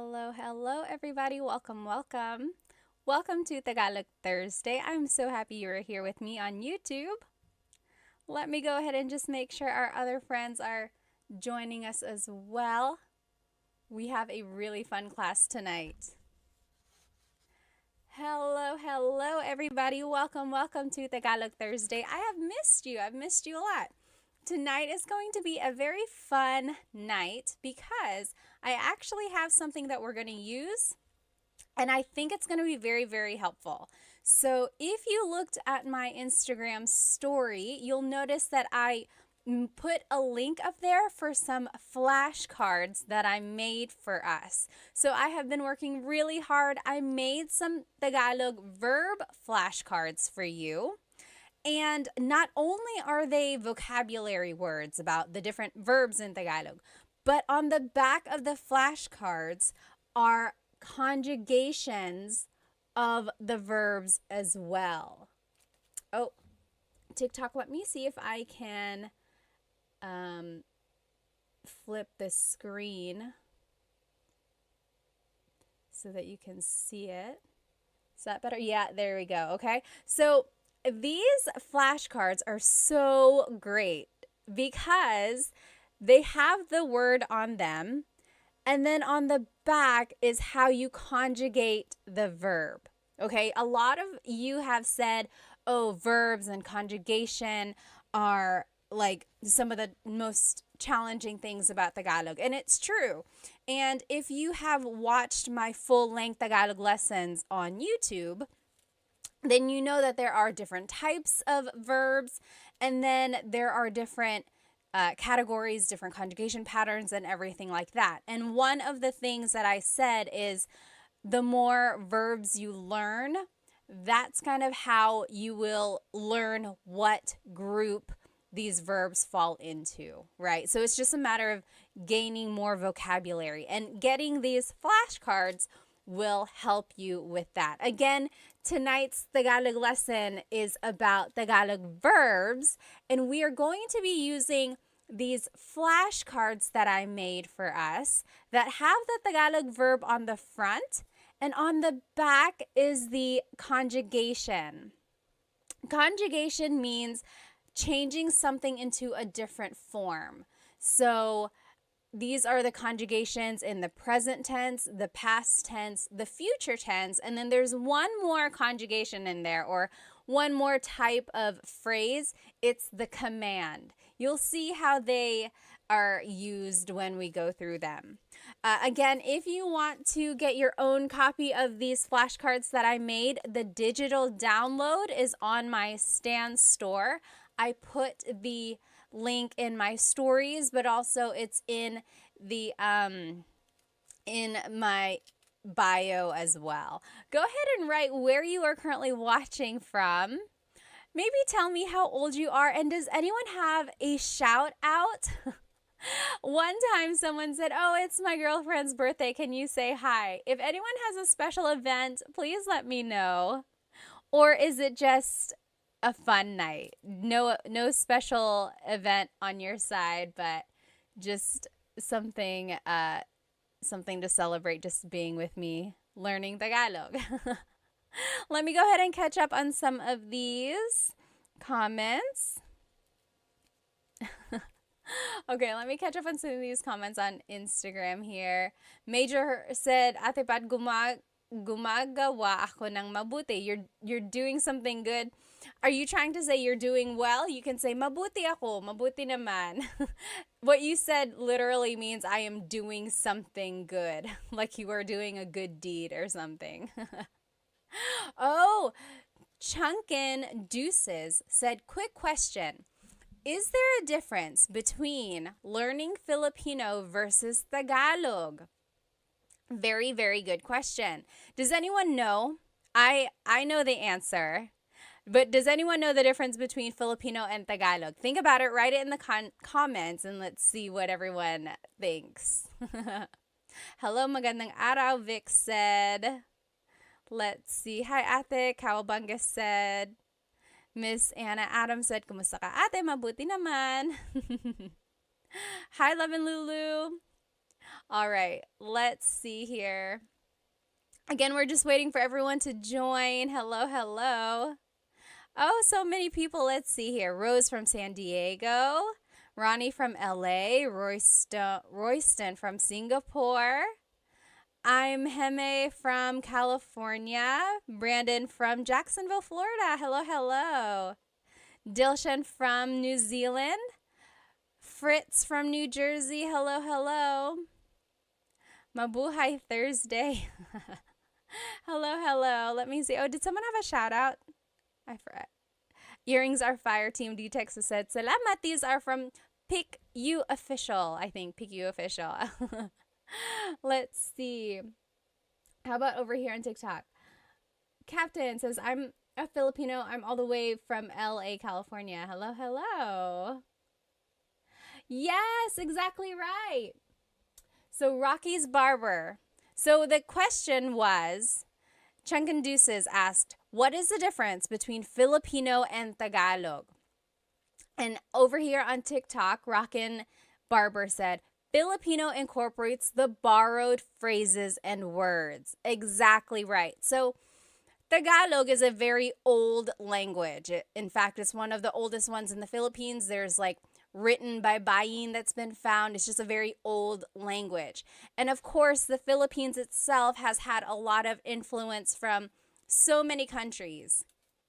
hello, everybody. Welcome, welcome. Welcome to Tagalog Thursday. I'm so happy you're here with me on YouTube. Let me go ahead and just make sure our other friends are joining us as well. We have a really fun class tonight. Hello, everybody. Welcome to Tagalog Thursday. I have missed you. I've missed you a lot. Tonight is going to be a very fun night because I actually have something that we're going to use, and I think it's going to be very, very helpful. So if you looked at my Instagram story, you'll notice that I put a link up there for some flashcards that I made for us. So I have been working really hard. I made some Tagalog verb flashcards for you. And not only are they vocabulary words about the different verbs in Tagalog, but on the back of the flashcards are conjugations of the verbs as well. Oh, TikTok, let me see if I can flip the screen so that you can see it. Is that better? Yeah, there we go. Okay. So these flashcards are so great because they have the word on them, and then on the back is how you conjugate the verb. Okay, a lot of you have said, oh, verbs and conjugation are like some of the most challenging things about Tagalog, and it's true. And if you have watched my full-length Tagalog lessons on YouTube, then you know that there are different types of verbs, and then there are different categories, different conjugation patterns, and everything like that. And one of the things that I said is the more verbs you learn, that's kind of how you will learn what group these verbs fall into, right? So it's just a matter of gaining more vocabulary, and getting these flashcards will help you with that. Again, tonight's Tagalog lesson is about Tagalog verbs, and we are going to be using these flashcards that I made for us that have the Tagalog verb on the front, and on the back is the conjugation. Conjugation means changing something into a different form. So these are the conjugations in the present tense, the past tense, the future tense, and then there's one more conjugation in there, or one more type of phrase. It's the command. You'll see how they are used when we go through them. Again, if you want to get your own copy of these flashcards that I made, the digital download is on my Stan store. I put the link in my stories, but also it's in the in my bio as well. Go ahead and write where you are currently watching from. Maybe tell me how old you are, and does anyone have a shout out? One time someone said, oh, it's my girlfriend's birthday. Can you say hi? If anyone has a special event, please let me know. Or is it just a fun night? No special event on your side, but just something to celebrate, just being with me learning Tagalog. Let me go ahead and catch up on some of these comments. Okay, let me catch up on some of these comments on Instagram here. Major said, Ate Pat, gumagawa ako ng mabuti. You're doing something good. Are you trying to say you're doing well? You can say, mabuti ako, mabuti naman. What you said literally means I am doing something good, like you are doing a good deed or something. Oh, Chunkin Deuces said, quick question. Is there a difference between learning Filipino versus Tagalog? Very, very good question. Does anyone know? I know the answer. But does anyone know the difference between Filipino and Tagalog? Think about it, write it in the comments, and let's see what everyone thinks. Hello, magandang araw, Vic said. Let's see. Hi, Ate. Kawabanga said. Miss Anna Adams said, kumusta ka, Ate? Mabuti naman. Hi, Love and Lulu. All right, let's see here. Again, we're just waiting for everyone to join. Hello, hello. Oh, so many people. Let's see here. Rose from San Diego, Ronnie from LA, Royston from Singapore. I'm Heme from California, Brandon from Jacksonville, Florida. Hello, hello. Dilshan from New Zealand, Fritz from New Jersey. Hello, hello. Mabuhay Thursday. Hello, hello. Let me see. Oh, did someone have a shout out? I forgot. Earrings are fire. Team D Texas said, Salamat. These are from Pick You Official. I think Pick You Official. Let's see. How about over here on TikTok? Captain says, I'm a Filipino. I'm all the way from LA, California. Hello, hello. Yes, exactly right. So Rocky's Barber. So the question was, Changanduces asked, what is the difference between Filipino and Tagalog? And over here on TikTok, Rockin' Barber said, Filipino incorporates the borrowed phrases and words. Exactly right. So Tagalog is a very old language. In fact, it's one of the oldest ones in the Philippines. There's like written by Bayin that's been found. It's just a very old language. And of course, the Philippines itself has had a lot of influence from so many countries,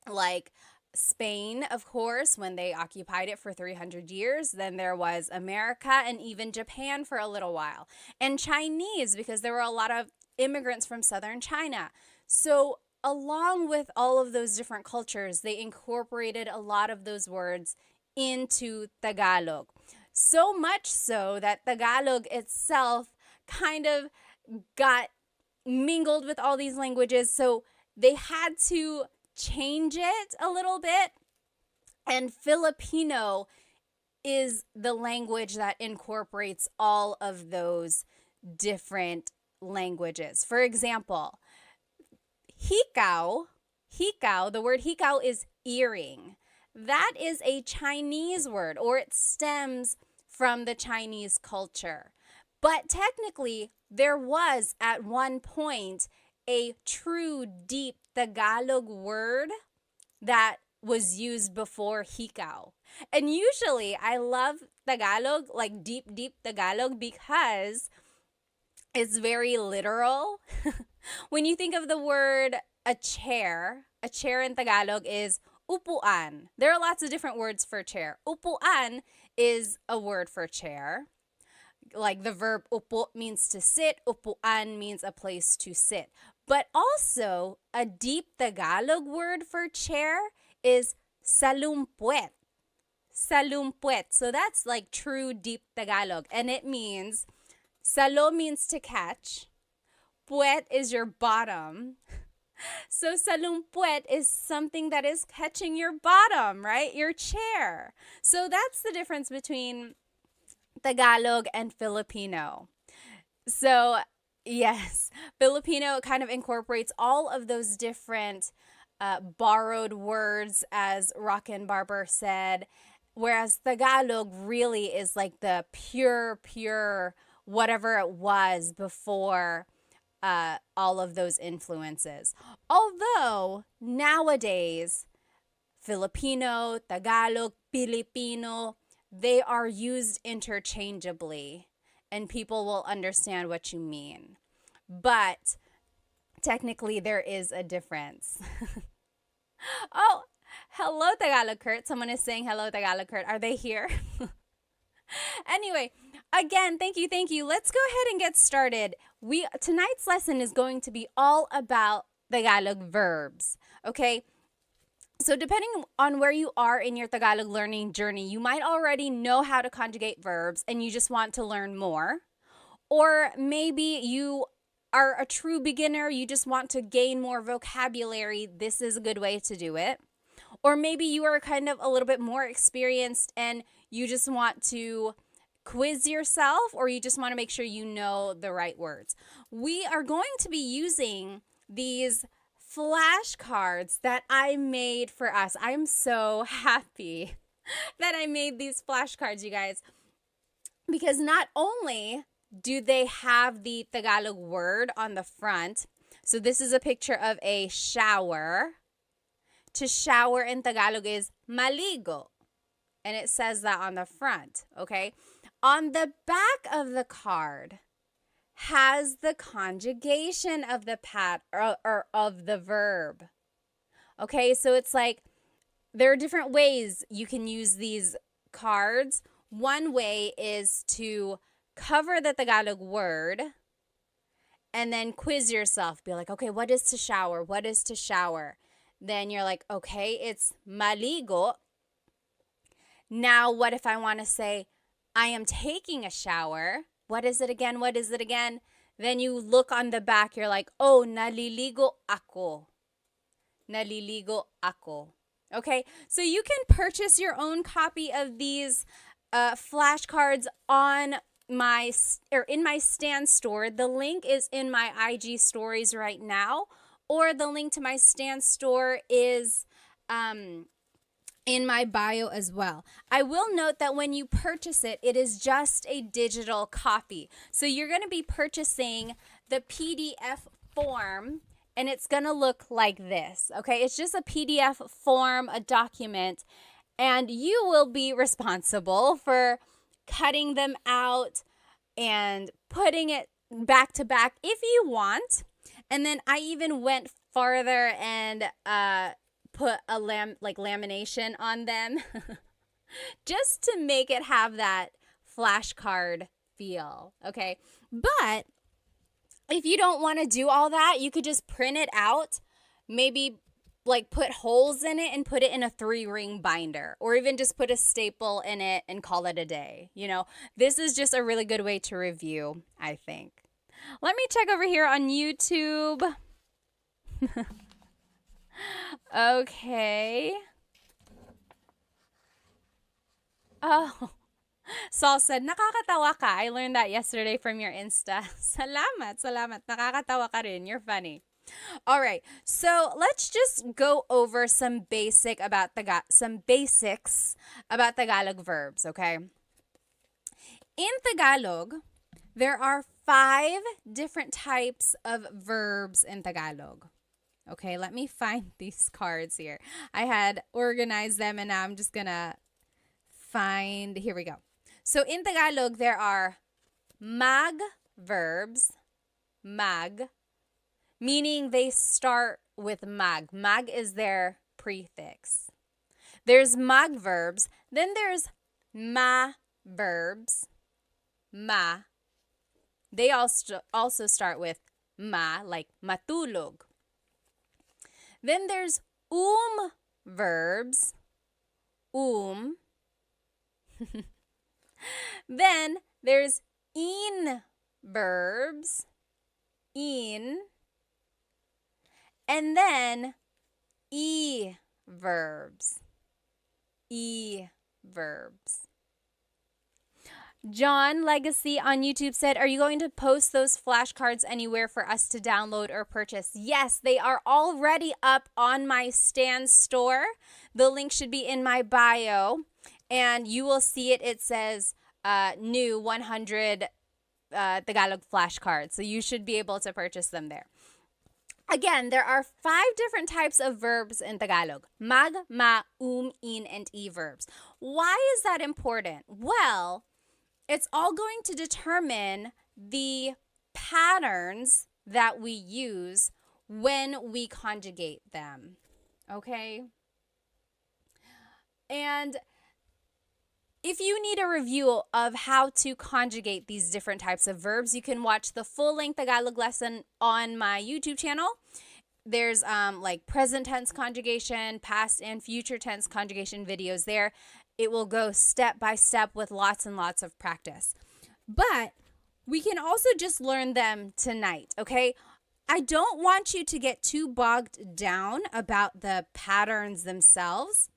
like Spain, of course, when they occupied it for 300 years. Then there was America and even Japan for a little while. And Chinese, because there were a lot of immigrants from southern China. So along with all of those different cultures, they incorporated a lot of those words into Tagalog. So much so that Tagalog itself kind of got mingled with all these languages. So they had to change it a little bit. And Filipino is the language that incorporates all of those different languages. For example, hikaw, the word hikaw is earring. That is a Chinese word, or it stems from the Chinese culture. But technically, there was at one point a true deep Tagalog word that was used before hikaw. And usually I love Tagalog, like deep Tagalog, because it's very literal. When you think of the word a chair in Tagalog is upuan. There are lots of different words for chair. Upuan is a word for chair. Like the verb upo means to sit, upuan means a place to sit. But also, a deep Tagalog word for chair is salumpuet. Salumpuet. So that's like true deep Tagalog. And it means, salo means to catch. Puet is your bottom. So salumpuet is something that is catching your bottom, right? Your chair. So that's the difference between Tagalog and Filipino. So yes, Filipino kind of incorporates all of those different borrowed words, as Rockin' Barber said, whereas Tagalog really is like the pure whatever it was before all of those influences. Although nowadays, Filipino, Tagalog, Filipino, they are used interchangeably and people will understand what you mean. But technically, there is a difference. Oh, hello, Tagalog Kurt. Someone is saying hello, Tagalog Kurt. Are they here? Anyway, again, thank you. Let's go ahead and get started. Tonight's lesson is going to be all about Tagalog verbs, okay? So depending on where you are in your Tagalog learning journey, you might already know how to conjugate verbs and you just want to learn more. Or maybe you are a true beginner, you just want to gain more vocabulary. This is a good way to do it. Or maybe you are kind of a little bit more experienced and you just want to quiz yourself, or you just want to make sure you know the right words. We are going to be using these flashcards that I made for us. I'm so happy that I made these flashcards, you guys, because not only do they have the Tagalog word on the front? So this is a picture of a shower. To shower in Tagalog is maligo. And it says that on the front, okay? On the back of the card has the conjugation of the or of the verb. Okay, so it's like there are different ways you can use these cards. One way is to cover the Tagalog word and then quiz yourself. Be like, okay, what is to shower? What is to shower? Then you're like, okay, it's maligo. Now, what if I want to say, I am taking a shower? What is it again? What is it again? Then you look on the back, you're like, oh, naliligo ako. Naliligo ako. Okay, so you can purchase your own copy of these flashcards on in my Stan store. The link is in my IG stories right now, or the link to my Stan store is in my bio as well. I will note that when you purchase it, it is just a digital copy. So you're going to be purchasing the PDF form, and it's going to look like this, okay? It's just a PDF form, a document, and you will be responsible for cutting them out and putting it back to back if you want. And then I even went farther and put a lamination on them just to make it have that flashcard feel, okay? But if you don't want to do all that, you could just print it out, maybe like put holes in it and put it in a 3-ring binder, or even just put a staple in it and call it a day. You know, this is just a really good way to review, I think. Let me check over here on YouTube. Okay. Oh, Saul said, nakakatawa ka. I learned that yesterday from your Insta. Salamat, salamat. Nakakatawa ka rin. You're funny. All right. So let's just go over some basics about Tagalog verbs, okay? In Tagalog, there are 5 different types of verbs in Tagalog. Okay, let me find these cards here. I had organized them and now I'm just gonna find, here we go. So in Tagalog, there are mag verbs, mag, meaning they start with mag. Mag is their prefix. There's mag verbs, then there's ma verbs, ma. They also start with ma, like matulog. Then there's verbs, Then there's in verbs, in. And then e verbs, John Legacy on YouTube said, are you going to post those flashcards anywhere for us to download or purchase? Yes, they are already up on my Stan store. The link should be in my bio, and you will see it. It says new 100 Tagalog flashcards, so you should be able to purchase them there. Again, there are 5 different types of verbs in Tagalog. Mag, ma, in, and e verbs. Why is that important? Well, it's all going to determine the patterns that we use when we conjugate them, okay? And if you need a review of how to conjugate these different types of verbs, you can watch the full-length Tagalog lesson on my YouTube channel. There's like present tense conjugation, past and future tense conjugation videos there. It will go step by step with lots and lots of practice. But we can also just learn them tonight, okay? I don't want you to get too bogged down about the patterns themselves,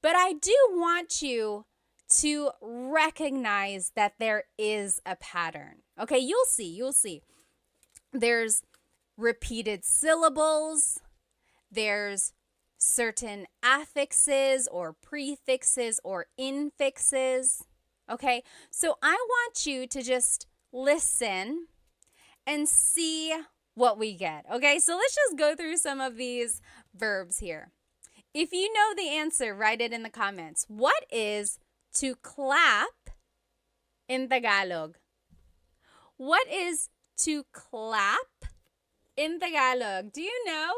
but I do want you to recognize that there is a pattern. Okay, you'll see. There's repeated syllables. There's certain affixes or prefixes or infixes. Okay, so I want you to just listen, and see what we get. Okay, so let's just go through some of these verbs here. If you know the answer, write it in the comments. What is to clap in Tagalog? What is to clap in Tagalog? Do you know?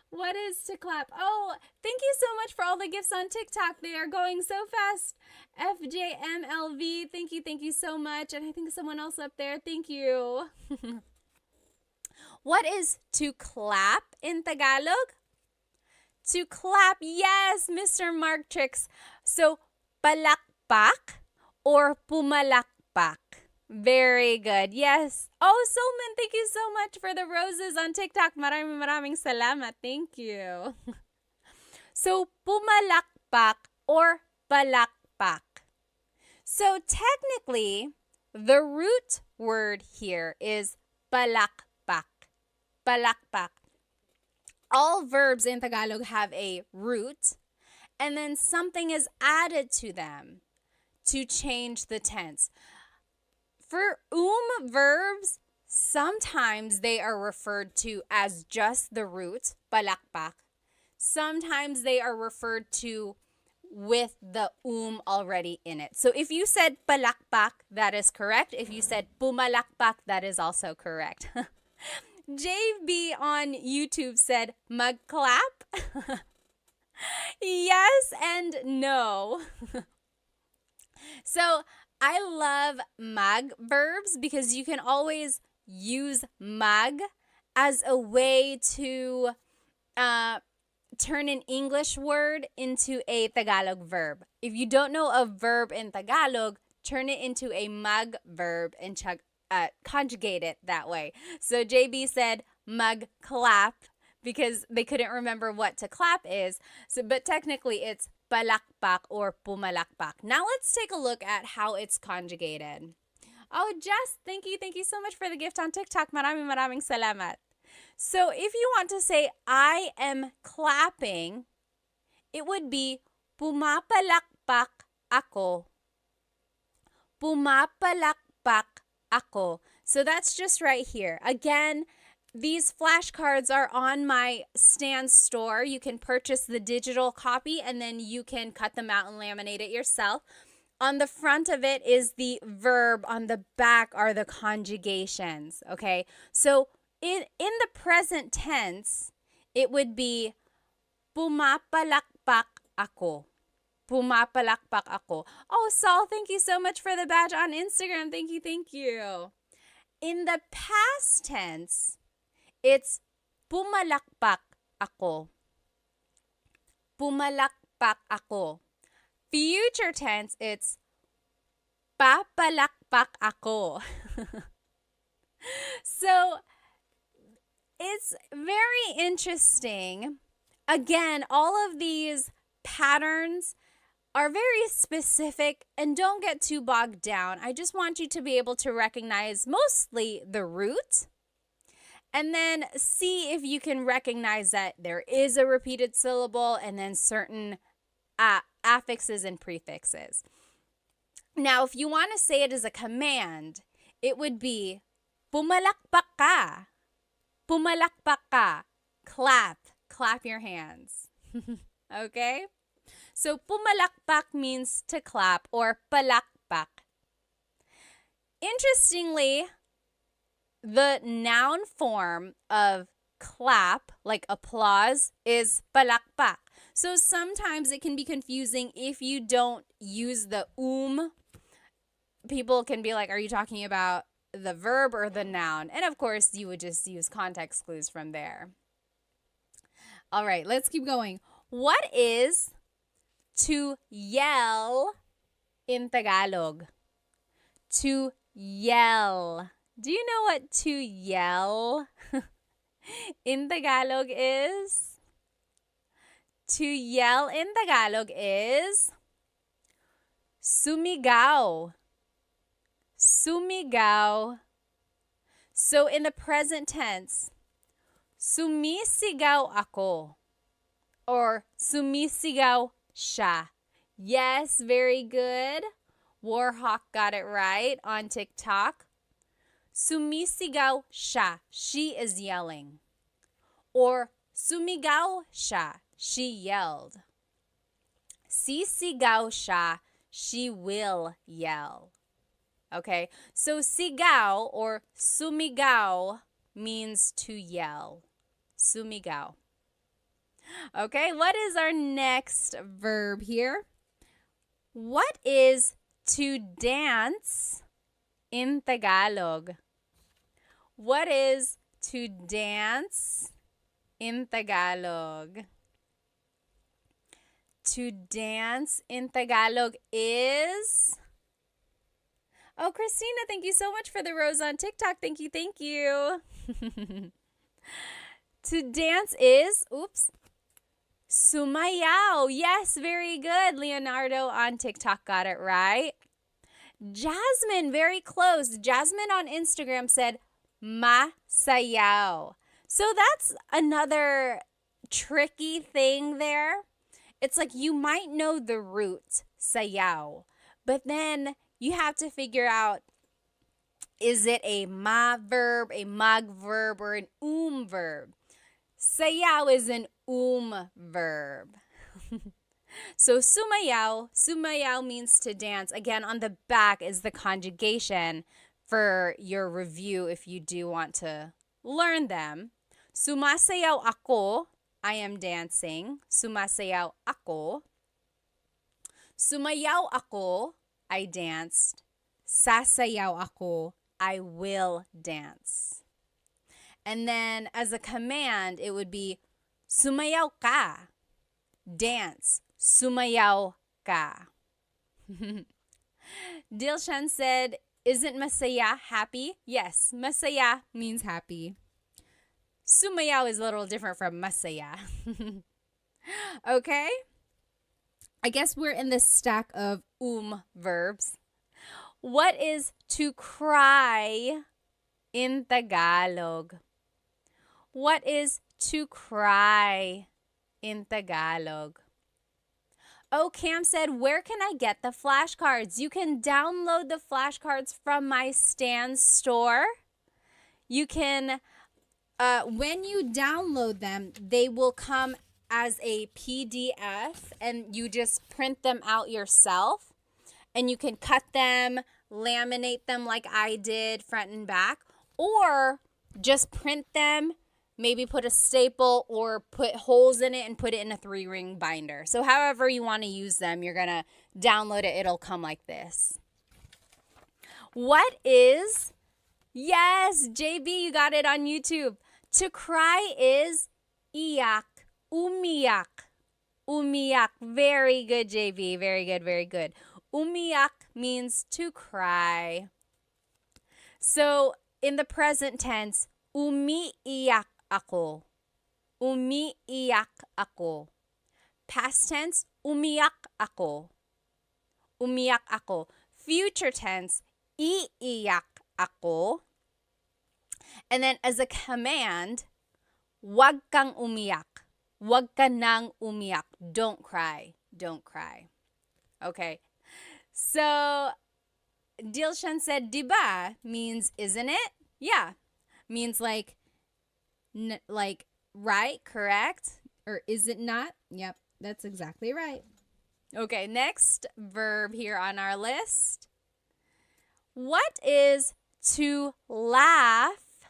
What is to clap? Oh, thank you so much for all the gifts on TikTok. They are going so fast. FJMLV, thank you so much. And I think someone else up there, thank you. What is to clap in Tagalog? To clap, yes, Mr. Mark Tricks. So, palakpak or pumalakpak. Very good. Yes. Oh, Solman, thank you so much for the roses on TikTok. Maraming salamat. Thank you. So, pumalakpak or palakpak. So, technically, the root word here is palakpak. Palakpak. All verbs in Tagalog have a root, and then something is added to them to change the tense. For verbs, sometimes they are referred to as just the root, palakpak. Sometimes they are referred to with the already in it. So if you said palakpak, that is correct. If you said pumalakpak, that is also correct. JB on YouTube said magclap. Yes and no. So I love mag verbs because you can always use mag as a way to turn an English word into a Tagalog verb. If you don't know a verb in Tagalog, turn it into a mag verb and conjugate it that way. So JB said magclap because they couldn't remember what to clap is. So, but technically it's palakpak or pumalakpak. Now let's take a look at how it's conjugated. Oh, Jess, thank you so much for the gift on TikTok. Maraming salamat. So if you want to say I am clapping, it would be pumapalakpak ako. Pumapalakpak ako. So that's just right here. Again, these flashcards are on my Stan store. You can purchase the digital copy and then you can cut them out and laminate it yourself. On the front of it is the verb. On the back are the conjugations. Okay, so in the present tense, it would be pumapalakpak ako. Pumapalakpak ako. Oh, Saul, thank you so much for the badge on Instagram. Thank you. In the past tense, it's pumalakpak ako. Pumalakpak ako. Future tense, it's papalakpak ako. So, it's very interesting. Again, all of these patterns are very specific and don't get too bogged down. I just want you to be able to recognize mostly the root and then see if you can recognize that there is a repeated syllable and then certain affixes and prefixes. Now, if you want to say it as a command, it would be pumalakpak ka. Pumalakpak ka. Clap your hands. Okay? So, pumalakpak means to clap or palakpak. Interestingly, the noun form of clap, like applause, is palakpak. So sometimes it can be confusing if you don't use the People can be like, are you talking about the verb or the noun? And of course, you would just use context clues from there. All right, let's keep going. What is to yell in Tagalog? To yell. Do you know what to yell in Tagalog is? To yell in Tagalog is sumigaw. Sumigaw. So in the present tense, sumisigaw ako or sumisigaw siya. Yes, very good. Warhawk got it right on TikTok. Sumisigaw siya. She is yelling. Or sumigaw siya. She yelled. Sisigaw siya. She will yell. Okay, so sigaw or sumigaw means to yell. Sumigaw. Okay, what is our next verb here? What is to dance in Tagalog? What is to dance in Tagalog? To dance in Tagalog is... Oh, Christina, thank you so much for the rose on TikTok. Thank you, thank you. To dance is, sumayaw. Yes, very good. Leonardo on TikTok got it right. Jasmine, very close. Jasmine on Instagram said masayaw. So that's another tricky thing there. It's like you might know the root, sayaw, but then you have to figure out, is it a ma verb, a mag verb, or an verb? Sayaw is an verb. So sumayaw means to dance. Again, on the back is the conjugation for your review if you do want to learn them. Sumasayaw ako, I am dancing. Sumasayaw ako. Sumayaw ako, I danced. Sasayaw ako, I will dance. And then as a command, it would be sumayaw ka. Dance. Sumayaw ka. Dilshan said, isn't masaya happy? Yes, masaya means happy. Sumayaw is a little different from masaya. Okay? I guess we're in this stack of verbs. What is to cry in Tagalog? What is to cry in Tagalog? Oh, Cam said, where can I get the flashcards? You can download the flashcards from my Stan store. You can, when you download them, they will come as a PDF and you just print them out yourself. And you can cut them, laminate them like I did, front and back, or just print them, maybe put a staple or put holes in it and put it in a 3-ring binder. So however you want to use them, you're going to download it. It'll come like this. What is, yes, JB, you got it on YouTube. To cry is iyak, umiyak, umiyak. Very good, JB. Very good, very good. Umiyak means to cry. So in the present tense, umiiyak ako. Umiiyak ako. Past tense, umiyak ako. Umiyak ako. Future tense, iiyak ako. And then as a command, wag kang umiyak. Wag ka nang umiyak. Don't cry. Don't cry. Okay. So Dilshan said, diba means isn't it? Yeah. Means like right, correct? Or is it not? Yep, that's exactly right. Okay, next verb here on our list. What is to laugh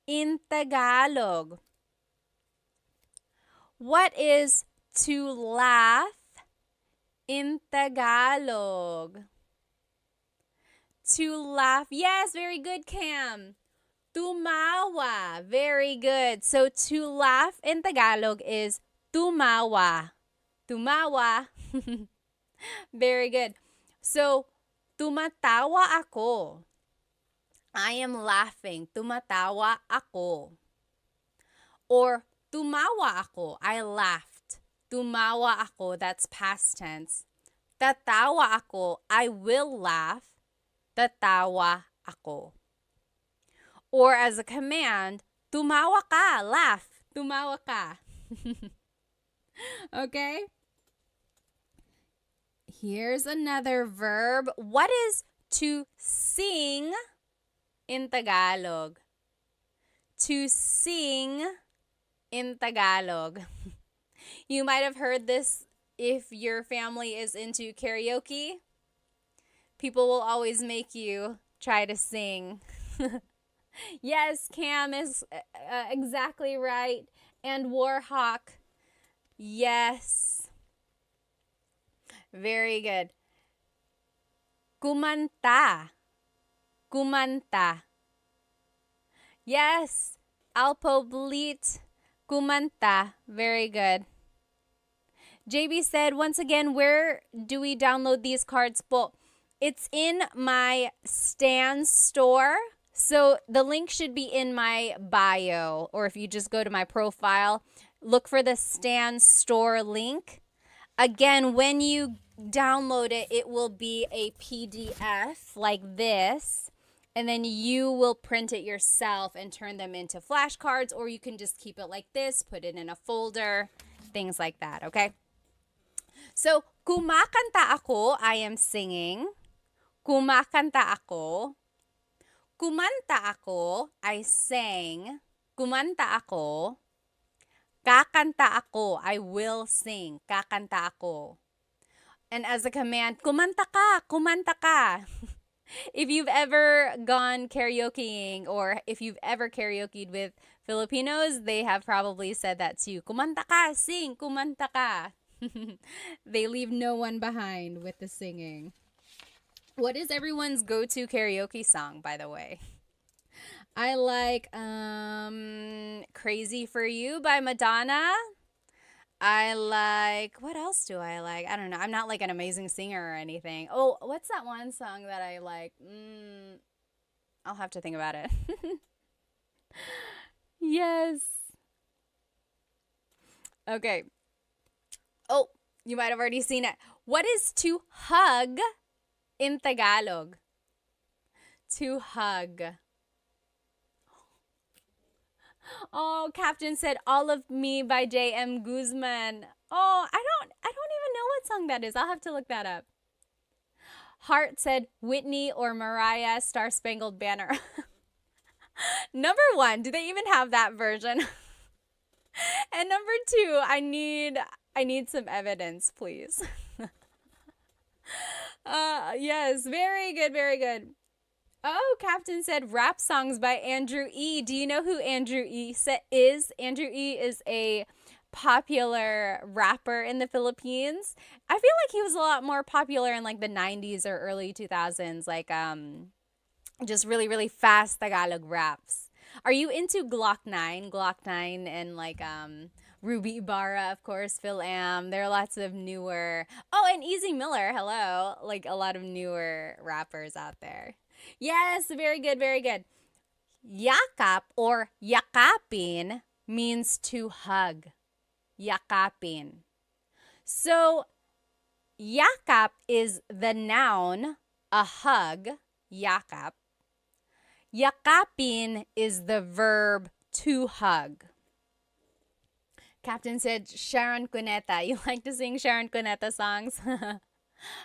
in Tagalog? What is to laugh in Tagalog? To laugh. Yes, very good, Cam. Tumawa. Very good. So to laugh in Tagalog is tumawa. Tumawa. Very good. So tumatawa ako. I am laughing. Tumatawa ako. Or tumawa ako. I laughed. Tumawa ako. That's past tense. Tatawa ako. I will laugh. Tatawa ako. Or as a command, tumawa ka, laugh. Tumawa ka. Okay? Here's another verb. What is to sing in Tagalog? To sing in Tagalog. You might have heard this if your family is into karaoke. People will always make you try to sing. Yes, Cam is exactly right. And Warhawk. Yes. Very good. Kumanta. Kumanta. Yes. Alpoblit. Kumanta. Very good. JB said, once again, where do we download these cards po? It's in my Stan store. So the link should be in my bio, or if you just go to my profile, look for the Stan store link. Again, when you download it, it will be a PDF like this, and then you will print it yourself and turn them into flashcards, or you can just keep it like this, put it in a folder, things like that, okay? So, kumakanta ako, I am singing. Kumakanta ako. Kumanta ako, I sang. Kumanta ako. Kakanta ako, I will sing. Kakanta ako. And as a command, kumanta ka, kumanta ka. If you've ever gone karaokeing, or if you've ever karaokeed with Filipinos, they have probably said that to you. Kumanta ka, sing, kumanta ka. They leave no one behind with the singing. What is everyone's go-to karaoke song, by the way? I like Crazy for You by Madonna. I like, what else do I like? I don't know. I'm not like an amazing singer or anything. Oh, what's that one song that I like? I'll have to think about it. Yes. Okay. Oh, you might have already seen it. What is to hug in Tagalog? To hug. Oh, Captain said All of Me by J.M. Guzman. Oh, I don't even know what song that is. I'll have to look that up. Hart said Whitney or Mariah, Star Spangled Banner. Number one, do they even have that version? And number two, I need some evidence, please. Yes, very good, very good. Oh, Captain said rap songs by Andrew E. Do you know who Andrew E. is? Andrew E. is a popular rapper in the Philippines. I feel like he was a lot more popular in like the 90s or early 2000s, like just really, really fast Tagalog raps. Are you into Glock 9? Glock 9 and like Ruby Ibarra, of course, Phil Am. There are lots of newer. Oh, and Easy Miller, hello. Like a lot of newer rappers out there. Yes, very good, very good. Yakap or yakapin means to hug. Yakapin. So, yakap is the noun, a hug, yakap. Yakapin is the verb to hug. Captain said Sharon Cuneta. You like to sing Sharon Cuneta songs?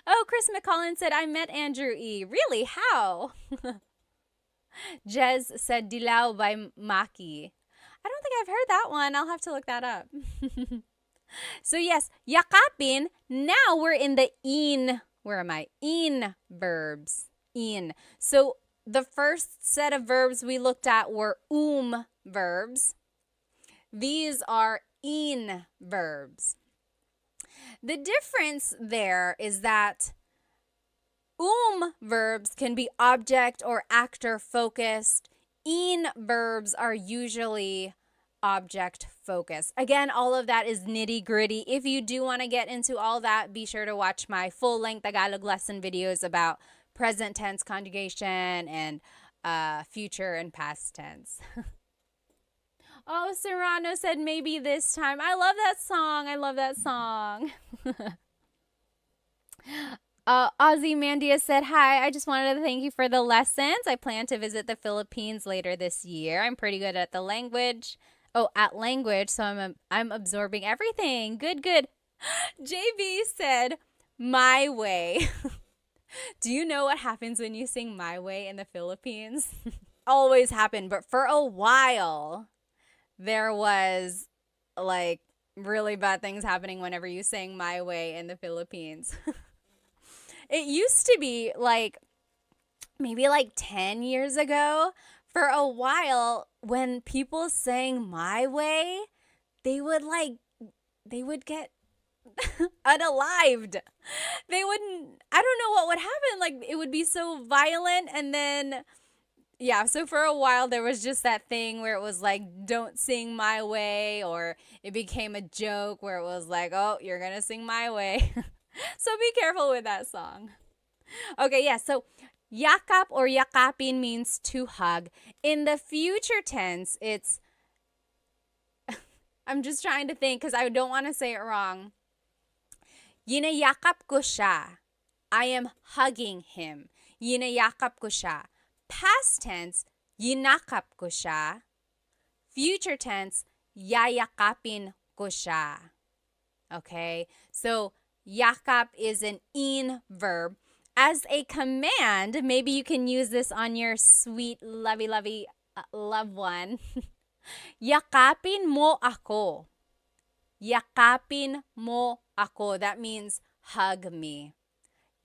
Oh, Chris McCollin said, I met Andrew E. Really? How? Jez said Dilaw by Maki. I don't think I've heard that one. I'll have to look that up. So yes, yakapin. Now we're in the in. Where am I? In verbs. In. So the first set of verbs we looked at were verbs. These are in verbs. The difference there is that verbs can be object or actor focused. In verbs are usually object focused. Again, all of that is nitty gritty. If you do want to get into all that, be sure to watch my full length Tagalog lesson videos about present tense conjugation and future and past tense. Oh, Serrano said maybe this time. I love that song. I love that song. Ozzy Mandia said, hi, I just wanted to thank you for the lessons. I plan to visit the Philippines later this year. I'm pretty good at the language. Oh, at language, so I'm absorbing everything. Good, good. JB said, My way. Do you know what happens when you sing My Way in the Philippines? Always happened, but for a while, there was like really bad things happening whenever you sang My Way in the Philippines. It used to be like maybe like 10 years ago, for a while, when people sang My Way, they would get unalived. They wouldn't, I don't know what would happen. Like it would be so violent. And then, yeah, so for a while there was just that thing where it was like, don't sing My Way, or it became a joke where it was like, oh, you're going to sing My Way. So be careful with that song. Okay, yeah, so yakap or yakapin means to hug. In the future tense, it's, I'm just trying to think because I don't want to say it wrong. Yinayakap ko siya. I am hugging him. Yinayakap ko siya. Past tense, yinakap ko siya. Future tense, yayakapin ko siya. Okay, so yakap is an in verb. As a command, maybe you can use this on your sweet, lovey, loved one. Yakapin mo ako. Yakapin mo ako. That means hug me.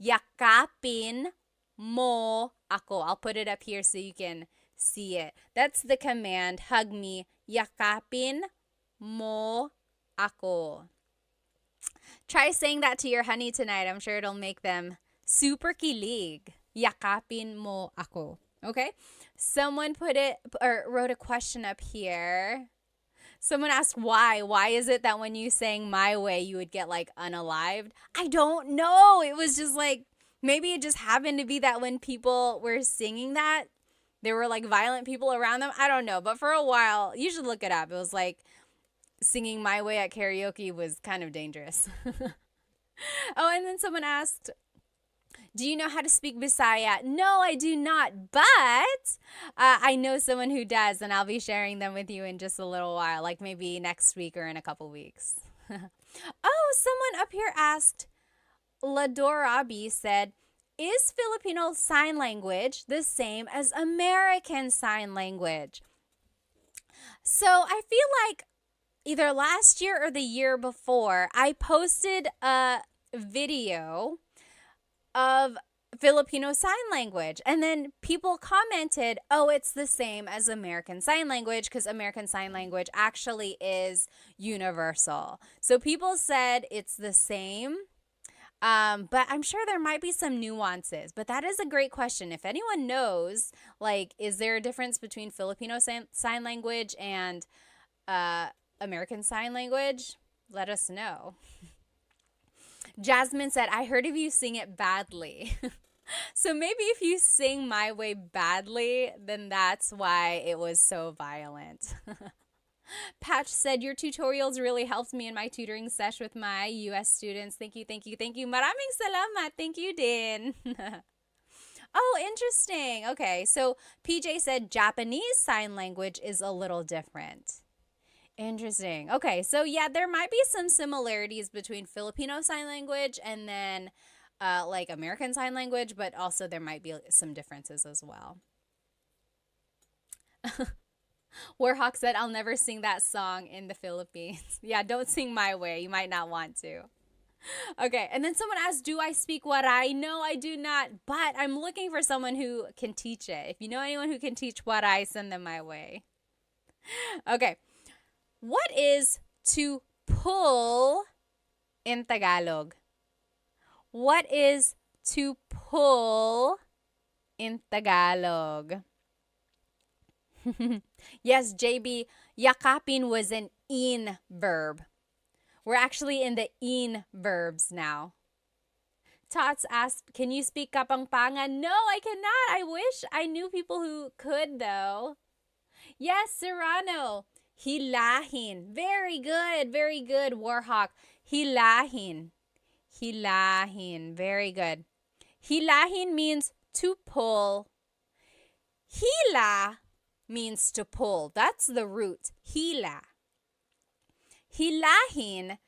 Yakapin mo ako. I'll put it up here so you can see it. That's the command, hug me. Yakapin mo ako. Try saying that to your honey tonight. I'm sure it'll make them super kilig. Yakapin mo ako. Okay? Someone wrote a question up here. Someone asked why. Why is it that when you sang My Way, you would get like unalived? I don't know. It was just like, maybe it just happened to be that when people were singing that, there were like violent people around them. I don't know. But for a while, you should look it up. It was like singing My Way at karaoke was kind of dangerous. Oh, and then someone asked, do you know how to speak Bisaya? No, I do not, but I know someone who does, and I'll be sharing them with you in just a little while, like maybe next week or in a couple weeks. Oh, someone up here asked, Ladorabi said, is Filipino Sign Language the same as American Sign Language? So I feel like either last year or the year before, I posted a video of Filipino Sign Language. And then people commented, oh, it's the same as American Sign Language because American Sign Language actually is universal. So people said it's the same, but I'm sure there might be some nuances. But that is a great question. If anyone knows, like, is there a difference between Filipino Sign Language and American Sign Language? Let us know. Jasmine said, I heard of you sing it badly. So maybe if you sing My Way badly, then that's why it was so violent. Patch said, your tutorials really helped me in my tutoring sesh with my US students. Thank you, thank you, thank you. Maraming salamat. Thank you, din. Oh, interesting. Okay, so PJ said Japanese Sign Language is a little different. Interesting. Okay, so yeah, there might be some similarities between Filipino Sign Language and then like American Sign Language, but also there might be some differences as well. Warhawk said, I'll never sing that song in the Philippines. Yeah, don't sing My Way. You might not want to. Okay, and then someone asked, do I speak Waray? No, I do not, but I'm looking for someone who can teach it. If you know anyone who can teach Waray, send them my way. Okay. What is to pull in Tagalog? What is to pull in Tagalog? Yes, JB, yakapin was an in verb. We're actually in the in verbs now. Tots asked, can you speak Kapampangan? No, I cannot. I wish I knew people who could, though. Yes, Serrano. Hilahin. Very good, Warhawk. Hilahin. Hilahin. Very good. Hilahin means to pull. Hila means to pull. That's the root. Hila. Hilahin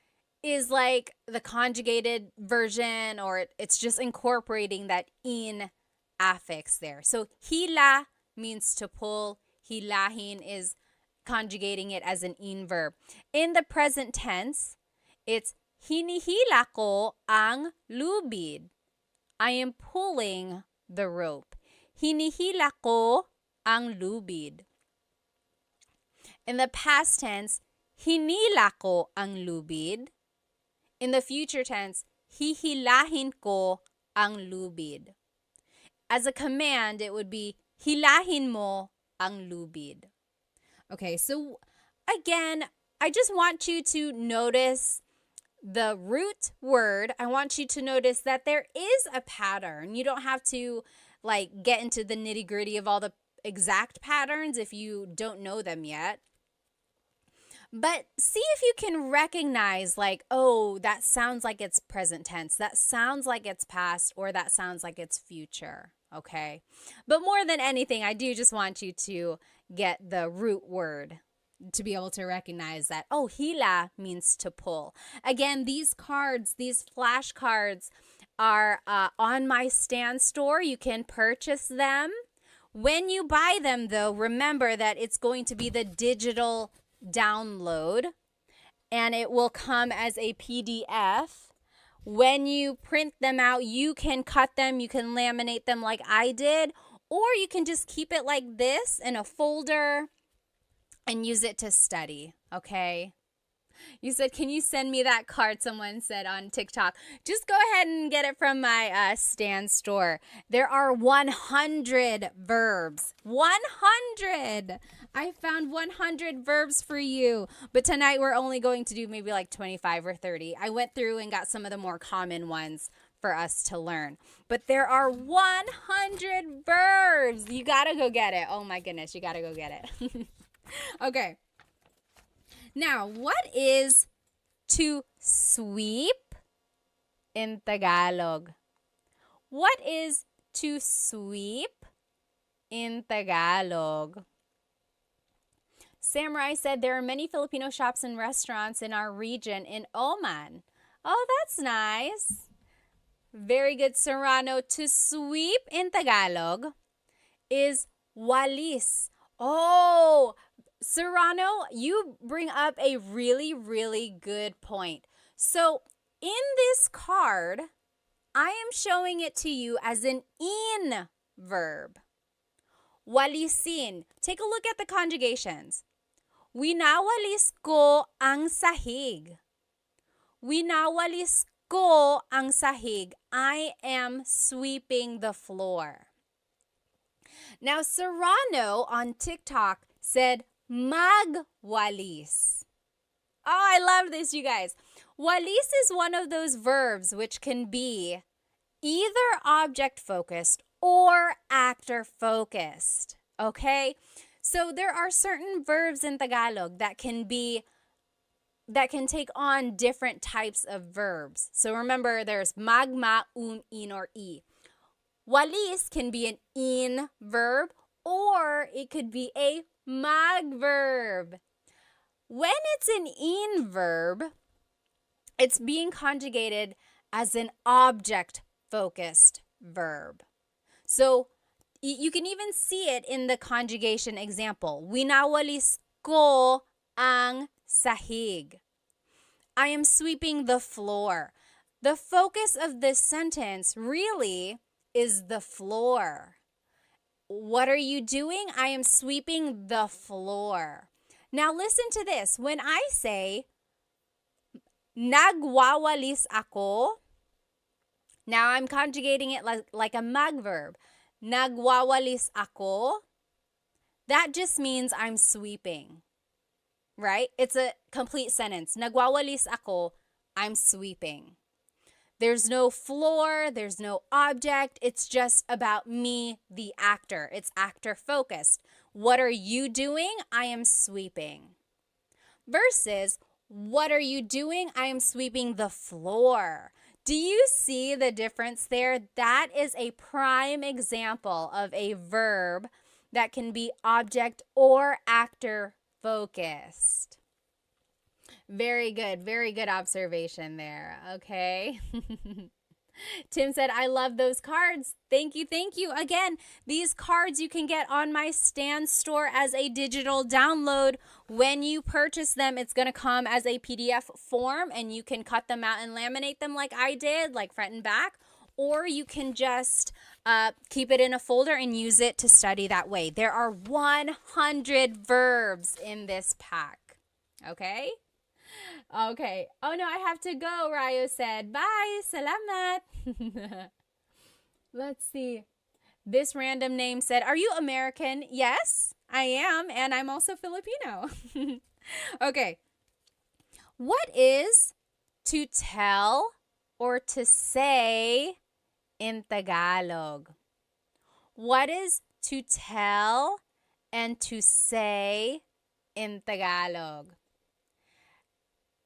is like the conjugated version, or it's just incorporating that in affix there. So hila means to pull. Hilahin is conjugating it as an in verb. In the present tense, it's hinihila ko ang lubid. I am pulling the rope. Hinihila ko ang lubid. In the past tense, hinila ko ang lubid. In the future tense, hihilahin ko ang lubid. As a command, it would be hilahin mo ang lubid. Okay, so again, I just want you to notice the root word. I want you to notice that there is a pattern. You don't have to like get into the nitty-gritty of all the exact patterns if you don't know them yet. But see if you can recognize like, oh, that sounds like it's present tense. That sounds like it's past, or that sounds like it's future. Okay. But more than anything, I do just want you to get the root word to be able to recognize that, oh, hila means to pull. Again, these cards, these flashcards are on my stand store. You can purchase them. When you buy them, though, remember that it's going to be the digital download, and it will come as a PDF. When you print them out, you can cut them, you can laminate them like I did, or you can just keep it like this in a folder and use it to study, okay? You said, can you send me that card? Someone said on TikTok. Just go ahead and get it from my stand store. There are 100 verbs. 100! I found 100 verbs for you. But tonight we're only going to do maybe like 25 or 30. I went through and got some of the more common ones for us to learn. But there are 100 verbs. You gotta go get it. Oh my goodness, you gotta go get it. Okay. Now, what is to sweep in Tagalog? What is to sweep in Tagalog? Samurai said there are many Filipino shops and restaurants in our region in Oman. Oh, that's nice. Very good, Serrano. To sweep in Tagalog is walis. Oh, Serrano, you bring up a really, really good point. So in this card, I am showing it to you as an in verb. Walisin. Take a look at the conjugations. Winawalis ko ang sahig. Winawalis ko ang sahig. I am sweeping the floor. Now, Serrano on TikTok said, magwalis. Oh, I love this, you guys. Walis is one of those verbs which can be either object-focused or actor-focused, okay? So there are certain verbs in Tagalog that can take on different types of verbs. So remember, there's magma, in, or i. Walis can be an in verb, or it could be a mag verb. When it's an in verb, it's being conjugated as an object-focused verb. So you can even see it in the conjugation example. Winawalis ko ang sahig. I am sweeping the floor. The focus of this sentence really is the floor. What are you doing? I am sweeping the floor. Now listen to this. When I say, nagwawalis ako, now I'm conjugating it like a mag verb. Nagwawalis ako, that just means I'm sweeping, right? It's a complete sentence. Nagwawalis ako, I'm sweeping. There's no floor, there's no object. It's just about me, the actor. It's actor focused. What are you doing? I am sweeping. Versus, what are you doing? I am sweeping the floor. Do you see the difference there? That is a prime example of a verb that can be object or actor focused. Very good. Very good observation there. Okay. Tim said, I love those cards. Thank you. Thank you. Again, these cards you can get on my Stan store as a digital download. When you purchase them, it's going to come as a PDF form and you can cut them out and laminate them like I did, like front and back. Or you can just keep it in a folder and use it to study that way. There are 100 verbs in this pack. Okay? Okay. Oh no, I have to go, Ryo said. Bye. Salamat. Let's see. This random name said, are you American? Yes, I am. And I'm also Filipino. Okay. What is to tell or to say in Tagalog? What is to tell and to say in Tagalog?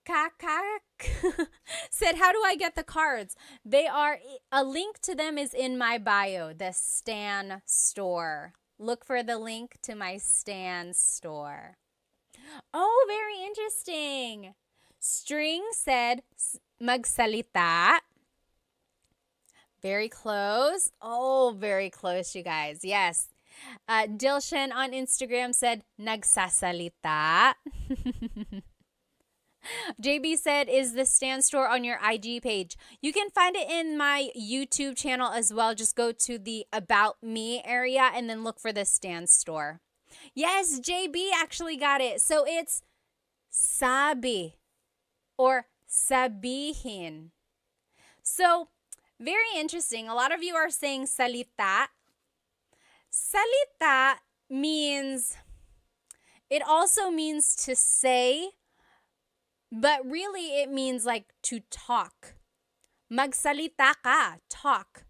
Kakak said, how do I get the cards? A link to them is in my bio, the Stan store. Look for the link to my Stan store. Oh, very interesting. String said, magsalita. Very close. Oh, very close, you guys. Yes. Dilshan on Instagram said, nagsasalita. JB said, is the Stan store on your IG page? You can find it in my YouTube channel as well. Just go to the About Me area and then look for the Stan store. Yes, JB actually got it. So it's sabi or sabihin. So very interesting. A lot of you are saying salita. Salita means, it also means to say, but really it means like to talk. Magsalita ka, talk.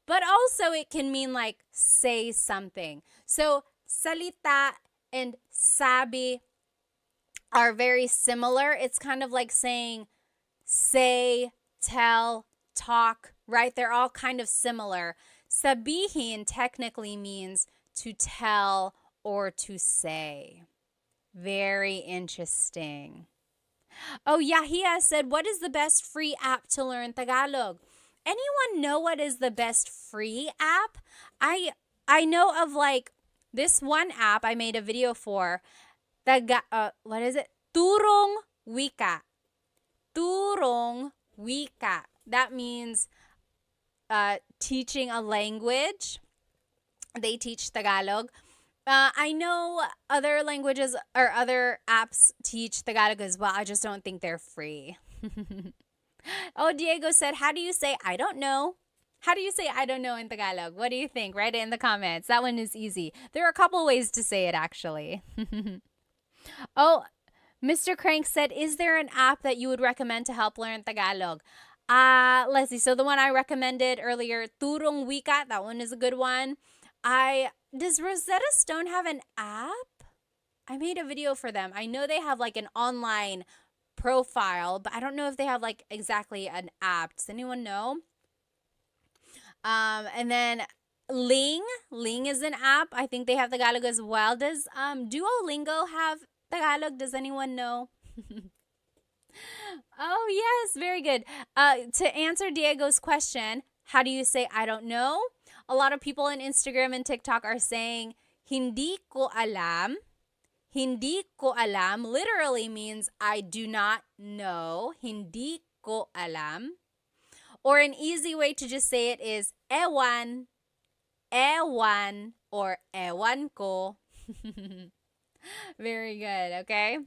But also it can mean like say something. So salita and sabi are very similar. It's kind of like saying say, tell, talk, right? They're all kind of similar. Sabihin technically means to tell or to say. Very interesting. Oh, Yahia said, what is the best free app to learn Tagalog? Anyone know what is the best free app? I know of like this one app I made a video for. What is it? Turong Wika. Turong Wika. That means teaching a language. They teach Tagalog. I know other languages or other apps teach Tagalog as well. I just don't think they're free. Oh, Diego said, how do you say I don't know? How do you say I don't know in Tagalog? What do you think? Write it in the comments. That one is easy. There are a couple ways to say it actually. Oh, Mr. Crank said, is there an app that you would recommend to help learn Tagalog? Let's see. So the one I recommended earlier, Turong Wika, that one is a good one. Does Rosetta Stone have an app? I made a video for them. I know they have like an online profile, but I don't know if they have like exactly an app. Does anyone know? And then Ling is an app. I think they have Tagalog as well. Does Duolingo have Tagalog? Does anyone know? Oh, yes, very good. To answer Diego's question, how do you say I don't know? A lot of people on Instagram and TikTok are saying hindi ko alam. Hindi ko alam literally means I do not know. Hindi ko alam. Or an easy way to just say it is ewan, ewan, or ewan ko. Very good, okay?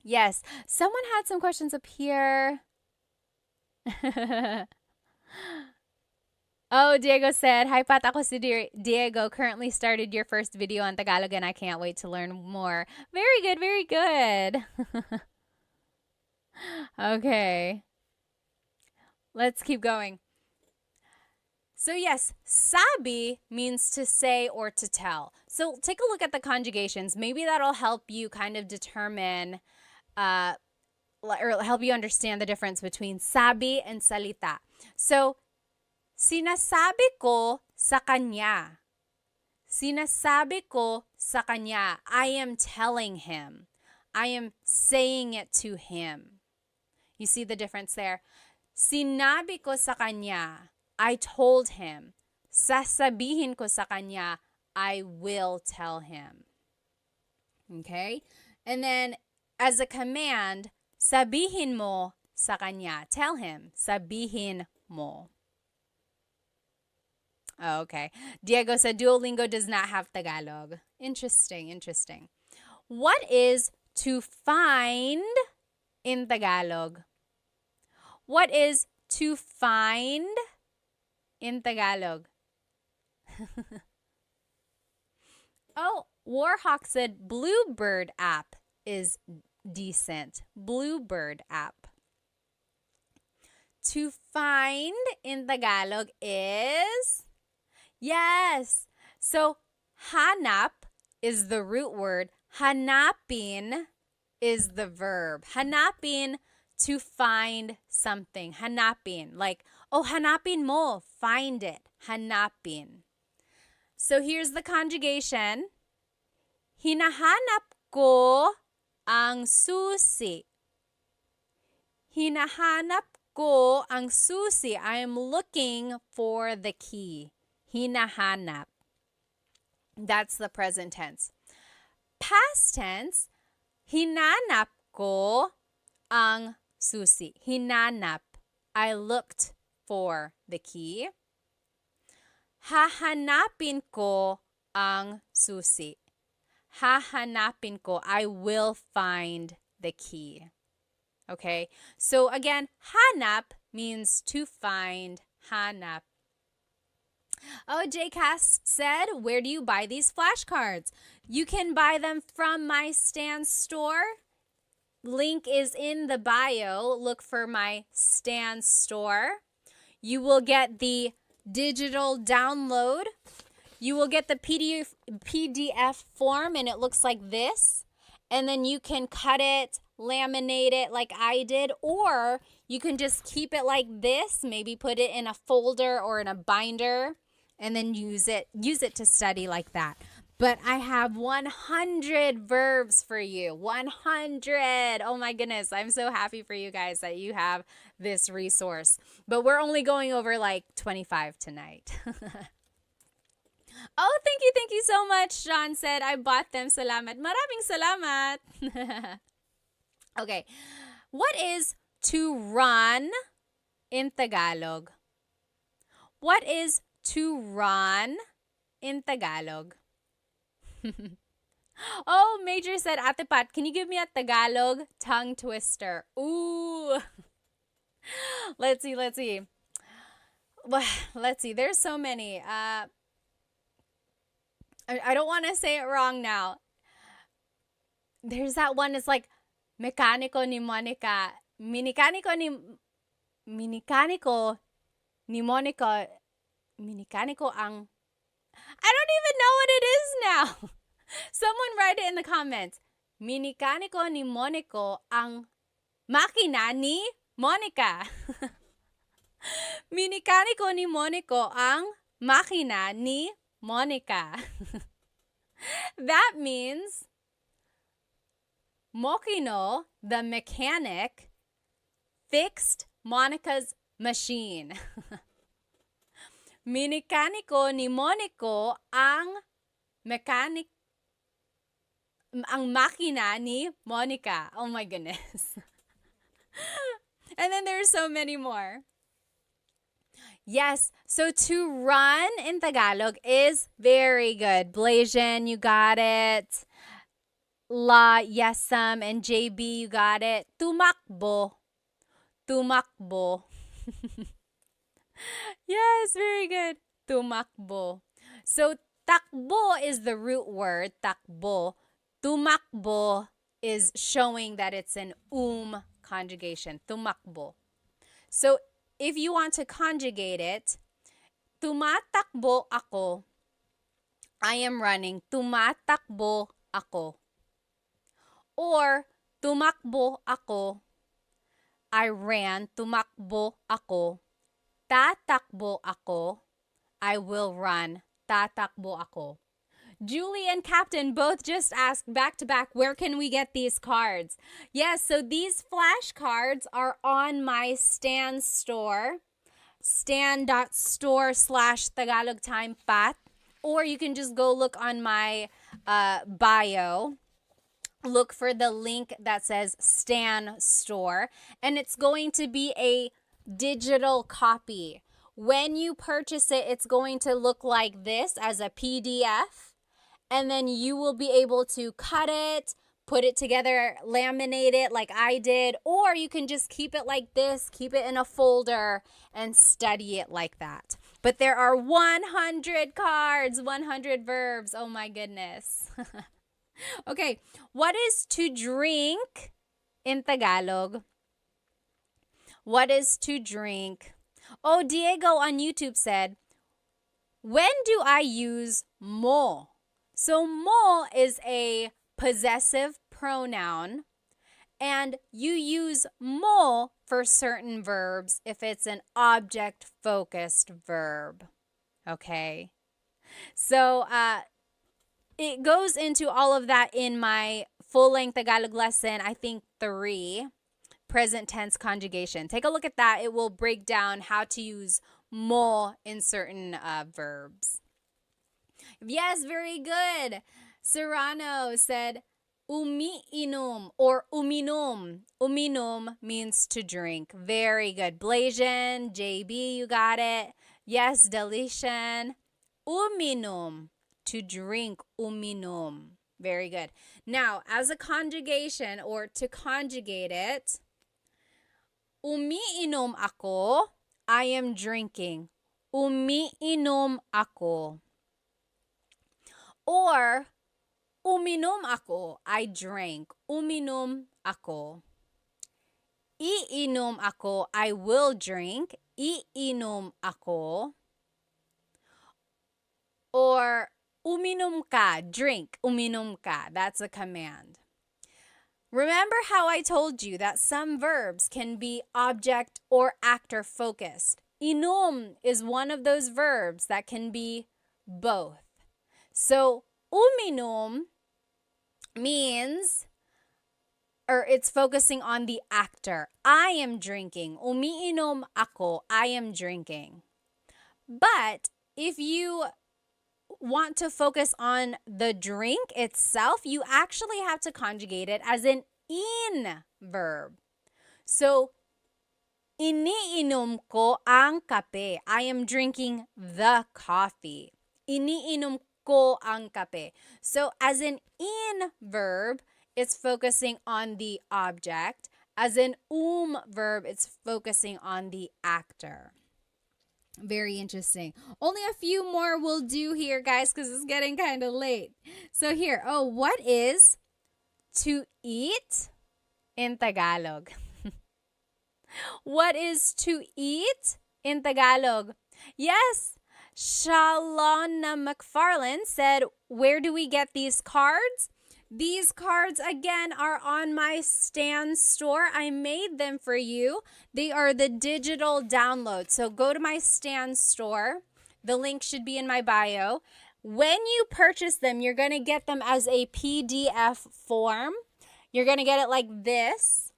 Yes, someone had some questions up here. Oh, Diego said, hi Pat, ako si Diego. Currently started your first video on Tagalog and I can't wait to learn more. Very good, very good. Okay. Let's keep going. So yes, sabi means to say or to tell. So take a look at the conjugations. Maybe that'll help you kind of determine or help you understand the difference between sabi and salita. So, sinasabi ko sa kanya. Sinasabi ko sa kanya. I am telling him. I am saying it to him. You see the difference there? Sinabi ko sa kanya. I told him. Sasabihin ko sa kanya. I will tell him. Okay? And then, as a command, sabihin mo sa kanya. Tell him. Sabihin mo. Okay. Diego said Duolingo does not have Tagalog. Interesting. What is to find in Tagalog? What is to find in Tagalog? Oh, Warhawk said Bluebird app is decent. Bluebird app. To find in Tagalog is, yes. So, hanap is the root word. Hanapin is the verb. Hanapin, to find something. Hanapin. Like, oh, hanapin mo. Find it. Hanapin. So, here's the conjugation. Hinahanap ko ang susi. Hinahanap ko ang susi. I am looking for the key. Hinahanap. That's the present tense. Past tense, hinanap ko ang susi. Hinanap. I looked for the key. Hahanapin ko ang susi. Hahanapin ko. I will find the key. Okay? So again, hanap means to find. Hanap. Oh, JCast said, where do you buy these flashcards? You can buy them from my Stan store. Link is in the bio. Look for my Stan store. You will get the digital download. You will get the PDF form, and it looks like this. And then you can cut it, laminate it like I did, or you can just keep it like this, maybe put it in a folder or in a binder, and then use it to study like that. But I have 100 verbs for you. 100. Oh my goodness. I'm so happy for you guys that you have this resource. But we're only going over like 25 tonight. Oh, thank you so much. John said, I bought them. Salamat. Maraming salamat. Okay. What is to run in Tagalog? What is to run in Tagalog? Oh, Major said, Ate Pat, can you give me a Tagalog tongue twister? Ooh. Let's see. Well, let's see. There's so many. I don't want to say it wrong now. There's that one. It's like Mecánico ni Monica. Minicánico ni Monica. Minicánico ang... I don't even know what it is now. Someone write it in the comments. Minicánico ni Monico ang makina ni Monica. Minicánico ni Monico ang makina ni Monica. That means Mokino, the mechanic, fixed Monica's machine. Minikaniko ni Monico ang makina ni Monica. Oh my goodness. And then there's so many more. Yes, so to run in Tagalog is very good. Blasian, you got it. La, Yesam, and JB, you got it. Tumakbo. Yes, very good. Tumakbo. So, takbo is the root word, takbo. Tumakbo is showing that it's an conjugation. Tumakbo. So, if you want to conjugate it, tumatakbo ako. I am running. Tumatakbo ako. Or, tumakbo ako. I ran. Tumakbo ako. Tatakbo ako. I will run. Tatakbo ako. Julie and Captain both just asked back to back, where can we get these cards? Yes, so these flashcards are on my Stan store, stan.store/Tagalog Time Pat, or you can just go look on my bio. Look for the link that says Stan Store, and it's going to be a digital copy. When you purchase it, it's going to look like this as a PDF, and then you will be able to cut it, put it together, laminate it like I did, or you can just keep it like this, keep it in a folder, and study it like that. But there are 100 cards, 100 verbs. Oh my goodness. Okay, what is to drink in Tagalog? What is to drink? Oh, Diego on YouTube said, when do I use mo? So mo is a possessive pronoun, and you use mo for certain verbs if it's an object-focused verb. Okay, so it goes into all of that in my full-length Tagalog lesson, I think 3, present tense conjugation. Take a look at that. It will break down how to use mo in certain verbs. Yes, very good. Serrano said, umiinom or uminom. Uminom means to drink. Very good. Blasian, JB, you got it. Yes, Delician. Uminom. To drink, uminom. Very good. Now, as a conjugation or to conjugate it, umiinom ako, I am drinking. Umiinom ako. Or, uminom ako, I drank. Uminom ako. Iinom ako, I will drink. Iinom ako. Or, uminom ka, drink, uminom ka. That's a command. Remember how I told you that some verbs can be object or actor focused. Inom is one of those verbs that can be both. So, uminom means, or it's focusing on the actor. I am drinking. Umiinom ako, I am drinking. But if you want to focus on the drink itself, you actually have to conjugate it as an in verb. So, iniinom ko ang kape. I am drinking the coffee. Iniinom ko ang kape. So, as an in verb, it's focusing on the object. As an verb, it's focusing on the actor. Very interesting. Only a few more will do here, guys, because it's getting kind of late. So here, what is to eat in Tagalog? What is to eat in Tagalog? Yes, Shalona McFarland said, where do we get these cards? These cards, again, are on my Stan store. I made them for you. They are the digital download. So go to my Stan store. The link should be in my bio. When you purchase them, you're going to get them as a PDF form. You're going to get it like this.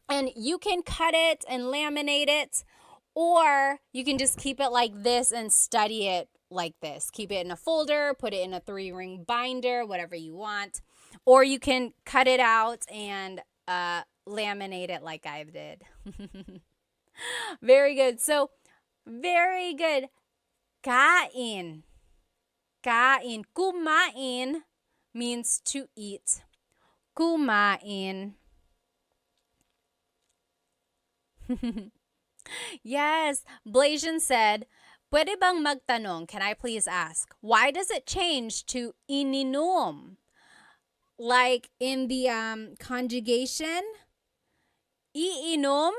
And you can cut it and laminate it, or you can just keep it like this and study it like this. Keep it in a folder, put it in a 3-ring binder, whatever you want. Or you can cut it out and laminate it like I did. Very good. So, very good. Kain. Kain. Kumain means to eat. Kumain. Yes. Blasian said, pwede bang magtanong? Can I please ask? Why does it change to ininom? Like in the conjugation, iinom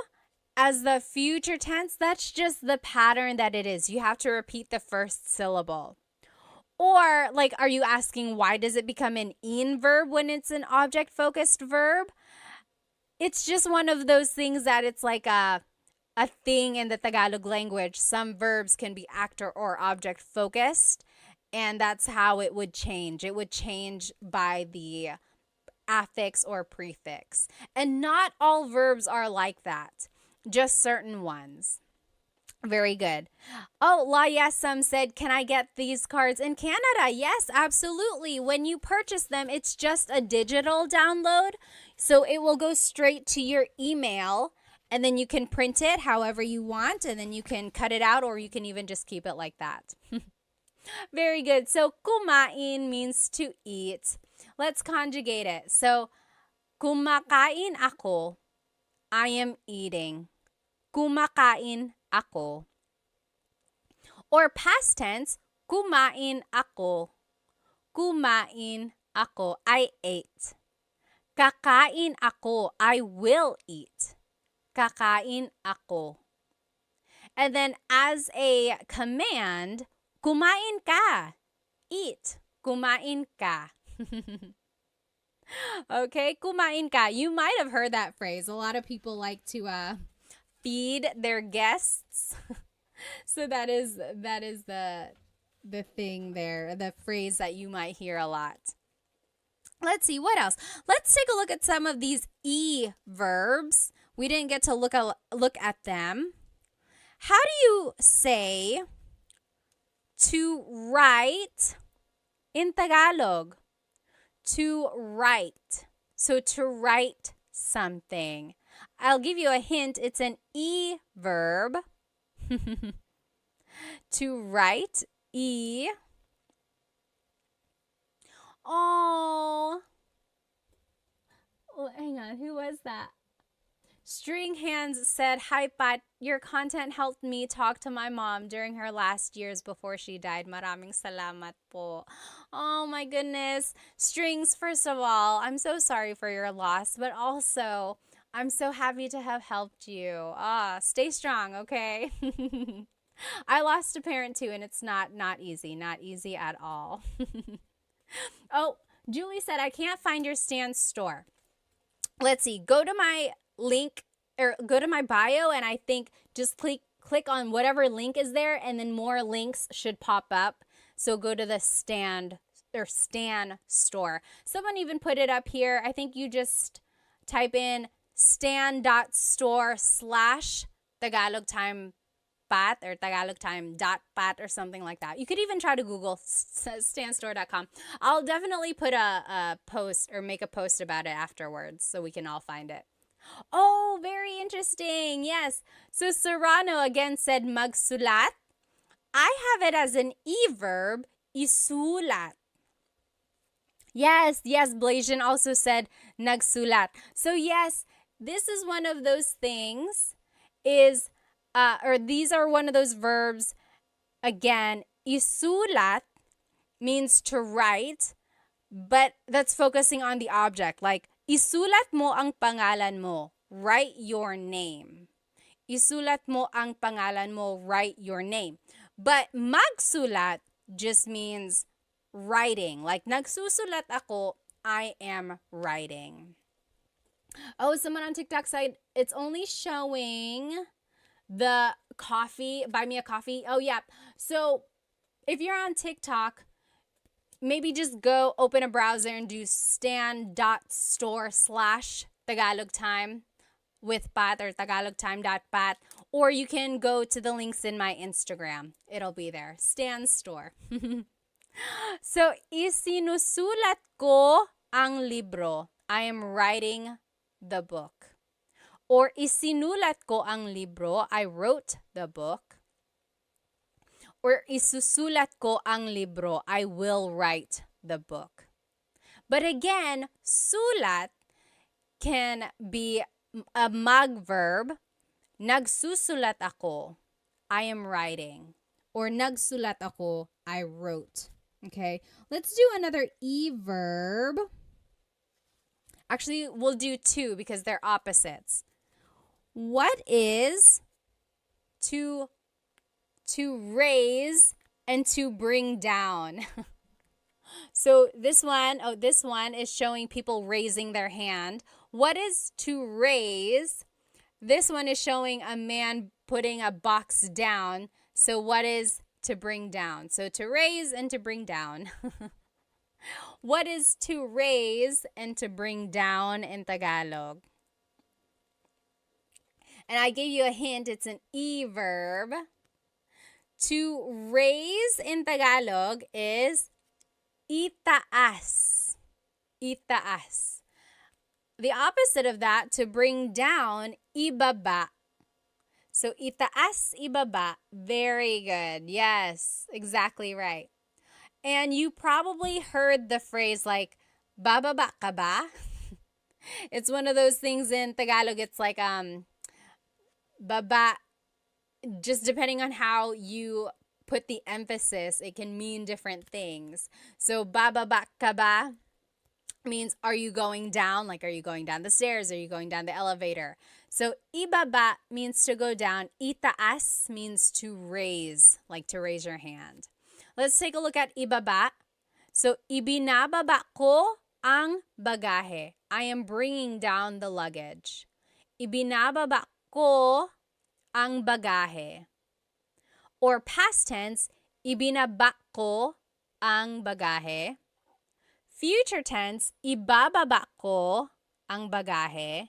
as the future tense, that's just the pattern that it is. You have to repeat the first syllable. Or, like, are you asking why does it become an in verb when it's an object-focused verb? It's just one of those things that it's like a thing in the Tagalog language. Some verbs can be actor or object focused, And that's how it would change. It would change by the affix or prefix. And not all verbs are like that, just certain ones. Very good. Oh, La Yesam said, can I get these cards in Canada? Yes, absolutely. When you purchase them, it's just a digital download. So it will go straight to your email, and then you can print it however you want, and then you can cut it out, or you can even just keep it like that. Very good. So kumain means to eat. Let's conjugate it. So kumakain ako. I am eating. Kumakain ako. Or past tense, kumain ako. Kumain ako. I ate. Kakain ako. I will eat. Kakain ako. And then as a command, kumain ka. Eat. Kumain ka. Okay, kumain ka. You might have heard that phrase. A lot of people like to feed their guests. So that is the thing there, the phrase that you might hear a lot. Let's see, what else? Let's take a look at some of these verbs. We didn't get to look at them. How do you say to write in Tagalog? To write. So to write something. I'll give you a hint. It's an verb. To write, Oh, hang on. Who was that? String Hands said, hi, Pat. Your content helped me talk to my mom during her last years before she died. Maraming salamat po. Oh, my goodness. Strings, first of all, I'm so sorry for your loss, but also, I'm so happy to have helped you. Stay strong, okay? I lost a parent too, and it's not easy at all. Oh, Julie said, I can't find your Stan store. Let's see, go to my link or go to my bio, and I think just click on whatever link is there, and then more links should pop up. So go to the Stan store. Someone even put it up here. I think you just type in stan.store/Tagalog Time Pat or Tagalog Time.pat or something like that. You could even try to Google stanstore.com. I'll definitely put a post or make a post about it afterwards so we can all find it. Oh, very interesting. Yes. So Serrano again said magsulat. I have it as an verb, isulat. Yes, Blasian also said nagsulat. So yes, this is one of those things or these are one of those verbs. Again, isulat means to write, but that's focusing on the object. Like, isulat mo ang pangalan mo. Write your name. Isulat mo ang pangalan mo. Write your name. But magsulat just means writing. Like, nagsusulat ako, I am writing. Oh, someone on TikTok said it's only showing the coffee, buy me a coffee. Oh, yeah. So if you're on TikTok, maybe just go open a browser and do stan.store/Tagalog Time with Pat or tagalogtime.pat, or you can go to the links in my Instagram. It'll be there. Stan Store. So, isinusulat ko ang libro. I am writing the book. Or isinulat ko ang libro. I wrote the book. Or isusulat ko ang libro. I will write the book. But again, sulat can be a mag-verb. Nagsusulat ako. I am writing. Or nagsulat ako. I wrote. Okay, let's do another verb. Actually, we'll do two because they're opposites. What is to raise and to bring down? So this one is showing people raising their hand. What is to raise? This one is showing a man putting a box down. So what is to bring down. So to raise and to bring down. What is to raise and to bring down in Tagalog? And I gave you a hint. It's an E verb. To raise in Tagalog is itaas. Itaas. The opposite of that, to bring down, ibaba. So itaas, ibaba. Very good. Yes, exactly right. And you probably heard the phrase like, bababa ka ba? It's one of those things in Tagalog. It's like, baba, just depending on how you put the emphasis, it can mean different things. So bababa ka ba means, are you going down? Like, are you going down the stairs? Are you going down the elevator? So ibaba means to go down. Itaas means to raise, like to raise your hand. Let's take a look at ibaba. So ibinababa ko ang bagahe. I am bringing down the luggage. Ibinababa ko ang bagahe. Or past tense, ibinaba ko ang bagahe. Future tense, ibababa ko ang bagahe.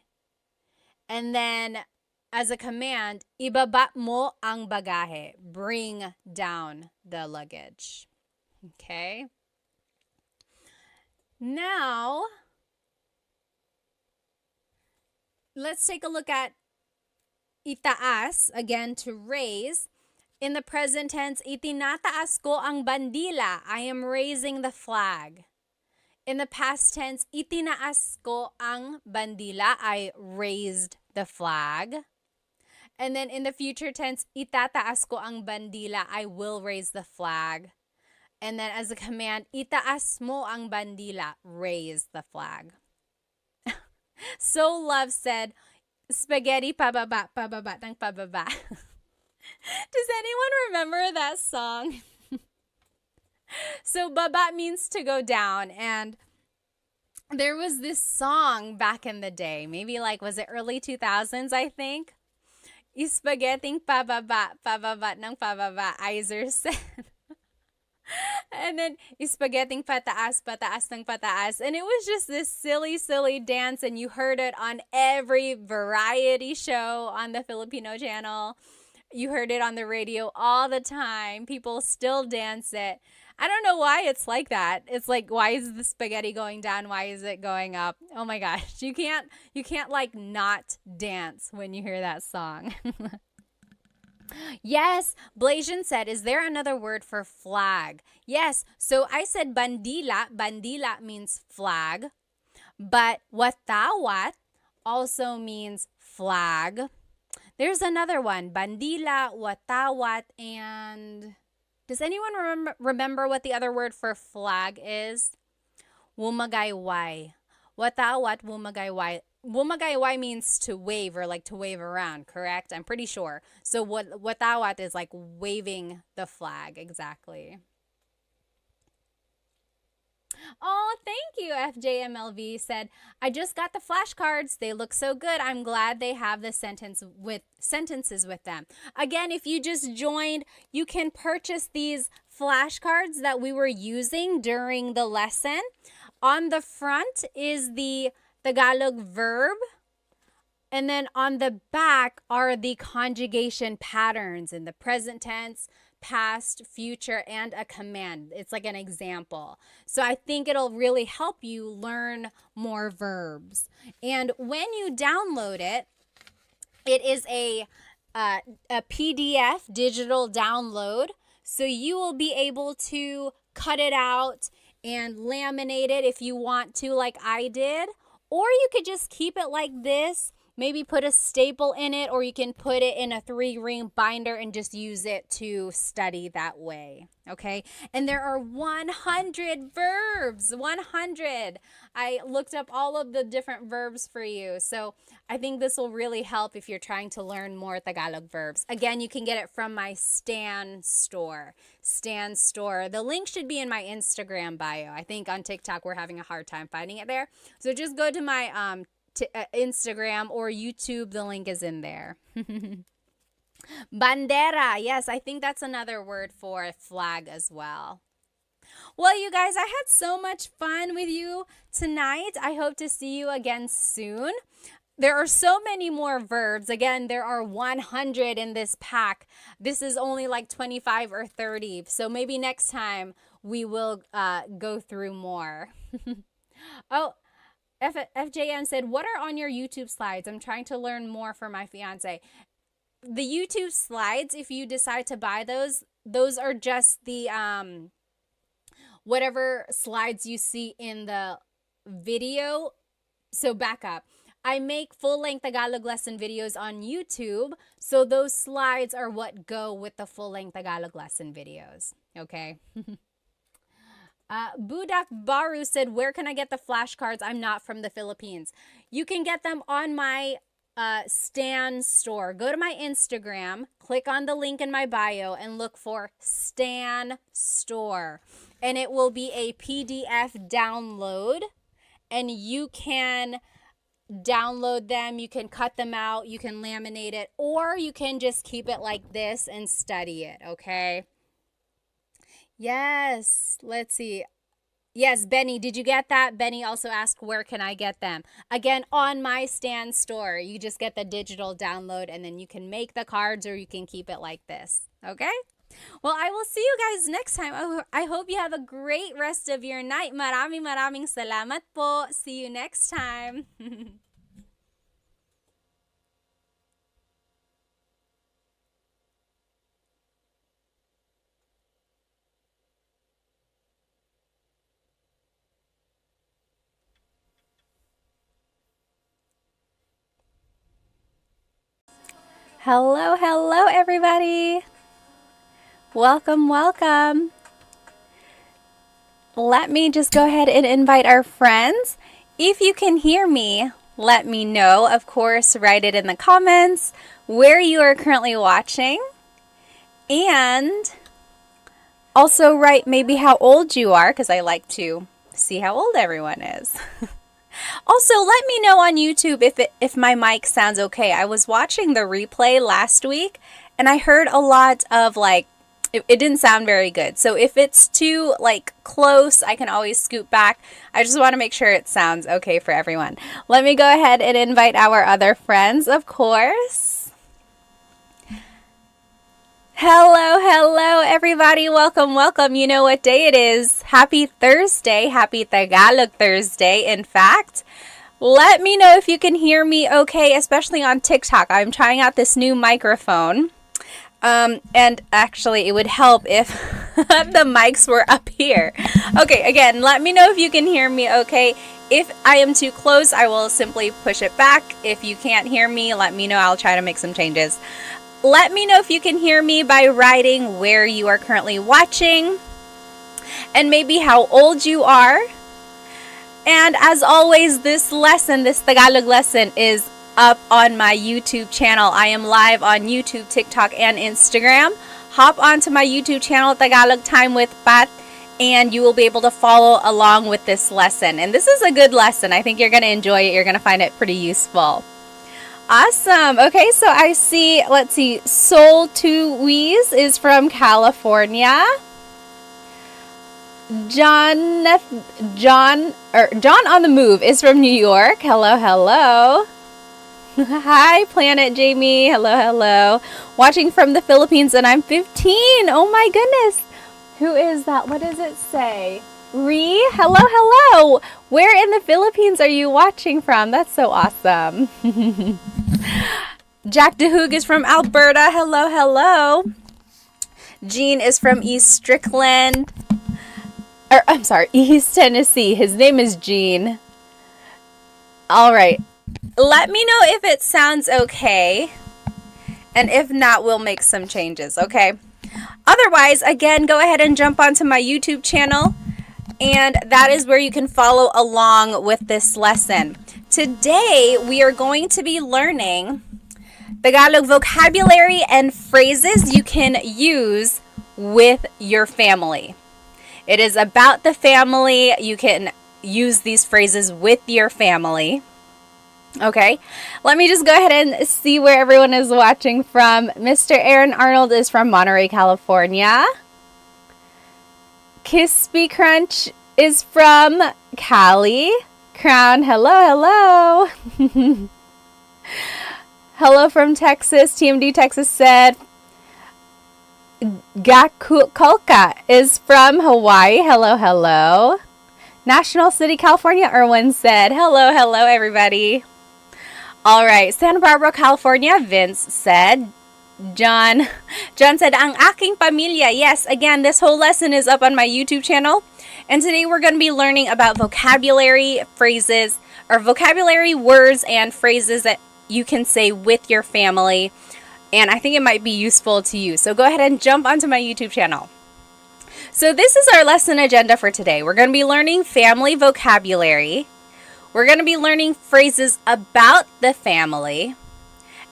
And then as a command, ibaba mo ang bagahe. Bring down the luggage. Okay? Now, let's take a look at itaas, again, to raise. In the present tense, itinataas ko ang bandila. I am raising the flag. In the past tense, itinaas ko ang bandila. I raised the flag. And then in the future tense, itataas ko ang bandila. I will raise the flag. And then as a command, itaas mo ang bandila. Raise the flag. So Love said, spaghetti pababa, pababa ng pababa. Does anyone remember that song? So baba means to go down, and there was this song back in the day, maybe like, was it early 2000s, I think? Spaghetti pababa, pababa ng pababa, Iser said. And then spaghetti pataas, pataas ng pataas. And it was just this silly, silly dance, and you heard it on every variety show on the Filipino channel. You heard it on the radio all the time. People still dance it. I don't know why it's like that. It's like, why is the spaghetti going down? Why is it going up? Oh my gosh. You can't like not dance when you hear that song. Yes, Blasian said, is there another word for flag? Yes, so I said bandila. Bandila means flag. But watawat also means flag. There's another one, bandila, watawat, and does anyone remember what the other word for flag is? Wumagayway. Watawat, wumagayway. Wumagayway means to wave, or like to wave around, correct? I'm pretty sure. So watawat is like waving the flag, exactly. Oh, thank you. FJMLV said, I just got the flashcards. They look so good. I'm glad they have the sentences with them. Again, if you just joined, you can purchase these flashcards that we were using during the lesson. On the front is the Tagalog verb, and then on the back are the conjugation patterns in the present tense, past, future, and a command. It's like an example. So I think it'll really help you learn more verbs. And when you download it, it is a PDF digital download. So you will be able to cut it out and laminate it if you want to, like I did. Or you could just keep it like this. Maybe put a staple in it, or you can put it in a 3-ring binder and just use it to study that way, okay? And there are 100 verbs, 100. I looked up all of the different verbs for you, so I think this will really help if you're trying to learn more Tagalog verbs. Again, you can get it from my Stan store. Stan store. The link should be in my Instagram bio. I think on TikTok we're having a hard time finding it there. So just go to my Instagram or YouTube. The link is in there. Bandera. Yes, I think that's another word for flag as well. Well, you guys, I had so much fun with you tonight. I hope to see you again soon. There are so many more verbs. Again, there are 100 in this pack. This is only like 25 or 30. So maybe next time we will go through more. Oh, FJN said, what are on your YouTube slides? I'm trying to learn more for my fiance. The YouTube slides, if you decide to buy those are just the whatever slides you see in the video. So back up. I make full-length Tagalog lesson videos on YouTube, so those slides are what go with the full-length Tagalog lesson videos, okay? Budak Baru said, where can I get the flashcards? I'm not from the Philippines. You can get them on my Stan store. Go to my Instagram, click on the link in my bio, and look for Stan store. And it will be a PDF download, and you can download them, you can cut them out, you can laminate it, or you can just keep it like this and study it, okay? Yes, let's see. Yes, Benny, did you get that? Benny also asked, where can I get them? Again, on my Stan store. You just get the digital download, and then you can make the cards or you can keep it like this, okay? Well, I will see you guys next time. I hope you have a great rest of your night. Maraming salamat po. See you next time. Hello, everybody. Welcome. Let me just go ahead and invite our friends. If you can hear me, let me know. Of course, write it in the comments where you are currently watching. And also write maybe how old you are, because I like to see how old everyone is. Also, let me know on YouTube if my mic sounds okay. I was watching the replay last week, and I heard a lot of it didn't sound very good. So if it's too close, I can always scoot back. I just want to make sure it sounds okay for everyone. Let me go ahead and invite our other friends, of course. Hello, everybody. Welcome. You know what day it is. Happy Thursday. Happy Tagalog Thursday, in fact. Let me know if you can hear me okay, especially on TikTok. I'm trying out this new microphone. And actually, it would help if the mics were up here. Okay, again, let me know if you can hear me okay. If I am too close, I will simply push it back. If you can't hear me, let me know. I'll try to make some changes. Let me know if you can hear me by writing where you are currently watching and maybe how old you are. And as always, this Tagalog lesson is up on my YouTube channel. I am live on YouTube, TikTok, and Instagram. Hop onto my YouTube channel, Tagalog Time with Pat, and you will be able to follow along with this lesson. And this is a good lesson. I think you're going to enjoy it. You're going to find it pretty useful. Awesome. Okay, so I see, let's see, Soul Tuiz is from California. John on the Move is from New York. Hello. Hi, Planet Jamie. Hello. Watching from the Philippines, and I'm 15. Oh my goodness. Who is that? What does it say? Ree? Hello. Where in the Philippines are you watching from? That's so awesome. Jack DeHoog is from Alberta. Hello. Jean is from East Tennessee. His name is Jean. All right. Let me know if it sounds okay. And if not, we'll make some changes, okay? Otherwise, again, go ahead and jump onto my YouTube channel. And that is where you can follow along with this lesson. Today, we are going to be learning Tagalog vocabulary and phrases you can use with your family. It is about the family. You can use these phrases with your family. Okay, let me just go ahead and see where everyone is watching from. Mr. Aaron Arnold is from Monterey, California. Crispy Crunch is from Cali. Crown, hello, hello. Hello from Texas. TMD Texas said. Gakulka is from Hawaii. Hello, hello. National City, California, Erwin said. Hello, hello, everybody. All right, Santa Barbara, California, Vince said. John said, ang aking pamilya. Yes, again, this whole lesson is up on my YouTube channel. And today we're going to be learning about vocabulary phrases, or vocabulary words and phrases that you can say with your family. And I think it might be useful to you. So go ahead and jump onto my YouTube channel. So this is our lesson agenda for today. We're going to be learning family vocabulary. We're going to be learning phrases about the family.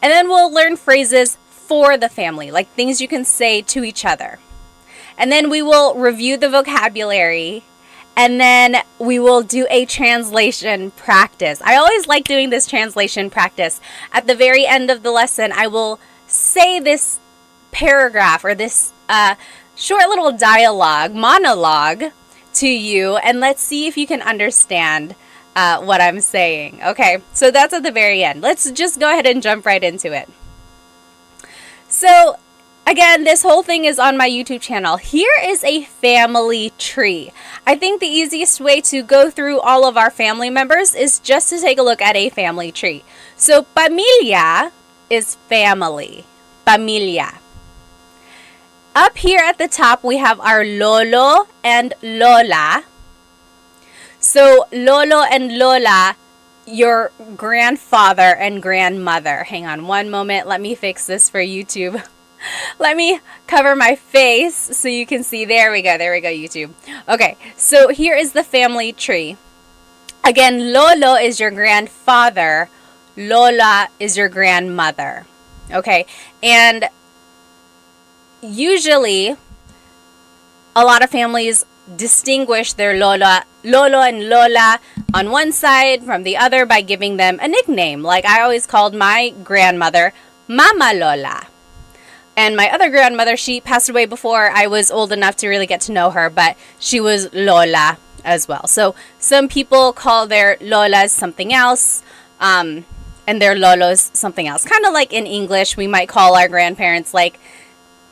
And then we'll learn phrases for the family, like things you can say to each other. And then we will review the vocabulary. And then we will do a translation practice. I always like doing this translation practice. At the very end of the lesson, I will say this paragraph or this short little monologue to you, and let's see if you can understand what I'm saying. Okay, so that's at the very end. Let's just go ahead and jump right into it. So again, this whole thing is on my YouTube channel. Here is a family tree. I think the easiest way to go through all of our family members is just to take a look at a family tree. So pamilya is family. Pamilya. Up here at the top, we have our lolo and lola. So lolo and lola, your grandfather and grandmother. Hang on one moment. Let me fix this for YouTube. Let me cover my face so you can see. There we go, YouTube. Okay, so here is the family tree. Again, lolo is your grandfather. Lola is your grandmother. Okay, and usually a lot of families distinguish their lolo and lola on one side from the other by giving them a nickname. Like I always called my grandmother Mama Lola. And my other grandmother, she passed away before I was old enough to really get to know her, but she was Lola as well. So some people call their Lolas something else, and their Lolos something else. Kind of like in English, we might call our grandparents like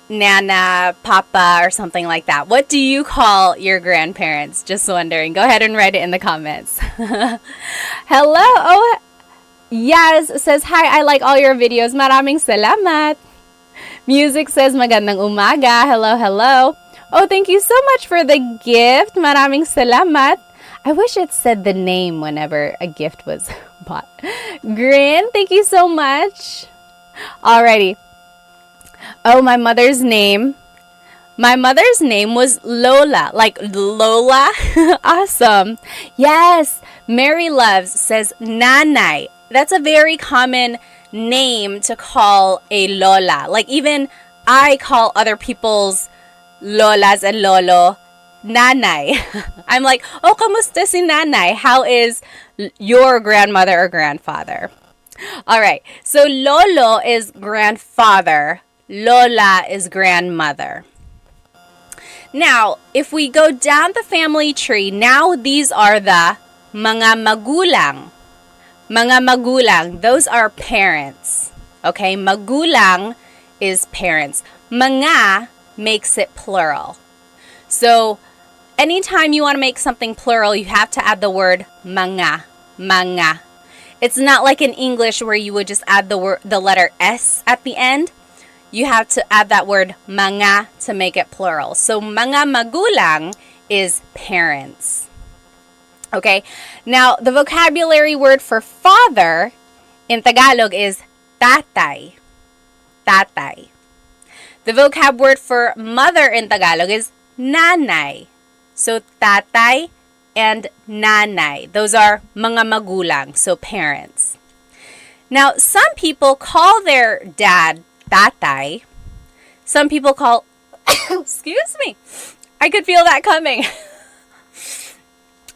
Nana, Papa, or something like that. What do you call your grandparents? Just wondering. Go ahead and write it in the comments. Hello. Oh, Yaz says, hi, I like all your videos. Maraming salamat. Music says, magandang umaga. Hello, hello. Oh, thank you so much for the gift. Maraming salamat. I wish it said the name whenever a gift was bought. Grin, thank you so much. Alrighty. Oh, my mother's name. My mother's name was Lola. Like Lola? Awesome. Yes. Mary Loves says Nanay. That's a very common name to call a Lola. Like even I call other people's Lolas and Lolo Nanay. I'm like, oh, kamusta si Nanay? How is your grandmother or grandfather? All right. So Lolo is grandfather. Lola is grandmother. Now, if we go down the family tree, now these are the mga magulang. Mga magulang, those are parents. Okay, magulang is parents. Mga makes it plural. So, anytime you want to make something plural, you have to add the word mga. Mga. It's not like in English where you would just add the letter S at the end. You have to add that word mga to make it plural. So, mga magulang is parents. Okay, now the vocabulary word for father in Tagalog is tatay. Tatay. The vocab word for mother in Tagalog is nanay. So tatay and nanay. Those are mga magulang, so parents. Now, some people call their dad tatay. Some people call, excuse me, I could feel that coming.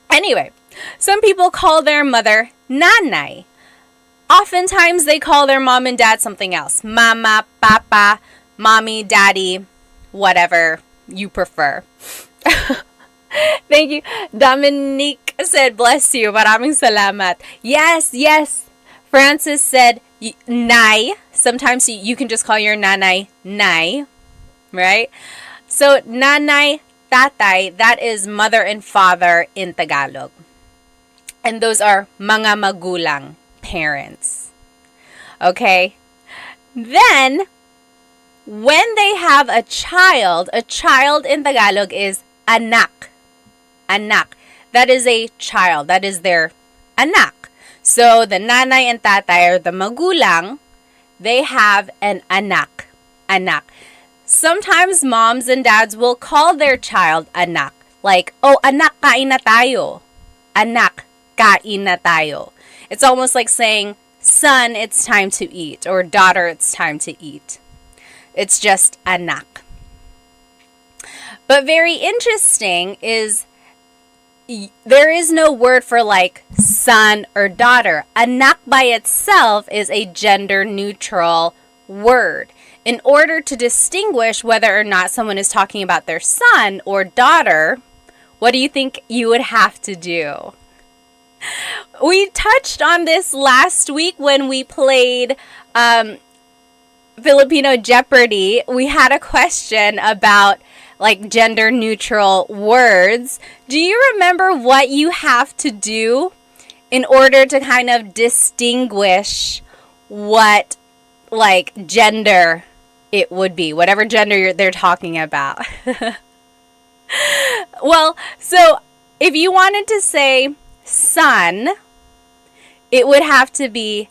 Anyway, some people call their mother nanay. oftentimes they call their mom and dad something else. Mama, papa, mommy, daddy, whatever you prefer. Thank you. Dominique said, bless you. Maraming salamat. Yes, yes. Francis said, nay. Sometimes you can just call your nanay, nay. Right? So, nanay, tatay, that is mother and father in Tagalog. And those are mga magulang, parents. Okay? Then, when they have a child in Tagalog is anak. Anak. That is a child. That is their anak. So, the nanay and tatay or the magulang, they have an anak. Anak. Sometimes moms and dads will call their child anak. Like, oh, anak, kain na tayo. Anak, kain na tayo. It's almost like saying, son, it's time to eat. Or daughter, it's time to eat. It's just anak. But very interesting is there is no word for like son or daughter. Anak by itself is a gender neutral word. In order to distinguish whether or not someone is talking about their son or daughter, what do you think you would have to do? We touched on this last week when we played Filipino Jeopardy. We had a question about like gender neutral words. Do you remember what you have to do in order to kind of distinguish what like gender it would be, whatever gender they're talking about? Well, so if you wanted to say son, it would have to be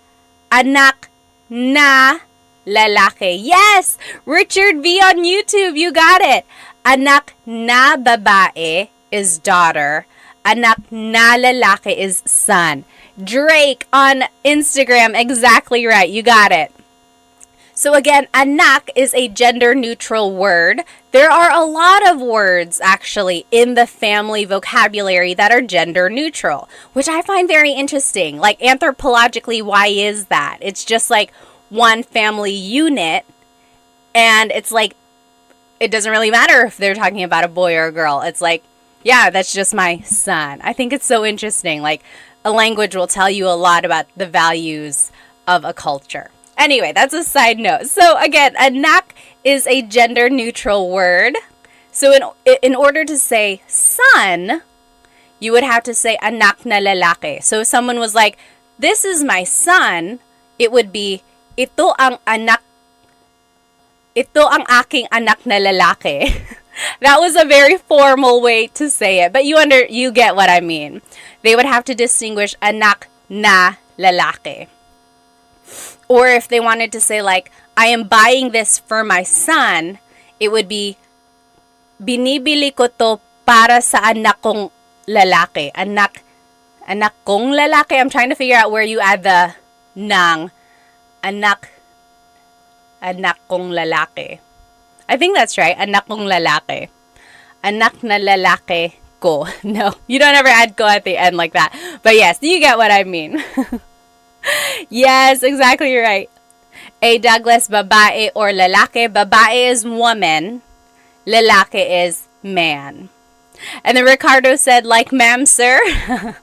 anak na lalaki. Yes! Richard V on YouTube, you got it. Anak na babae is daughter. Anak na lalaki is son. Drake on Instagram, exactly right. You got it. So again, anak is a gender-neutral word. There are a lot of words, actually, in the family vocabulary that are gender-neutral, which I find very interesting. Like, anthropologically, why is that? It's just like one family unit, and it's like, it doesn't really matter if they're talking about a boy or a girl. It's like, yeah, that's just my son. I think it's so interesting. Like, a language will tell you a lot about the values of a culture. Anyway, that's a side note. So again, anak is a gender-neutral word. So in order to say son, you would have to say anak na lalaki. So if someone was like, this is my son, it would be, ito ang aking anak na lalaki. That was a very formal way to say it, but you get what I mean. They would have to distinguish anak na lalaki. Or if they wanted to say like, I am buying this for my son, it would be, binibili ko to para sa anak kong lalaki. Anak kong lalaki. I'm trying to figure out where you add the nang. Anak kong lalaki. I think that's right. Anak kong lalaki. Anak na lalaki ko. No, you don't ever add ko at the end like that. But yes, you get what I mean. Yes, exactly right. A Douglas, babae or lalaki. Babae is woman. Lalaki is man. And then Ricardo said, like, ma'am, sir. Ma'am,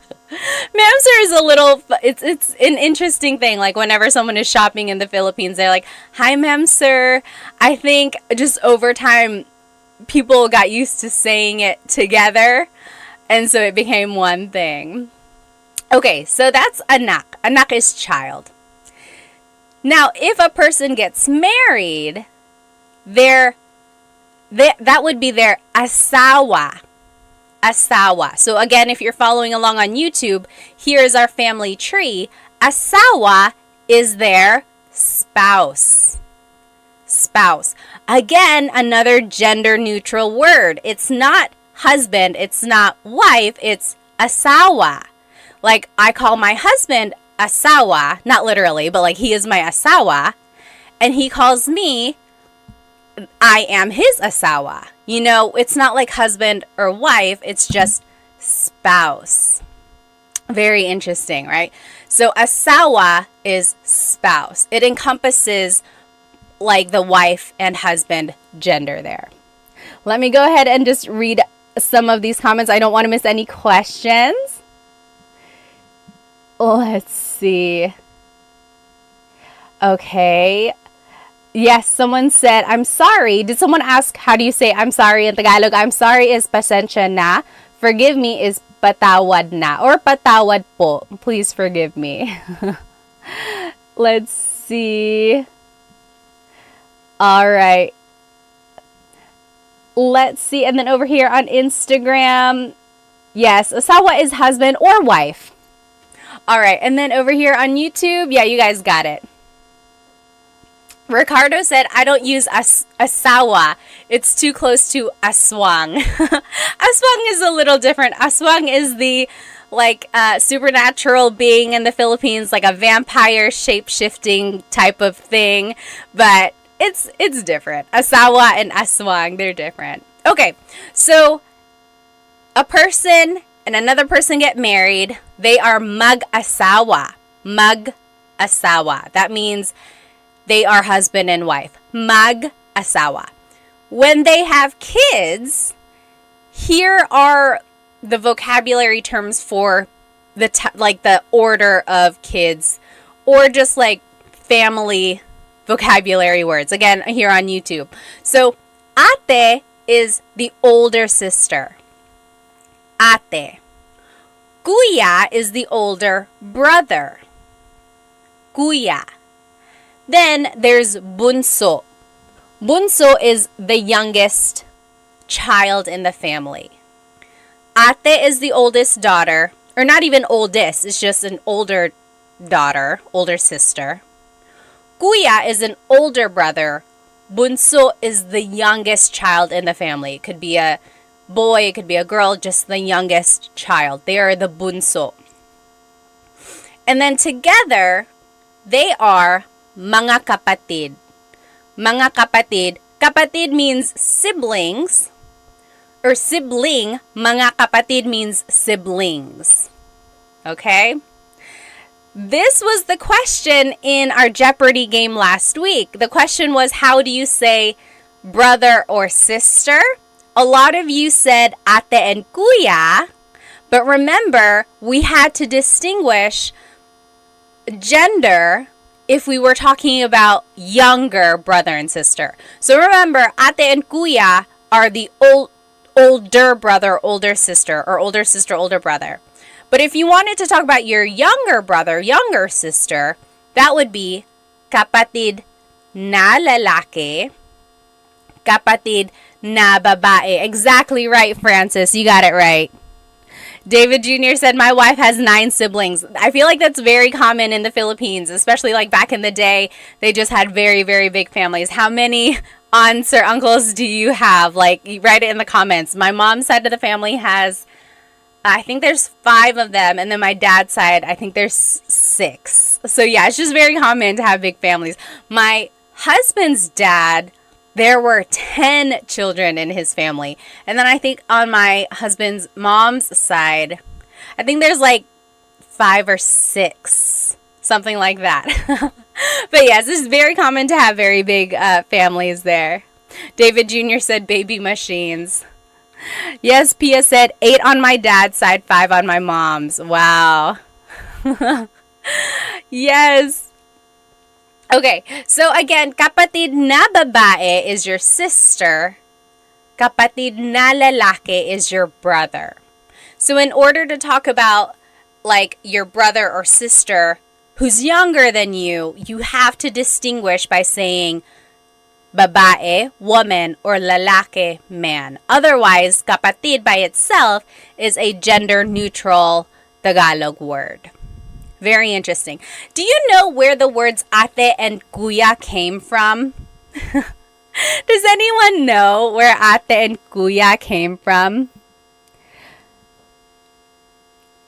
sir is a little, it's an interesting thing. Like, whenever someone is shopping in the Philippines, they're like, hi, ma'am, sir. I think just over time, people got used to saying it together. And so it became one thing. Okay, so that's anak. Anak is child. Now, if a person gets married, that would be their asawa. Asawa. So again, if you're following along on YouTube, here is our family tree. Asawa is their spouse. Spouse. Again, another gender-neutral word. It's not husband, it's not wife, it's asawa. Like, I call my husband asawa, not literally, but like he is my asawa, and he calls me, I am his asawa. You know, it's not like husband or wife, it's just spouse. Very interesting, right? So asawa is spouse. It encompasses like the wife and husband gender there. Let me go ahead and just read some of these comments. I don't want to miss any questions. Let's see. Okay. Yes, someone said, I'm sorry. Did someone ask, how do you say I'm sorry in Tagalog? I'm sorry is pasensya na. Forgive me is patawad na or patawad po. Please forgive me. Let's see. All right. Let's see. And then over here on Instagram, yes, asawa is husband or wife. All right. And then over here on YouTube, yeah, you guys got it. Ricardo said, I don't use asawa. It's too close to aswang. Aswang is a little different. Aswang is the supernatural being in the Philippines, like a vampire shape-shifting type of thing. But it's different. Asawa and aswang, they're different. Okay, so a person and another person get married. They are mag-asawa. Mag-asawa. That means they are husband and wife. Mag-asawa. When they have kids, here are the vocabulary terms for the order of kids, or just like family vocabulary words. Again, here on YouTube. So, ate is the older sister. Ate. Kuya is the older brother. Kuya. Then there's bunso. Bunso is the youngest child in the family. Ate is the oldest daughter, or not even oldest, it's just an older daughter, older sister. Kuya is an older brother. Bunso is the youngest child in the family. It could be a boy, it could be a girl, just the youngest child. They are the bunso. And then together, they are mga kapatid. Mga kapatid. Kapatid means siblings, or sibling. Mga kapatid means siblings. Okay? This was the question in our Jeopardy game last week. The question was, how do you say brother or sister? A lot of you said ate and kuya, but remember, we had to distinguish gender if we were talking about younger brother and sister. So remember, ate and kuya are the older brother, older sister, or older sister, older brother. But if you wanted to talk about your younger brother, younger sister, that would be kapatid na lalaki, kapatid na babae. Exactly right, Francis. You got it right. David Jr. said, my wife has 9 siblings. I feel like that's very common in the Philippines, especially like back in the day. They just had very, very big families. How many aunts or uncles do you have? Like, you write it in the comments. My mom's side of the family has, I think there's 5 of them. And then my dad's side, I think there's 6. So yeah, it's just very common to have big families. My husband's dad, there were 10 children in his family. And then I think on my husband's mom's side, I think there's like 5 or 6, something like that. But yes, it's very common to have very big families there. David Jr. said baby machines. Yes, Pia said 8 on my dad's side, 5 on my mom's. Wow. Yes. Okay, so again, kapatid na babae is your sister. Kapatid na lalaki is your brother. So in order to talk about like your brother or sister who's younger than you have to distinguish by saying babae, woman, or lalaki, man. Otherwise, kapatid by itself is a gender-neutral Tagalog word. Very interesting. Do you know where the words ate and kuya came from? Does anyone know where ate and kuya came from?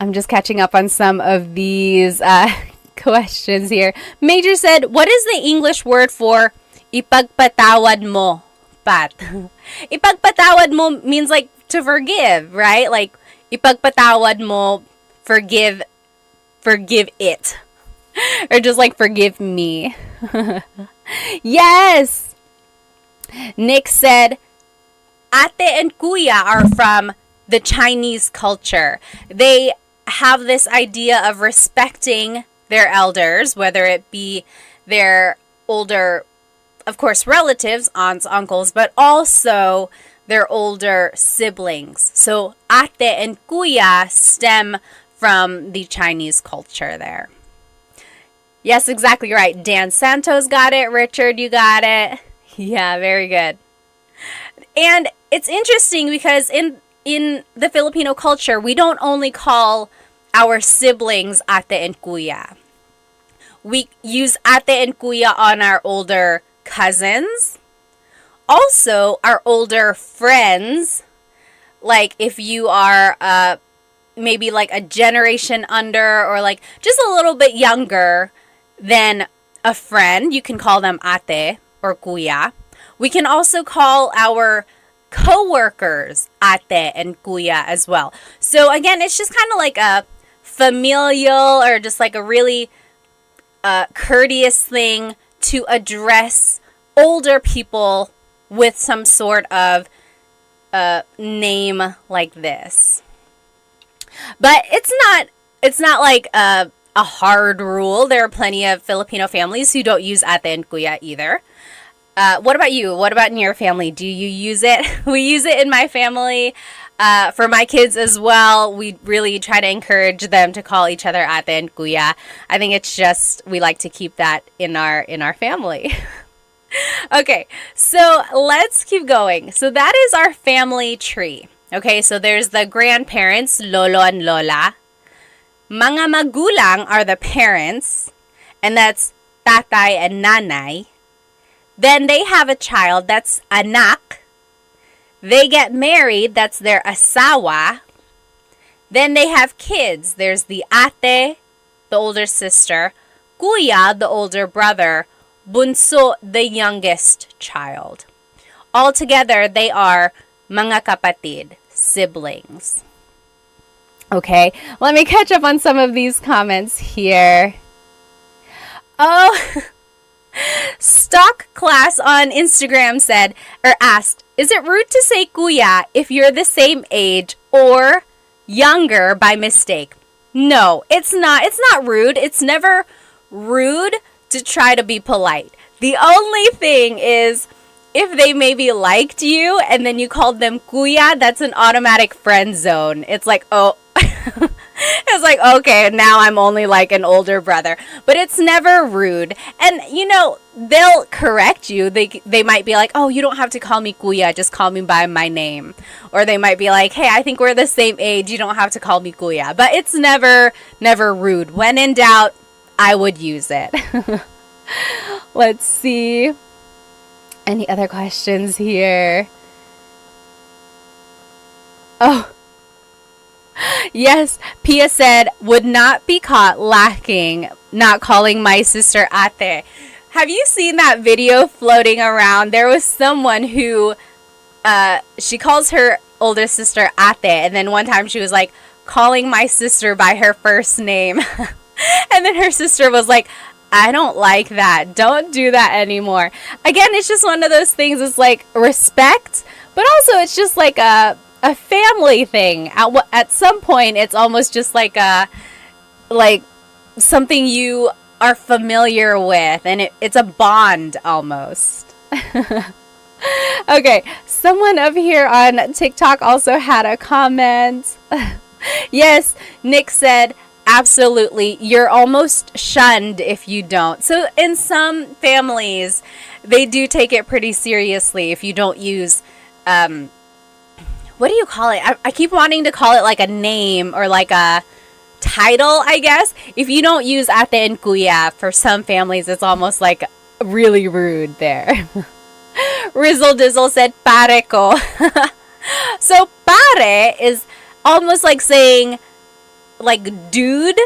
I'm just catching up on some of these questions here. Major said, what is the English word for ipagpatawad mo, Pat? Ipagpatawad mo means like to forgive, right? Like ipagpatawad mo, forgive forgive it. Or just like forgive me. Yes! Nick said, ate and kuya are from the Chinese culture. They have this idea of respecting their elders, whether it be their older, of course, relatives, aunts, uncles, but also their older siblings. So ate and kuya stem from the Chinese culture there. Yes, exactly right. Dan Santos got it. Richard, you got it. Yeah, very good. And it's interesting because in the Filipino culture, we don't only call our siblings ate and kuya. We use ate and kuya on our older cousins. Also, our older friends. Like if you are maybe like a generation under or like just a little bit younger than a friend, you can call them ate or kuya. We can also call our co-workers ate and kuya as well. So again, it's just kind of like a familial or just like a really courteous thing to address older people with some sort of name like this. But it's not like a hard rule. There are plenty of Filipino families who don't use ate and kuya either. What about you? What about in your family? Do you use it? We use it in my family. For my kids as well, we really try to encourage them to call each other ate and kuya. I think it's just we like to keep that in our family. Okay, so let's keep going. So that is our family tree. Okay, so there's the grandparents, lolo and lola. Mga magulang are the parents, and that's tatay and nanay. Then they have a child, that's anak. They get married, that's their asawa. Then they have kids. There's the ate, the older sister, kuya, the older brother, bunso, the youngest child. Altogether, they are mga kapatid, siblings. Okay, let me catch up on some of these comments here. Oh, Stock Class on Instagram said, or asked, is it rude to say kuya if you're the same age or younger by mistake? No, it's not. It's not rude. It's never rude to try to be polite. The only thing is if they maybe liked you and then you called them kuya, that's an automatic friend zone. It's like, oh, it's like, okay, now I'm only like an older brother. But it's never rude. And, you know, they'll correct you. They might be like, oh, you don't have to call me kuya. Just call me by my name. Or they might be like, hey, I think we're the same age. You don't have to call me kuya. But it's never rude. When in doubt, I would use it. Let's see. Any other questions here? Oh. Yes, Pia said, would not be caught lacking, not calling my sister ate. Have you seen that video floating around? There was someone who, she calls her older sister ate, and then one time she was like, calling my sister by her first name. And then her sister was like, I don't like that. Don't do that anymore. Again, it's just one of those things. It's like respect, but also it's just like a family thing. At some point, it's almost just like something you are familiar with, and it's a bond almost. Okay, someone up here on TikTok also had a comment. Yes, Nick said, absolutely, you're almost shunned if you don't. So in some families, they do take it pretty seriously if you don't use, what do you call it? I keep wanting to call it like a name or like a title, I guess. If you don't use ate and kuya, for some families, it's almost like really rude there. Rizzle Dizzle said, pare ko. So pare is almost like saying like dude,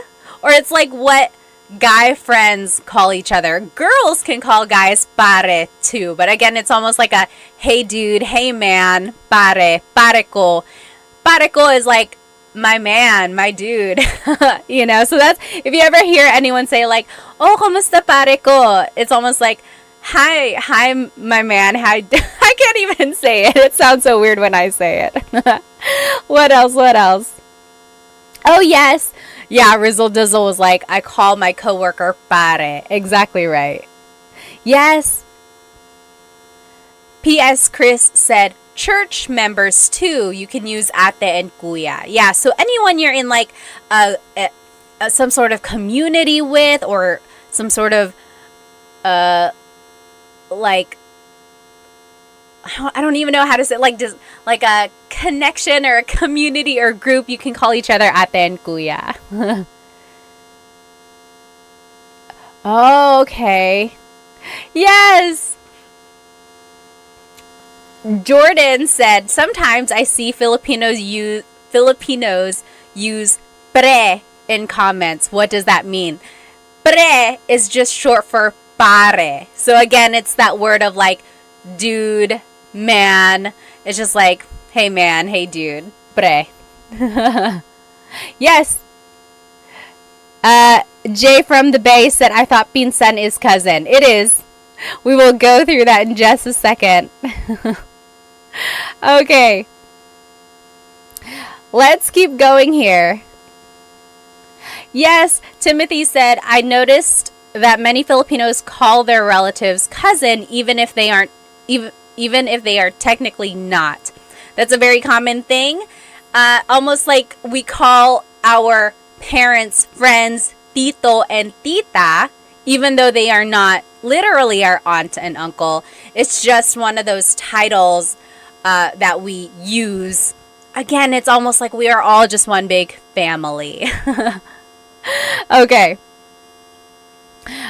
or it's like what guy friends call each other. Girls can call guys pare too, but again, it's almost like a hey dude, hey man, pare ko. Pare ko is like my man, my dude. So that's, if you ever hear anyone say like, oh, kamusta pare ko? It's almost like, hi, my man. Hi. I can't even say it. It sounds so weird when I say it. What else? Oh, yes. Yeah, Rizzle Dizzle was like, I call my coworker pare. Exactly right. Yes. P.S. Chris said, church members too, you can use ate and kuya. Yeah, so anyone you're in like some sort of community with, or some sort of like, I don't even know how to say, like, just like a connection or a community or group, you can call each other ate and kuya. Oh, okay. Yes. Jordan said, sometimes I see Filipinos use pre in comments. What does that mean? Pre is just short for pare. So again, it's that word of like dude, man. It's just like, hey man, hey dude, pre. Yes. Jay from the Bay said, I thought pinsan is cousin. It is. We will go through that in just a second. Okay. Let's keep going here. Yes, Timothy said, I noticed that many Filipinos call their relatives cousin even if they aren't, even if they are technically not. That's a very common thing. Almost like we call our parents, friends, tito and tita, even though they are not literally our aunt and uncle. It's just one of those titles that we use. Again, it's almost like we are all just one big family. Okay,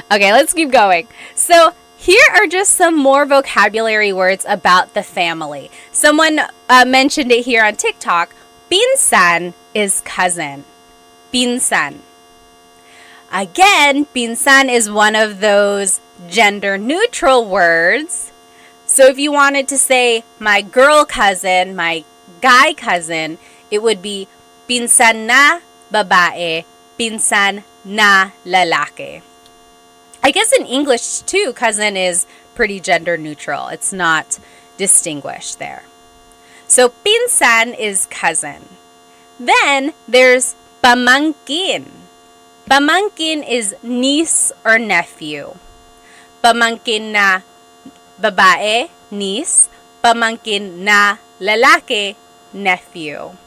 let's keep going. So here are just some more vocabulary words about the family. Someone mentioned it here on TikTok. Pinsan is cousin. Pinsan. Again, pinsan is one of those gender neutral words. So if you wanted to say my girl cousin, my guy cousin, it would be pinsan na babae, pinsan na lalaki. I guess in English too, cousin is pretty gender neutral. It's not distinguished there. So pinsan is cousin. Then there's pamangkin. Pamangkin is niece or nephew. Pamangkin na babae, niece. Pamangkin na lalaki, nephew.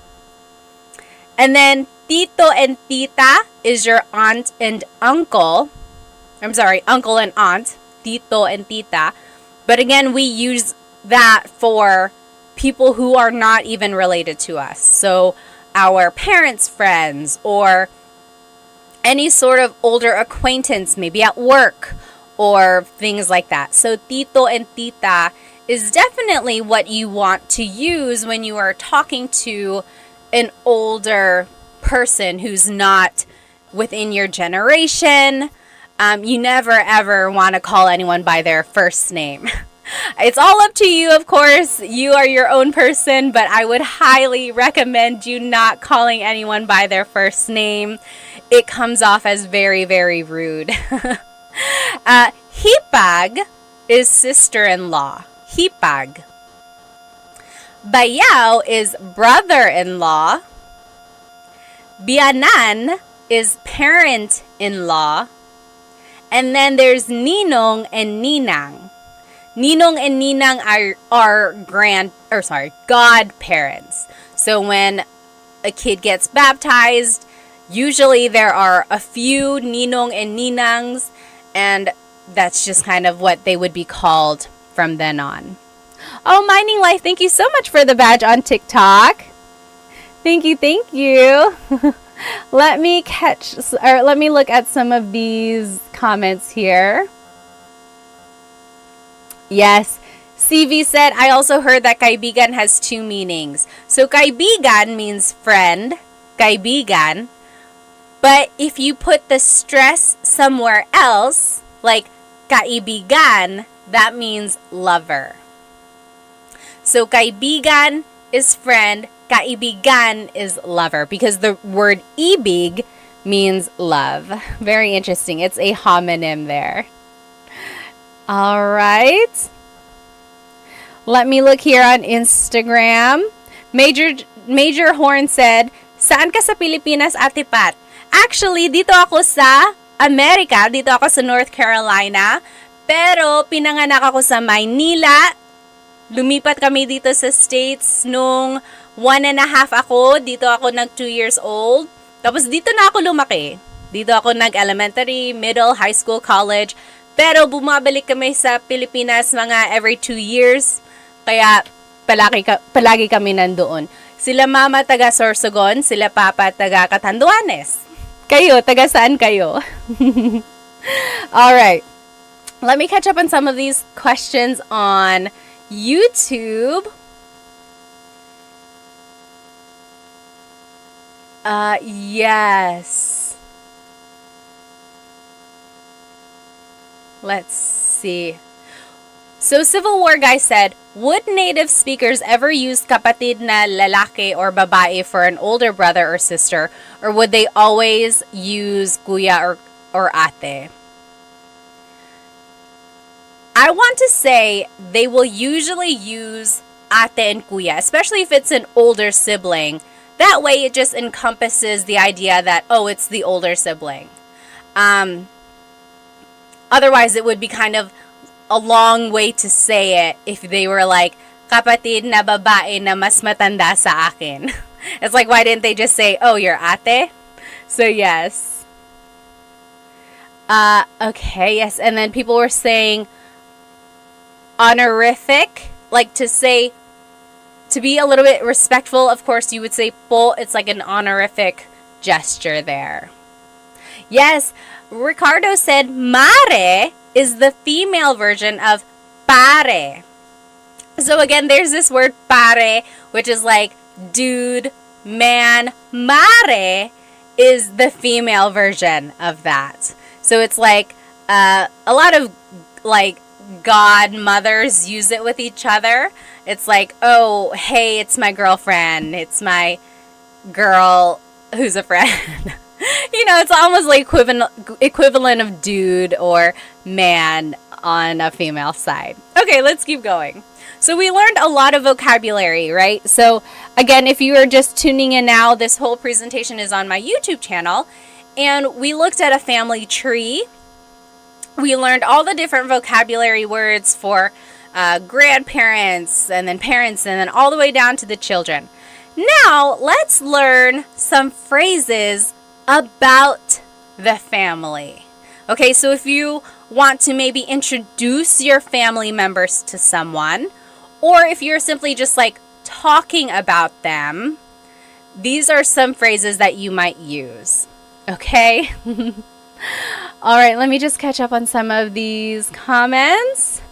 And then tito and tita is your aunt and uncle. I'm sorry, uncle and aunt. Tito and tita. But again, we use that for people who are not even related to us. So our parents' friends, or any sort of older acquaintance, maybe at work or things like that. So tito and tita is definitely what you want to use when you are talking to an older person who's not within your generation. You never ever want to call anyone by their first name. It's all up to you, of course. You are your own person, but I would highly recommend you not calling anyone by their first name. It comes off as very, very rude. Hipag is sister-in-law. Hipag. Bayaw is brother-in-law. Bianan is parent-in-law. And then there's ninong and ninang. Ninong and ninang are godparents. So when a kid gets baptized, usually there are a few ninong and ninangs, and that's just kind of what they would be called from then on. Oh, Mining Life, thank you so much for the badge on TikTok. Thank you. Let me look at some of these comments here. Yes. CV said, I also heard that kaibigan has two meanings. So kaibigan means friend, kaibigan. But if you put the stress somewhere else, like kaibigan, that means lover. So kaibigan is friend, kaibigan is lover because the word ibig means love. Very interesting. It's a homonym there. All right. Let me look here on Instagram. Major Horn said, "Saan ka sa Pilipinas, Ate Pat?" Actually, dito ako sa Amerika. Dito ako sa North Carolina. Pero pinanganak ako sa Maynila. Lumipat kami dito sa States nung 1.5 ako. Dito ako nag 2 years old. Tapos dito na ako lumaki. Dito ako nag-elementary, middle, high school, college. Pero bumabalik kami sa Pilipinas mga every 2 years. Kaya palagi kami nandoon. Sila mama taga Sorsogon, sila papa taga Catanduanes. Kayo, taga saan kayo? Alright. Let me catch up on some of these questions on YouTube. Yes. Let's see. So Civil War guy said, would native speakers ever use kapatid na lalaki or babae for an older brother or sister, or would they always use kuya or ate? I want to say they will usually use ate and kuya, especially if it's an older sibling. That way it just encompasses the idea that, oh, it's the older sibling. Otherwise, it would be kind of a long way to say it if they were like, kapatid na babae na mas matanda sa akin. It's like, why didn't they just say, oh, you're ate? So, yes. Okay, yes. And then people were saying honorific, like to say, to be a little bit respectful, of course, you would say po. It's like an honorific gesture there. Yes, Ricardo said mare is the female version of pare. So again, there's this word pare, which is like dude, man. Mare is the female version of that. So it's like a lot of like godmothers use it with each other. It's like, oh, hey, it's my girlfriend. It's my girl who's a friend. You know, it's almost like equivalent of dude or man on a female side. Okay, let's keep going. So we learned a lot of vocabulary, right? So again, if you are just tuning in now, this whole presentation is on my YouTube channel. And we looked at a family tree. We learned all the different vocabulary words for grandparents and then parents and then all the way down to the children. Now, let's learn some phrases about the family. Okay, so if you want to maybe introduce your family members to someone, or if you're simply just like talking about them, these are some phrases that you might use. Okay? All right, let me just catch up on some of these comments.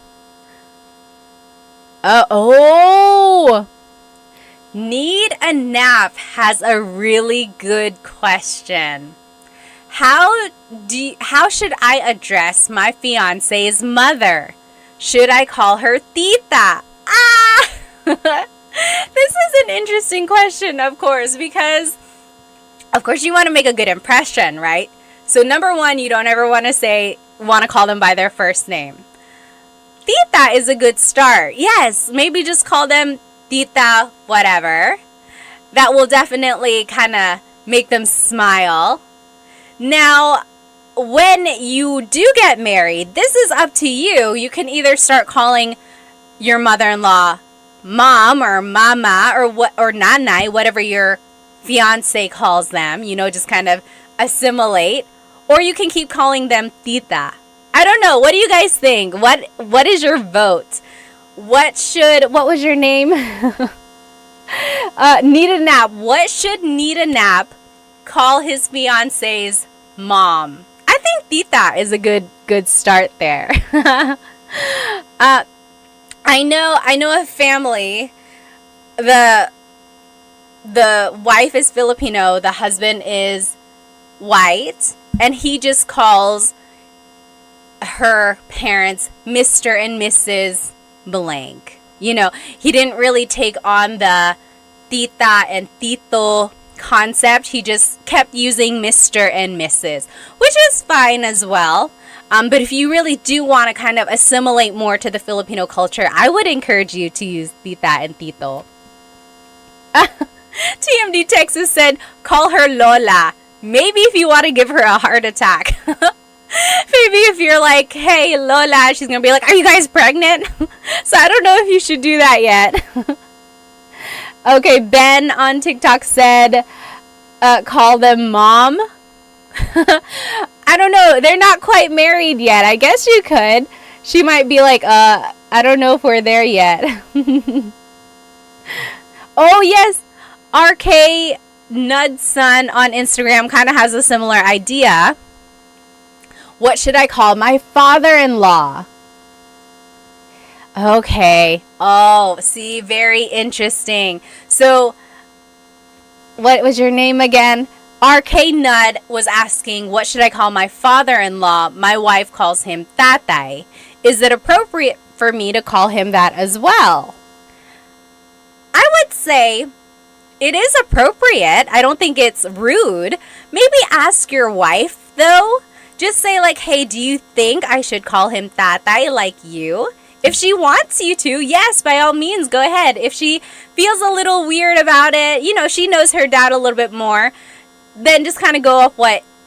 Need a Nap has a really good question. How should I address my fiance's mother? Should I call her tita? This is an interesting question, of course, because of course you want to make a good impression, right? So number one, you don't ever want to call them by their first name. Tita is a good start. Yes, maybe just call them tita whatever. That will definitely kind of make them smile. Now, when you do get married, this is up to you. You can either start calling your mother-in-law mom or mama or nanay, whatever your fiance calls them, you know, just kind of assimilate. Or you can keep calling them tita. I don't know. What do you guys think? What is your vote? What was your name? Need a Nap. What should Need a Nap call his fiance's mom? I think tita is a good start there. I know a family. The wife is Filipino, the husband is white, and he just calls her parents Mr. and Mrs. blank. You know, he didn't really take on the tita and tito concept. He just kept using Mr. and Mrs., which is fine as well. But if you really do want to kind of assimilate more to the Filipino culture, I would encourage you to use tita and tito. TMD Texas said, call her Lola. Maybe if you want to give her a heart attack. Maybe if you're like, hey, Lola, she's going to be like, are you guys pregnant? So I don't know if you should do that yet. Okay, Ben on TikTok said, call them mom. I don't know. They're not quite married yet. I guess you could. She might be like, I don't know if we're there yet. Oh, yes. RK Nudson on Instagram kind of has a similar idea. What should I call my father-in-law? Okay. Oh, see, very interesting. So, what was your name again? RK Nud was asking, what should I call my father-in-law? My wife calls him tatay. Is it appropriate for me to call him that as well? I would say it is appropriate. I don't think it's rude. Maybe ask your wife, though. Just say like, hey, do you think I should call him tatay like you? If she wants you to, yes, by all means, go ahead. If she feels a little weird about it, you know, she knows her dad a little bit more, then just kind of go off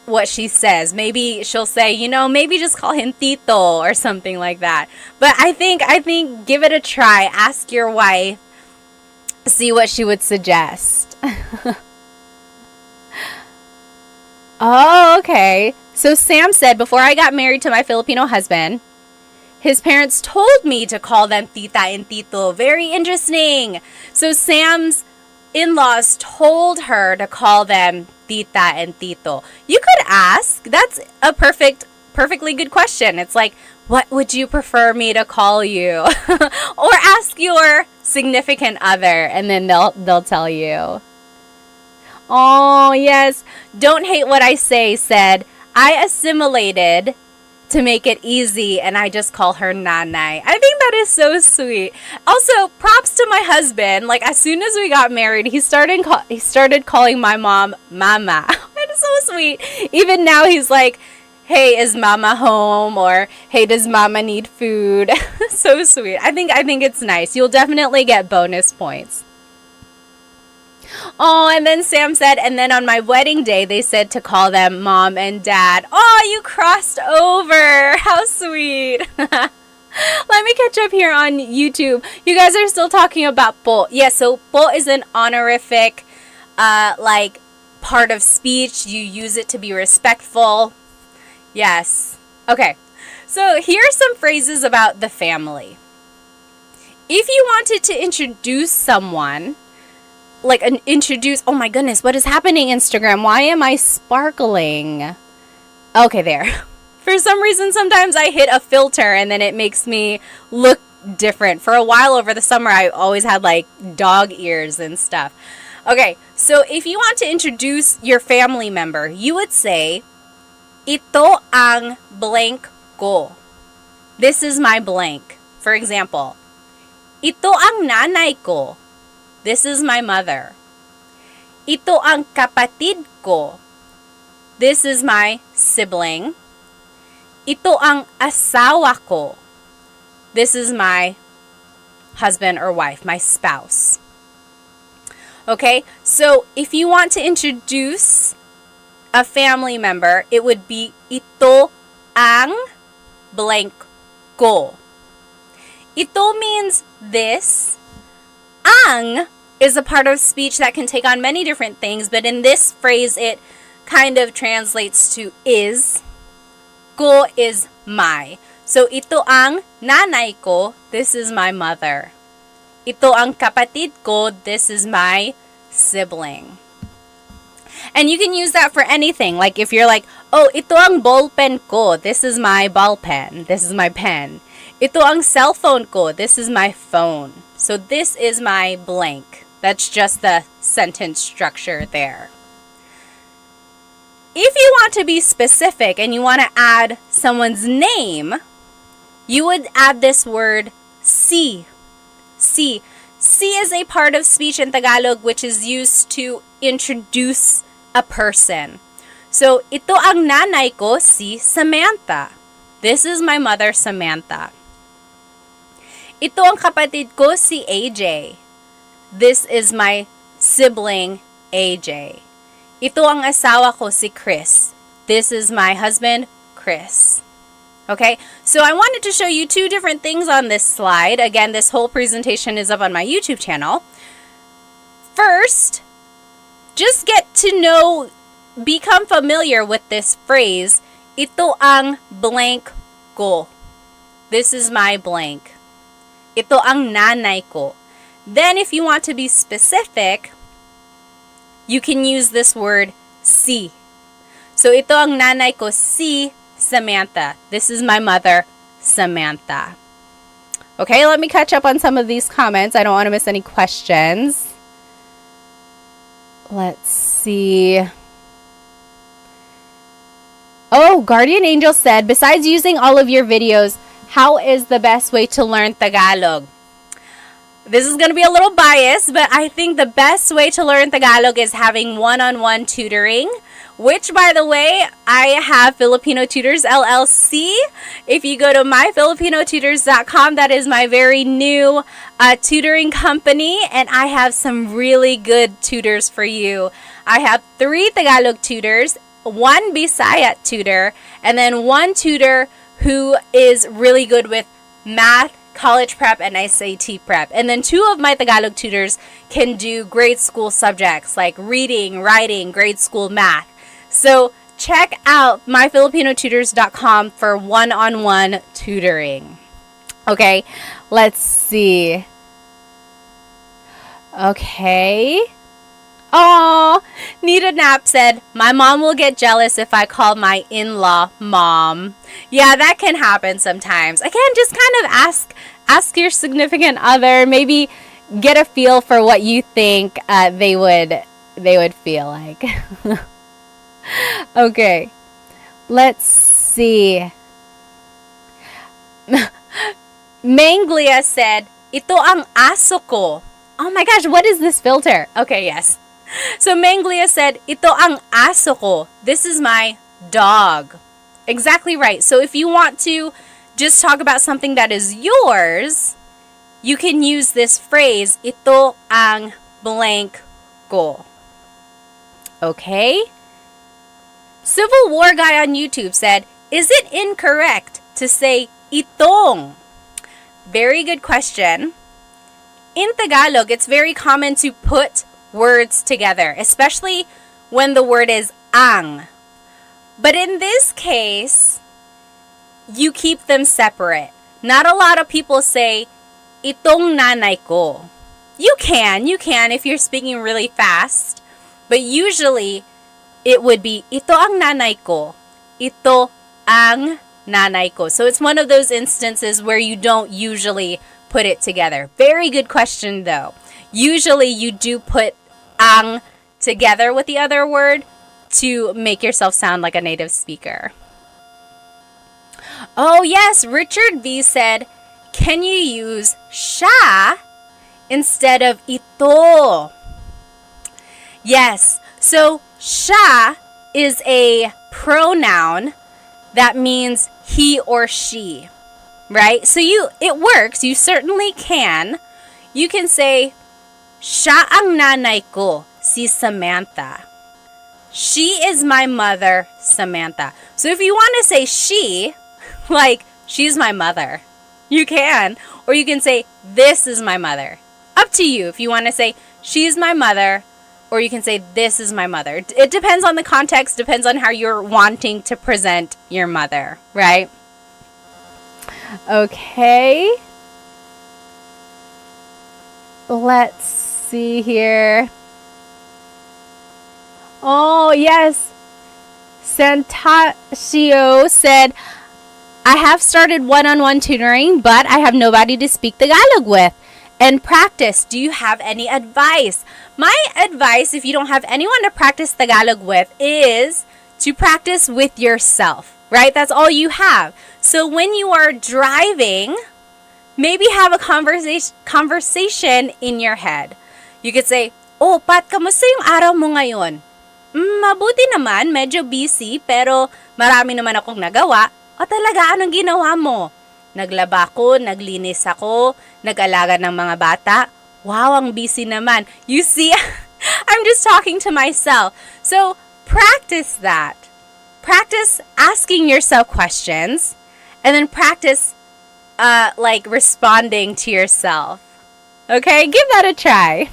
what she says. Maybe she'll say, you know, maybe just call him Tito or something like that. But I think give it a try. Ask your wife. See what she would suggest. Oh, okay. So Sam said, before I got married to my Filipino husband, his parents told me to call them tita and tito. Very interesting. So Sam's in-laws told her to call them tita and tito. You could ask. That's a perfectly good question. It's like, what would you prefer me to call you? Or ask your significant other, and then they'll tell you. Oh, yes. Don't hate what I say said, I assimilated to make it easy, and I just call her nanay. I think that is so sweet. Also, props to my husband. Like, as soon as we got married, he started calling my mom mama. That is so sweet. Even now, he's like, hey, is mama home? Or, hey, does mama need food? So sweet. I think it's nice. You'll definitely get bonus points. Oh, and then Sam said, and then on my wedding day, they said to call them mom and dad. Oh, you crossed over. How sweet. Let me catch up here on YouTube. You guys are still talking about po. Yeah, so po is an honorific, part of speech. You use it to be respectful. Yes. Okay. So here are some phrases about the family. If you wanted to introduce someone, oh my goodness, what is happening, Instagram? Why am I sparkling? Okay, there. For some reason, sometimes I hit a filter and then it makes me look different. For a while over the summer, I always had like dog ears and stuff. Okay, so if you want to introduce your family member, you would say, ito ang blank ko. This is my blank. For example, ito ang nanay ko. This is my mother. Ito ang kapatid ko. This is my sibling. Ito ang asawa ko. This is my husband or wife, my spouse. Okay, so if you want to introduce a family member, it would be ito ang blank ko. Ito means this. Ang is a part of speech that can take on many different things, but in this phrase, it kind of translates to is. Ko is my. So, ito ang nanay ko, this is my mother. Ito ang kapatid ko, this is my sibling. And you can use that for anything. Like if you're like, oh, ito ang ballpen ko, this is my ball pen, this is my pen. Ito ang cellphone ko, this is my phone. So this is my blank. That's just the sentence structure there. If you want to be specific and you want to add someone's name, you would add this word si. Si. si is a part of speech in Tagalog which is used to introduce a person. So, ito ang nanay ko, si Samantha. This is my mother, Samantha. Ito ang kapatid ko, si AJ. This is my sibling, AJ. Ito ang asawa ko, si Chris. This is my husband, Chris. Okay, so I wanted to show you two different things on this slide. Again, this whole presentation is up on my YouTube channel. First, just get to know, become familiar with this phrase, ito ang blank ko. This is my blank. Ito ang nanay ko. Then, if you want to be specific, you can use this word, si. So, ito ang nanay ko, si Samantha. This is my mother, Samantha. Okay, let me catch up on some of these comments. I don't want to miss any questions. Let's see. Oh, Guardian Angel said, besides using all of your videos, how is the best way to learn Tagalog? This is going to be a little biased, but I think the best way to learn Tagalog is having one-on-one tutoring, which, by the way, I have Filipino Tutors LLC. If you go to myfilipinotutors.com, that is my very new tutoring company, and I have some really good tutors for you. I have 3 Tagalog tutors, 1 Bisaya tutor, and then 1 tutor who is really good with math, college prep, and SAT prep. And then 2 of my Tagalog tutors can do grade school subjects like reading, writing, grade school math. So check out myfilipinotutors.com for one-on-one tutoring. Okay, let's see. Okay. Oh, Nita Knapp said, my mom will get jealous if I call my in-law mom. Yeah, that can happen sometimes. Again, just kind of ask your significant other, maybe get a feel for what you think they would feel like. Okay, let's see. Manglia said, ito ang aso ko. Oh my gosh, what is this filter? Okay, yes. So Manglia said, ito ang aso ko. This is my dog. Exactly right. So if you want to just talk about something that is yours, you can use this phrase, ito ang blank ko. Okay? Civil War Guy on YouTube said, is it incorrect to say itong? Very good question. In Tagalog, it's very common to put words together, especially when the word is ang. But in this case, you keep them separate. Not a lot of people say, itong nanay ko. You can if you're speaking really fast. But usually, it would be, ito ang nanay ko. Ito ang nanay ko. So it's one of those instances where you don't usually put it together. Very good question, though. Usually, you do put ang together with the other word to make yourself sound like a native speaker. Oh, yes, Richard V said, can you use siya instead of ito? Yes, so siya is a pronoun that means he or she, right? So it works. You certainly can. You can say, siya ang nanay ko, si Samantha. She is my mother, Samantha. So if you want to say she, like, she's my mother, you can. Or you can say, this is my mother. Up to you if you want to say, she's my mother, or you can say, this is my mother. It depends on the context, depends on how you're wanting to present your mother, right? Okay. Let's see here. Oh, yes. Santasio said, I have started one-on-one tutoring, but I have nobody to speak Tagalog with and practice. Do you have any advice? My advice, if you don't have anyone to practice Tagalog with, is to practice with yourself, right? That's all you have. So when you are driving, maybe have a conversation in your head. You could say, "Oh, Pat, kamusta yung araw mo ngayon?" Mabuti naman, medyo busy, pero marami naman akong nagawa. O talaga, anong ginawa mo? Naglaba ko, naglinis ako, nag-alaga ng mga bata. Wow, ang busy naman. You see, I'm just talking to myself. So, practice that. Practice asking yourself questions, and then practice like responding to yourself. Okay, give that a try.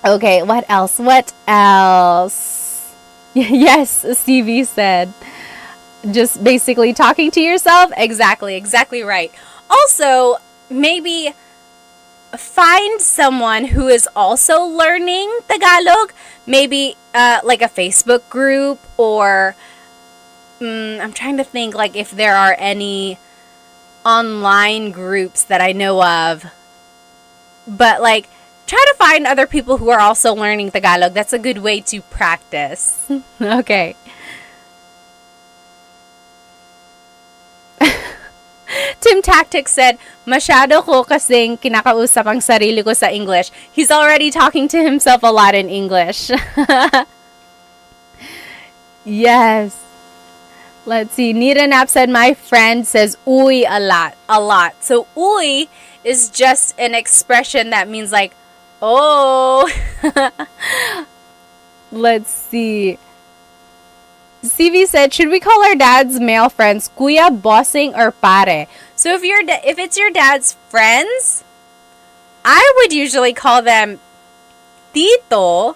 Okay, what else? What else? Yes, CV said. Just basically talking to yourself. Exactly right. Also, maybe find someone who is also learning Tagalog. Maybe like a Facebook group, or I'm trying to think like if there are any online groups that I know of. But like, try to find other people who are also learning Tagalog. That's a good way to practice. Okay. Tim Tactics said, "Masyado ko kasing kinakausap ang sarili ko sa English." He's already talking to himself a lot in English. Yes. Let's see. Nita Knapp said, "My friend says uy a lot. So uy is just an expression that means like, oh. Let's see. CV said, "Should we call our dad's male friends kuya, bossing, or pare?" So if it's your dad's friends, I would usually call them tito,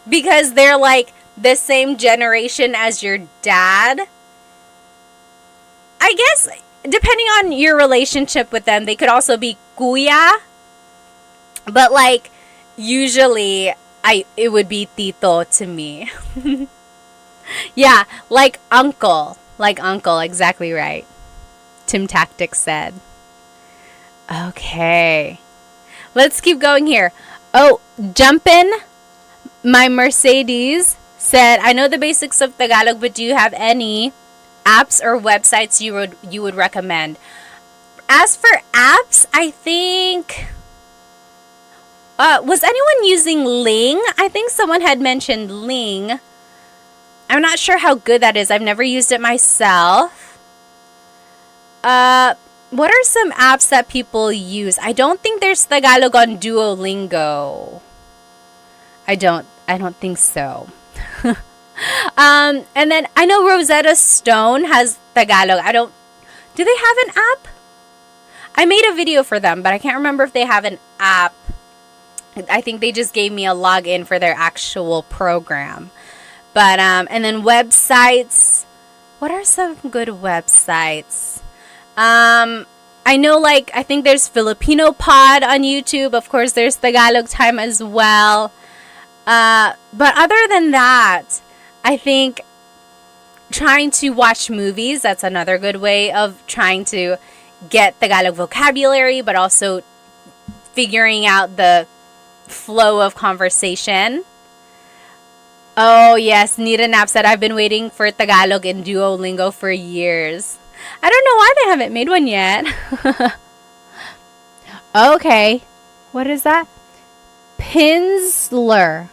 because they're like the same generation as your dad. I guess depending on your relationship with them, they could also be kuya. But like usually it would be tito to me. Yeah, like uncle, exactly right. Tim Tactics said. Okay. Let's keep going here. Oh, Jumpin', my Mercedes said, "I know the basics of Tagalog, but do you have any apps or websites you would recommend?" As for apps, I think was anyone using Ling? I think someone had mentioned Ling. I'm not sure how good that is. I've never used it myself. What are some apps that people use? I don't think there's Tagalog on Duolingo. I don't think so. And then I know Rosetta Stone has Tagalog. Do they have an app? I made a video for them, but I can't remember if they have an app. I think they just gave me a login for their actual program. But, and then websites. What are some good websites? I know, like, I think there's Filipino Pod on YouTube. Of course, there's Tagalog Time as well. But other than that, I think trying to watch movies, that's another good way of trying to get Tagalog vocabulary, but also figuring out the flow of conversation. Oh, yes. Nita Knapp said, "I've been waiting for Tagalog in Duolingo for years." I don't know why they haven't made one yet. Okay. What is that? Pinsler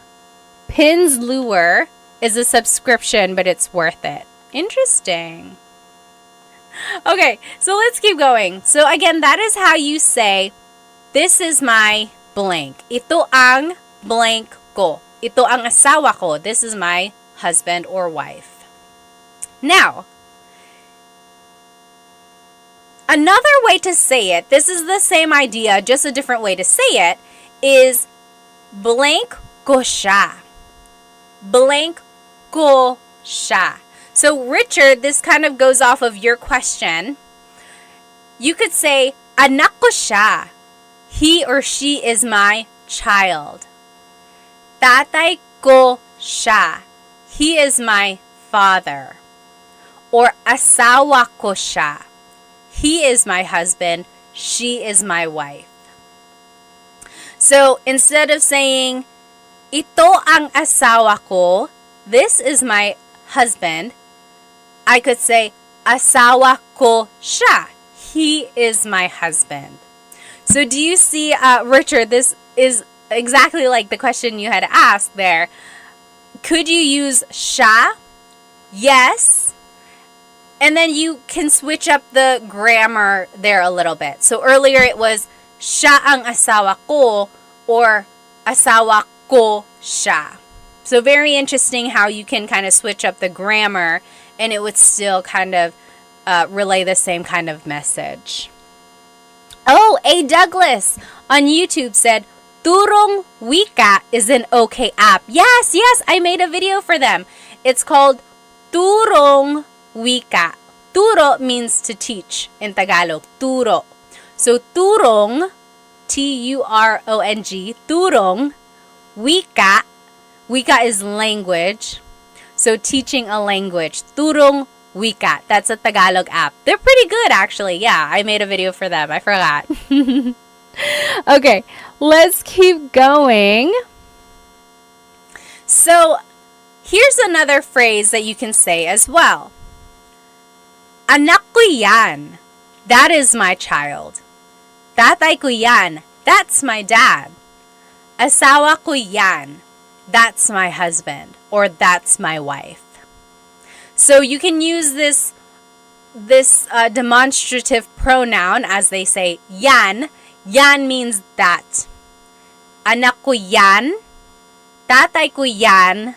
is a subscription, but it's worth it. Interesting. Okay, so let's keep going. So again, that is how you say, "This is my blank. Ito ang blank ko. Ito ang asawa ko. This is my husband or wife." Now, another way to say it, this is the same idea, just a different way to say it, is blank ko siya. Blank ko siya. So, Richard, this kind of goes off of your question. You could say, "Anak ko siya. He or she is my child." Tatay ko siya. He is my father. Or asawa ko siya. He is my husband. She is my wife. So, instead of saying, "Ito ang asawa ko," this is my husband, I could say, "Asawa ko siya. He is my husband. So do you see, Richard, this is exactly like the question you had asked there. Could you use siya? Yes. And then you can switch up the grammar there a little bit. So earlier it was siya ang asawa ko or asawa ko siya. So very interesting how you can kind of switch up the grammar and it would still kind of relay the same kind of message. Oh, A. Douglas on YouTube said, Turong Wika is an okay app. Yes, I made a video for them. It's called Turong Wika. Turo means to teach in Tagalog. Turo. So Turong, Turong, Turong Wika. Wika is language. So teaching a language. Turong Wika. That's a Tagalog app. They're pretty good actually. Yeah, I made a video for them. I forgot. Okay, let's keep going. So here's another phrase that you can say as well. Anak ko yan. That is my child. Tatay ko yan. That's my dad. Asawa ko yan. That's my husband. Or that's my wife. So you can use this demonstrative pronoun as they say yan. Yan means that. Anak ko yan. Tatay ko yan.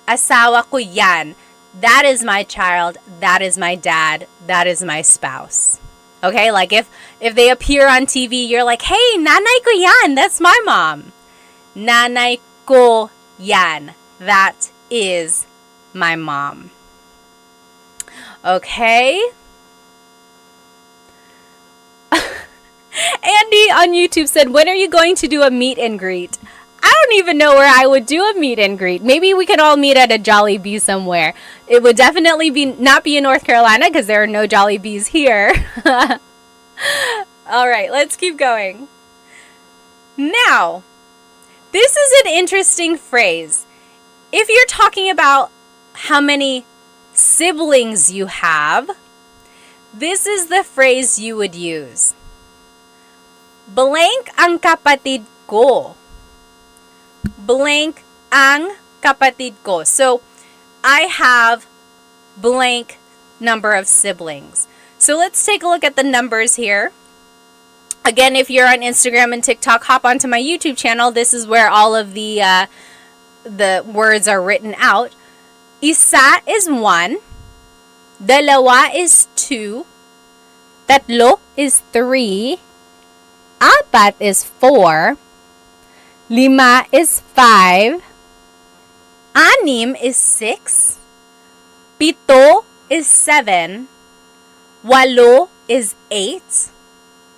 Asawa ko yan. That is my child. That is my dad. That is my spouse. Okay, like if they appear on TV, you're like, hey, nanay ko yan. That's my mom. Nanay ko yan. That is my mom. Okay. Andy on YouTube said, when are you going to do a meet and greet? I don't even know where I would do a meet and greet. Maybe we can all meet at a Jollibee somewhere. It would definitely not be in North Carolina because there are no Jollibees here. All right, let's keep going. Now, this is an interesting phrase. If you're talking about how many siblings you have, this is the phrase you would use. Blank ang kapatid ko. Blank ang kapatid ko. So, I have blank number of siblings. So, let's take a look at the numbers here. Again, if you're on Instagram and TikTok, hop onto my YouTube channel. This is where all of the words are written out. Isa is 1. Dalawa is 2. Tatlo is 3. Apat is 4. Lima is 5. Anim is 6. Pito is 7. Walo is 8.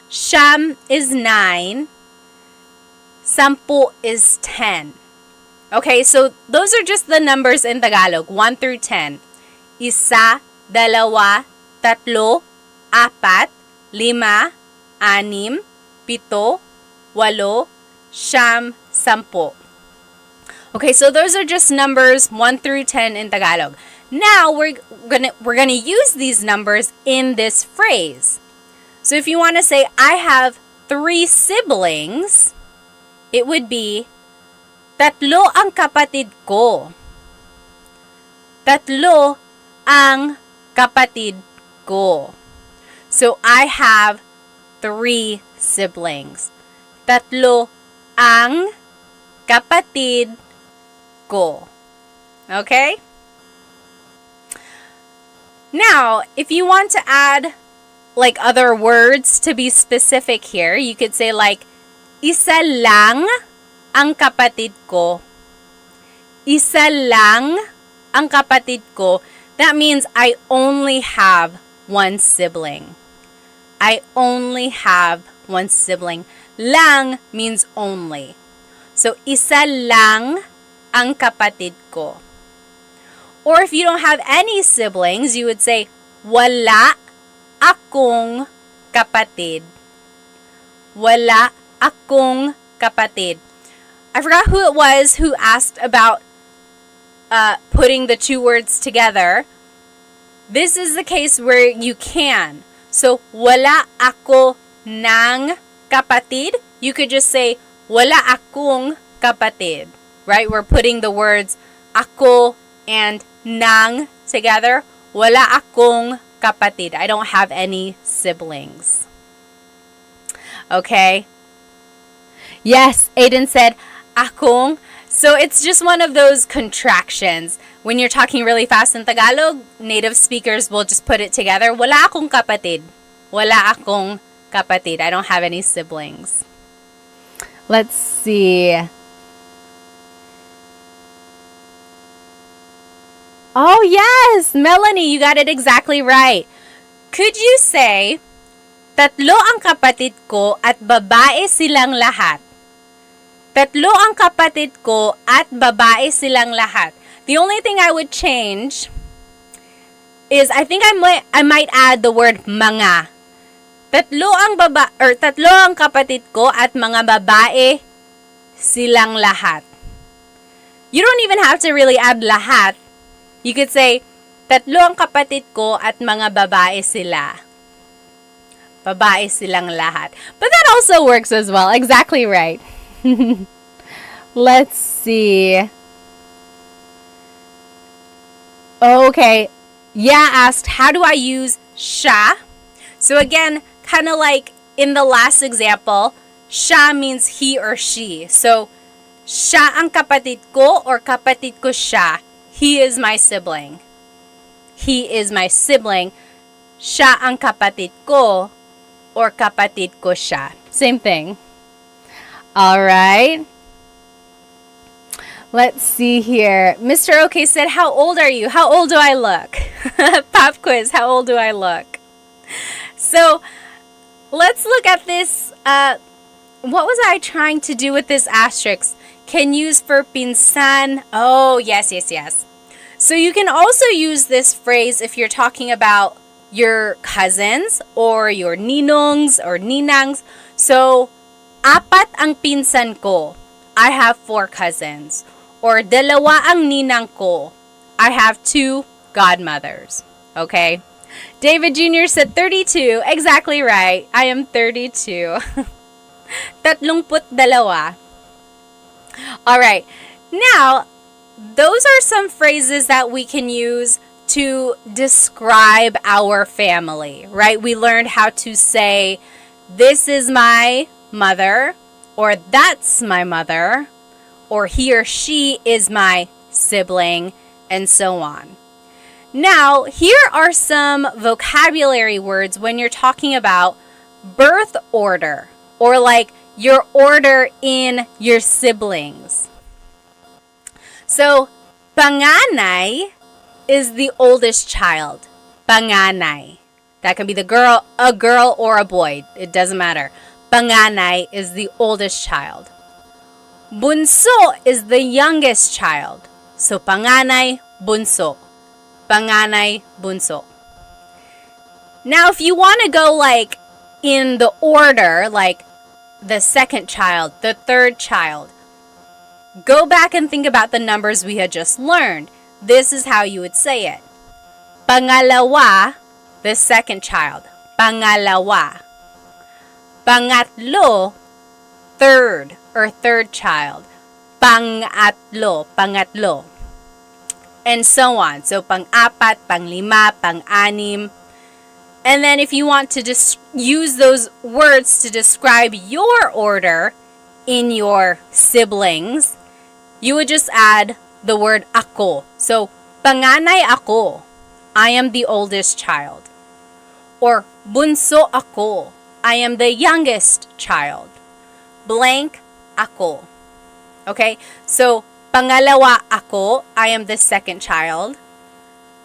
Siyam is 9. Sampu is 10. Okay, so those are just the numbers in Tagalog, 1 through 10. Isa, dalawa, tatlo, apat, lima, anim, pito, walo, siyam, sampu. Okay, so those are just numbers 1 through 10 in Tagalog. Now we're gonna use these numbers in this phrase. So if you want to say I have 3 siblings, it would be tatlo ang kapatid ko. Tatlo ang kapatid ko. So I have 3 siblings. Tatlo ang kapatid ko. Okay? Now, if you want to add like other words to be specific here, you could say like, isa lang ang kapatid ko. Isa lang ang kapatid ko. That means I only have one sibling. I only have one sibling. Lang means only. So, isa lang ang kapatid ko. Or if you don't have any siblings, you would say, wala akong kapatid. Wala akong kapatid. I forgot who it was who asked about putting the 2 words together. This is the case where you can. So, wala ako ng kapatid. You could just say, wala akong kapatid. Right? We're putting the words ako and nang together. Wala akong kapatid. I don't have any siblings. Okay? Yes, Aiden said, akong. So it's just one of those contractions. When you're talking really fast in Tagalog, native speakers will just put it together. Wala akong kapatid. Wala akong kapatid. I don't have any siblings. Let's see. Oh, yes! Melanie, you got it exactly right. Could you say, tatlo ang kapatid ko at babae silang lahat? Tatlo ang kapatid ko at babae silang lahat. The only thing I would change is I think I might add the word mga. Tatlo ang kapatid ko at mga babae silang lahat. You don't even have to really add lahat. You could say, tatlo ang kapatid ko at mga babae sila. Babae silang lahat. But that also works as well. Exactly right. Let's see. Okay. Yeah asked, how do I use siya? So again, kind of like in the last example, siya means he or she. So, siya ang kapatid ko or kapatid ko siya. He is my sibling. He is my sibling. Siya ang kapatid ko or kapatid ko siya. Same thing. All right. Let's see here. Mr. OK said, how old are you? How old do I look? Pop quiz, how old do I look? So, let's look at this. What was I trying to do with this asterisk? Can use for pinsan. Oh, yes. So you can also use this phrase if you're talking about your cousins or your ninongs or ninangs. So, apat ang pinsan ko. I have 4 cousins. Or dalawa ang ninang ko. I have 2 godmothers. Okay? David Jr. said 32. Exactly right. I am 32. 32. All right. Now, those are some phrases that we can use to describe our family, right? We learned how to say, this is my mother, or that's my mother, or he or she is my sibling, and so on. Now, here are some vocabulary words when you're talking about birth order, or like your order in your siblings. So, panganay is the oldest child. Panganay. That can be a girl or a boy. It doesn't matter. Panganay is the oldest child. Bunso is the youngest child. So, panganay, bunso. Panganay, bunso. Now, if you want to go like in the order, like the second child, the third child, go back and think about the numbers we had just learned. This is how you would say it. Pangalawa, the second child. Pangalawa. Pangatlo, third or third child. Pangatlo, pangatlo. And so on. So, pang-apat, pang-lima, pang-anim. And then if you want to just use those words to describe your order in your siblings, you would just add the word ako. So, panganay ako. I am the oldest child. Or, bunso ako. I am the youngest child. Blank ako. Okay? So, pangalawa ako. I am the second child.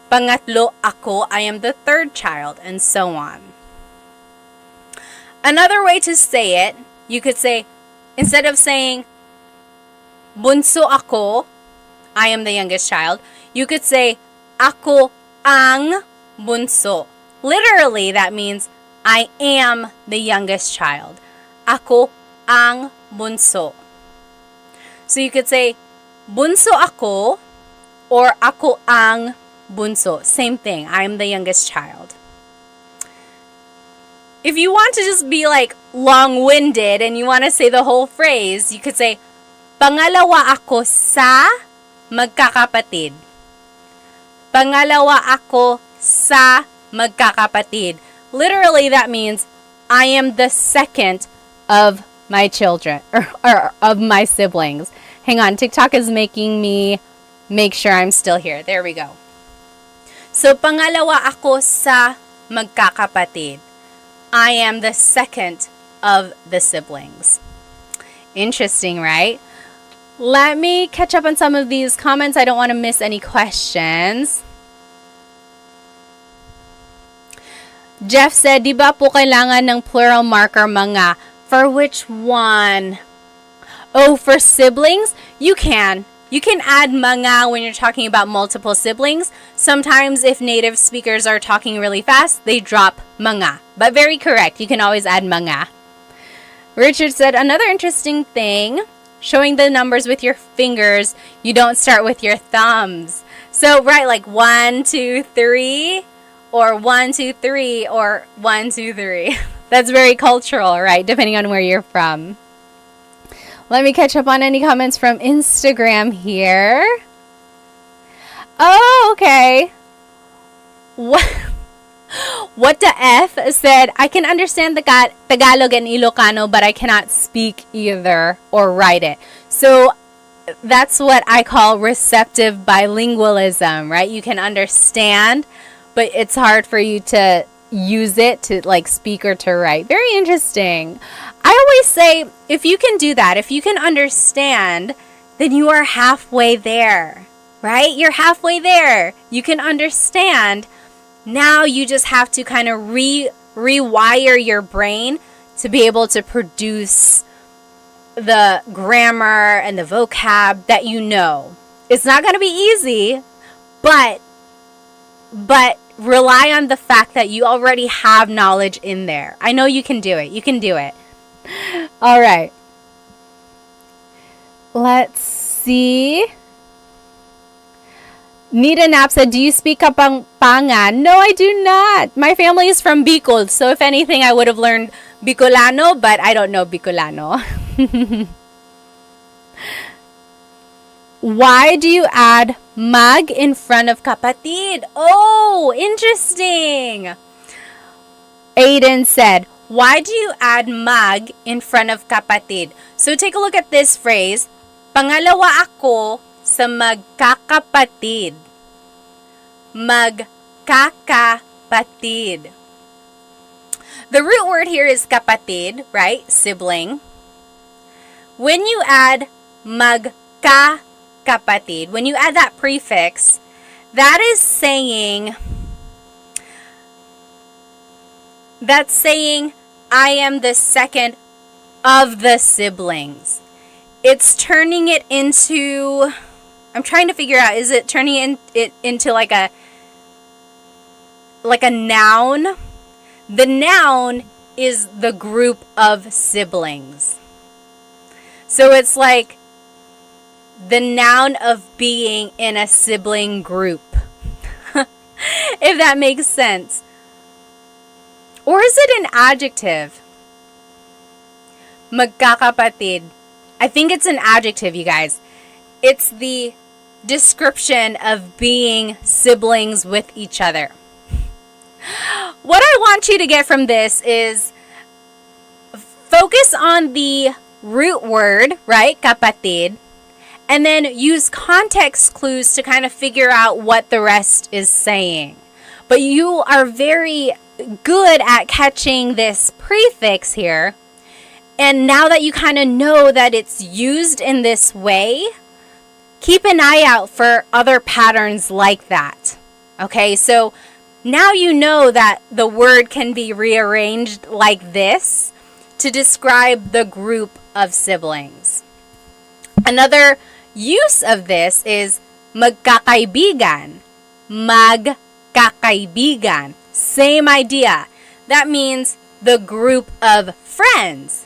Pangatlo ako, I am the third child, and so on. Another way to say it, you could say, instead of saying, bunso ako, I am the youngest child, you could say, ako ang bunso. Literally, that means, I am the youngest child. Ako ang bunso. So you could say, bunso ako, or ako ang bunso. Same thing. I am the youngest child. if you want to just be like long-winded and you want to say the whole phrase, you could say, pangalawa ako sa magkakapatid. Pangalawa ako sa magkakapatid. Literally, that means I am the second of my children, or of my siblings. Hang on, TikTok is making me make sure I'm still here. There we go. So, pangalawa ako sa magkakapatid. I am the second of the siblings. Interesting, right? Let me catch up on some of these comments. I don't want to miss any questions. Jeff said, di ba po kailangan ng plural marker mga? For which one? Oh, for siblings? You can. You can add mga when you're talking about multiple siblings. Sometimes if native speakers are talking really fast, they drop mga. But very correct. You can always add mga. Richard said, another interesting thing, showing the numbers with your fingers, you don't start with your thumbs. So, right, like 1, 2, 3, or 1, 2, 3, or 1, 2, 3. That's very cultural, right? Depending on where you're from. Let me catch up on any comments from Instagram here. Oh, okay. What the F said, I can understand the Tagalog and Ilocano, but I cannot speak either or write it. So that's what I call receptive bilingualism, right? You can understand, but it's hard for you to use it to like speak or to write. Very interesting. I always say, if you can do that, if you can understand, then you are halfway there, right? You're halfway there. You can understand. Now you just have to kind of rewire your brain to be able to produce the grammar and the vocab that you know. It's not going to be easy, but rely on the fact that you already have knowledge in there. I know you can do it. You can do it. All right. Let's see. Nita Knapp said, do you speak Kapampangan? No, I do not. My family is from Bicol, so if anything, I would have learned Bicolano, but I don't know Bicolano. Why do you add mag in front of kapatid? Oh, interesting. Aiden said, why do you add mag in front of kapatid? So take a look at this phrase. Pangalawa ako sa magkakapatid. Magkakapatid. The root word here is kapatid, right? Sibling. When you add magkakapatid, when you add that prefix, that is saying, I am the second of the siblings. It's turning it into, I'm trying to figure out, is it turning it into like a noun? The noun is the group of siblings. So it's like the noun of being in a sibling group. If that makes sense. Or is it an adjective? Magkakapatid. I think it's an adjective, you guys. It's the description of being siblings with each other. What I want you to get from this is focus on the root word, right? Kapatid. And then use context clues to kind of figure out what the rest is saying. But you are very good at catching this prefix here. And now that you kind of know that it's used in this way, keep an eye out for other patterns like that. Okay, so now you know that the word can be rearranged like this to describe the group of siblings. Another use of this is magkakaibigan. Magkakaibigan. Same idea. That means the group of friends.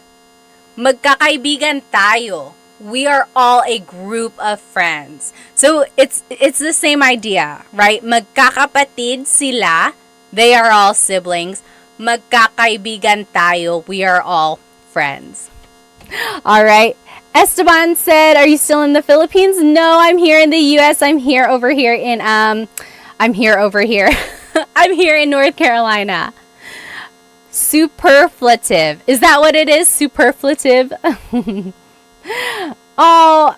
Magkakaibigan tayo. We are all a group of friends. So it's the same idea, right? Magkakapatid sila. They are all siblings. magkakaibigan tayo. We are all friends. All right. Esteban said, "Are you still in the Philippines?" No, I'm here in the US. I'm here over here. I'm here in North Carolina. Superflative. Is that what it is? Superflative? Oh,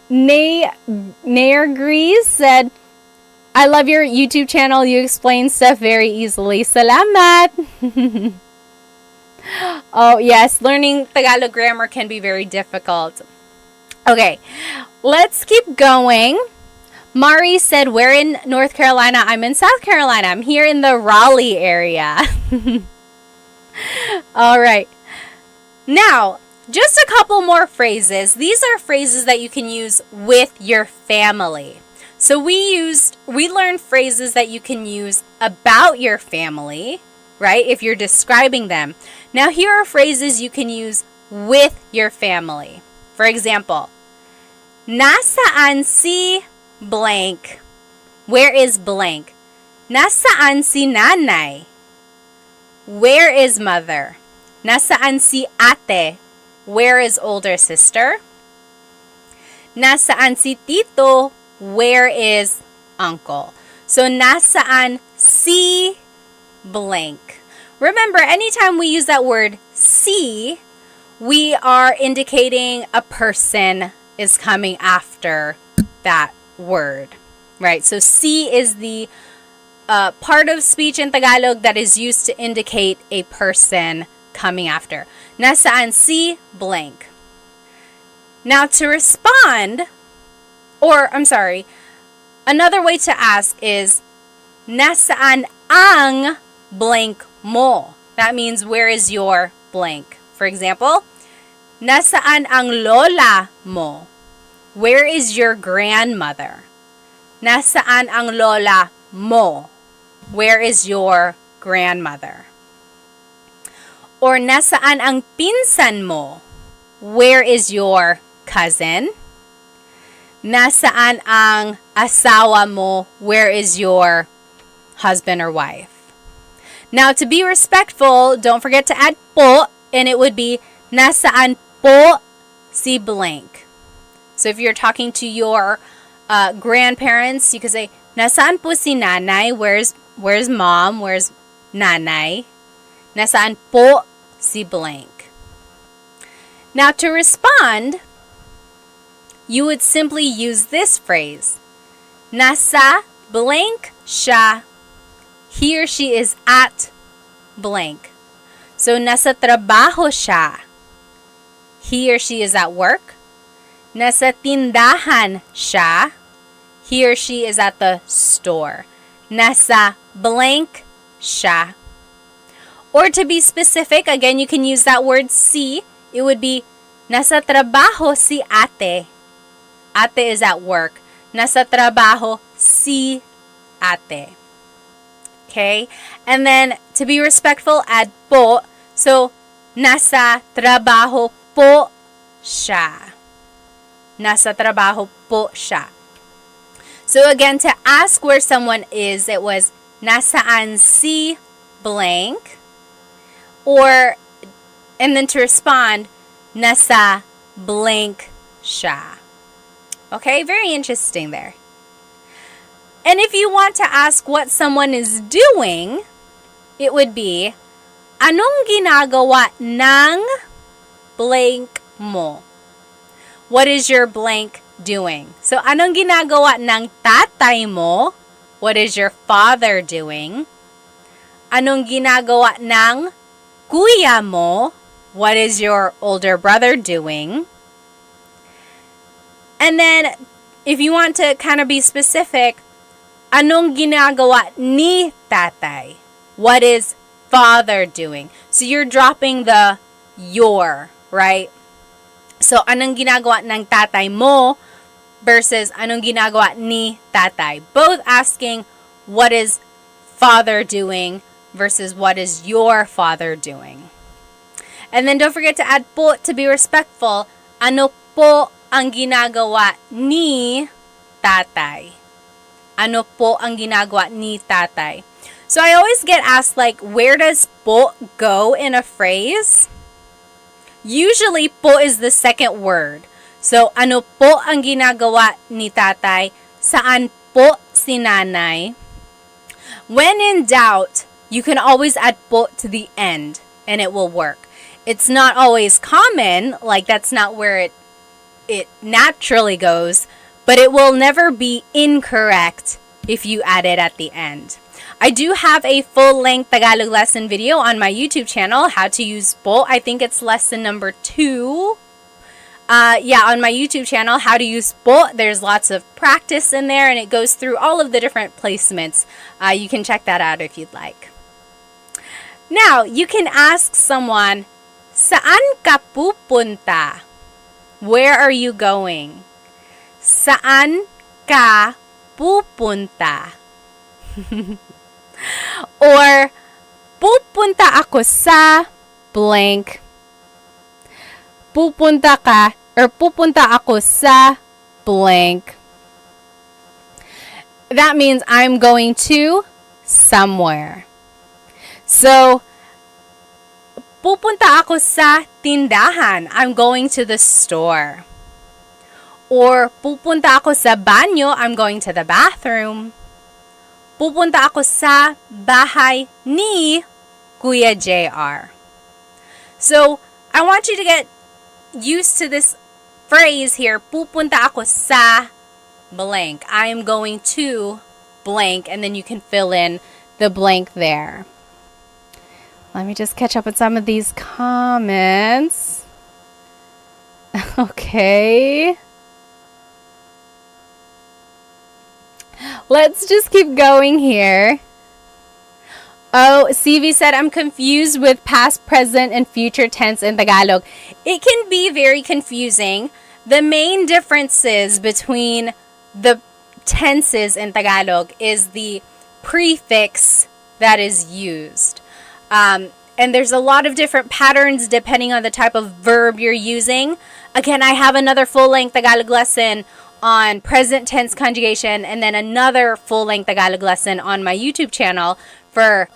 Nair Grease said, "I love your YouTube channel. You explain stuff very easily. Salamat." Oh, yes. Learning Tagalog grammar can be very difficult. Okay, let's keep going. Mari said, "Where in North Carolina?" I'm in South Carolina. I'm here in the Raleigh area. All right. Now, just a couple more phrases. These are phrases that you can use with your family. So we learned phrases that you can use about your family, right? If you're describing them. Now, here are phrases you can use with your family. For example, nasaan si blank? Where is blank? Nasaan si nanay? Where is mother? Nasaan si ate? Where is older sister? Nasaan si tito? Where is uncle? So, nasaan si blank. Remember, anytime we use that word si, we are indicating a person is coming after that word, right? So, si is the part of speech in Tagalog that is used to indicate a person coming after. Nasaan si blank. Now, to respond, another way to ask is, nasaan ang blank mo? That means, where is your blank? For example, nasaan ang lola mo? Where is your grandmother? Nasaan ang lola mo? Where is your grandmother? Or nasaan ang pinsan mo? Where is your cousin? Nasaan ang asawa mo? Where is your husband or wife? Now, to be respectful, don't forget to add po, and it would be nasaan po si blank. So if you're talking to your grandparents, you could say, nasaan po si nanay? Where's mom? Where's nanay? Nasaan po si blank? Now, to respond, you would simply use this phrase. Nasa blank siya. He or she is at blank. So, nasa trabaho siya. He or she is at work. Nasa tindahan siya. He or she is at the store. Nasa blank siya. Or to be specific, again, you can use that word si. It would be, nasa trabaho si ate. Ate is at work. Nasa trabaho si ate. Okay? And then, to be respectful, add po. So, nasa trabaho po siya. Nasa trabaho po siya. So, again, to ask where someone is, it was, nasaan si blank. And then to respond, nasa blank siya. Okay? Very interesting there. And if you want to ask what someone is doing, it would be, anong ginagawa ng blank mo? What is your blank doing? So, anong ginagawa ng tatay mo? What is your father doing? Anong ginagawa ng kuya mo? What is your older brother doing? And then, if you want to kind of be specific, anong ginagawa ni tatay? What is father doing? So, you're dropping the your, right? So, anong ginagawa ng tatay mo versus anong ginagawa ni tatay? Both asking, what is father doing versus what is your father doing? And then don't forget to add po to be respectful. Ano po ang ginagawa ni tatay? Ano po ang ginagawa ni tatay? So I always get asked, like, where does po go in a phrase? Usually, po is the second word. So, ano po ang ginagawa ni tatay? Saan po si nanay? When in doubt, you can always add po to the end and it will work. It's not always common, like that's not where it naturally goes, but it will never be incorrect if you add it at the end. I do have a full-length Tagalog lesson video on my YouTube channel, how to use po. I think it's lesson number 2. On my YouTube channel, how to use po. There's lots of practice in there, and it goes through all of the different placements. You can check that out if you'd like. Now, you can ask someone, saan ka pupunta? Where are you going? Saan ka pupunta? Or, pupunta ako sa blank. Pupunta ka or pupunta ako sa blank. That means I'm going to somewhere. So, pupunta ako sa tindahan. I'm going to the store. Or, pupunta ako sa banyo. I'm going to the bathroom. Pupunta ako sa bahay ni Kuya JR. So, I want you to get used to this phrase here. Pupunta ako sa blank. I am going to blank, and then you can fill in the blank there. Let me just catch up with some of these comments. Okay. Let's just keep going here. Oh, CV said, I'm confused with past, present, and future tense in Tagalog. It can be very confusing. The main differences between the tenses in Tagalog is the prefix that is used. And there's a lot of different patterns depending on the type of verb you're using. Again, I have another full-length Tagalog lesson on present tense conjugation, and then another full-length Tagalog lesson on my YouTube channel for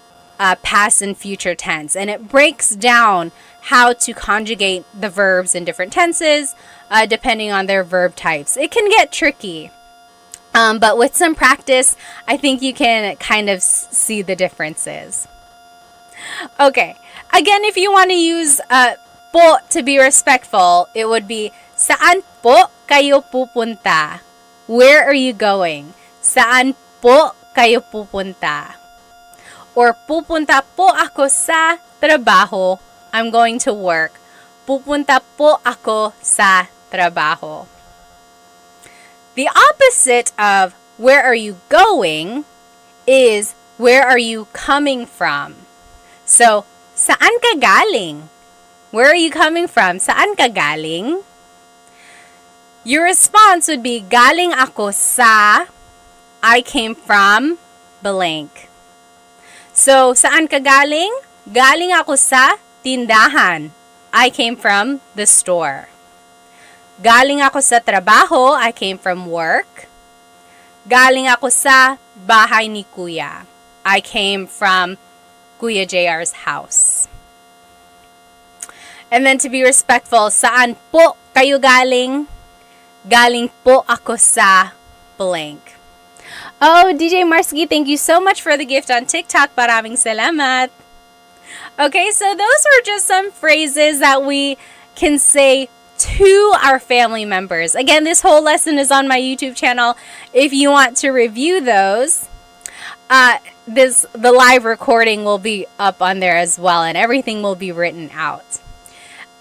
past and future tense. And it breaks down how to conjugate the verbs in different tenses depending on their verb types. It can get tricky, but with some practice, I think you can kind of see the differences. Okay, again, if you want to use po to be respectful, it would be, saan po kayo pupunta? Where are you going? Saan po kayo pupunta? Or pupunta po ako sa trabaho. I'm going to work. Pupunta po ako sa trabaho. The opposite of where are you going is where are you coming from? So, saan ka galing? Where are you coming from? Saan ka galing? Your response would be, galing ako sa, I came from, blank. So, saan ka galing? Galing ako sa tindahan. I came from the store. Galing ako sa trabaho. I came from work. Galing ako sa bahay ni Kuya. I came from Kuya JR's house. And then to be respectful, saan po kayo galing? Galing po ako sa blank. Oh, DJ Marsky, thank you so much for the gift on TikTok. Maraming salamat. Okay, so those were just some phrases that we can say to our family members. Again, this whole lesson is on my YouTube channel if you want to review those. The live recording will be up on there as well, and everything will be written out.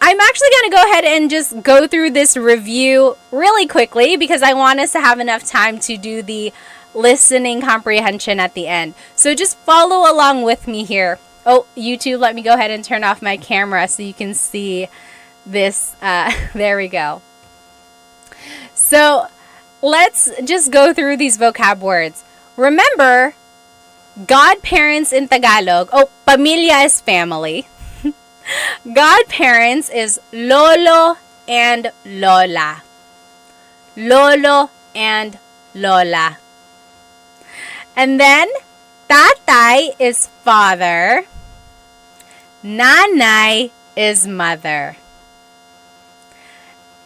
I'm actually going to go ahead and just go through this review really quickly because I want us to have enough time to do the listening comprehension at the end. So just follow along with me here. Oh, YouTube, let me go ahead and turn off my camera so you can see this. There we go. So let's just go through these vocab words. Remember, godparents in Tagalog, pamilya is family. Godparents is lolo and lola. Lolo and lola. And then, Tatay is father. Nanay is mother.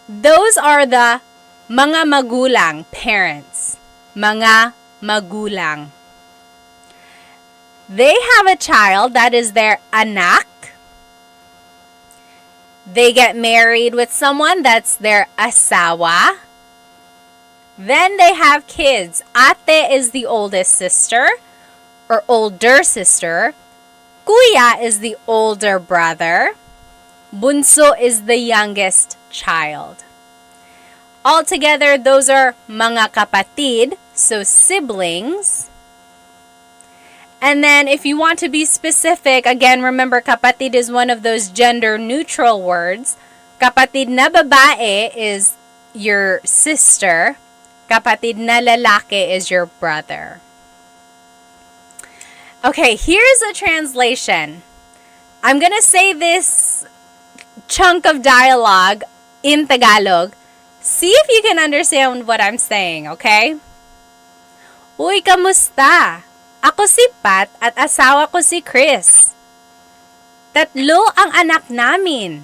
Those are the mga magulang, parents. Mga magulang. They have a child, that is their anak. They get married with someone, that's their asawa. Then they have kids. Ate is the oldest sister or older sister. Kuya is the older brother. Bunso is the youngest child. Altogether, those are mga kapatid, so siblings. And then if you want to be specific, again, remember kapatid is one of those gender-neutral words. Kapatid na babae is your sister. Kapatid na lalaki is your brother. Okay, here's a translation. I'm gonna say this chunk of dialogue in Tagalog. See if you can understand what I'm saying, okay? Uy, kamusta? Ako si Pat at asawa ko si Chris. 3 ang anak namin.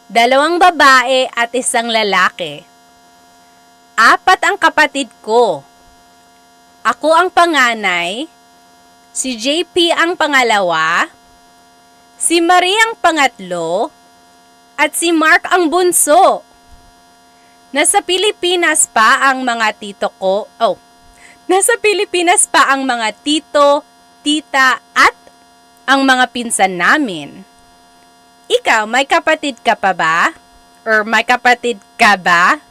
2 babae at 1 lalaki. 4 ang kapatid ko. Ako ang panganay. Si JP ang pangalawa. Si Marie ang pangatlo. At si Mark ang bunso. Nasa Pilipinas pa ang mga tito ko. Nasa Pilipinas pa ang mga tito, tita, at ang mga pinsan namin. Ikaw, may kapatid ka pa ba? Or may kapatid ka ba?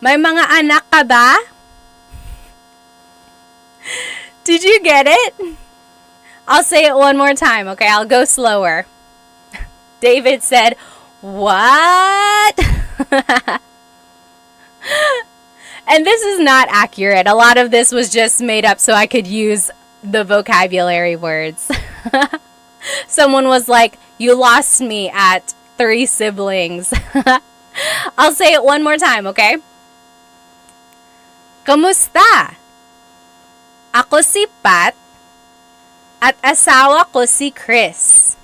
May mga anak ka ba? Did you get it? I'll say it one more time, okay? I'll go slower. David said, "What?" And this is not accurate. A lot of this was just made up so I could use the vocabulary words. Someone was like, "You lost me at 3 siblings." I'll say it one more time, okay? Kamusta? Ako si Pat at asawa ko si Chris.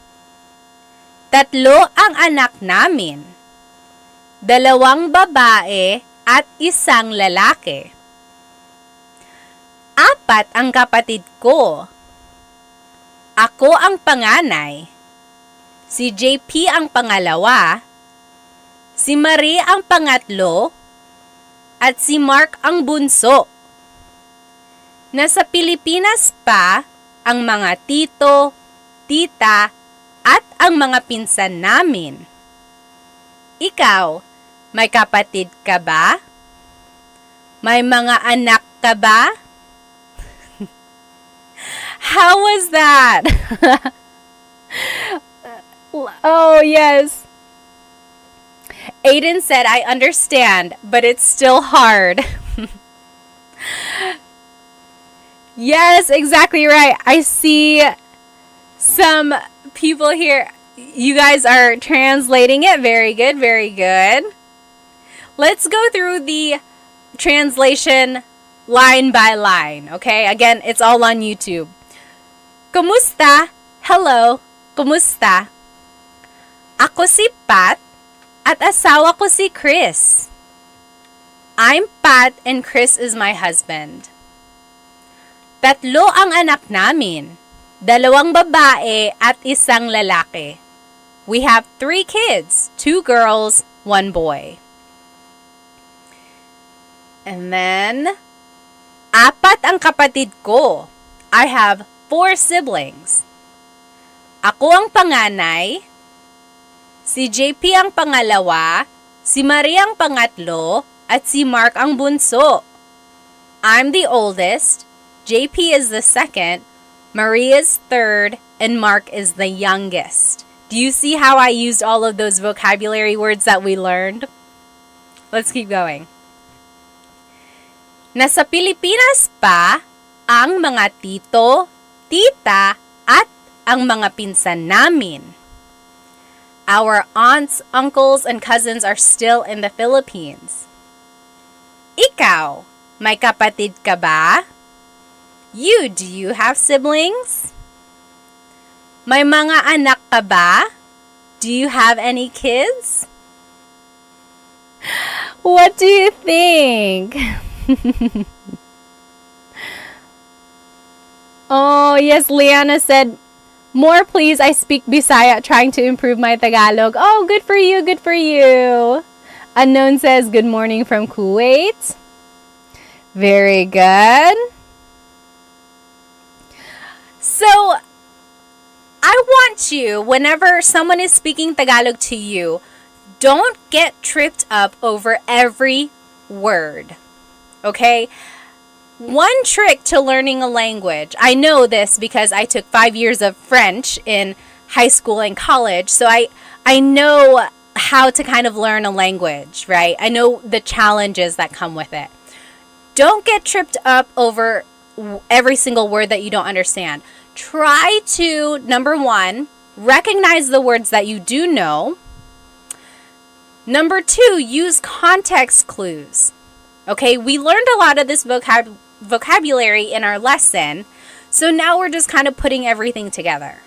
3 ang anak namin. 2 babae at 1 lalaki. 4 ang kapatid ko. Ako ang panganay. Si JP ang pangalawa. Si Marie ang pangatlo. At si Mark ang bunso. Nasa Pilipinas pa ang mga tito, tita, at ang mga pinsan namin. Ikaw, may kapatid ka ba? May mga anak ka ba? How was that? Oh, yes. Aiden said, "I understand, but it's still hard." Yes, exactly right. I see some people here. You guys are translating it. Very good, very good. Let's go through the translation line by line, okay? Again, it's all on YouTube. Kumusta? Hello. Kumusta? Ako si Pat at asawa ko si Chris. I'm Pat and Chris is my husband. 3 ang anak namin. 2 babae at 1 lalaki. We have 3 kids, 2 girls, 1 boy. And then, 4 ang kapatid ko. I have 4 siblings. Ako ang panganay. Si JP ang pangalawa. Si Marie ang pangatlo. At si Mark ang bunso. I'm the oldest. JP is the second. Marie is third. And Mark is the youngest. Do you see how I used all of those vocabulary words that we learned? Let's keep going. Nasa Pilipinas pa ang mga tito, tita, at ang mga pinsan namin. Our aunts, uncles, and cousins are still in the Philippines. Ikaw, may kapatid ka ba? Do you have siblings? May mga anak ka ba? Do you have any kids? What do you think? Oh, yes, Liana said, more please, I speak Bisaya trying to improve my Tagalog. Oh, good for you, good for you. Unknown says, good morning from Kuwait. Very good. So, I want you, whenever someone is speaking Tagalog to you, don't get tripped up over every word. Okay? One trick to learning a language, I know this because I took 5 years of French in high school and college, so I know how to kind of learn a language, right? I know the challenges that come with it. Don't get tripped up over every single word that you don't understand. Try to, number one, recognize the words that you do know. Number two, use context clues. Okay, we learned a lot of this vocabulary in our lesson, so now we're just kind of putting everything together.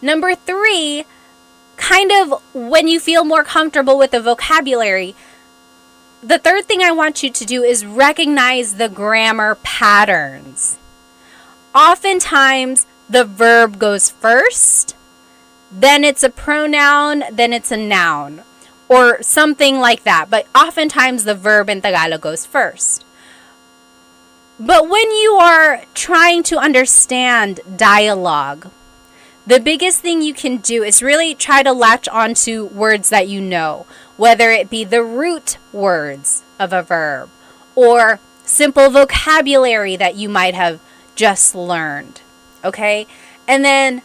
Number three, kind of when you feel more comfortable with the vocabulary, the third thing I want you to do is recognize the grammar patterns. Oftentimes, the verb goes first, then it's a pronoun, then it's a noun, or something like that. But oftentimes, the verb in Tagalog goes first. But when you are trying to understand dialogue, the biggest thing you can do is really try to latch onto words that you know, whether it be the root words of a verb or simple vocabulary that you might have just learned, okay? And then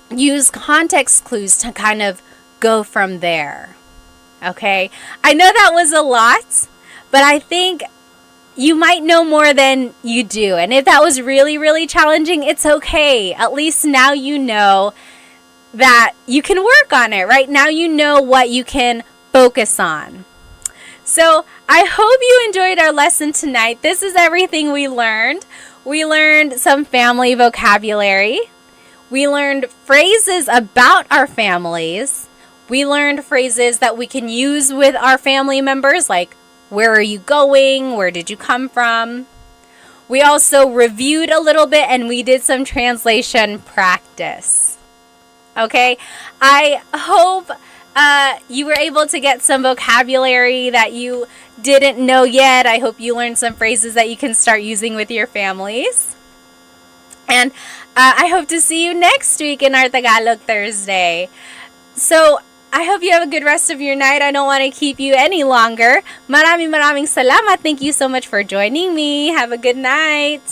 use context clues to kind of go from there, okay? I know that was a lot, but I think you might know more than you do. And if that was really, really challenging, it's okay. At least now you know that you can work on it, right? Now you know what you can focus on. So I hope you enjoyed our lesson tonight. This is everything we learned. We learned some family vocabulary. We learned phrases about our families. We learned phrases that we can use with our family members, like, where are you going? Where did you come from? We also reviewed a little bit and we did some translation practice. Okay? I hope you were able to get some vocabulary that you didn't know yet. I hope you learned some phrases that you can start using with your families. And I hope to see you next week in our Tagalog Thursday. So, I hope you have a good rest of your night. I don't want to keep you any longer. Maraming salamat. Thank you so much for joining me. Have a good night.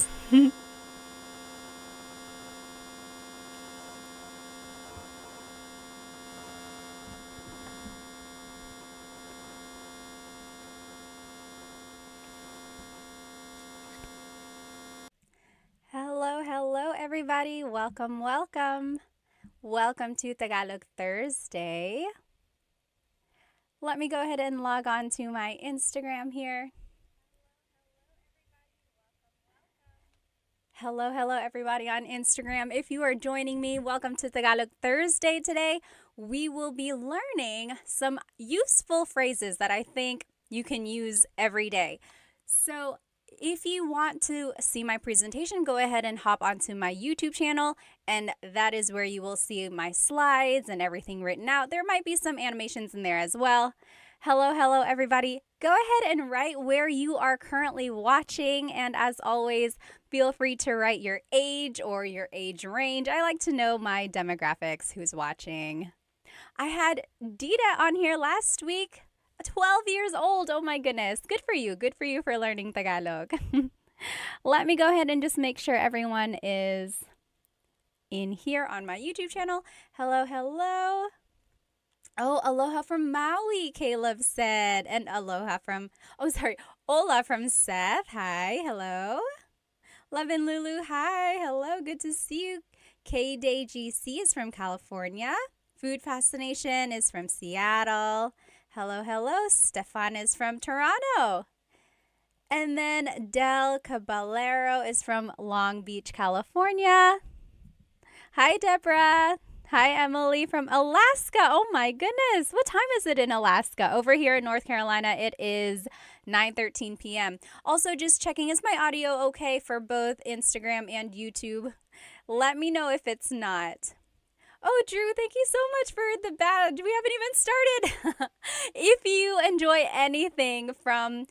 Hello, everybody. Welcome. Welcome to Tagalog Thursday. Let me go ahead and log on to my Instagram here. Hello, everybody on Instagram. If you are joining me, welcome to Tagalog Thursday today. We will be learning some useful phrases that I think you can use every day. So, if you want to see my presentation, go ahead and hop onto my YouTube channel, and that is where you will see my slides and everything written out. There might be some animations in there as well. Hello, everybody. Go ahead and write where you are currently watching, and as always, feel free to write your age or your age range. I like to know my demographics, who's watching. I had Dita on here last week. 12 years old. Oh my goodness. Good for you. Good for you for learning Tagalog. Let me go ahead and just make sure everyone is in here on my YouTube channel. Hello. Oh, aloha from Maui, Caleb said. And Ola from Seth. Hi. Hello. Love and Lulu. Hi. Hello. Good to see you. K-Day GC is from California. Food Fascination is from Seattle. Hello. Stefan is from Toronto. And then Del Caballero is from Long Beach, California. Hi, Deborah. Hi, Emily from Alaska. Oh my goodness. What time is it in Alaska? Over here in North Carolina, it is 9:13 p.m. Also, just checking, is my audio okay for both Instagram and YouTube? Let me know if it's not. Oh, Drew, thank you so much for the badge. We haven't even started. If you enjoy anything from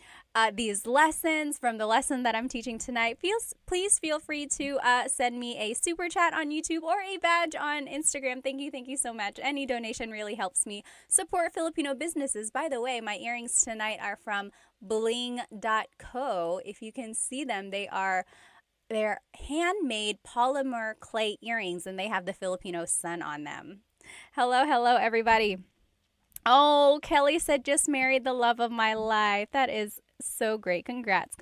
these lessons, from the lesson that I'm teaching tonight, please feel free to send me a super chat on YouTube or a badge on Instagram. Thank you so much. Any donation really helps me support Filipino businesses. By the way, my earrings tonight are from bling.co. If you can see them, they're handmade polymer clay earrings, and they have the Filipino sun on them. Hello, everybody. Oh, Kelly said just married the love of my life. That is so great. Congrats.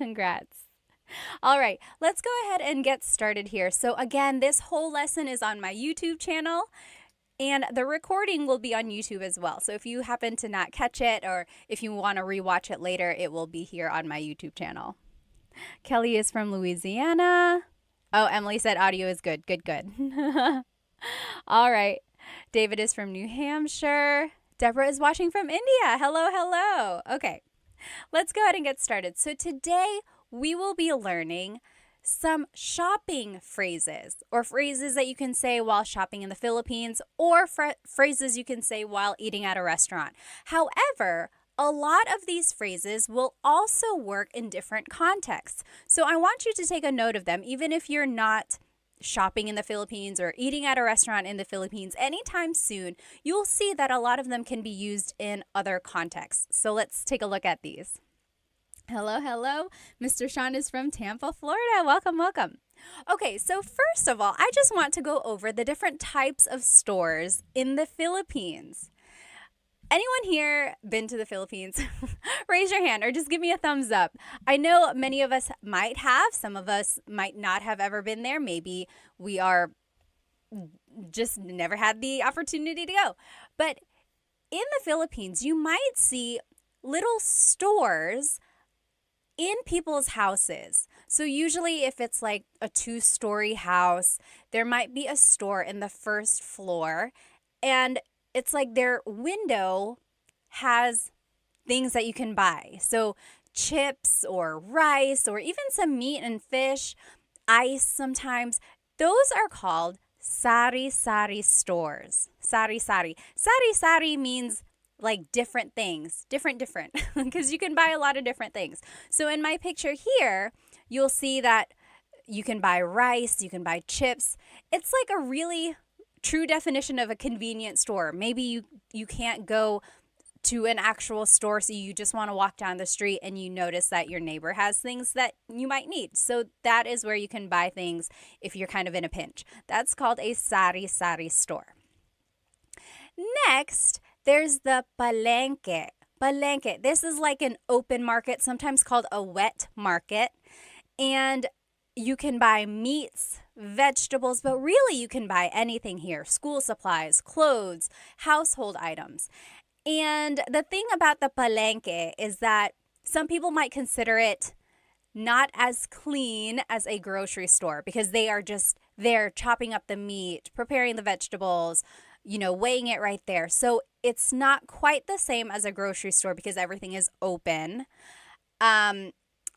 All right, let's go ahead and get started here. So again, this whole lesson is on my YouTube channel, and the recording will be on YouTube as well. So if you happen to not catch it, or if you want to rewatch it later, it will be here on my YouTube channel. Kelly is from Louisiana. Oh, Emily said audio is good. Good. All right. David is from New Hampshire. Deborah is watching from India. Hello. Okay, let's go ahead and get started. So today we will be learning some shopping phrases, or phrases that you can say while shopping in the Philippines, or phrases you can say while eating at a restaurant. However, a lot of these phrases will also work in different contexts. So I want you to take a note of them, even if you're not shopping in the Philippines or eating at a restaurant in the Philippines anytime soon. You'll see that a lot of them can be used in other contexts. So let's take a look at these. Hello. Mr. Sean is from Tampa, Florida. Welcome. Okay, so first of all, I just want to go over the different types of stores in the Philippines. Anyone here been to the Philippines? Raise your hand or just give me a thumbs up. I know many of us might have. Some of us might not have ever been there. Maybe we are just never had the opportunity to go. But in the Philippines, you might see little stores in people's houses. So usually if it's like a 2-story house, there might be a store in the first floor, and it's like their window has things that you can buy. So chips or rice or even some meat and fish, ice sometimes. Those are called sari-sari stores. Sari-sari. Sari-sari means like different things. Different. Because you can buy a lot of different things. So in my picture here, you'll see that you can buy rice, you can buy chips. It's like a really true definition of a convenience store. Maybe you can't go to an actual store, so you just want to walk down the street and you notice that your neighbor has things that you might need. So that is where you can buy things if you're kind of in a pinch. That's called a sari-sari store. Next, there's the palengke. Palengke. This is like an open market, sometimes called a wet market. And you can buy meats, vegetables, but really you can buy anything here. School supplies, clothes, household items. And the thing about the palengke is that some people might consider it not as clean as a grocery store, because they are just there chopping up the meat, preparing the vegetables, weighing it right there. So it's not quite the same as a grocery store because everything is open.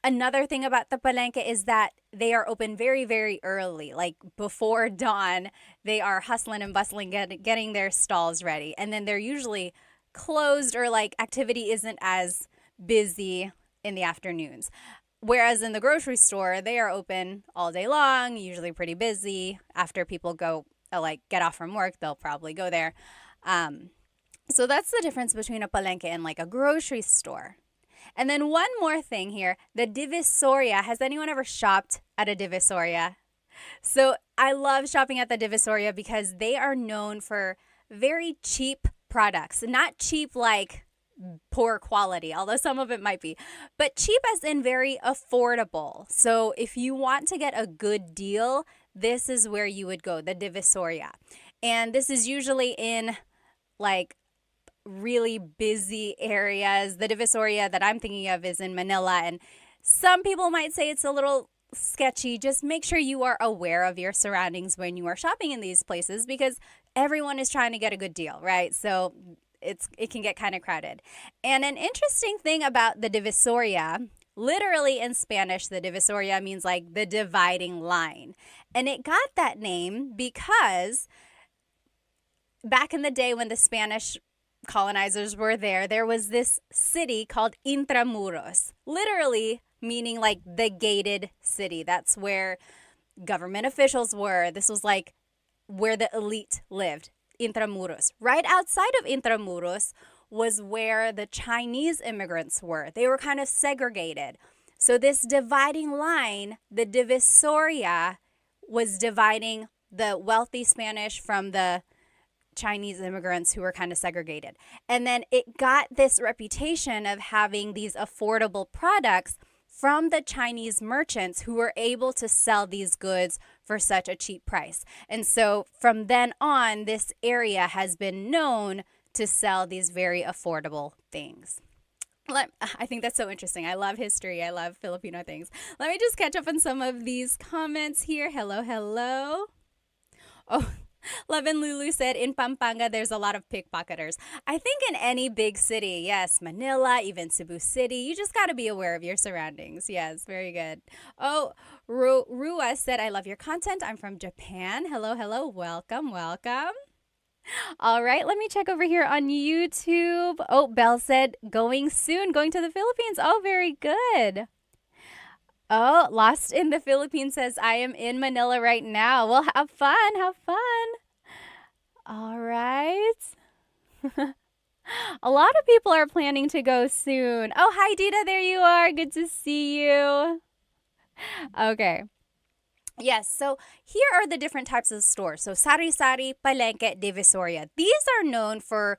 Another thing about the palengke is that they are open very, very early, like before dawn. They are hustling and bustling, getting their stalls ready. And then they're usually closed, or like activity isn't as busy in the afternoons. Whereas in the grocery store, they are open all day long, usually pretty busy. After people go, get off from work, they'll probably go there. So that's the difference between a palengke and like a grocery store. And then one more thing here, the Divisoria. Has anyone ever shopped at a Divisoria? So I love shopping at the Divisoria because they are known for very cheap products. Not cheap like poor quality, although some of it might be, but cheap as in very affordable. So if you want to get a good deal, this is where you would go, the Divisoria. And this is usually in like really busy areas. The Divisoria that I'm thinking of is in Manila, and Some people might say it's a little sketchy. Just make sure you are aware of your surroundings when you are shopping in these places because everyone is trying to get a good deal, right? So it can get kind of crowded. And an interesting thing about the divisoria, literally in Spanish, the divisoria means like the dividing line. And it got that name because back in the day when the Spanish colonizers were there, there was this city called Intramuros, literally meaning like the gated city. That's where government officials were. This was like where the elite lived, Intramuros. Right outside of Intramuros was where the Chinese immigrants were. They were kind of segregated. So this dividing line, the divisoria, was dividing the wealthy Spanish from the Chinese immigrants who were kind of segregated. And then it got this reputation of having these affordable products from the Chinese merchants who were able to sell these goods for such a cheap price. And so from then on, this area has been known to sell these very affordable things. I think that's so interesting. I love history. I love Filipino things. Let me just catch up on some of these comments here. Hello, hello. Oh, Love and Lulu said, in Pampanga, there's a lot of pickpocketers. I think in any big city, yes, Manila, even Cebu City, you just got to be aware of your surroundings. Yes, very good. Oh, Rua said, I love your content. I'm from Japan. Hello, hello. Welcome, welcome. All right, let me check over here on YouTube. Oh, Belle said, going soon, going to the Philippines. Oh, very good. Oh, Lost in the Philippines says, I am in Manila right now. Well, have fun, have fun. All right. A lot of people are planning to go soon. Oh, hi, Dita. There you are. Good to see you. Okay. Yes, so here are the different types of stores. So sari-sari, palengke, divisoria. These are known for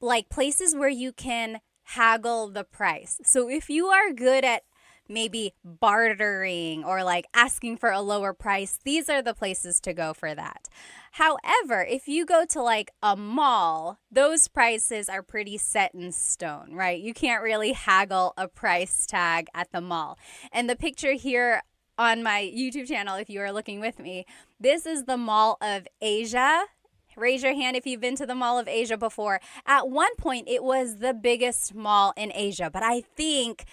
like places where you can haggle the price. So if you are good at maybe bartering or like asking for a lower price, these are the places to go for that. However, if you go to like a mall, those prices are pretty set in stone, right? You can't really haggle a price tag at the mall. And the picture here on my YouTube channel, if you are looking with me, this is the Mall of Asia. Raise your hand if you've been to the Mall of Asia before. At one point, it was the biggest mall in Asia, but I think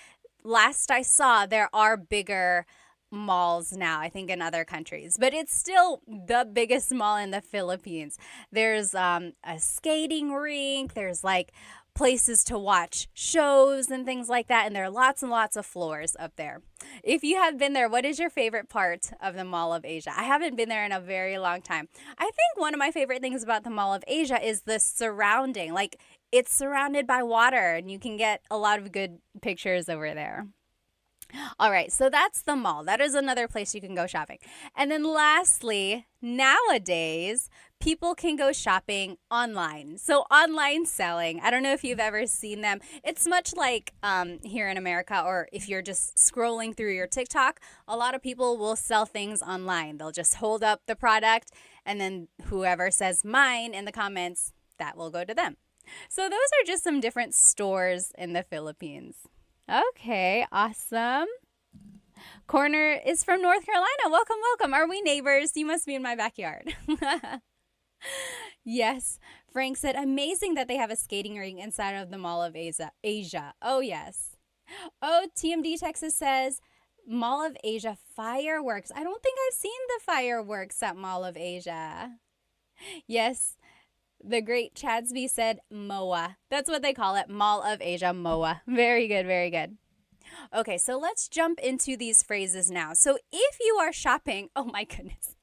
last I saw, there are bigger malls now, I think in other countries, but it's still the biggest mall in the Philippines. There's a skating rink, there's like places to watch shows and things like that, and there are lots and lots of floors up there. If you have been there, what is your favorite part of the Mall of Asia? I haven't been there in a very long time. I think one of my favorite things about the Mall of Asia is the surrounding. Like, it's surrounded by water, and you can get a lot of good pictures over there. All right, so that's the mall. That is another place you can go shopping. And then lastly, nowadays, people can go shopping online. So online selling, I don't know if you've ever seen them. It's much like here in America, or if you're just scrolling through your TikTok, a lot of people will sell things online. They'll just hold up the product, and then whoever says mine in the comments, that will go to them. So those are just some different stores in the Philippines. Okay, awesome. Corner is from North Carolina. Welcome, welcome. Are we neighbors? You must be in my backyard. Yes. Frank said, amazing that they have a skating rink inside of the Mall of Asia. Oh, yes. Oh, TMD Texas says, Mall of Asia fireworks. I don't think I've seen the fireworks at Mall of Asia. Yes. The great Chadsby said MOA. That's what they call it, Mall of Asia, MOA. Very good, very good. Okay, so let's jump into these phrases now. So if you are shopping, oh my goodness.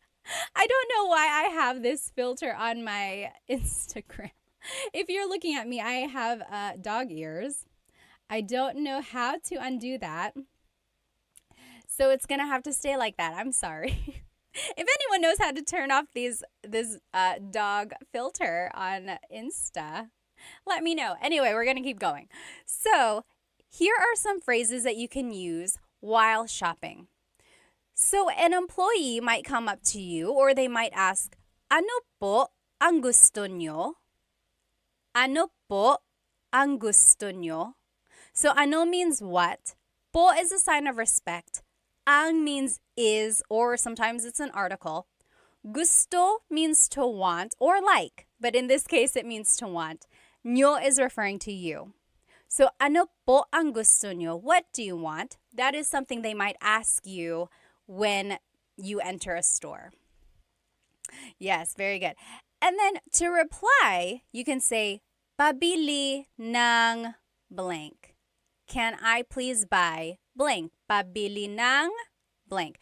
I don't know why I have this filter on my Instagram. If you're looking at me, I have dog ears. I don't know how to undo that. So it's going to have to stay like that. I'm sorry. If anyone knows how to turn off this dog filter on Insta, let me know. Anyway, we're going to keep going. So here are some phrases that you can use while shopping. So an employee might come up to you, or they might ask, ano po ang gusto nyo? Ano po ang gusto nyo? So ano means what? Po is a sign of respect. Ang means is, or sometimes it's an article. Gusto means to want or like, but in this case, it means to want. Nyo is referring to you. So, ano po ang gusto nyo? What do you want? That is something they might ask you when you enter a store. Yes, very good. And then to reply, you can say, pabili ng blank. Can I please buy blank? Pabili ng blank.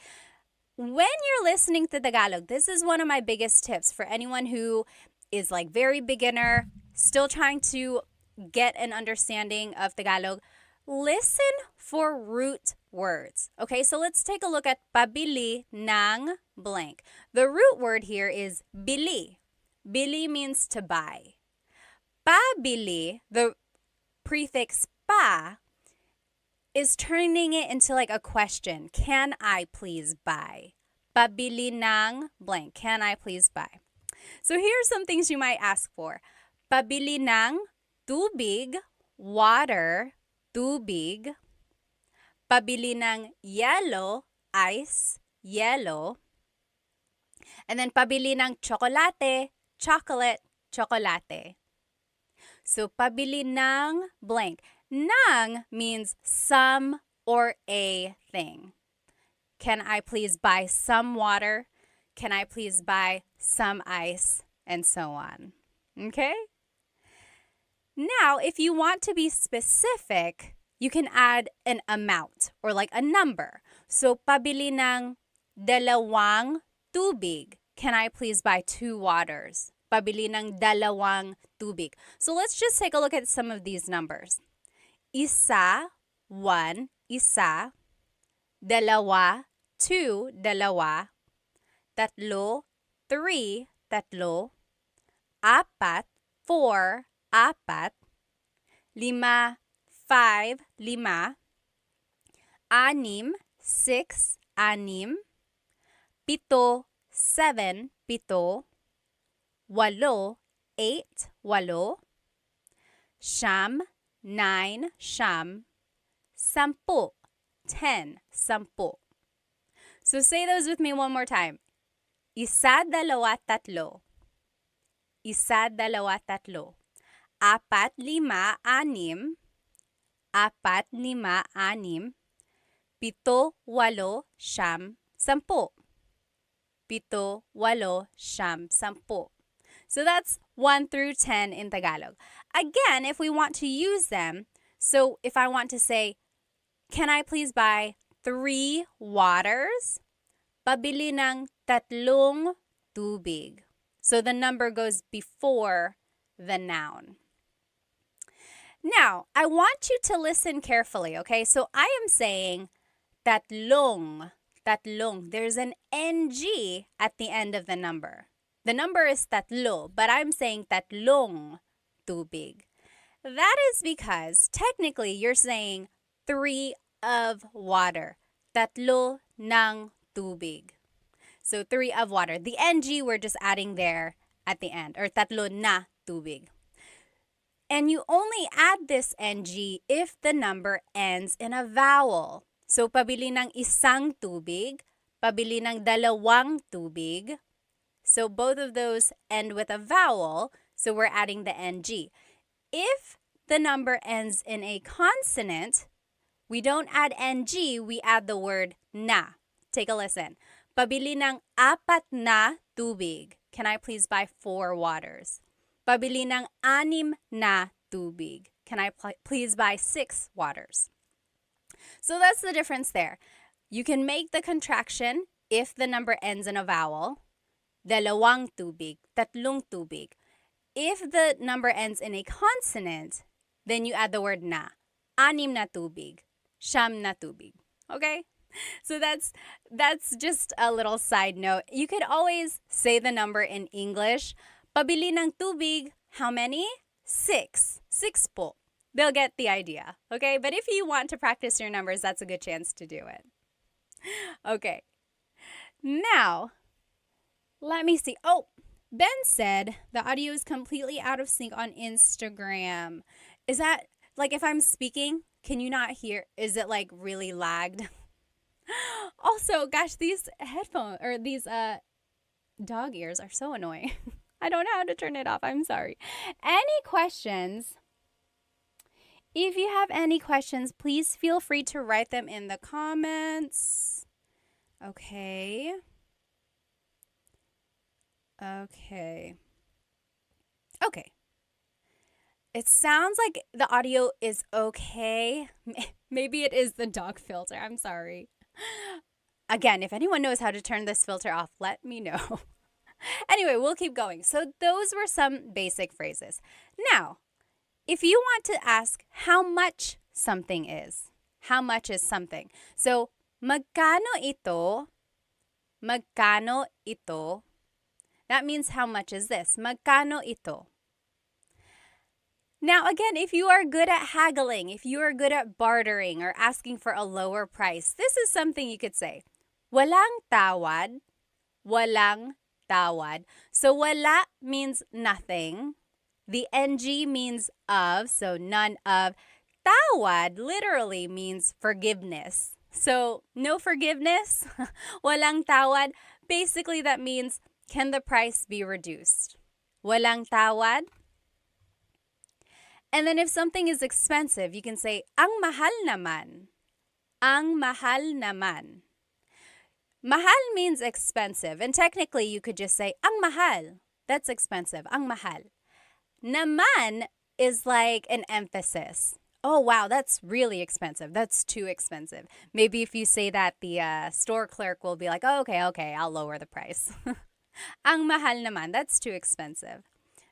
When you're listening to Tagalog, this is one of my biggest tips for anyone who is like very beginner, still trying to get an understanding of Tagalog. Listen for root words. Okay, so let's take a look at pabili ng blank. The root word here is bili. Bili means to buy. Pabili, the prefix pa, is turning it into like a question. Can I please buy? Pabili ng blank. Can I please buy? So here's some things you might ask for. Pabili ng tubig, water, tubig. Pabili ng yellow, ice, yellow. And then pabili ng chocolate, chocolate, chocolate. So pabili ng blank. Ng means some or a thing. Can I please buy some water? Can I please buy some ice? And so on. Okay? Now, if you want to be specific, you can add an amount or like a number. So, pabili ng dalawang tubig. Can I please buy 2 waters? Pabili ng dalawang tubig. So, let's just take a look at some of these numbers. Isa, 1, isa. Dalawa, 2, dalawa. Tatlo, 3, tatlo. Apat, 4, apat. Lima, 5, lima. Anim, 6, anim. Pito, 7, pito. Walo, 8, walo. Siyam, 9, siyam. Sampu, 10, sampu. So say those with me one more time. Isa, dalawa, tatlo. Isa, dalawa, tatlo. Apat, lima, anim. Apat, lima, anim. Pito, walo, siyam, sampu. Pito, walo, siyam, sampu. So that's 1 through 10 in Tagalog. Again, if we want to use them, so if I want to say, can I please buy 3 waters? Pabili ng tatlong tubig. So the number goes before the noun. Now, I want you to listen carefully, okay? So I am saying tatlong, tatlong. There's an NG at the end of the number. The number is tatlo, but I'm saying tatlong tubig. That is because technically you're saying 3 of water. Tatlo ng tubig. So 3 of water. The NG we're just adding there at the end, or tatlo na tubig. And you only add this NG if the number ends in a vowel. So pabili ng isang tubig, pabili ng dalawang tubig. So both of those end with a vowel, so we're adding the NG. If the number ends in a consonant, we don't add NG, we add the word na. Take a listen. Pabili ng 4 na tubig. Can I please buy 4 waters? Pabili ng 6 na tubig. Can I please buy 6 waters? So that's the difference there. You can make the contraction if the number ends in a vowel. Dalawang tubig, tatlong tubig. If the number ends in a consonant, then you add the word na. 6 na tubig, siyam na tubig. Okay? So that's just a little side note. You could always say the number in English. Pabili ng tubig, how many? 6. 6 po. They'll get the idea. Okay? But if you want to practice your numbers, that's a good chance to do it. Okay. Now, let me see. Oh, Ben said the audio is completely out of sync on Instagram. Is that, like, if I'm speaking, Can you not hear? Is it like really lagged? Also, gosh, these headphones or these dog ears are so annoying. I don't know how to turn it off. I'm sorry. Any questions? If you have any questions, please feel free to write them in the comments. Okay. Okay. Okay. It sounds like the audio is okay. Maybe it is the dog filter. I'm sorry. Again, if anyone knows how to turn this filter off, let me know. Anyway, we'll keep going. So those were some basic phrases. Now, if you want to ask how much something is, how much is something? So, magkano ito? Magkano ito? That means how much is this? Magkano ito? Now, again, if you are good at haggling, if you are good at bartering or asking for a lower price, this is something you could say. Walang tawad. Walang tawad. So, wala means nothing. The ng means of, so none of. Tawad literally means forgiveness. So, no forgiveness, walang tawad. Basically, that means, can the price be reduced? Walang tawad. And then if something is expensive, you can say, ang mahal naman. Ang mahal naman. Mahal means expensive. And technically, you could just say, ang mahal. That's expensive. Ang mahal. Naman is like an emphasis. Oh, wow, that's really expensive. That's too expensive. Maybe if you say that, the store clerk will be like, oh, okay, I'll lower the price. Ang mahal naman, that's too expensive.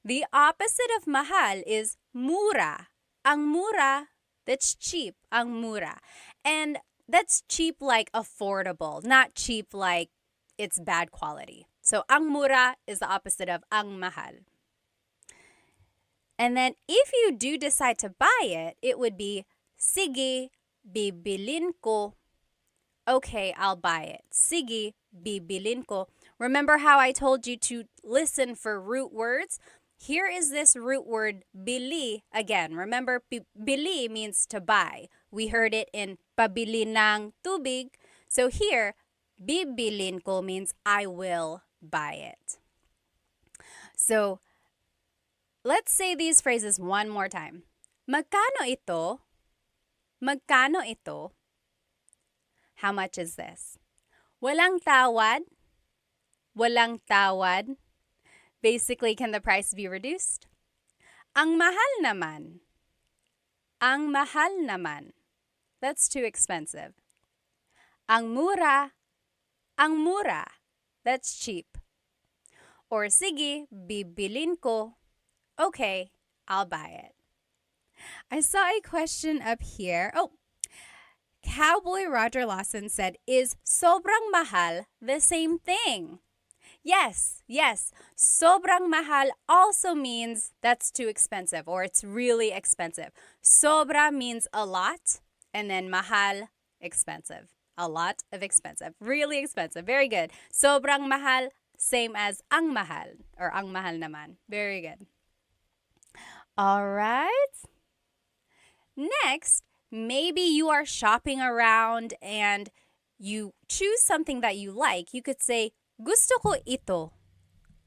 The opposite of mahal is mura. Ang mura, that's cheap. Ang mura. And that's cheap like affordable, not cheap like it's bad quality. So ang mura is the opposite of ang mahal. And then if you do decide to buy it, it would be sige, bibilin ko. Okay, I'll buy it. Sige, bibilin ko. Remember how I told you to listen for root words? Here is this root word, bili. Again, remember, bili means to buy. We heard it in pabili ng tubig. So here, bibilin ko means I will buy it. So, let's say these phrases one more time. Magkano ito? Magkano ito? How much is this? Walang tawad? Walang tawad? Basically, can the price be reduced? Ang mahal naman. Ang mahal naman. That's too expensive. Ang mura. Ang mura. That's cheap. Or sige, bibilin ko. Okay, I'll buy it. I saw a question up here. Oh, Cowboy Roger Lawson said, is sobrang mahal the same thing? Yes. Sobrang mahal also means that's too expensive or it's really expensive. Sobra means a lot, and then mahal, expensive. A lot of expensive. Really expensive. Very good. Sobrang mahal, same as ang mahal or ang mahal naman. Very good. All right. Next, maybe you are shopping around and you choose something that you like. You could say, gusto ko ito.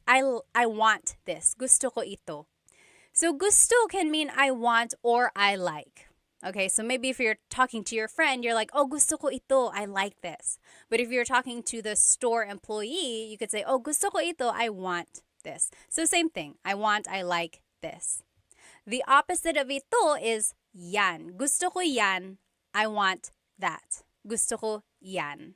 I want this. Gusto ko ito. So gusto can mean I want or I like. Okay, so maybe if you're talking to your friend, you're like, oh, gusto ko ito. I like this. But if you're talking to the store employee, you could say, oh, gusto ko ito. I want this. So same thing. I want, I like this. The opposite of ito is yan. Gusto ko yan. I want that. Gusto ko yan.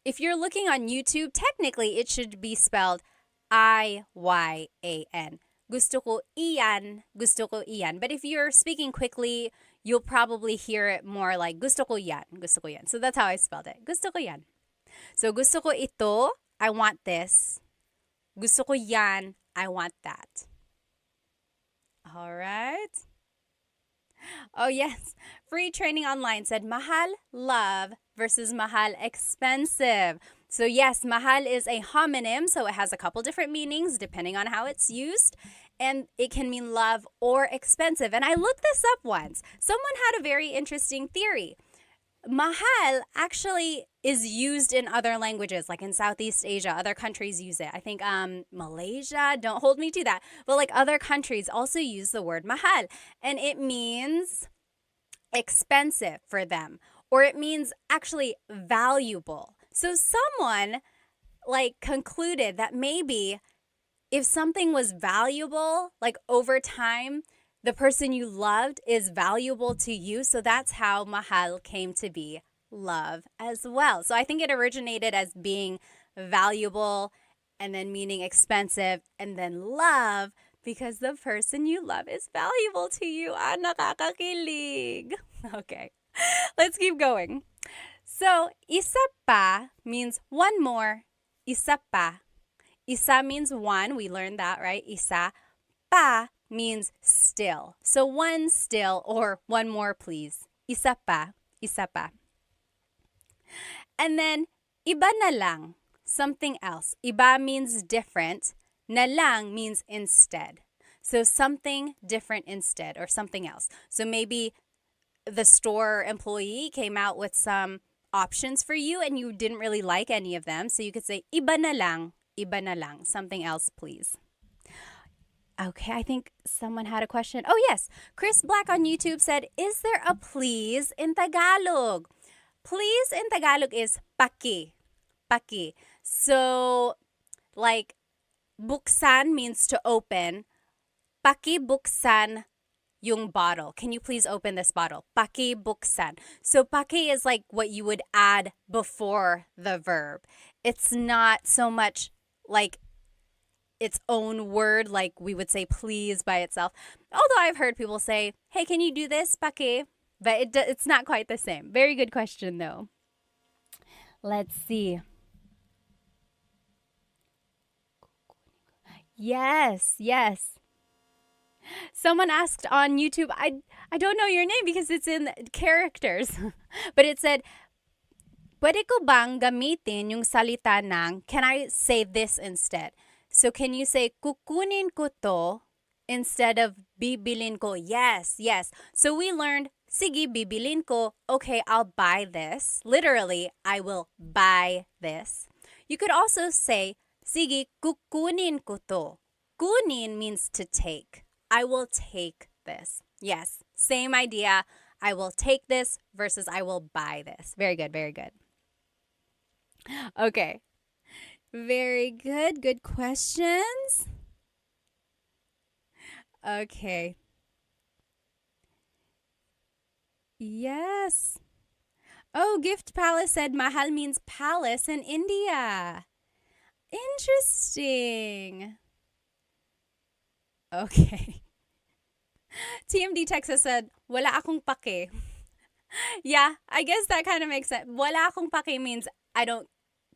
If you're looking on YouTube, technically it should be spelled I-Y-A-N. Gusto ko iyan, gusto ko iyan. But if you're speaking quickly, you'll probably hear it more like gusto ko yan, gusto ko yan. So that's how I spelled it. Gusto ko yan. So gusto ko ito, I want this. Gusto ko yan, I want that. All right. Oh, yes. Free Training Online said mahal, love versus mahal, expensive. So yes, mahal is a homonym, so it has a couple different meanings depending on how it's used. And it can mean love or expensive. And I looked this up once. Someone had a very interesting theory. Mahal actually is used in other languages, like in Southeast Asia. Other countries use it. I think Malaysia, don't hold me to that. But like other countries also use the word mahal. And it means expensive for them. Or it means actually valuable. So someone like concluded that maybe if something was valuable, like over time, the person you loved is valuable to you. So that's how mahal came to be, love as well. So I think it originated as being valuable and then meaning expensive and then love because the person you love is valuable to you. Ah, nakakakilig. Okay, let's keep going. So, isa pa means one more. Isa pa. Isa means one. We learned that, right? Isa. Pa means still. So, one still or one more, please. Isa pa. Isa pa. And then, iba na lang. Something else. Iba means different. Na lang means instead. So, something different instead or something else. So, maybe the store employee came out with some options for you and you didn't really like any of them. So you could say, iba na lang, something else, please. Okay, I think someone had a question. Oh, yes. Chris Black on YouTube said, is there a please in Tagalog? Please in Tagalog is paki. Paki. So, like, buksan means to open. Paki buksan yung bottle. Can you please open this bottle? Paki buksan. So paki is like what you would add before the verb. It's not so much like its own word like we would say please by itself. Although I've heard people say, hey, can you do this, paki? But it's not quite the same. Very good question though. Let's see. Yes. Someone asked on YouTube, I don't know your name because it's in characters. But it said, pwede ko bang gamitin yung salita ng, can I say this instead? So can you say, kukunin ko to instead of bibilin ko? Yes. So we learned, sige, bibilin ko. Okay, I'll buy this. Literally, I will buy this. You could also say, sige, kukunin ko to. Kunin means to take. I will take this. Yes, same idea. I will take this versus I will buy this. Very good. Okay. Very good. Good questions. Okay. Yes. Oh, Gift Palace said mahal means palace in India. Interesting. Okay. TMD Texas said, wala akong pake. Yeah, I guess that kind of makes sense. Wala akong pake means I don't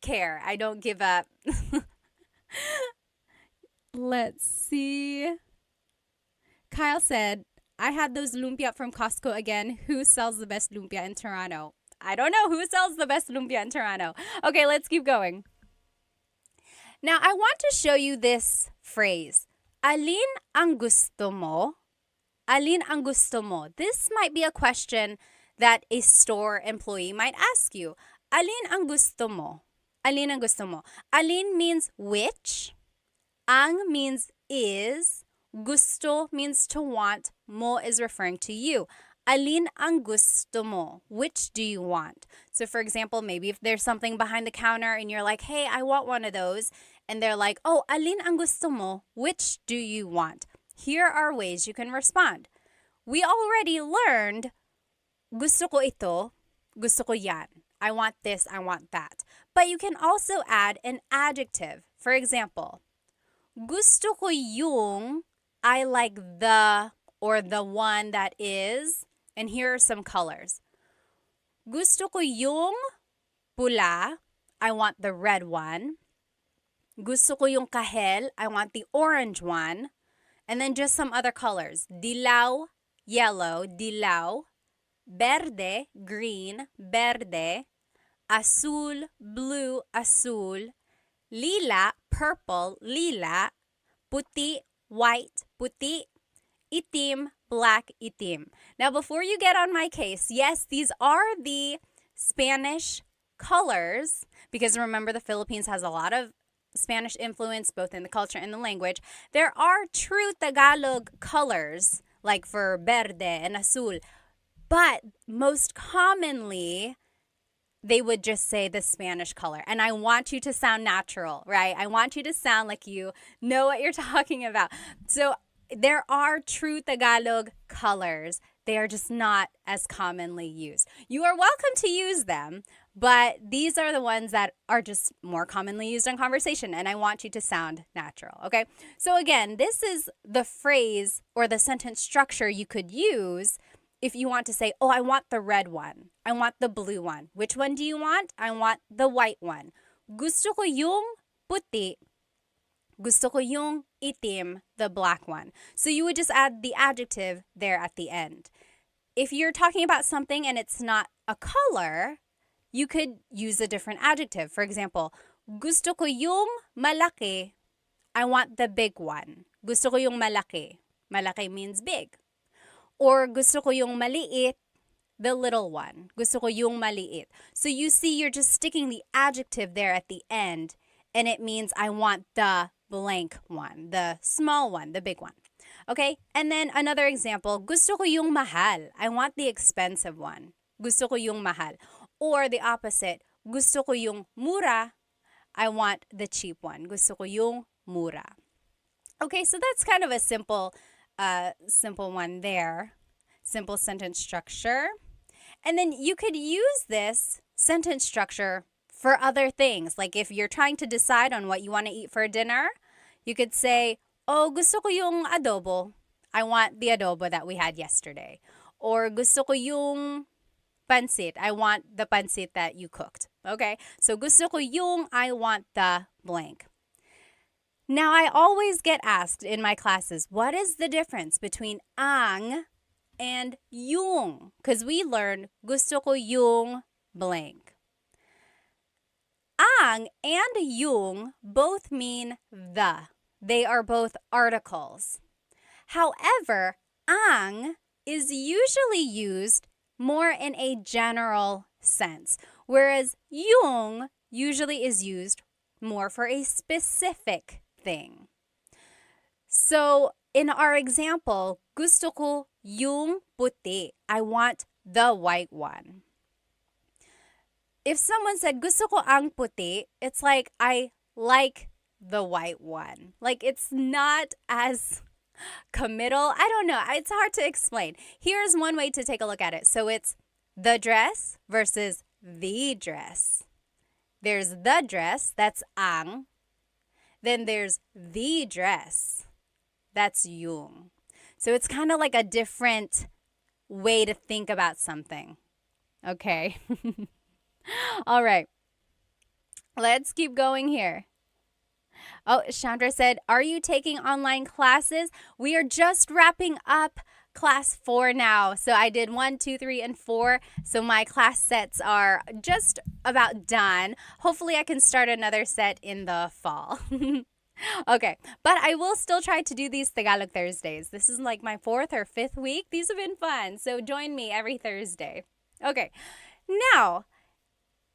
care. I don't give up. Let's see. Kyle said, I had those lumpia from Costco again. Who sells the best lumpia in Toronto? I don't know who sells the best lumpia in Toronto. Okay, let's keep going. Now, I want to show you this phrase. Alin ang gusto mo? Alin ang gusto mo? This might be a question that a store employee might ask you. Alin ang gusto mo? Alin ang gusto mo? Alin means which. Ang means is. Gusto means to want. Mo is referring to you. Alin ang gusto mo? Which do you want? So for example, maybe if there's something behind the counter and you're like, hey, I want one of those. And they're like, oh, alin ang gusto mo? Which do you want? Here are ways you can respond. We already learned, gusto ko ito, gusto ko yan. I want this, I want that. But you can also add an adjective. For example, gusto ko yung, I like the or the one that is, and here are some colors. Gusto ko yung pula, I want the red one. Gusto ko yung kahel, I want the orange one. And then just some other colors. Dilaw, yellow, dilaw. Verde, green, verde. azul, blue, azul, lila, purple, lila, puti, white, puti, itim, black, itim. Now, before you get on my case, yes, these are the Spanish colors, because remember the Philippines has a lot of Spanish influence both in the culture and the language. There are true Tagalog colors, like for verde and azul, but most commonly, they would just say the Spanish color. And I want you to sound natural, right? I want you to sound like you know what you're talking about. So there are true Tagalog colors. They are just not as commonly used. You are welcome to use them, but these are the ones that are just more commonly used in conversation, and I want you to sound natural, okay? So again, this is the phrase or the sentence structure you could use if you want to say, oh, I want the red one. I want the blue one. Which one do you want? I want the white one. Gusto ko yung puti. Gusto ko yung itim, the black one. So you would just add the adjective there at the end. If you're talking about something and it's not a color, you could use a different adjective. For example, gusto ko yung malaki. I want the big one. Gusto ko yung malaki. Malaki means big. Or gusto ko yung maliit, the little one. Gusto ko yung maliit. So you see, you're just sticking the adjective there at the end, and it means I want the blank one, the small one, the big one. Okay? And then another example, gusto ko yung mahal. I want the expensive one. Gusto ko yung mahal. Or the opposite, gusto ko yung mura. I want the cheap one. Gusto ko yung mura. Okay, so that's kind of a simple one there. Simple sentence structure. And then you could use this sentence structure for other things. Like if you're trying to decide on what you want to eat for dinner, you could say, oh, gusto ko yung adobo. I want the adobo that we had yesterday. Or gusto ko yung pansit. I want the pansit that you cooked. Okay? So gusto ko yung, I want the blank. Now, I always get asked in my classes, what is the difference between ang and yung? Because we learned gusto ko yung blank. Ang and yung both mean the. They are both articles. However, ang is usually used more in a general sense, whereas yung usually is used more for a specific thing. So, in our example, gusto ko yung puti. I want the white one. If someone said, gusto ko ang puti, it's like, I like the white one. Like, it's not as committal. I don't know. It's hard to explain. Here's one way to take a look at it. So, it's the dress versus the dress. There's the dress, that's ang. Then there's the dress. That's yung. So it's kind of like a different way to think about something. Okay. All right. Let's keep going here. Oh, Chandra said, are you taking online classes? We are just wrapping up class 4 now. So I did 1, 2, 3, and 4. So my class sets are just about done. Hopefully I can start another set in the fall. Okay, but I will still try to do these Tagalog Thursdays. This is like my 4th or 5th week. These have been fun. So join me every Thursday. Okay, now,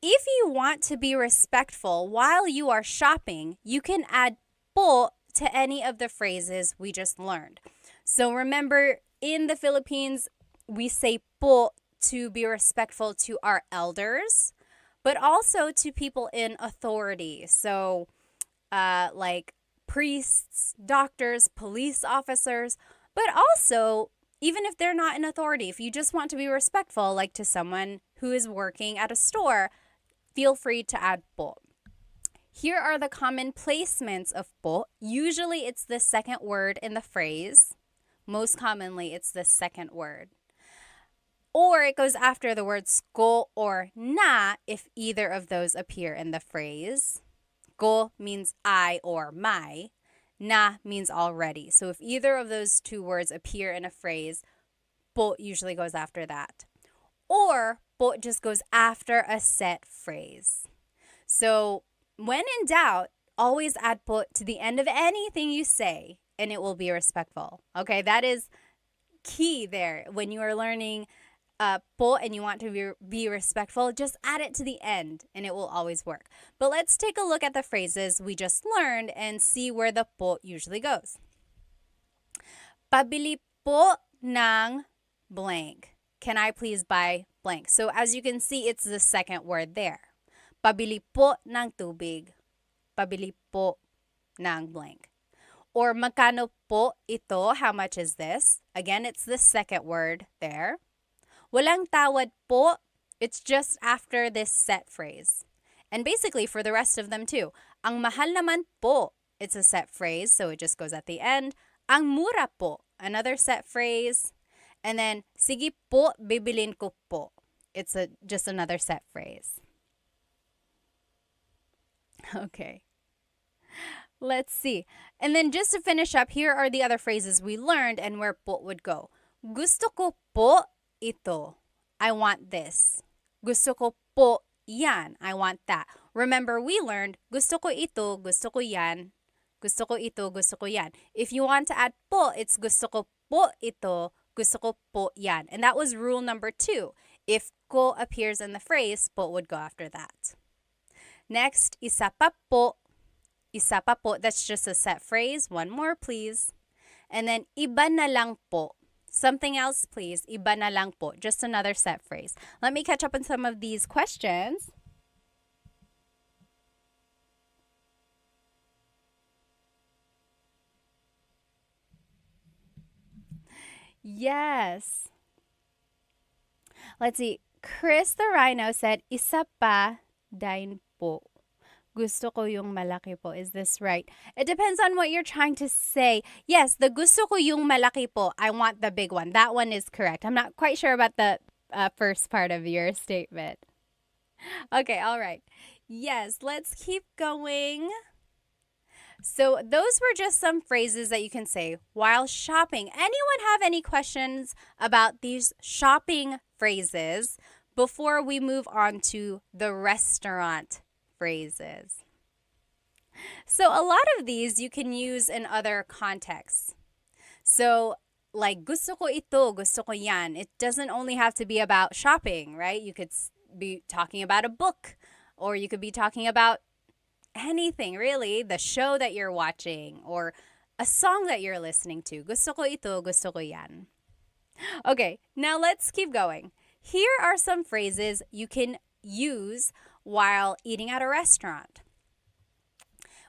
if you want to be respectful while you are shopping, you can add po to any of the phrases we just learned. So remember, in the Philippines, we say po to be respectful to our elders, but also to people in authority. So, like priests, doctors, police officers, but also, even if they're not in authority, if you just want to be respectful, like to someone who is working at a store, feel free to add po. Here are the common placements of po. Usually, it's the second word in the phrase. Most commonly, it's the second word. Or it goes after the words ko or na if either of those appear in the phrase. Ko means I or my. Na means already. So if either of those two words appear in a phrase, po usually goes after that. Or po just goes after a set phrase. So when in doubt, always add po to the end of anything you say, and it will be respectful. Okay, that is key there. When you are learning po and you want to be respectful, just add it to the end, and it will always work. But let's take a look at the phrases we just learned and see where the po usually goes. Pabili po ng blank. Can I please buy blank? So as you can see, it's the second word there. Pabili po ng tubig. Pabili po ng blank. Or magkano po ito? How much is this? Again, it's the second word there. Walang tawad po. It's just after this set phrase. And basically for the rest of them too. Ang mahal naman po. It's a set phrase, so it just goes at the end. Ang mura po. Another set phrase. And then, sige po, bibilin ko po. It's just another set phrase. Okay. Let's see. And then just to finish up, here are the other phrases we learned and where po would go. Gusto ko po ito. I want this. Gusto ko po yan. I want that. Remember, we learned gusto ko ito, gusto ko yan. Gusto ko ito, gusto ko yan. If you want to add po, it's gusto ko po ito, gusto ko po yan. And that was rule number 2. If ko appears in the phrase, po would go after that. Next, isa pa po. Isa pa po, that's just a set phrase. One more, please. And then, iba na lang po. Something else, please. Iba na lang po. Just another set phrase. Let me catch up on some of these questions. Yes. Let's see. Chris the Rhino said, isa pa din po. Gusto ko yung malaki po. Is this right? It depends on what you're trying to say. Yes, the gusto ko yung malaki po. I want the big one. That one is correct. I'm not quite sure about the first part of your statement. Okay, all right. Yes, let's keep going. So those were just some phrases that you can say while shopping. Anyone have any questions about these shopping phrases before we move on to the restaurant phrases? So a lot of these you can use in other contexts. So like gusto ko ito, gusto ko yan. It doesn't only have to be about shopping, right? You could be talking about a book, or you could be talking about anything, really. The show that you're watching or a song that you're listening to. Gusto ko ito, gusto ko yan. Okay, now let's keep going. Here are some phrases you can use while eating at a restaurant.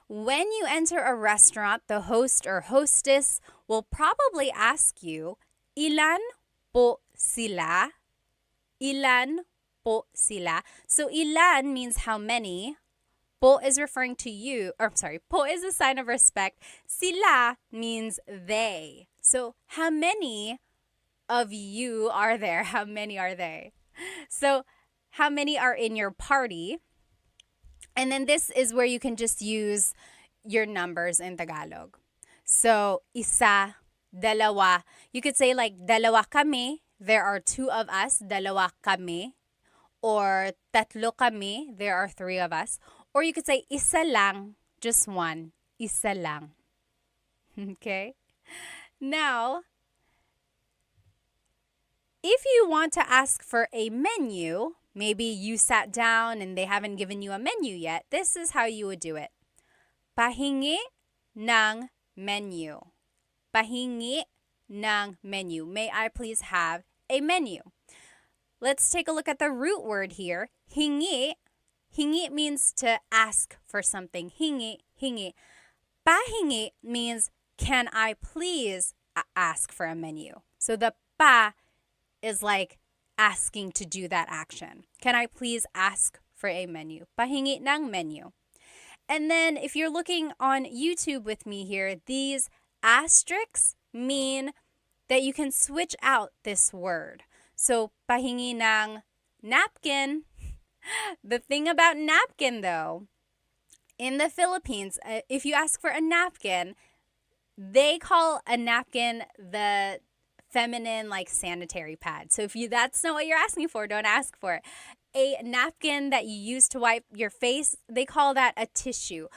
When you enter a restaurant, the host or hostess will probably ask you, ilan po sila? Ilan po sila? So ilan means how many. Po is referring to you, or I'm sorry, po is a sign of respect. Sila means they. So how many of you are there? How many are they? So how many are in your party? And then this is where you can just use your numbers in Tagalog. So isa, dalawa. You could say like dalawa kami. There are 2 of us. Dalawa kami. Or tatlo kami. There are 3 of us. Or you could say isa lang. Just one. Isa lang. Okay? Now, if you want to ask for a menu, maybe you sat down and they haven't given you a menu yet, this is how you would do it. Pahingi ng menu. Pahingi ng menu. May I please have a menu? Let's take a look at the root word here. Hingi. Hingi means to ask for something. Hingi, hingi. Pahingi means, can I please ask for a menu? So the pa is like asking to do that action. Can I please ask for a menu? Pahingi ng menu. And then if you're looking on YouTube with me here, these asterisks mean that you can switch out this word. So pahingi ng napkin. The thing about napkin though, in the Philippines, if you ask for a napkin, they call a napkin the feminine, like sanitary pad. So if that's not what you're asking for, don't ask for it. A napkin that you use to wipe your face, they call that a tissue.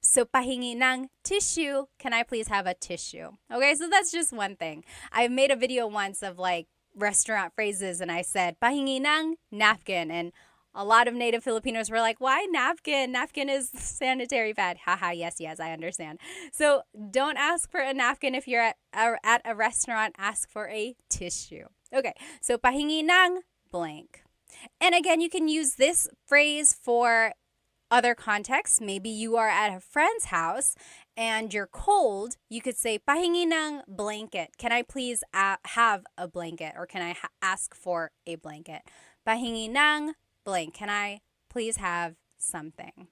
So pahingi ng tissue, can I please have a tissue? Okay, so that's just one thing. I made a video once of like restaurant phrases and I said pahingi ng napkin, and a lot of native Filipinos were like, why napkin? Napkin is sanitary pad. Haha, yes, I understand. So don't ask for a napkin if you're at a restaurant. Ask for a tissue. Okay, so pahingi ng blank. And again, you can use this phrase for other contexts. Maybe you are at a friend's house and you're cold. You could say, pahingi ng blanket. Can I please have a blanket? Or can I ask for a blanket? Pahingi ng blank. Can I please have something?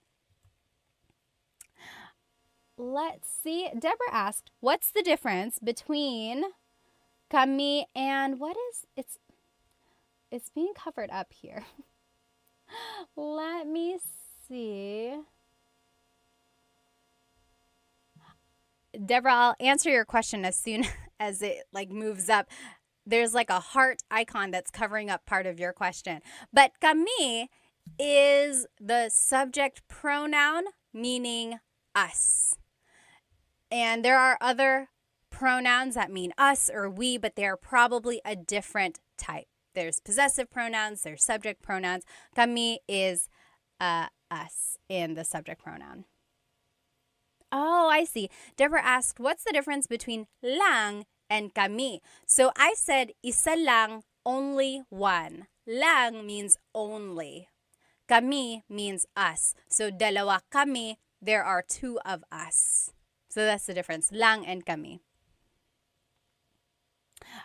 Let's see. Deborah asked, what's the difference between kami and what is it's being covered up here. Let me see. Deborah, I'll answer your question as soon as it like moves up. There's like a heart icon that's covering up part of your question. But kami is the subject pronoun meaning us. And there are other pronouns that mean us or we, but they're probably a different type. There's possessive pronouns, there's subject pronouns. Kami is us in the subject pronoun. Oh, I see. Deborah asked, what's the difference between lang and kami? So I said, isa lang, only one. Lang means only. Kami means us. So dalawa kami, there are two of us. So that's the difference, lang and kami.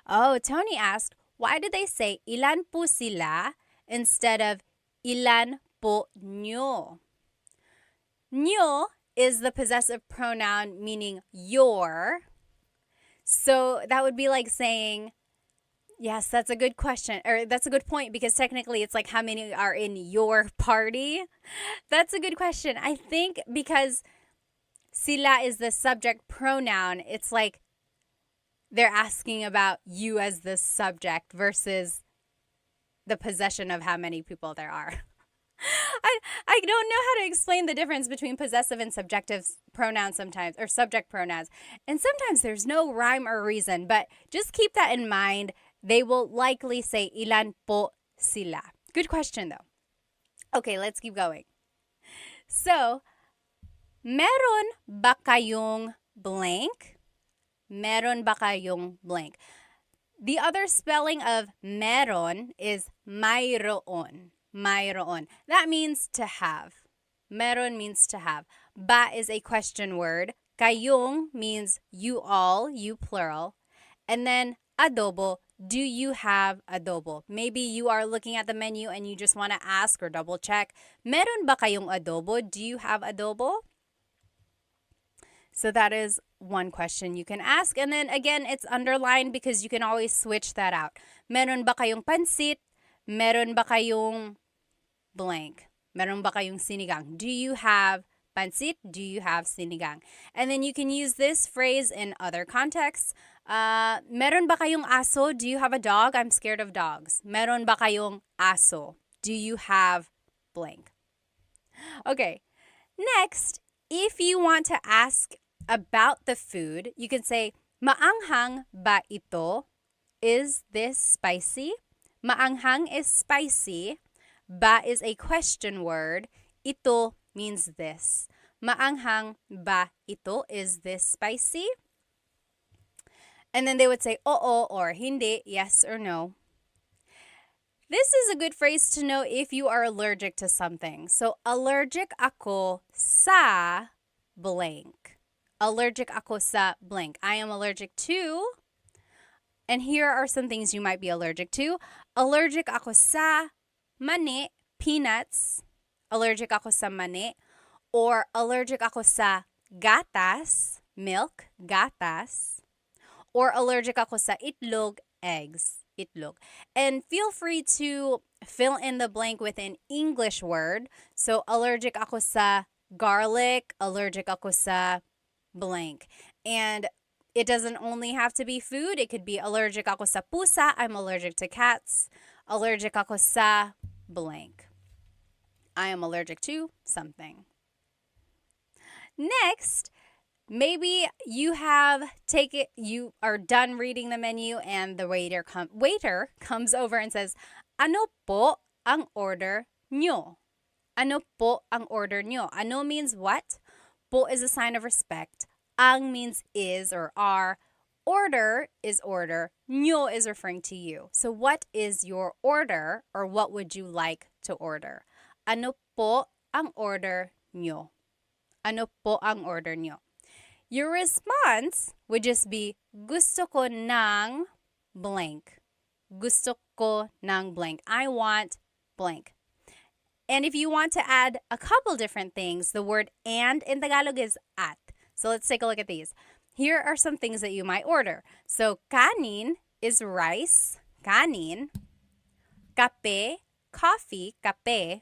Oh, Tony asked, why did they say ilan po sila instead of ilan po nyo? Nyo is the possessive pronoun meaning your. So that would be like saying, yes, that's a good question, or that's a good point, because technically it's like how many are in your party? That's a good question. I think because sila is the subject pronoun, it's like they're asking about you as the subject versus the possession of how many people there are. I don't know how to explain the difference between possessive and subjective pronouns sometimes, or subject pronouns. And sometimes there's no rhyme or reason, but just keep that in mind. They will likely say ilan po sila. Good question though. Okay, let's keep going. So, meron ba kayong blank? Meron ba kayong blank? The other spelling of meron is mayroon. Mayroon. That means to have. Meron means to have. Ba is a question word. Kayong means you all, you plural. And then adobo, do you have adobo? Maybe you are looking at the menu and you just want to ask or double check, meron ba kayong adobo? Do you have adobo? So that is one question you can ask. And then again, it's underlined because you can always switch that out. Meron ba kayong pansit? Meron ba kayong blank? Meron ba kayong sinigang? Do you have pansit? Do you have sinigang? And then you can use this phrase in other contexts. Meron ba kayong aso? Do you have a dog? I'm scared of dogs. Meron ba kayong aso? Do you have blank? Okay. Next, if you want to ask about the food, you can say, maanghang ba ito? Is this spicy? Maanghang is spicy. Ba is a question word. Ito means this. Maanghang ba ito? Is this spicy? And then they would say, oo or hindi, yes or no. This is a good phrase to know if you are allergic to something. So, allergic ako sa blank. Allergic ako sa blank. I am allergic to, and here are some things you might be allergic to. Allergic ako sa mani, peanuts. Allergic ako sa mani. Or allergic ako sa gatas, milk, gatas. Or allergic ako sa itlog, eggs, itlog. And feel free to fill in the blank with an English word. So, allergic ako sa garlic, allergic ako sa blank. And It doesn't only have to be food. It could be allergic ako sa pusa. I'm allergic to cats. Allergic ako sa blank. I am allergic to something. Next, maybe you are done reading the menu and the waiter comes over and says, "Ano po ang order nyo?" Ano po ang order nyo? Ano means what? Po is a sign of respect. Ang means is or are. Order is order. Nyo is referring to you. So what is your order, or what would you like to order? Ano po ang order nyo? Ano po ang order nyo? Your response would just be, gusto ko ng blank. Gusto ko ng blank. I want blank. And if you want to add a couple different things, the word and in Tagalog is at. So let's take a look at these. Here are some things that you might order. So kanin is rice, kanin. Kape, coffee, kape.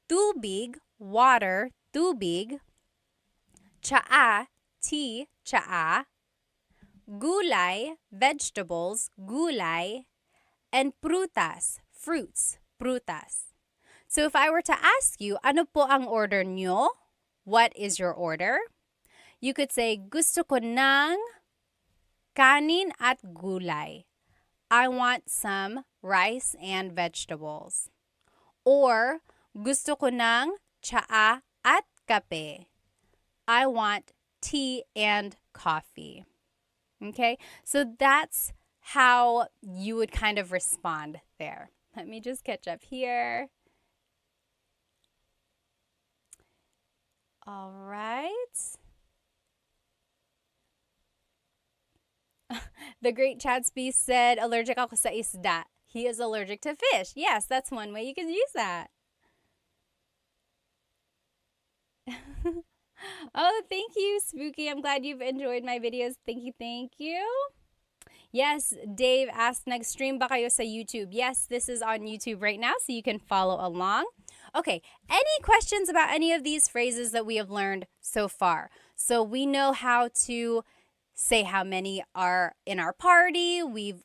Tubig, water, tubig. Tsaa, tea, tsaa. Gulay, vegetables, gulay. And prutas, fruits, prutas. So if I were to ask you, ano po ang order nyo? What is your order? You could say, gusto ko ng kanin at gulay. I want some rice and vegetables. Or, gusto ko ng tsaa at kape. I want tea and coffee. Okay, so that's how you would kind of respond there. Let me just catch up here. All right. The Great Chadsby said, allergic ako sa isda. He is allergic to fish. Yes, that's one way you can use that. Oh, thank you, Spooky. I'm glad you've enjoyed my videos. Thank you, thank you. Yes, Dave asked, nag-stream ba kayo sa YouTube? Yes, this is on YouTube right now, so you can follow along. Okay, any questions about any of these phrases that we have learned so far? So we know how to say how many are in our party. We've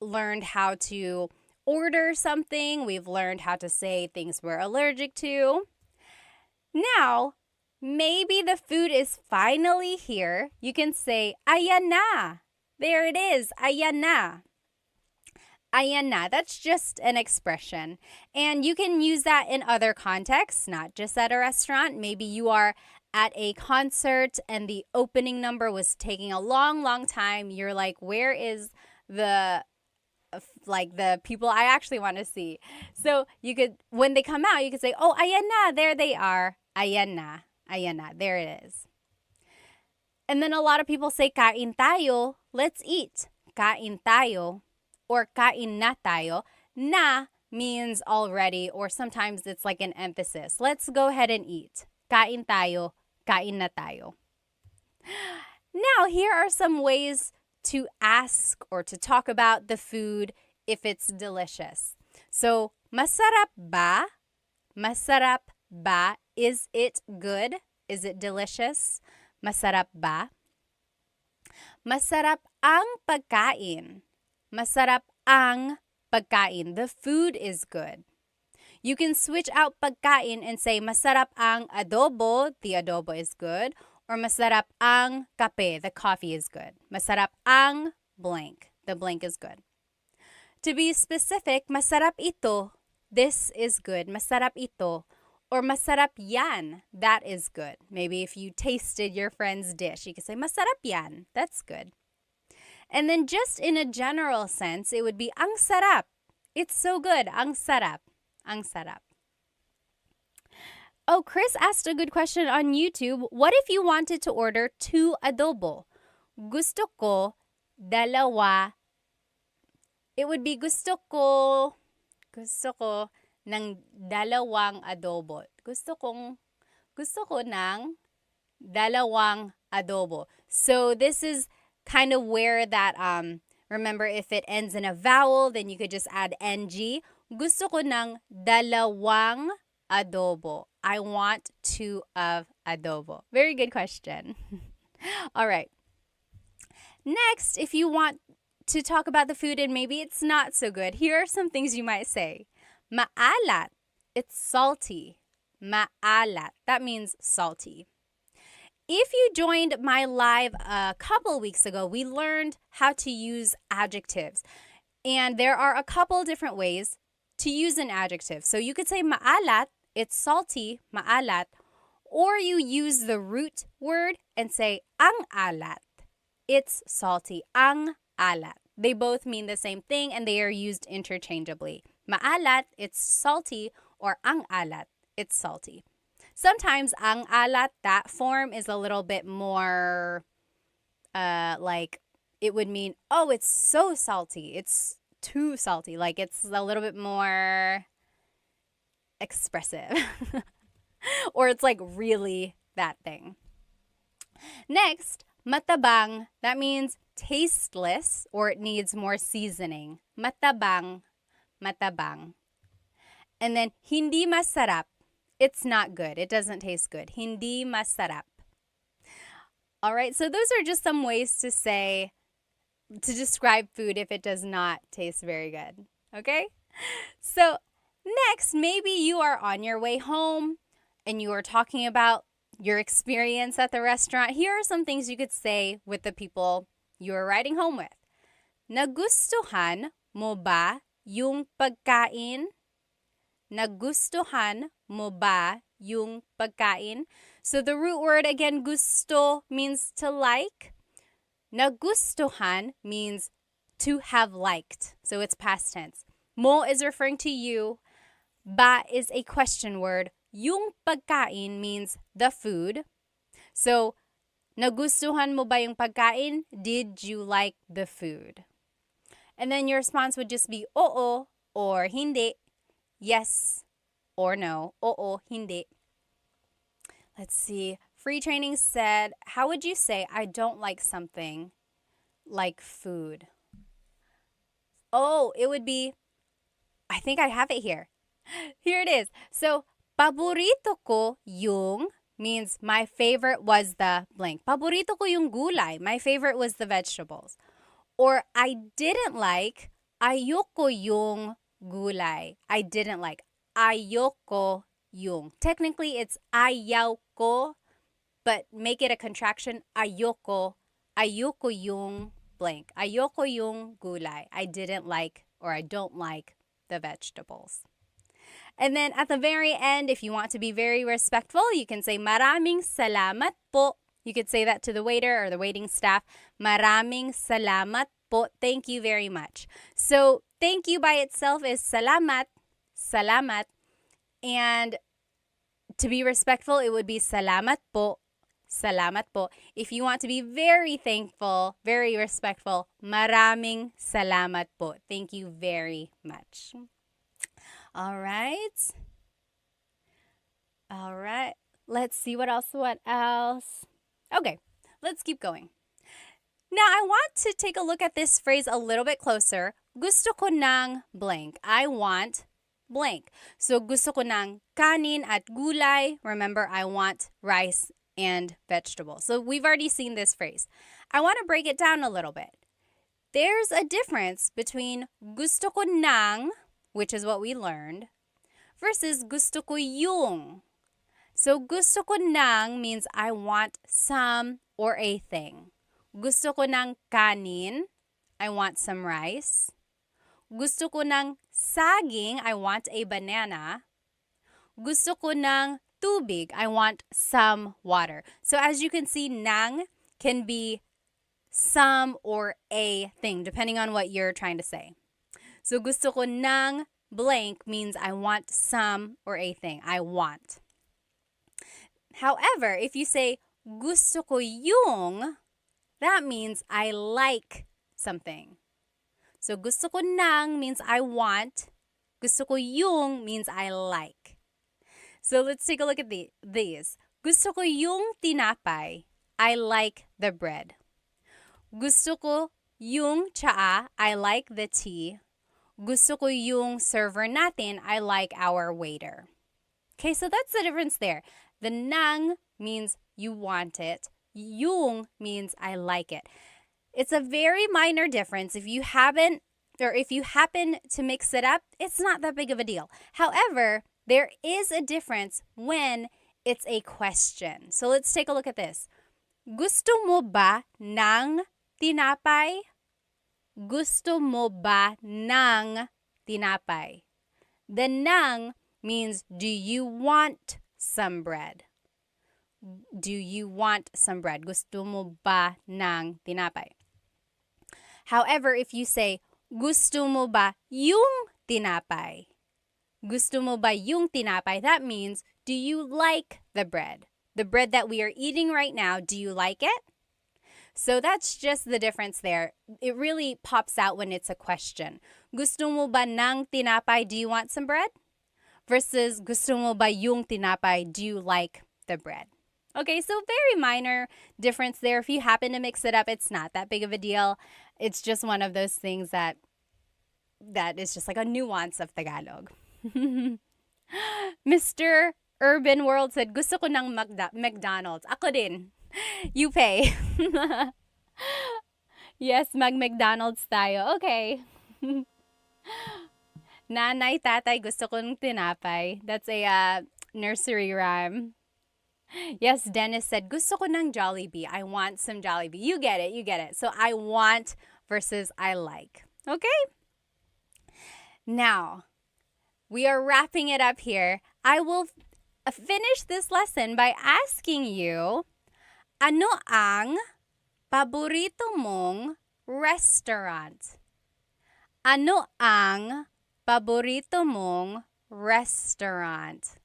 learned how to order something. We've learned how to say things we're allergic to. Now, maybe the food is finally here. You can say, ayan na. There it is, ayan na. Ayan na. That's just an expression. And you can use that in other contexts, not just at a restaurant. Maybe you are at a concert and the opening number was taking a long, long time. You're like, where is the people I actually want to see? So you could, when they come out, you could say, oh, ayan na, there they are. Ayan na, there it is. And then a lot of people say, kain tayo, let's eat. Kain tayo, or kain na tayo. Na means already, or sometimes it's like an emphasis. Let's go ahead and eat. Kain tayo, kain na tayo. Now, here are some ways to ask or to talk about the food if it's delicious. So, masarap ba? Masarap ba? Is it good? Is it delicious? Masarap ba? Masarap ang pagkain. Masarap ang pagkain. The food is good. You can switch out pagkain and say masarap ang adobo. The adobo is good. Or masarap ang kape. The coffee is good. Masarap ang blank. The blank is good. To be specific, masarap ito. This is good. Masarap ito. Or masarap yan. That is good. Maybe if you tasted your friend's dish, you could say masarap yan. That's good. And then just in a general sense, it would be ang sarap. It's so good. Ang sarap. Ang sarap. Oh, Chris asked a good question on YouTube. What if you wanted to order 2 adobo? Gusto ko dalawa. It would be gusto ko ng dalawang adobo. Gusto ko ng dalawang adobo. So this is kind of where that, remember if it ends in a vowel, then you could just add ng. Gusto ko ng dalawang adobo. I want 2 of adobo. Very good question. All right. Next, if you want to talk about the food and maybe it's not so good, here are some things you might say. Maalat. It's salty. Maalat. That means salty. If you joined my live a couple weeks ago, we learned how to use adjectives. And there are a couple different ways to use an adjective. So you could say maalat, it's salty, maalat. Or you use the root word and say ang alat. It's salty, ang alat. They both mean the same thing and they are used interchangeably. Maalat, it's salty, or ang alat, it's salty. Sometimes ang alat, that form is a little bit more like it would mean, oh, it's so salty. It's too salty. Like it's a little bit more expressive. Or it's like really that thing. Next, matabang. That means tasteless or it needs more seasoning. Matabang, matabang. And then hindi masarap. It's not good. It doesn't taste good. Hindi masarap. All right, so those are just some ways to say, to describe food if it does not taste very good. Okay? So next, maybe you are on your way home and you are talking about your experience at the restaurant. Here are some things you could say with the people you are riding home with. Nagustuhan mo ba yung pagkain? Nagustuhan mo ba yung pagkain? So the root word again, gusto, means to like. Nagustuhan means to have liked. So it's past tense. Mo is referring to you. Ba is a question word. Yung pagkain means the food. So, nagustuhan mo ba yung pagkain? Did you like the food? And then your response would just be oo or hindi. Yes or no. Oo, hindi. Let's see. Free Training said, how would you say I don't like something like food? Oh, it would be, I think I have it here. Here it is. So, paborito ko yung means my favorite was the blank. Paborito ko yung gulay. My favorite was the vegetables. Or I didn't like, ayoko yung gulay. I didn't like, ayoko yung. Technically, it's ayaw ko, but make it a contraction, ayoko. Ayoko yung blank. Ayoko yung gulay. I didn't like or I don't like the vegetables. And then at the very end, if you want to be very respectful, you can say maraming salamat po. You could say that to the waiter or the waiting staff. Maraming salamat po. Thank you very much. So thank you by itself is salamat, salamat. And to be respectful, it would be salamat po, salamat po. If you want to be very thankful, very respectful, maraming salamat po. Thank you very much. All right. All right. Let's see what else. Okay, let's keep going. Now, I want to take a look at this phrase a little bit closer. Gusto ko ng blank. I want blank. So, gusto ko ng kanin at gulay. Remember, I want rice and vegetables. So, we've already seen this phrase. I want to break it down a little bit. There's a difference between gusto ko ng, which is what we learned, versus gusto ko yung. So, gusto ko ng means I want some or a thing. Gusto ko ng kanin, I want some rice. Gusto ko ng saging, I want a banana. Gusto ko ng tubig, I want some water. So, as you can see, ng can be some or a thing, depending on what you're trying to say. So, gusto ko ng blank means I want some or a thing. I want. However, if you say gusto ko yung, that means I like something. So, gusto ko ng means I want. Gusto ko yung means I like. So, let's take a look at these. Gusto ko yung tinapay. I like the bread. Gusto ko yung tsaa. I like the tea. Gusto ko yung server natin. I like our waiter. Okay, so that's the difference there. The ng means you want it. Yung means I like it. It's a very minor difference. If you happen to mix it up, it's not that big of a deal. However, there is a difference when it's a question. So let's take a look at this. Gusto mo ba ng tinapay? Gusto mo ba ng tinapay? The ng means, do you want some bread? Do you want some bread? Gusto mo ba ng tinapay? However, if you say, gusto mo ba yung tinapay? Gusto mo ba yung tinapay? That means, do you like the bread? The bread that we are eating right now, do you like it? So that's just the difference there. It really pops out when it's a question. Gusto mo ba ng tinapay? Do you want some bread? Versus gusto mo ba yung tinapay? Do you like the bread? Okay, so very minor difference there. If you happen to mix it up, it's not that big of a deal. It's just one of those things that is just like a nuance of Tagalog. Mr. Urban World said, gusto ko ng McDonald's. Ako din. You pay. Yes, mag-McDonald's tayo. Okay. Nanay, tatay, gusto ko ng tinapay. That's a nursery rhyme. Yes, Dennis said, gusto ko ng Jollibee. I want some Jollibee. You get it. So I want versus I like. Okay? Now, we are wrapping it up here. I will finish this lesson by asking you, ano ang paborito mong restaurant? Ano ang paborito mong restaurant?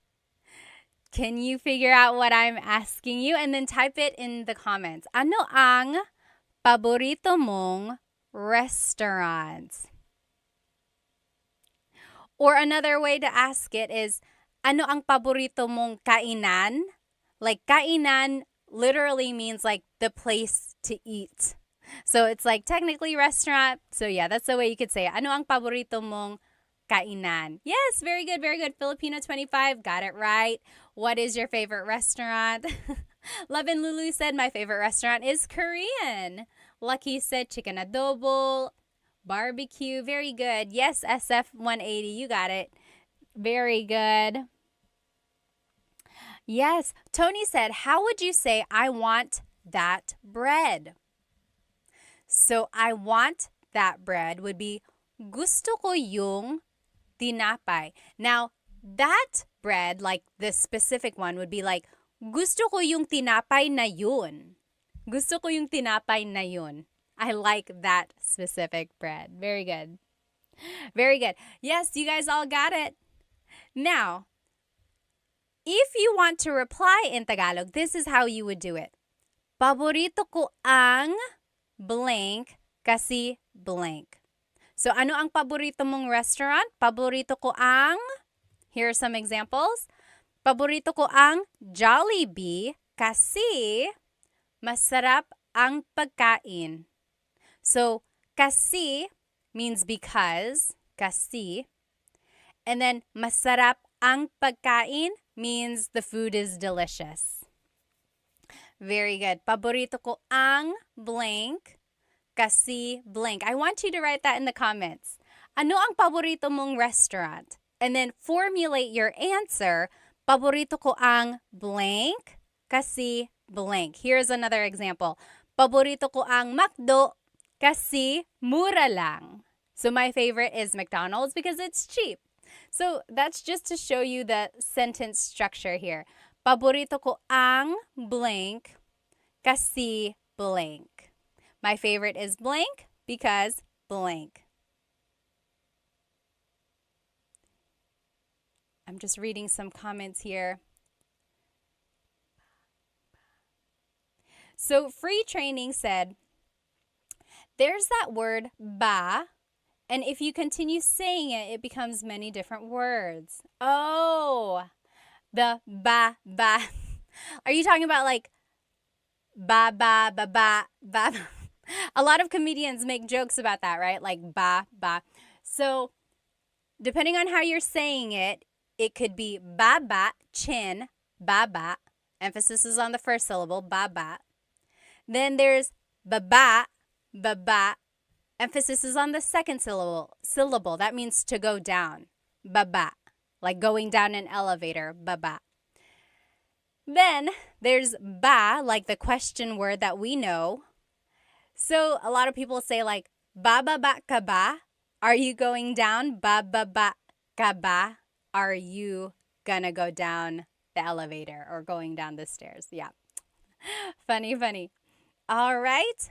Can you figure out what I'm asking you? And then type it in the comments. Ano ang paborito mong restaurant? Or another way to ask it is, ano ang paborito mong kainan? Like, kainan literally means like the place to eat. So it's like technically restaurant. So yeah, that's the way you could say it. Ano ang paborito mong kainan? Yes, very good, very good. Filipino 25, got it right. What is your favorite restaurant? Love and Lulu said, my favorite restaurant is Korean. Lucky said chicken adobo, barbecue. Very good. Yes, SF180, you got it. Very good. Yes, Tony said, how would you say I want that bread? So I want that bread would be gusto ko yung tinapay. Now, that bread, like this specific one, would be like, gusto ko yung tinapay na yun. Gusto ko yung tinapay na yun. I like that specific bread. Very good. Very good. Yes, you guys all got it. Now, if you want to reply in Tagalog, this is how you would do it. Paborito ko ang blank kasi blank. So, ano ang paborito mong restaurant? Paborito ko ang, here are some examples. Paborito ko ang Jollibee kasi masarap ang pagkain. So, kasi means because, kasi. And then, masarap ang pagkain means the food is delicious. Very good. Paborito ko ang blank kasi blank. I want you to write that in the comments. Ano ang paborito mong restaurant? And then formulate your answer. Paborito ko ang blank kasi blank. Here's another example. Paborito ko ang McDo kasi mura lang. So my favorite is McDonald's because it's cheap. So that's just to show you the sentence structure here. Paborito ko ang blank kasi blank. My favorite is blank because blank. I'm just reading some comments here. So Free Training said, there's that word ba, and if you continue saying it, it becomes many different words. Oh, the ba. Are you talking about like ba? A lot of comedians make jokes about that, right? Like ba. So depending on how you're saying it, it could be ba, chin, ba. Emphasis is on the first syllable, ba. Then there's baba, Baba. Emphasis is on the second syllable. That means to go down. Baba. Like going down an elevator. Baba. Then there's ba, like the question word that we know. So a lot of people say like, bababa ka ba? Are you going down? Bababa ka ba? Are you gonna go down the elevator or going down the stairs? Yeah. Funny. All right.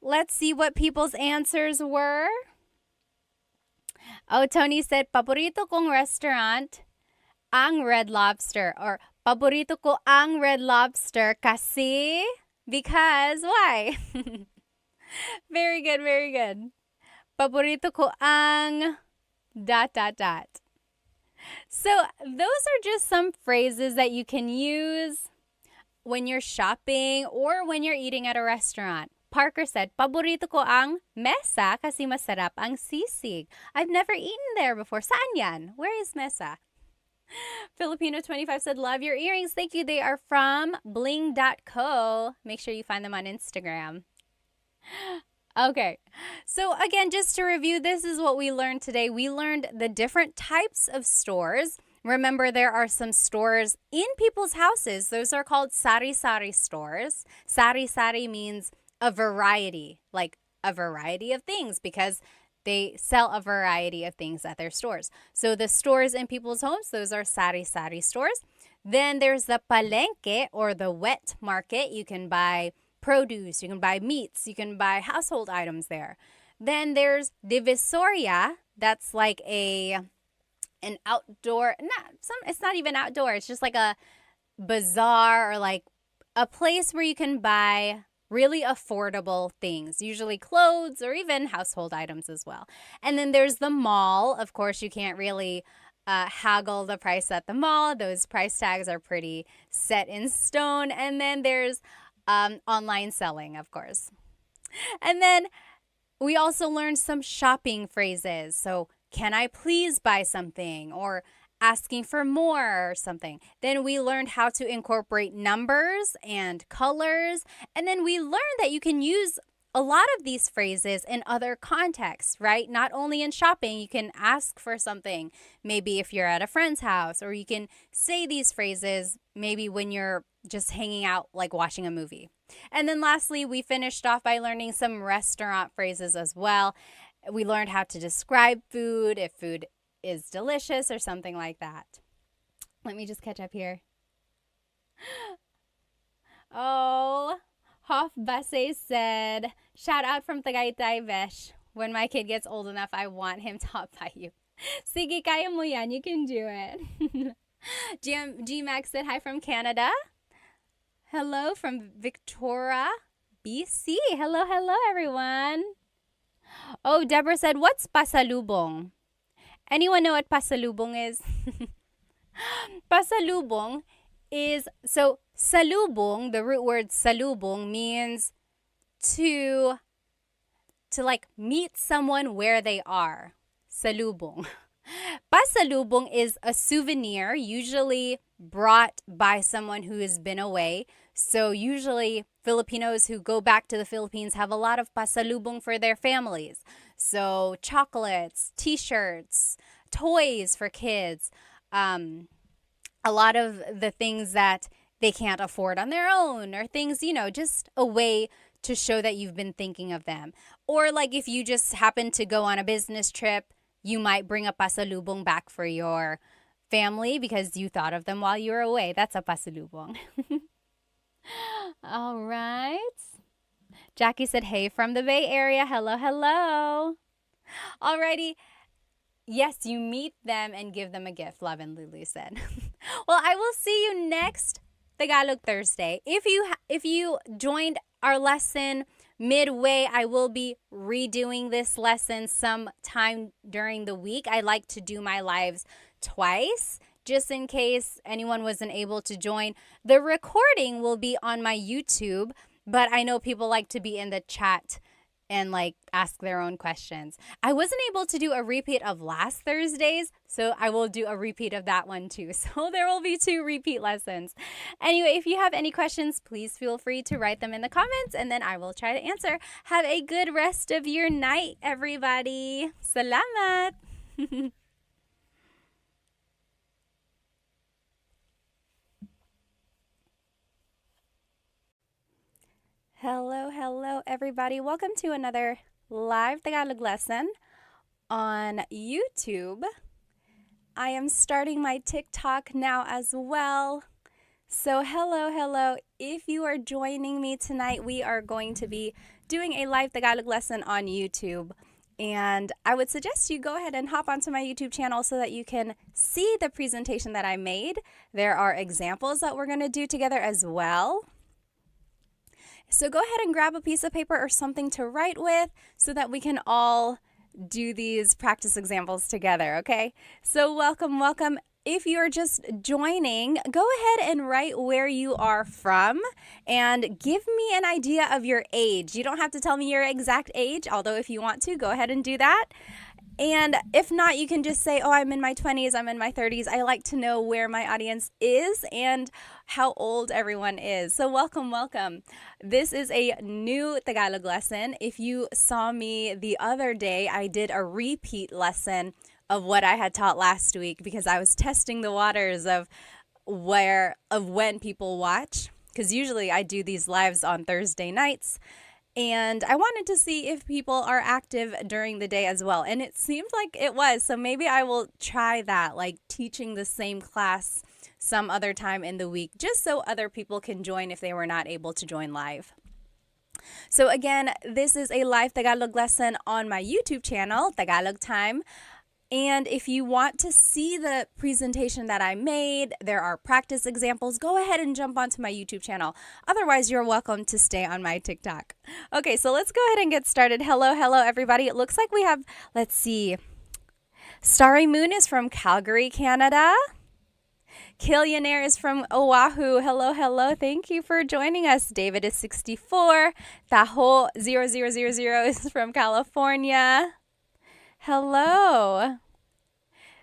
Let's see what people's answers were. Oh, Tony said, paborito kong restaurant, ang Red Lobster. Or, paborito ko ang Red Lobster kasi, because, why? Very good. Paborito ko ang ... So, those are just some phrases that you can use when you're shopping or when you're eating at a restaurant. Parker said, paborito ko ang mesa kasi masarap ang sisig. I've never eaten there before. Saan yan? Where is mesa? Filipino 25 said, love your earrings. Thank you. They are from bling.co. Make sure you find them on Instagram. Okay. So again, just to review, this is what we learned today. We learned the different types of stores. Remember, there are some stores in people's houses. Those are called sari-sari stores. Sari-sari means a variety, like a variety of things, because they sell a variety of things at their stores. So the stores in people's homes, those are sari-sari stores. Then there's the palengke, or the wet market. You can buy produce, you can buy meats, you can buy household items there. Then there's divisoria. That's like an outdoor, it's not even outdoor. It's just like a bazaar, or like a place where you can buy really affordable things, usually clothes or even household items as well. And then there's the mall. Of course, you can't really haggle the price at the mall. Those price tags are pretty set in stone. And then there's online selling, of course. And then we also learned some shopping phrases. So, can I please buy something? Or asking for more or something. Then we learned how to incorporate numbers and colors. And then we learned that you can use a lot of these phrases in other contexts, right? Not only in shopping, you can ask for something, maybe if you're at a friend's house, or you can say these phrases maybe when you're just hanging out, like watching a movie. And then lastly, we finished off by learning some restaurant phrases as well. We learned how to describe food, if food is delicious or something like that. Let me just catch up here. Oh, Hoff Basse said, shout out from Tagaytay, Besh. When my kid gets old enough, I want him taught by you. Sige, kaya mo yan. You can do it. G-Max said, hi from Canada. Hello from Victoria, BC. Hello, everyone. Oh, Deborah said, what's pasalubong? Anyone know what pasalubong is? Pasalubong is, so salubong, the root word salubong means to like meet someone where they are. Salubong. Pasalubong is a souvenir usually brought by someone who has been away. So usually Filipinos who go back to the Philippines have a lot of pasalubong for their families. So chocolates, t-shirts, toys for kids, a lot of the things that they can't afford on their own, or things, just a way to show that you've been thinking of them. Or like if you just happen to go on a business trip, you might bring a pasalubong back for your family because you thought of them while you were away. That's a pasalubong. All right. Jackie said, hey from the Bay Area. Hello. Alrighty. Yes, you meet them and give them a gift, Love and Lulu said. Well, I will see you next Tagalog Thursday. If you joined our lesson midway, I will be redoing this lesson sometime during the week. I like to do my lives twice, just in case anyone wasn't able to join. The recording will be on my YouTube, but I know people like to be in the chat and like ask their own questions. I wasn't able to do a repeat of last Thursday's, so I will do a repeat of that one too. So there will be 2 repeat lessons. Anyway, if you have any questions, please feel free to write them in the comments and then I will try to answer. Have a good rest of your night, everybody. Salamat! Hello, everybody. Welcome to another live Tagalog lesson on YouTube. I am starting my TikTok now as well. So hello. If you are joining me tonight, we are going to be doing a live Tagalog lesson on YouTube. And I would suggest you go ahead and hop onto my YouTube channel so that you can see the presentation that I made. There are examples that we're going to do together as well. So go ahead and grab a piece of paper or something to write with so that we can all do these practice examples together, okay? So welcome. If you're just joining, go ahead and write where you are from and give me an idea of your age. You don't have to tell me your exact age, although if you want to, go ahead and do that. And if not, you can just say, oh, I'm in my 20s, I'm in my 30s. I like to know where my audience is and how old everyone is. So welcome. This is a new Tagalog lesson. If you saw me the other day, I did a repeat lesson of what I had taught last week because I was testing the waters of when people watch. Because usually I do these lives on Thursday nights. And I wanted to see if people are active during the day as well. And it seemed like it was. So maybe I will try that, like teaching the same class some other time in the week, just so other people can join if they were not able to join live. So again, this is a live Tagalog lesson on my YouTube channel, Tagalog Time. And if you want to see the presentation that I made, there are practice examples, go ahead and jump onto my YouTube channel. Otherwise, you're welcome to stay on my TikTok. Okay, so let's go ahead and get started. Hello, everybody. It looks like we have, let's see, Starry Moon is from Calgary, Canada. Killionaire is from Oahu. Hello. Thank you for joining us. David is 64. Taho 0000 is from California. Hello.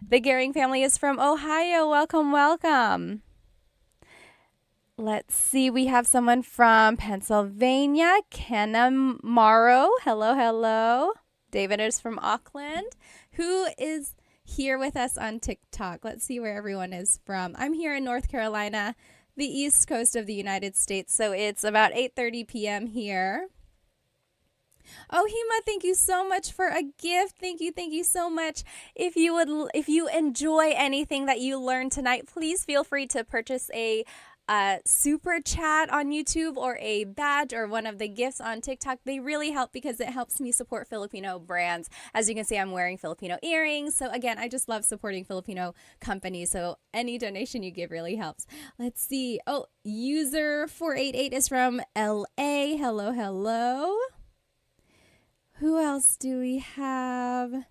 The Gehring family is from Ohio. Welcome. Let's see. We have someone from Pennsylvania. Kenna Morrow. Hello. David is from Auckland. Who is here with us on TikTok? Let's see where everyone is from. I'm here in North Carolina, the east coast of the United States. So it's about 8:30 p.m. here. Oh, Hema, thank you so much for a gift. Thank you so much. If you enjoy anything that you learned tonight, please feel free to purchase a super chat on YouTube or a badge or one of the gifts on TikTok. They really help because it helps me support Filipino brands. As you can see, I'm wearing Filipino earrings. So again, I just love supporting Filipino companies. So any donation you give really helps. Let's see. Oh, user 488 is from LA. Hello. Who else do we have?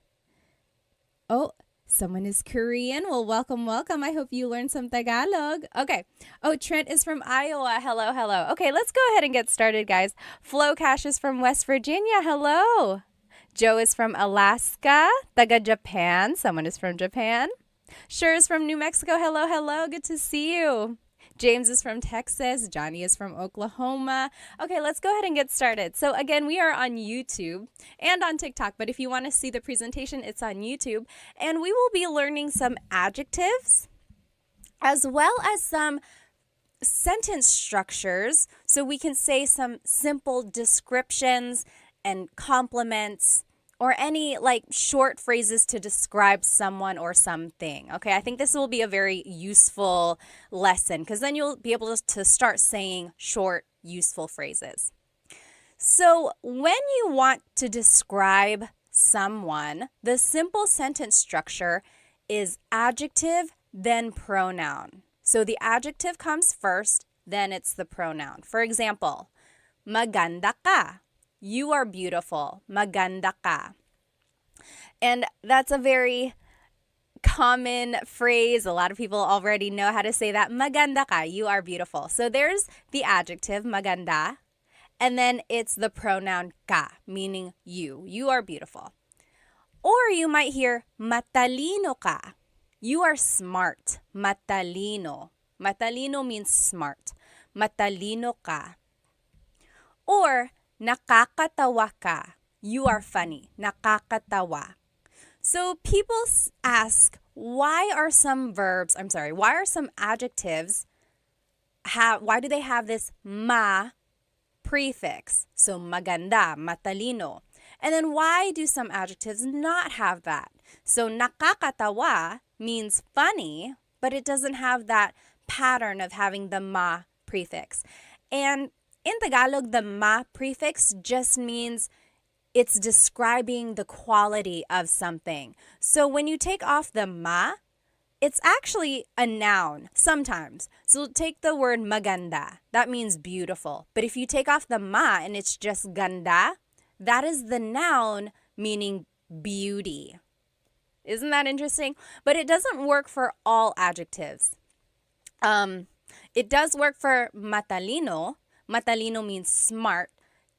Oh, someone is Korean. Well, welcome. I hope you learned some Tagalog. Okay. Oh, Trent is from Iowa. Hello. Okay, let's go ahead and get started, guys. Flo Cash is from West Virginia. Hello. Joe is from Alaska. Taga Japan. Someone is from Japan. Sure is from New Mexico. Hello. Good to see you. James is from Texas. Johnny is from Oklahoma. Okay, let's go ahead and get started. So again, we are on YouTube and on TikTok, but if you want to see the presentation, it's on YouTube. And we will be learning some adjectives as well as some sentence structures so we can say some simple descriptions and compliments or any like short phrases to describe someone or something. Okay, I think this will be a very useful lesson because then you'll be able to start saying short, useful phrases. So when you want to describe someone, the simple sentence structure is adjective, then pronoun. So the adjective comes first, then it's the pronoun. For example, maganda ka. You are beautiful. Maganda ka. And that's a very common phrase. A lot of people already know how to say that. Maganda ka. You are beautiful. So there's the adjective, maganda. And then it's the pronoun ka, meaning you. You are beautiful. Or you might hear matalino ka. You are smart. Matalino. Matalino means smart. Matalino ka. Or nakakatawa ka. You are funny. Nakakatawa. So people ask, why are some adjectives why do they have this ma prefix? So maganda, matalino. And then why do some adjectives not have that? So nakakatawa means funny, but it doesn't have that pattern of having the ma prefix. And in Tagalog, the ma prefix just means it's describing the quality of something. So when you take off the ma, it's actually a noun sometimes. So take the word maganda. That means beautiful. But if you take off the ma and it's just ganda, that is the noun meaning beauty. Isn't that interesting? But it doesn't work for all adjectives. It does work for matalino. Matalino means smart.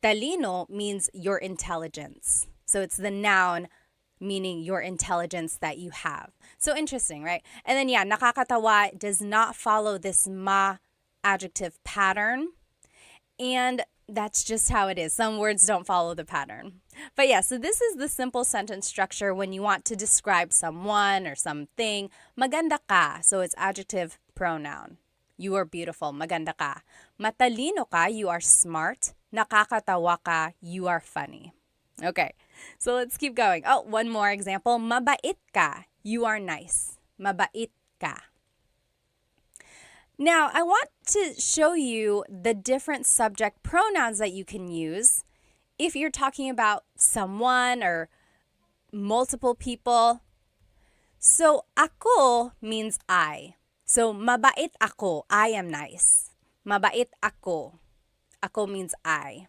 Talino means your intelligence. So it's the noun meaning your intelligence that you have. So interesting, right? And then nakakatawa does not follow this ma adjective pattern. And that's just how it is. Some words don't follow the pattern. But so this is the simple sentence structure when you want to describe someone or something. Maganda ka. So it's adjective pronoun. You are beautiful. Maganda ka. Matalino ka. You are smart. Nakakatawa ka. You are funny. Okay, so let's keep going. Oh, one more example. Mabait ka. You are nice. Mabait ka. Now, I want to show you the different subject pronouns that you can use if you're talking about someone or multiple people. So, ako means I. So, mabait ako. I am nice. Mabait ako. Ako means I.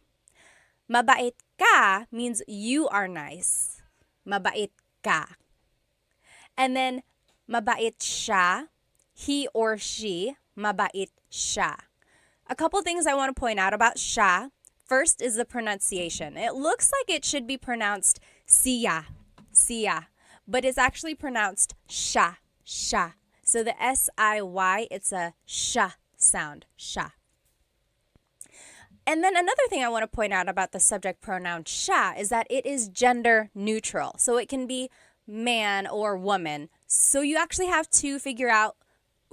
Mabait ka means you are nice. Mabait ka. And then, mabait siya, he or she, mabait siya. A couple things I want to point out about siya. First is the pronunciation. It looks like it should be pronounced siya, siya, but it's actually pronounced sha, sha. So the S-I-Y, it's a sha sound, sha. And then another thing I want to point out about the subject pronoun sha is that it is gender neutral. So it can be man or woman. So you actually have to figure out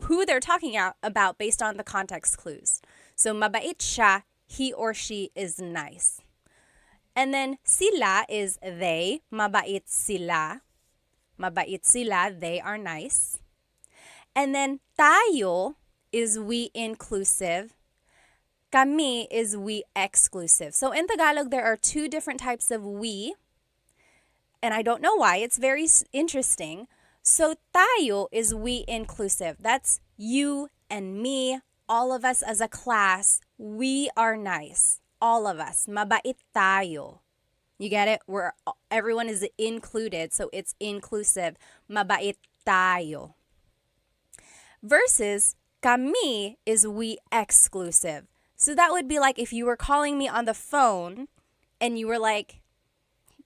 who they're talking about based on the context clues. So mabait siya, he or she is nice. And then sila is they, mabait sila. Mabait sila, they are nice. And then tayo is we inclusive. Kami is we exclusive. So in Tagalog, there are two different types of we. And I don't know why. It's very interesting. So tayo is we inclusive. That's you and me, all of us as a class. We are nice. All of us. Mabait tayo. You get it? Everyone is included, so it's inclusive. Mabait tayo. Versus kami is we exclusive. So that would be like if you were calling me on the phone and you were like,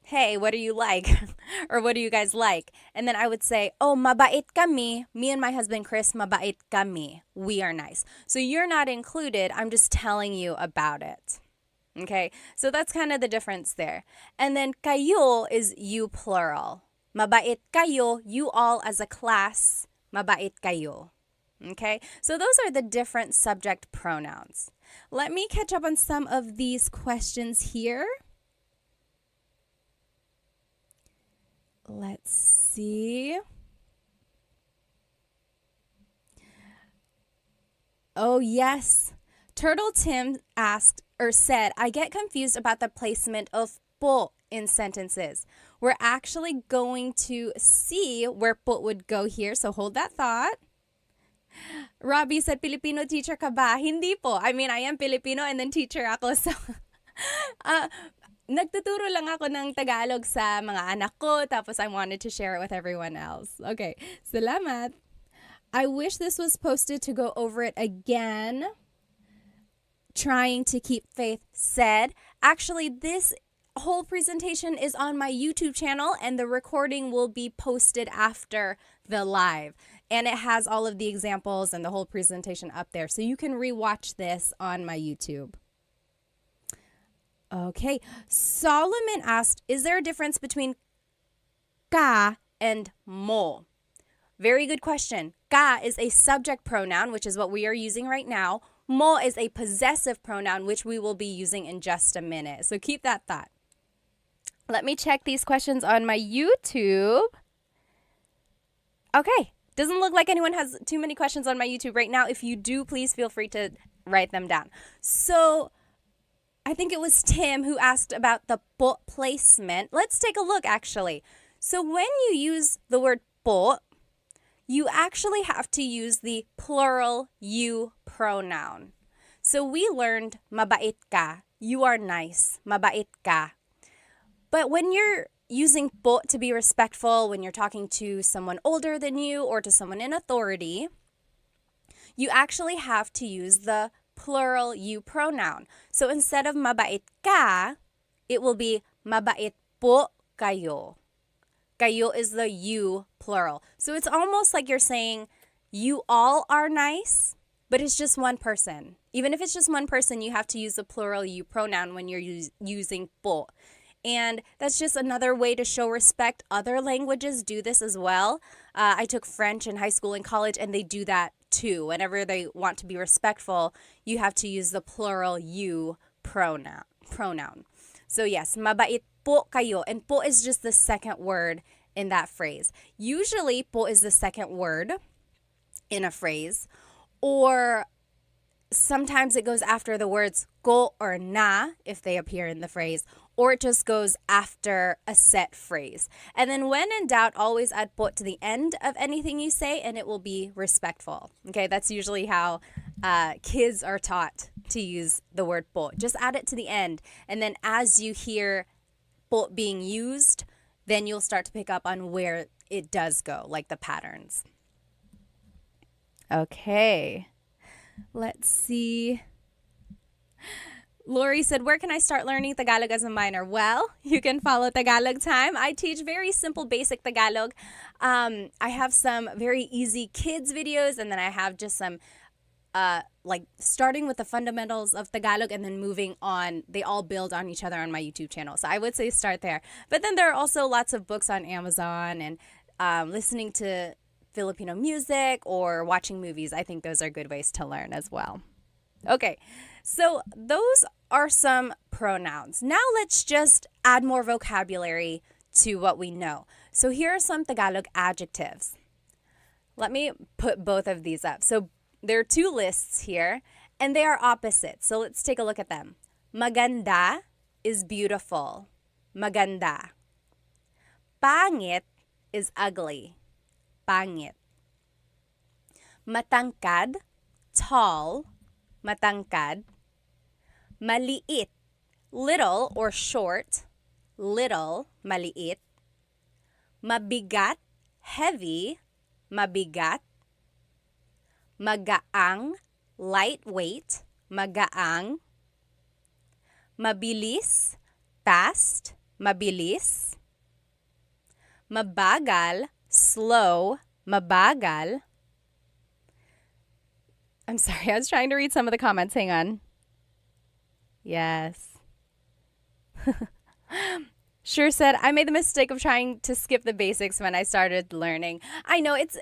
hey, what do you like? Or what do you guys like? And then I would say, oh, mabait kami. Me and my husband, Chris, mabait kami. We are nice. So you're not included. I'm just telling you about it. Okay? So that's kind of the difference there. And then kayo is you plural. Mabait kayo, you all as a class, mabait kayo. Okay? So those are the different subject pronouns. Let me catch up on some of these questions here. Let's see. Oh, yes. Turtle Tim asked or said, I get confused about the placement of po in sentences. We're actually going to see where po would go here, so hold that thought. Robbie said, Filipino teacher ka ba? Hindi po. I mean, I am Filipino and then teacher ako. So, nagtuturo lang ako ng Tagalog sa mga anak ko, tapos I wanted to share it with everyone else. Okay, salamat. I wish this was posted to go over it again. trying to keep faith said. Actually, this whole presentation is on my YouTube channel, and the recording will be posted after the live. And it has all of the examples and the whole presentation up there. So you can rewatch this on my YouTube. Okay. Solomon asked, is there a difference between ka and mo? Very good question. Ka is a subject pronoun, which is what we are using right now. Mo is a possessive pronoun, which we will be using in just a minute. So keep that thought. Let me check these questions on my YouTube. Okay. Doesn't look like anyone has too many questions on my YouTube right now. If you do, please feel free to write them down. So I think it was Tim who asked about the po placement. Let's take a look, actually. So when you use the word po, you actually have to use the plural you pronoun. So we learned mabait ka. You are nice. Mabait ka. But when you're using po to be respectful, when you're talking to someone older than you or to someone in authority, you actually have to use the plural you pronoun. So instead of mabait ka, it will be mabait po kayo. Kayo is the you plural. So it's almost like you're saying you all are nice, but it's just one person. Even if it's just one person, you have to use the plural you pronoun when you're using po. And that's just another way to show respect. Other languages do this as well. I took French in high school and college, and they do that too. Whenever they want to be respectful, you have to use the plural you pronoun. So yes, mabait po kayo. And po is just the second word in that phrase. Usually, po is the second word in a phrase. Or sometimes it goes after the words ko or na if they appear in the phrase. Or it just goes after a set phrase. And then when in doubt, always add po to the end of anything you say, and it will be respectful. Okay, that's usually how kids are taught to use the word po. Just add it to the end. And then as you hear po being used, then you'll start to pick up on where it does go, like the patterns. Okay, let's see. Lori said, where can I start learning Tagalog as a minor? Well, you can follow Tagalog Time. I teach very simple, basic Tagalog. I have some very easy kids videos, and then I have just some like starting with the fundamentals of Tagalog and then moving on. They all build on each other on my YouTube channel. So I would say start there. But then there are also lots of books on Amazon and listening to Filipino music or watching movies. I think those are good ways to learn as well. Okay, so those are some pronouns. Now let's just add more vocabulary to what we know. So here are some Tagalog adjectives. Let me put both of these up. So there are two lists here, and they are opposites. So let's take a look at them. Maganda is beautiful. Maganda. Pangit is ugly. Pangit. Matangkad, tall. Matangkad. Maliit, little or short. Little, maliit. Mabigat, heavy. Mabigat. Magaang, lightweight. Magaang. Mabilis, fast. Mabilis. Mabagal, slow. Mabagal. I'm sorry, I was trying to read some of the comments. Hang on. Yes. Sure said, I made the mistake of trying to skip the basics when I started learning. I know it's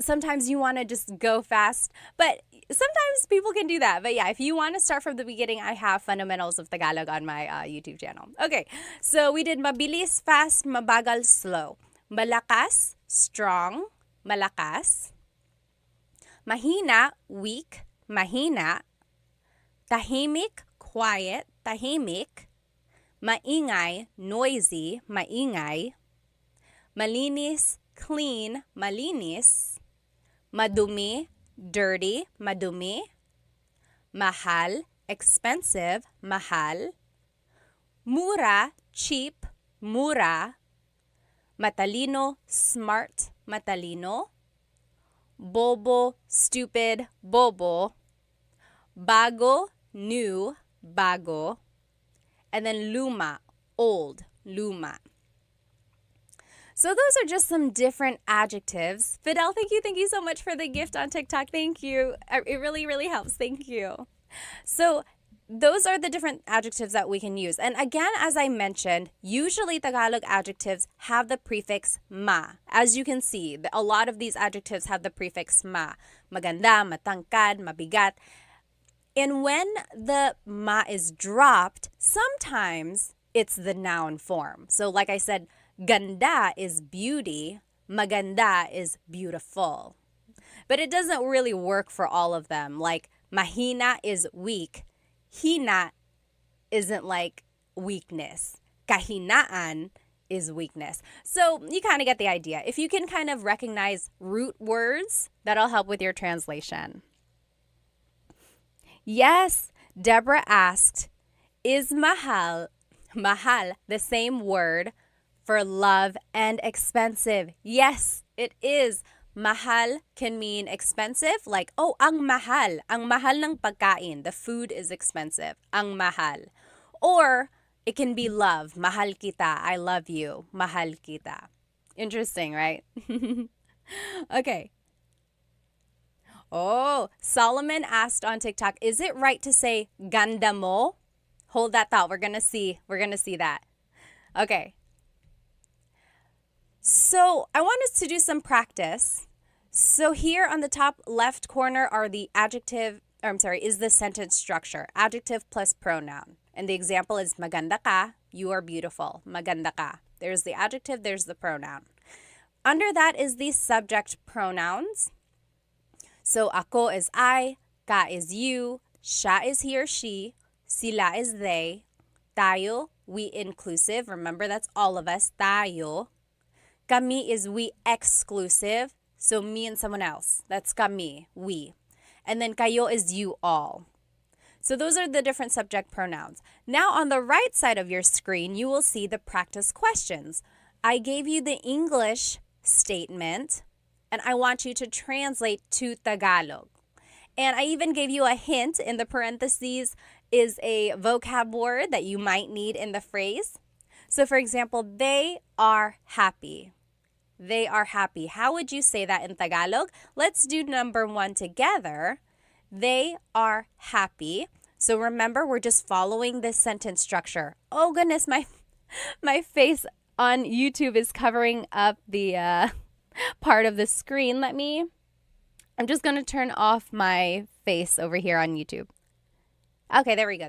sometimes you want to just go fast, but sometimes people can do that. But yeah, if you want to start from the beginning, I have fundamentals of Tagalog on my YouTube channel. Okay, so we did mabilis, fast, mabagal, slow. Malakas, strong, malakas. Mahina, weak, mahina. Tahimik, quiet, tahimik. Maingay, noisy, maingay. Malinis, clean, malinis. Madumi, dirty, madumi. Mahal, expensive, mahal. Mura, cheap, mura. Matalino, smart, matalino. Bobo, stupid, bobo. Bago, new, bago. And then luma, old, luma. So those are just some different adjectives. Fidel, thank you so much for the gift on TikTok. Thank you. It really, really helps. Thank you. So those are the different adjectives that we can use. And again, as I mentioned, usually Tagalog adjectives have the prefix ma. As you can see, a lot of these adjectives have the prefix ma. Maganda, matangkad, mabigat. And when the ma is dropped, sometimes it's the noun form. So like I said, ganda is beauty, maganda is beautiful. But it doesn't really work for all of them. Like mahina is weak. Hina isn't like weakness. Kahinaan is weakness. So you kind of get the idea. If you can kind of recognize root words, that'll help with your translation. Yes, Deborah asked, is mahal the same word for love and expensive? Yes, it is. Mahal can mean expensive, like, oh, ang mahal ng pagkain. The food is expensive. Ang mahal. Or it can be love. Mahal kita. I love you. Mahal kita. Interesting, right? Okay. Oh, Solomon asked on TikTok, is it right to say ganda mo? Hold that thought. We're going to see that. Okay. So I want us to do some practice. So here on the top left corner are the is the sentence structure. Adjective plus pronoun. And the example is maganda ka, you are beautiful. Maganda ka. There's the adjective, there's the pronoun. Under that is the subject pronouns. So ako is I, ka is you, siya is he or she, sila is they, tayo, we inclusive. Remember, that's all of us, tayo. Kami is we exclusive. So me and someone else. That's kami, we. And then kayo is you all. So those are the different subject pronouns. Now on the right side of your screen, you will see the practice questions. I gave you the English statement, and I want you to translate to Tagalog. And I even gave you a hint. In the parentheses is a vocab word that you might need in the phrase. So for example, they are happy. They are happy. How would you say that in Tagalog? Let's do number 1 together. They are happy. So remember, we're just following this sentence structure. Oh goodness, my face on YouTube is covering up the part of the screen. I'm just going to turn off my face over here on YouTube. Okay, there we go.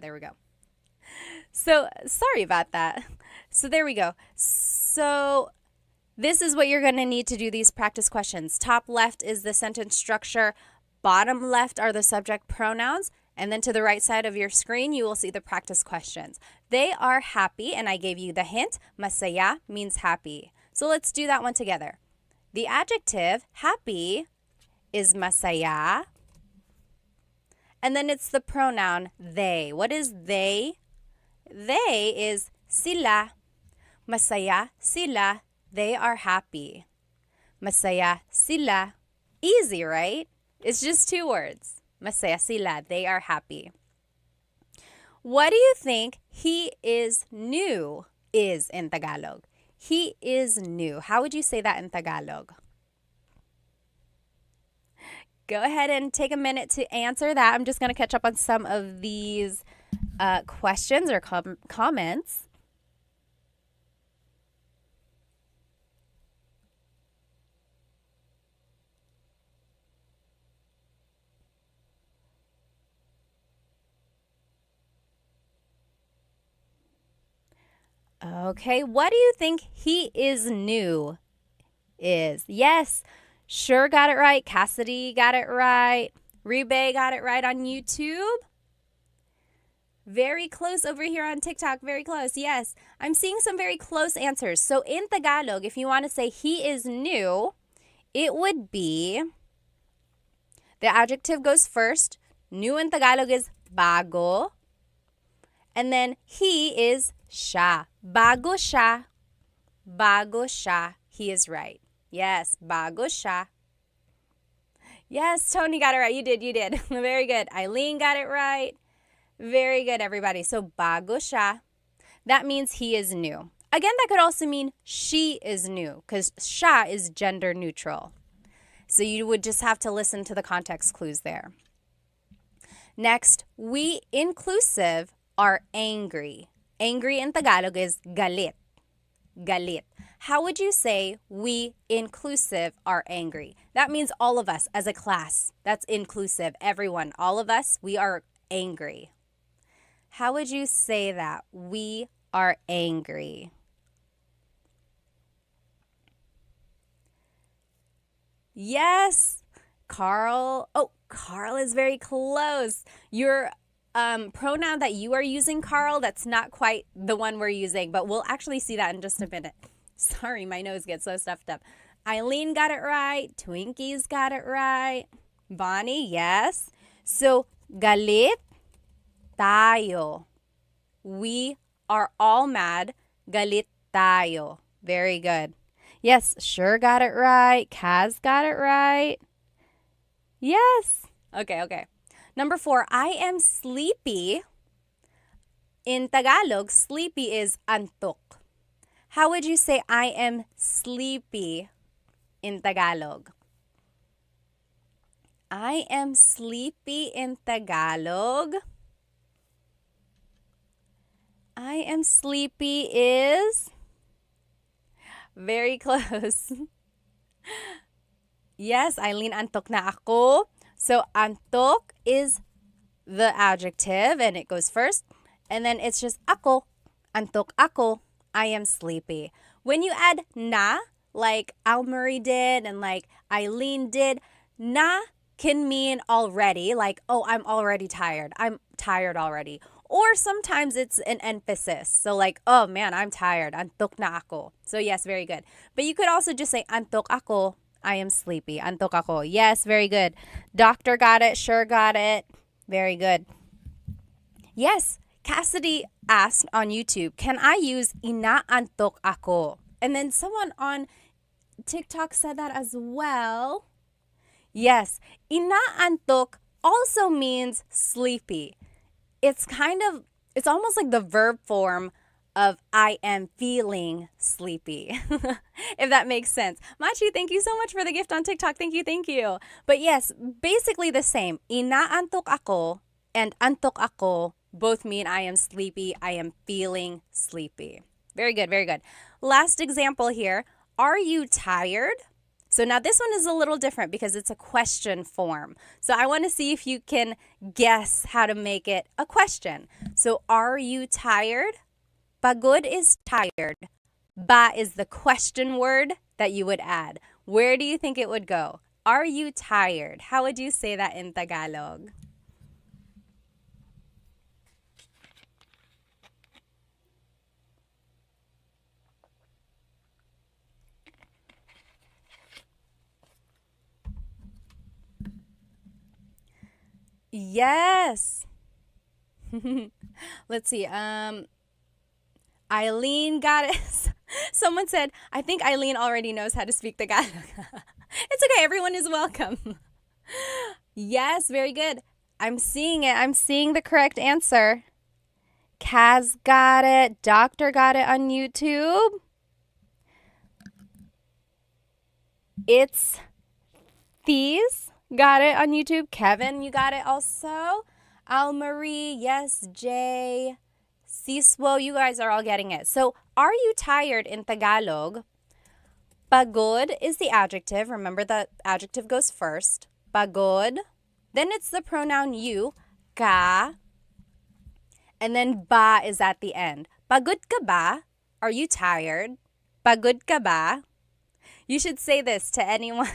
So sorry about that. So there we go. So this is what you're going to need to do these practice questions. Top left is the sentence structure. Bottom left are the subject pronouns. And then to the right side of your screen, you will see the practice questions. They are happy, and I gave you the hint. Masaya means happy. So let's do that one together. The adjective happy is masaya. And then it's the pronoun they. What is they? They is sila. Masaya sila. They are happy. Masaya sila. Easy, right? It's just 2 words. Masaya sila. They are happy. What do you think he is new is in Tagalog? He is new. How would you say that in Tagalog? Go ahead and take a minute to answer that. I'm just going to catch up on some of these questions or comments. Okay, what do you think he is new is? Yes, Sure got it right. Cassidy got it right. Rebe got it right on YouTube. Very close over here on TikTok. Very close. Yes, I'm seeing some very close answers. So in Tagalog, if you want to say he is new, it would be, the adjective goes first. New in Tagalog is bago. And then he is siya. Bago siya. Bago siya. He is right. Yes, bago siya. Yes, Tony got it right. You did. Very good. Eileen got it right. Very good, everybody. So, bago siya, that means he is new. Again, that could also mean she is new because siya is gender neutral. So you would just have to listen to the context clues there. Next, we inclusive are angry. Angry in Tagalog is galit. Galit. How would you say we inclusive are angry? That means all of us as a class. That's inclusive. Everyone, all of us, we are angry. How would you say that? We are angry. Yes, Carl. Oh, Carl is very close. Your pronoun that you are using, Carl, that's not quite the one we're using, but we'll actually see that in just a minute. Sorry, my nose gets so stuffed up. Eileen got it right. Twinkie's got it right. Bonnie, yes. So, galit tayo. We are all mad. Galit tayo. Very good. Yes, sure got it right. Kaz got it right. Yes. Okay. Number 4, I am sleepy. In Tagalog, sleepy is antok. How would you say I am sleepy in Tagalog? I am sleepy in Tagalog. I am sleepy is very close. Yes, Eileen, antok na ako. So, antok is the adjective and it goes first. And then it's just ako. Antok ako. I am sleepy. When you add na, like Almarie did and like Eileen did, na can mean already, like, oh, I'm already tired. I'm tired already. Or sometimes it's an emphasis. So like, oh man, I'm tired. Antok na ako. So yes, very good. But you could also just say, antok ako. I am sleepy. Antok ako. Yes, very good. Doctor got it. Sure got it. Very good. Yes, Cassidy asked on YouTube, can I use inaantok ako? And then someone on TikTok said that as well. Yes, inaantok also means sleepy. It's almost like the verb form of I am feeling sleepy, if that makes sense. Machi, thank you so much for the gift on TikTok. Thank you. But yes, basically the same. Inaantok ako and antok ako both mean I am sleepy, I am feeling sleepy. Very good. Last example here. Are you tired? So now this one is a little different because it's a question form. So I want to see if you can guess how to make it a question. So are you tired? Pagod is tired. Ba is the question word that you would add. Where do you think it would go? Are you tired? How would you say that in Tagalog? Yes. Let's see. Eileen got it. Someone said, I think Eileen already knows how to speak Tagalog. It's okay. Everyone is welcome. Yes, very good. I'm seeing it. I'm seeing the correct answer. Kaz got it. Doctor got it on YouTube. It's These got it on YouTube. Kevin, you got it also. Almarie, yes, Jay. Siswo, you guys are all getting it. So, are you tired in Tagalog? Pagod is the adjective. Remember the adjective goes first. Pagod. Then it's the pronoun you, ka. And then ba is at the end. Pagod ka ba? Are you tired? Pagod ka ba? You should say this to anyone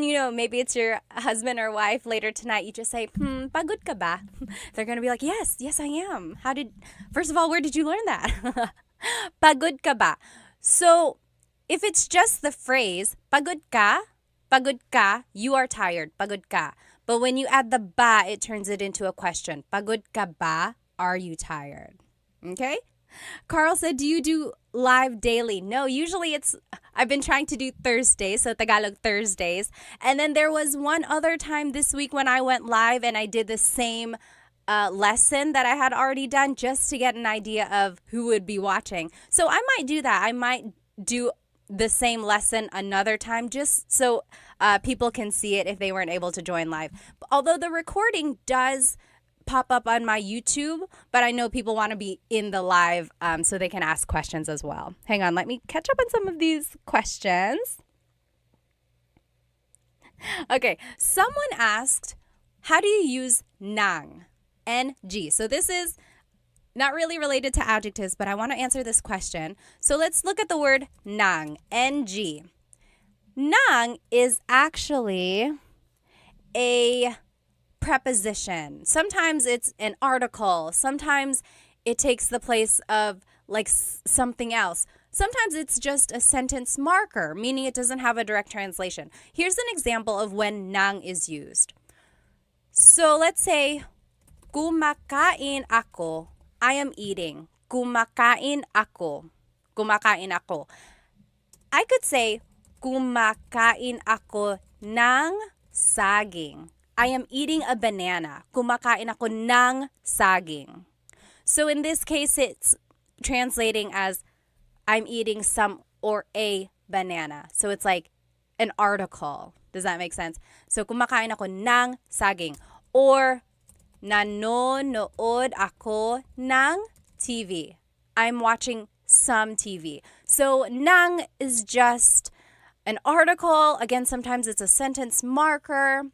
you know. Maybe it's your husband or wife later tonight. You just say, pagod ka ba? They're going to be like, yes, I am. First of all, where did you learn that? Pagod ka ba? So if it's just the phrase, pagod ka, you are tired, pagod ka. But when you add the ba, it turns it into a question. Pagod ka ba? Are you tired? Okay? Carl said, do you do live daily? No, usually I've been trying to do Thursdays, so Tagalog Thursdays. And then there was one other time this week when I went live and I did the same lesson that I had already done just to get an idea of who would be watching. So I might do that. I might do the same lesson another time just so people can see it if they weren't able to join live. Although the recording does pop up on my YouTube, but I know people want to be in the live so they can ask questions as well. Hang on, let me catch up on some of these questions. Okay, someone asked, how do you use nang? N-G. So this is not really related to adjectives, but I want to answer this question. So let's look at the word nang, N-G. Nang is actually a preposition. Sometimes it's an article. Sometimes it takes the place of like something else. Sometimes it's just a sentence marker, meaning it doesn't have a direct translation. Here's an example of when nang is used. So let's say, kumakain ako. I am eating. Kumakain ako. Kumakain ako. I could say, kumakain ako ng saging. I am eating a banana. Kumakain ako ng saging. So in this case, it's translating as I'm eating some or a banana. So it's like an article. Does that make sense? So kumakain ako ng saging. Or nanonood ako ng TV. I'm watching some TV. So nang is just an article. Again, sometimes it's a sentence marker.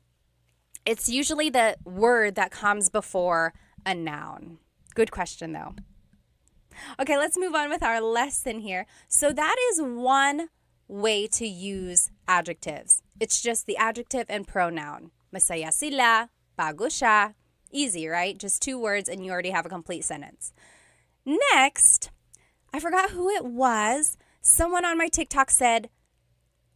It's usually the word that comes before a noun. Good question, though. Okay, let's move on with our lesson here. So that is one way to use adjectives. It's just the adjective and pronoun. Masaya sila, pagod siya. Easy, right? Just 2 words and you already have a complete sentence. Next, I forgot who it was. Someone on my TikTok said,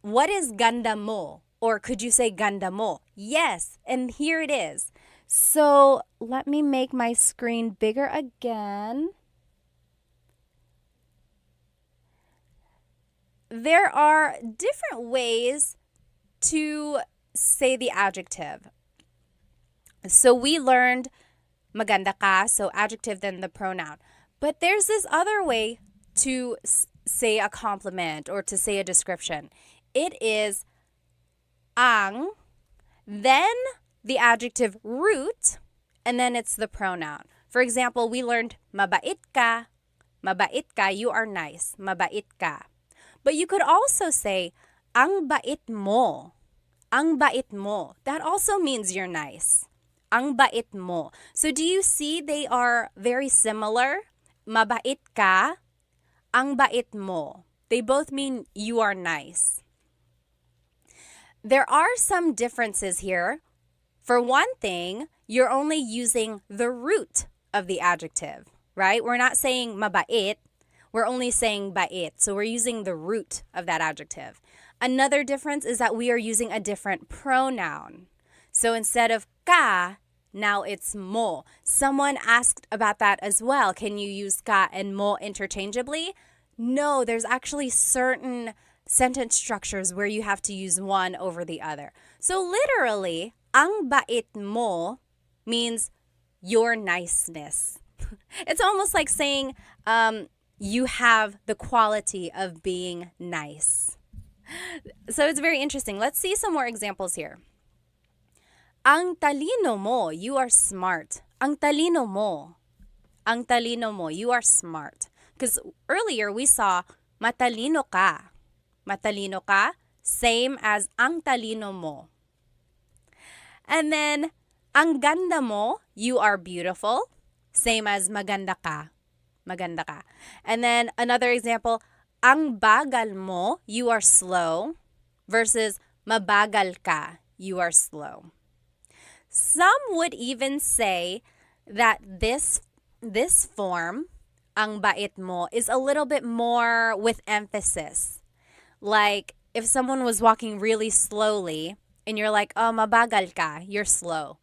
what is ganda mo? Or could you say ganda mo? Yes, and here it is. So let me make my screen bigger again. There are different ways to say the adjective. So we learned maganda ka, so adjective then the pronoun. But there's this other way to say a compliment or to say a description. It is ang, then the adjective root, and then it's the pronoun. For example, we learned mabait ka, you are nice, mabait ka. But you could also say ang bait mo, that also means you're nice. Ang bait mo. So do you see they are very similar? Mabait ka, ang bait mo. They both mean you are nice. There are some differences here. For one thing, you're only using the root of the adjective, right? We're not saying mabait. We're only saying bait. So we're using the root of that adjective. Another difference is that we are using a different pronoun. So instead of ka, now it's mo. Someone asked about that as well. Can you use ka and mo interchangeably? No, there's actually certain sentence structures where you have to use one over the other. So literally, ang bait mo means your niceness. It's almost like saying you have the quality of being nice. So it's very interesting. Let's see some more examples here. Ang talino mo, you are smart. Ang talino mo. Ang talino mo, you are smart. Because earlier we saw matalino ka. Matalino ka, same as ang talino mo. And then, ang ganda mo, you are beautiful, same as maganda ka. Maganda ka. And then another example, ang bagal mo, you are slow, versus mabagal ka, you are slow. Some would even say that this form, ang bait mo, is a little bit more with emphasis. Like, if someone was walking really slowly and you're like, oh, mabagal ka, you're slow.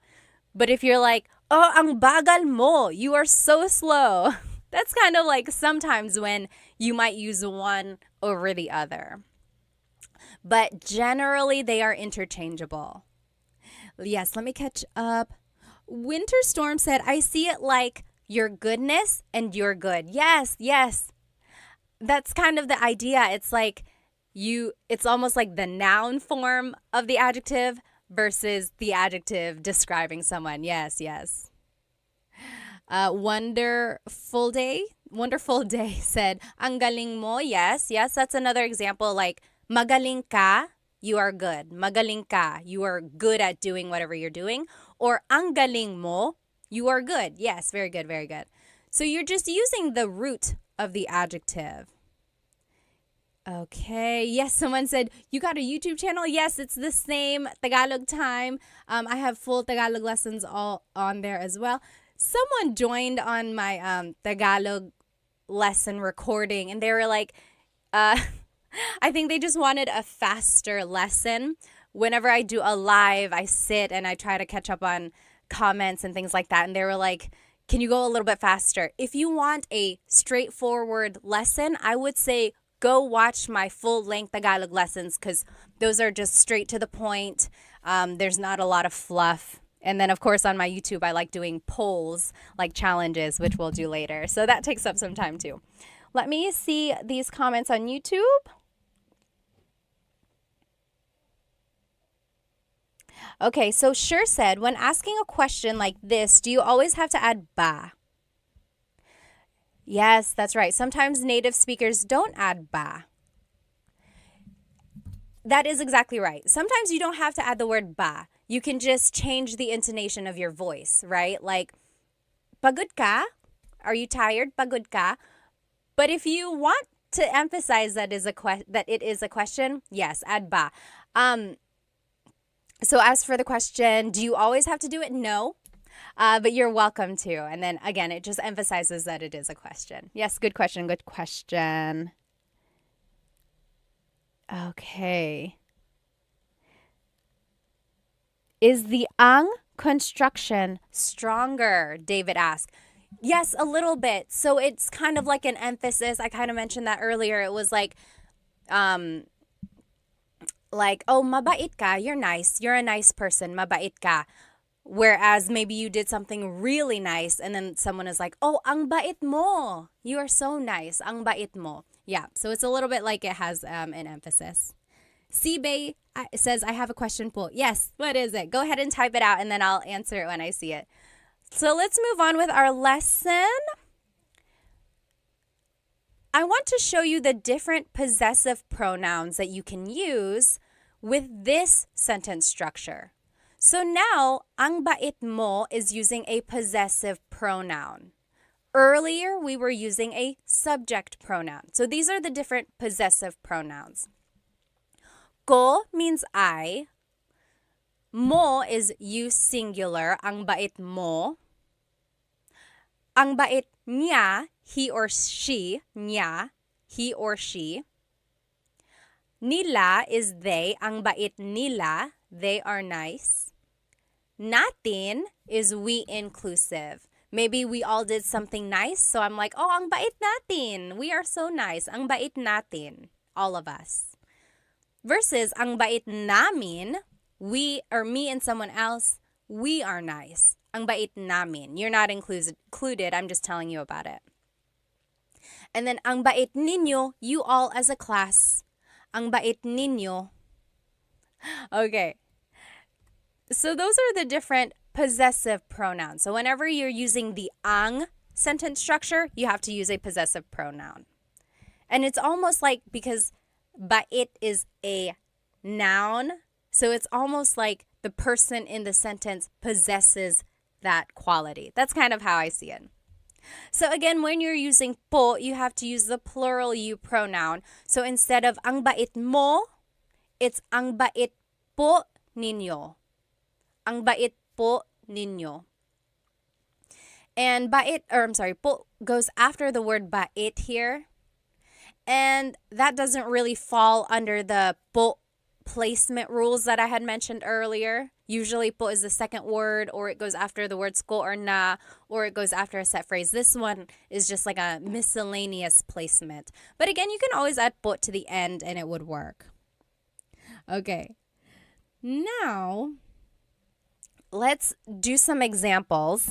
But if you're like, oh, ang bagal mo, you are so slow. That's kind of like sometimes when you might use one over the other. But generally, they are interchangeable. Yes, let me catch up. Winter Storm said, I see it like your goodness and you're good. Yes, yes. That's kind of the idea. It's like it's almost like the noun form of the adjective versus the adjective describing someone. Yes, yes. Wonderful Day said, ang galing mo. Yes, yes, that's another example. Like, magaling ka, you are good. Magaling ka, you are good at doing whatever you're doing. Or ang galing mo, you are good. Yes, very good, very good. So you're just using the root of the adjective. Okay. Yes, someone said, you got a YouTube channel? Yes, it's the same, Tagalog Time. I have full Tagalog lessons all on there as well. Someone joined on my Tagalog lesson recording, and they were like, I think they just wanted a faster lesson. Whenever I do a live, I sit and I try to catch up on comments and things like that. And they were like, can you go a little bit faster? If you want a straightforward lesson, I would say go watch my full-length Tagalog lessons because those are just straight to the point. There's not a lot of fluff. And then, of course, on my YouTube, I like doing polls, like challenges, which we'll do later. So that takes up some time, too. Let me see these comments on YouTube. Okay, so Sure said, when asking a question like this, do you always have to add ba? Yes, that's right. Sometimes native speakers don't add ba. That is exactly right. Sometimes you don't have to add the word ba. You can just change the intonation of your voice, right? Like, pagod ka? Are you tired? Pagod ka? But if you want to emphasize that it is a question, yes, add ba. So as for the question, do you always have to do it? No. But you're welcome to. And then again, it just emphasizes that it is a question. Yes, good question, good question. Okay. Is the ang construction stronger? David asked. Yes, a little bit. So it's kind of like an emphasis. I kind of mentioned that earlier. It was like, oh, mabait ka, you're nice. You're a nice person, mabait ka. Whereas maybe you did something really nice and then someone is like, oh, ang bait mo. You are so nice. Ang bait mo. Yeah, so it's a little bit like it has an emphasis. Sibay says, I have a question po. Yes, what is it? Go ahead and type it out and then I'll answer it when I see it. So let's move on with our lesson. I want to show you the different possessive pronouns that you can use with this sentence structure. So now, ang bait mo is using a possessive pronoun. Earlier, we were using a subject pronoun. So these are the different possessive pronouns. Ko means I. Mo is you singular, ang bait mo. Ang bait niya, he or she, niya, he or she. Nila is they, ang bait nila, they are nice. Natin is we inclusive. Maybe we all did something nice, so I'm like, oh, ang bait natin. We are so nice. Ang bait natin. All of us. Versus, ang bait namin, we or me and someone else, we are nice. Ang bait namin. You're not included. I'm just telling you about it. And then, ang bait ninyo, you all as a class. Ang bait ninyo. Okay. So those are the different possessive pronouns. So whenever you're using the ang sentence structure, you have to use a possessive pronoun. And it's almost like, because bait is a noun, so it's almost like the person in the sentence possesses that quality. That's kind of how I see it. So again, when you're using po, you have to use the plural you pronoun. So instead of ang bait mo, it's ang bait po ninyo. Ang bait po ninyo. And po goes after the word bait here. And that doesn't really fall under the po placement rules that I had mentioned earlier. Usually po is the second word, or it goes after the words ko or na, or it goes after a set phrase. This one is just like a miscellaneous placement. But again, you can always add po to the end and it would work. Okay. Now, let's do some examples.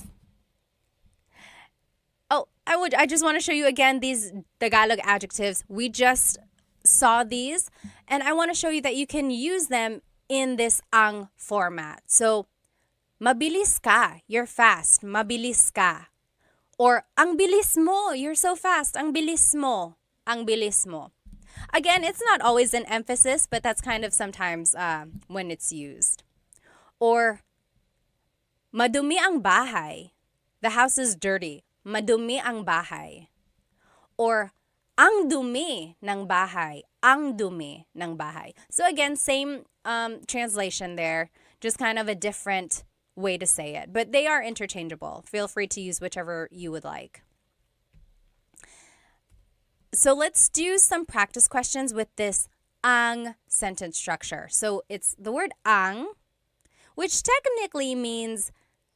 Oh, I just want to show you again these Tagalog adjectives. We just saw these, and I want to show you that you can use them in this ang format. So, mabilis ka, you're fast, mabilis ka. Or, ang bilis mo, you're so fast, ang bilis mo, ang bilis mo. Again, it's not always an emphasis, but that's kind of sometimes when it's used. Or, madumi ang bahay. The house is dirty. Madumi ang bahay. Or, ang dumi ng bahay. Ang dumi ng bahay. So again, same translation there, just kind of a different way to say it. But they are interchangeable. Feel free to use whichever you would like. So let's do some practice questions with this ang sentence structure. So it's the word ang, which technically means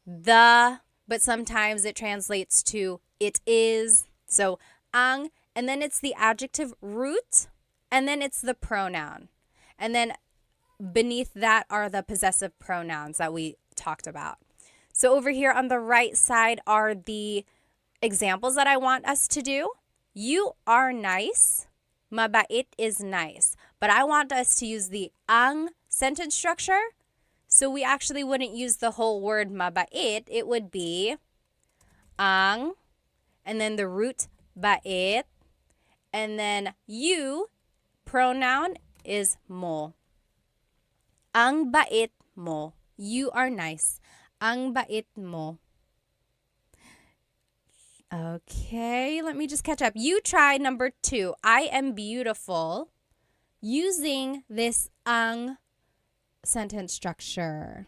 the, but sometimes it translates to it is. So ang, and then it's the adjective root, and then it's the pronoun. And then beneath that are the possessive pronouns that we talked about. So over here on the right side are the examples that I want us to do. You are nice. Mabait is nice. But I want us to use the ang sentence structure. So we actually wouldn't use the whole word mabait. It would be ang, and then the root bait, and then you, pronoun is mo. Ang bait mo. You are nice. Ang bait mo. Okay, let me just catch up. You try number 2. I am beautiful, using this ang sentence structure.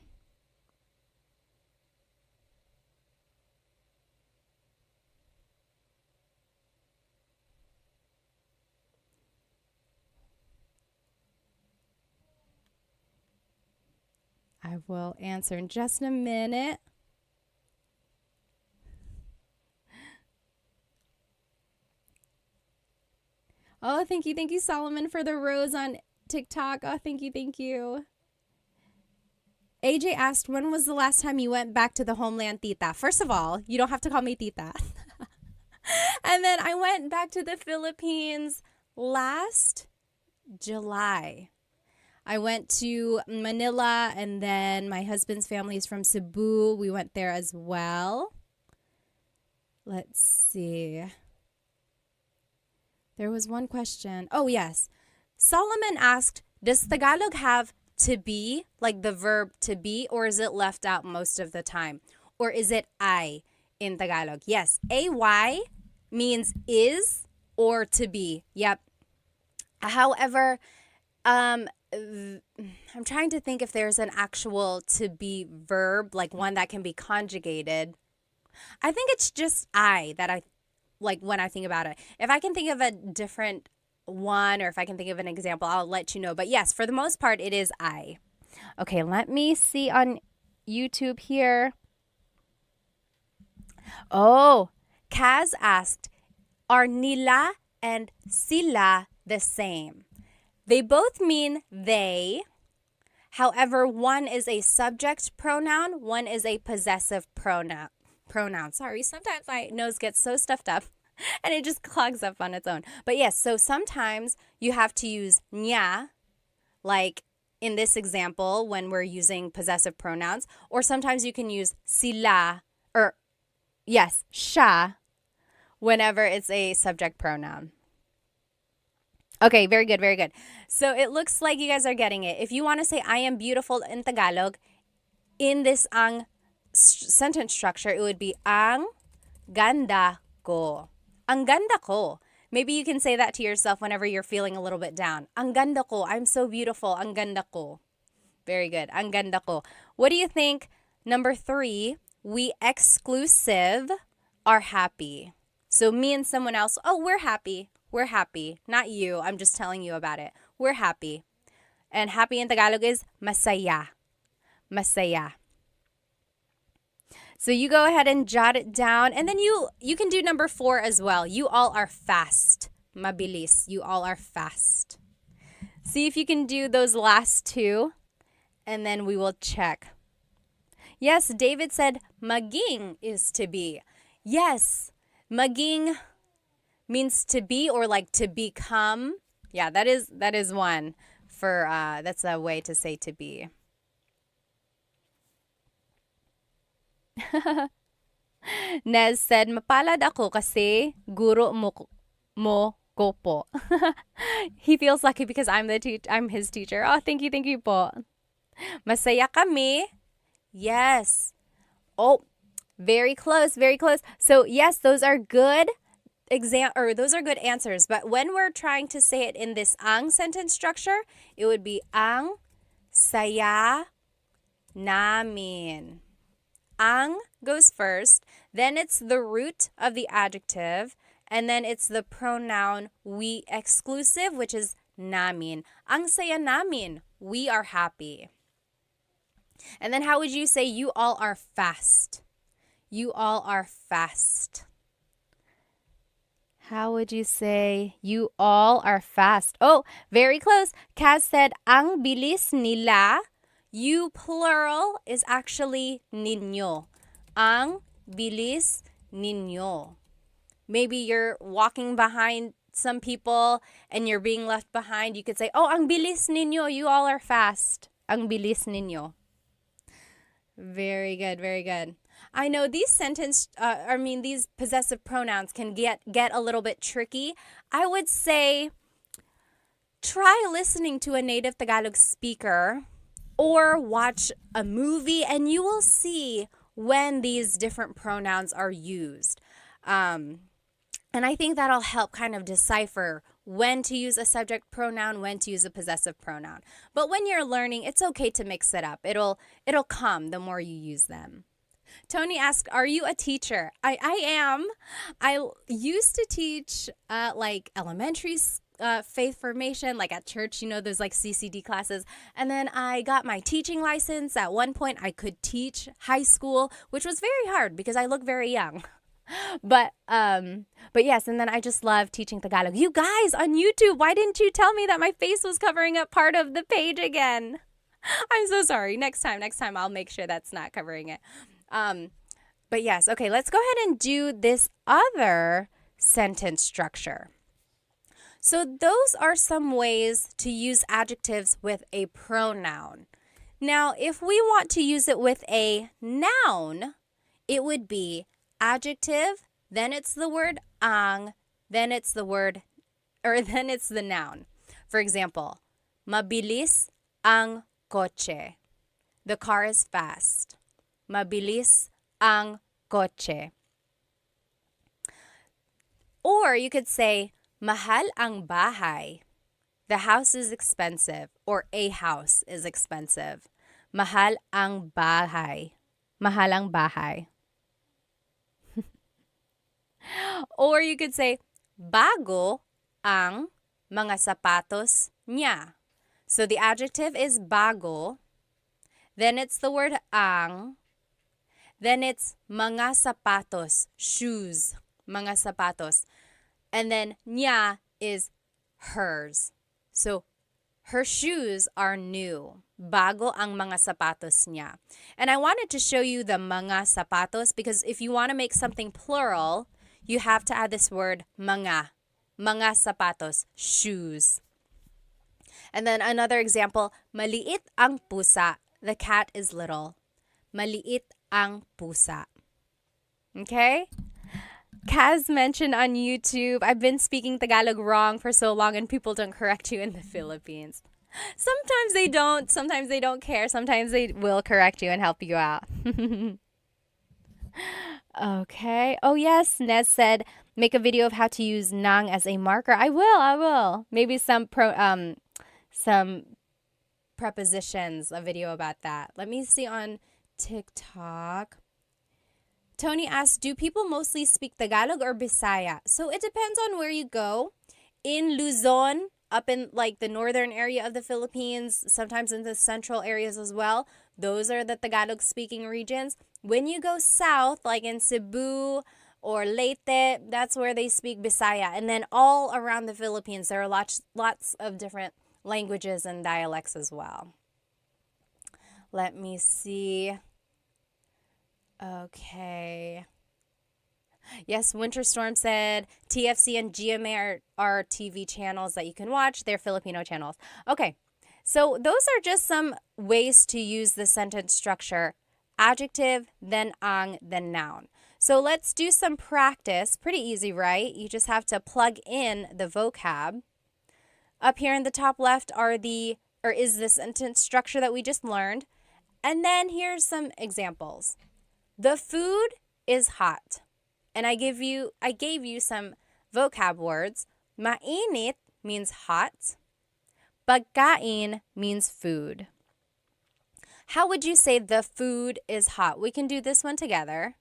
I will answer in just a minute. Oh, thank you, Solomon, for the rose on TikTok. Oh, thank you. AJ asked, when was the last time you went back to the homeland, tita? First of all, you don't have to call me tita. And then I went back to the Philippines last July. I went to Manila, and then my husband's family is from Cebu. We went there as well. Let's see. There was one question. Oh, yes. Solomon asked, does Tagalog have to be, like the verb to be, or is it left out most of the time? Or is it I in Tagalog? Yes, AY means is or to be. Yep. However, I'm trying to think if there's an actual to be verb, like one that can be conjugated. I think it's just I that I like when I think about it. If I can think of a different one, or if I can think of an example, I'll let you know. But yes, for the most part, it is I. Okay, let me see on YouTube here. Oh, Kaz asked, are nila and sila the same? They both mean they. However, one is a subject pronoun, one is a possessive pronoun. Sorry, sometimes my nose gets so stuffed up and it just clogs up on its own. But yes, so sometimes you have to use nya, like in this example when we're using possessive pronouns, or sometimes you can use sila, or yes, siya, whenever it's a subject pronoun. Okay, very good. So it looks like you guys are getting it. If you want to say I am beautiful in Tagalog, in this ang sentence structure, it would be ang ganda ko. Ang ganda ko. Maybe you can say that to yourself whenever you're feeling a little bit down. Ang ganda ko. I'm so beautiful. Ang ganda ko. Very good. Ang ganda ko. What do you think? Number 3, we exclusive are happy. So me and someone else, oh, we're happy. We're happy. Not you. I'm just telling you about it. We're happy. And happy in Tagalog is masaya. Masaya. So you go ahead and jot it down. And then you can do number 4 as well. You all are fast. Mabilis. You all are fast. See if you can do those last 2. And then we will check. Yes, David said maging is to be. Yes, maging means to be or like to become. Yeah, that is one for that's a way to say to be. Nez said, mapalad ako kasi guro mo ko po. He feels lucky because I'm his teacher. Oh, thank you po. Masaya kami. Yes. Oh, very close, very close. So, yes, those are good those are good answers. But when we're trying to say it in this ang sentence structure, it would be ang saya namin. Ang goes first, then it's the root of the adjective, and then it's the pronoun we exclusive, which is namin. Ang saya namin. We are happy. And then how would you say you all are fast? You all are fast. How would you say you all are fast? Oh, very close. Kaz said, ang bilis nila. You plural is actually ninyo. Ang bilis ninyo. Maybe you're walking behind some people and you're being left behind. You could say, oh, ang bilis ninyo. You all are fast. Ang bilis ninyo. Very good, very good. I know these these possessive pronouns can get a little bit tricky. I would say try listening to a native Tagalog speaker or watch a movie and you will see when these different pronouns are used. And I think that'll help kind of decipher when to use a subject pronoun, when to use a possessive pronoun. But when you're learning, it's okay to mix it up. It'll come the more you use them. Tony asked, are you a teacher? I am. I used to teach like elementary faith formation, like at church, those like CCD classes. And then I got my teaching license. At one point, I could teach high school, which was very hard because I look very young. But yes, and then I just love teaching Tagalog. You guys on YouTube, why didn't you tell me that my face was covering up part of the page again? I'm so sorry. Next time I'll make sure that's not covering it. But yes, okay, let's go ahead and do this other sentence structure. So those are some ways to use adjectives with a pronoun. Now, if we want to use it with a noun, it would be adjective, then it's the word ang, then it's the noun. For example, mabilis ang kotse. The car is fast. Mabilis ang kotse. Or you could say, mahal ang bahay. The house is expensive, or a house is expensive. Mahal ang bahay. Mahal ang bahay. Or you could say, bago ang mga sapatos niya. So the adjective is bago. Then it's the word ang. Then it's mga sapatos, shoes, mga sapatos. And then niya is hers. So her shoes are new. Bago ang mga sapatos niya. And I wanted to show you the mga sapatos because if you want to make something plural, you have to add this word mga. Mga sapatos, shoes. And then another example, maliit ang pusa. The cat is little. Maliit ang pusa. Okay? Kaz mentioned on YouTube, I've been speaking Tagalog wrong for so long and people don't correct you in the Philippines. Sometimes they don't care. Sometimes they will correct you and help you out. Okay. Oh yes, Nez said make a video of how to use nang as a marker. I will. Maybe some prepositions, a video about that. Let me see on TikTok. Tony asked, do people mostly speak Tagalog or Bisaya? So it depends on where you go. In Luzon, up in like the northern area of the Philippines, sometimes in the central areas as well, those are the Tagalog speaking regions. When you go south, like in Cebu or Leyte, that's where they speak Bisaya. And then all around the Philippines, there are lots of different languages and dialects as well. Let me see. Okay. Yes, Winter Storm said TFC and GMA are TV channels that you can watch. They're Filipino channels. Okay, so those are just some ways to use the sentence structure. Adjective, then ang, then noun. So let's do some practice. Pretty easy, right? You just have to plug in the vocab. Up here in the top left is the sentence structure that we just learned. And then here's some examples. The food is hot. And I gave you some vocab words. Mainit means hot. Pagkain means food. How would you say the food is hot? We can do this one together.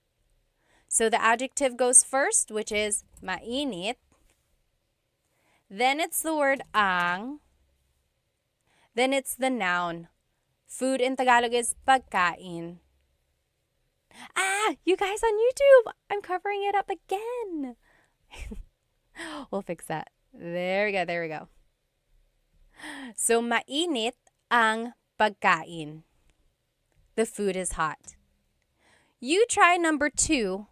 So the adjective goes first, which is mainit. Then it's the word ang. Then it's the noun. Food in Tagalog is pagkain. You guys on YouTube, I'm covering it up again. We'll fix that. There we go. So, mainit ang pagkain. The food is hot. You try number 2.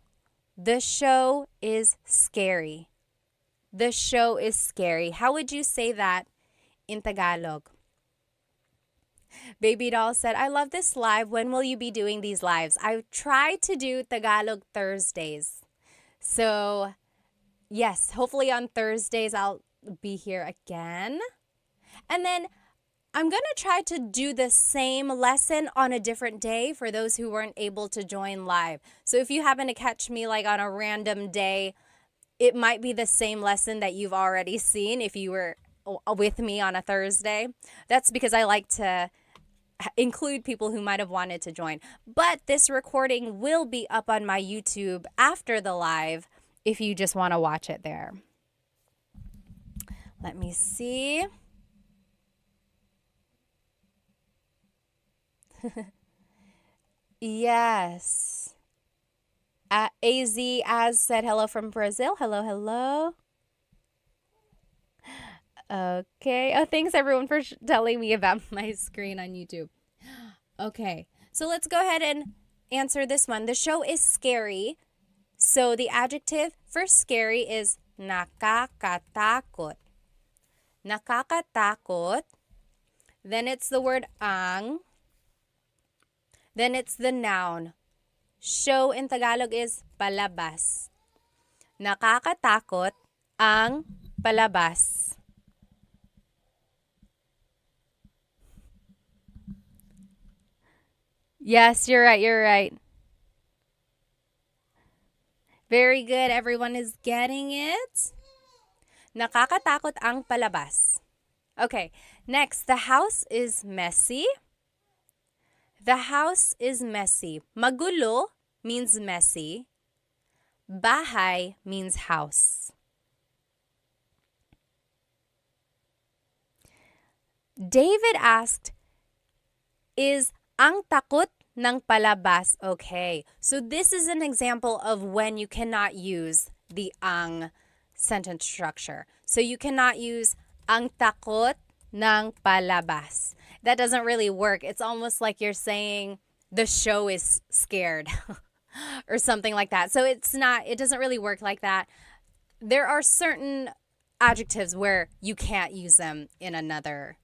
The show is scary. The show is scary. How would you say that in Tagalog? Baby Doll said, I love this live. When will you be doing these lives? I try to do Tagalog Thursdays. So, yes, hopefully on Thursdays I'll be here again. And then I'm going to try to do the same lesson on a different day for those who weren't able to join live. So if you happen to catch me like on a random day, it might be the same lesson that you've already seen if you were with me on a Thursday. That's because I like to include people who might have wanted to join. But this recording will be up on my YouTube after the live if you just want to watch it there. Let me see. Yes. Az said hello from Brazil. Hello. Okay. Oh, thanks everyone for telling me about my screen on YouTube. Okay. So let's go ahead and answer this one. The show is scary. So the adjective for scary is nakakatakot. Nakakatakot. Then it's the word ang. Then it's the noun. Show in Tagalog is palabas. Nakakatakot ang palabas. Yes, you're right. Very good. Everyone is getting it. Nakakatakot ang palabas. Okay, next, the house is messy. The house is messy. Magulo means messy. Bahay means house. David asked, is ang takot ng palabas okay? So this is an example of when you cannot use the ang sentence structure. So you cannot use ang takot ng palabas. That doesn't really work. It's almost like you're saying the show is scared or something like that. So it doesn't really work like that. There are certain adjectives where you can't use them in another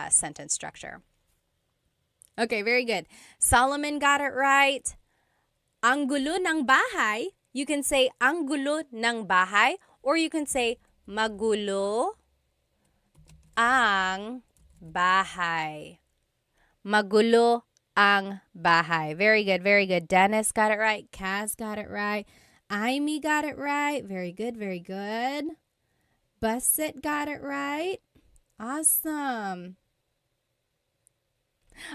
sentence structure. Okay, very good. Solomon got it right. Ang gulo ng bahay, you can say ang gulo ng bahay, or you can say magulo ang bahay. Magulo ang bahay. Very good. Dennis got it right. Kaz got it right. Amy got it right. Very good. Busset got it right. Awesome.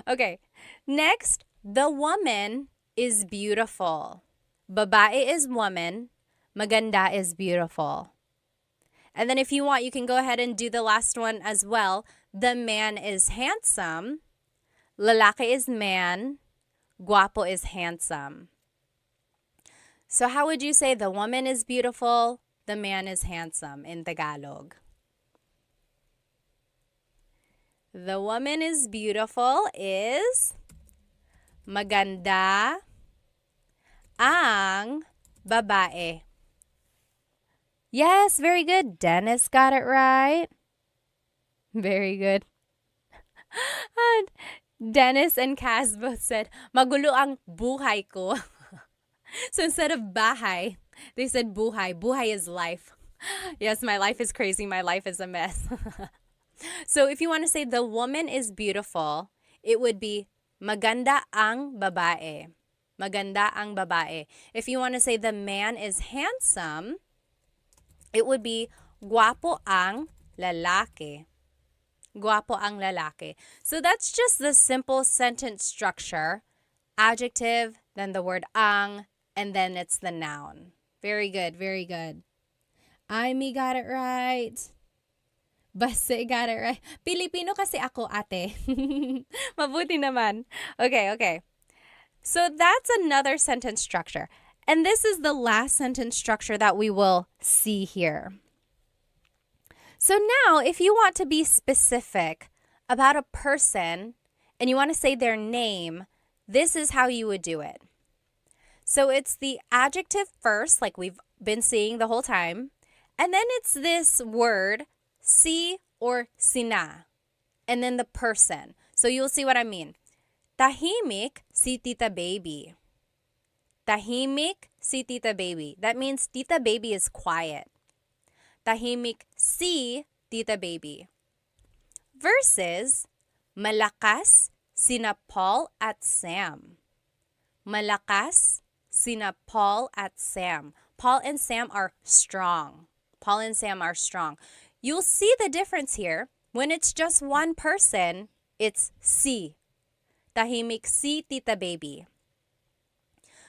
Okay, next, the woman is beautiful. Babae is woman. Maganda is beautiful. And then if you want, you can go ahead and do the last one as well. The man is handsome. Lalaki is man. Guapo is handsome. So how would you say the woman is beautiful, the man is handsome in Tagalog? The woman is beautiful is maganda ang babae. Yes, very good. Dennis got it right. Very good. And Dennis and Cass both said, magulo ang buhay ko. So instead of bahay, they said buhay. Buhay is life. Yes, my life is crazy. My life is a mess. So if you want to say the woman is beautiful, it would be maganda ang babae. Maganda ang babae. If you want to say the man is handsome, it would be guwapo ang lalaki. Guwapo ang lalaki. So that's just the simple sentence structure. Adjective, then the word ang, and then it's the noun. Very good, very good. Amy got it right. Base got it right. Filipino kasi ako, ate. Mabuti naman. Okay. So that's another sentence structure. And this is the last sentence structure that we will see here. So now, if you want to be specific about a person and you want to say their name, this is how you would do it. So it's the adjective first, like we've been seeing the whole time. And then it's this word, si or sina. And then the person. So you'll see what I mean. Tahimik si Tita Baby. Tahimik si Tita Baby. That means Tita Baby is quiet. Tahimik si Tita Baby. Versus malakas sina Paul at Sam. Malakas sina Paul at Sam. Paul and Sam are strong. Paul and Sam are strong. You'll see the difference here. When it's just one person, it's si. Tahimik si Tita Baby.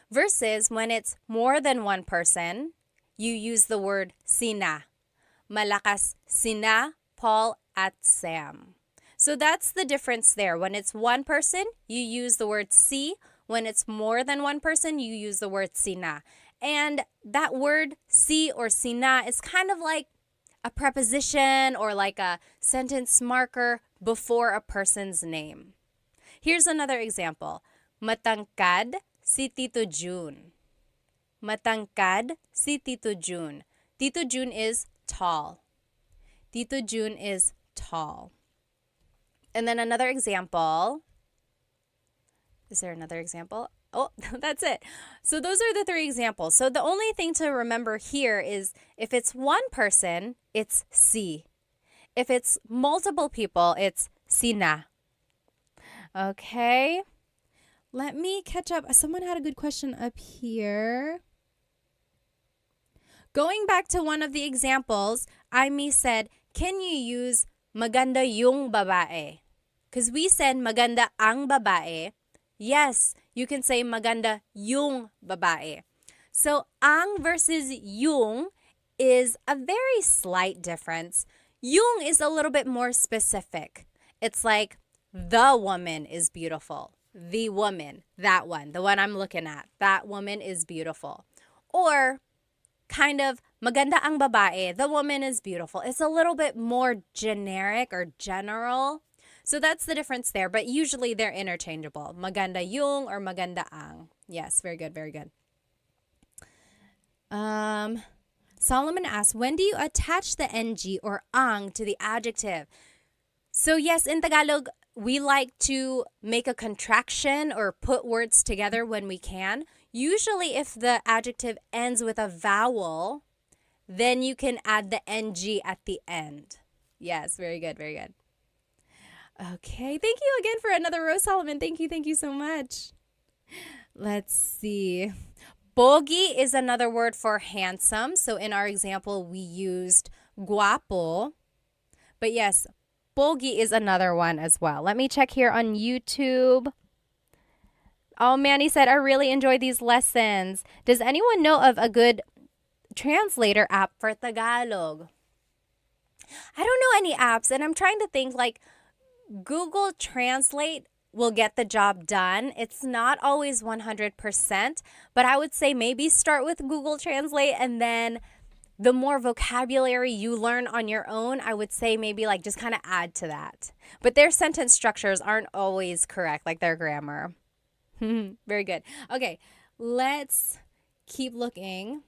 Versus when it's more than one person, you use the word sina. Malakas sina Paul at Sam. So that's the difference there. When it's one person, you use the word si. When it's more than one person, you use the word sina. And that word si or sina is kind of like a preposition or like a sentence marker before a person's name. Here's another example. Matangkad si Tito June. Matangkad si Tito June. Tito June is tall. Tito June is tall. And then another example. Is there another example? Oh, that's it. So those are the three examples. So the only thing to remember here is if it's one person, it's si. If it's multiple people, it's sina. Okay. Let me catch up. Someone had a good question up here. Going back to one of the examples, Amy said, can you use maganda yung babae? Because we said maganda ang babae. Yes, you can say maganda yung babae. So ang versus yung is a very slight difference. Yung is a little bit more specific. It's like the woman is beautiful. The woman, that one, the one I'm looking at. That woman is beautiful. Or kind of maganda ang babae, the woman is beautiful. It's a little bit more generic or general. So that's the difference there, but usually they're interchangeable. Maganda yung or maganda ang. Yes, very good, very good. Solomon asks, when do you attach the ng or ang to the adjective? So yes, in Tagalog, we like to make a contraction or put words together when we can. Usually if the adjective ends with a vowel, then you can add the ng at the end. Yes, very good, very good. Okay, thank you again for another row, Solomon. Thank you so much. Let's see. Pogi is another word for handsome. So in our example, we used guapo. But yes, pogi is another one as well. Let me check here on YouTube. Oh, Manny said, I really enjoy these lessons. Does anyone know of a good translator app for Tagalog? I don't know any apps, and I'm trying to think like Google Translate will get the job done. It's not always 100%, but I would say maybe start with Google Translate, and then the more vocabulary you learn on your own, I would say maybe like just kind of add to that. But their sentence structures aren't always correct, like their grammar. Very good. Okay, let's keep looking.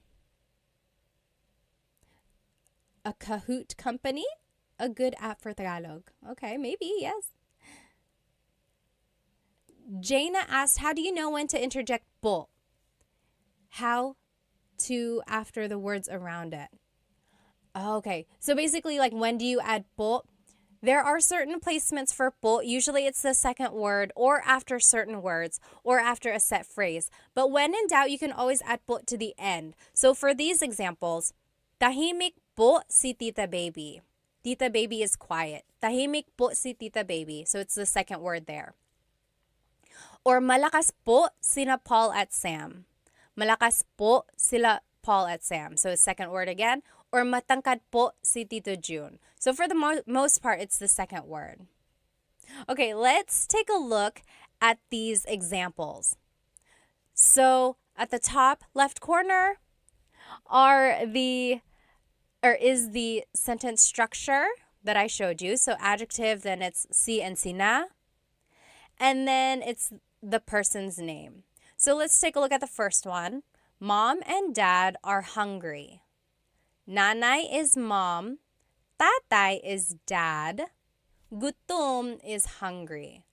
A Kahoot company? A good app for Tagalog. Okay, maybe, yes. Jaina asked, how do you know when to interject po? How to after the words around it. Okay, so basically, like, when do you add po? There are certain placements for po. Usually it's the second word or after certain words or after a set phrase. But when in doubt, you can always add po to the end. So for these examples, tahimik po si Tita Baby. Tita Baby is quiet. Tahimik po si Tita Baby. So it's the second word there. Or malakas po sina Paul at Sam. Malakas po sila Paul at Sam. So it's second word again. Or matangkad po si Tito June. So for the most part, it's the second word. Okay, let's take a look at these examples. So at the top left corner is the sentence structure that I showed you. So adjective, then it's si and sina. And then it's the person's name. So let's take a look at the first one. Mom and dad are hungry. Nanay is mom. Tatay is dad. Gutom is hungry.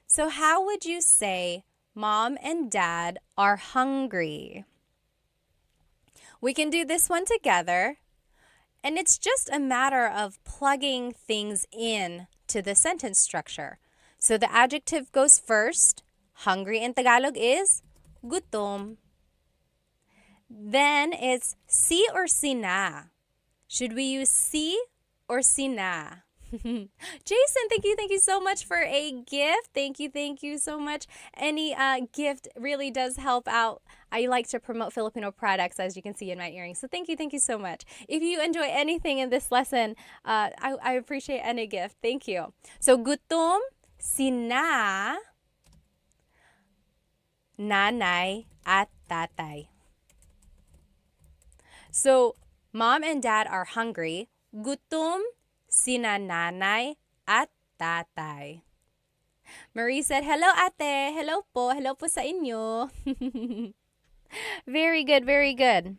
So how would you say mom and dad are hungry? We can do this one together. And it's just a matter of plugging things in to the sentence structure. So the adjective goes first. Hungry in Tagalog is gutom. Then it's si or sina. Should we use si or sina? Jason, thank you so much for a gift. Thank you so much. Any gift really does help out. I like to promote Filipino products, as you can see in my earrings. So thank you so much. If you enjoy anything in this lesson, I appreciate any gift. Thank you. So gutom, sina, nanay, at tatay. So mom and dad are hungry. Gutom sina nanay at tatay. Marie said, hello ate. Hello po. Hello po sa inyo. Very good, very good.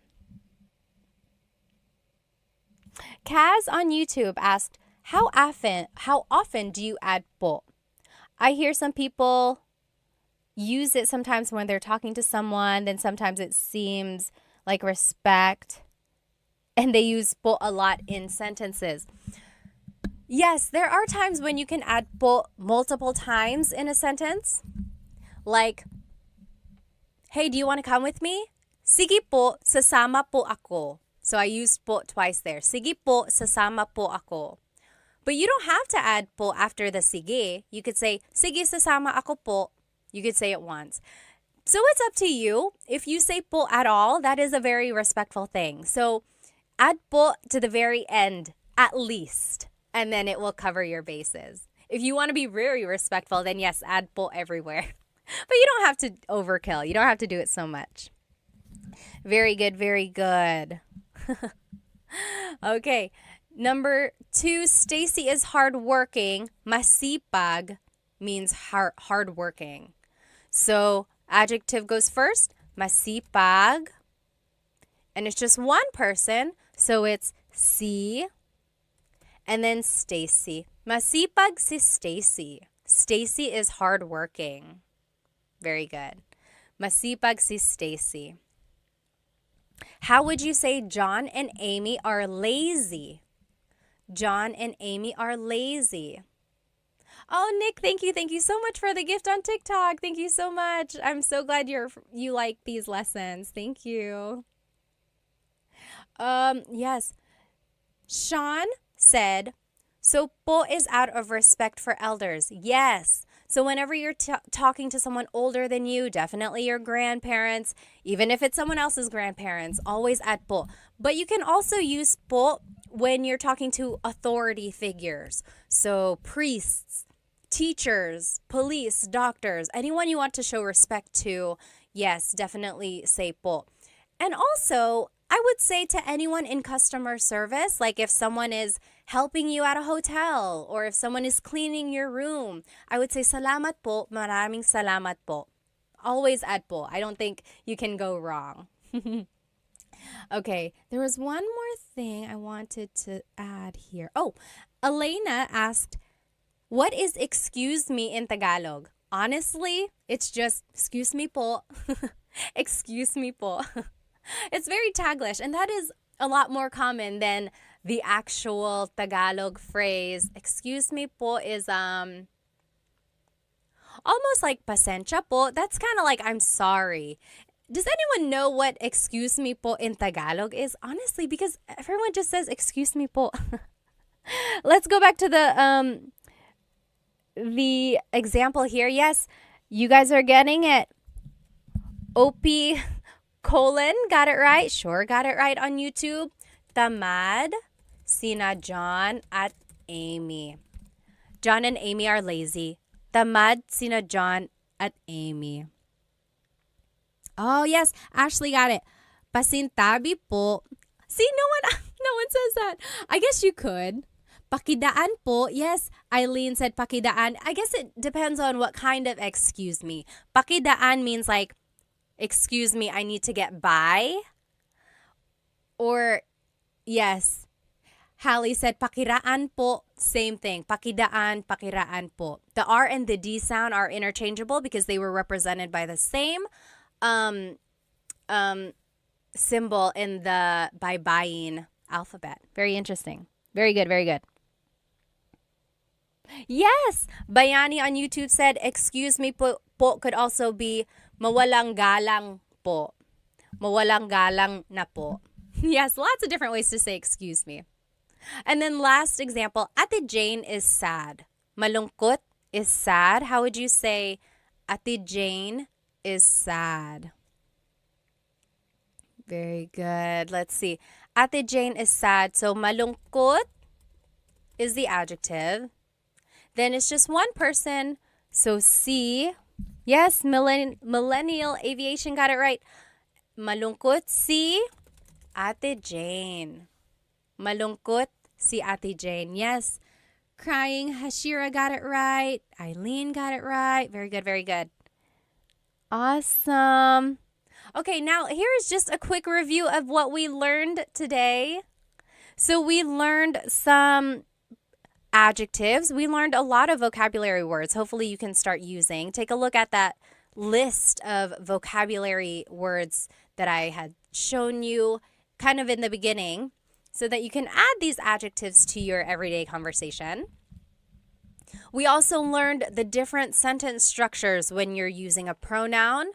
Kaz on YouTube asked, how often do you add po? I hear some people use it sometimes when they're talking to someone, then sometimes it seems like respect, and they use po a lot in sentences. Yes, there are times when you can add po multiple times in a sentence. Like, hey, do you want to come with me? Sige po, sasama po ako. So I used po twice there. Sige po, sasama po ako. But you don't have to add po after the sige. You could say, sige, sasama ako po. You could say it once. So it's up to you. If you say po at all, that is a very respectful thing. So add po to the very end, at least, and then it will cover your bases. If you want to be very respectful, then yes, add po everywhere. But you don't have to overkill. You don't have to do it so much. Very good, very good. Okay, number 2, Stacy is hardworking. Masipag means hardworking. So adjective goes first, masipag. And it's just one person, so it's si and then Stacy. Masipag si Stacy. Stacy is hardworking. Very good. Masipag si Stacy. How would you say John and Amy are lazy? John and Amy are lazy. Oh, Nick, thank you so much for the gift on TikTok. Thank you so much. I'm so glad you like these lessons. Thank you. Yes. Sean said, so po is out of respect for elders. Yes. So whenever you're talking to someone older than you, definitely your grandparents, even if it's someone else's grandparents, always add po. But you can also use po when you're talking to authority figures. So priests, teachers, police, doctors, anyone you want to show respect to, yes, definitely say po. And also, I would say to anyone in customer service, like if someone is helping you at a hotel or if someone is cleaning your room, I would say salamat po, maraming salamat po. always add po. I don't think you can go wrong. Okay, there was one more thing I wanted to add here. Oh, Elena asked, what is excuse me in Tagalog? Honestly, it's just excuse me po. Excuse me po. It's very Taglish, and that is a lot more common than the actual Tagalog phrase. Excuse me po is almost like pasensya po. That's kind of like I'm sorry. Does anyone know what excuse me po in Tagalog is? Honestly, because everyone just says excuse me po. Let's go back to the example here. Yes, you guys are getting it. OP colon, got it right? Sure, got it right on YouTube. Tamad, sina John at Amy. John and Amy are lazy. Tamad, sina John at Amy. Oh, yes, Ashley got it. Pasintabi po. See, no one says that. I guess you could. Pakidaan po. Yes, Eileen said pakidaan. I guess it depends on what kind of excuse me. Pakidaan means like, excuse me, I need to get by. Or, yes, Hallie said pakiraan po. Same thing. Pakidaan, pakiraan po. The R and the D sound are interchangeable because they were represented by the same symbol in the baybayin alphabet. Very interesting. Very good, very good. Yes, Bayani on YouTube said, excuse me po could also be mawalang galang po. Mawalang galang na po. Yes, lots of different ways to say excuse me. And then last example, Ate Jane is sad. Malungkot is sad. How would you say Ate Jane is sad? Very good. Let's see. Ate Jane is sad. So malungkot is the adjective. Then it's just one person. So si. Yes, Millennial Aviation got it right. Malungkot si Ate Jane. Malungkot si Ate Jane. Yes. Crying, Hashira got it right. Eileen got it right. Very good, very good. Awesome. Okay, now here is just a quick review of what we learned today. So we learned some adjectives. We learned a lot of vocabulary words. Hopefully you can start using. Take a look at that list of vocabulary words that I had shown you kind of in the beginning so that you can add these adjectives to your everyday conversation. We also learned the different sentence structures when you're using a pronoun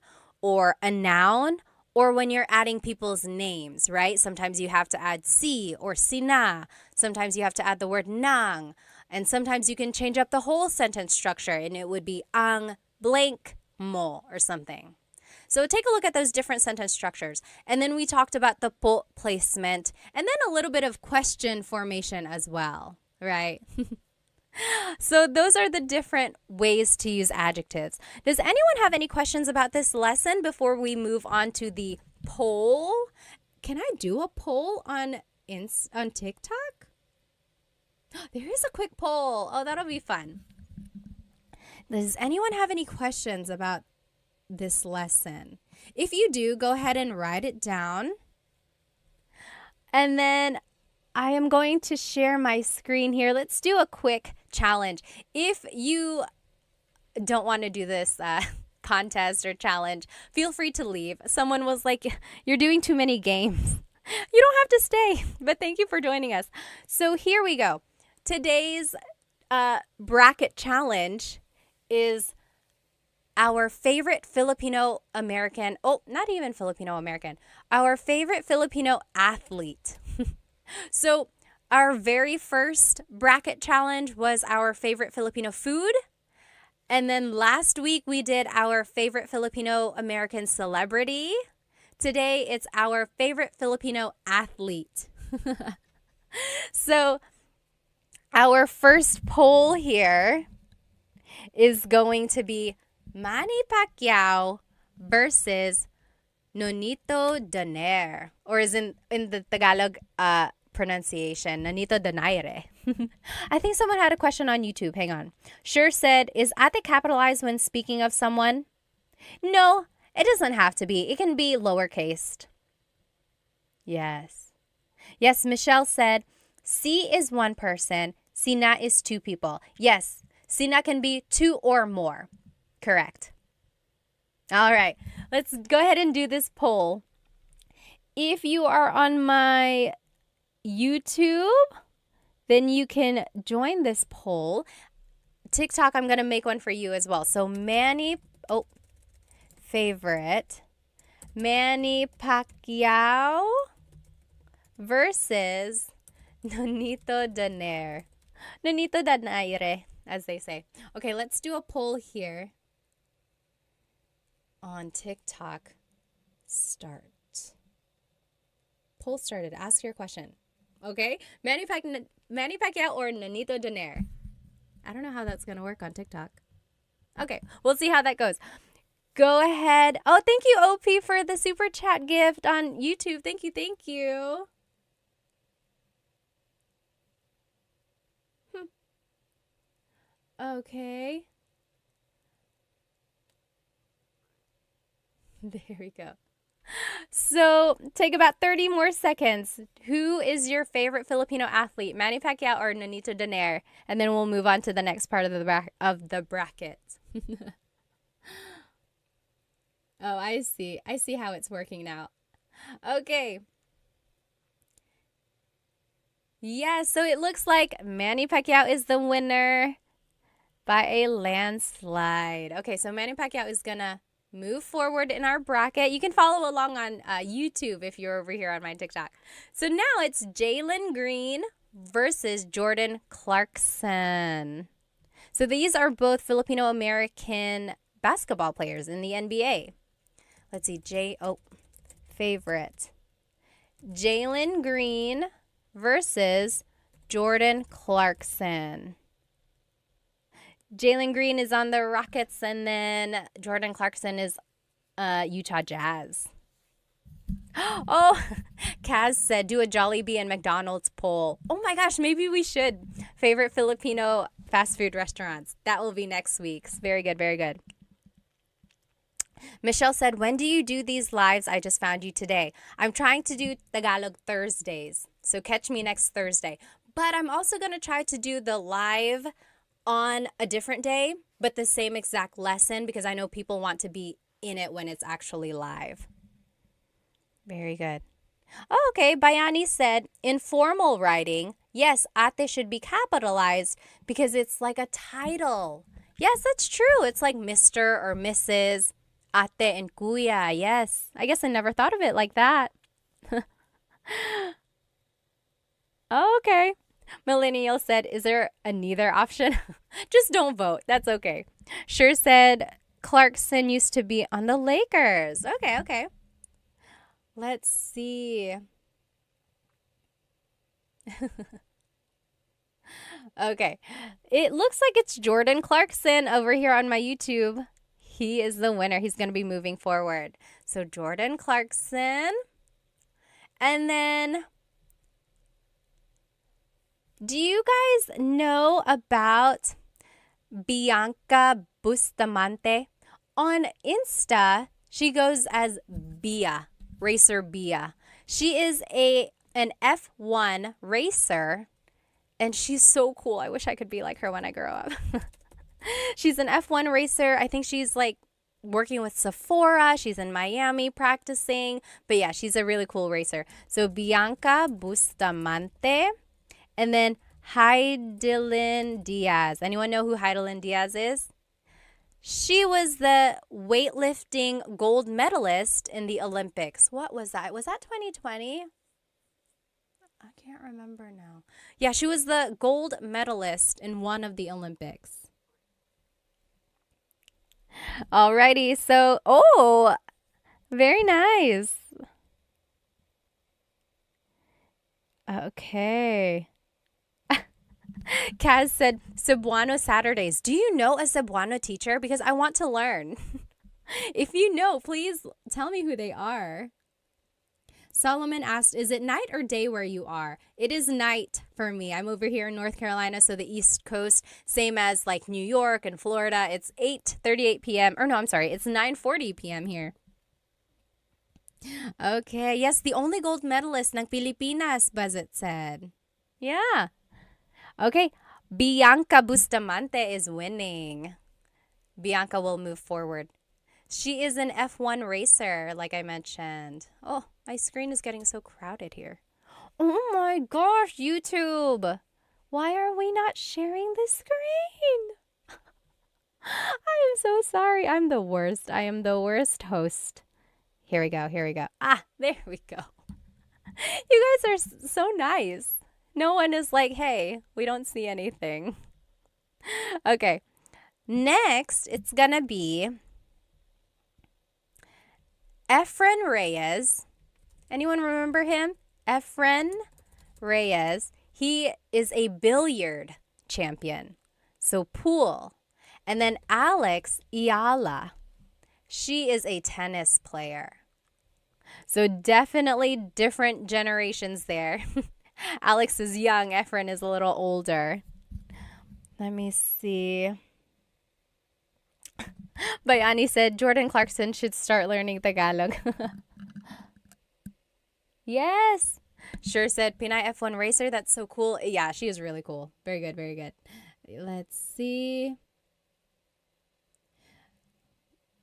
or a noun or when you're adding people's names, right? Sometimes you have to add si or sina. Sometimes you have to add the word nang. And sometimes you can change up the whole sentence structure and it would be ang blank mo or something. So take a look at those different sentence structures. And then we talked about the po placement and then a little bit of question formation as well, right? So those are the different ways to use adjectives. Does anyone have any questions about this lesson before we move on to the poll? Can I do a poll on TikTok? There is a quick poll. Oh, that'll be fun. Does anyone have any questions about this lesson? If you do, go ahead and write it down. And then I am going to share my screen here. Let's do a quick challenge. If you don't want to do this contest or challenge, feel free to leave. Someone was like, you're doing too many games. You don't have to stay, but thank you for joining us. So here we go. Today's bracket challenge is our favorite Filipino American, not even Filipino American, our favorite Filipino athlete. So our very first bracket challenge was our favorite Filipino food. And then last week we did our favorite Filipino American celebrity. Today it's our favorite Filipino athlete. So our first poll here is going to be Manny Pacquiao versus Nonito Donaire, or is in the Tagalog pronunciation, Nonito Donaire. I think someone had a question on YouTube. Hang on. Sure said, is ate capitalized when speaking of someone? No, it doesn't have to be. It can be lowercased. Yes. Yes, Michelle said, si is one person, sina is two people. Yes, sina can be two or more. Correct. All right, let's go ahead and do this poll. If you are on my YouTube, then you can join this poll. TikTok, I'm going to make one for you as well. So favorite, Manny Pacquiao versus Nonito Donaire. Nonito Donaire, as they say. Okay, let's do a poll here on TikTok. Start. Poll started. Ask your question. Okay? Manny Pacquiao or Nonito Donaire? I don't know how that's going to work on TikTok. Okay, we'll see how that goes. Go ahead. Oh, thank you, OP, for the super chat gift on YouTube. Thank you, thank you. Okay. There we go. So take about 30 more seconds. Who is your favorite Filipino athlete, Manny Pacquiao or Nonito Donaire? And then we'll move on to the next part of the bracket. Oh, I see. I see how it's working now. Okay. Yeah, so it looks like Manny Pacquiao is the winner by a landslide. Okay, so Manny Pacquiao is going to move forward in our bracket. You can follow along on YouTube if you're over here on my TikTok. So now it's Jalen Green versus Jordan Clarkson. So these are both Filipino-American basketball players in the NBA. Let's see, favorite. Jalen Green versus Jordan Clarkson. Jalen Green is on the Rockets, and then Jordan Clarkson is Utah Jazz. Oh, Kaz said, do a Jollibee and McDonald's poll. Oh my gosh, maybe we should. Favorite Filipino fast food restaurants. That will be next week's. Very good, very good. Michelle said, when do you do these lives? I just found you today. I'm trying to do Tagalog Thursdays, so catch me next Thursday. But I'm also going to try to do the live on a different day, but the same exact lesson, because I know people want to be in it when it's actually live. Very good. Oh, okay. Bayani said, informal writing, yes, ate should be capitalized because it's like a title. Yes, that's true. It's like Mr. or Mrs. Ate and kuya. Yes. I guess I never thought of it like that. Oh, okay. Millennial said, is there a neither option? Just don't vote. That's okay. Sure said, Clarkson used to be on the Lakers. Okay, okay. Let's see. Okay. It looks like it's Jordan Clarkson over here on my YouTube. He is the winner. He's going to be moving forward. So Jordan Clarkson. And then, do you guys know about Bianca Bustamante? On Insta, she goes as Bia, Racer Bia. She is an F1 racer, and she's so cool. I wish I could be like her when I grow up. She's an F1 racer. I think she's like working with Sephora. She's in Miami practicing. But yeah, she's a really cool racer. So Bianca Bustamante. And then Heidelin Diaz. Anyone know who Heidelin Diaz is? She was the weightlifting gold medalist in the Olympics. What was that? Was that 2020? I can't remember now. Yeah, she was the gold medalist in one of the Olympics. Alrighty, so, oh, very nice. Okay. Kaz said, Cebuano Saturdays. Do you know a Cebuano teacher? Because I want to learn. If you know, please tell me who they are. Solomon asked, is it night or day where you are? It is night for me. I'm over here in North Carolina, so the East Coast, same as like New York and Florida. It's 8:38 p.m. Or no, I'm sorry. It's 9:40 p.m. here. Okay. Yes, the only gold medalist ng Pilipinas, Buzzet said. Yeah. Okay. Bianca Bustamante is winning. Bianca will move forward. She is an F1 racer, like I mentioned. Oh, my screen is getting so crowded here. Oh my gosh, YouTube. Why are we not sharing the screen? I am so sorry. I'm the worst. I am the worst host. Here we go. Here we go. Ah, there we go. You guys are so nice. No one is like, hey, we don't see anything. Okay. Next, it's going to be Efren Reyes. Anyone remember him? Efren Reyes. He is a billiard champion. So pool. And then Alex Iala. She is a tennis player. So definitely different generations there. Alex is young. Efren is a little older. Let me see. Bayani said Jordan Clarkson should start learning Tagalog. Yes. Sure said Pinay F1 racer. That's so cool. Yeah, she is really cool. Very good, very good. Let's see.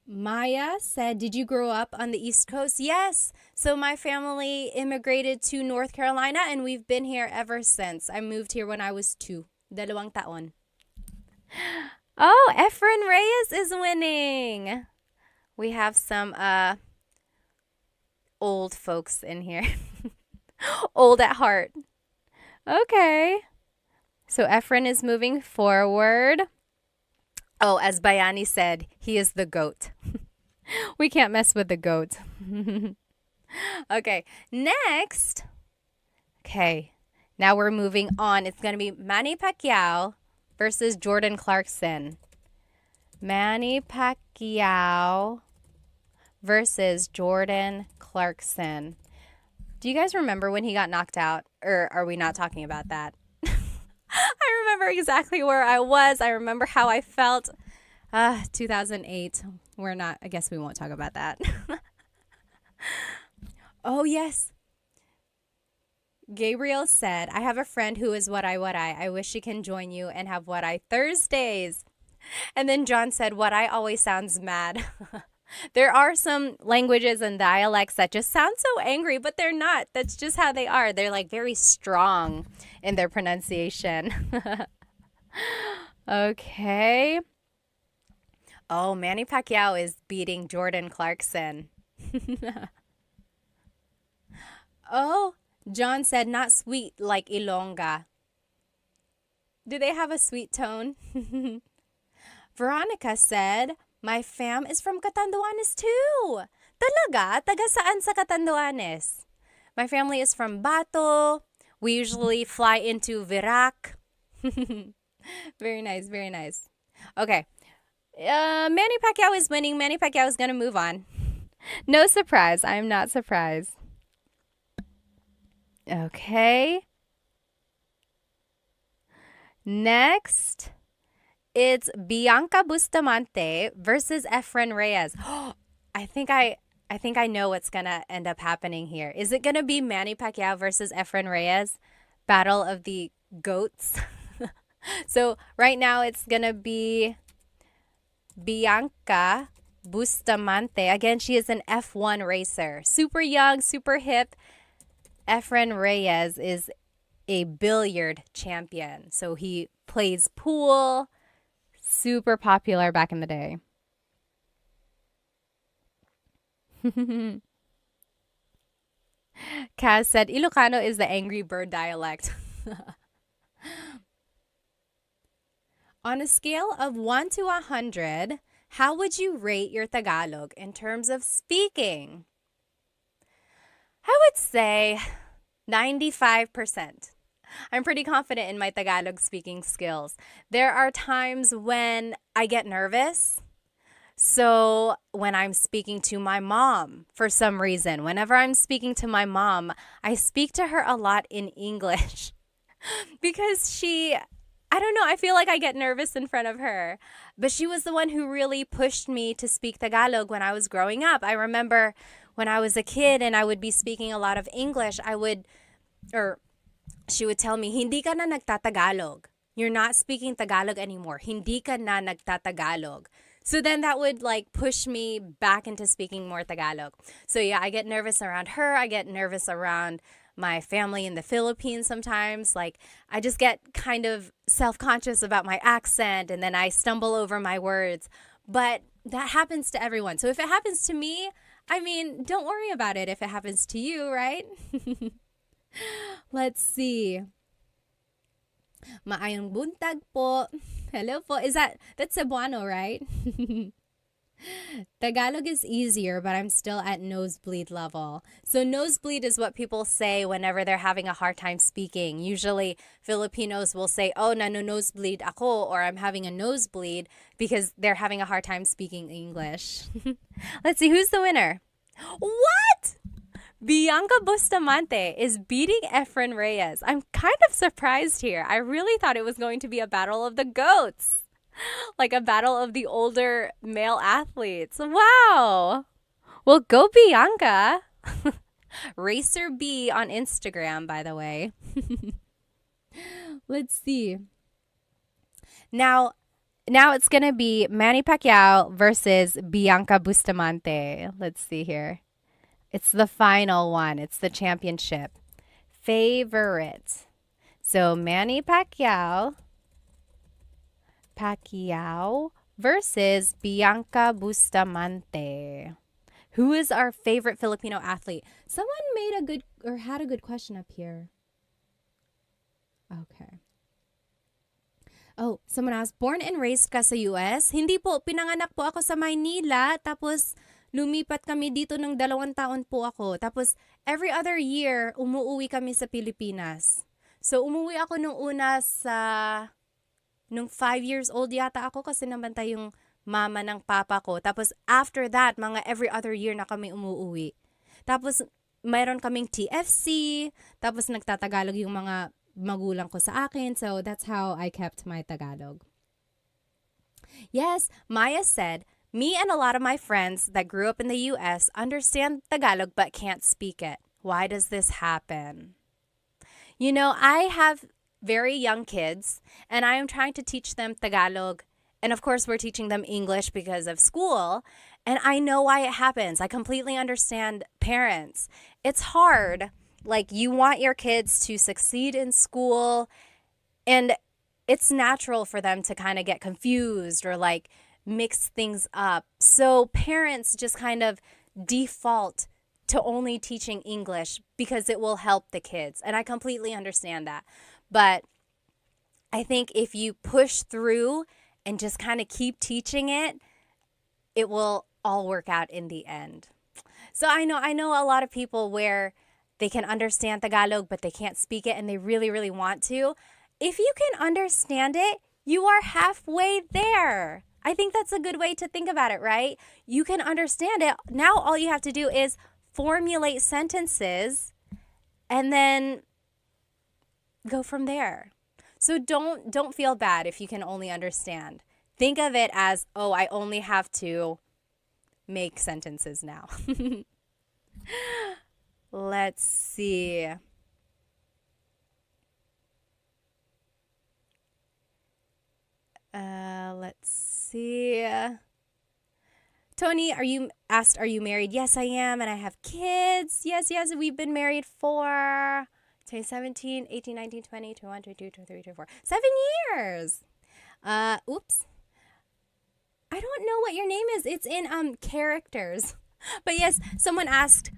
Maya said, did you grow up on the East Coast? Yes. So my family immigrated to North Carolina and we've been here ever since. I moved here when I was 2. 2 taon. Oh, Efren Reyes is winning. We have some old folks in here. Old at heart. Okay. So Efren is moving forward. Oh, as Bayani said, he is the goat. We can't mess with the goat. Okay, next. Okay, now we're moving on. It's going to be Manny Pacquiao versus Jordan Clarkson. Manny Pacquiao versus Jordan Clarkson. Do you guys remember when he got knocked out? Or are we not talking about that? I remember exactly where I was. I remember how I felt. 2008. We're not, I guess we won't talk about that. Oh, yes. Gabriel said, I have a friend who is what I. I wish she can join you and have what I Thursdays. And then John said, what I always sounds mad. There are some languages and dialects that just sound so angry, but they're not. That's just how they are. They're like very strong in their pronunciation. Okay. Oh, Manny Pacquiao is beating Jordan Clarkson. Oh, John said not sweet like Ilongga. Do they have a sweet tone? Veronica said, my fam is from Catanduanes too. Talaga? Taga saan sa Catanduanes? My family is from Bato. We usually fly into Virac. Very nice, very nice. Okay. Manny Pacquiao is winning. Manny Pacquiao is going to move on. No surprise. I am not surprised. Okay. Next, it's Bianca Bustamante versus Efren Reyes. I think I know what's going to end up happening here. Is it going to be Manny Pacquiao versus Efren Reyes? Battle of the goats. So right now it's going to be Bianca Bustamante. Again, she is an F1 racer. Super young, super hip. Efren Reyes is a billiard champion. So he plays pool. Super popular back in the day. Kaz said, Ilocano is the angry bird dialect. On a scale of 1 to 100, how would you rate your Tagalog in terms of speaking? I would say 95%. I'm pretty confident in my Tagalog speaking skills. There are times when I get nervous. So when I'm speaking to my mom, for some reason, whenever I'm speaking to my mom, I speak to her a lot in English because I don't know, I feel like I get nervous in front of her. But she was the one who really pushed me to speak Tagalog when I was growing up. I remember when I was a kid and I would be speaking a lot of English, or she would tell me, hindi ka na nagtatagalog. You're not speaking Tagalog anymore. Hindi ka na nagtatagalog. So then that would like push me back into speaking more Tagalog. So yeah, I get nervous around her. I get nervous around my family in the Philippines sometimes. Like I just get kind of self-conscious about my accent and then I stumble over my words. But that happens to everyone. So if it happens to me, I mean, don't worry about it if it happens to you, right? Let's see. Maayong buntag po. Hello po. That's Cebuano, right? Tagalog is easier, but I'm still at nosebleed level. So nosebleed is what people say whenever they're having a hard time speaking. Usually Filipinos will say, oh, nosebleed ako, or I'm having a nosebleed because they're having a hard time speaking English. Let's see, who's the winner? What? Bianca Bustamante is beating Efren Reyes. I'm kind of surprised here. I really thought it was going to be a battle of the goats. Like a battle of the older male athletes. Wow. Well, go Bianca. Racer B on Instagram, by the way. Let's see. Now it's going to be Manny Pacquiao versus Bianca Bustamante. Let's see here. It's the final one. It's the championship. Favorite. So Manny Pacquiao versus Bianca Bustamante. Who is our favorite Filipino athlete? Someone had a good question up here. Okay. Oh, someone asked, born and raised ka sa US? Hindi po, pinanganak po ako sa Maynila, tapos lumipat kami dito ng 2 taon po ako. Tapos every other year, umuwi kami sa Pilipinas. So umuwi ako nung 5 years old yata ako kasi nabantay yung mama ng papa ko. Tapos after that, mga every other year na kami umuwi. Tapos mayroon kaming TFC, tapos nagtatagalog yung mga magulang ko sa akin. So that's how I kept my Tagalog. Yes, Maya said, me and a lot of my friends that grew up in the US understand Tagalog but can't speak it. Why does this happen? You know, I have very young kids and I am trying to teach them Tagalog. And of course, we're teaching them English because of school. And I know why it happens. I completely understand parents. It's hard. Like, you want your kids to succeed in school, and it's natural for them to kind of get confused or like mix things up. So parents just kind of default to only teaching English because it will help the kids. And I completely understand that. But I think if you push through and just kind of keep teaching it, it will all work out in the end. So I know a lot of people where they can understand Tagalog, but they can't speak it and they really, really want to. If you can understand it, you are halfway there. I think that's a good way to think about it, right? You can understand it. Now all you have to do is formulate sentences and then go from there. So don't feel bad if you can only understand. Think of it as, oh, I only have to make sentences now. Let's see. Let's see. Tony, are you married? Yes, I am, and I have kids. Yes, we've been married for 2017, 18, 19, 20, 21, 22, 23, 24. 7 years. Oops. I don't know what your name is. It's in characters. But yes, someone asked,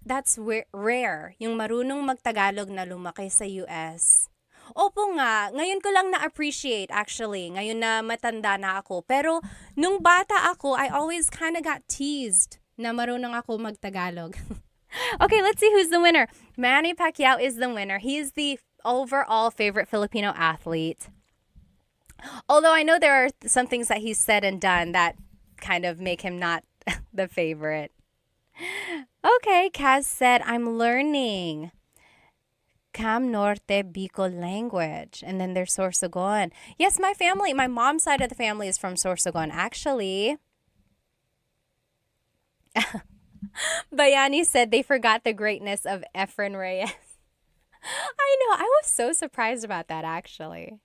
that's rare, yung marunong magtagalog na lumaki sa US. Opo nga, ngayon ko lang na-appreciate actually, ngayon na matanda na ako. Pero nung bata ako, I always kind of got teased na marunong ako magtagalog. Okay, let's see who's the winner. Manny Pacquiao is the winner. He is the overall favorite Filipino athlete. Although I know there are some things that he's said and done that kind of make him not the favorite. Okay, Kaz said, I'm learning Cam Norte Bicol language. And then there's Sorsogon. Yes, my mom's side of the family is from Sorsogon, actually. Bayani said they forgot the greatness of Efren Reyes. I know, I was so surprised about that, actually.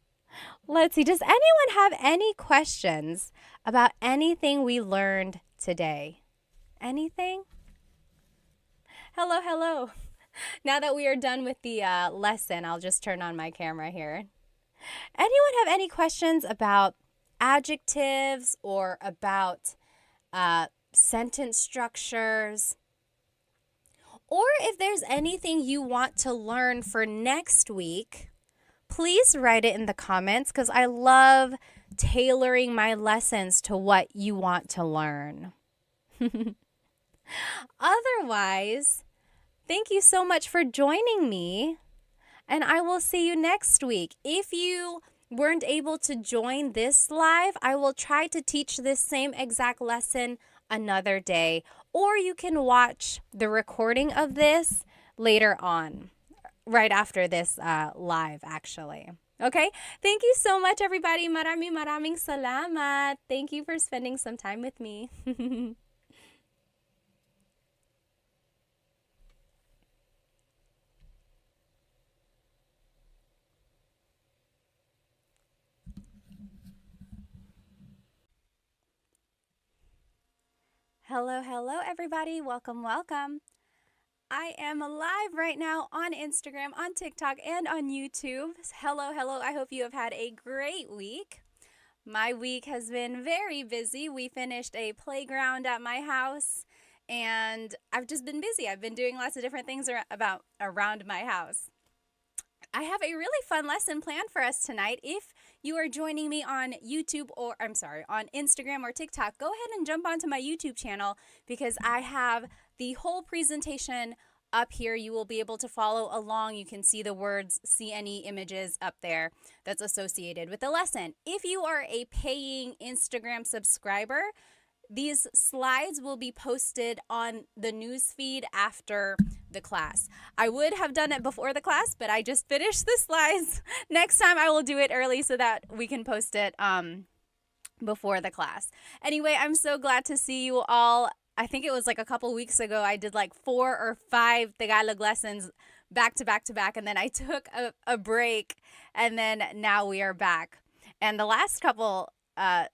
Let's see, does anyone have any questions about anything we learned today? Anything? Hello, hello. Now that we are done with the lesson, I'll just turn on my camera here. Anyone have any questions about adjectives or about sentence structures? Or if there's anything you want to learn for next week, please write it in the comments because I love tailoring my lessons to what you want to learn. Otherwise, thank you so much for joining me, and I will see you next week. If you weren't able to join this live, I will try to teach this same exact lesson another day, or you can watch the recording of this later on, right after this live, actually. Okay? Thank you so much, everybody. Maraming salamat. Thank you for spending some time with me. Hello, hello, everybody. Welcome, welcome. I am live right now on Instagram, on TikTok, and on YouTube. Hello, hello. I hope you have had a great week. My week has been very busy. We finished a playground at my house, and I've just been busy. I've been doing lots of different things around my house. I have a really fun lesson planned for us tonight. If you are joining me on YouTube on Instagram or TikTok, go ahead and jump onto my YouTube channel because I have the whole presentation up here. You will be able to follow along. You can see the words, see any images up there that's associated with the lesson. If you are a paying Instagram subscriber, these slides will be posted on the news feed after the class. I would have done it before the class, but I just finished the slides. Next time I will do it early so that we can post it before the class. Anyway, I'm so glad to see you all. I think it was like a couple weeks ago, I did like 4 or 5 Tagalog lessons back to back to back, and then I took a break, and then now we are back. And the last couple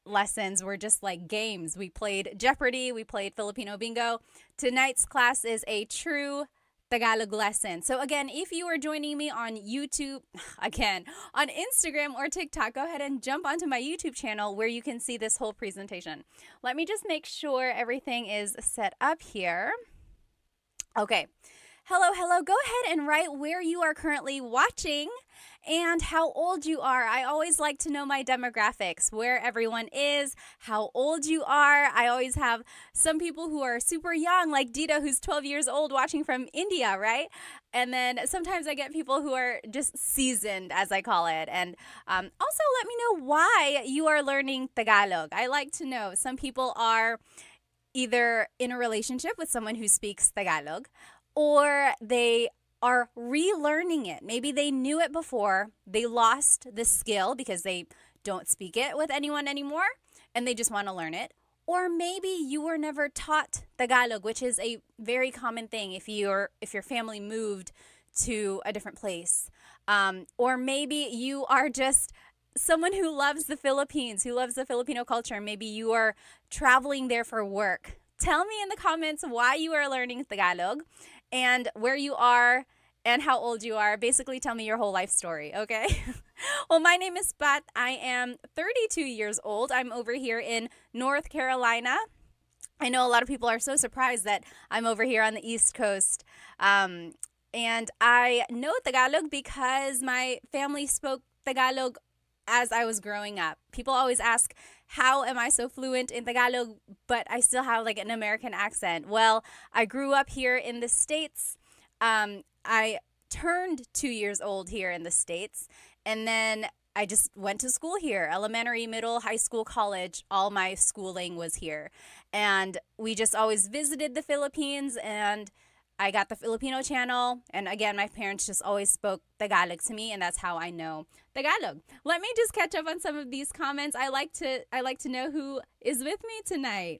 lessons were just like games. We played Jeopardy, we played Filipino bingo. Tonight's class is a true Tagalog lesson. So again, if you are joining me on YouTube, again, on Instagram or TikTok, go ahead and jump onto my YouTube channel where you can see this whole presentation. Let me just make sure everything is set up here. Okay. Hello, hello. Go ahead and write where you are currently watching and how old you are. I always like to know my demographics, where everyone is, how old you are. I always have some people who are super young, like Dita, who's 12 years old, watching from India, right? And then sometimes I get people who are just seasoned, as I call it. And also let me know why you are learning Tagalog. I like to know. Some people are either in a relationship with someone who speaks Tagalog, or they are relearning it. Maybe they knew it before, they lost the skill because they don't speak it with anyone anymore, and they just want to learn it. Or maybe you were never taught Tagalog, which is a very common thing if your family moved to a different place. Or maybe you are just someone who loves the Philippines, who loves the Filipino culture. Maybe you are traveling there for work. Tell me in the comments why you are learning Tagalog and where you are and how old you are. Basically, tell me your whole life story, okay? Well, my name is Pat. I am 32 years old. I'm over here in North Carolina. I know a lot of people are so surprised that I'm over here on the East Coast. And I know Tagalog because my family spoke Tagalog as I was growing up. People always ask, how am I so fluent in Tagalog, but I still have like an American accent? Well, I grew up here in the States. I turned 2 years old here in the States, and then I just went to school here, elementary, middle, high school, college. All my schooling was here. And we just always visited the Philippines, and I got the Filipino channel. And again, my parents just always spoke Tagalog to me, and that's how I know Tagalog. Let me just catch up on some of these comments. I like to know who is with me tonight.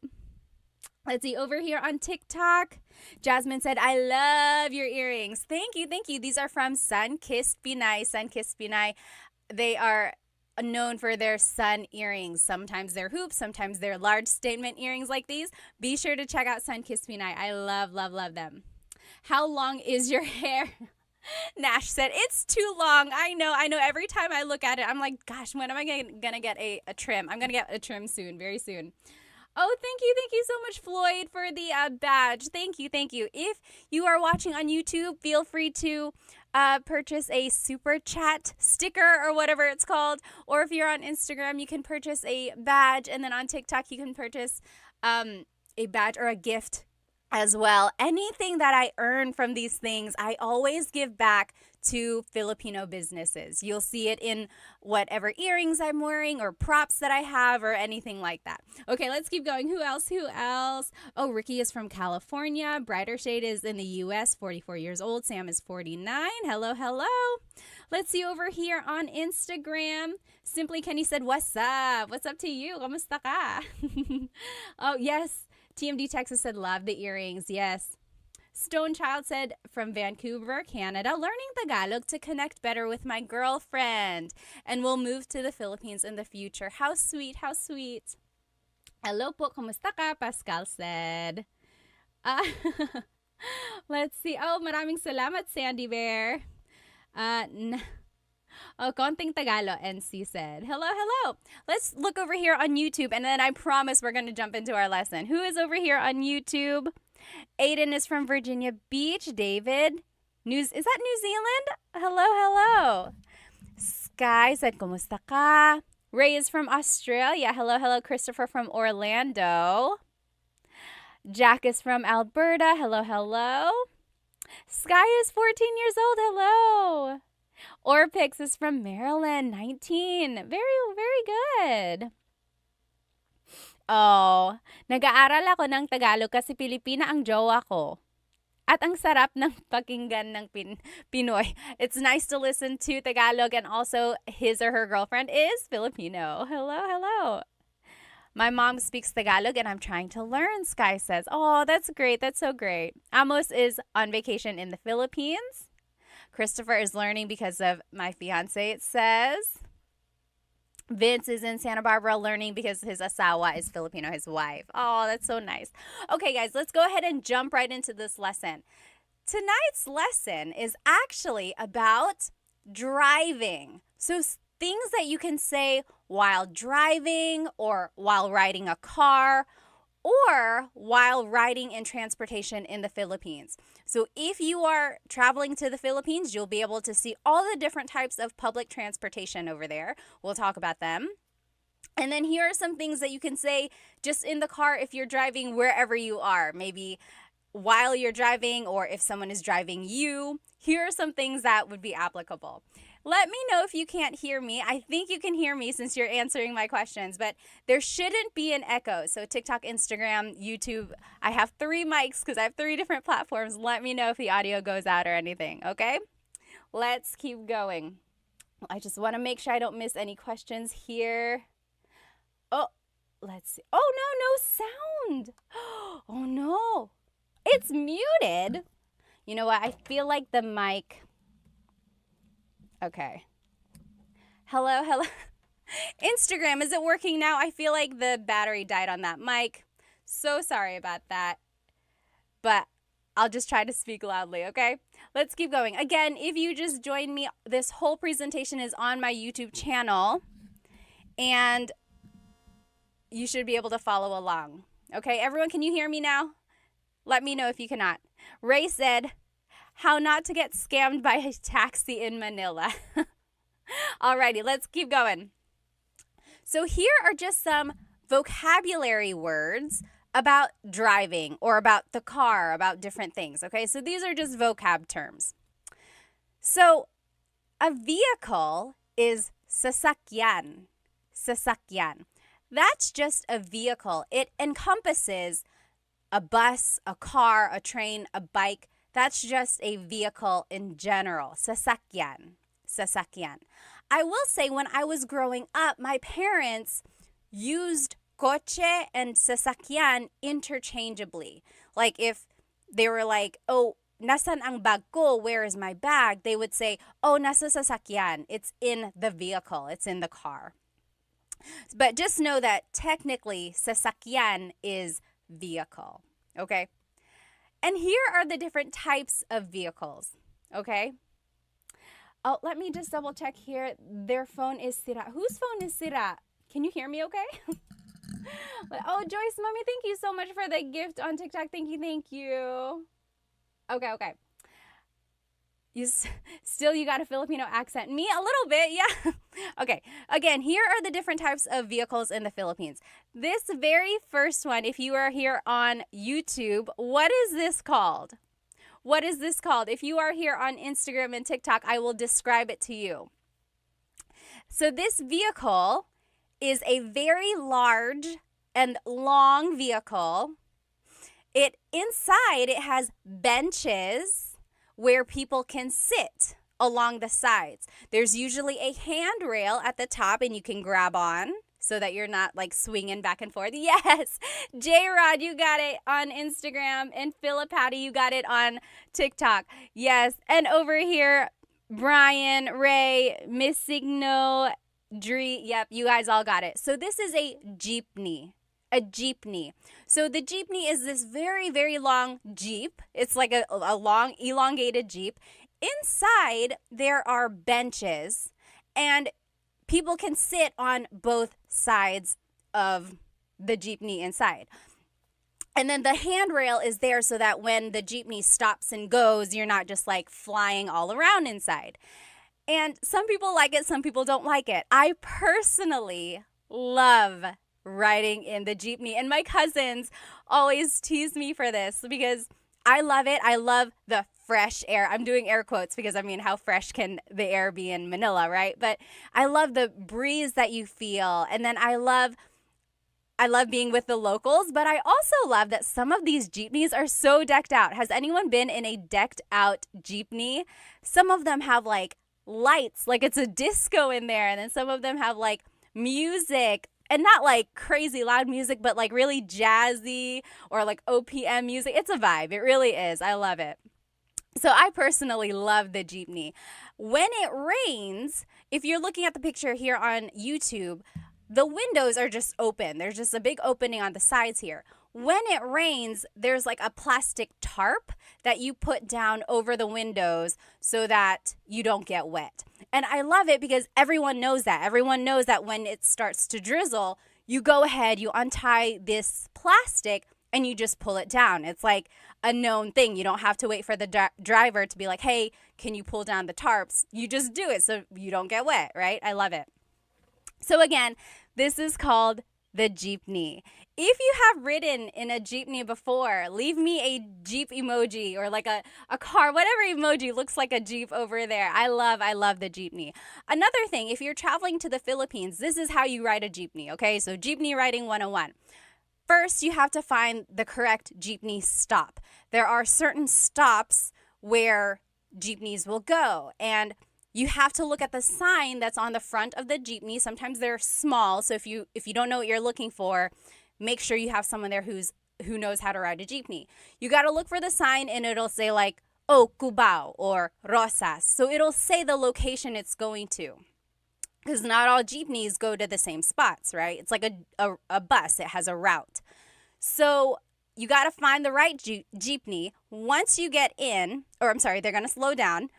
Let's see, over here on TikTok, Jasmine said, I love your earrings. Thank you, thank you. These are from Sun-Kissed Pinay. Sun-Kissed Pinay, they are known for their sun earrings. Sometimes they're hoops, sometimes they're large statement earrings like these. Be sure to check out Sun-Kissed Pinay. I love, love, love them. How long is your hair? Nash said, it's too long. I know. Every time I look at it, I'm like, gosh, when am I going to get a trim? I'm going to get a trim soon, very soon. Oh, thank you so much, Floyd, for the badge. Thank you. If you are watching on YouTube, feel free to purchase a super chat sticker or whatever it's called. Or if you're on Instagram, you can purchase a badge. And then on TikTok, you can purchase a badge or a gift as well. Anything that I earn from these things, I always give back to Filipino businesses. You'll see it in whatever earrings I'm wearing or props that I have or anything like that. Okay, let's keep going. Who else? Oh, Ricky is from California. Brighter Shade is in the US, 44 years old. Sam is 49. Hello. Let's see over here on Instagram. Simply Kenny said, what's up? What's up to you? Kamusta ka? Oh, yes. TMD Texas said, love the earrings. Yes. Stone Child said, from Vancouver, Canada, learning Tagalog to connect better with my girlfriend. And we'll move to the Philippines in the future. How sweet, how sweet. Hello po, kumusta ka? Pascal said. Let's see. Oh, maraming salamat, Sandy Bear. Konting Tagalog, NC said. Hello. Let's look over here on YouTube, and then I promise we're going to jump into our lesson. Who is over here on YouTube? Aiden is from Virginia Beach. David, is that New Zealand? Hello. Sky said, kumusta ka? Ray is from Australia. Hello. Christopher from Orlando. Jack is from Alberta. Hello. Sky is 14 years old. Hello. Orpix is from Maryland, 19. Very good. Oh, nag-aaral ako ng Tagalog kasi Pilipina ang jowa ko. At ang sarap ng pakinggan ng Pinoy. It's nice to listen to Tagalog, and also his or her girlfriend is Filipino. Hello. My mom speaks Tagalog and I'm trying to learn, Sky says. Oh, that's great. That's so great. Amos is on vacation in the Philippines. Christopher is learning because of my fiance, it says. Vince is in Santa Barbara learning because his asawa is Filipino, his wife. Oh, that's so nice. Okay, guys, let's go ahead and jump right into this lesson. Tonight's lesson is actually about driving. So things that you can say while driving or while riding a car or while riding in transportation in the Philippines. So if you are traveling to the Philippines, you'll be able to see all the different types of public transportation over there. We'll talk about them. And then here are some things that you can say just in the car if you're driving wherever you are. Maybe while you're driving, or if someone is driving you. Here are some things that would be applicable. Let me know if you can't hear me. I think you can hear me since you're answering my questions, but there shouldn't be an echo. So TikTok, Instagram, YouTube, I have 3 mics because I have 3 different platforms. Let me know if the audio goes out or anything, okay? Let's keep going. I just want to make sure I don't miss any questions here. Oh, let's see. Oh, no sound. Oh, no. It's muted. You know what? I feel like the mic... Okay. Hello. Instagram, is it working now? I feel like the battery died on that mic. So sorry about that. But I'll just try to speak loudly, okay? Let's keep going. Again, if you just joined me, this whole presentation is on my YouTube channel. And you should be able to follow along. Okay, everyone, can you hear me now? Let me know if you cannot. Ray said, how not to get scammed by a taxi in Manila. Alrighty, let's keep going. So here are just some vocabulary words about driving or about the car, about different things, okay? So these are just vocab terms. So a vehicle is sasakyan. Sasakyan. That's just a vehicle. It encompasses a bus, a car, a train, a bike. That's just a vehicle in general. Sasakyan. Sasakyan. I will say when I was growing up, my parents used coche and sasakyan interchangeably. Like if they were like, oh, nasan ang bag ko? Where is my bag? They would say, oh, nasa sasakyan. It's in the vehicle. It's in the car. But just know that technically sasakyan is vehicle. Okay? And here are the different types of vehicles. Okay? Oh, let me just double check here. Their phone is sira. Whose phone is sira? Can you hear me okay? Oh, Joyce, Mommy, thank you so much for the gift on TikTok. Thank you, thank you. Okay. You got a Filipino accent. Me, a little bit, yeah. Okay, again, here are the different types of vehicles in the Philippines. This very first one, if you are here on YouTube, what is this called? What is this called? If you are here on Instagram and TikTok, I will describe it to you. So this vehicle is a very large and long vehicle. Inside it has benches where people can sit along the sides. There's usually a handrail at the top and you can grab on so that you're not like swinging back and forth. Yes, J-Rod, you got it on Instagram, and Philip Patty, you got it on TikTok. Yes, and over here, Brian, Ray, Miss Signo, Dree, yep, you guys all got it. So this is a jeepney. A jeepney. So the jeepney is this very, very long jeep. It's like a long, elongated jeep. Inside, there are benches, and people can sit on both sides of the jeepney inside. And then the handrail is there so that when the jeepney stops and goes, you're not just like flying all around inside. And some people like it, some people don't like it. I personally love riding in the jeepney, and my cousins always tease me for this because I love it. I love the fresh air. I'm doing air quotes because I mean, how fresh can the air be in Manila, right? But I love the breeze that you feel. And then I love being with the locals, but I also love that some of these jeepneys are so decked out. Has anyone been in a decked out jeepney? Some of them have like lights, like it's a disco in there. And then some of them have like music, and not like crazy loud music, but like really jazzy or like OPM music. It's a vibe. It really is. I love it. So I personally love the jeepney. When it rains, if you're looking at the picture here on YouTube, the windows are just open. There's just a big opening on the sides here. When it rains, there's like a plastic tarp that you put down over the windows so that you don't get wet. And I love it because everyone knows that. Everyone knows that when it starts to drizzle, you go ahead, you untie this plastic, and you just pull it down. It's like a known thing. You don't have to wait for the driver to be like, hey, can you pull down the tarps? You just do it so you don't get wet, right? I love it. So again, this is called the jeepney. If you have ridden in a jeepney before, leave me a jeep emoji or like a car, whatever emoji looks like a jeep over there. I love the jeepney. Another thing, if you're traveling to the Philippines, this is how you ride a jeepney, okay? So jeepney riding 101. First, you have to find the correct jeepney stop. There are certain stops where jeepneys will go, and you have to look at the sign that's on the front of the jeepney. Sometimes they're small, so if you don't know what you're looking for, make sure you have someone there who knows how to ride a jeepney. You got to look for the sign, and it'll say like, oh, Cubao or Rosas. So it'll say the location it's going to. Because not all jeepneys go to the same spots, right? It's like a bus. It has a route. So you got to find the right jeepney. Once you get in, they're going to slow down.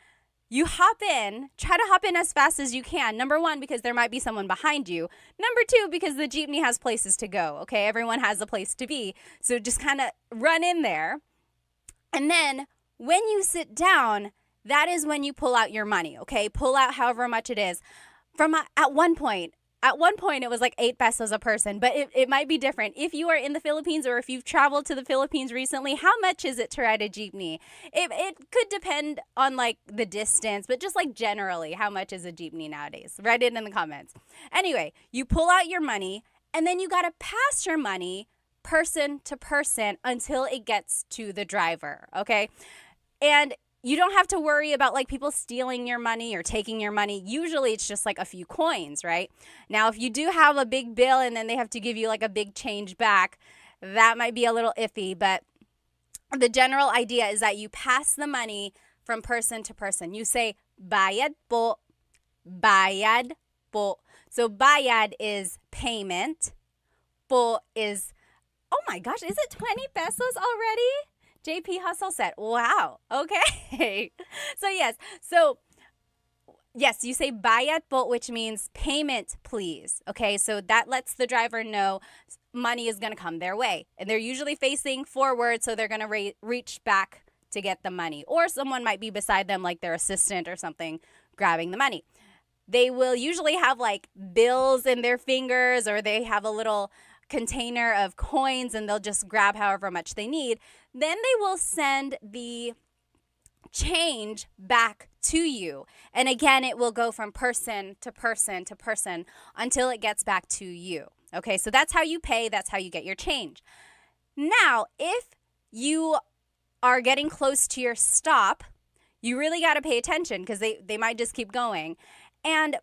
You hop in, try to hop in as fast as you can. Number one, because there might be someone behind you. Number two, because the jeepney has places to go, okay? Everyone has a place to be. So just kind of run in there. And then when you sit down, that is when you pull out your money, okay? Pull out however much it is. At one point, at one point it was like 8 pesos a person, but it might be different. If you are in the Philippines or if you've traveled to the Philippines recently, how much is it to ride a jeepney? It could depend on like the distance, but just like generally, how much is a jeepney nowadays? Write it in the comments. Anyway, you pull out your money and then you got to pass your money person to person until it gets to the driver, okay? And you don't have to worry about like people stealing your money or taking your money. Usually it's just like a few coins, right? Now, if you do have a big bill and then they have to give you like a big change back, that might be a little iffy. But the general idea is that you pass the money from person to person. You say, bayad po, bayad po. So bayad is payment. Po is, oh my gosh, is it 20 pesos already? JP Hustle said, wow, okay. So yes, you say bayad po, which means payment, please. Okay, so that lets the driver know money is going to come their way. And they're usually facing forward, so they're going to reach back to get the money. Or someone might be beside them, like their assistant or something, grabbing the money. They will usually have like bills in their fingers, or they have a little container of coins and they'll just grab however much they need. Then they will send the change back to you. And again, it will go from person to person to person until it gets back to you. Okay, so that's how you pay. That's how you get your change. Now, if you are getting close to your stop, you really got to pay attention because they might just keep going. And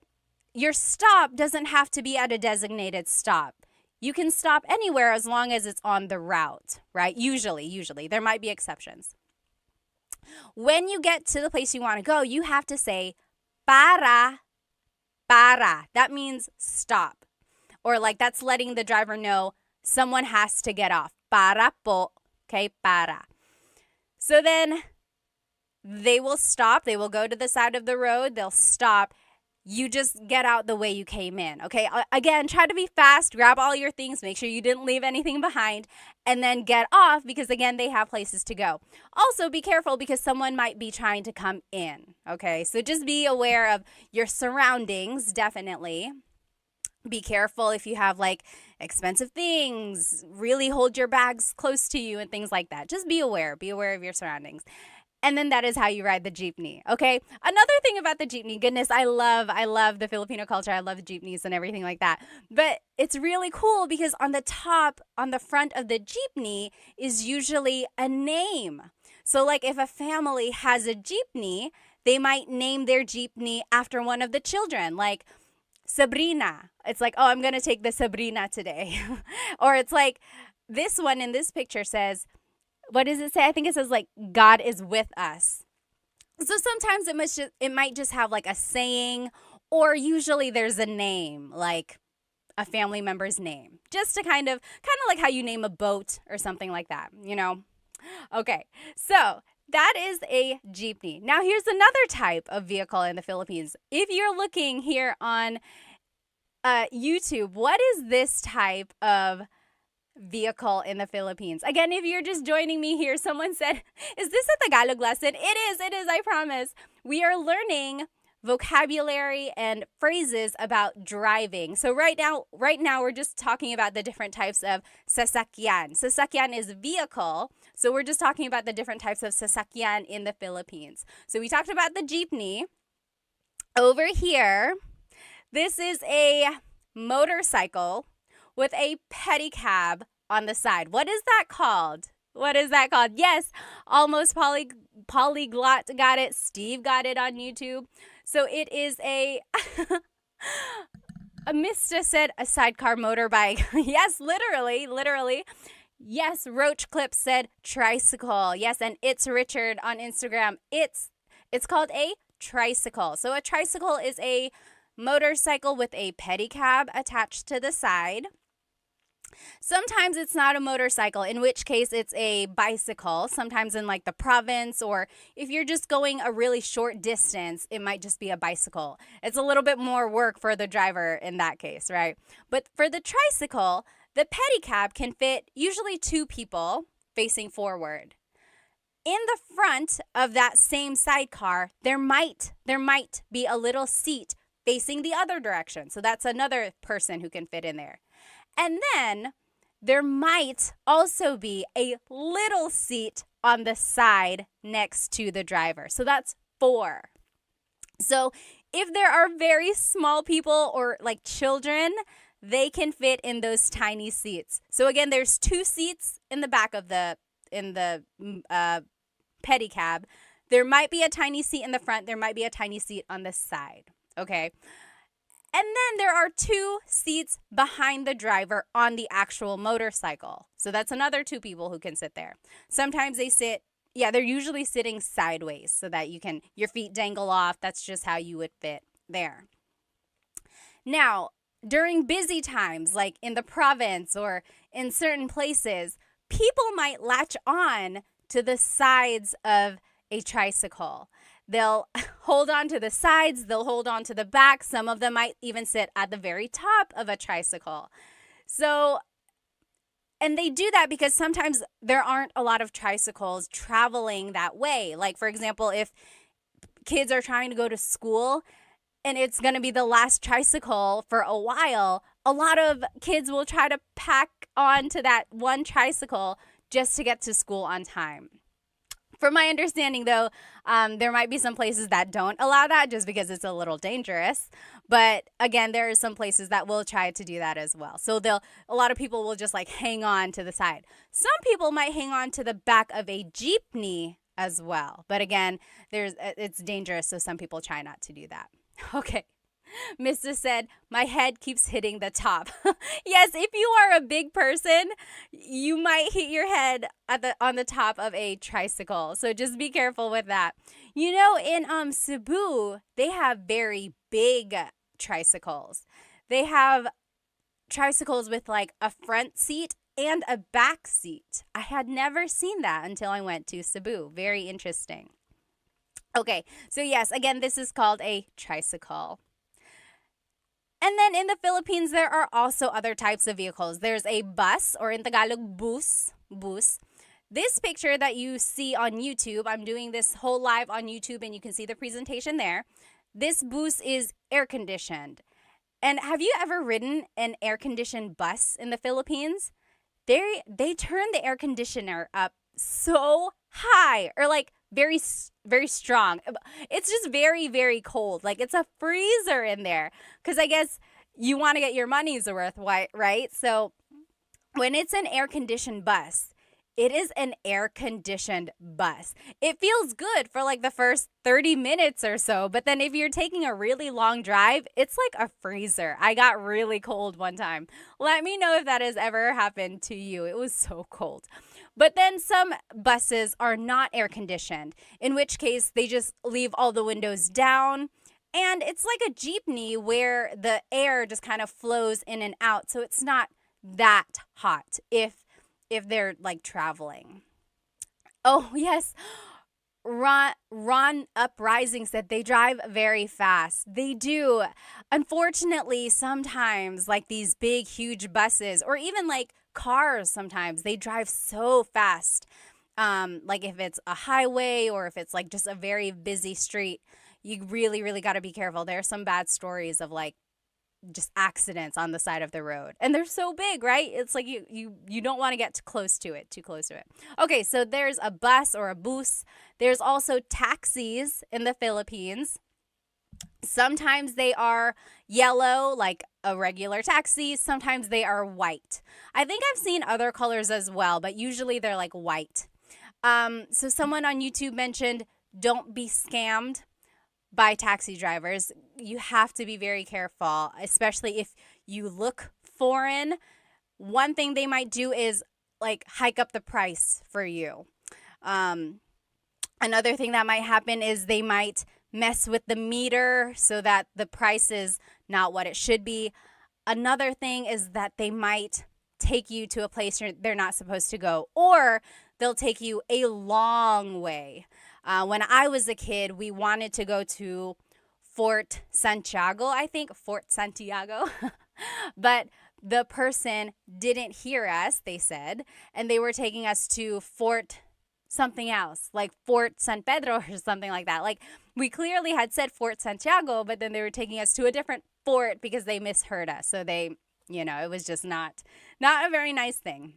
your stop doesn't have to be at a designated stop. You can stop anywhere as long as it's on the route, right? Usually. There might be exceptions. When you get to the place you want to go, you have to say para. That means stop. Or like that's letting the driver know someone has to get off. Para po. Okay, para. So then they will stop. They will go to the side of the road. They'll stop. You just get out the way you came in, okay? Again, try to be fast, grab all your things, make sure you didn't leave anything behind, and then get off because, again, they have places to go. Also, be careful because someone might be trying to come in, okay? So just be aware of your surroundings, definitely. Be careful if you have, like, expensive things. Really hold your bags close to you and things like that. Just be aware. Be aware of your surroundings. And then that is how you ride the jeepney, okay? Another thing about the jeepney, goodness, I love the Filipino culture. I love jeepneys and everything like that. But it's really cool because on the top, on the front of the jeepney is usually a name. So like if a family has a jeepney, they might name their jeepney after one of the children, like Sabrina. It's like, oh, I'm going to take the Sabrina today. Or it's like this one in this picture says, what does it say? I think it says like God is with us. So sometimes it might just have like a saying, or usually there's a name, like a family member's name, just to kind of like how you name a boat or something like that, you know? Okay, so that is a jeepney. Now here's another type of vehicle in the Philippines. If you're looking here on YouTube, what is this type of vehicle in the Philippines? Again, if you're just joining me here, someone said, is this a Tagalog lesson? It is, I promise. We are learning vocabulary and phrases about driving. So right now we're just talking about the different types of sasakyan. Sasakyan is vehicle. So we're just talking about the different types of sasakyan in the Philippines. So we talked about the jeepney. Over here, this is a motorcycle with a pedicab on the side. What is that called? Yes, almost polyglot got it. Steve got it on YouTube. So it is a Mista said a sidecar motorbike. Yes, literally. Yes, Roach Clip said tricycle. Yes, and it's Richard on Instagram. It's called a tricycle. So a tricycle is a motorcycle with a pedicab attached to the side. Sometimes it's not a motorcycle, in which case it's a bicycle. Sometimes in like the province, or if you're just going a really short distance, it might just be a bicycle. It's a little bit more work for the driver in that case, right? But for the tricycle, the pedicab can fit usually 2 people facing forward. In the front of that same sidecar, there might be a little seat facing the other direction. So that's another person who can fit in there. And then there might also be a little seat on the side next to the driver. So that's 4. So if there are very small people or like children, they can fit in those tiny seats. So again, there's 2 seats in the back of the pedicab. There might be a tiny seat in the front. There might be a tiny seat on the side. Okay. And then there are 2 seats behind the driver on the actual motorcycle. So that's another 2 people who can sit there. Sometimes they sit, they're usually sitting sideways so that your feet dangle off. That's just how you would fit there. Now, during busy times, like in the province or in certain places, people might latch on to the sides of a tricycle. They'll hold on to the sides, they'll hold on to the back. Some of them might even sit at the very top of a tricycle. So, and they do that because sometimes there aren't a lot of tricycles traveling that way. Like, for example, if kids are trying to go to school and it's going to be the last tricycle for a while, a lot of kids will try to pack onto that one tricycle just to get to school on time. From my understanding, though, there might be some places that don't allow that just because it's a little dangerous. But again, there are some places that will try to do that as well. So a lot of people will just like hang on to the side. Some people might hang on to the back of a jeepney as well. But again, it's dangerous, so some people try not to do that. Okay. Mr. said, my head keeps hitting the top. Yes, if you are a big person, you might hit your head on the top of a tricycle. So just be careful with that. You know, in Cebu, they have very big tricycles. They have tricycles with like a front seat and a back seat. I had never seen that until I went to Cebu. Very interesting. Okay, so yes, again, this is called a tricycle. And then in the Philippines, there are also other types of vehicles. There's a bus, or in Tagalog, bus. This picture that you see on YouTube, I'm doing this whole live on YouTube and you can see the presentation there. This bus is air-conditioned. And have you ever ridden an air-conditioned bus in the Philippines? They turn the air conditioner up so high, or like very, very strong. It's just very, very cold. Like it's a freezer in there because I guess you want to get your money's worth, right? So when it's an air-conditioned bus, it is an air-conditioned bus. It feels good for like the first 30 minutes or so, but then if you're taking a really long drive, it's like a freezer. I got really cold one time. Let me know if that has ever happened to you. It was so cold. But then some buses are not air-conditioned, in which case they just leave all the windows down. And it's like a jeepney where the air just kind of flows in and out. So it's not that hot if they're like traveling. Oh, yes. Ron Uprising said they drive very fast. They do. Unfortunately, sometimes like these big, huge buses or even like cars, sometimes they drive so fast. Like if it's a highway or if it's like just a very busy street, you really, really got to be careful. There are some bad stories of like just accidents on the side of the road. And they're so big, right? It's like you don't want to get too close to it. Okay, so there's a bus or a bus. There's also taxis in the Philippines. Sometimes they are yellow, like a regular taxi. Sometimes they are white. I think I've seen other colors as well, but usually they're like white. So someone on YouTube mentioned, don't be scammed by taxi drivers. You have to be very careful, especially if you look foreign. One thing they might do is like hike up the price for you. Another thing that might happen is they might mess with the meter so that the price is not what it should be. Another thing is that they might take you to a place they're not supposed to go, or they'll take you a long way. When I was a kid, we wanted to go to Fort Santiago, but the person didn't hear us, they said, and they were taking us to Fort something else, like Fort San Pedro or something like that. Like, we clearly had said Fort Santiago, but then they were taking us to a different fort because they misheard us. So they, it was just not a very nice thing.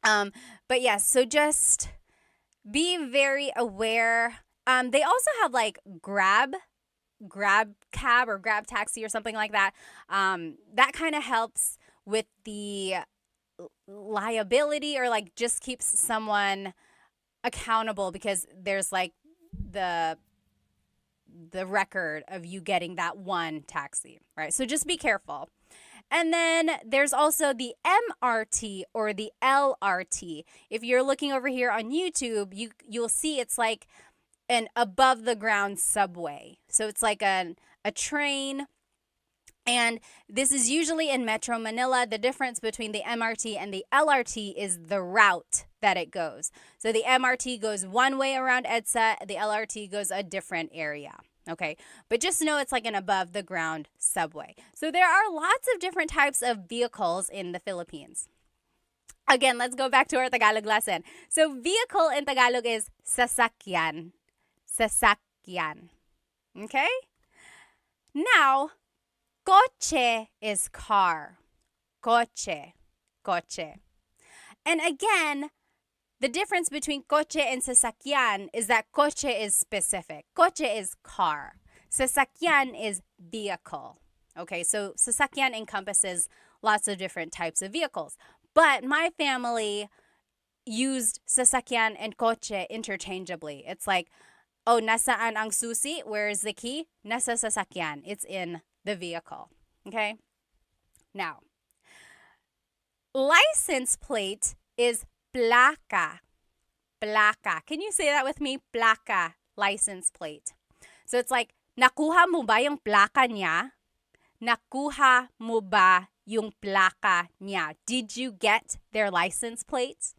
But yes, so just be very aware. They also have like grab cab or grab taxi or something like that. That kind of helps with the liability, or like just keeps someone accountable, because there's like the record of you getting that one taxi, right? So just be careful. And then there's also the MRT or the LRT. If you're looking over here on YouTube, you'll see it's like an above the ground subway. So it's like a train. And this is usually in Metro Manila. The difference between the MRT and the LRT is the route that it goes. So the MRT goes one way around EDSA, the LRT goes a different area. Okay, but just know it's like an above the ground subway. So there are lots of different types of vehicles in the Philippines. Again, let's go back to our Tagalog lesson. So vehicle in Tagalog is sasakyan. Sasakyan. Okay? Now, coche is car. Coche. Coche. And again, the difference between coche and sasakyan is that coche is specific. Coche is car. Sasakyan is vehicle. Okay, so sasakyan encompasses lots of different types of vehicles. But my family used sasakyan and coche interchangeably. It's like, oh, nasaan ang susi? Where is the key? Nasa sasakyan. It's in the vehicle. Okay? Now, license plate is placa. Placa. Can you say that with me? Placa. License plate. So it's like, nakuha mo ba yung placa niya? Nakuha mo ba yung placa niya? Did you get their license plate?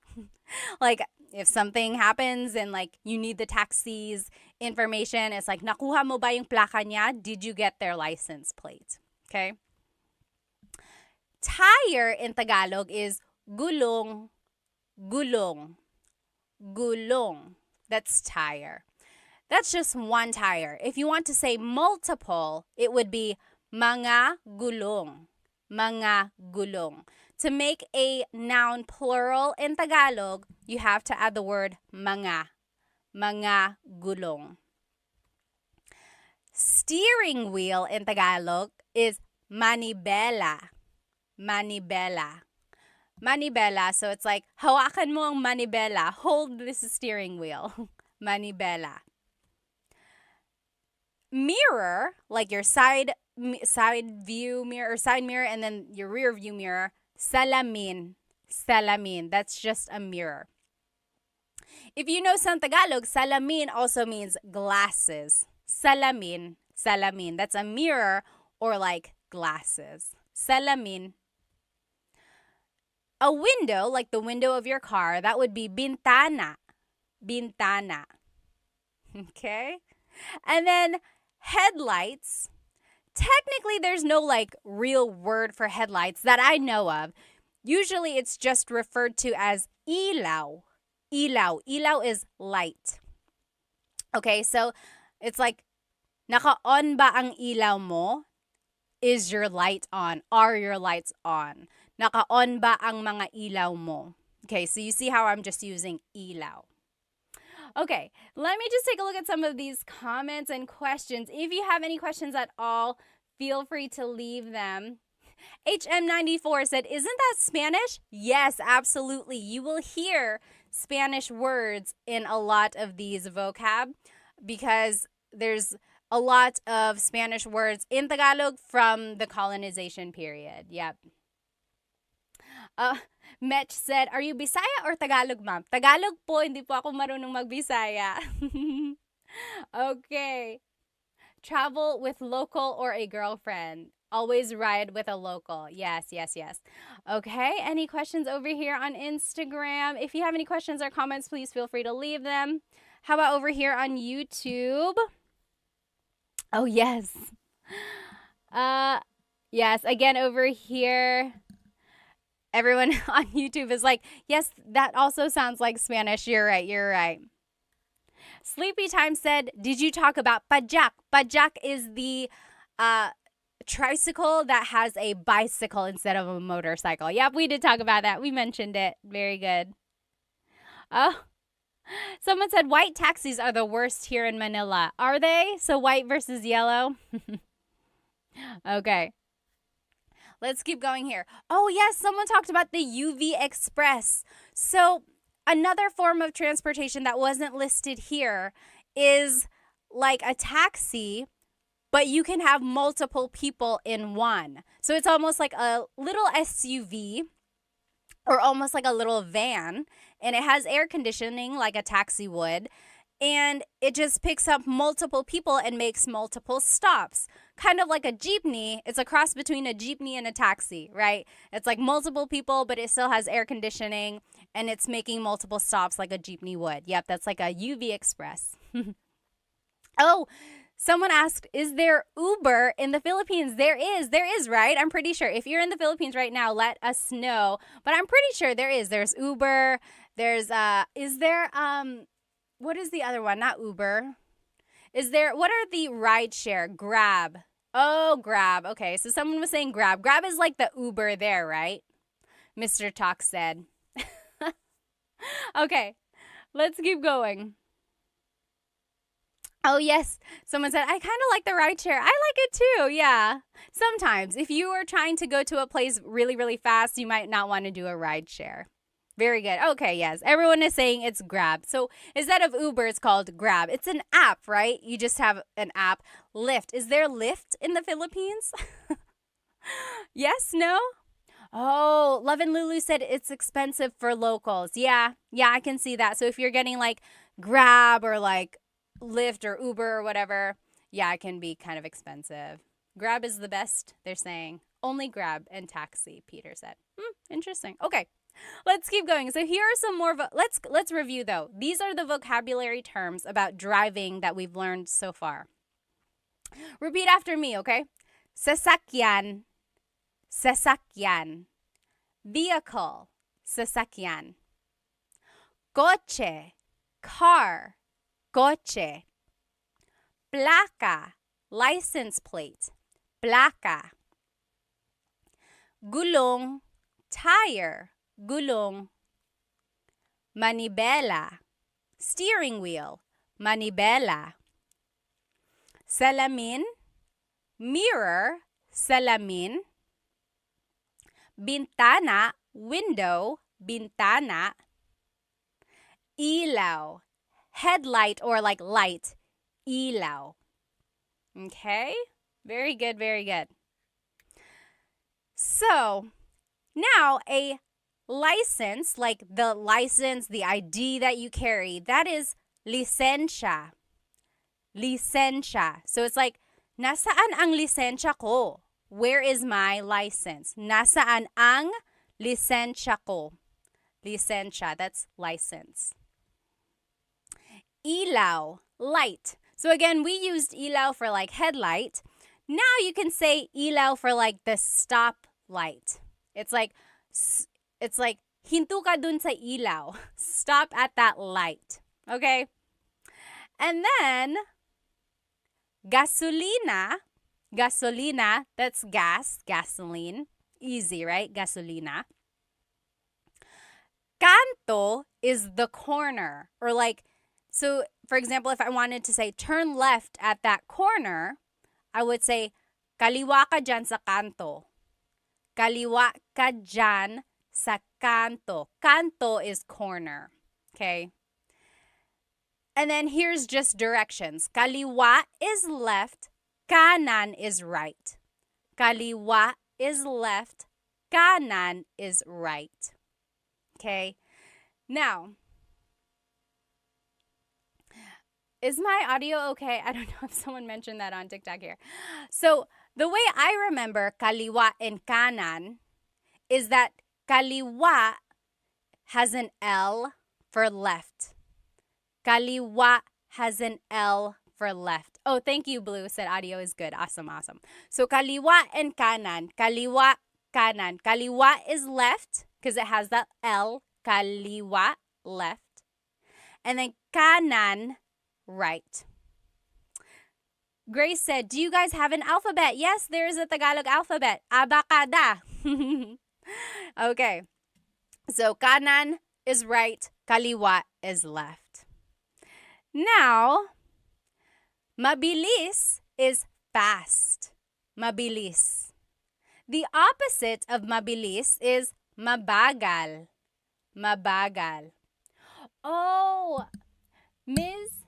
Like, if something happens and like you need the taxi's information, it's like, nakuha mo ba yung placa niya? Did you get their license plate? Okay? Tire in Tagalog is gulong. Gulong. Gulong. That's tire. That's just one tire. If you want to say multiple, it would be mga gulong. Mga gulong. To make a noun plural in Tagalog, you have to add the word mga. Mga gulong. Steering wheel in Tagalog is manibela. Manibela. Manibela. So it's like, hawakan mo ang manibela. Hold this steering wheel. Manibela. Mirror, like your side view mirror or side mirror, and then your rear view mirror, salamin. Salamin. That's just a mirror. If you know some Tagalog, salamin also means glasses. Salamin. Salamin. That's a mirror or like glasses. Salamin. A window, like the window of your car, that would be bintana. Bintana. Okay? And then headlights. Technically, there's no like real word for headlights that I know of. Usually, it's just referred to as ilaw. Ilaw. Ilaw is light. Okay, so it's like, naka-on ba ang ilaw mo? Is your light on? Are your lights on? Naka-on ba ang mga ilaw mo? Okay, so you see how I'm just using ilaw. Okay, let me just take a look at some of these comments and questions. If you have any questions at all, feel free to leave them. HM94 said, isn't that Spanish? Yes, absolutely. You will hear Spanish words in a lot of these vocab because there's a lot of Spanish words in Tagalog from the colonization period. Yep. Metch said, are you Bisaya or Tagalog, ma'am? Tagalog po, hindi po ako marunong mag-Bisaya. Okay. Travel with local or a girlfriend. Always ride with a local. Yes, yes, yes. Okay, any questions over here on Instagram? If you have any questions or comments, please feel free to leave them. How about over here on YouTube? Oh, yes. Yes, again over here. Everyone on YouTube is like, yes, that also sounds like Spanish. You're right. You're right. Sleepy Time said, did you talk about pajak? Pajak is the tricycle that has a bicycle instead of a motorcycle. Yep, we did talk about that. We mentioned it. Very good. Oh, someone said white taxis are the worst here in Manila. Are they? So white versus yellow? Okay. Let's keep going here. Oh, yes, someone talked about the UV Express. So, another form of transportation that wasn't listed here is like a taxi, but you can have multiple people in one. So, it's almost like a little SUV or almost like a little van, and it has air conditioning like a taxi would. And it just picks up multiple people and makes multiple stops. Kind of like a jeepney. It's a cross between a jeepney and a taxi, right? It's like multiple people, but it still has air conditioning and it's making multiple stops like a jeepney would. Yep, that's like a UV Express. Oh, someone asked, is there Uber in the Philippines? There is, right? I'm pretty sure. If you're in the Philippines right now, let us know. But I'm pretty sure there is. There's Uber. There's, what is the other one? Not Uber. What are the rideshare? Grab. Oh, Grab. Okay, so someone was saying Grab. Grab is like the Uber there, right? Mr. Talk said. Okay, let's keep going. Oh, yes. Someone said, I kind of like the rideshare. I like it too. Yeah. Sometimes, if you are trying to go to a place really, really fast, you might not want to do a rideshare. Very good. Okay, yes. Everyone is saying it's Grab. So instead of Uber, it's called Grab. It's an app, right? You just have an app. Lyft. Is there Lyft in the Philippines? Yes? No? Oh, Love and Lulu said it's expensive for locals. Yeah, I can see that. So if you're getting like Grab or like Lyft or Uber or whatever, yeah, it can be kind of expensive. Grab is the best, they're saying. Only Grab and taxi, Peter said. Interesting. Okay. Let's keep going. So here are some more. Let's review though. These are the vocabulary terms about driving that we've learned so far. Repeat after me, okay? Sasakyan, sasakyan. Vehicle, sasakyan. Coche, car, coche. Placa, license plate, placa. Gulong, tire, gulong. Manibela, steering wheel, manibela. Salamin, mirror, salamin. Bintana, window, bintana. Ilaw, headlight or like light, ilaw. Okay? Very good, very good. So, now a license, like the license, the ID that you carry, that is lisensya. Lisensya. So it's like, nasaan ang lisensya ko? Where is my license? Nasaan ang lisensya ko? Lisensya, that's license. Ilaw, light. So again, we used ilaw for like headlight. Now you can say ilaw for like the stop light. It's like hinto ka dun sa ilaw. Stop at that light. Okay? And then gasolina, that's gas, gasoline. Easy, right? Gasolina. Kanto is the corner or like, so for example, if I wanted to say turn left at that corner, I would say kaliwa ka dyan sa kanto. Kaliwa ka dyan sa kanto. Kanto is corner. Okay? And then here's just directions. Kaliwa is left, kanan is right. Kaliwa is left, kanan is right. Okay? Now, is my audio okay? I don't know if someone mentioned that on TikTok here. So, the way I remember kaliwa and kanan is that kaliwa has an L for left. Kaliwa has an L for left. Oh, thank you, Blue. Said audio is good. Awesome. So, kaliwa and kanan. Kaliwa, kanan. Kaliwa is left because it has that L. Kaliwa, left. And then kanan, right. Grace said, do you guys have an alphabet? Yes, there is a Tagalog alphabet. Abacada. Okay. So kanan is right, kaliwa is left. Now, mabilis is fast. Mabilis. The opposite of mabilis is mabagal. Mabagal. Oh, Ms.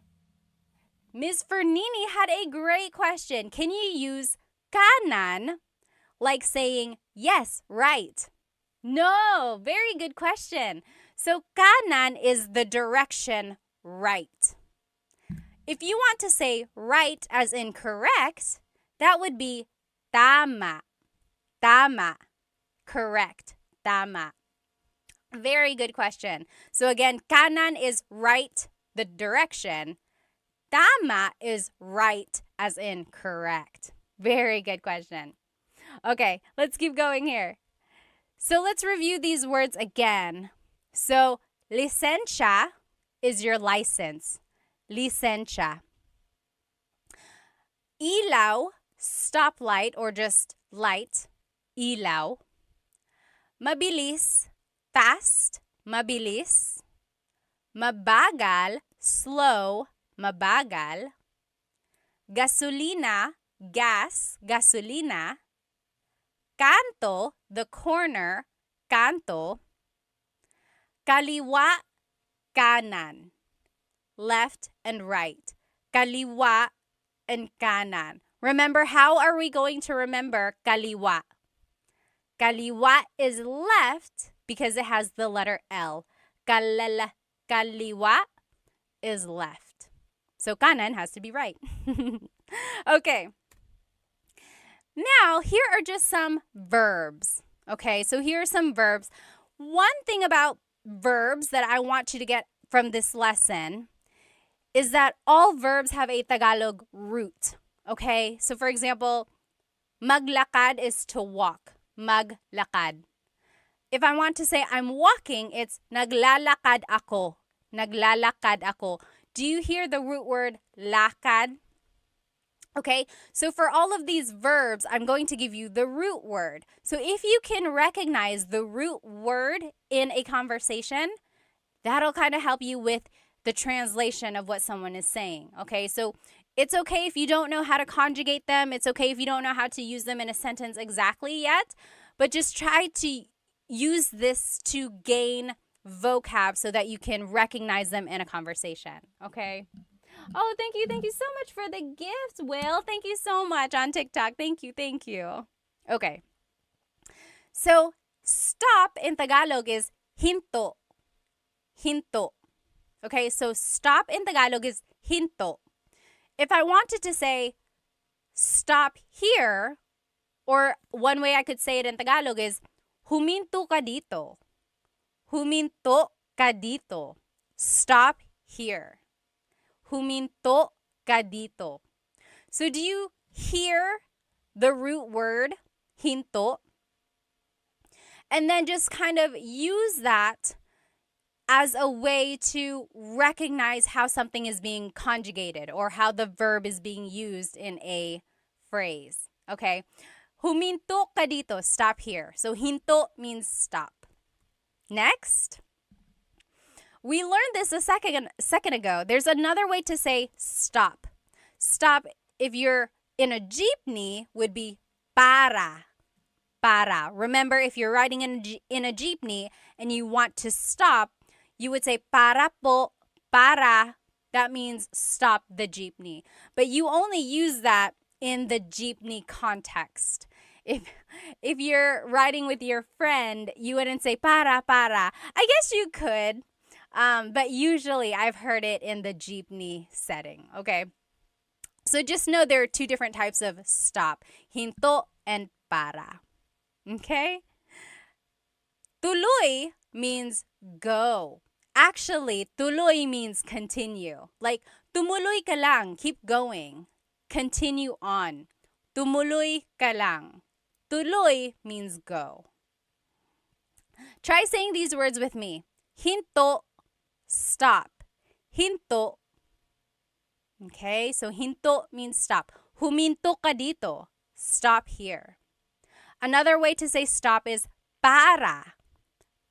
Fernini had a great question. Can you use kanan like saying, yes, right? No, very good question. So kanan is the direction right. If you want to say right as in correct, that would be tama. Tama. Correct. Tama. Very good question. So again, kanan is right, the direction. Tama is right as in correct. Very good question. Okay, let's keep going here. So let's review these words again. So licencia is your license. Licencia. Ilaw, stoplight or just light. Ilaw. Mabilis, fast. Mabilis. Mabagal, slow. Mabagal. Gasolina, gas. Gasolina. Kanto, the corner. Kanto. Kaliwa, kanan. Left and right. Kaliwa and kanan. Remember, how are we going to remember kaliwa? Kaliwa is left because it has the letter L. Kaliwa is left. So kanan has to be right. Okay. Now, here are just some verbs. Okay, so here are some verbs. One thing about verbs that I want you to get from this lesson is that all verbs have a Tagalog root. Okay, so for example, maglakad is to walk. Maglakad. If I want to say I'm walking, it's naglalakad ako. Naglalakad ako. Do you hear the root word lakad? Okay, so for all of these verbs, I'm going to give you the root word. So if you can recognize the root word in a conversation, that'll kind of help you with the translation of what someone is saying. Okay, so it's okay if you don't know how to conjugate them. It's okay if you don't know how to use them in a sentence exactly yet, but just try to use this to gain vocab so that you can recognize them in a conversation. Okay. Oh, thank you so much for the gift, Will. Thank you so much on TikTok. Thank you. Okay. So, stop in Tagalog is hinto. Hinto. Okay, so stop in Tagalog is hinto. If I wanted to say stop here, or one way I could say it in Tagalog is huminto ka dito. Huminto ka dito. Stop here. Huminto ka dito. So do you hear the root word hinto? And then just kind of use that as a way to recognize how something is being conjugated or how the verb is being used in a phrase. Okay? Huminto ka dito. Stop here. So hinto means stop. Next. We learned this a second ago. There's another way to say stop. Stop, if you're in a jeepney, would be para. Para. Remember, if you're riding in a jeepney and you want to stop, you would say para po, para. That means stop the jeepney. But you only use that in the jeepney context. If you're riding with your friend, you wouldn't say para. I guess you could. But usually I've heard it in the jeepney setting, okay? So just know there are two different types of stop, hinto and para, okay? Tuloy means go. Actually, tuloy means continue. Like, tumuloy ka lang, keep going. Continue on. Tumuloy ka lang. Tuloy means go. Try saying these words with me. Hinto, stop. Hinto. Okay, so hinto means stop. Huminto ka dito. Stop here. Another way to say stop is para.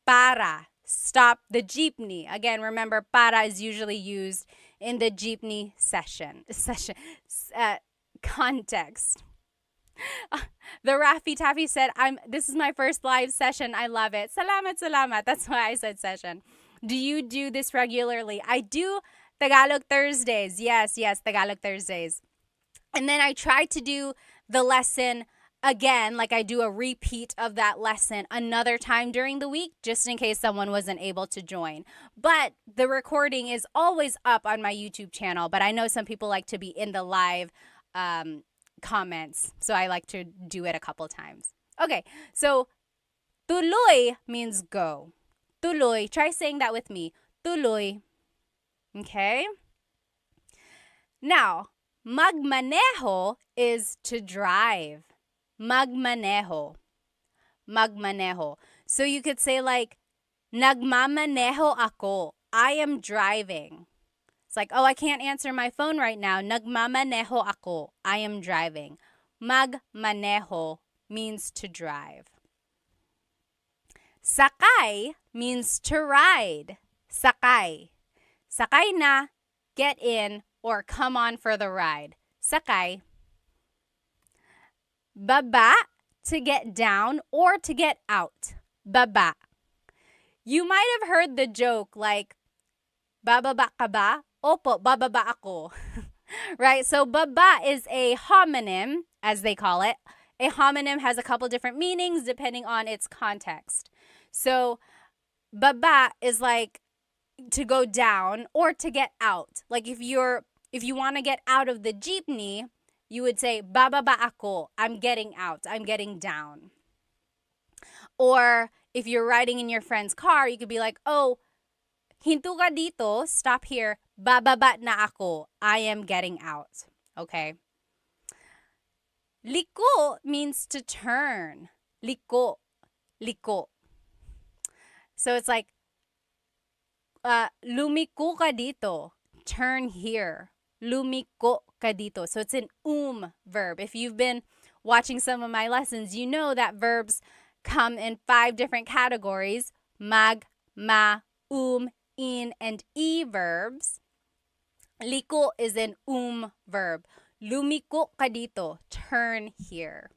Para. Stop the jeepney. Again, remember, para is usually used in the jeepney context. The Raffy Taffy said, this is my first live session. I love it. Salamat, salamat. That's why I said session. Do you do this regularly? I do Tagalog Thursdays. Yes, Tagalog Thursdays. And then I try to do the lesson again, like I do a repeat of that lesson another time during the week, just in case someone wasn't able to join. But the recording is always up on my YouTube channel, but I know some people like to be in the live comments, so I like to do it a couple times. Okay, so tuloy means go. Tuloy. Try saying that with me. Tuloy. Okay? Now, magmaneho is to drive. Magmaneho. Magmaneho. So you could say like, nagmamaneho ako. I am driving. It's like, oh, I can't answer my phone right now. Nagmamaneho ako. I am driving. Magmaneho means to drive. Sakay means to ride. Sakay. Sakay na, get in, or come on for the ride. Sakay. Baba, to get down or to get out. Baba. You might have heard the joke like, bababa ka ba? Opo, bababa ako. Right? So baba is a homonym, as they call it. A homonym has a couple different meanings depending on its context. So baba is like to go down or to get out. Like if you want to get out of the jeepney, you would say, bababa ako. I'm getting out. I'm getting down. Or if you're riding in your friend's car, you could be like, oh, hinto ka dito. Stop here. Bababa na ako. I am getting out. Okay. Liko means to turn. Liko. Liko. So it's like, lumiko ka dito. Turn here. Lumiko ka dito. So it's an verb. If you've been watching some of my lessons, you know that verbs come in 5 different categories. Mag, ma, in, and e verbs. Liko is an verb. Lumiko ka dito. Turn here.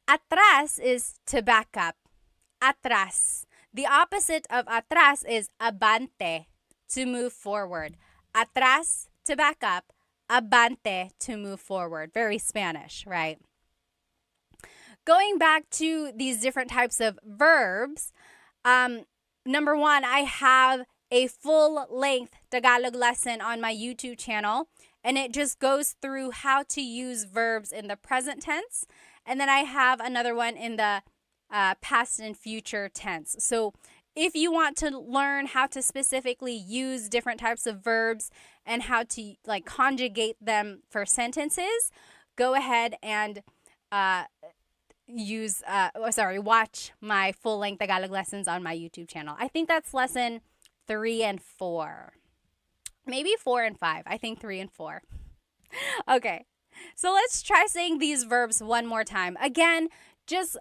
Atras is to back up. Atras. The opposite of atras is abante, to move forward. Atras, to back up. Abante, to move forward. Very Spanish, right? Going back to these different types of verbs, number 1, I have a full-length Tagalog lesson on my YouTube channel, and it just goes through how to use verbs in the present tense. And then I have another one in the past and future tense. So if you want to learn how to specifically use different types of verbs and how to like conjugate them for sentences, go ahead and watch my full-length Tagalog lessons on my YouTube channel. I think that's lesson 3 and 4. Maybe 4 and 5. I think 3 and 4. Okay. So let's try saying these verbs one more time. Again, just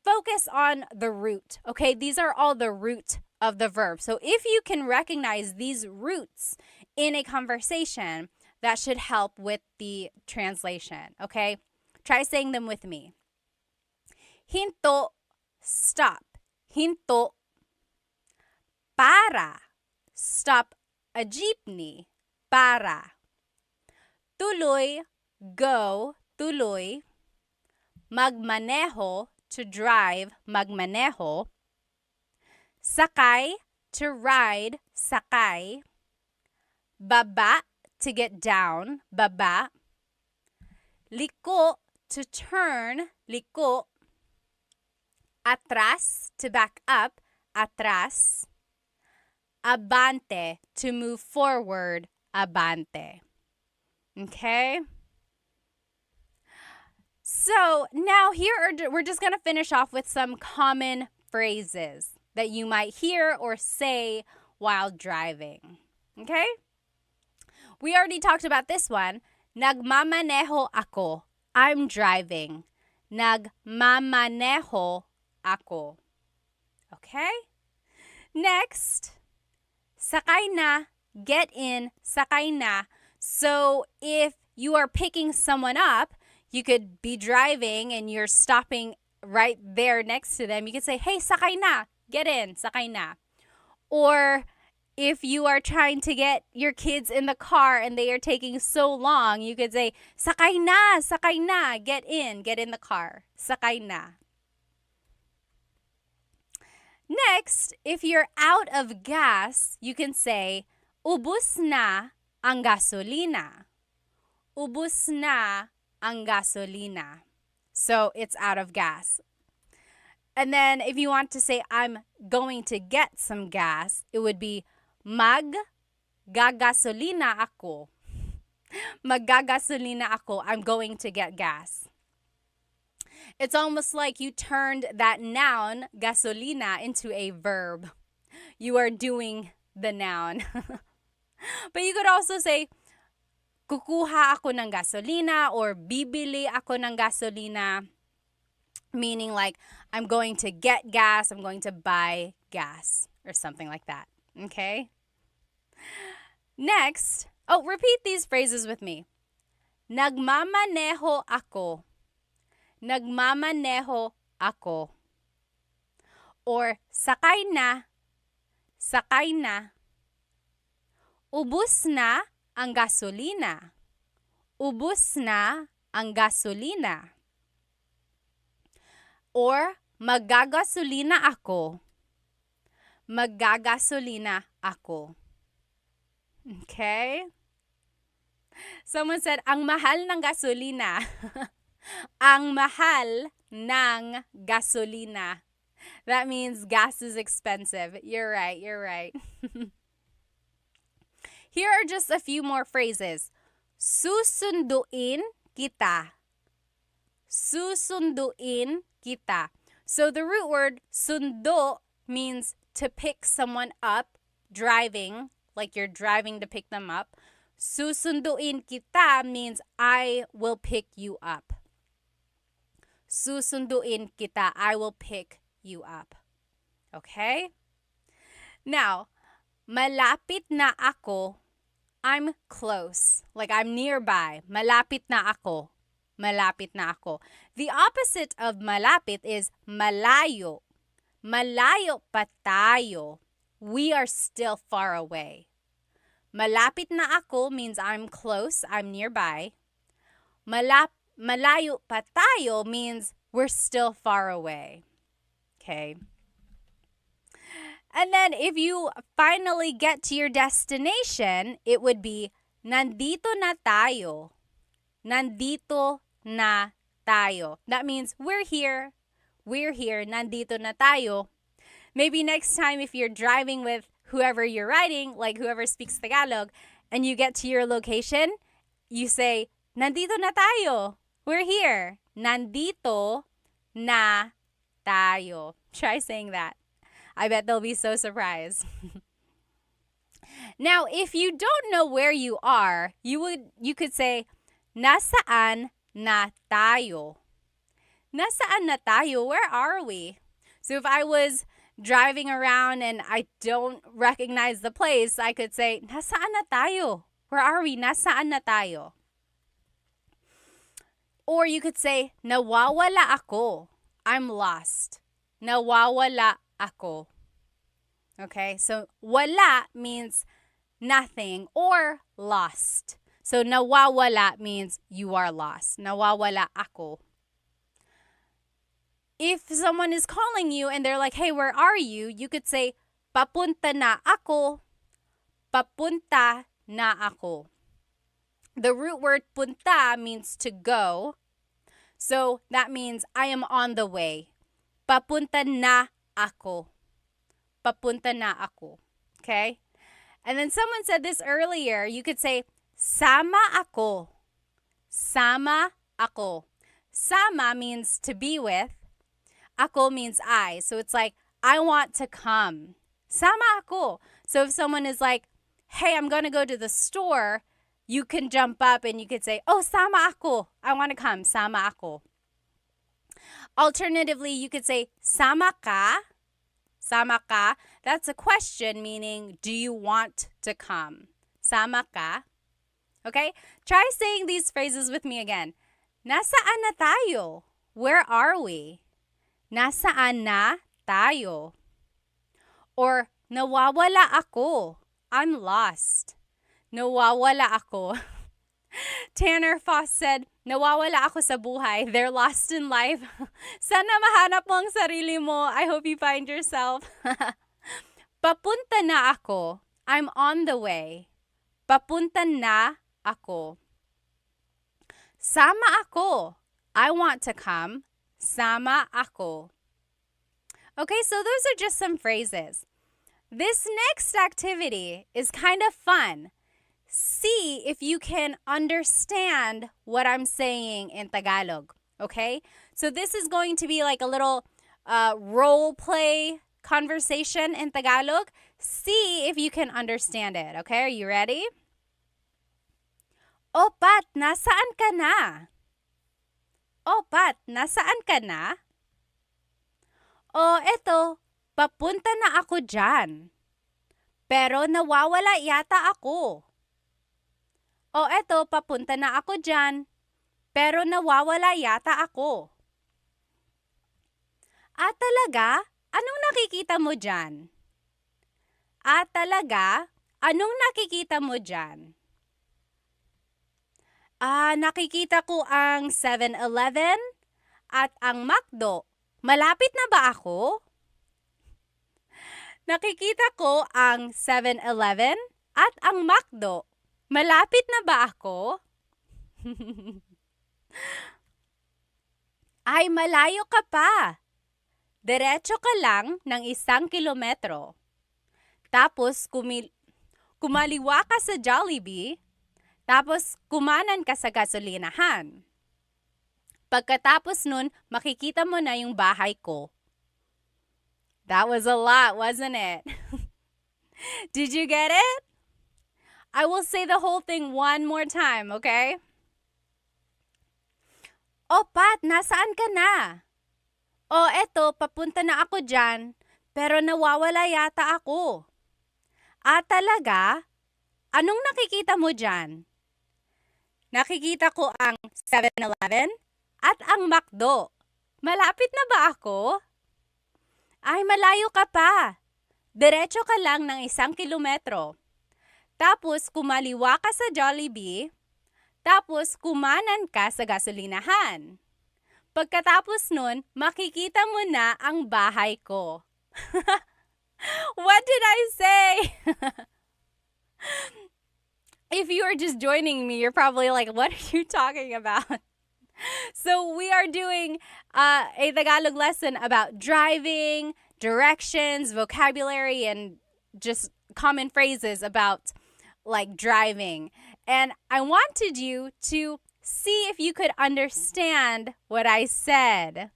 focus on the root, okay? These are all the root of the verb. So if you can recognize these roots in a conversation, that should help with the translation, okay? Try saying them with me. Hinto, stop. Hinto. Para, stop a jeepney. Para. Tuloy, go. Tuloy. Magmaneho, to drive. Magmaneho. Sakay, to ride. Sakay. Baba, to get down. Baba. Liko, to turn. Liko. Atras, to back up. Atras. Abante, to move forward. Abante. Okay? So now we're just going to finish off with some common phrases that you might hear or say while driving. Okay? We already talked about this one. Nagmamaneho ako. I'm driving. Nagmamaneho ako. Okay? Next, sakay na, get in, sakay na. So if you are picking someone up, you could be driving and you're stopping right there next to them. You could say, hey, sakay na, get in, sakay na. Or if you are trying to get your kids in the car and they are taking so long, you could say, sakay na, get in the car, sakay na. Next, if you're out of gas, you can say, ubus na ang gasolina. Ubus na ang gasolina. So it's out of gas. And then if you want to say, I'm going to get some gas, it would be maggagasolina ako. Maggagasolina ako. I'm going to get gas. It's almost like you turned that noun, gasolina, into a verb. You are doing the noun. But you could also say, kukuha ako ng gasolina or bibili ako ng gasolina, meaning like I'm going to get gas, I'm going to buy gas or something like that. Okay? Next, repeat these phrases with me. Nagmamaneho ako. Nagmamaneho ako. Or sakay na. Sakay na. Ubus na ang gasolina. Ubus na ang gasolina. Or maggagasolina ako. Maggagasolina ako. Okay? Someone said, ang mahal ng gasolina. Ang mahal ng gasolina. That means gas is expensive. You're right. Here are just a few more phrases. Susunduin kita. Susunduin kita. So the root word sundo means to pick someone up, driving, like you're driving to pick them up. Susunduin kita means I will pick you up. Susunduin kita, I will pick you up. Okay? Now, malapit na ako, I'm close. Like I'm nearby. Malapit na ako. Malapit na ako. The opposite of malapit is malayo. Malayo pa tayo. We are still far away. Malapit na ako means I'm close, I'm nearby. Malayo pa tayo means we're still far away. Okay. And then if you finally get to your destination, it would be nandito na tayo. Nandito na tayo. That means we're here. We're here. Nandito na tayo. Maybe next time if you're driving with whoever you're riding, like whoever speaks Tagalog, and you get to your location, you say, nandito na tayo. We're here. Nandito na tayo. Try saying that. I bet they'll be so surprised. Now, if you don't know where you are, you could say, nasaan na tayo? Nasaan na tayo? Where are we? So if I was driving around and I don't recognize the place, I could say, nasaan na tayo? Where are we? Nasaan na tayo? Or you could say, nawawala ako. I'm lost. Nawawala ako. Okay, so wala means nothing or lost. So nawawala means you are lost. Nawawala ako. If someone is calling you and they're like, hey, where are you? You could say, papunta na ako. Papunta na ako. The root word punta means to go. So that means I am on the way. Papunta na ako. Papunta na ako. Okay? And then someone said this earlier. You could say, sama ako. Sama ako. sama means to be with. Ako means I. So it's like, I want to come. Sama ako. So if someone is like, hey, I'm going to go to the store, you can jump up and you could say, oh, sama ako. I want to come. Sama ako. Alternatively, you could say, sama ka. Sama ka. That's a question, meaning, do you want to come? Sama ka. Okay? Try saying these phrases with me again. Nasaan na tayo? Where are we? Nasaan na tayo? Or, nawawala ako. I'm lost. Nawawala ako. Tanner Foss said, nawawala ako sa buhay. They're lost in life. Sana mahanap mo ang sarili mo. I hope you find yourself. Papunta na ako. I'm on the way. Papunta na ako. Sama ako. I want to come. Sama ako. Okay, so those are just some phrases. This next activity is kind of fun. See if you can understand what I'm saying in Tagalog, okay? So this is going to be like a little role play conversation in Tagalog. See if you can understand it, okay? Are you ready? O Pat, nasaan ka na? O Pat, nasaan ka na? O eto, papunta na ako dyan. Pero nawawala yata ako. O eto, papunta na ako dyan. Pero nawawala yata ako. Talaga? Anong nakikita mo dyan? Talaga? Anong nakikita mo dyan? Nakikita ko ang 7-Eleven at ang McDo. Malapit na ba ako? Nakikita ko ang 7-Eleven at ang McDo. Malapit na ba ako? Ay, malayo ka pa. Diretso ka lang ng 1 kilometro. Tapos kumaliwa ka sa Jollibee. Tapos kumanan ka sa gasolinahan. Pagkatapos nun, makikita mo na yung bahay ko. That was a lot, wasn't it? Did you get it? I will say the whole thing one more time, okay? O Pat, nasaan ka na? O eto, papunta na ako dyan, pero nawawala yata ako. Talaga? Anong nakikita mo dyan? Nakikita ko ang 7-Eleven at ang McDo. Malapit na ba ako? Ay, malayo ka pa. Diretso ka lang ng 1 kilometro. Tapos kumaliwa ka sa Jollibee. Tapos kumanan ka sa gasolinahan. Pagkatapos nun, makikita mo na ang bahay ko. What did I say? If you are just joining me, you're probably like, what are you talking about? So we are doing a Tagalog lesson about driving, directions, vocabulary, and just common phrases about like driving. And I wanted you to see if you could understand what I said.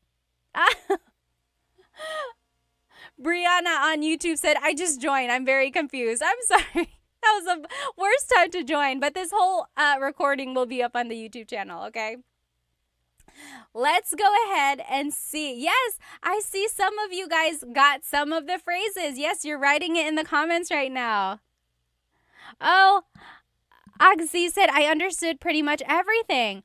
Brianna on YouTube said, I just joined. I'm very confused. I'm sorry. That was the worst time to join, but this whole recording will be up on the YouTube channel, okay? Let's go ahead and see. Yes, I see some of you guys got some of the phrases. Yes, you're writing it in the comments right now. Oh, Agzi said, I understood pretty much everything,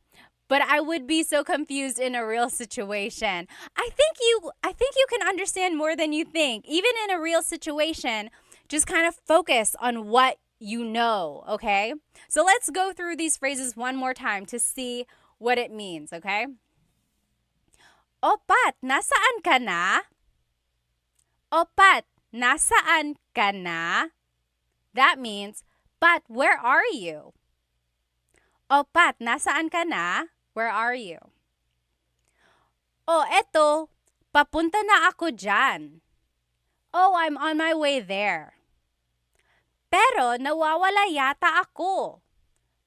but I would be so confused in a real situation. I think you can understand more than you think. Even in a real situation, just kind of focus on what you know, okay? So let's go through these phrases one more time to see what it means, okay? O Pat, nasaan ka na? O Pat, nasaan ka na? That means, Pat, where are you? O Pat, nasaan ka na? Where are you? O eto, papunta na ako dyan. Oh, I'm on my way there. Pero nawawala yata ako.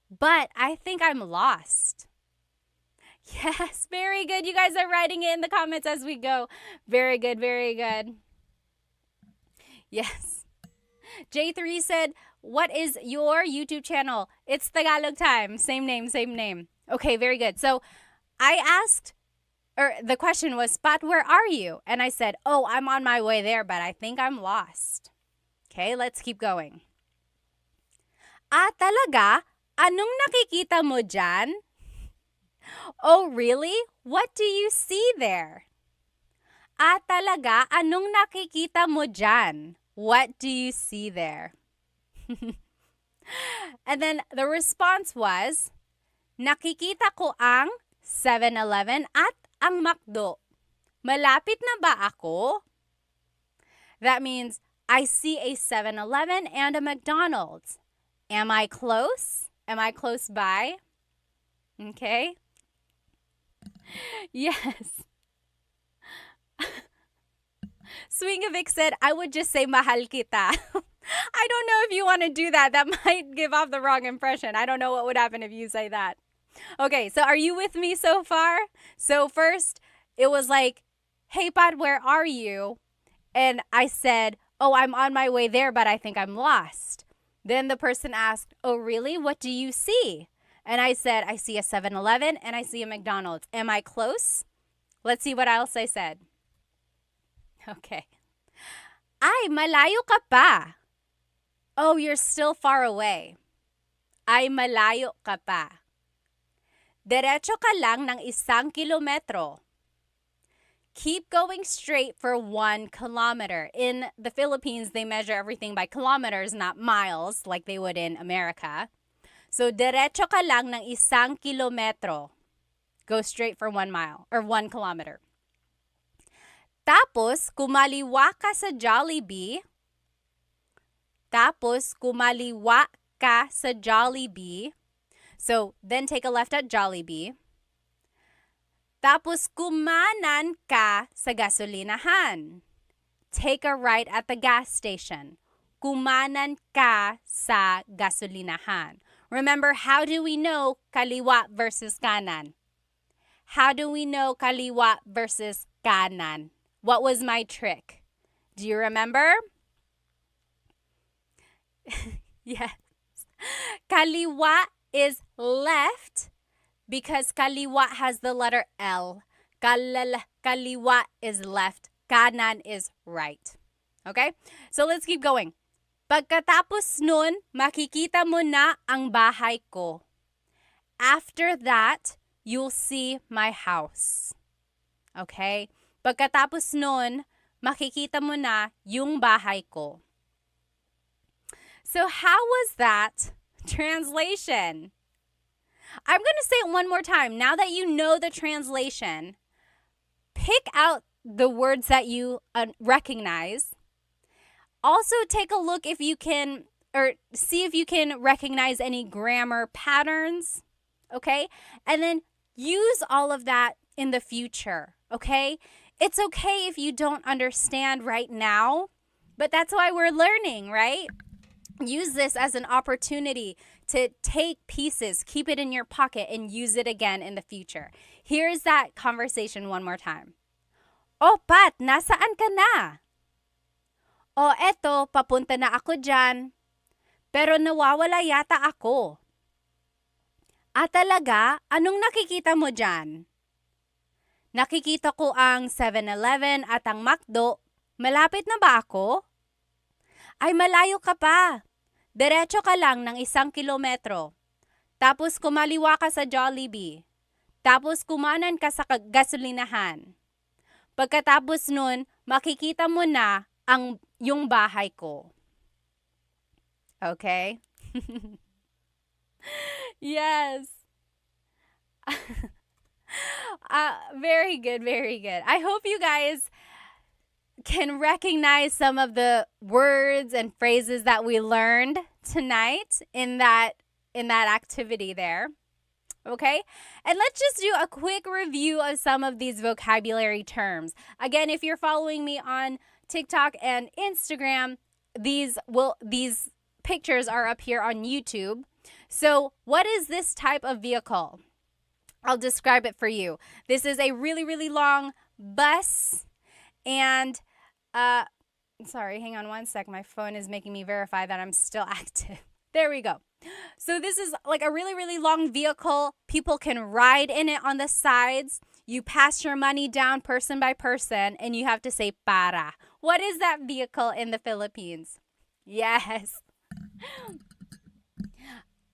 But I think I'm lost. Yes, very good. You guys are writing it in the comments as we go. Very good, very good. Yes. J3 said, what is your YouTube channel? It's Tagalog Time. Same name, same name. Okay, very good. So I asked, or the question was, Pat, where are you? And I said, oh, I'm on my way there, but I think I'm lost. Okay, let's keep going. Ah, talaga? Anong nakikita mo dyan? Oh, really? What do you see there? Ah, talaga? Anong nakikita mo dyan? What do you see there? And then the response was, nakikita ko ang 7-Eleven at ang McDo. Malapit na ba ako? That means I see a 7-Eleven and a McDonald's. Am I close? Am I close by? Okay. Yes. Swingovic said, I would just say mahal kita. I don't know if you want to do that. That might give off the wrong impression. I don't know what would happen if you say that. Okay, so are you with me so far? So first, it was like, hey, Pat, where are you? And I said, oh, I'm on my way there, but I think I'm lost. Then the person asked, oh, really? What do you see? And I said, I see a 7-Eleven and I see a McDonald's. Am I close? Let's see what else I said. Okay. Ay, malayo ka pa. Oh, you're still far away. Ay, malayo ka pa. Diretso ka lang ng 1 kilometro. Keep going straight for 1 kilometer. In the Philippines, they measure everything by kilometers, not miles, like they would in America. So, diretso ka lang ng 1 kilometro. Go straight for 1 mile or 1 kilometer. Tapos, kumaliwa ka sa Jollibee. Tapos, kumaliwa ka sa Jollibee. So, then take a left at Jollibee. Tapos, kumanan ka sa gasolinahan. Take a right at the gas station. Kumanan ka sa gasolinahan. Remember, how do we know kaliwa versus kanan? How do we know kaliwa versus kanan? What was my trick? Do you remember? Yes. Kaliwa is left because kaliwa has the letter L. Kaliwa is left. Kanan is right. Okay? So let's keep going. Pagkatapos nun, makikita mo na ang bahay ko. After that, you'll see my house. Okay? Pagkatapos nun, makikita mo na yung bahay ko. So how was that translation? I'm going to say it one more time. Now that you know the translation, pick out the words that you recognize. Also take a look if you can, or see if you can recognize any grammar patterns, okay? And then use all of that in the future, okay? It's okay if you don't understand right now, but that's why we're learning, right? Use this as an opportunity to take pieces, keep it in your pocket, and use it again in the future. Here's that conversation one more time. Oh, Pat, nasaan ka na? Oh, eto, papunta na ako dyan. Pero nawawala yata ako. Ah, talaga? Anong nakikita mo dyan? Nakikita ko ang 7-Eleven at ang McDo. Malapit na ba ako? Ay, malayo ka pa. Diretso ka lang ng 1 kilometro. Tapos kumaliwa ka sa Jollibee. Tapos kumanan ka sa gasolinahan. Pagkatapos nun, makikita mo na yung bahay ko. Okay? Yes. Very good, very good. I hope you guys can recognize some of the words and phrases that we learned tonight in that activity there. Okay? And let's just do a quick review of some of these vocabulary terms. Again, if you're following me on TikTok and Instagram, these pictures are up here on YouTube. So, what is this type of vehicle? I'll describe it for you. This is a really, really long bus. And, sorry, hang on one sec. My phone is making me verify that I'm still active. There we go. So this is like a really, really long vehicle. People can ride in it on the sides. You pass your money down person by person, and you have to say para. What is that vehicle in the Philippines? Yes.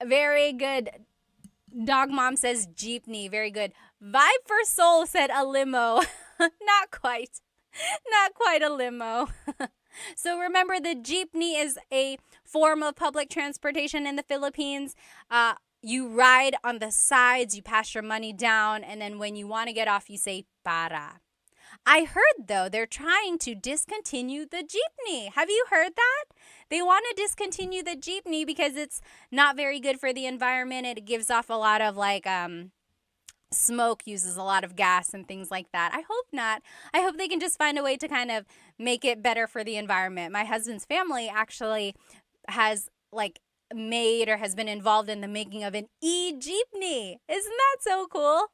Very good. Dog Mom says jeepney. Very good. Vibe for Soul said a limo. Not quite. Not quite a limo. So remember, the jeepney is a form of public transportation in the Philippines. You ride on the sides, you pass your money down, and then when you want to get off, you say para. I heard, though, they're trying to discontinue the jeepney. Have you heard that? They want to discontinue the jeepney because it's not very good for the environment. It gives off a lot of smoke, uses a lot of gas and things like that. I hope not. I hope they can just find a way to kind of make it better for the environment. My husband's family actually has made or has been involved in the making of an e-jeepney. Isn't that so cool?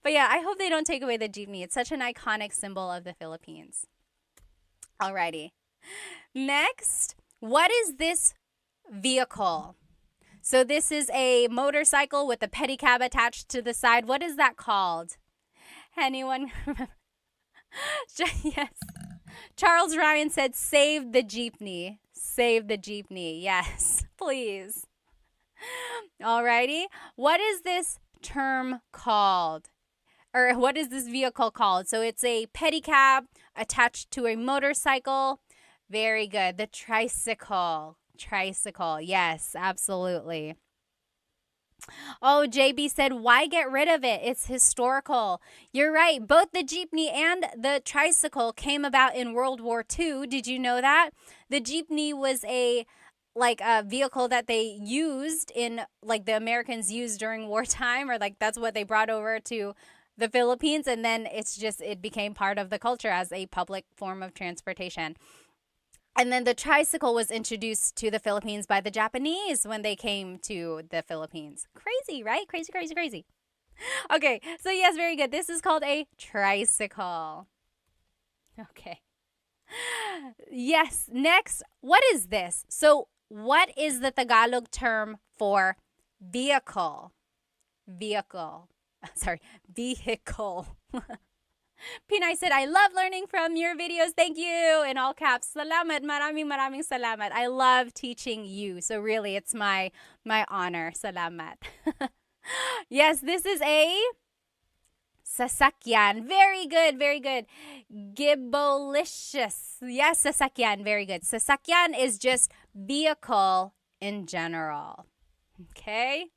But yeah, I hope they don't take away the jeepney. It's such an iconic symbol of the Philippines. Alrighty. Next, what is this vehicle? So this is a motorcycle with a pedicab attached to the side. What is that called? Anyone remember? Yes. Charles Ryan said, save the jeepney. Save the jeepney. Yes, please. Alrighty. What is this term called? Or what is this vehicle called? So it's a pedicab attached to a motorcycle. Very good. The tricycle. Tricycle. Yes, absolutely. Oh, JB said, why get rid of it? It's historical. You're right. Both the jeepney and the tricycle came about in World War II. Did you know that? The jeepney was a vehicle that they used the Americans used during wartime, or that's what they brought over to the Philippines. And then it became part of the culture as a public form of transportation. And then the tricycle was introduced to the Philippines by the Japanese when they came to the Philippines. Crazy, right? Crazy, crazy, crazy. Okay, so yes, very good. This is called a tricycle. Okay. Yes, next, what is this? So what is the Tagalog term for vehicle? Vehicle. Sorry, vehicle. Pinay said, I love learning from your videos. Thank you. In all caps. Salamat. Maraming salamat. I love teaching you. So really, it's my honor. Salamat. Yes, this is a sasakyan. Very good. Very good. Gibolicious. Yes, sasakyan. Very good. Sasakyan is just vehicle in general. Okay.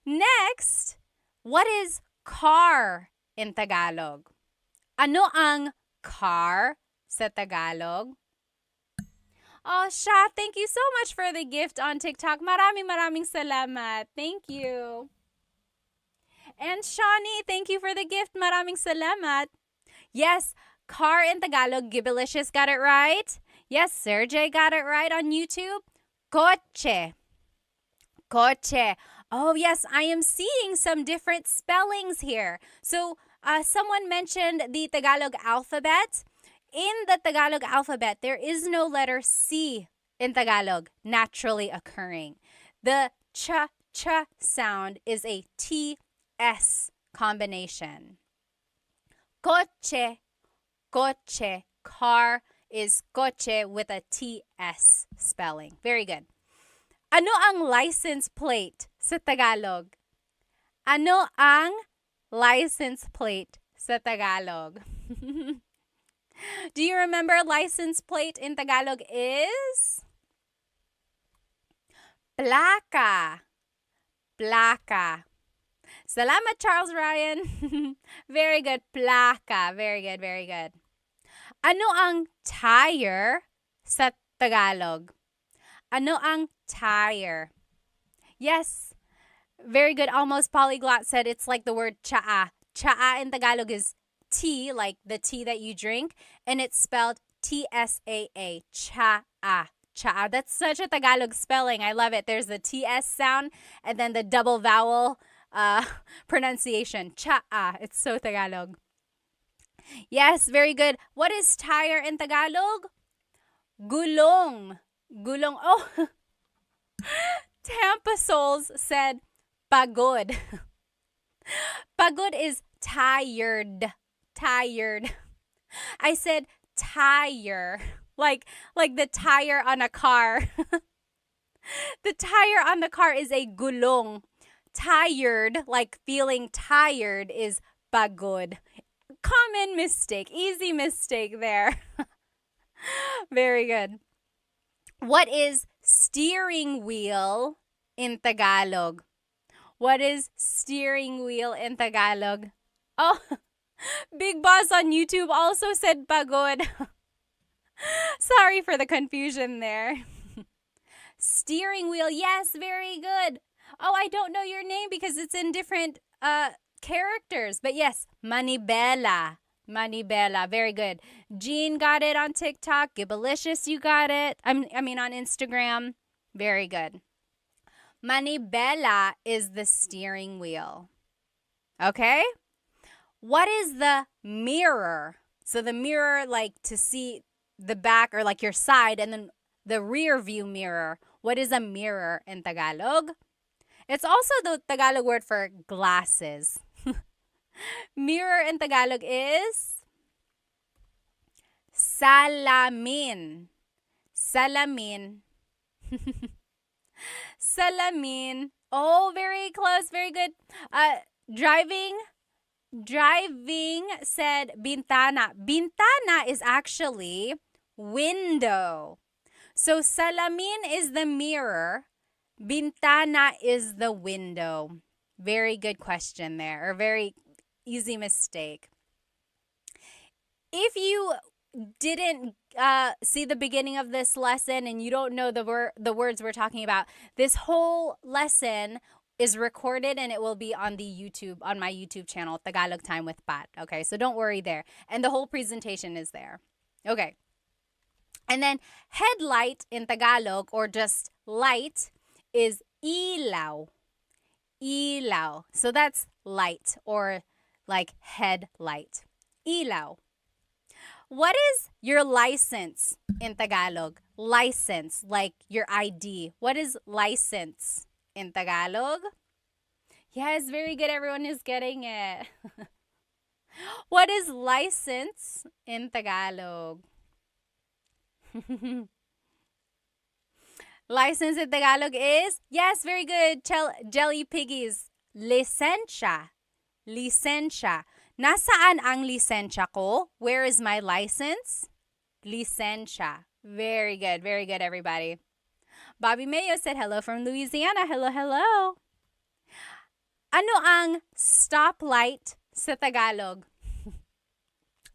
Next, what is car in Tagalog? Ano ang car sa Tagalog? Oh, Sha, thank you so much for the gift on TikTok. Maraming salamat. Thank you. And Shawnee, thank you for the gift. Maraming salamat. Yes, car in Tagalog, Gibilicious got it right. Yes, Sergey got it right on YouTube. Coche. Coche. Oh, yes, I am seeing some different spellings here. So, someone mentioned the Tagalog alphabet. In the Tagalog alphabet, there is no letter C in Tagalog naturally occurring. The ch sound is a TS combination. Coche, coche, car is coche with a TS spelling. Very good. Ano ang license plate sa Tagalog? Ano ang license plate sa Tagalog? Do you remember license plate in Tagalog is? Placa. Placa. Salamat, Charles Ryan. Very good. Placa. Very good, very good. Ano ang tire sa Tagalog? Ano ang tire? Yes. Very good. Almost Polyglot said it's like the word tsaa. Tsaa in Tagalog is tea, like the tea that you drink, and it's spelled T-S-A-A. Tsaa. Tsaa. That's such a Tagalog spelling. I love it. There's the TS sound and then the double vowel pronunciation. Chaa. It's so Tagalog. Yes, very good. What is tire in Tagalog? Gulong. Gulong. Oh, Tampa Souls said pagod. Pagod is tired. Tired. I said tire. Like the tire on a car. The tire on the car is a gulong. Tired, like feeling tired, is pagod. Common mistake. Easy mistake there. Very good. What is steering wheel in Tagalog? What is steering wheel in Tagalog? Oh, Big Boss on YouTube also said pagod. Sorry for the confusion there. Steering wheel, yes, very good. Oh, I don't know your name because it's in different characters. But yes, Manibela. Manibela, very good. Jean got it on TikTok. Gibalicious, you got it. I mean on Instagram. Very good. Manibela is the steering wheel. Okay? What is the mirror? So the mirror, like to see the back or like your side, and then the rear view mirror. What is a mirror in Tagalog? It's also the Tagalog word for glasses. Mirror in Tagalog is salamin. Salamin. Salamin. Oh, very close. Very good. Driving said bintana. Bintana is actually window. So salamin is the mirror. Bintana is the window. Very good question there, or very easy mistake. If you didn't see the beginning of this lesson and you don't know the words we're talking about, this whole lesson is recorded and it will be on my YouTube channel, Tagalog Time with Pat. Okay, so don't worry there. And the whole presentation is there. Okay. And then headlight in Tagalog, or just light, is ilaw. Ilaw. So that's light, or like headlight. Ilaw. What is your license in Tagalog? License, like your ID. What is license in Tagalog? Yes, very good. Everyone is getting it. What is license in Tagalog? License in Tagalog is, yes, very good. Jelly Piggies. Lisensya. Lisensya. Nasaan ang lisensya ko? Where is my license? Lisensya. Very good, everybody. Bobby Mayo said hello from Louisiana. Hello, hello. Ano ang stoplight sa Tagalog?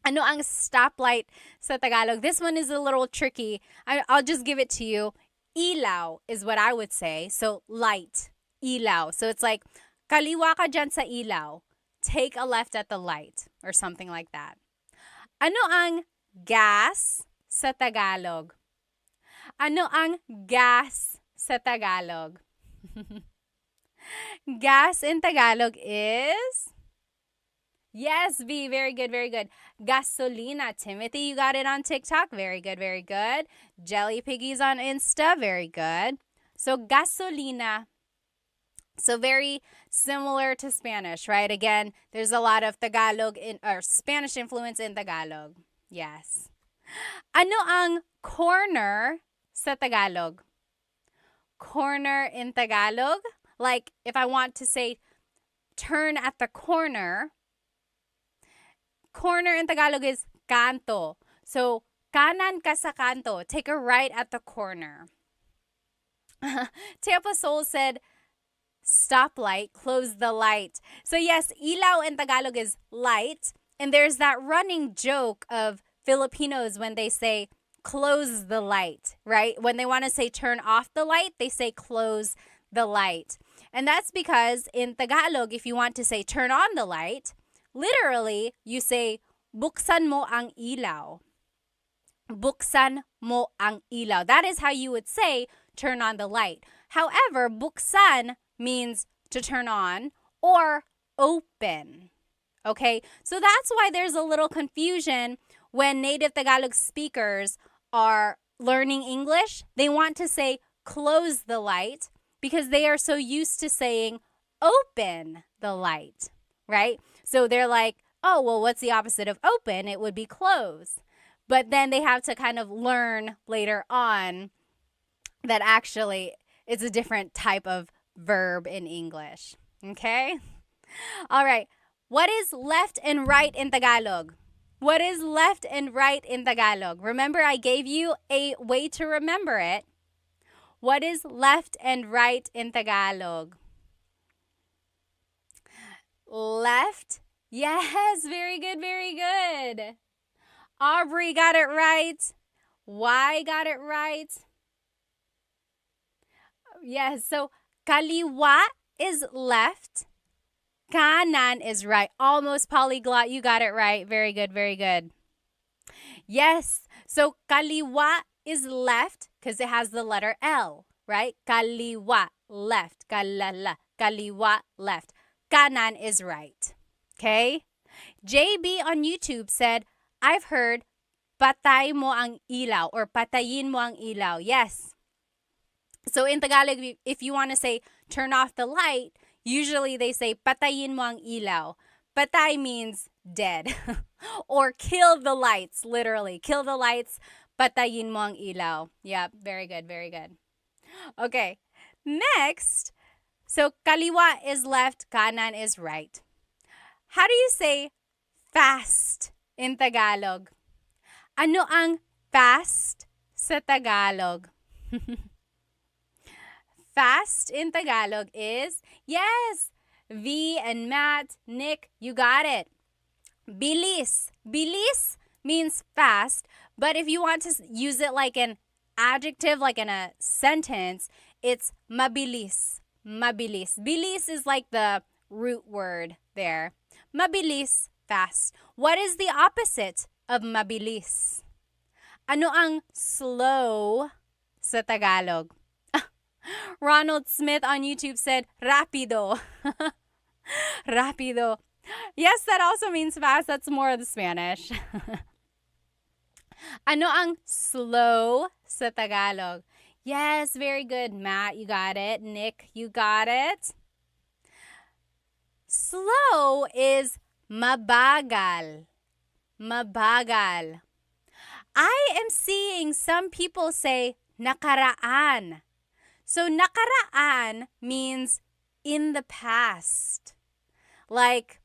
Ano ang stoplight sa Tagalog? This one is a little tricky. I'll just give it to you. Ilaw is what I would say. So light. Ilaw. So it's like, kaliwa ka dyan sa ilaw. Take a left at the light, or something like that. Ano ang gas sa Tagalog? Ano ang gas sa Tagalog? Gas in Tagalog is, yes, V, very good, very good. Gasolina. Timothy, you got it on TikTok. Very good, very good. Jelly Piggies on Insta. Very good. So gasolina. So very similar to Spanish, right? Again, there's a lot of Tagalog or Spanish influence in Tagalog. Yes. Ano ang corner sa Tagalog? Corner in Tagalog? Like if I want to say turn at the corner, corner in Tagalog is kanto. So kanan ka sa kanto. Take a right at the corner. Tampa Soul said, stoplight, close the light. So yes, ilaw in Tagalog is light. And there's that running joke of Filipinos when they say close the light, right? When they want to say turn off the light, they say close the light. And that's because in Tagalog, if you want to say turn on the light, literally you say buksan mo ang ilaw. Buksan mo ang ilaw. That is how you would say turn on the light. However, buksan means to turn on, or open. Okay, so that's why there's a little confusion when native Tagalog speakers are learning English. They want to say close the light because they are so used to saying open the light, right? So they're like, oh, well, what's the opposite of open? It would be close. But then they have to kind of learn later on that actually it's a different type of verb in English. Okay? All right. What is left and right in Tagalog? What is left and right in Tagalog? Remember, I gave you a way to remember it. What is left and right in Tagalog? Left. Yes, very good, very good. Aubrey got it right. Y got it right. Yes, so kaliwa is left. Kanan is right. Almost polyglot. You got it right. Very good, very good. Yes, so kaliwa is left because it has the letter L, right? Kaliwa, left. Kalala, kaliwa, left. Kanan is right. Okay? JB on YouTube said, I've heard patay mo ang ilaw or patayin mo ang ilaw. Yes. So in Tagalog, if you want to say turn off the light, usually they say patayin mo ang ilaw. Patay means dead or kill the lights, literally. Kill the lights, patayin mo ang ilaw. Yeah, very good, very good. Okay, next. So kaliwa is left, kanan is right. How do you say fast in Tagalog? Ano ang fast sa Tagalog? Fast in Tagalog is, yes, V and Matt, Nick, you got it. Bilis. Bilis means fast, but if you want to use it like an adjective, like in a sentence, it's mabilis. Mabilis. Bilis is like the root word there. Mabilis, fast. What is the opposite of mabilis? Ano ang slow sa Tagalog? Ronald Smith on YouTube said, rapido. Rapido. Yes, that also means fast. That's more of the Spanish. Ano ang slow sa Tagalog? Yes, very good. Matt, you got it. Nick, you got it. Slow is mabagal. Mabagal. I am seeing some people say nakaraan. So nakaraan means in the past. Like,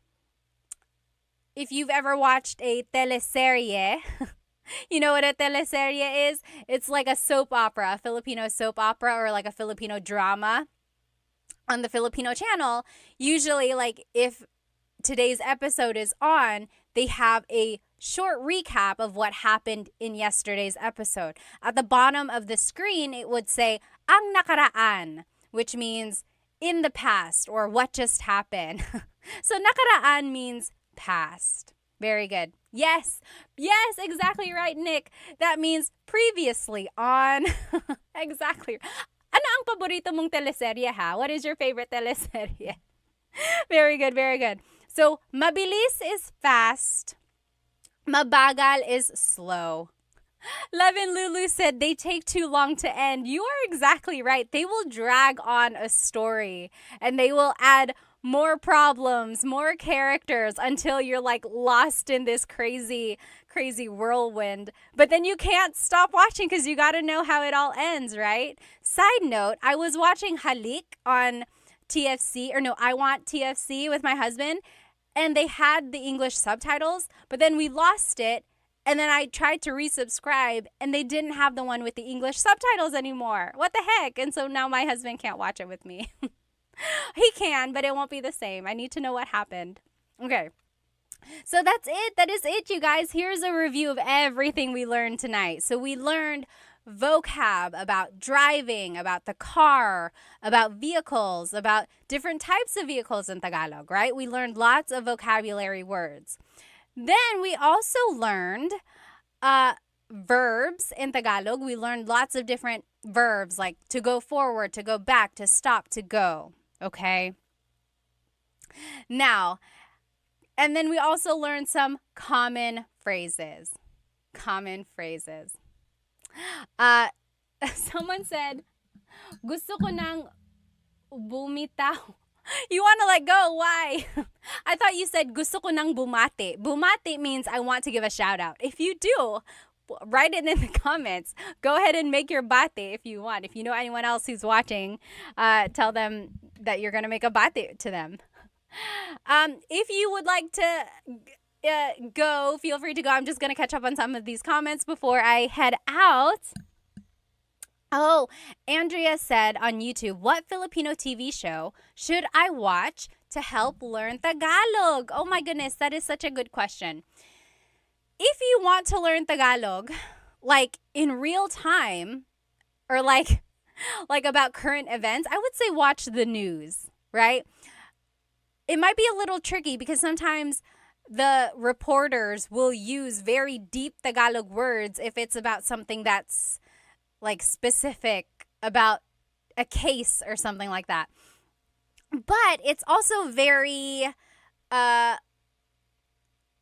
if you've ever watched a teleserye, you know what a teleserye is? It's like a soap opera, a Filipino soap opera, or like a Filipino drama on the Filipino channel. Usually, like, if today's episode is on, they have a short recap of what happened in yesterday's episode. At the bottom of the screen, it would say, ang nakaraan, which means in the past or what just happened. So nakaraan means past. Very good. Yes, exactly right, Nick. That means previously on. Exactly. Ano ang paborito mong teleserye, ha? What is your favorite teleserye? Very good, very good. So, mabilis is fast. Mabagal is slow. Levin Lulu said they take too long to end. You are exactly right. They will drag on a story and they will add more problems, more characters until you're like lost in this crazy whirlwind. But then you can't stop watching because you got to know how it all ends, right? Side note, I was watching Halik on TFC, or no, I Want TFC with my husband, and they had the English subtitles, but then we lost it. And then I tried to resubscribe, and they didn't have the one with the English subtitles anymore. What the heck? And so now my husband can't watch it with me. He can, but it won't be the same. I need to know what happened. Okay. So that's it. That is it, you guys. Here's a review of everything we learned tonight. So we learned vocab about driving, about the car, about vehicles, about different types of vehicles in Tagalog, right? We learned lots of vocabulary words. Then we also learned verbs in Tagalog. We learned lots of different verbs like to go forward, to go back, to stop, to go. Okay? Now, and then we also learned some common phrases. Common phrases. Someone said, gusto ko nang bumitaw. You want to let go? Why? I thought you said gusto ko nang bumati. Bumati means I want to give a shout out. If you do, write it in the comments. Go ahead and make your bate if you want. If you know anyone else who's watching, tell them that you're going to make a bate to them. If you would like to go, feel free to go. I'm just going to catch up on some of these comments before I head out. Oh, Andrea said on YouTube, what Filipino TV show should I watch to help learn Tagalog? Oh my goodness, that is such a good question. If you want to learn Tagalog, like in real time, or like about current events, I would say watch the news, right? It might be a little tricky because sometimes the reporters will use very deep Tagalog words if it's about something that's like specific about a case or something like that. But it's also very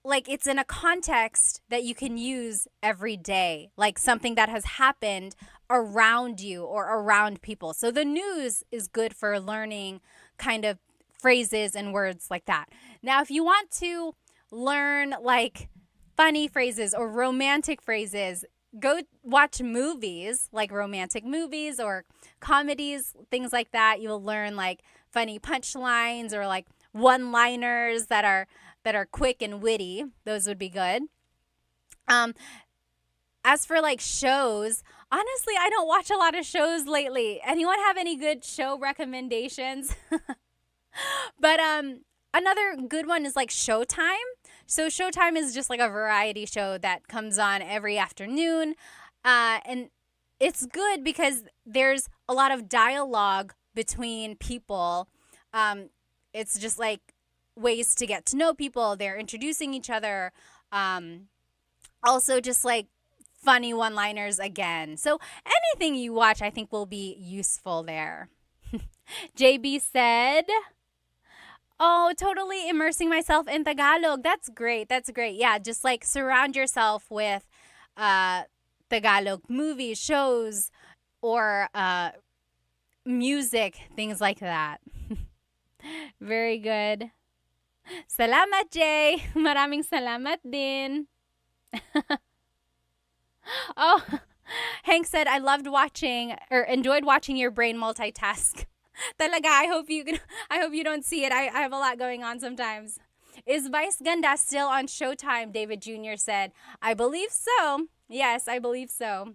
like it's in a context that you can use every day, like something that has happened around you or around people. So the news is good for learning kind of phrases and words like that. Now, if you want to learn like funny phrases or romantic phrases, go watch movies, like romantic movies or comedies, things like that. You'll learn like funny punchlines or like one-liners that are quick and witty. Those would be good. As for like shows, honestly, I don't watch a lot of shows lately. Anyone have any good show recommendations? But another good one is like Showtime. So Showtime is just like a variety show that comes on every afternoon. And it's good because there's a lot of dialogue between people. It's just like ways to get to know people. They're introducing each other. Also just like funny one-liners again. So anything you watch, I think, will be useful there. JB said, oh, totally immersing myself in Tagalog. That's great. That's great. Yeah, just like surround yourself with Tagalog movies, shows, or music, things like that. Very good. Salamat, Jay. Maraming salamat din. Oh, Hank said, I enjoyed watching your brain multitask. Talaga, I hope you don't see it. I have a lot going on sometimes. Is Vice Ganda still on Showtime? David Jr. said. I believe so. Yes, I believe so.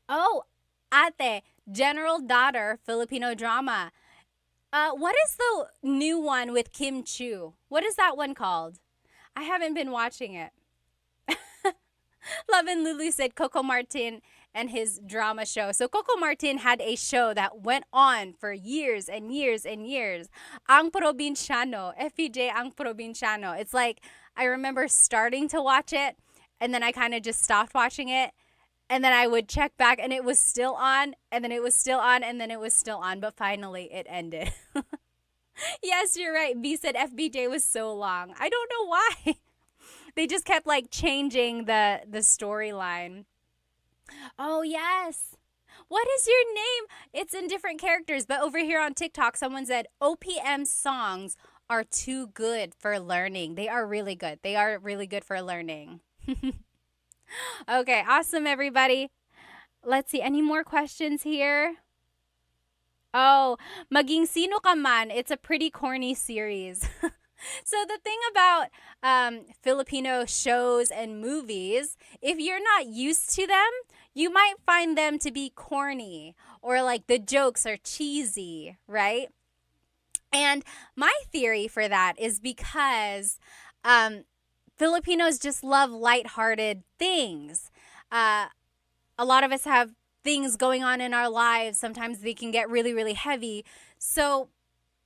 Oh, Ate, General Daughter, Filipino drama. What is the new one with Kim Chu? What is that one called? I haven't been watching it. Love and Lulu said Coco Martin and his drama show. So Coco Martin had a show that went on for years and years and years. Ang Provinciano, FPJ Ang Provinciano. It's like I remember starting to watch it and then I kind of just stopped watching it. And then I would check back and it was still on, and then it was still on, and then it was still on. But finally it ended. Yes, you're right. B said FBJ was so long. I don't know why. They just kept like changing the storyline. Oh, yes. What is your name? It's in different characters. But over here on TikTok, someone said OPM songs are too good for learning. They are really good. They are really good for learning. Okay, awesome, everybody. Let's see. Any more questions here? Oh, Maging Sino Ka Man. It's a pretty corny series. So the thing about Filipino shows and movies, if you're not used to them, you might find them to be corny or like the jokes are cheesy, right? And my theory for that is because Filipinos just love lighthearted things. A lot of us have things going on in our lives. Sometimes they can get really, really heavy. So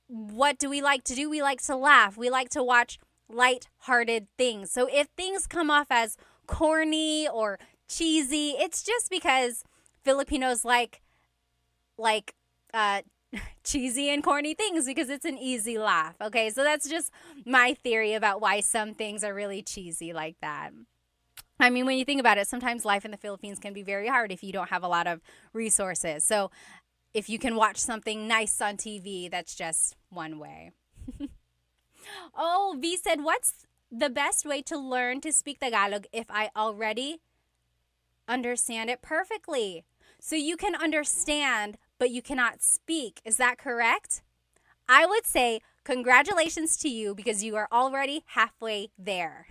what do we like to do? We like to laugh. We like to watch light-hearted things. So if things come off as corny or cheesy, it's just because Filipinos like cheesy and corny things because it's an easy laugh. Okay, so that's just my theory about why some things are really cheesy like that. I mean, when you think about it, sometimes life in the Philippines can be very hard if you don't have a lot of resources. So if you can watch something nice on TV, that's just one way. Oh, V said, what's the best way to learn to speak Tagalog if I already understand it perfectly? So you can understand, but you cannot speak. Is that correct? I would say congratulations to you because you are already halfway there.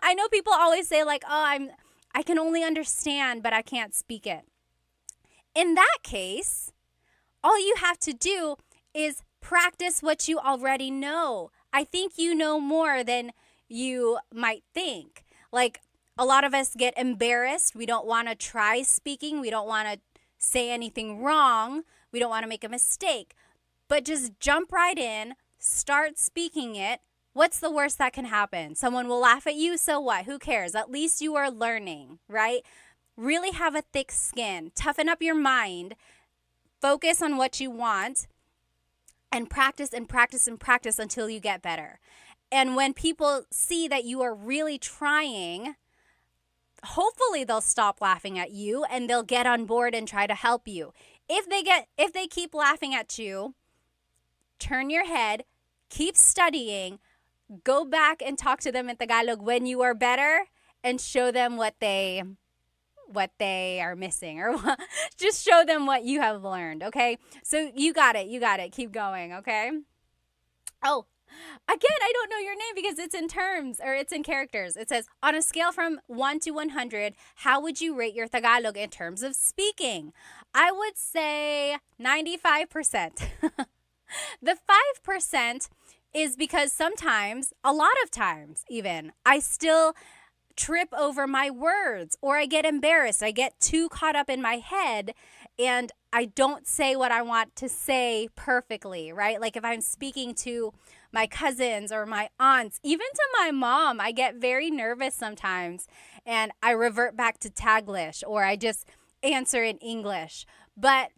I know people always say like, "Oh, I can only understand, but I can't speak it." In that case, all you have to do is practice what you already know. I think you know more than you might think. Like a lot of us get embarrassed. We don't want to try speaking. We don't want to say anything wrong. We don't want to make a mistake. But just jump right in, start speaking it. What's the worst that can happen? Someone will laugh at you, so what? Who cares? At least you are learning, right? Really have a thick skin. Toughen up your mind. Focus on what you want and practice and practice and practice until you get better. And when people see that you are really trying, hopefully they'll stop laughing at you and they'll get on board and try to help you. If they keep laughing at you, turn your head, keep studying, go back and talk to them in Tagalog when you are better and show them what they are missing, or just show them what you have learned, okay? So you got it. Keep going, okay? Oh, again, I don't know your name because it's in terms or it's in characters. It says, on a scale from 1 to 100, how would you rate your Tagalog in terms of speaking? I would say 95%. The 5% is because sometimes, a lot of times even, I still trip over my words or I get embarrassed. I get too caught up in my head and I don't say what I want to say perfectly, right? Like if I'm speaking to my cousins or my aunts, even to my mom, I get very nervous sometimes and I revert back to Taglish or I just answer in English. But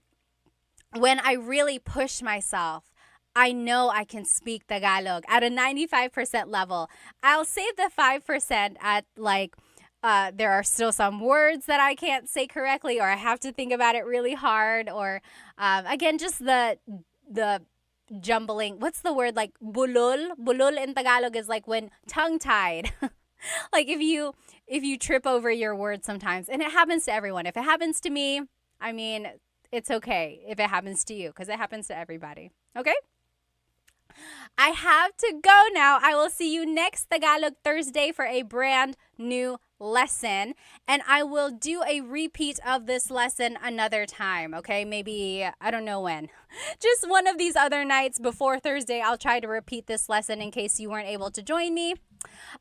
when I really push myself, I know I can speak Tagalog at a 95% level. I'll save the 5% at like, there are still some words that I can't say correctly or I have to think about it really hard or again, just the jumbling. What's the word? Like bulol? Bulol in Tagalog is like when tongue-tied. Like if you trip over your words sometimes. And it happens to everyone. If it happens to me, I mean, it's okay if it happens to you because it happens to everybody. Okay? I have to go now. I will see you next Tagalog Thursday for a brand new lesson. And I will do a repeat of this lesson another time, okay? Maybe, I don't know when. Just one of these other nights before Thursday, I'll try to repeat this lesson in case you weren't able to join me.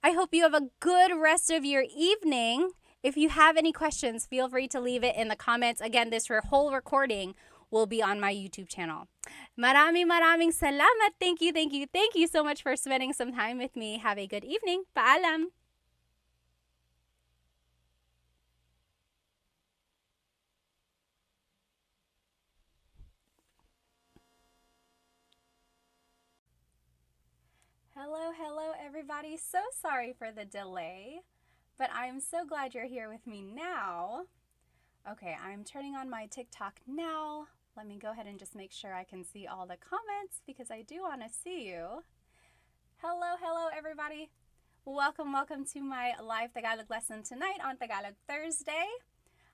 I hope you have a good rest of your evening. If you have any questions, feel free to leave it in the comments. Again, this whole recording will be on my YouTube channel. Maraming salamat. Thank you so much for spending some time with me. Have a good evening. Paalam. Hello everybody. So sorry for the delay, but I'm so glad you're here with me now. Okay, I'm turning on my TikTok now. Let me go ahead and just make sure I can see all the comments because I do want to see you. Hello everybody. Welcome to my live Tagalog lesson tonight on Tagalog Thursday.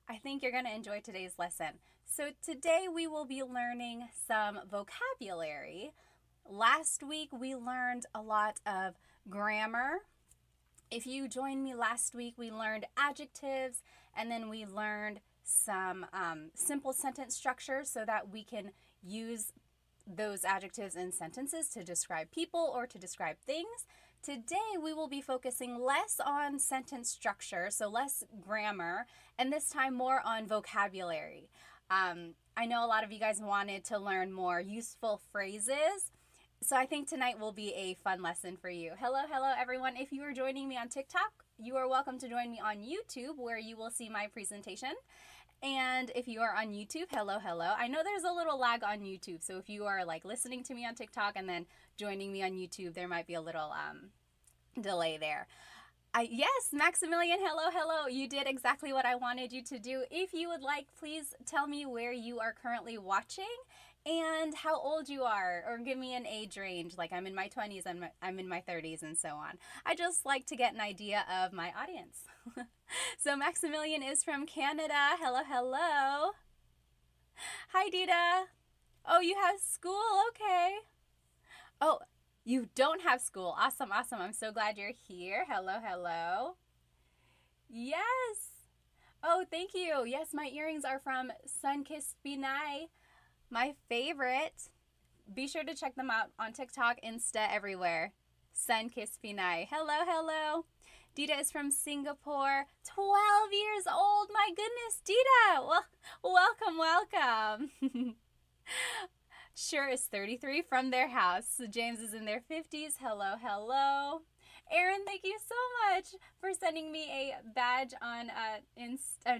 I think you're going to enjoy today's lesson. So today we will be learning some vocabulary. Last week we learned a lot of grammar. If you joined me last week, we learned adjectives and then we learned some simple sentence structures so that we can use those adjectives in sentences to describe people or to describe things. Today we will be focusing less on sentence structure, so less grammar, and this time more on vocabulary. I know a lot of you guys wanted to learn more useful phrases, so I think tonight will be a fun lesson for you. Hello everyone. If you are joining me on TikTok, you are welcome to join me on YouTube where you will see my presentation. And if you are on YouTube, hello, hello. I know there's a little lag on YouTube. So if you are like listening to me on TikTok and then joining me on YouTube, there might be a little delay there. Yes, Maximilian, hello, hello. You did exactly what I wanted you to do. If you would like, please tell me where you are currently watching and how old you are, or give me an age range. Like I'm in my 20s, I'm in my 30s, and so on. I just like to get an idea of my audience. So Maximilian is from Canada. Hello, hello. Hi, Dita. Oh, you have school? Okay. Oh, you don't have school. Awesome, awesome. I'm so glad you're here. Hello, hello. Yes. Oh, thank you. Yes, my earrings are from Sunkissed Pinay, my favorite. Be sure to check them out on TikTok, Insta, everywhere. Sunkissed Pinay. Hello, hello. Dita is from Singapore, 12 years old. My goodness, Dita. Well, welcome, welcome. Sure is 33 from their house. James is in their 50s. Hello, hello. Aaron, thank you so much for sending me a badge on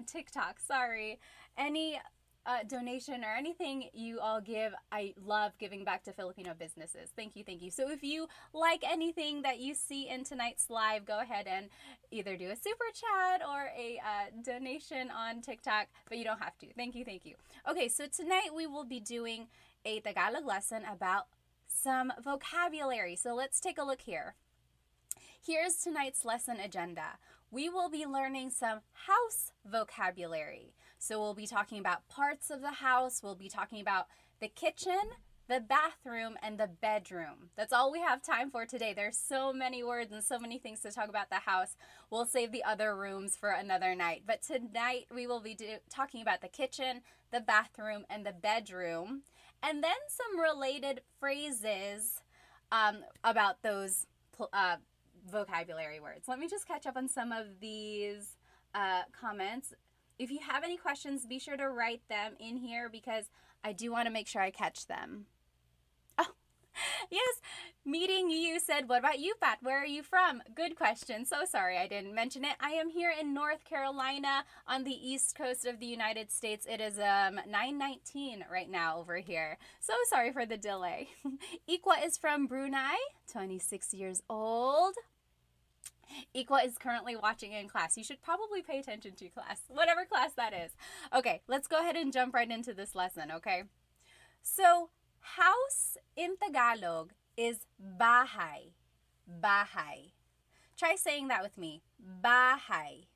TikTok. Sorry. Any donation or anything you all give, I love giving back to Filipino businesses. Thank you, thank you. So if you like anything that you see in tonight's live, go ahead and either do a super chat or a donation on TikTok, but you don't have to. Thank you, thank you. Okay, so tonight we will be doing a Tagalog lesson about some vocabulary. So let's take a look here. Here's tonight's lesson agenda. We will be learning some house vocabulary. So we'll be talking about parts of the house. We'll be talking about the kitchen, the bathroom, and the bedroom. That's all we have time for today. There's so many words and so many things to talk about the house. We'll save the other rooms for another night. But tonight we will be talking about the kitchen, the bathroom, and the bedroom. And then some related phrases about those vocabulary words. Let me just catch up on some of these comments. If you have any questions, be sure to write them in here because I do want to make sure I catch them. Oh, yes, meeting you said, what about you, Pat? Where are you from? Good question. So sorry I didn't mention it. I am here in North Carolina on the east coast of the United States. It is 9:19 right now over here. So sorry for the delay. Ikwa is from Brunei, 26 years old. Ikwa is currently watching in class. You should probably pay attention to class, whatever class that is. Okay, let's go ahead and jump right into this lesson, okay? So, house in Tagalog is bahay. Bahay. Try saying that with me. Bahay.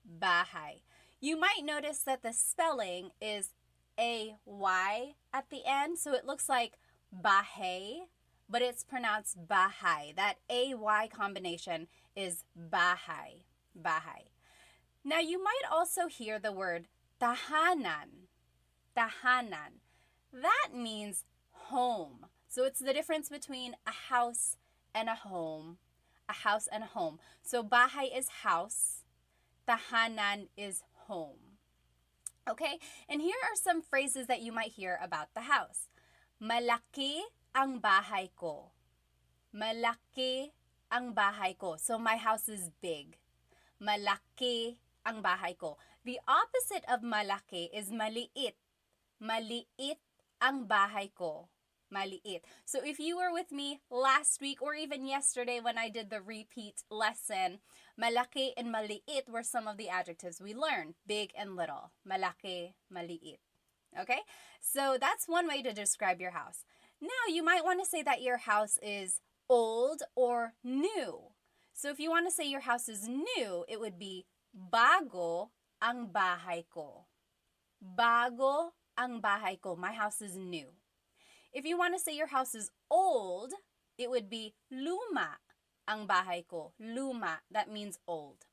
Bahay. You might notice that the spelling is A-Y at the end, so it looks like bahay, but it's pronounced bahay. That A-Y combination is bahay. Bahay. Now, you might also hear the word tahanan. Tahanan. That means home. So it's the difference between a house and a home. A house and a home. So bahay is house. Tahanan is home. Okay? And here are some phrases that you might hear about the house. Malaki ang bahay ko. Malaki ang bahay ko. So my house is big. Malaki ang bahay ko. The opposite of malaki is maliit. Maliit ang bahay ko. Maliit. So if you were with me last week or even yesterday when I did the repeat lesson, malaki and maliit were some of the adjectives we learned. Big and little. Malaki, maliit. Okay? So that's one way to describe your house. Now, you might want to say that your house is old or new. So if you want to say your house is new, it would be bago ang bahay ko. Bago ang bahay ko. My house is new. If you want to say your house is old, it would be luma ang bahay ko. Luma, that means old.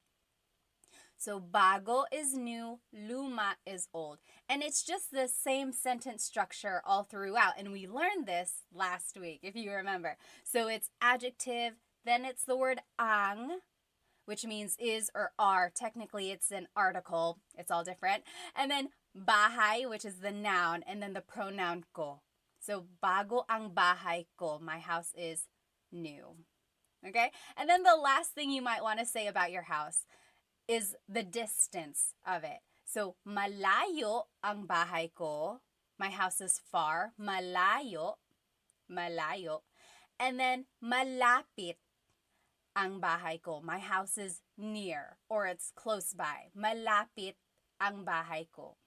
So bago is new, luma is old. And it's just the same sentence structure all throughout. And we learned this last week, if you remember. So it's adjective, then it's the word ang, which means is or are. Technically, it's an article. It's all different. And then bahay, which is the noun, and then the pronoun ko. So bago ang bahay ko. My house is new. Okay? And then the last thing you might want to say about your house is the distance of it. So, malayo ang bahay ko. My house is far. Malayo. Malayo. And then, malapit ang bahay ko. My house is near or it's close by. Malapit ang bahay ko.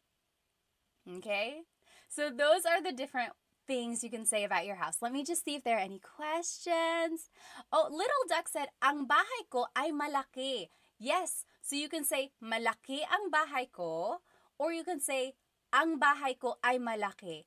Okay? So those are the different things you can say about your house. Let me just see if there are any questions. Oh, Little Duck said, ang bahay ko ay malaki. Yes, so you can say, malaki ang bahay ko, or you can say, ang bahay ko ay malaki.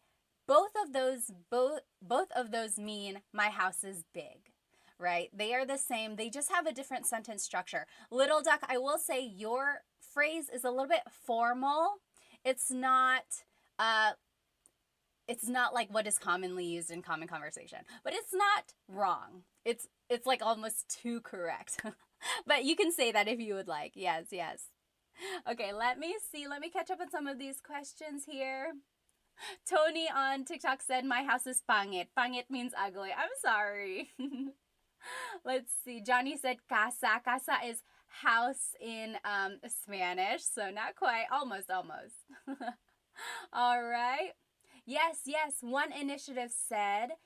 Both of those mean my house is big, right? They are the same. They just have a different sentence structure. Little Duck, I will say your phrase is a little bit formal. It's not like what is commonly used in common conversation, but it's not wrong. It's like almost too correct. But you can say that if you would like. Yes, yes. Okay, let me see. Let me catch up on some of these questions here. Tony on TikTok said, my house is pangit. Pangit means ugly. I'm sorry. Let's see. Johnny said casa. Casa is house in Spanish. So not quite. Almost. All right. Yes. One initiative said,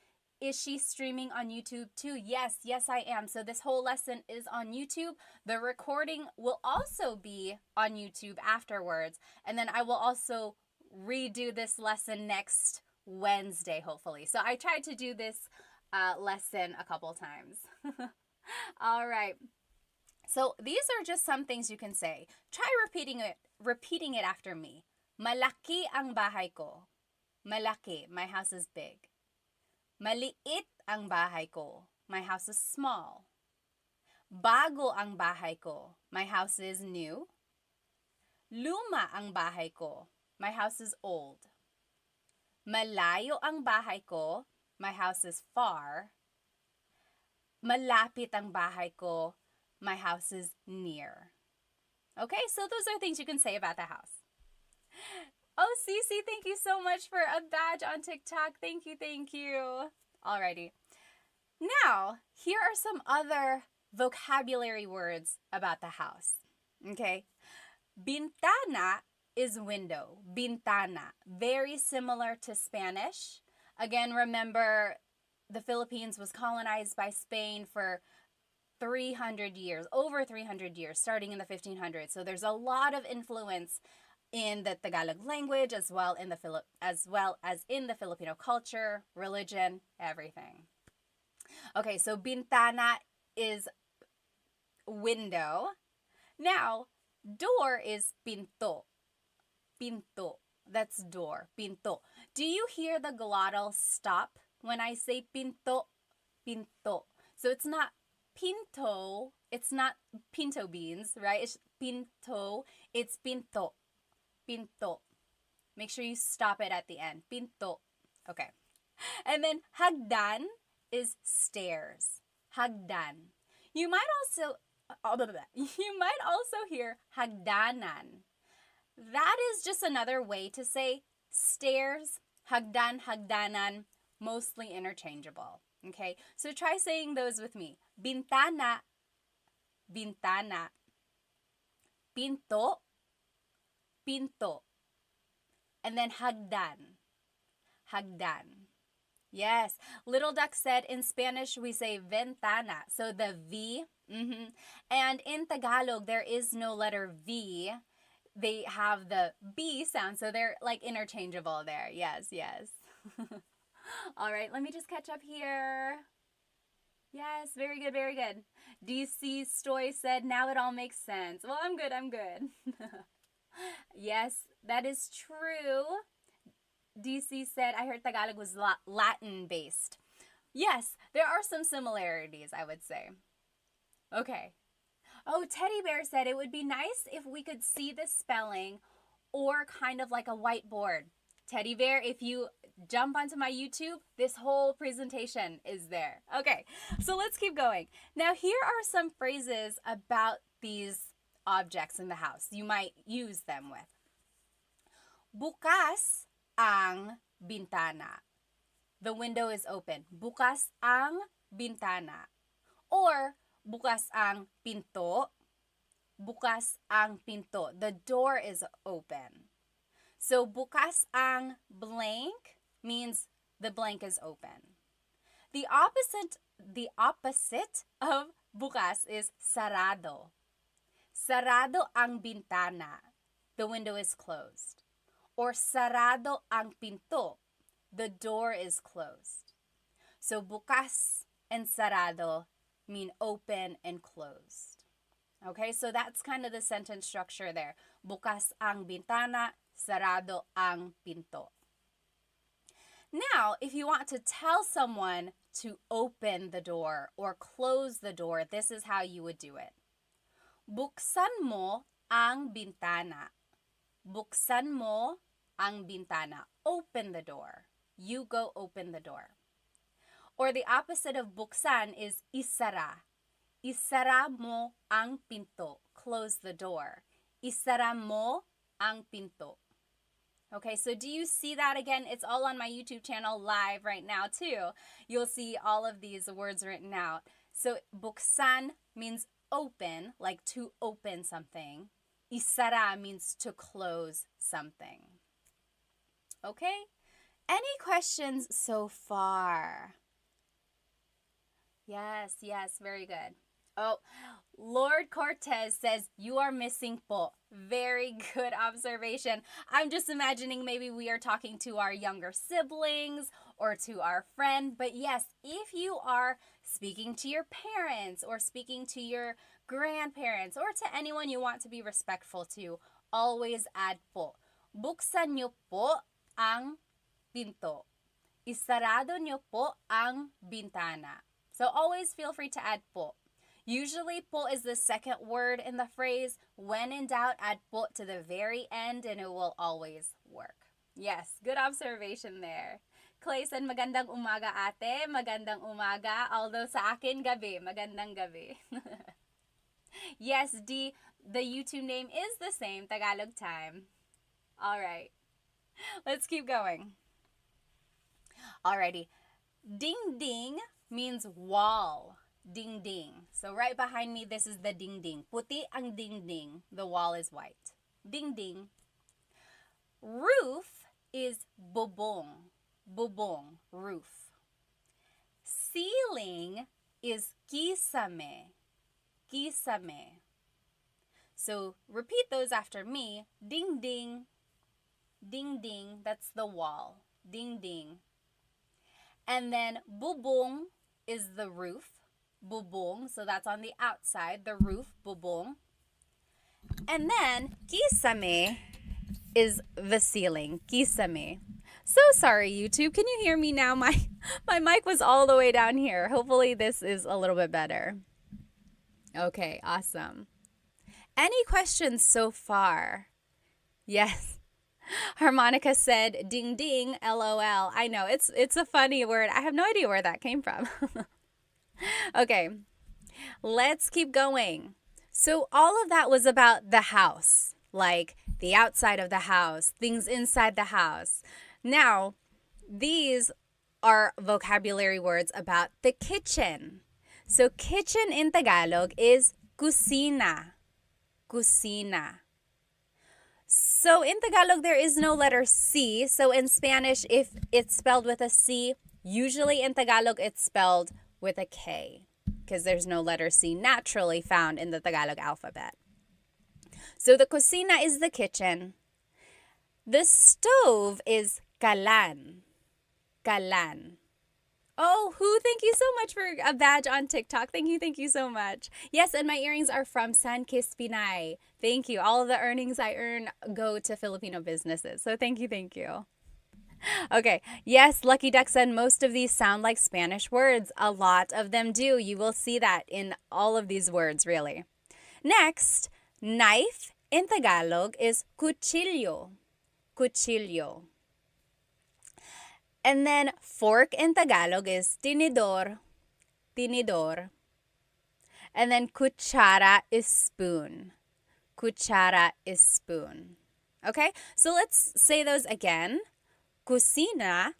is she streaming on YouTube too? Yes, I am. So this whole lesson is on YouTube. The recording will also be on YouTube afterwards. And then I will also redo this lesson next Wednesday, hopefully. So I tried to do this lesson a couple times. All right. So these are just some things you can say. Try repeating it after me. Malaki ang bahay ko. Malaki, my house is big. Maliit ang bahay ko. My house is small. Bago ang bahay ko. My house is new. Luma ang bahay ko. My house is old. Malayo ang bahay ko. My house is far. Malapit ang bahay ko. My house is near. Okay, so those are things you can say about the house. Oh, Cece, thank you so much for a badge on TikTok. Thank you. Alrighty. Now, here are some other vocabulary words about the house. Okay. Bintana is window. Bintana. Very similar to Spanish. Again, remember, the Philippines was colonized by Spain for 300 years, over 300 years, starting in the 1500s. So there's a lot of influence in the Tagalog language as well as in the Filipino culture, religion, everything. Okay, so bintana is window. Now, door is pinto. Pinto. That's door. Pinto. Do you hear the glottal stop when I say pinto? Pinto. So it's not pinto. It's not pinto beans, right? It's pinto. It's pinto. Pinto. Make sure you stop it at the end. Pinto. Okay. And then hagdan is stairs. Hagdan. You might also hear hagdanan. That is just another way to say stairs, hagdan, hagdanan, mostly interchangeable. Okay? So try saying those with me. Bintana, bintana. Pinto, pinto. And then hagdan, hagdan. Yes. Little Duck said in Spanish we say ventana. So the V. And in Tagalog there is no letter V. They have the B sound. So they're like interchangeable there. Yes. All right. Let me just catch up here. Yes. Very good. DC Stoy said, now it all makes sense. Well, I'm good. Yes, that is true. DC said, I heard Tagalog was Latin based. Yes, there are some similarities, I would say. Okay. Oh, Teddy Bear said it would be nice if we could see the spelling or kind of like a whiteboard. Teddy Bear, if you jump onto my YouTube, this whole presentation is there. Okay, so let's keep going. Now, here are some phrases about these objects in the house you might use them with. Bukas ang bintana. The window is open. Bukas ang bintana. Or bukas ang pinto. bukas ang pinto. The door is open. So bukas ang blank means the blank is open. The opposite of bukas is sarado. Sarado ang bintana. The window is closed. Or sarado ang pinto. The door is closed. So bukas and sarado mean open and closed. Okay, so that's kind of the sentence structure there. Bukas ang bintana, sarado ang pinto. Now, if you want to tell someone to open the door or close the door, this is how you would do it. Buksan mo ang bintana. Buksan mo ang bintana. Open the door. You go open the door. Or the opposite of buksan is isara. Isara mo ang pinto. Close the door. Isara mo ang pinto. Okay, so do you see that again? It's all on my YouTube channel live right now too. You'll see all of these words written out. So buksan means open, like to open something. Isara means to close something. Okay? Any questions so far? Yes, very good. Oh, Lord Cortez says, you are missing po. Very good observation. I'm just imagining maybe we are talking to our younger siblings or to our friend. But yes, if you are speaking to your parents or speaking to your grandparents or to anyone you want to be respectful to, always add po. Buksan niyo po ang pinto. Isarado niyo po ang bintana. So always feel free to add po. Usually, po is the second word in the phrase. When in doubt, add po to the very end and it will always work. Yes, good observation there. Clay said, magandang umaga ate, magandang umaga. Although sa akin, gabi, magandang gabi. Yes, D, the YouTube name is the same, Tagalog Time. All right, let's keep going. Alrighty, ding ding means wall. Ding ding. So right behind me, this is the ding ding. Puti ang ding ding. The wall is white. Ding ding. Roof is bubong. Bubong, roof. Ceiling is kisame. Kisame. So repeat those after me. Ding ding. Ding ding. That's the wall. Ding ding. And then bubong is the roof. Bubong, so that's on the outside, the roof, bubong. And then kisame is the ceiling, kisame. So sorry, YouTube. Can you hear me now? My mic was all the way down here. Hopefully this is a little bit better. Okay, awesome. Any questions so far? Yes. Harmonica said, ding ding, LOL. I know, it's a funny word. I have no idea where that came from. Okay, let's keep going. So all of that was about the house, like the outside of the house, things inside the house. Now, these are vocabulary words about the kitchen. So kitchen in Tagalog is kusina. Kusina. So in Tagalog, there is no letter C. So in Spanish, if it's spelled with a C, usually in Tagalog, it's spelled with a K because there's no letter C naturally found in the Tagalog alphabet. So the kusina is the kitchen. The stove is kalan. Kalan. Oh, who? Thank you so much for a badge on TikTok. Thank you so much. Yes, and my earrings are from San Kiss Pinay. Thank you. All of the earnings I earn go to Filipino businesses. So thank you. Okay, yes, Lucky Duck said most of these sound like Spanish words. A lot of them do. You will see that in all of these words, really. Next, knife in Tagalog is cuchillo. Cuchillo. And then fork in Tagalog is tinidor. Tinidor. And then cuchara is spoon. Cuchara is spoon. Okay, so let's say those again. Kusina,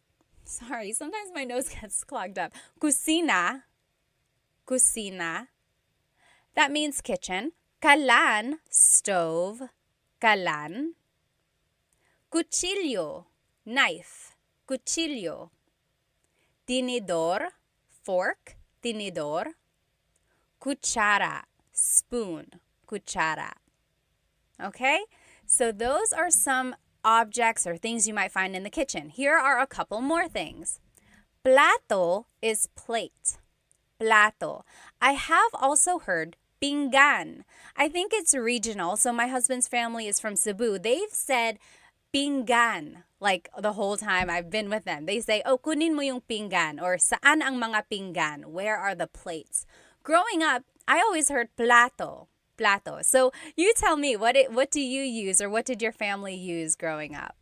sorry, sometimes my nose gets clogged up. Kusina, kusina. That means kitchen. Kalan, stove, kalan. Cuchillo, knife, cuchillo. Tinidor, fork, tinidor. Cuchara, spoon, cuchara. Okay? So those are some objects or things you might find in the kitchen. Here are a couple more things. Plato is plate. Plato. I have also heard pinggan. I think it's regional. So my husband's family is from Cebu. They've said pinggan like the whole time I've been with them. They say, oh, kunin mo yung pinggan, or saan ang mga pinggan? Where are the plates? Growing up, I always heard plato. Plato. So you tell me, what do you use, or what did your family use growing up?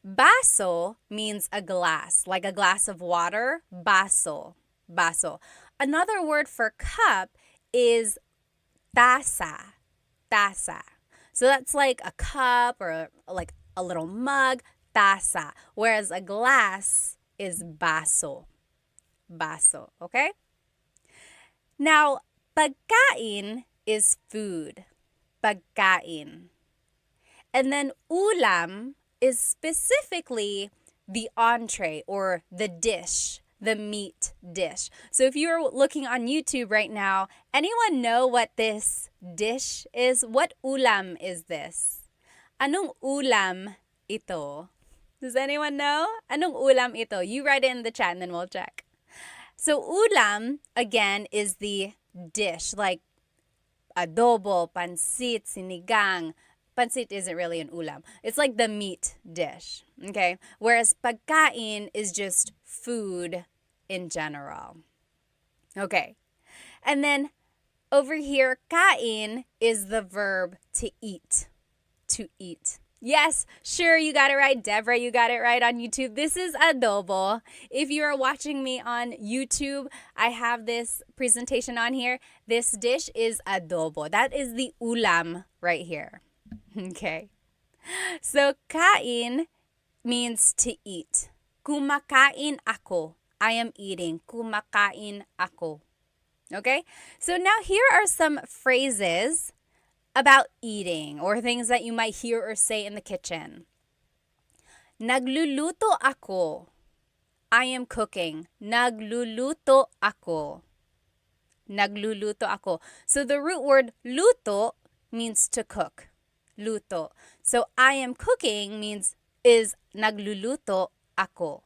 Baso means a glass, like a glass of water. Baso. Baso. Another word for cup is taza. Taza. So that's like a cup or like a little mug, taza. Whereas a glass is baso. Baso, okay? Now, pagkain is food. Pagkain. And then ulam is specifically the entree or the dish, the meat dish. So if you're looking on YouTube right now, anyone know what this dish is? What ulam is this? Anong ulam ito? Does anyone know? Anong ulam ito? You write it in the chat and then we'll check. So ulam, again, is the dish, like adobo, pansit, sinigang. Pansit isn't really an ulam. It's like the meat dish, okay? Whereas pagkain is just food in general. Okay. And then over here, kain is the verb to eat. To eat. Yes, sure, you got it right. Deborah, you got it right on YouTube. This is adobo. If you are watching me on YouTube, I have this presentation on here. This dish is adobo. That is the ulam right here. Okay. So, kain means to eat. Kumakain ako. I am eating. Kumakain ako. Okay? So now here are some phrases about eating or things that you might hear or say in the kitchen. Nagluluto ako. I am cooking. Nagluluto ako. Nagluluto ako. So the root word luto means to cook. Luto. So I am cooking is nagluluto ako.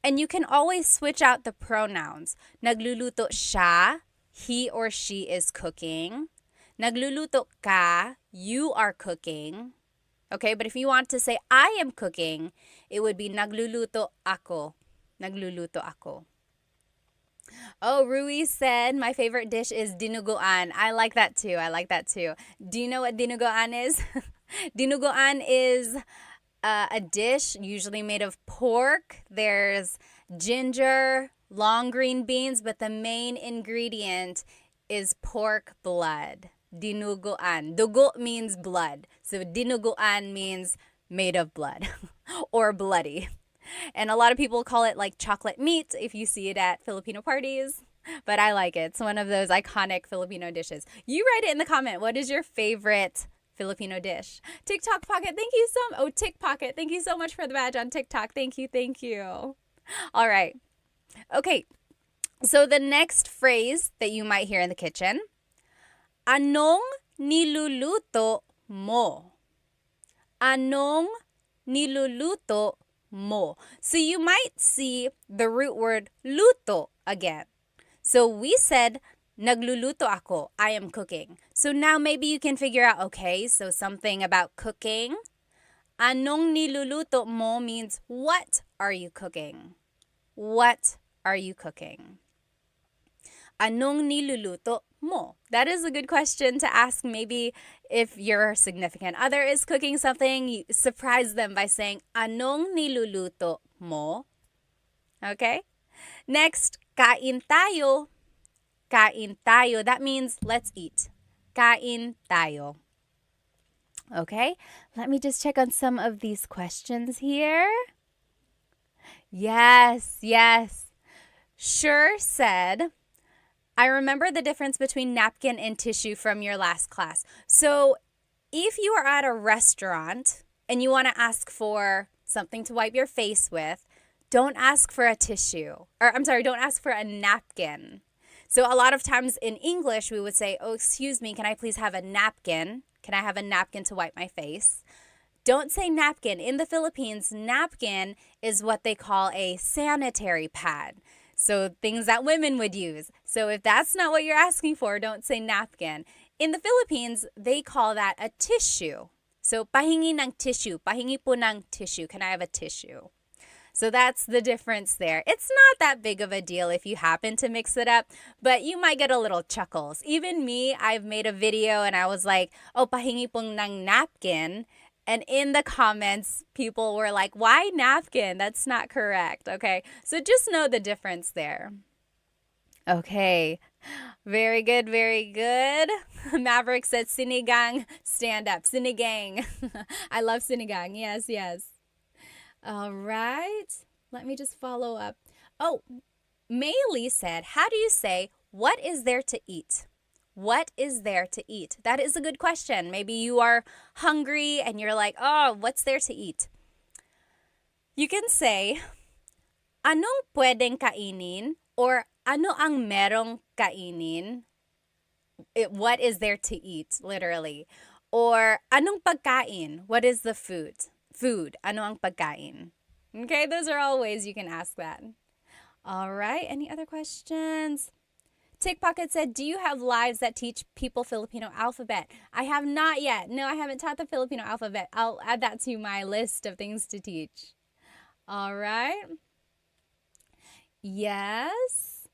And you can always switch out the pronouns. Nagluluto siya, he or she is cooking. Nagluluto ka, you are cooking. Okay, but if you want to say I am cooking, it would be nagluluto ako. Nagluluto ako. Oh, Rui said my favorite dish is dinuguan. I like that too. Do you know what dinuguan is? Dinuguan is a dish usually made of pork. There's ginger, long green beans, but the main ingredient is pork blood. Dinuguan. Dugo means blood. So dinuguan means made of blood or bloody. And a lot of people call it like chocolate meat if you see it at Filipino parties. But I like it. It's one of those iconic Filipino dishes. You write it in the comment. What is your favorite Filipino dish? TikTok Pocket, thank you so much. Oh, Tick Pocket, thank you so much for the badge on TikTok. Thank you. All right. Okay. So the next phrase that you might hear in the kitchen, anong niluluto mo? Anong niluluto mo? So you might see the root word luto again. So we said nagluluto ako. I am cooking. So now maybe you can figure out, okay, so something about cooking. Anong niluluto mo means what are you cooking? What are you cooking? Anong niluluto mo? That is a good question to ask. Maybe if your significant other is cooking something, you surprise them by saying, anong niluluto mo? Okay? Next, kain tayo. Kain tayo. That means let's eat. Kain tayo. Okay? Let me just check on some of these questions here. Yes. Sure said, I remember the difference between napkin and tissue from your last class. So if you are at a restaurant and you want to ask for something to wipe your face with, don't ask for a tissue. Or I'm sorry, don't ask for a napkin. So a lot of times in English, we would say, oh, excuse me, can I please have a napkin? Can I have a napkin to wipe my face? Don't say napkin. In the Philippines, napkin is what they call a sanitary pad. So things that women would use. So if that's not what you're asking for, don't say napkin. In the Philippines, they call that a tissue. So pahingi ng tissue. Pahingi po ng tissue. Can I have a tissue? So that's the difference there. It's not that big of a deal if you happen to mix it up, but you might get a little chuckles. Even me, I've made a video and I was like, oh, pahingi pong ng napkin. And in the comments, people were like, why napkin? That's not correct. Okay, so just know the difference there. Okay, very good, very good. Maverick said, sinigang, stand up. Sinigang. I love sinigang. Yes, yes. All right. Let me just follow up. Oh, Maylee said, how do you say, what is there to eat? What is there to eat? That is a good question. Maybe you are hungry and you're like, oh, what's there to eat? You can say, anong pwedeng kainin? Or ano ang merong kainin? What is there to eat, literally. Or anong pagkain? What is the food? Food. Ano ang pagkain? Okay, those are all ways you can ask that. All right, any other questions? Tickpocket said, do you have lives that teach people Filipino alphabet? I have not yet. No, I haven't taught the Filipino alphabet. I'll add that to my list of things to teach. All right. Yes.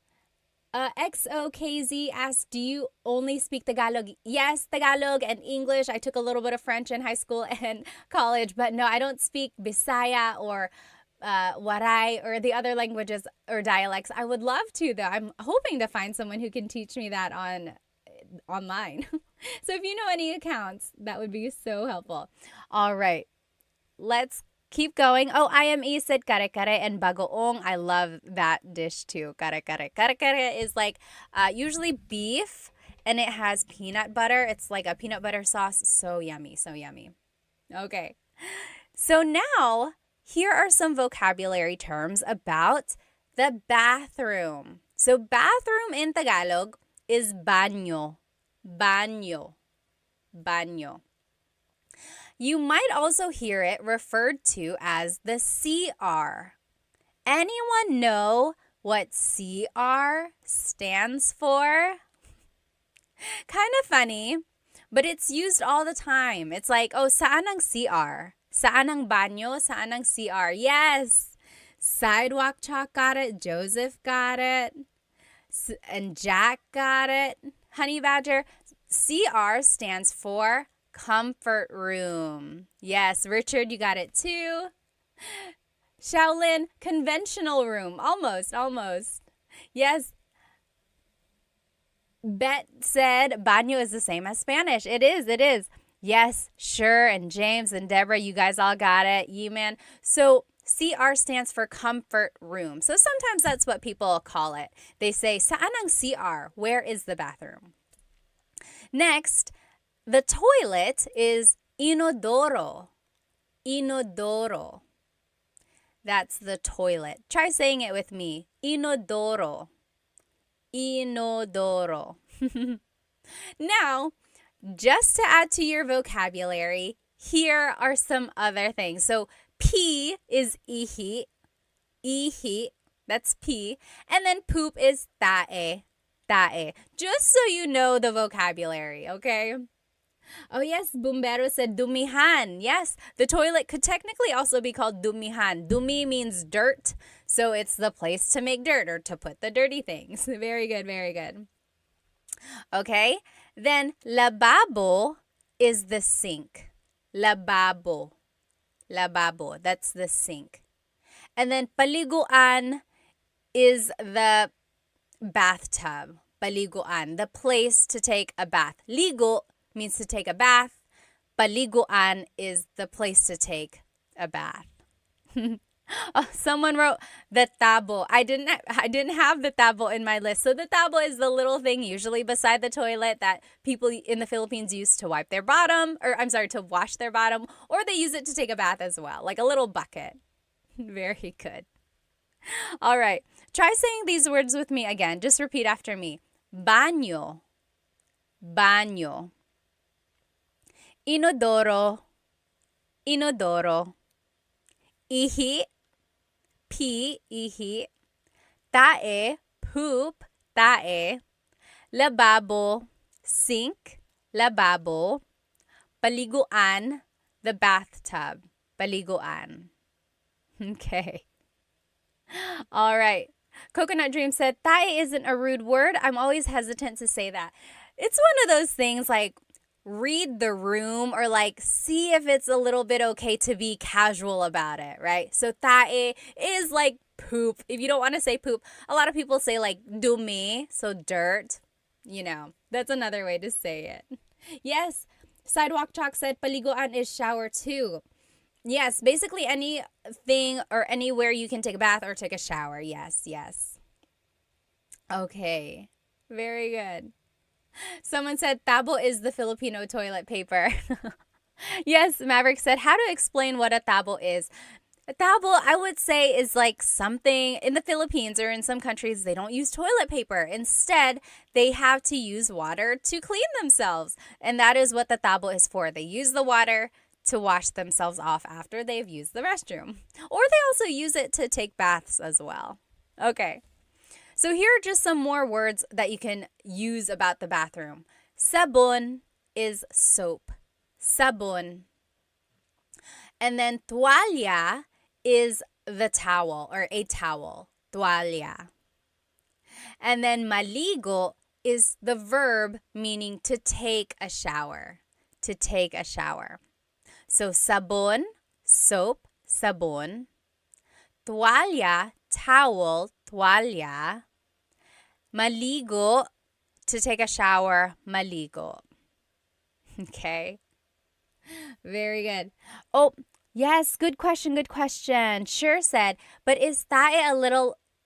XOKZ asked, do you only speak Tagalog? Yes, Tagalog and English. I took a little bit of French in high school and college, but no, I don't speak Bisaya or Waray or the other languages or dialects. I would love to, though. I'm hoping to find someone who can teach me that online. So if you know any accounts, that would be so helpful. All right, let's keep going. Oh, IME said kare-kare and bagoong. I love that dish too. Kare-kare. Kare-kare is like usually beef and it has peanut butter. It's like a peanut butter sauce. So yummy, so yummy. Okay, so now here are some vocabulary terms about the bathroom. So bathroom in Tagalog is baño. Baño. Baño. You might also hear it referred to as the CR. Anyone know what CR stands for? Kind of funny, but it's used all the time. It's like, oh, saan ang CR? Saan ang banyo? Saan ang CR? Yes! Sidewalk Chalk got it. Joseph got it. And Jack got it. Honey Badger. CR stands for comfort room. Yes, Richard, you got it too. Shaolin, conventional room. Almost, almost. Yes. Bet said baño is the same as Spanish. It is, it is. Yes, sure, and James and Deborah, you guys all got it. Yeman. So CR stands for comfort room. So sometimes that's what people call it. They say, saan ang CR? Where is the bathroom? Next, the toilet is inodoro. Inodoro. That's the toilet. Try saying it with me. Inodoro. Inodoro. Now, just to add to your vocabulary, here are some other things. So pee is ihi. Ihi. That's pee. And then poop is tae. Tae. Just so you know the vocabulary, okay? Oh yes, Bumbero said dumihan. Yes, the toilet could technically also be called dumihan. Dumi means dirt, so it's the place to make dirt or to put the dirty things. Very good, very good. Okay, then lababo is the sink. Lababo. Lababo, that's the sink. And then paliguan is the bathtub. Paliguan, the place to take a bath. Ligo means to take a bath. Paliguan is the place to take a bath. Oh, someone wrote the tabo. I didn't have the tabo in my list. So the tabo is the little thing usually beside the toilet that people in the Philippines use to wipe their bottom, or I'm sorry, to wash their bottom, or they use it to take a bath as well, like a little bucket. Very good. All right. Try saying these words with me again. Just repeat after me. Baño, baño. Inodoro, inodoro. Ihi, pee, ihi. Tae, poop, tae. Lababo, sink, lababo. Paliguan, the bathtub. Paliguan. Okay. All right. Coconut Dream said, tae isn't a rude word. I'm always hesitant to say that. It's one of those things like read the room or like see if it's a little bit okay to be casual about it, right? So tae is like poop. If you don't want to say poop, a lot of people say like dumi, so dirt. That's another way to say it. Yes, Sidewalk Chalk said paliguan is shower too. Yes, basically anything or anywhere you can take a bath or take a shower. Yes, yes. Okay, very good. Someone said tabo is the Filipino toilet paper. Yes, Maverick said, how to explain what a tabo is. A tabo, I would say, is like something in the Philippines or in some countries, they don't use toilet paper. Instead, they have to use water to clean themselves. And that is what the tabo is for. They use the water to wash themselves off after they've used the restroom. Or they also use it to take baths as well. Okay. So here are just some more words that you can use about the bathroom. Sabon is soap. Sabon. And then tualya is the towel or a towel. Tualya. And then maligo is the verb meaning to take a shower. To take a shower. So sabon, soap, sabon. Tualya, towel, tualya. Maligo, to take a shower, maligo. Okay. Very good. Oh, yes, good question, good question. Sure said, but is tae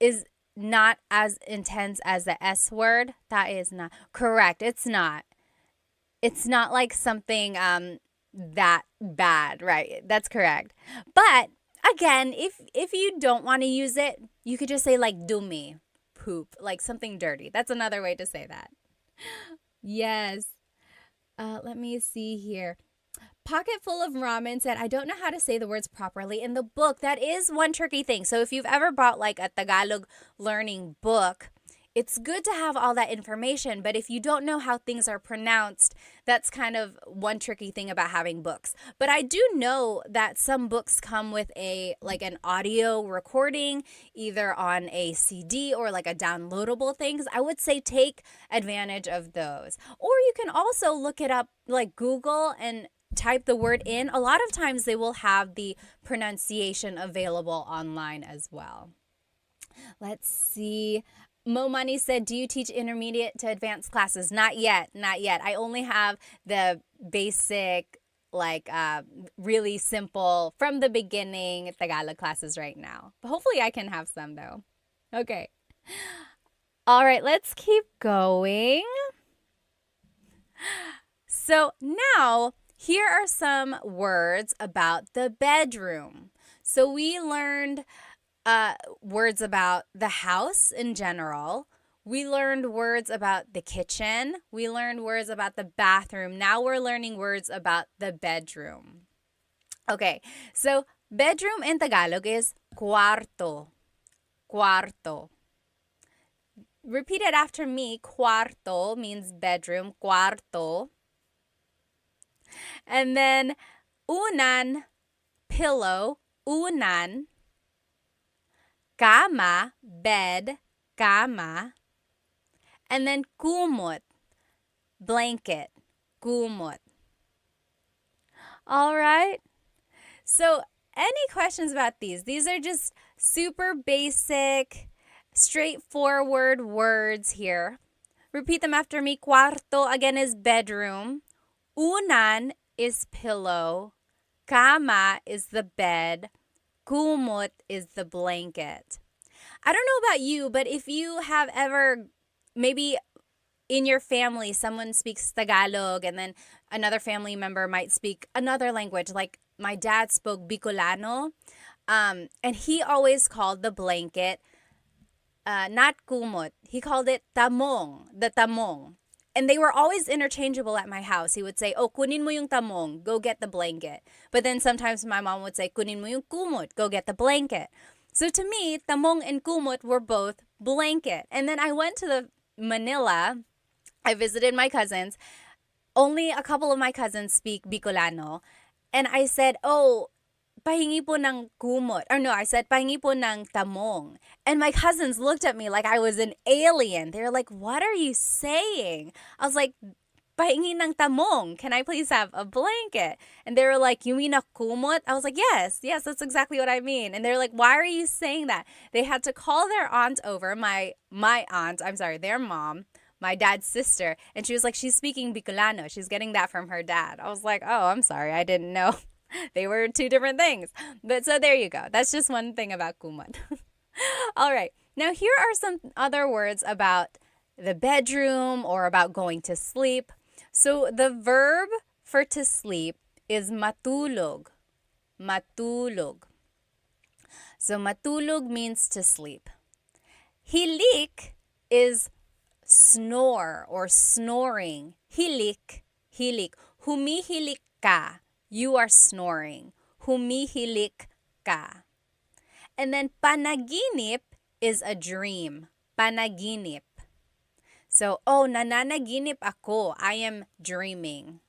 is not as intense as the S word? Tae is not. Correct, it's not. It's not like something that bad, right? That's correct. But again, if you don't want to use it, you could just say like dumi, poop, like something dirty. That's another way to say that. Yes. Let me see here. Pocket Full of Ramen said, I don't know how to say the words properly in the book. That is one tricky thing. So if you've ever bought like a Tagalog learning book, it's good to have all that information. But if you don't know how things are pronounced, that's kind of one tricky thing about having books. But I do know that some books come with an audio recording, either on a CD or like a downloadable things. I would say take advantage of those. Or you can also look it up like Google and type the word in. A lot of times they will have the pronunciation available online as well. Let's see. Mo Money said, do you teach intermediate to advanced classes? Not yet. Not yet. I only have the basic, really simple, from the beginning Tagalog classes right now. But hopefully I can have some though. Okay. All right, let's keep going. So now, here are some words about the bedroom. So we learned words about the house in general. We learned words about the kitchen. We learned words about the bathroom. Now we're learning words about the bedroom. Okay, so bedroom in Tagalog is cuarto. Cuarto. Repeat it after me. Cuarto means bedroom. Cuarto. And then unan, pillow. Unan. Cama, bed, cama. And then kumot, blanket, kumot. All right. So any questions about these? These are just super basic, straightforward words here. Repeat them after me. Cuarto, again, is bedroom. Unan is pillow. Cama is the bed. kumot is the blanket. I don't know about you, but if you have ever, maybe in your family, someone speaks Tagalog and then another family member might speak another language. Like my dad spoke Bicolano, and he always called the blanket not kumot. He called it tamong, the tamong. And they were always interchangeable at my house. He would say, oh, kunin mo yung tamong, go get the blanket. But then sometimes my mom would say, kunin mo yung kumot, go get the blanket. So to me, tamong and kumot were both blanket. And then I went to the Manila. I visited my cousins. Only a couple of my cousins speak Bicolano. And I said, oh, pahingi po ng kumot. Or no, I said, pahingi po ng tamong. And my cousins looked at me like I was an alien. They were like, what are you saying? I was like, pahingi ng tamong. Can I please have a blanket? And they were like, you mean a kumot? I was like, yes, that's exactly what I mean. And they're like, why are you saying that? They had to call their aunt over, their mom, my dad's sister. And she was like, she's speaking Bicolano. She's getting that from her dad. I was like, oh, I'm sorry. I didn't know. They were two different things. But so there you go. That's just one thing about kumot. All right. Now here are some other words about the bedroom or about going to sleep. So the verb for to sleep is matulog. Matulog. So matulog means to sleep. Hilik is snore or snoring. Hilik. Humihilik ka. You are snoring. Humihilik ka. And then panaginip is a dream. Panaginip. So, oh, nananaginip ako. I am dreaming.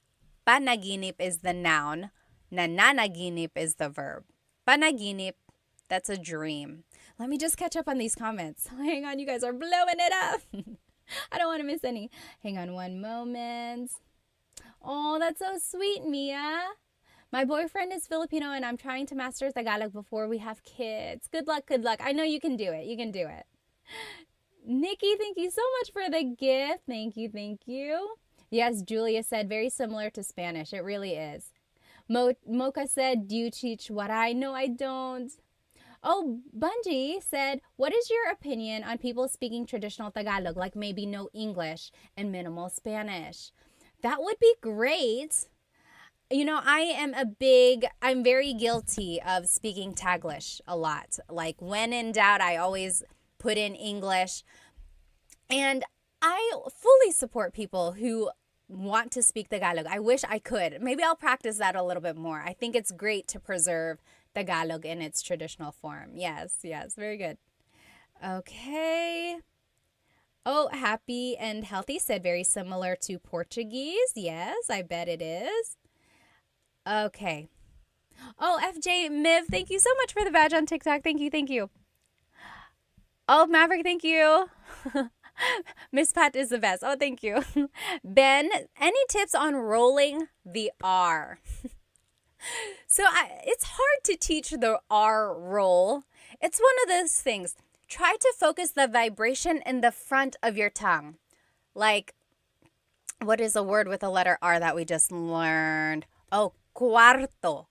Panaginip is the noun. Nananaginip is the verb. Panaginip, that's a dream. Let me just catch up on these comments. Hang on, you guys are blowing it up. I don't want to miss any. Hang on one moment. Oh, that's so sweet, Mia. My boyfriend is Filipino and I'm trying to master Tagalog before we have kids. Good luck, good luck. I know you can do it. You can do it. Nikki, thank you so much for the gift. Thank you. Yes, Julia said very similar to Spanish. It really is. Mocha said, do you teach waray? No, I don't. Oh, Bungie said, what is your opinion on people speaking traditional Tagalog, like maybe no English and minimal Spanish? That would be great. You know, I'm very guilty of speaking Taglish a lot. Like when in doubt, I always put in English. And I fully support people who want to speak Tagalog. I wish I could. Maybe I'll practice that a little bit more. I think it's great to preserve Tagalog in its traditional form. Yes, very good. Okay. Oh, happy and healthy said very similar to Portuguese. Yes, I bet it is. Okay. Oh, FJ Miv, thank you so much for the badge on TikTok. Thank you. Oh, Maverick, thank you. Miss Pat is the best. Oh, thank you. Ben, any tips on rolling the R? So it's hard to teach the R roll. It's one of those things. Try to focus the vibration in the front of your tongue. Like, what is a word with a letter R that we just learned? Oh, cuarto.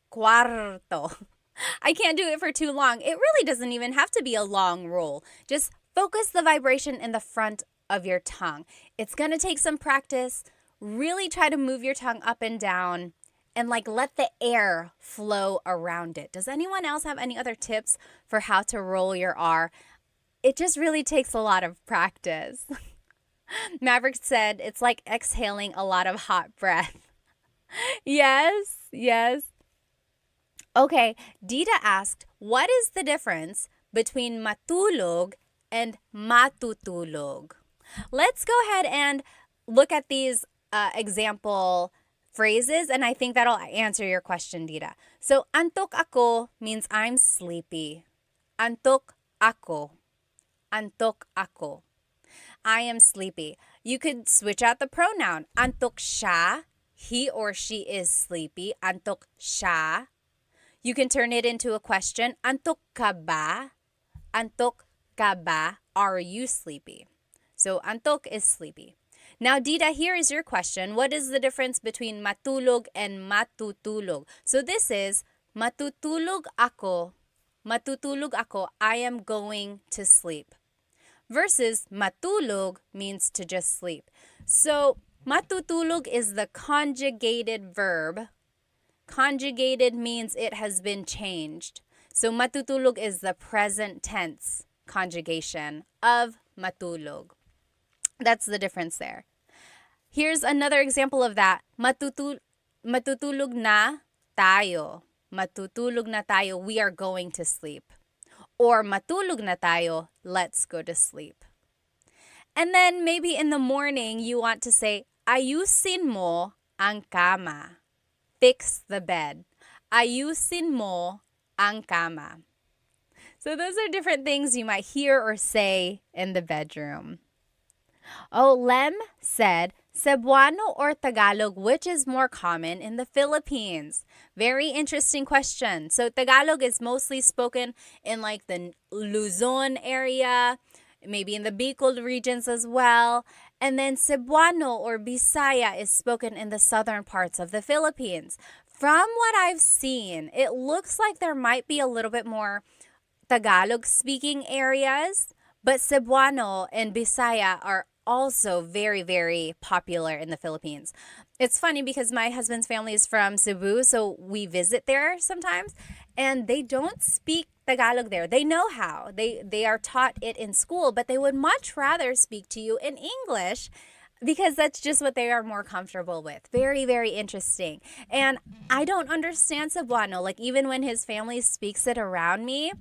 I can't do it for too long. It really doesn't even have to be a long roll. Just focus the vibration in the front of your tongue. It's going to take some practice. Really try to move your tongue up and down and let the air flow around it. Does anyone else have any other tips for how to roll your R? It just really takes a lot of practice. Maverick said it's like exhaling a lot of hot breath. Yes. Okay, Dita asked, what is the difference between matulog and matutulog? Let's go ahead and look at these example phrases, and I think that'll answer your question, Dita. So, antok ako means I'm sleepy. Antok ako. I am sleepy. You could switch out the pronoun. Antok siya. He or she is sleepy. Antok siya. You can turn it into a question. Antok ka ba? Antok ka ba? Are you sleepy? So, antok is sleepy. Now, Dita, here is your question. What is the difference between matulog and matutulog? So, this is matutulog ako matutulog ako, I am going to sleep. Versus matulog means to just sleep. So matutulog is the conjugated verb. Conjugated means it has been changed. So matutulog is the present tense conjugation of matulog. That's the difference there. Here's another example of that. Matutulog na tayo. Matutulog na tayo. We are going to sleep. Or matulog na tayo. Let's go to sleep. And then maybe in the morning, you want to say, ayusin mo ang kama. Fix the bed. Ayusin mo ang kama. So those are different things you might hear or say in the bedroom. Oh, Lem said, Cebuano or Tagalog, which is more common in the Philippines? Very interesting question. So Tagalog is mostly spoken in like the Luzon area, maybe in the Bicol regions as well. And then Cebuano or Bisaya is spoken in the southern parts of the Philippines. From what I've seen, it looks like there might be a little bit more Tagalog speaking areas, but Cebuano and Bisaya are also very, very popular in the Philippines. It's funny because my husband's family is from Cebu, so we visit there sometimes, and they don't speak Tagalog there. They know how. They are taught it in school, but they would much rather speak to you in English because that's just what they are more comfortable with. Very, very interesting. And I don't understand Cebuano. Like even when his family speaks it around me,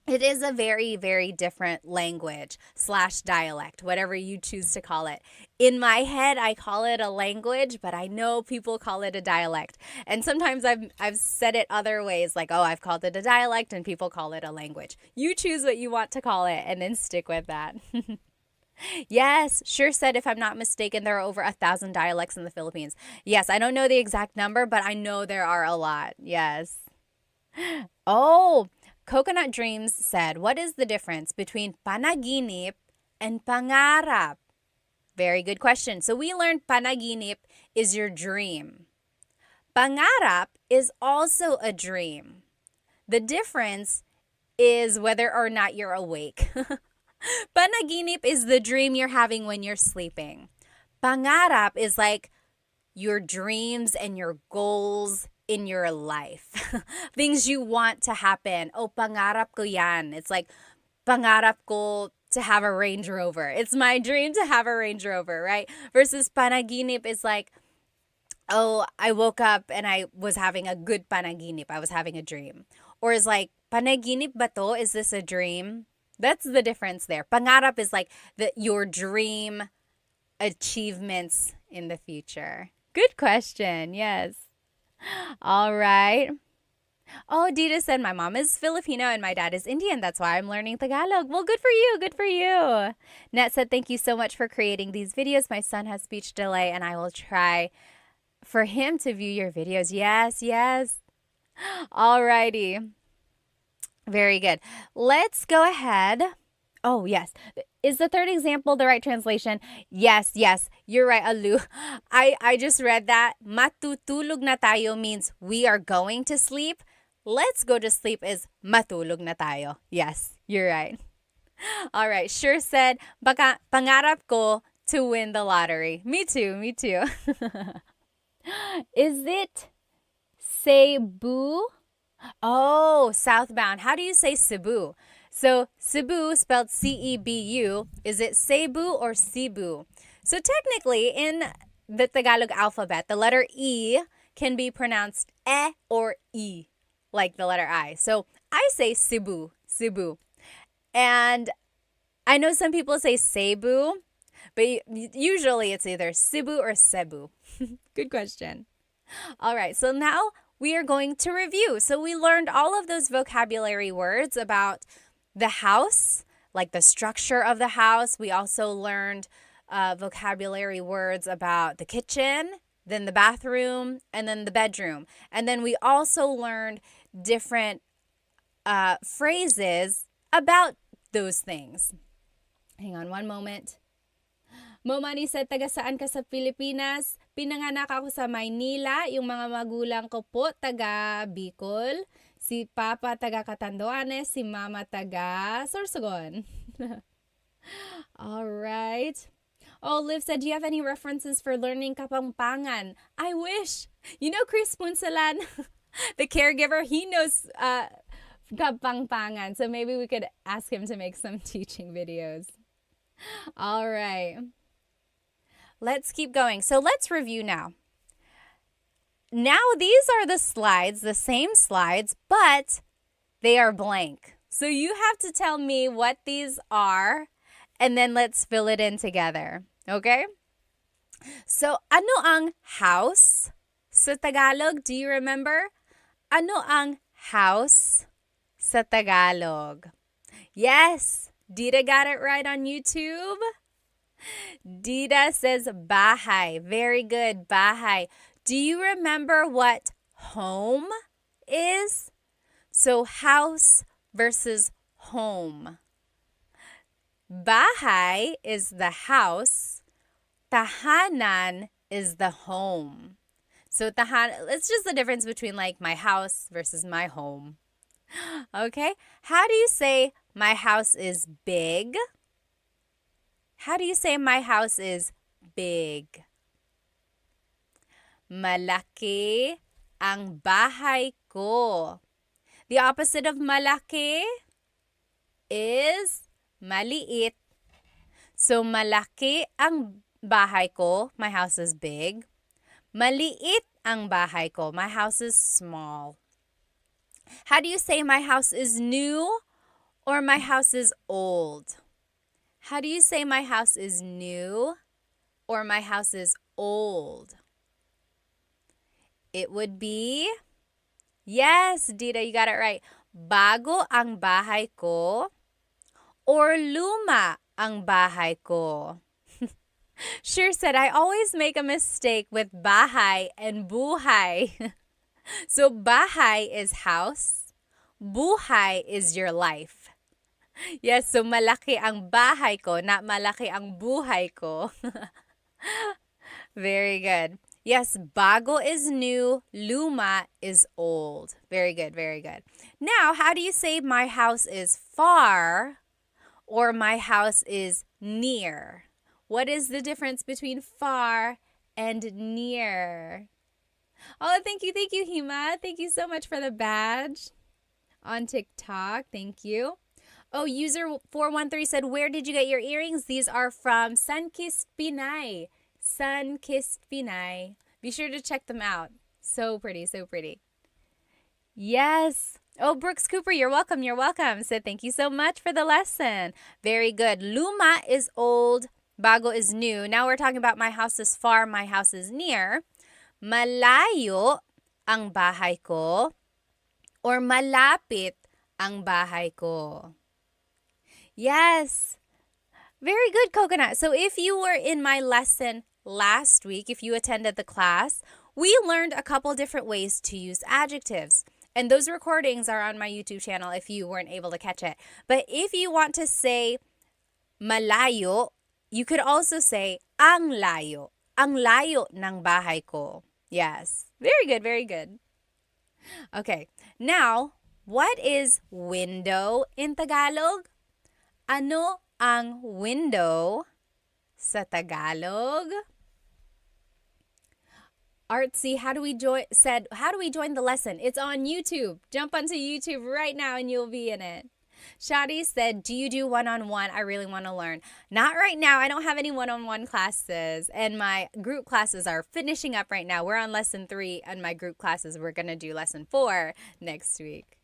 it is a very, very different language / dialect, whatever you choose to call it. In my head, I call it a language, but I know people call it a dialect. And sometimes I've said it other ways, like, oh, I've called it a dialect, and people call it a language. You choose what you want to call it, and then stick with that. Yes, sure said, if I'm not mistaken, there are over 1,000 dialects in the Philippines. Yes, I don't know the exact number, but I know there are a lot. Yes. Oh, Coconut Dreams said, what is the difference between panaginip and pangarap? Very good question. So we learned panaginip is your dream. Pangarap is also a dream. The difference is whether or not you're awake. Panaginip is the dream you're having when you're sleeping. Pangarap is like your dreams and your goals in your life. Things you want to happen. Oh, pangarap ko yan. It's like, pangarap ko to have a Range Rover. It's my dream to have a Range Rover, right? Versus panaginip is like, oh, I woke up and I was having a good panaginip. I was having a dream. Or is like, panaginip ba to? Is this a dream? That's the difference there. Pangarap is like your dream achievements in the future. Good question. Yes. All right. Oh, Dita said my mom is Filipino and my dad is Indian. That's why I'm learning Tagalog. Well, good for you. Good for you. Net said, thank you so much for creating these videos. My son has speech delay and I will try for him to view your videos. Yes, yes. All righty. Very good. Let's go ahead. Oh, yes. Is the third example the right translation? Yes, yes. You're right, Alu. I just read that. Matutulog na tayo means we are going to sleep. Let's go to sleep is matulog na tayo. Yes, you're right. All right. Sure said, baka pangarap ko to win the lottery. Me too, me too. Is it Cebu? Oh, southbound. How do you say Cebu? So Cebu, spelled C-E-B-U, is it Cebu or Cebu? So technically, in the Tagalog alphabet, the letter E can be pronounced E or E, like the letter I. So I say Cebu, Cebu. And I know some people say Cebu, but usually it's either Cebu or Cebu. Good question. All right, so now we are going to review. So we learned all of those vocabulary words about the house, like the structure of the house. We also learned vocabulary words about the kitchen, then the bathroom, and then the bedroom. And then we also learned different phrases about those things. Hang on one moment. Momani said, taga saan ka sa Pilipinas? Pinanganak ako sa Maynila. Yung mga magulang ko po, taga Bicol. Si Papa taga Catanduanes, si Mama taga Sorsogon. All right. Oh, Liv said, do you have any references for learning Kapampangan? I wish. You know Chris Punsalan, the caregiver, he knows Kapampangan. So maybe we could ask him to make some teaching videos. All right. Let's keep going. So let's review now. Now these are the slides, the same slides, but they are blank. So you have to tell me what these are, and then let's fill it in together. Okay? So, ano ang house sa Tagalog? Do you remember? Ano ang house sa Tagalog? Yes, Dita got it right on YouTube. Dita says bahay. Very good, bahay. Do you remember what home is? So, house versus home. Bahay is the house. Tahanan is the home. So it's just the difference between like my house versus my home. Okay? How do you say my house is big? How do you say my house is big? Malaki ang bahay ko. The opposite of malaki is maliit. So malaki ang bahay ko, my house is big. Maliit ang bahay ko, my house is small. How do you say my house is new or my house is old? How do you say my house is new or my house is old? It would be, yes, Dita, you got it right. Bago ang bahay ko or luma ang bahay ko. Sure said, I always make a mistake with bahay and buhay. So bahay is house, buhay is your life. Yes, so malaki ang bahay ko, not malaki ang buhay ko. Very good. Yes, bago is new, luma is old. Very good, very good. Now, how do you say my house is far or my house is near? What is the difference between far and near? Oh, thank you, Hima. Thank you so much for the badge on TikTok. Thank you. Oh, user 413 said, where did you get your earrings? These are from Sunkissed Pinay. Sunkissed Pinay. Be sure to check them out. So pretty, so pretty. Yes. Oh, Brooks Cooper, you're welcome. You're welcome. Said, thank you so much for the lesson. Very good. Luma is old. Bago is new. Now we're talking about my house is far, my house is near. Malayo ang bahay ko or malapit ang bahay ko. Yes. Very good, Coconut. So if you were in my lesson last week, if you attended the class, we learned a couple different ways to use adjectives. And those recordings are on my YouTube channel if you weren't able to catch it. But if you want to say malayo, you could also say ang layo ng bahay ko. Yes. Very good, very good. Okay. Now, what is window in Tagalog? Ano ang window sa Tagalog? Artsy, how do we join the lesson? It's on YouTube. Jump onto YouTube right now and you'll be in it. Shadi said, do you do one-on-one? I really want to learn. Not right now. I don't have any one-on-one classes. And my group classes are finishing up right now. We're on lesson 3 and my group classes. We're going to do lesson 4 next week.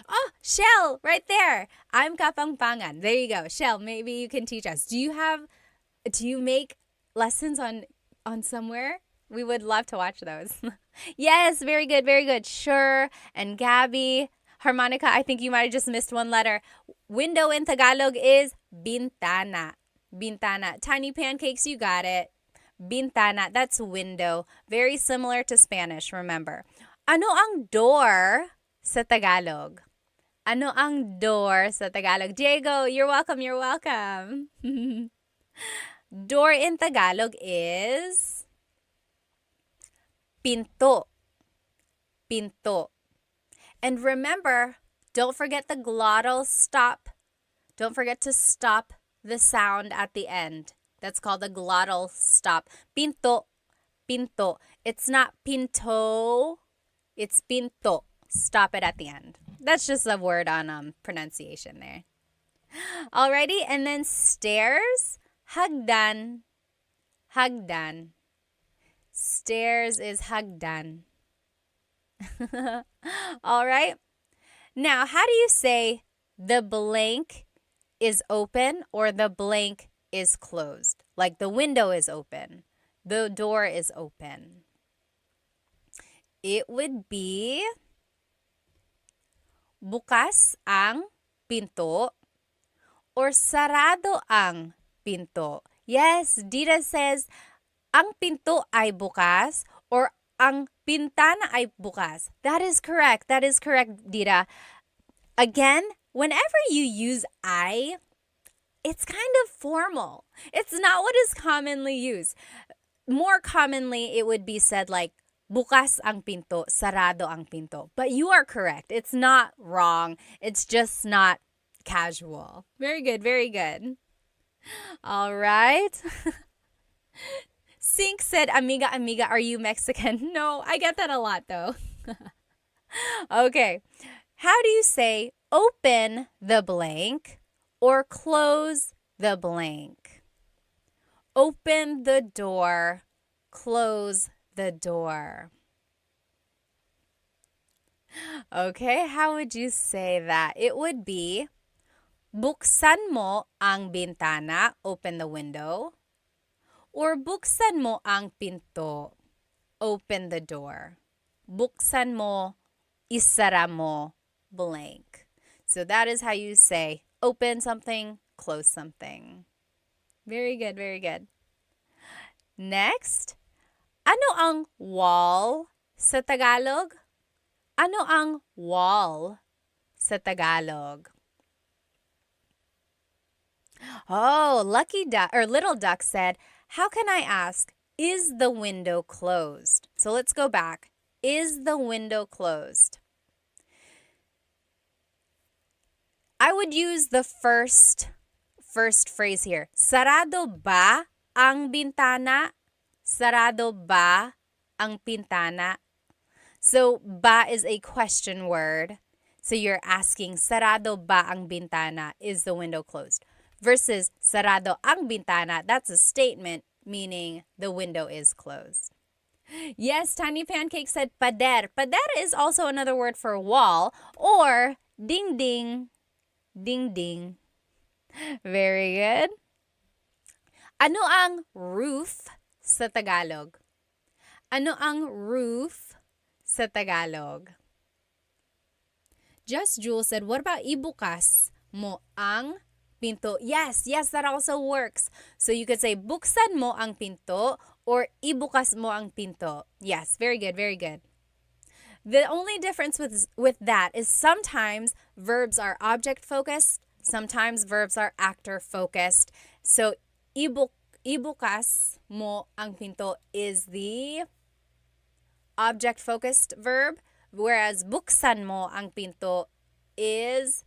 Oh, Shell, right there. I'm Kapangpangan. There you go. Shell, maybe you can teach us. Do you make lessons on somewhere? We would love to watch those. Yes, very good, very good. Sure. And Gabby. Harmonica, I think you might have just missed one letter. Window in Tagalog is bintana. Bintana. Tiny pancakes, you got it. Bintana, that's window. Very similar to Spanish, remember. Ano ang door sa Tagalog? Ano ang door sa Tagalog? Diego, you're welcome, you're welcome. Door in Tagalog is pinto. Pinto. And remember, don't forget the glottal stop. Don't forget to stop the sound at the end. That's called a glottal stop. Pinto, pinto. It's not pinto, it's pinto. Stop it at the end. That's just a word on pronunciation there. Alrighty, and then stairs, hagdan, hagdan. Stairs is hagdan. All right. Now, how do you say the blank is open or the blank is closed? Like the window is open, the door is open. It would be bukas ang pinto or sarado ang pinto. Yes, Dita says ang pinto ay bukas or ang pintana ay bukas. That is correct. That is correct, Dita. Again, whenever you use I, it's kind of formal. It's not what is commonly used. More commonly, it would be said like, bukas ang pinto, sarado ang pinto. But you are correct. It's not wrong. It's just not casual. Very good, very good. All right. Sink said, amiga, amiga, are you Mexican? No, I get that a lot though. Okay. How do you say open the blank or close the blank? Open the door, close the door. Okay, how would you say that? It would be, buksan mo ang bintana, open the window, or buksan mo ang pinto, open the door. Buksan mo, isara mo, blank. So that is how you say open something, close something. Very good, very good. Next, ano ang wall sa Tagalog? Ano ang wall sa Tagalog? Oh, Lucky Duck or Little Duck said, how can I ask, is the window closed? So let's go back. Is the window closed? I would use the first phrase here. Sarado ba ang bintana? Sarado ba ang pintana? So, ba is a question word. So you're asking, sarado ba ang bintana? Is the window closed? Versus sarado ang bintana, that's a statement meaning the window is closed. Yes, Tiny Pancake said pader. Pader is also another word for wall or ding ding. Ding ding. Very good. Ano ang roof sa Tagalog? Ano ang roof sa Tagalog? Just Jules said, what about ibukas mo ang pinto? Yes, that also works. So you could say, buksan mo ang pinto or ibukas mo ang pinto. Yes, very good, very good. The only difference with that is sometimes verbs are object-focused, sometimes verbs are actor-focused. So, ibukas mo ang pinto is the object-focused verb, whereas buksan mo ang pinto is,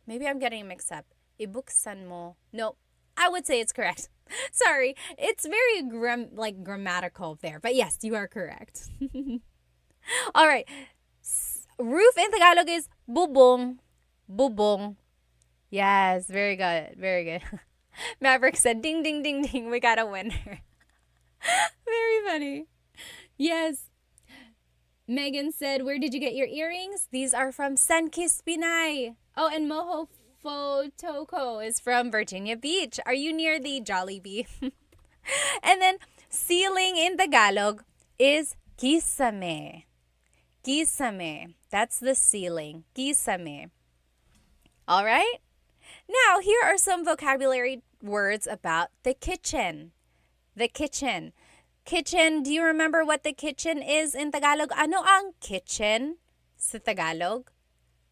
maybe I'm getting mixed up. Ibuksan mo. No, I would say it's correct. Sorry, it's very grammatical there. But yes, you are correct. All right. Roof in Tagalog is bubong. Bubong. Yes, very good. Very good. Maverick said, ding, ding, ding, ding. We got a winner. Very funny. Yes. Megan said, where did you get your earrings? These are from Sunkissed Pinay. Oh, and Moho Fotoko is from Virginia Beach. Are you near the Jollibee? And then ceiling in Tagalog is kisame. Kisame. That's the ceiling. Kisame. All right? Now, here are some vocabulary words about the kitchen. The kitchen. Kitchen, do you remember what the kitchen is in Tagalog? Ano ang kitchen sa Tagalog?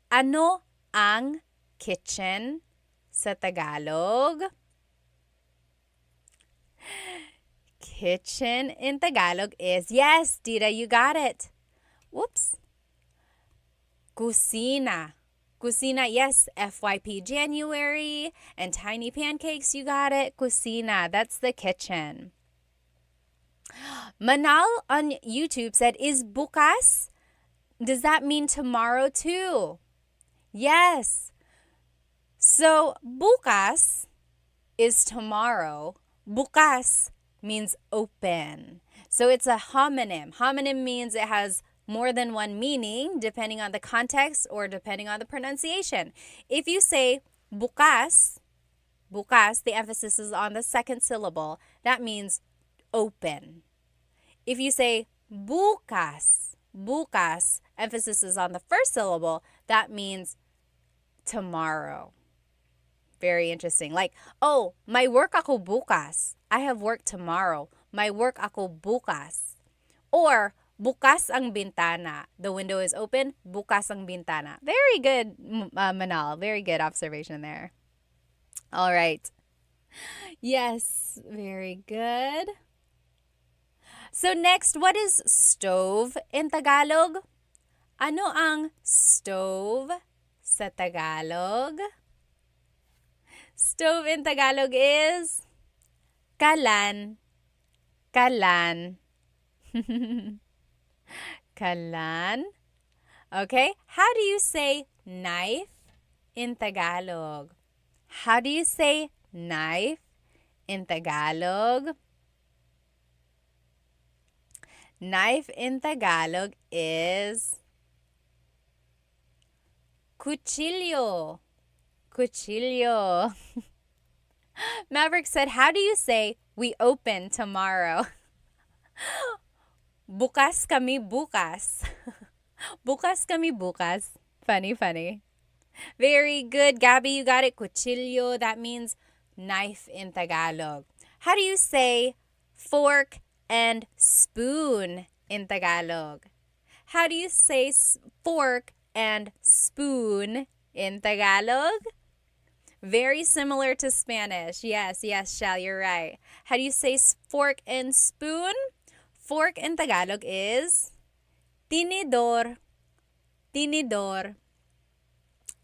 Ano ang kitchen sa Tagalog? Kitchen in Tagalog is, yes, Dita, you got it. Whoops. Kusina. Kusina, yes, FYP January. And Tiny Pancakes, you got it. Kusina, that's the kitchen. Manal on YouTube said, is bukas? Does that mean tomorrow too? Yes. So, bukas is tomorrow. Bukas means open. So it's a homonym. Homonym means it has more than one meaning depending on the context or depending on the pronunciation. If you say bukas, bukas, the emphasis is on the second syllable, that means open. If you say bukas, bukas, emphasis is on the first syllable, that means tomorrow. Very interesting. Like, oh, may work ako bukas. I have work tomorrow. May work ako bukas. Or, bukas ang bintana. The window is open. Bukas ang bintana. Very good, Manal. Very good observation there. All right. Yes, very good. So next, what is stove in Tagalog? Ano ang stove sa Tagalog? Stove in Tagalog is kalan. Kalan. Kalan. Okay, how do you say knife in Tagalog? How do you say knife in Tagalog? Knife in Tagalog is cuchillo. Cuchillo. Maverick said, how do you say we open tomorrow? Bukas kami bukas. Bukas kami bukas. Funny, funny. Very good, Gabby. You got it. Cuchillo. That means knife in Tagalog. How do you say fork and spoon in Tagalog? How do you say fork and spoon in Tagalog? Very similar to Spanish. Yes, Shal, you're right. How do you say fork and spoon? Fork in Tagalog is tinidor. Tinidor.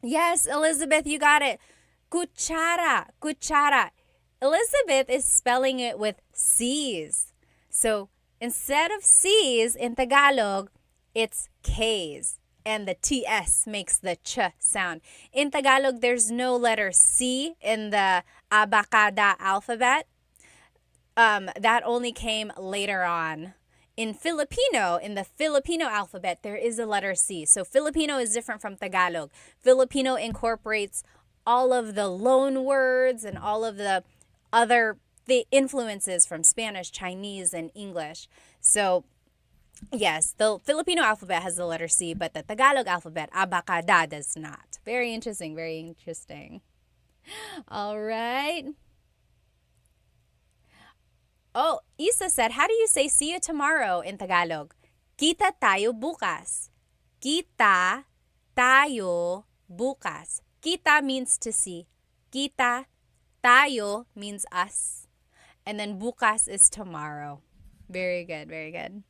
Yes, Elizabeth, you got it. Cuchara. Cuchara. Elizabeth is spelling it with C's. So instead of C's in Tagalog, it's K's. And the TS makes the ch sound. In Tagalog, there's no letter C in the abacada alphabet. That only came later on. In Filipino, in the Filipino alphabet, there is a letter C. So Filipino is different from Tagalog. Filipino incorporates all of the loan words and all of the influences from Spanish, Chinese, and English. So yes, the Filipino alphabet has the letter C, but the Tagalog alphabet, abacada, does not. Very interesting, very interesting. All right. Oh, Isa said, how do you say see you tomorrow in Tagalog? Kita tayo bukas. Kita tayo bukas. Kita means to see. Kita, tayo means us. And then bukas is tomorrow. Very good, very good.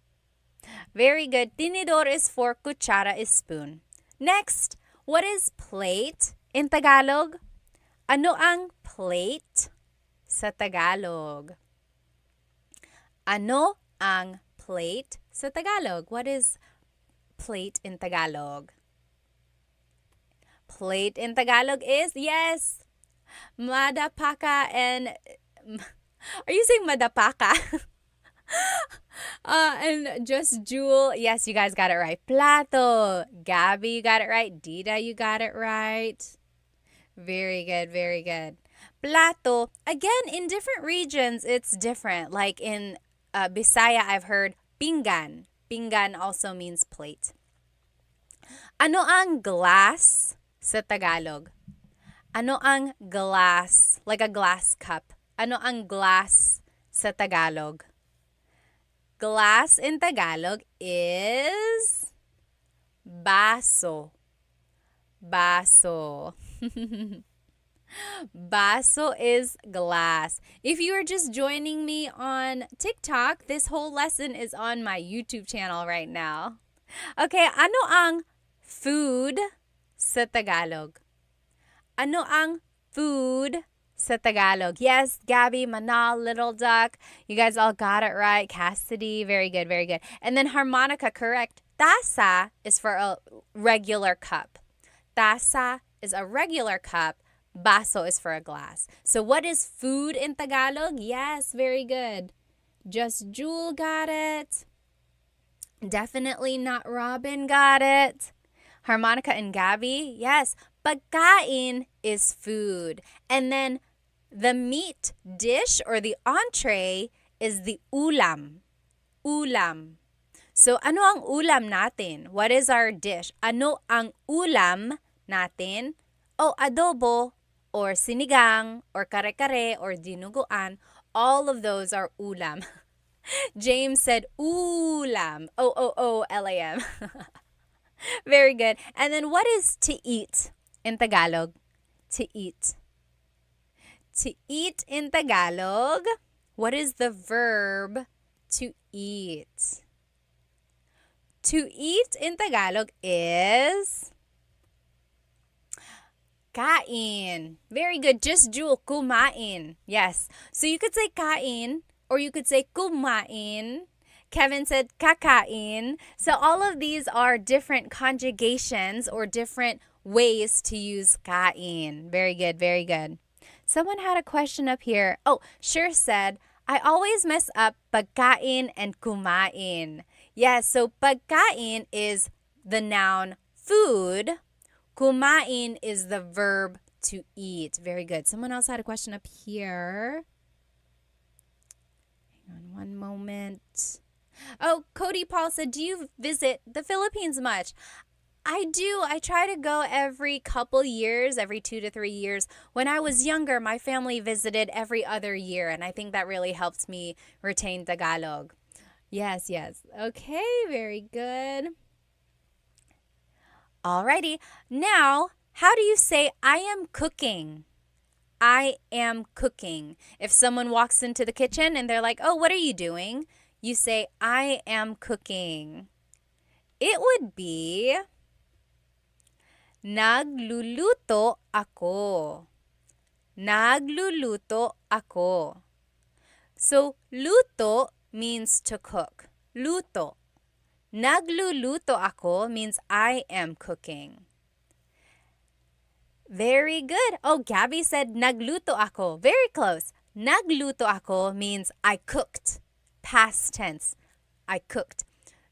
Very good. Tinidor is fork, kutsara is spoon. Next, what is plate in Tagalog? Ano ang plate sa Tagalog? Ano ang plate sa Tagalog? What is plate in Tagalog? Plate in Tagalog is, yes, madapaka and... Are you saying madapaka? And just Jewel, yes, you guys got it right. Plato. Gabby, you got it right. Dida, you got it right. Very good, very good. Plato, again, in different regions, it's different. Like in Bisaya, I've heard pinggan. Pinggan also means plate. Ano ang glass sa Tagalog? Ano ang glass? Like a glass cup. Ano ang glass sa Tagalog? Glass in Tagalog is baso. Baso. Baso is glass. If you are just joining me on TikTok, this whole lesson is on my YouTube channel right now. Okay, ano ang food sa Tagalog? Ano ang food sa Tagalog? Yes, Gabby, Manal, Little Duck. You guys all got it right. Cassidy, very good, very good. And then harmonica, correct. Taza is for a regular cup. Taza is a regular cup. Baso is for a glass. So what is food in Tagalog? Yes, very good. Just Jewel got it. Definitely not Robin got it. Harmonica and Gabby, yes. Pagkain is food. And then the meat dish or the entree is the ulam. Ulam. So ano ang ulam natin? What is our dish? Ano ang ulam natin? O adobo or sinigang or kare-kare or dinuguan. All of those are ulam. James said ulam. O-O-O-L-A-M. Very good. And then what is to eat in Tagalog? To eat. To eat in Tagalog, what is the verb to eat? To eat in Tagalog is kain. Very good. Just Jewel, kumain. Yes. So you could say kain or you could say kumain. Kevin said kakain. So all of these are different conjugations or different ways to use kain. Very good, very good. Someone had a question up here. Oh, Sure said, I always mess up pagkain and kumain. Yes, so pagkain is the noun food. Kumain is the verb to eat. Very good. Someone else had a question up here. Hang on one moment. Oh, Cody Paul said, do you visit the Philippines much? I do. I try to go every couple years, every 2 to 3 years. When I was younger, my family visited every other year, and I think that really helps me retain Tagalog. Yes, yes. Okay, very good. Alrighty. Now, how do you say I am cooking? I am cooking. If someone walks into the kitchen and they're like, oh, what are you doing? You say, I am cooking. It would be, nagluluto ako. Nagluluto ako. So, luto means to cook. Luto. Nagluluto ako means I am cooking. Very good. Oh, Gabby said nagluto ako. Very close. Nagluto ako means I cooked. Past tense. I cooked.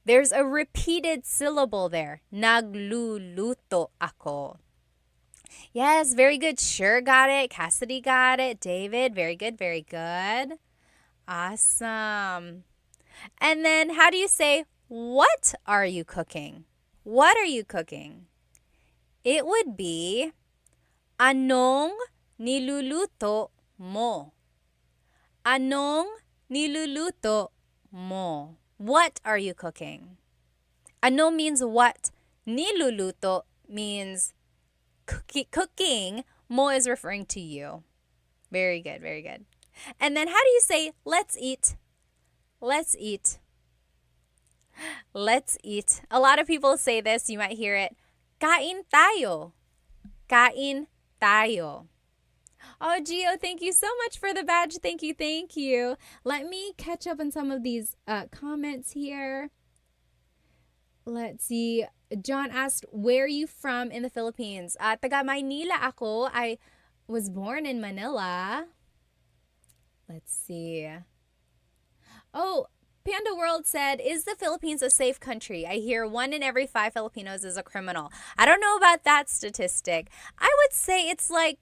There's a repeated syllable there. Nagluluto ako. Yes, very good. Sure got it. Cassidy got it. David, very good, very good. Awesome. And then how do you say, what are you cooking? What are you cooking? It would be, anong niluluto mo? Anong niluluto mo? What are you cooking? Ano means what. Niluluto means cooking. Mo is referring to you. Very good, very good. And then how do you say, let's eat? Let's eat. Let's eat. A lot of people say this. You might hear it. Kain tayo. Kain tayo. Oh, Gio, thank you so much for the badge. Thank you, thank you. Let me catch up on some of these comments here. Let's see. John asked, where are you from in the Philippines? Taga Maynila ako. I was born in Manila. Let's see. Oh, Panda World said, is the Philippines a safe country? I hear 1 in every 5 Filipinos is a criminal. I don't know about that statistic. I would say it's like,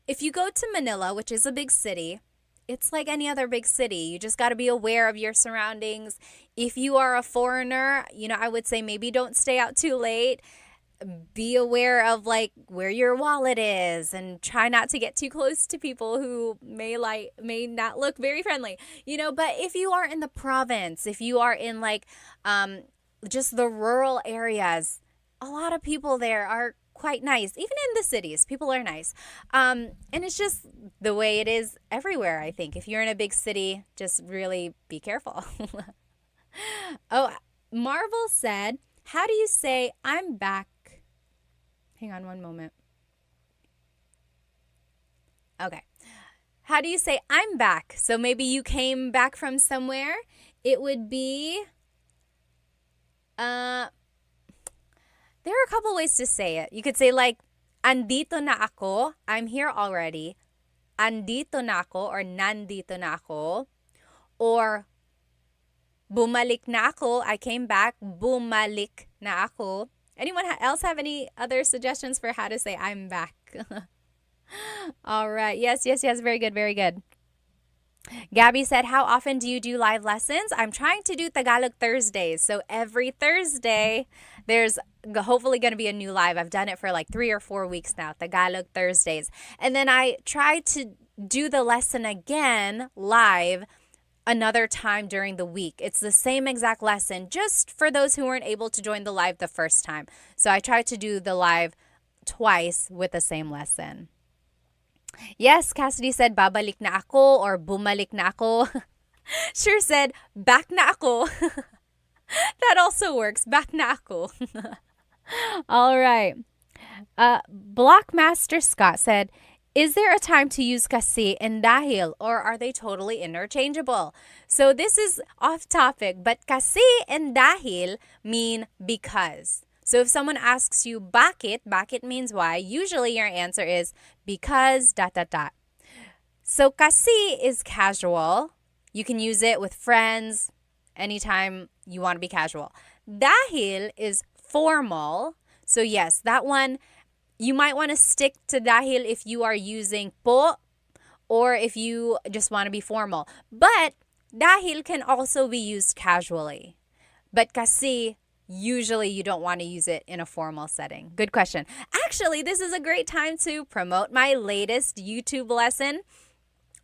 if you go to Manila, which is a big city, it's like any other big city. You just got to be aware of your surroundings. If you are a foreigner, I would say maybe don't stay out too late. Be aware of like where your wallet is and try not to get too close to people who may not look very friendly. But if you are in the province, if you are in like just the rural areas, a lot of people there are quite nice. Even in the cities, people are nice. And it's just the way it is everywhere, I think. If you're in a big city, just really be careful. Oh, Marvel said, how do you say I'm back Hang on one moment. Okay. How do you say I'm back? So maybe you came back from somewhere. It would be, there are a couple ways to say it. You could say like, andito na ako. I'm here already. Andito na ako or nandito na ako. Or bumalik na ako. I came back. Bumalik na ako. Anyone else have any other suggestions for how to say I'm back? All right. Yes. Very good. Very good. Gabby said, how often do you do live lessons? I'm trying to do Tagalog Thursdays. So every Thursday, there's hopefully going to be a new live. I've done it for like 3 or 4 weeks now, Tagalog Thursdays. And then I try to do the lesson again live another time during the week. It's the same exact lesson, just for those who weren't able to join the live the first time. So I try to do the live twice with the same lesson. Yes, Cassidy said, babalik na ako or bumalik na ako. Sure said, back na ako. That also works. Back na ako. All right. Blockmaster Scott said, is there a time to use kasi and dahil, or are they totally interchangeable? So this is off topic, but kasi and dahil mean because. So if someone asks you bakit means why, usually your answer is because ... So kasi is casual. You can use it with friends anytime you want to be casual. Dahil is formal. So yes, that one, you might want to stick to dahil if you are using po or if you just want to be formal. But dahil can also be used casually. But kasi, usually you don't want to use it in a formal setting. Good question. Actually, this is a great time to promote my latest YouTube lesson.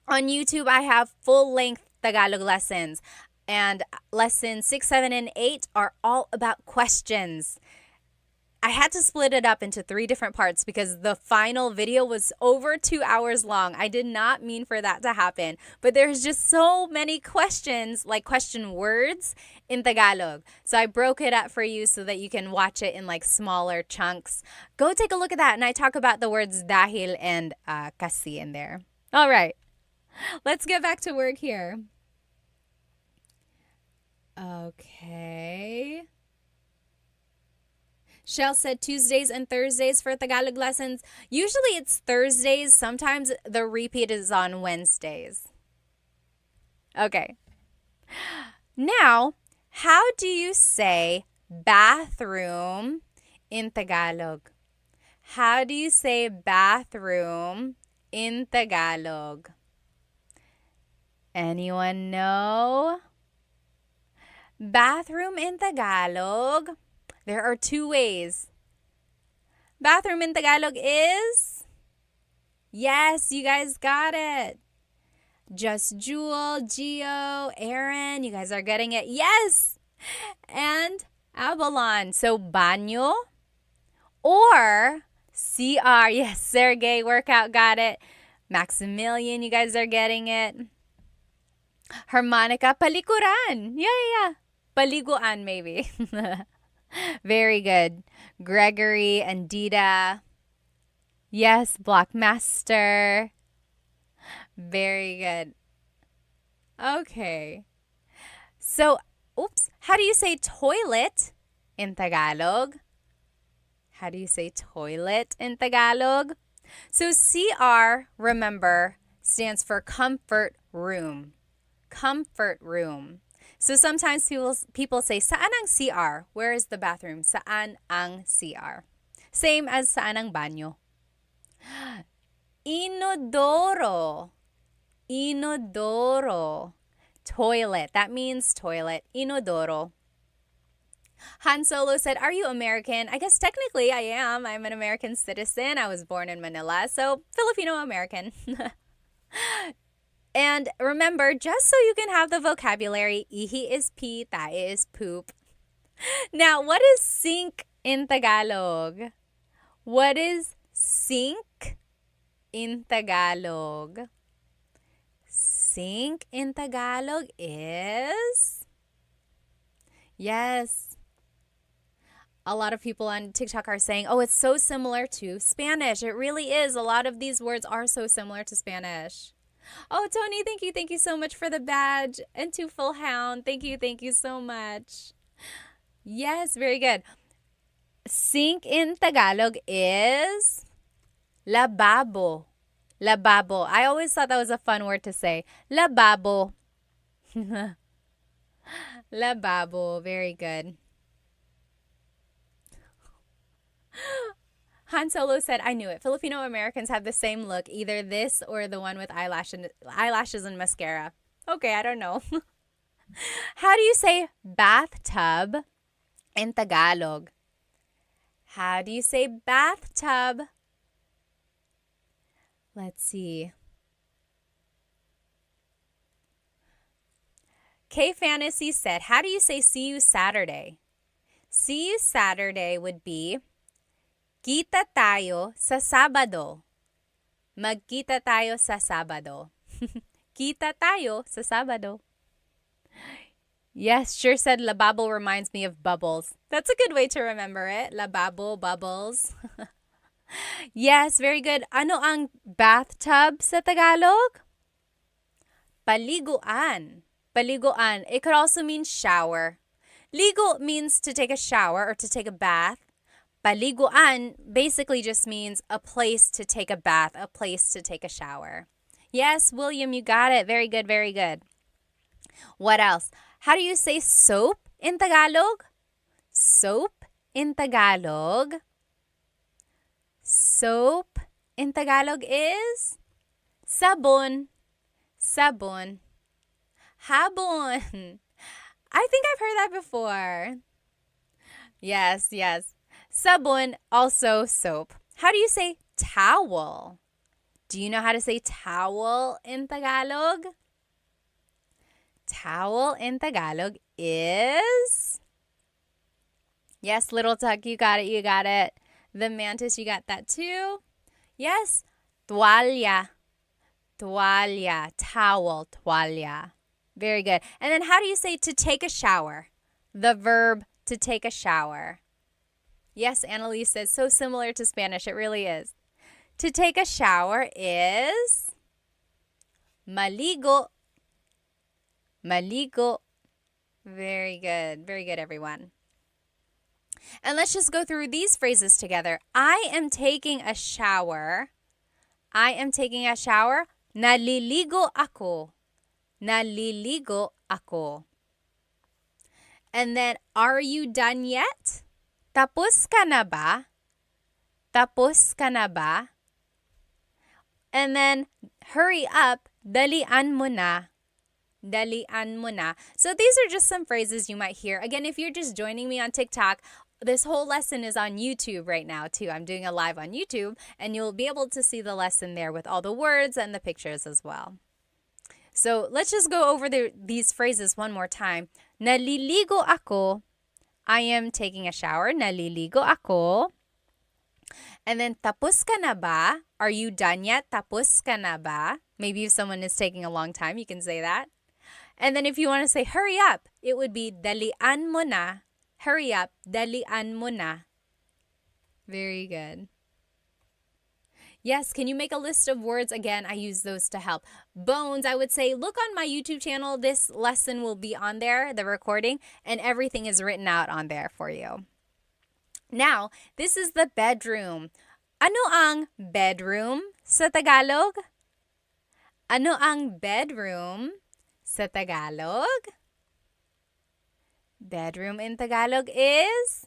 On YouTube, I have full-length Tagalog lessons. And lessons 6, 7, and 8 are all about questions. I had to split it up into 3 different parts because the final video was over 2 hours long. I did not mean for that to happen. But there's just so many questions, like question words in Tagalog. So I broke it up for you so that you can watch it in like smaller chunks. Go take a look at that. And I talk about the words dahil and kasi in there. All right. Let's get back to work here. Okay. Shell said Tuesdays and Thursdays for Tagalog lessons. Usually it's Thursdays. Sometimes the repeat is on Wednesdays. Okay. Now, how do you say bathroom in Tagalog? How do you say bathroom in Tagalog? Anyone know? Bathroom in Tagalog. There are 2 ways. Bathroom in Tagalog is? Yes, you guys got it. Just Jewel, Gio, Aaron, you guys are getting it. Yes! And Avalon. So, banyo or CR. Yes, Sergey, workout, got it. Maximilian, you guys are getting it. Harmonica, palikuran. Yeah. Paliguan, maybe. Very good. Gregory and Dita. Yes, Blockmaster. Very good. Okay. So, how do you say toilet in Tagalog? How do you say toilet in Tagalog? So, CR, remember, stands for comfort room. Comfort room. So sometimes people say, saan ang CR? Where is the bathroom? Saan ang CR? Same as saan ang banyo. Inodoro. Inodoro. Toilet. That means toilet. Inodoro. Han Solo said, are you American? I guess technically I am. I'm an American citizen. I was born in Manila, so Filipino-American. And remember, just so you can have the vocabulary, ihi is pee, tae is poop. Now, what is sink in Tagalog? What is sink in Tagalog? Sink in Tagalog is? Yes. A lot of people on TikTok are saying, oh, it's so similar to Spanish. It really is. A lot of these words are so similar to Spanish. Oh, Tony, thank you. Thank you so much for the badge. And to Full Hound, thank you. Thank you so much. Yes, very good. Sink in Tagalog is lababo. Lababo. I always thought that was a fun word to say. Lababo. Lababo. Very good. Han Solo said, I knew it. Filipino Americans have the same look, either this or the one with eyelashes and mascara. Okay, I don't know. How do you say bathtub in Tagalog? How do you say bathtub? Let's see. K Fantasy said, how do you say see you Saturday? See you Saturday would be kita tayo sa Sabado. Magkita tayo sa Sabado. Kita tayo sa Sabado. Yes, sure said lababo reminds me of bubbles. That's a good way to remember it. Lababo, bubbles. Yes, very good. Ano ang bathtub sa Tagalog? Paliguan. Paliguan. It could also mean shower. Ligo means to take a shower or to take a bath. Paliguan basically just means a place to take a bath, a place to take a shower. Yes, William, you got it. Very good, very good. What else? How do you say soap in Tagalog? Soap in Tagalog. Soap in Tagalog is sabon. Sabon. Habon. I think I've heard that before. Yes, yes. Sabon, also soap. How do you say towel? Do you know how to say towel in Tagalog? Towel in Tagalog is... Yes, Little Tuck, you got it, you got it. The Mantis, you got that too. Yes, toalla. Toalla, towel, toalla. Very good. And then how do you say to take a shower? The verb to take a shower. Yes, Annalise says, so similar to Spanish. It really is. To take a shower is maligo. Maligo. Very good. Very good, everyone. And let's just go through these phrases together. I am taking a shower. I am taking a shower. Naliligo ako. Naliligo ako. And then, are you done yet? Tapos ka na ba? Tapos ka na ba? And then, hurry up, dalian mo na. Dalian mo na. So these are just some phrases you might hear. Again, if you're just joining me on TikTok, this whole lesson is on YouTube right now too. I'm doing a live on YouTube, and you'll be able to see the lesson there with all the words and the pictures as well. So let's just go over these phrases one more time. Naliligo ako. I am taking a shower. Naliligo ako. And then, tapos ka na ba? Are you done yet? Tapos ka na ba? Maybe if someone is taking a long time, you can say that. And then if you want to say, hurry up, it would be, dalian mo na. Hurry up, dalian mo na. Very good. Yes, can you make a list of words? Again, I use those to help. Bones, I would say, look on my YouTube channel. This lesson will be on there, the recording, and everything is written out on there for you. Now, this is the bedroom. Ano ang bedroom sa Tagalog? Ano ang bedroom sa Tagalog? Bedroom in Tagalog is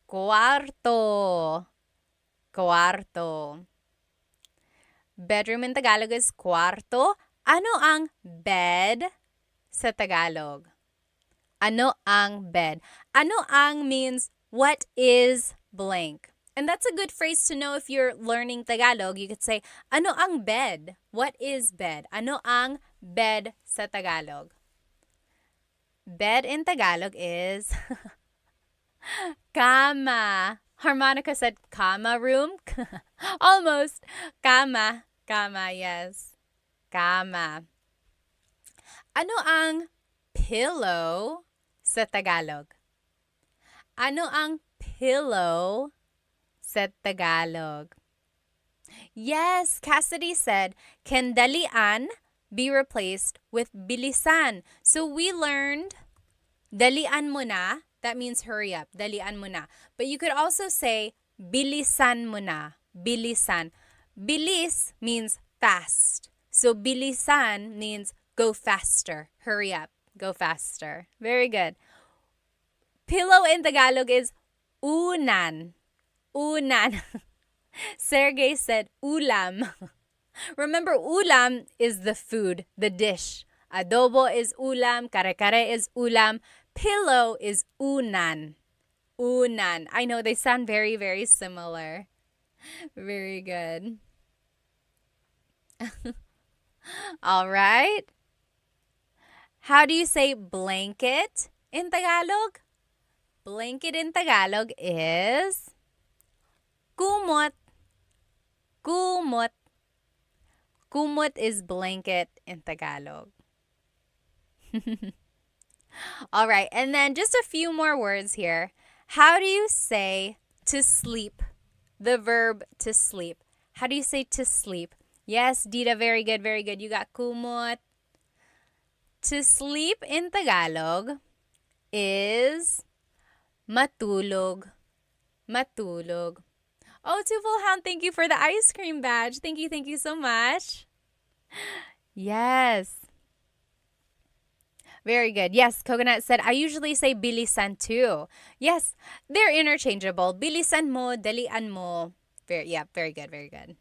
cuarto. Cuarto. Bedroom in Tagalog is cuarto. Ano ang bed sa Tagalog? Ano ang bed? Ano ang means what is blank. And that's a good phrase to know if you're learning Tagalog. You could say, ano ang bed? What is bed? Ano ang bed sa Tagalog? Bed in Tagalog is kama. Harmonica said kama room. Almost. Kama. Kama, yes. Kama. Ano ang pillow sa Tagalog? Ano ang pillow sa Tagalog? Yes, Cassidy said, can dalian be replaced with bilisan? So we learned dalian mo na. That means hurry up. Dalian mo na. But you could also say bilisan mo na. Bilisan. Bilis means fast. So bilisan means go faster. Hurry up. Go faster. Very good. Pillow in Tagalog is unan. Unan. Sergey said ulam. Remember, ulam is the food, the dish. Adobo is ulam, kare-kare is ulam, pillow is unan. Unan. I know they sound very, very similar. Very good. All right. How do you say blanket in Tagalog? Blanket in Tagalog is kumot. Kumot. Kumot is blanket in Tagalog. All right, and then just a few more words here. How do you say to sleep? The verb to sleep. How do you say to sleep? Yes, Dita, very good, very good. You got kumot. To sleep in Tagalog is matulog. Matulog. Oh, Twofold Hound, thank you for the ice cream badge. Thank you so much. Yes. Very good. Yes, Coconut said, I usually say bilisan too. Yes, they're interchangeable. Bilisan mo, dalian mo. Very good, very good.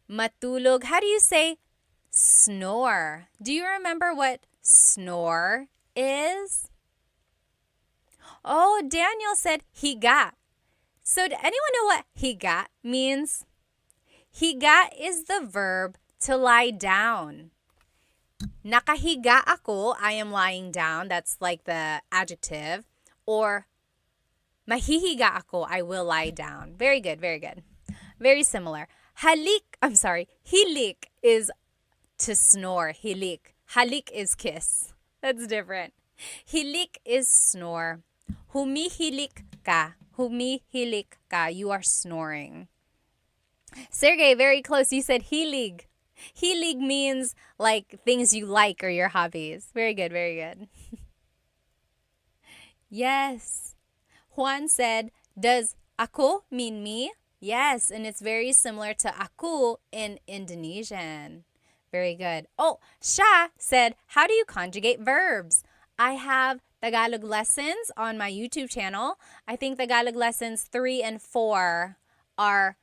Matulog. How do you say snore? Do you remember what snore is? Oh, Daniel said higa. So, does anyone know what higa means? Higa is the verb to lie down. Nakahiga ako, I am lying down. That's like the adjective. Or mahihiga ako, I will lie down. Very good, very good. Very similar. Hilik is to snore. Hilik. Halik is kiss. That's different. Hilik is snore. Humihilik ka. Humihilik ka. You are snoring. Sergey, very close. You said hilig. Hilig means like things you like or your hobbies. Very good, very good. Yes. Juan said, does ako mean me? Yes, and it's very similar to aku in Indonesian. Very good. Oh, Sha said, how do you conjugate verbs? I have Tagalog lessons on my YouTube channel. I think Tagalog lessons 3 and 4 are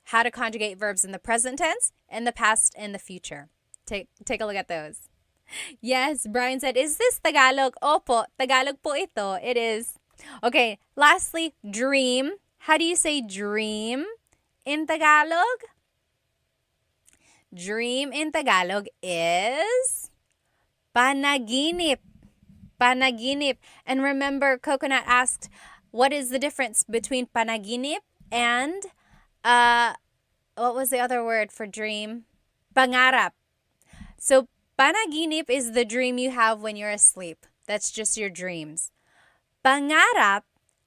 how to conjugate verbs in the present tense, in the past, and the future. Take a look at those. Yes, Brian said, is this Tagalog? Opo, Tagalog po ito. It is. Okay, lastly, dream. How do you say dream in Tagalog? Dream in Tagalog is panaginip. Panaginip. And remember, Coconut asked, what is the difference between panaginip and, what was the other word for dream? Pangarap. So, panaginip is the dream you have when you're asleep. That's just your dreams. Pangarap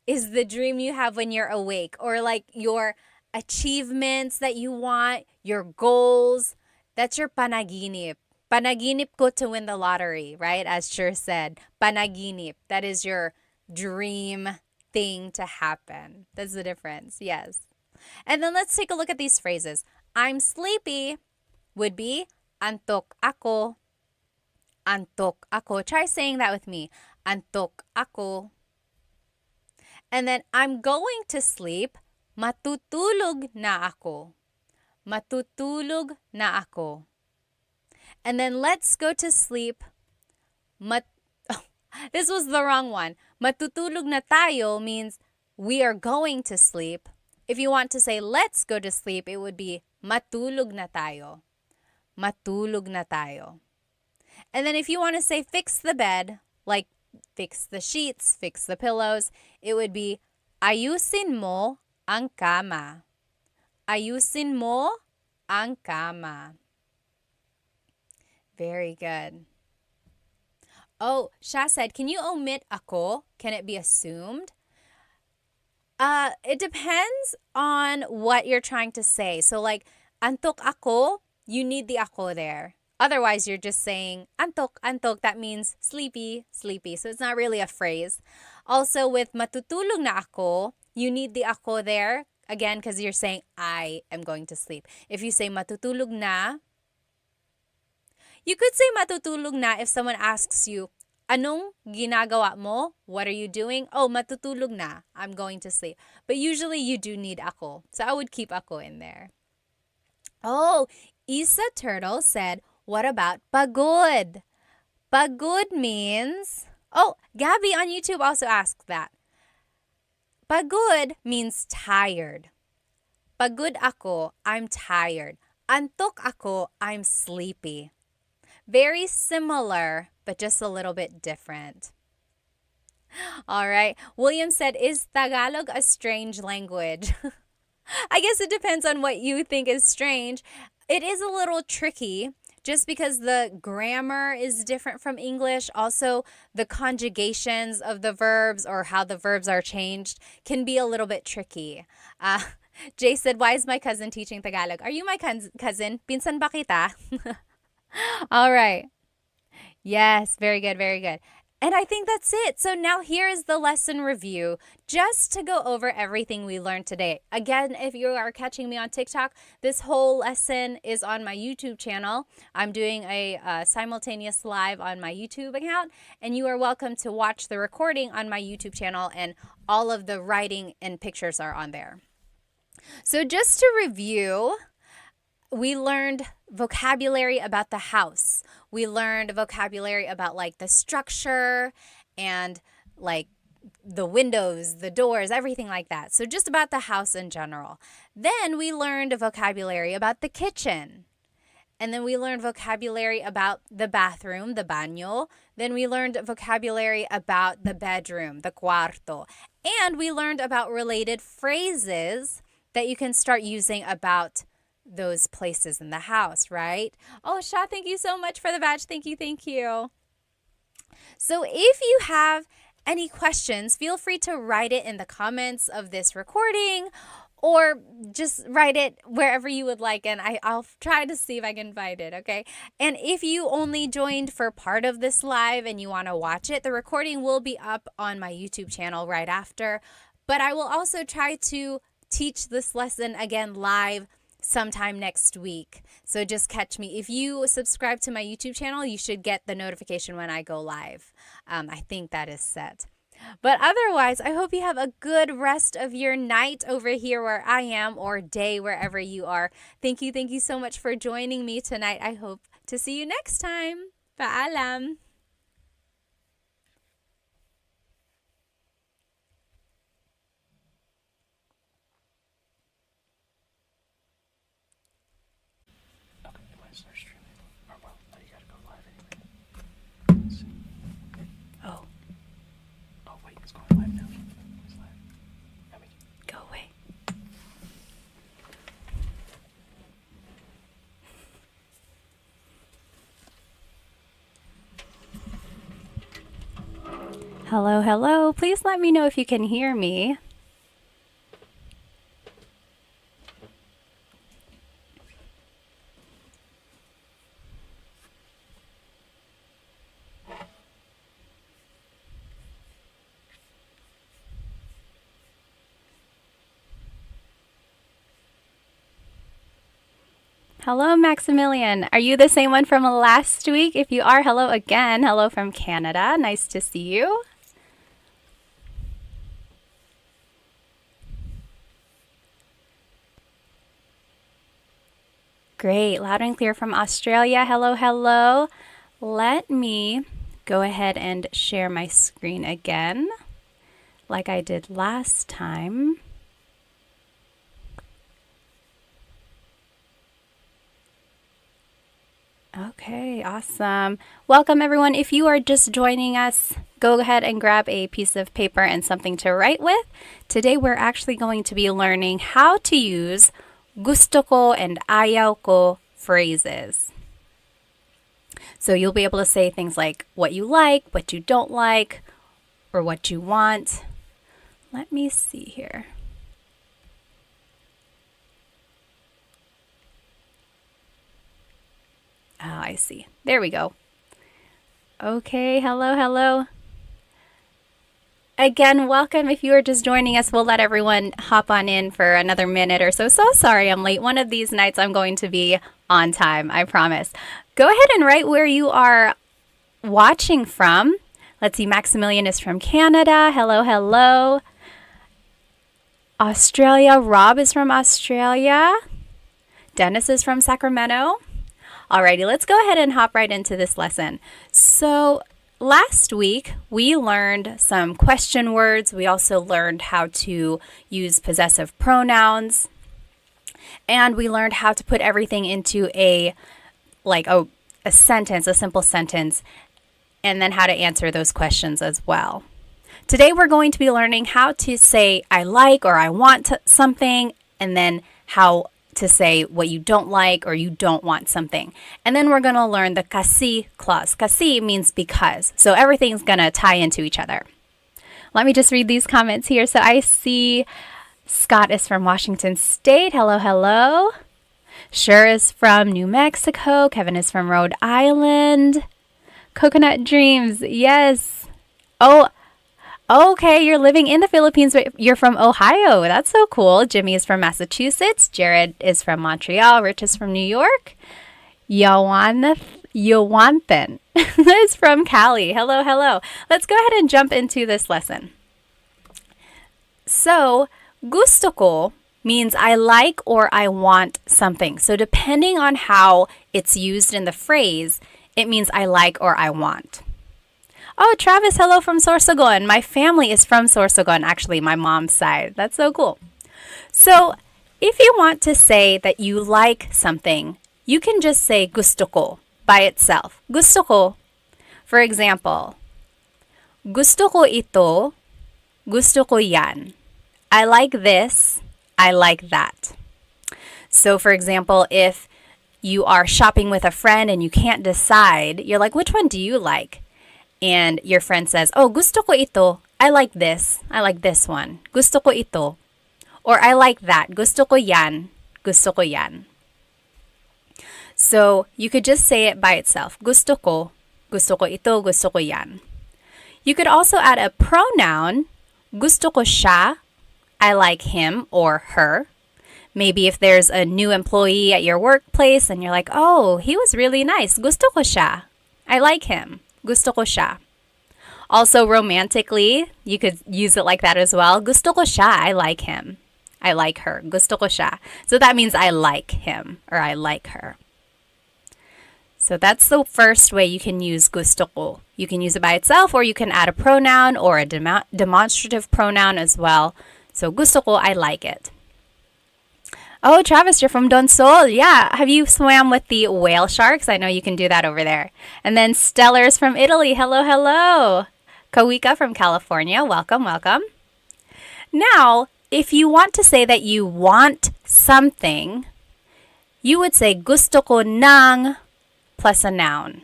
is the dream you have when you're awake, or like your achievements that you want, your goals. That's your panaginip. Panaginip ko to win the lottery, right? As Sure said, panaginip. That is your dream thing to happen. That's the difference, yes. And then let's take a look at these phrases. I'm sleepy would be antok ako. Antok ako. Try saying that with me. Antok ako. And then I'm going to sleep. Matutulog na ako. Matutulog na ako. And then let's go to sleep. This was the wrong one. Matutulog na tayo means we are going to sleep. If you want to say let's go to sleep, it would be matulog na tayo. Matulog na tayo. And then if you want to say fix the bed, like fix the sheets, fix the pillows, it would be ayusin mo ang kama. Ayusin mo ang kama. Very good. Oh, Sha said, can you omit ako? Can it be assumed? It depends on what you're trying to say. So like, antok ako, you need the ako there. Otherwise, you're just saying antok, antok. That means sleepy, sleepy. So it's not really a phrase. Also, with matutulog na ako, you need the ako there. Again, because you're saying, I am going to sleep. If you say matutulog na, you could say matutulog na if someone asks you, anong ginagawa mo? What are you doing? Oh, matutulog na. I'm going to sleep. But usually you do need ako. So I would keep ako in there. Oh, Isa Turtle said, what about pagod? Pagod means... Oh, Gabby on YouTube also asked that. Pagod means tired. Pagod ako, I'm tired. Antok ako, I'm sleepy. Very similar, but just a little bit different. All right. William said, is Tagalog a strange language? I guess it depends on what you think is strange. It is a little tricky just because the grammar is different from English. Also, the conjugations of the verbs or how the verbs are changed can be a little bit tricky. Jay said, why is my cousin teaching Tagalog? Are you my cousin? Pinsan ba kita? All right. Yes, very good, very good. And I think that's it. So now here is the lesson review, just to go over everything we learned today. Again, if you are catching me on TikTok, this whole lesson is on my YouTube channel. I'm doing a simultaneous live on my YouTube account, and you are welcome to watch the recording on my YouTube channel, and all of the writing and pictures are on there. So just to review, we learned vocabulary about the house. We learned vocabulary about like the structure and like the windows, the doors, everything like that. So just about the house in general. Then we learned vocabulary about the kitchen. And then we learned vocabulary about the bathroom, the baño. Then we learned vocabulary about the bedroom, the cuarto. And we learned about related phrases that you can start using about those places in the house, right? Oh, Sha, thank you so much for the badge. Thank you, thank you. So if you have any questions, feel free to write it in the comments of this recording or just write it wherever you would like, and I'll try to see if I can find it, okay? And if you only joined for part of this live and you want to watch it, the recording will be up on my YouTube channel right after. But I will also try to teach this lesson again live sometime next week. So just catch me. If you subscribe to my YouTube channel, you should get the notification when I go live. I think that is set. But otherwise, I hope you have a good rest of your night over here where I am, or day wherever you are. Thank you so much for joining me tonight. I hope to see you next time. Paalam. Hello, hello. Please let me know if you can hear me. Hello, Maximilian. Are you the same one from last week? If you are, hello again. Hello from Canada. Nice to see you. Great. Loud and clear from Australia. Hello, hello. Let me go ahead and share my screen again, like I did last time. Okay, awesome. Welcome, everyone. If you are just joining us, go ahead and grab a piece of paper and something to write with. Today, we're actually going to be learning how to use gusto ko and ayaw ko phrases. So you'll be able to say things like what you like, what you don't like, or what you want. Let me see here. Oh, I see. There we go. Okay, hello, hello. Again, welcome. If you are just joining us, we'll let everyone hop on in for another minute or so. So sorry I'm late. One of these nights I'm going to be on time, I promise. Go ahead and write where you are watching from. Let's see, Maximilian is from Canada. Hello, hello. Australia, Rob is from Australia. Dennis is from Sacramento. Alrighty, let's go ahead and hop right into this lesson. So last week, we learned some question words. We also learned how to use possessive pronouns. And we learned how to put everything into a sentence, a simple sentence, and then how to answer those questions as well. Today, we're going to be learning how to say I like or I want something, and then how to say what you don't like or you don't want something. And then we're going to learn the kasi clause. Kasi means because. So everything's going to tie into each other. Let me just read these comments here. So I see Scott is from Washington State. Hello, hello. Sher is from New Mexico. Kevin is from Rhode Island. Coconut Dreams. Yes. Oh, okay, you're living in the Philippines, but you're from Ohio. That's so cool. Jimmy is from Massachusetts. Jared is from Montreal. Rich is from New York. Yawanthan is from Cali. Hello, hello. Let's go ahead and jump into this lesson. So, gusto ko means I like or I want something. So depending on how it's used in the phrase, it means I like or I want. Oh, Travis, hello from Sorsogon. My family is from Sorsogon, actually, my mom's side. That's so cool. So, if you want to say that you like something, you can just say gusto ko by itself. Gusto ko. For example, gusto ko ito, gusto ko yan. I like this, I like that. So, for example, if you are shopping with a friend and you can't decide, you're like, which one do you like? And your friend says, oh, gusto ko ito. I like this one. Gusto ko ito. Or I like that. Gusto ko yan. Gusto ko yan. So you could just say it by itself. Gusto ko ito, gusto ko yan. You could also add a pronoun. Gusto ko siya. I like him or her. Maybe if there's a new employee at your workplace and you're like, oh, he was really nice. Gusto ko siya. I like him. Gusto ko siya. Also, romantically, you could use it like that as well. Gusto ko siya. I like him. I like her. Gusto ko siya. So that means I like him or I like her. So that's the first way you can use gusto ko. You can use it by itself or you can add a pronoun or a demonstrative pronoun as well. So gusto ko, I like it. Oh, Travis, you're from Don Sol. Yeah. Have you swam with the whale sharks? I know you can do that over there. And then Stellar's from Italy. Hello, hello. Kawika from California. Welcome, welcome. Now, if you want to say that you want something, you would say gusto ko ng plus a noun.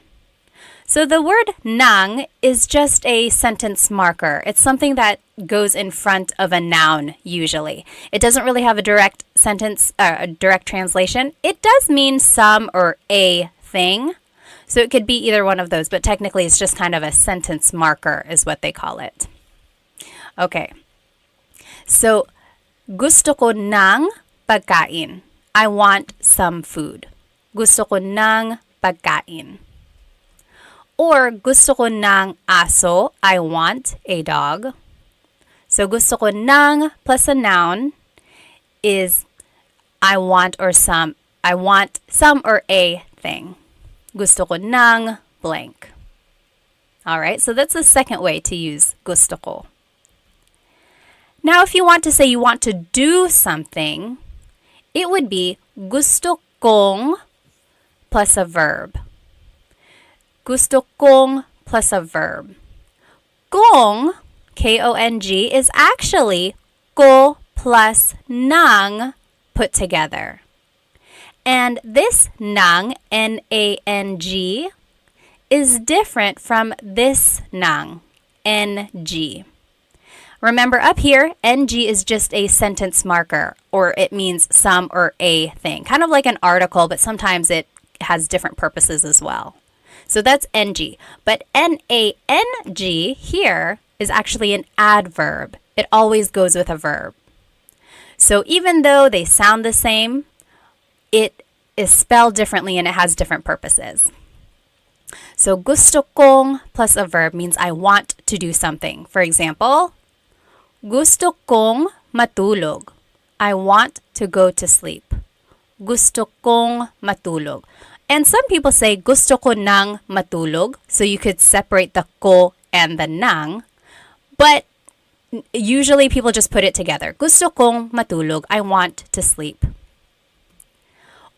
So the word ng is just a sentence marker. It's something that goes in front of a noun usually. It doesn't really have a direct sentence, a direct translation. It does mean some or a thing. So it could be either one of those, but technically it's just kind of a sentence marker is what they call it. Okay. So gusto ko ng pagkain. I want some food. Gusto ko ng pagkain. Or gusto ko ng aso. I want a dog. So gusto ko ng plus a noun is I want some or a thing. Gusto ko ng blank. All right, so that's the second way to use gusto ko. Now, if you want to say you want to do something, it would be gusto kong plus a verb. Gusto kong plus a verb. Kong, K-O-N-G, is actually ko plus ng put together. And this ng, N-A-N-G, is different from this ng, N-G. Remember up here, ng is just a sentence marker, or it means some or a thing. Kind of like an article, but sometimes it has different purposes as well. So that's ng. But nang here is actually an adverb. It always goes with a verb. So even though they sound the same, it is spelled differently and it has different purposes. So gusto kong plus a verb means I want to do something. For example, gusto kong matulog. I want to go to sleep. Gusto kong matulog. And some people say gusto ko nang matulog. So you could separate the ko and the nang. But usually people just put it together. Gusto kong matulog. I want to sleep.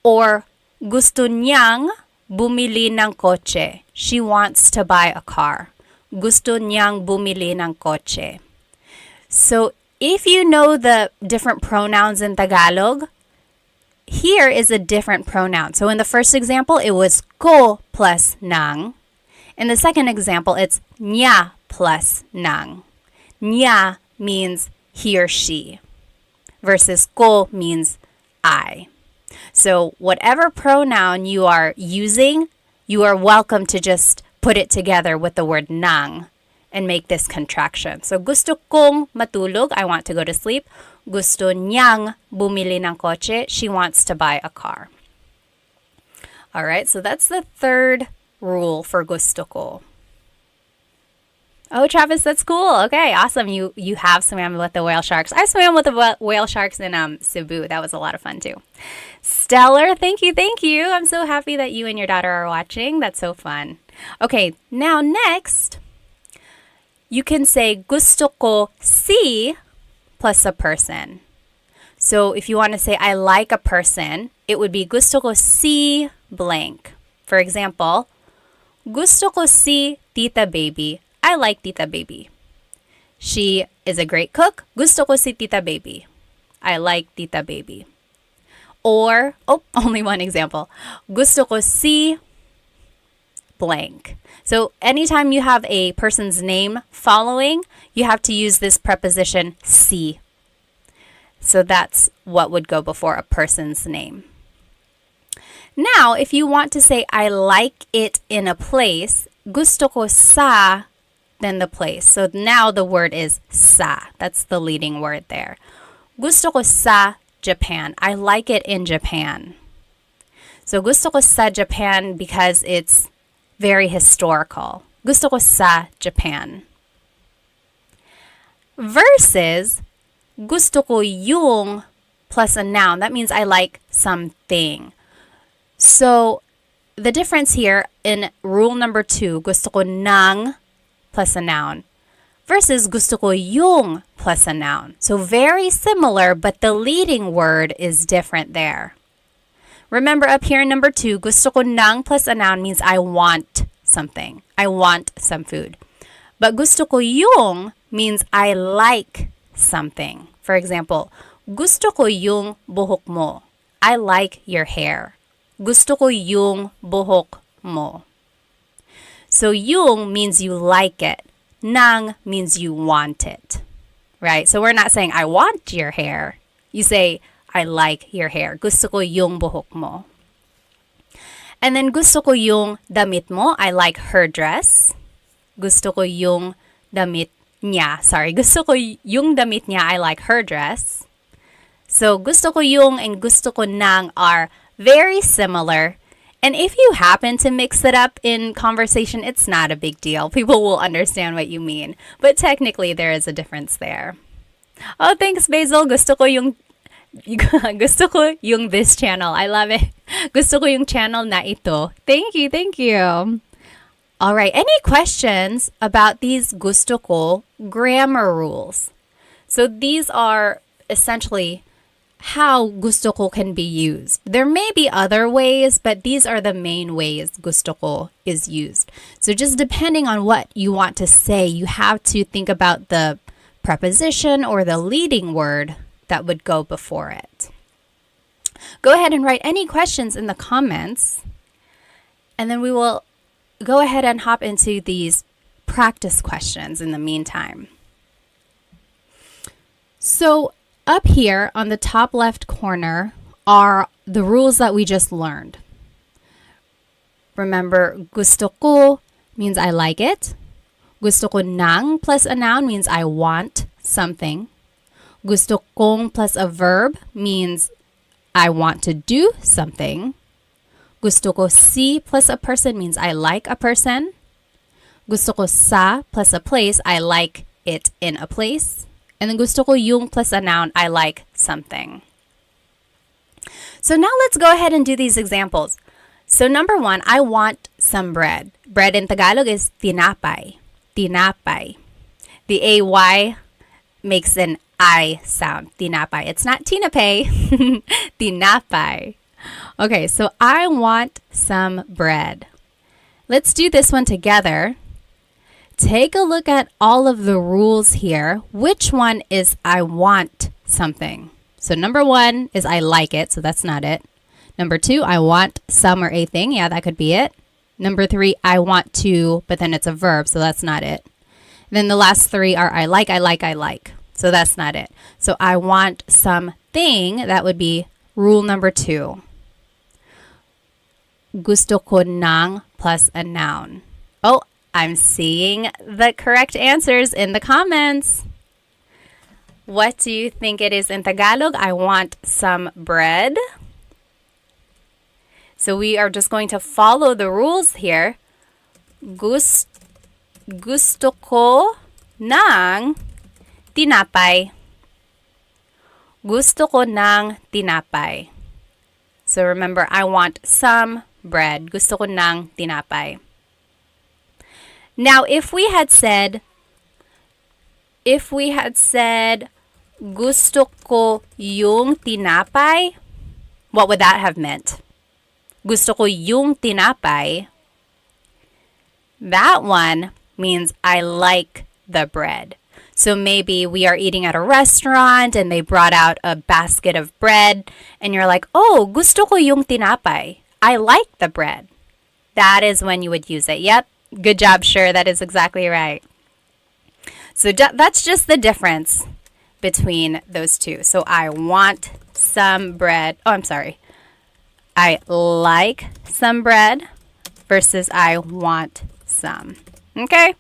Or gusto niyang bumili ng kotse. She wants to buy a car. Gusto niyang bumili ng kotse. So if you know the different pronouns in Tagalog, here is a different pronoun. So in the first example, it was ko plus nang. In the second example, it's niya plus nang. Niya means he or she versus ko means I. So whatever pronoun you are using, you are welcome to just put it together with the word nang and make this contraction. So gusto kong matulog, I want to go to sleep. Gusto niyang bumili ng kotse, she wants to buy a car. All right, so that's the third rule for gusto ko. Oh, Travis, that's cool. Okay, awesome. You have swam with the whale sharks. I swam with the whale sharks in Cebu. That was a lot of fun too. Stellar, thank you. I'm so happy that you and your daughter are watching. That's so fun. Okay, now next, you can say gusto ko si plus a person. So if you want to say I like a person, it would be gusto ko si blank. For example, gusto ko si Tita Baby. I like Tita Baby. She is a great cook. Gusto ko si Tita Baby. I like Tita Baby. Or, only one example. Gusto ko si blank. So anytime you have a person's name following, you have to use this preposition si. So that's what would go before a person's name. Now, if you want to say I like it in a place, gusto ko sa, then the place. So now the word is sa. That's the leading word there. Gusto ko sa Japan. I like it in Japan. So gusto ko sa Japan because it's very historical. Gusto ko sa Japan. Versus gusto ko yung plus a noun. That means I like something. So the difference here in rule number 2, gusto ko ng plus a noun versus gusto ko yung plus a noun. So very similar, but the leading word is different there. Remember up here in number 2, gusto ko ng plus a noun means I want something. I want some food. But gusto ko yung means I like something. For example, gusto ko yung buhok mo. I like your hair. Gusto ko yung buhok mo. So yung means you like it. Nang means you want it. Right? So we're not saying I want your hair. You say I like your hair. Gusto ko yung buhok mo. And then gusto ko yung damit mo. I like her dress. Gusto ko yung damit niya. Gusto ko yung damit niya. I like her dress. So gusto ko yung and gusto ko nang are very similar. And if you happen to mix it up in conversation, it's not a big deal. People will understand what you mean. But technically, there is a difference there. Oh, thanks, Basil. Gusto ko yung this channel. I love it. Gusto ko yung channel na ito. Thank you. All right. Any questions about these gusto ko grammar rules? So these are essentially how gusto ko can be used. There may be other ways, but these are the main ways gusto ko is used. So just depending on what you want to say, you have to think about the preposition or the leading word that would go before it. Go ahead and write any questions in the comments, and then we will go ahead and hop into these practice questions in the meantime. So up here on the top left corner are the rules that we just learned. Remember, gusto ko means I like it. Gusto ko ng plus a noun means I want something. Gusto kong plus a verb means I want to do something. Gusto ko si plus a person means I like a person. Gusto ko sa plus a place, I like it in a place. And then gusto ko yung plus a noun, I like something. So now let's go ahead and do these examples. So number one, I want some bread. Bread in Tagalog is tinapay. Tinapay. The AY makes an I sound. Tinapay. It's not tinapay. Tinapay. Okay, so I want some bread. Let's do this one together. Take a look at all of the rules here. Which one is I want something? So number one is I like it, so that's not it. Number two, I want some or a thing. Yeah, that could be it. Number three, I want to, but then it's a verb, so that's not it. Then the last three are I like, I like, I like. So that's not it. So I want something, that would be rule number two. Gusto ko ng plus a noun. Oh, I'm seeing the correct answers in the comments. What do you think it is in Tagalog? I want some bread. So we are just going to follow the rules here. Gusto ko ng tinapay. Gusto ko ng tinapay. So remember, I want some bread. Gusto ko ng tinapay. Now, if we had said, gusto ko yung tinapay, what would that have meant? Gusto ko yung tinapay. That one means I like the bread. So maybe we are eating at a restaurant and they brought out a basket of bread and you're like, oh, gusto ko yung tinapay. I like the bread. That is when you would use it. Yep, good job, sure, that is exactly right. So that's just the difference between those two. So I want some bread. Oh, I'm sorry. I like some bread versus I want some. Okay?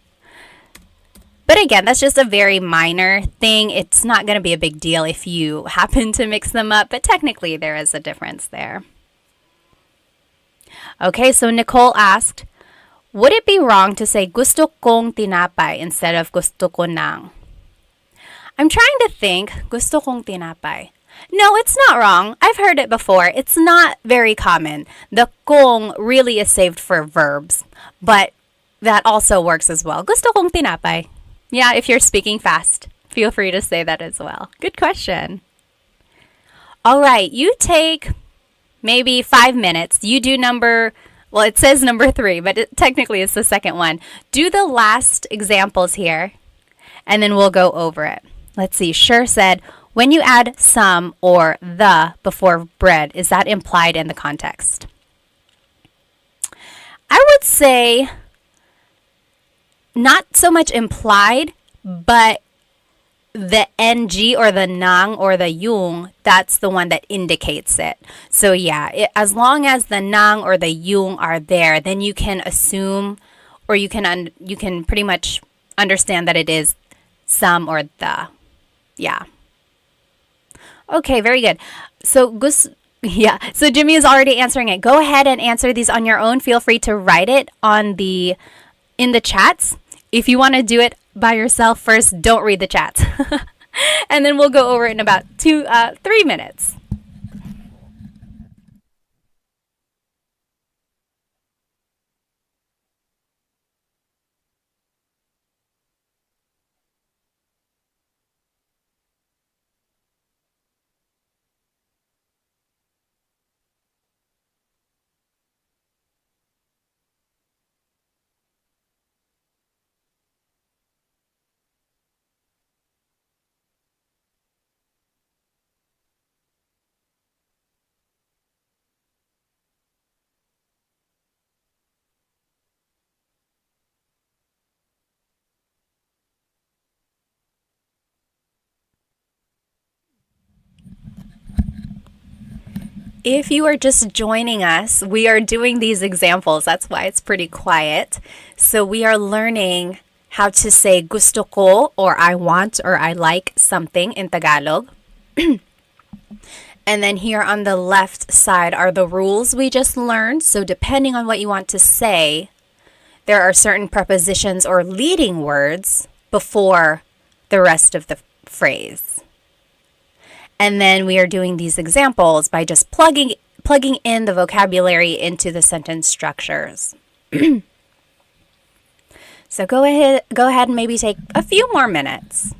But again, that's just a very minor thing. It's not going to be a big deal if you happen to mix them up, but technically there is a difference there. Okay, so Nicole asked, would it be wrong to say gusto kong tinapay instead of gusto ko ng? I'm trying to think, gusto kong tinapay. No, it's not wrong. I've heard it before. It's not very common. The kong really is saved for verbs, but that also works as well. Gusto kong tinapay. Yeah, if you're speaking fast, feel free to say that as well. Good question. All right, you take maybe 5 minutes. You do it says number 3, but technically it's the second one. Do the last examples here, and then we'll go over it. Let's see. Sure said, when you add some or the before bread, is that implied in the context? I would say not so much implied, but the ng or the nang or the yung, that's the one that indicates it. So yeah, as long as the nang or the yung are there, then you can assume or you can pretty much understand that it is some or the. Yeah. Okay, very good. So so Jimmy is already answering it. Go ahead and answer these on your own. Feel free to write it in the chats. If you want to do it by yourself first, don't read the chats. And then we'll go over it in about 3 minutes. If you are just joining us, we are doing these examples. That's why it's pretty quiet. So we are learning how to say gusto ko, or I want, or I like something in Tagalog. And then here on the left side are the rules we just learned. So depending on what you want to say, there are certain prepositions or leading words before the rest of the phrase. And then we are doing these examples by just plugging in the vocabulary into the sentence structures. So go ahead and maybe take a few more minutes.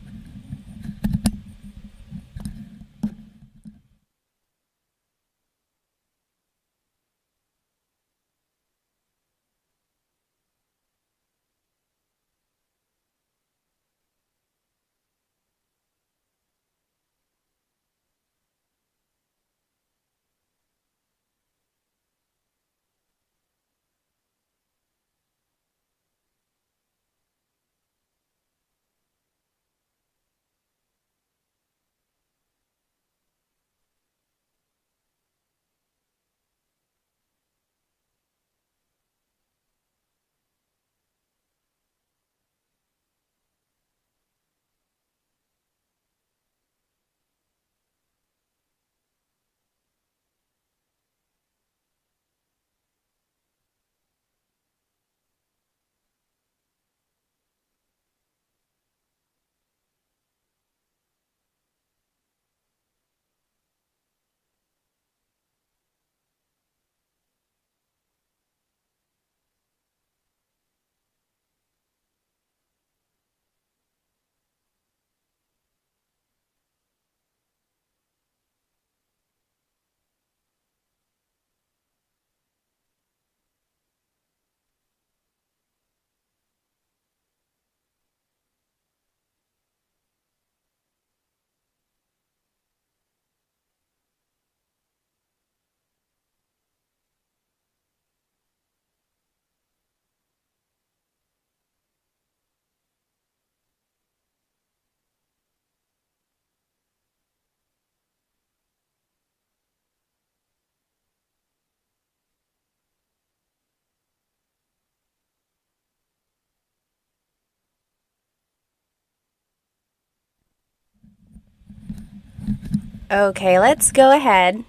Okay, let's go ahead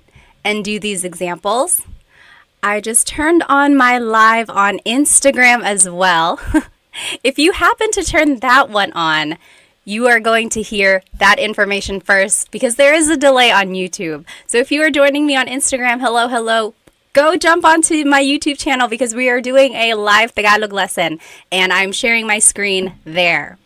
and do these examples. I just turned on my live on Instagram as well. If you happen to turn that one on, you are going to hear that information first because there is a delay on YouTube. So if you are joining me on Instagram, hello, go jump onto my YouTube channel because we are doing a live Tagalog lesson and I'm sharing my screen there.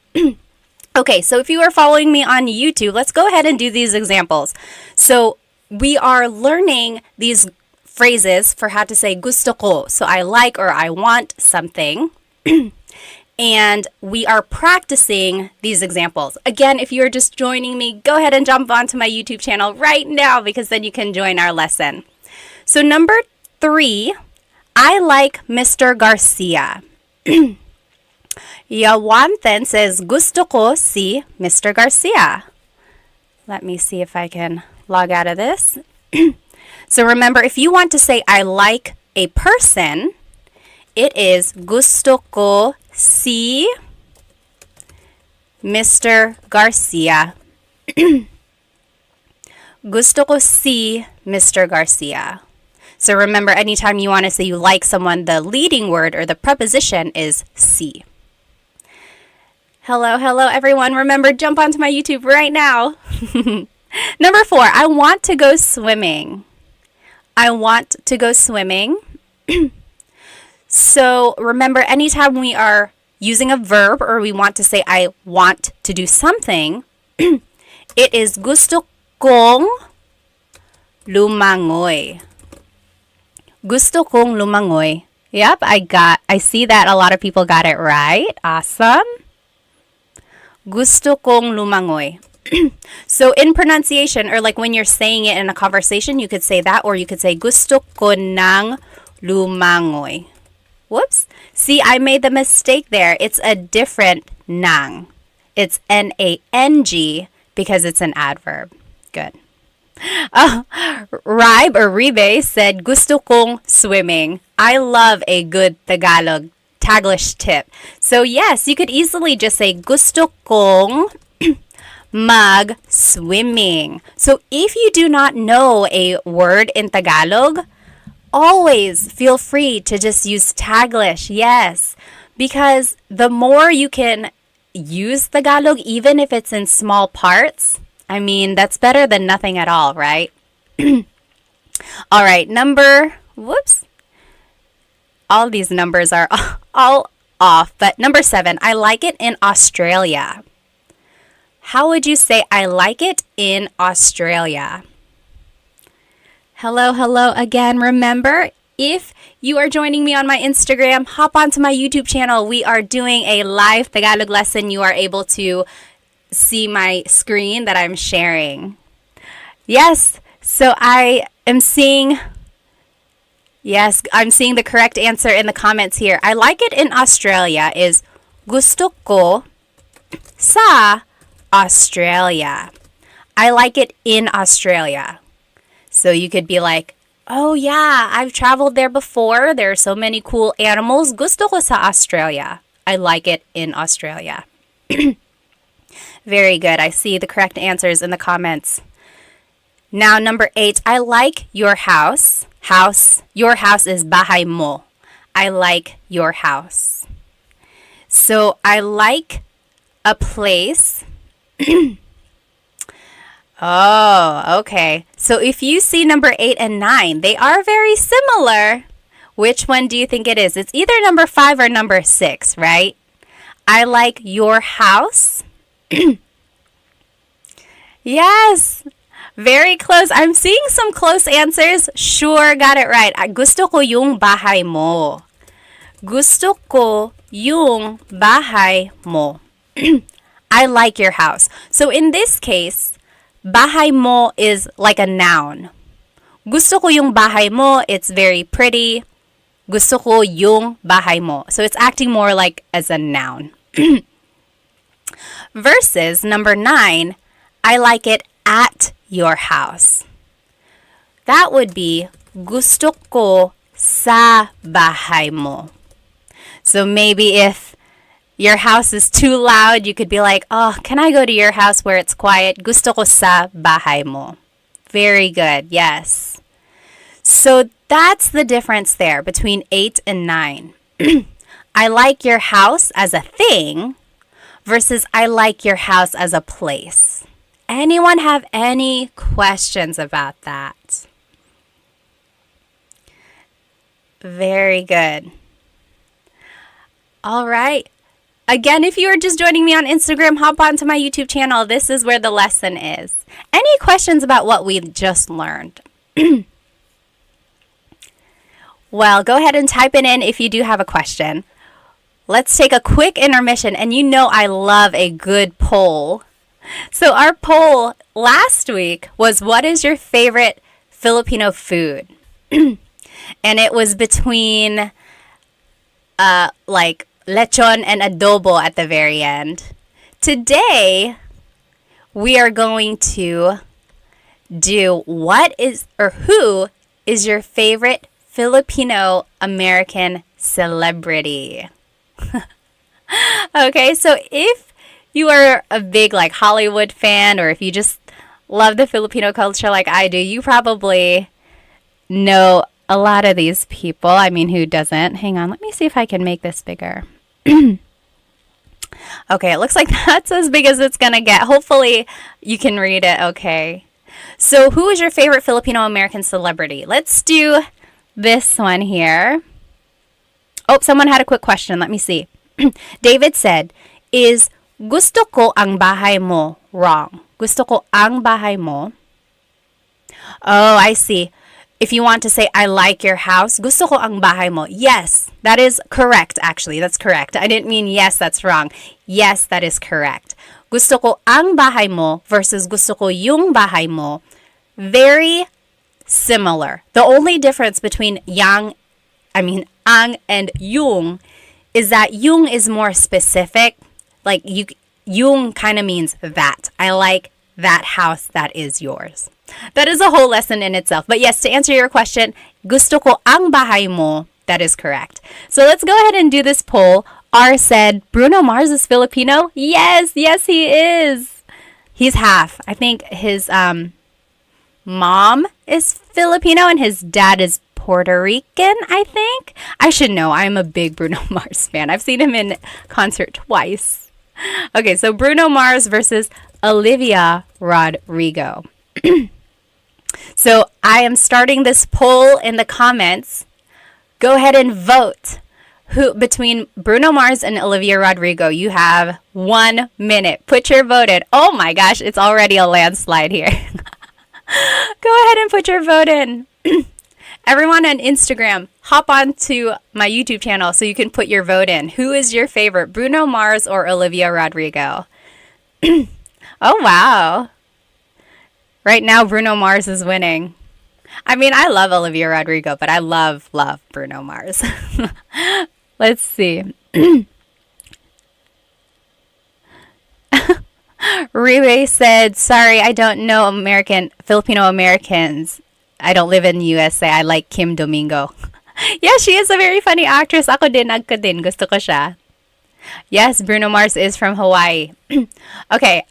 Okay, so if you are following me on YouTube, let's go ahead and do these examples. So we are learning these phrases for how to say gusto ko. So I like or I want something. And we are practicing these examples. Again, if you are just joining me, go ahead and jump onto my YouTube channel right now because then you can join our lesson. So number 3, I like Mr. Garcia. Yawanten says, gusto ko si Mr. Garcia. Let me see if I can log out of this. So remember, if you want to say I like a person, it is gusto ko si Mr. Garcia. Gusto ko si Mr. Garcia. So remember, anytime you want to say you like someone, the leading word or the preposition is si. Hello everyone. Remember, jump onto my YouTube right now. Number 4, I want to go swimming. I want to go swimming. So remember, anytime we are using a verb or we want to say I want to do something, it is gusto kong lumangoy. Gusto kong lumangoy. Yep, I see that a lot of people got it right. Awesome. Gusto kong lumangoy. So in pronunciation, or like when you're saying it in a conversation, you could say that, or you could say gusto ko nang lumangoy. Whoops. See, I made the mistake there. It's a different nang. It's N-A-N-G because it's an adverb. Good. Oh, Ribe or Ribe said, gusto kong swimming. I love a good Taglish tip. So yes, you could easily just say, gusto kong mag-swimming. So if you do not know a word in Tagalog, always feel free to just use Taglish. Yes, because the more you can use Tagalog, even if it's in small parts, I mean, that's better than nothing at all, right? All right, whoops. All these numbers are all off, but number 7, I like it in Australia. How would you say I like it in Australia? Hello again. Remember, if you are joining me on my Instagram, hop onto my YouTube channel. We are doing a live Tagalog lesson. You are able to see my screen that I'm sharing. Yes, so I'm seeing the correct answer in the comments here. I like it in Australia is gusto ko sa Australia. I like it in Australia. So you could be like, oh yeah, I've traveled there before. There are so many cool animals. Gusto ko sa Australia. I like it in Australia. Very good. I see the correct answers in the comments. Now, number 8, I like your house. Your house is bahay mo. I like your house. So I like a place. Oh, okay. So if you see number 8 and 9, they are very similar. Which one do you think it is? It's either number 5 or number 6, right? I like your house. Yes, very close. I'm seeing some close answers. Sure, got it right. Gusto ko yung bahay mo. Gusto ko yung bahay mo. I like your house. So in this case, bahay mo is like a noun. Gusto ko yung bahay mo, it's very pretty. Gusto ko yung bahay mo. So it's acting more like as a noun. Versus number 9, I like it at your house. That would be gusto ko sa bahay mo. So maybe if your house is too loud, you could be like, oh, can I go to your house where it's quiet? Gusto ko sa bahay mo. Very good, yes. So that's the difference there between 8 and 9. I like your house as a thing versus I like your house as a place. Anyone have any questions about that? Very good. All right. Again, if you are just joining me on Instagram, hop onto my YouTube channel. This is where the lesson is. Any questions about what we just learned? Well, go ahead and type it in if you do have a question. Let's take a quick intermission, and you know I love a good poll. So our poll last week was, what is your favorite Filipino food? And it was between like lechon and adobo at the very end. Today, we are going to do who is your favorite Filipino American celebrity? Okay, so if you are a big like Hollywood fan, or if you just love the Filipino culture like I do, you probably know a lot of these people. I mean, who doesn't? Hang on, let me see if I can make this bigger. Okay, it looks like that's as big as it's gonna get. Hopefully you can read it okay. So who is your favorite Filipino American celebrity? Let's do this one here. Oh, someone had a quick question. Let me see. David said, is gusto ko ang bahay mo wrong? Gusto ko ang bahay mo. Oh, I see. If you want to say, I like your house, gusto ko ang bahay mo. Yes, that is correct, actually. That's correct. I didn't mean yes, that's wrong. Yes, that is correct. Gusto ko ang bahay mo versus gusto ko yung bahay mo. Very similar. The only difference between ang and yung is that yung is more specific. Like yung kind of means that. I like that house that is yours. That is a whole lesson in itself. But yes, to answer your question, gusto ko ang bahay mo. That is correct. So let's go ahead and do this poll. R said, Bruno Mars is Filipino? Yes, yes, he is. He's half. I think his mom is Filipino and his dad is Puerto Rican, I think. I should know. I'm a big Bruno Mars fan. I've seen him in concert twice. Okay, so Bruno Mars versus Olivia Rodrigo. So I am starting this poll in the comments. Go ahead and vote. Who between Bruno Mars and Olivia Rodrigo? You have 1 minute. Put your vote in. Oh my gosh, it's already a landslide here. Go ahead and put your vote in. Everyone on Instagram, hop on to my YouTube channel so you can put your vote in. Who is your favorite, Bruno Mars or Olivia Rodrigo? Oh, wow. Right now, Bruno Mars is winning. I mean, I love Olivia Rodrigo, but I love Bruno Mars. Let's see. Riwe said, sorry, I don't know Filipino Americans. I don't live in the USA. I like Kim Domingo. Yeah, she is a very funny actress. Ako din, gusto ko siya. Yes, Bruno Mars is from Hawaii. Okay,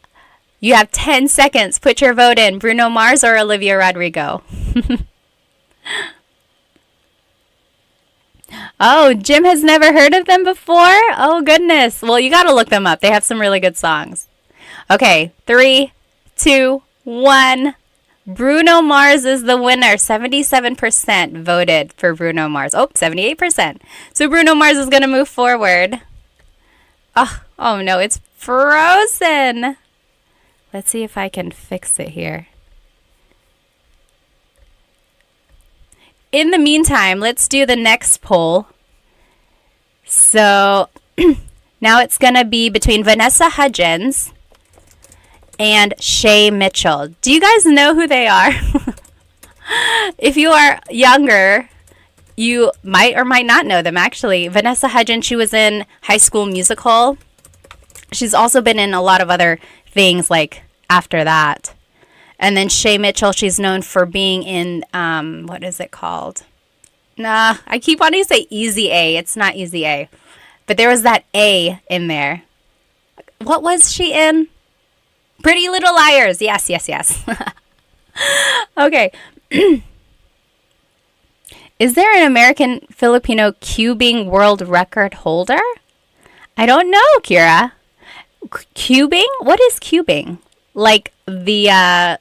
you have 10 seconds. Put your vote in. Bruno Mars or Olivia Rodrigo? Oh, Jim has never heard of them before? Oh, goodness. Well, you got to look them up. They have some really good songs. Okay, 3, 2, 1. Bruno Mars is the winner. 77% voted for Bruno Mars. Oh, 78%. So Bruno Mars is going to move forward. Oh no, it's frozen. Let's see if I can fix it here. In the meantime, let's do the next poll. So now it's going to be between Vanessa Hudgens and Shay Mitchell. Do you guys know who they are? If you are younger, you might or might not know them, actually. Vanessa Hudgens, she was in High School Musical. She's also been in a lot of other things like after that. And then Shay Mitchell, she's known for being in, what is it called? Nah, I keep wanting to say Easy A. It's not Easy A. But there was that A in there. What was she in? Pretty Little Liars. Yes. Okay. Is there an American Filipino cubing world record holder? I don't know, Kira. Cubing? What is cubing? Like the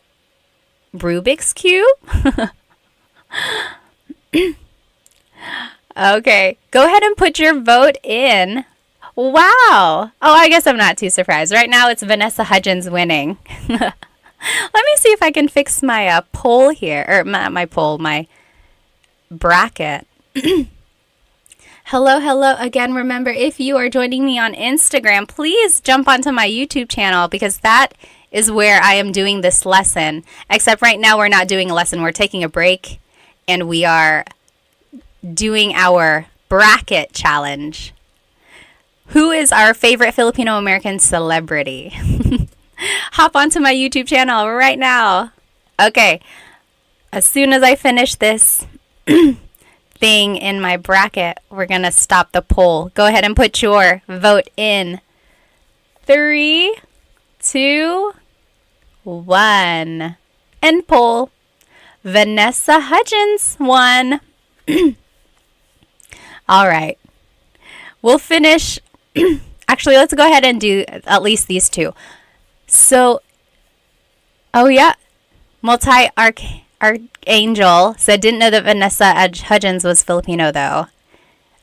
Rubik's Cube? Okay. Go ahead and put your vote in. Wow. Oh, I guess I'm not too surprised. Right now, it's Vanessa Hudgens winning. Let me see if I can fix my poll here. Or not my poll, my bracket. Hello again. Remember, if you are joining me on Instagram, please jump onto my YouTube channel because that is where I am doing this lesson. Except right now, we're not doing a lesson. We're taking a break and we are doing our bracket challenge. Who is our favorite Filipino American celebrity? Hop onto my YouTube channel right now. Okay. As soon as I finish this thing in my bracket, we're going to stop the poll. Go ahead and put your vote in. 3, 2, 1. End poll. Vanessa Hudgens won. All right. We'll finish. Actually, let's go ahead and do at least these two. So, oh yeah, Multi-Archangel said, didn't know that Vanessa Hudgens was Filipino though.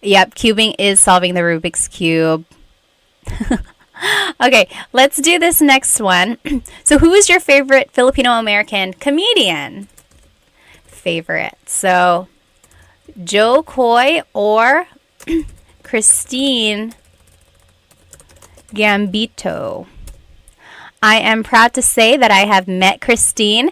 Yep, cubing is solving the Rubik's Cube. Okay, let's do this next one. So who is your favorite Filipino-American comedian? Favorite. So, Joe Coy or Christine Gambito. I am proud to say that I have met Christine.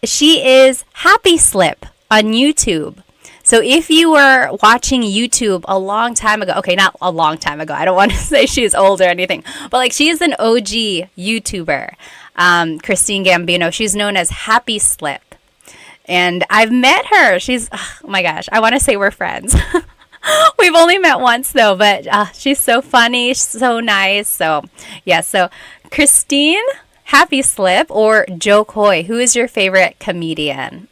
She is Happy Slip on YouTube. So if you were watching YouTube a long time ago, okay, not a long time ago, I don't want to say she's old or anything, but like she is an OG YouTuber. Christine Gambino. She's known as Happy Slip. And I've met her. Oh my gosh, I want to say we're friends. We've only met once though, but she's so funny, she's so nice. So, yeah, so Christine, Happy Slip, or Joe Coy, who is your favorite comedian?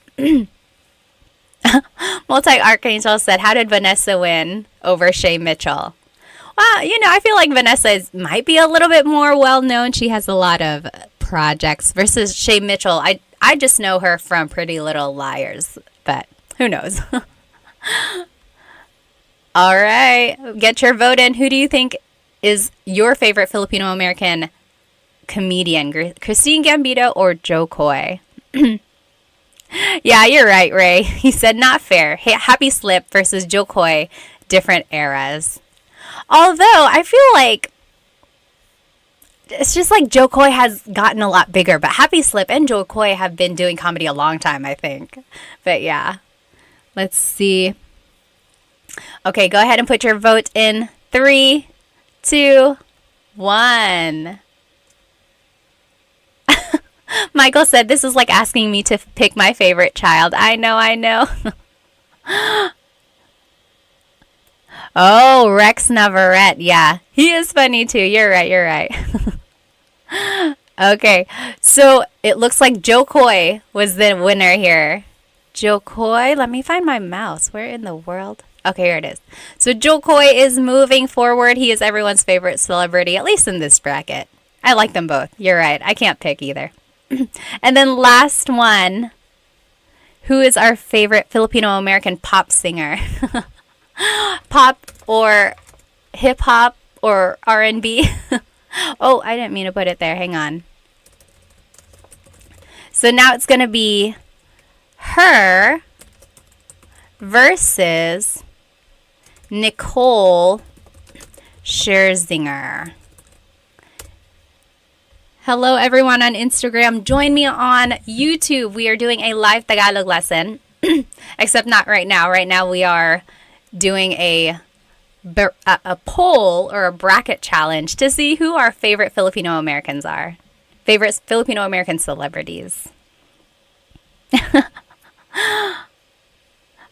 Multi-Archangel said, how did Vanessa win over Shay Mitchell? Well, I feel like Vanessa might be a little bit more well-known. She has a lot of projects versus Shay Mitchell. I just know her from Pretty Little Liars, but who knows? All right, get your vote in. Who do you think is your favorite Filipino-American comedian? Christine Gambino or Joe Coy? Yeah, you're right, Ray. He said not fair. Happy Slip versus Joe Coy, different eras. Although I feel like it's just like Joe Coy has gotten a lot bigger, but Happy Slip and Joe Coy have been doing comedy a long time, I think. But yeah, let's see. Okay, go ahead and put your vote in. 3, 2, 1. Michael said, this is like asking me to pick my favorite child. I know. Oh, Rex Navarrete. Yeah, he is funny too. You're right. Okay, so it looks like Joe Coy was the winner here. Joe Coy, let me find my mouse. Where in the world? Okay, here it is. So Joe Coy is moving forward. He is everyone's favorite celebrity, at least in this bracket. I like them both. You're right. I can't pick either. And then last one. Who is our favorite Filipino-American pop singer? Pop or hip-hop or R&B? Oh, I didn't mean to put it there. Hang on. So now it's going to be her versus Nicole Scherzinger. Hello, everyone on Instagram. Join me on YouTube. We are doing a live Tagalog lesson, except not right now. Right now we are doing a poll or a bracket challenge to see who our favorite Filipino Americans are. Favorite Filipino American celebrities.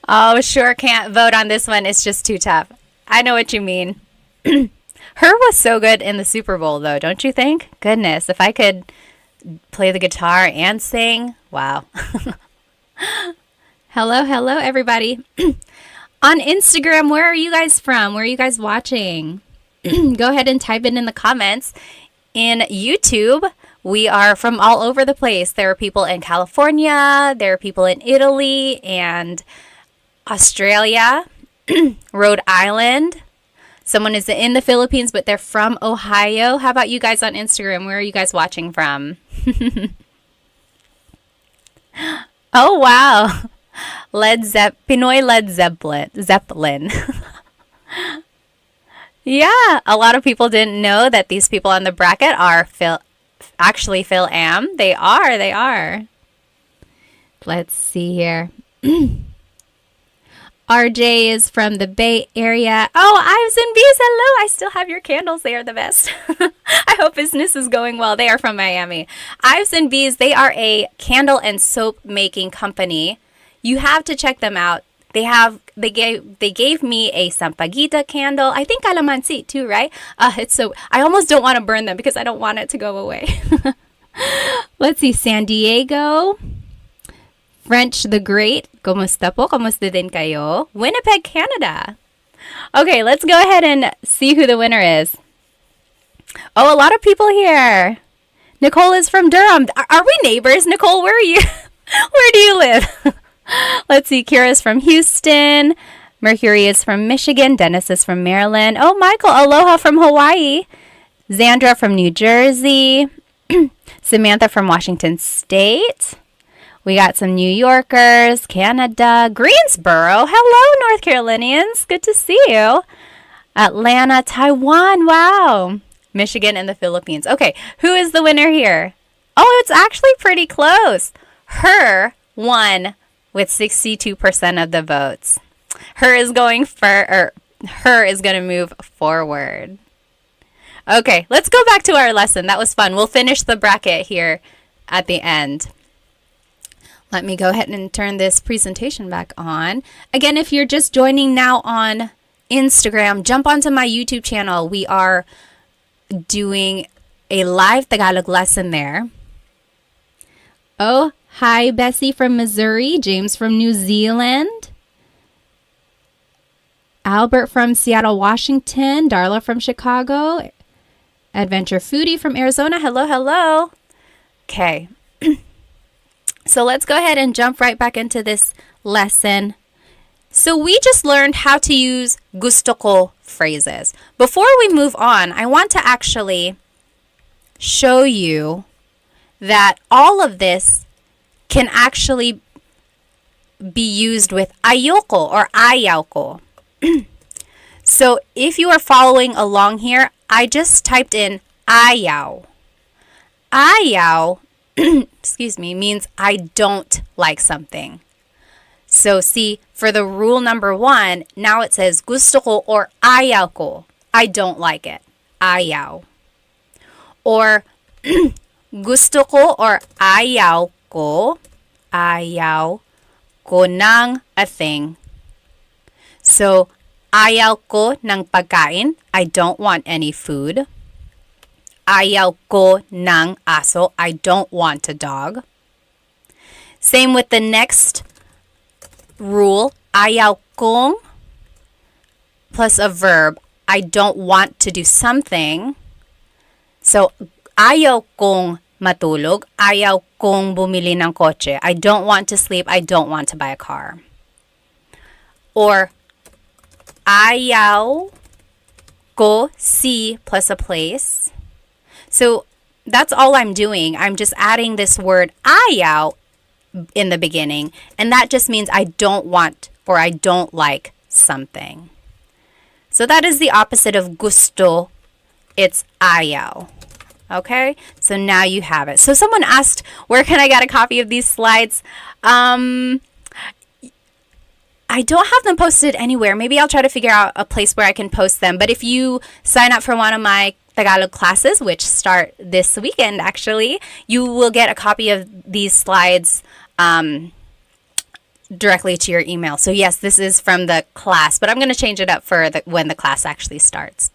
Oh, sure can't vote on this one. It's just too tough. I know what you mean. Her was so good in the Super Bowl, though, don't you think? Goodness, if I could play the guitar and sing, wow. Hello, everybody. On Instagram, where are you guys from? Where are you guys watching? Go ahead and type it in the comments. In YouTube, we are from all over the place. There are people in California, there are people in Italy and Australia, Rhode Island. Someone is in the Philippines, but they're from Ohio. How about you guys on Instagram? Where are you guys watching from? Oh, wow. Pinoy Led Zeppelin. Yeah, a lot of people didn't know that these people on the bracket are actually Phil Am. They are. Let's see here. RJ is from the Bay Area. Oh, Ives and Bees, hello. I still have your candles. They are the best. I hope business is going well. They are from Miami. Ives and Bees, they are a candle and soap making company. You have to check them out. They gave me a Sampaguita candle. I think calamansi too, right? I almost don't want to burn them because I don't want it to go away. Let's see, San Diego. French the Great, kumusta po? Kumusta din kayo? Winnipeg, Canada. Okay, let's go ahead and see who the winner is. Oh, a lot of people here. Nicole is from Durham. Are we neighbors? Nicole, where are you? Where do you live? Let's see, Kira's from Houston. Mercury is from Michigan. Dennis is from Maryland. Oh, Michael, aloha from Hawaii. Zandra from New Jersey. Samantha from Washington State. We got some New Yorkers, Canada, Greensboro. Hello, North Carolinians. Good to see you. Atlanta, Taiwan. Wow. Michigan and the Philippines. Okay, who is the winner here? Oh, it's actually pretty close. Her won with 62% of the votes. Her is going to move forward. Okay, let's go back to our lesson. That was fun. We'll finish the bracket here at the end. Let me go ahead and turn this presentation back on. Again, if you're just joining now on Instagram, jump onto my YouTube channel. We are doing a live Tagalog lesson there. Oh, hi, Bessie from Missouri, James from New Zealand, Albert from Seattle, Washington, Darla from Chicago, Adventure Foodie from Arizona. Hello, hello. Okay. So let's go ahead and jump right back into this lesson. So we just learned how to use gusto ko phrases. Before we move on, I want to actually show you that all of this can actually be used with ayoko or ayaw ko. So if you are following along here, I just typed in ayaw. Ayaw, excuse me, means I don't like something. So see, for the rule number 1, now it says gusto ko or ayaw ko. I don't like it. Ayaw. Or gusto ko or ayaw ko ng a thing. So, ayaw ko ng pagkain. I don't want any food. Ayaw ko ng aso. I don't want a dog. Same with the next rule. Ayaw kong plus a verb. I don't want to do something. So, ayaw kong matulog. Ayaw kong bumili ng kotse. I don't want to sleep. I don't want to buy a car. Or, ayaw ko si plus a place. So, that's all I'm doing. I'm just adding this word ayaw in the beginning. And that just means I don't want or I don't like something. So, that is the opposite of gusto. It's ayaw. Okay, so now you have it. So someone asked, where can I get a copy of these slides? I don't have them posted anywhere. Maybe I'll try to figure out a place where I can post them. But if you sign up for one of my Tagalog classes, which start this weekend actually, you will get a copy of these slides directly to your email. So yes, this is from the class, but I'm going to change it up for when the class actually starts.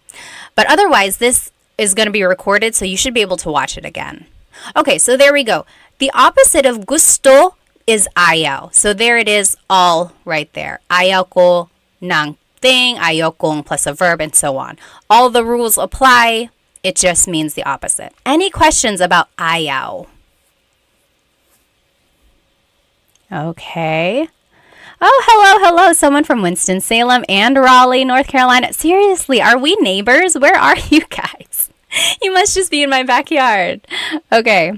But otherwise, this is going to be recorded, so you should be able to watch it again. Okay, so there we go. The opposite of gusto is ayaw. So there it is all right there. Ayaw ko ng thing, ayaw kong plus a verb, and so on. All the rules apply. It just means the opposite. Any questions about ayaw? Okay. Oh, hello. Someone from Winston-Salem and Raleigh, North Carolina. Seriously, are we neighbors? Where are you guys? You must just be in my backyard. Okay.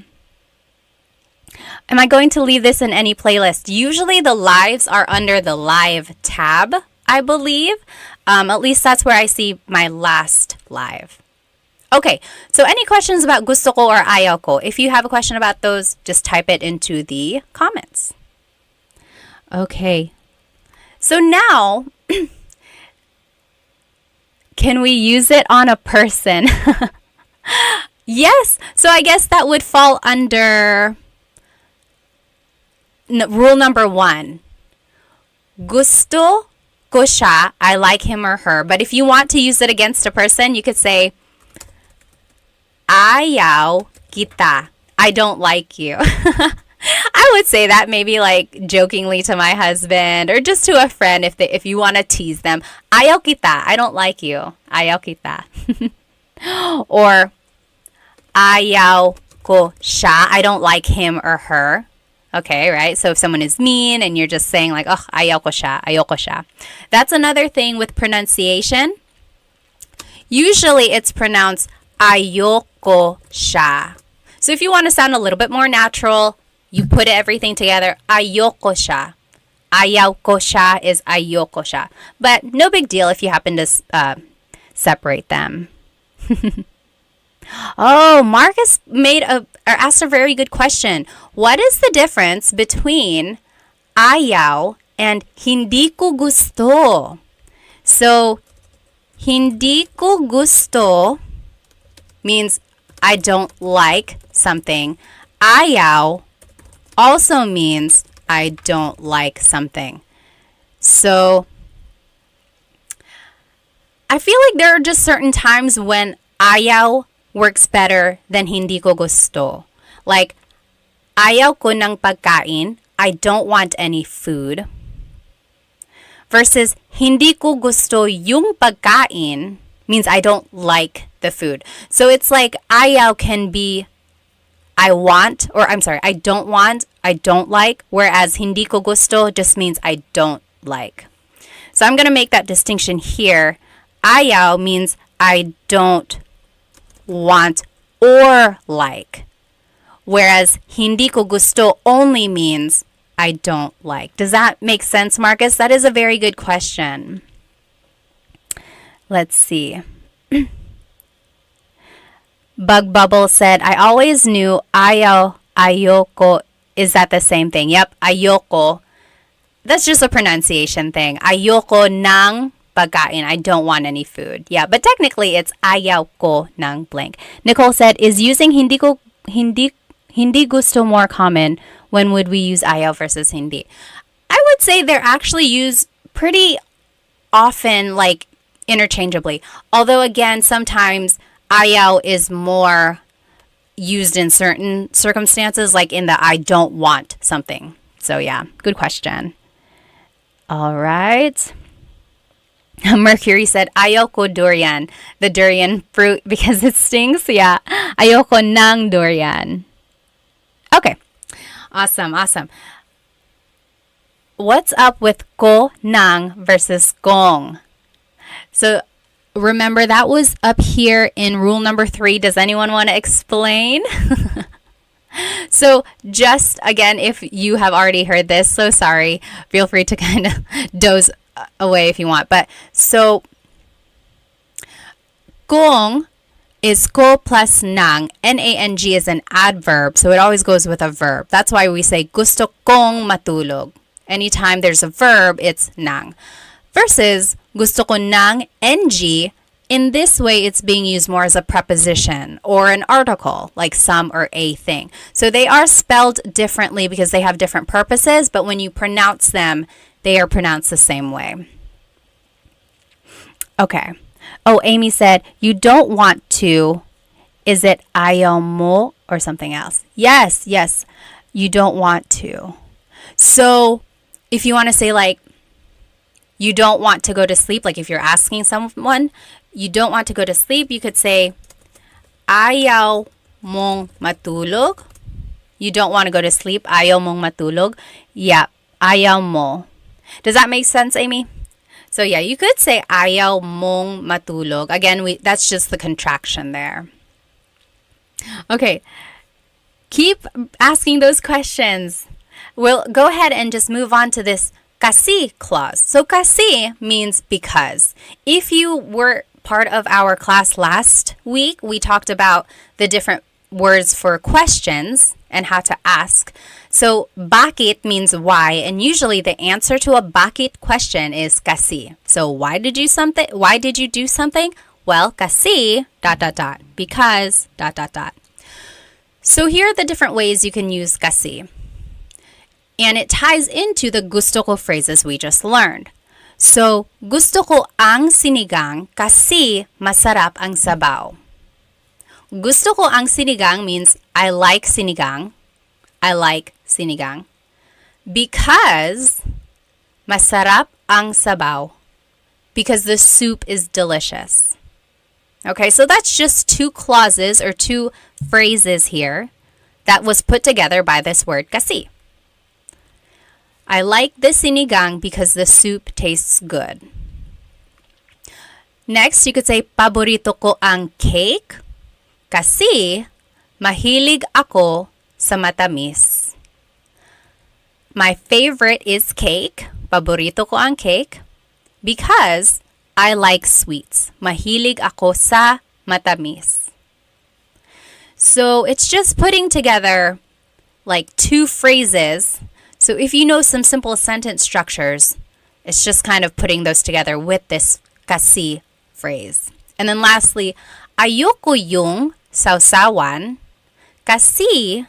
Am I going to leave this in any playlist? Usually the lives are under the live tab, I believe. At least that's where I see my last live. Okay, so any questions about gusto ko or ayaw ko? If you have a question about those, just type it into the comments. Okay, so now, can we use it on a person? Yes, so I guess that would fall under rule number 1. Gusto ko siya, I like him or her. But if you want to use it against a person, you could say, ayaw kita, I don't like you. I would say that maybe like jokingly to my husband or just to a friend if you want to tease them. Ayaw kita, I don't like you. Ayaw kita. Or ayaw ko siya, I don't like him or her. Okay, right? So if someone is mean and you're just saying like, oh, ayaw ko siya, ayoko siya. That's another thing with pronunciation. Usually it's pronounced ayoko siya. So if you want to sound a little bit more natural, you put everything together, ayoko siya. Ayaw ko siya is ayoko siya. But no big deal if you happen to separate them. Oh, Marcus asked a very good question. What is the difference between ayaw and hindi ko gusto? So, hindi ko gusto means I don't like something. Ayaw also means I don't like something. So I feel like there are just certain times when ayaw works better than hindi ko gusto. Like, ayaw ko ng pagkain, I don't want any food. Versus, hindi ko gusto yung pagkain means I don't like the food. So it's like, ayaw can be I want, or I'm sorry, I don't want, I don't like, whereas hindi ko gusto just means I don't like. So I'm going to make that distinction here. Ayaw means I don't want or like, whereas hindi ko gusto only means I don't like. Does that make sense, Marcus? That is a very good question. Let's see. Bug Bubble said, I always knew ayaw, ayoko. Is that the same thing? Yep, ayoko. That's just a pronunciation thing. Ayoko ng pagkain. I don't want any food. Yeah, but technically it's ayaw ko ng blank. Nicole said, is using hindi gusto more common? When would we use ayaw versus hindi? I would say they're actually used pretty often, like interchangeably. Although again, sometimes ayaw is more used in certain circumstances, like in the I don't want something. So yeah, good question. All right. Mercury said, ayoko durian, the durian fruit because it stings. Yeah, ayoko ng durian. Okay, awesome. What's up with ko ng versus gong? So remember that was up here in rule number 3. Does anyone want to explain? So just again, if you have already heard this, so sorry, feel free to kind of doze away if you want. But so kung is ko plus nang. N-A-N-G is an adverb, so it always goes with a verb. That's why we say gusto kong matulog. Anytime there's a verb, it's nang. Versus gusto ko nang ng. In this way, it's being used more as a preposition or an article, like some or a thing. So they are spelled differently because they have different purposes, but when you pronounce them, they are pronounced the same way. Okay. Oh, Amy said, you don't want to. Is it ayaw mo or something else? Yes. You don't want to. So if you want to say like, you don't want to go to sleep, like if you're asking someone, you don't want to go to sleep, you could say, ayaw mong matulog. You don't want to go to sleep, ayaw mong matulog. Yeah, ayaw mo. Does that make sense, Amy? So yeah, you could say ayaw mong matulog. Again, that's just the contraction there. Okay, keep asking those questions. We'll go ahead and just move on to this kasi clause. So kasi means because. If you were part of our class last week, we talked about the different words for questions and how to ask. So bakit means why, and usually the answer to a bakit question is kasi. So why did you do something? Well, kasi ... because ... So here are the different ways you can use kasi. And it ties into the gusto ko phrases we just learned. So, gusto ko ang sinigang kasi masarap ang sabaw. Gusto ko ang sinigang means I like sinigang. I like sinigang. Because masarap ang sabaw. Because the soup is delicious. Okay, so that's just 2 clauses or 2 phrases here that was put together by this word kasi. I like the sinigang because the soup tastes good. Next, you could say, paborito ko ang cake kasi mahilig ako sa matamis. My favorite is cake. Paborito ko ang cake because I like sweets. Mahilig ako sa matamis. So it's just putting together like 2 phrases. So if you know some simple sentence structures, it's just kind of putting those together with this kasi phrase. And then lastly, ayoko yung sausawan kasi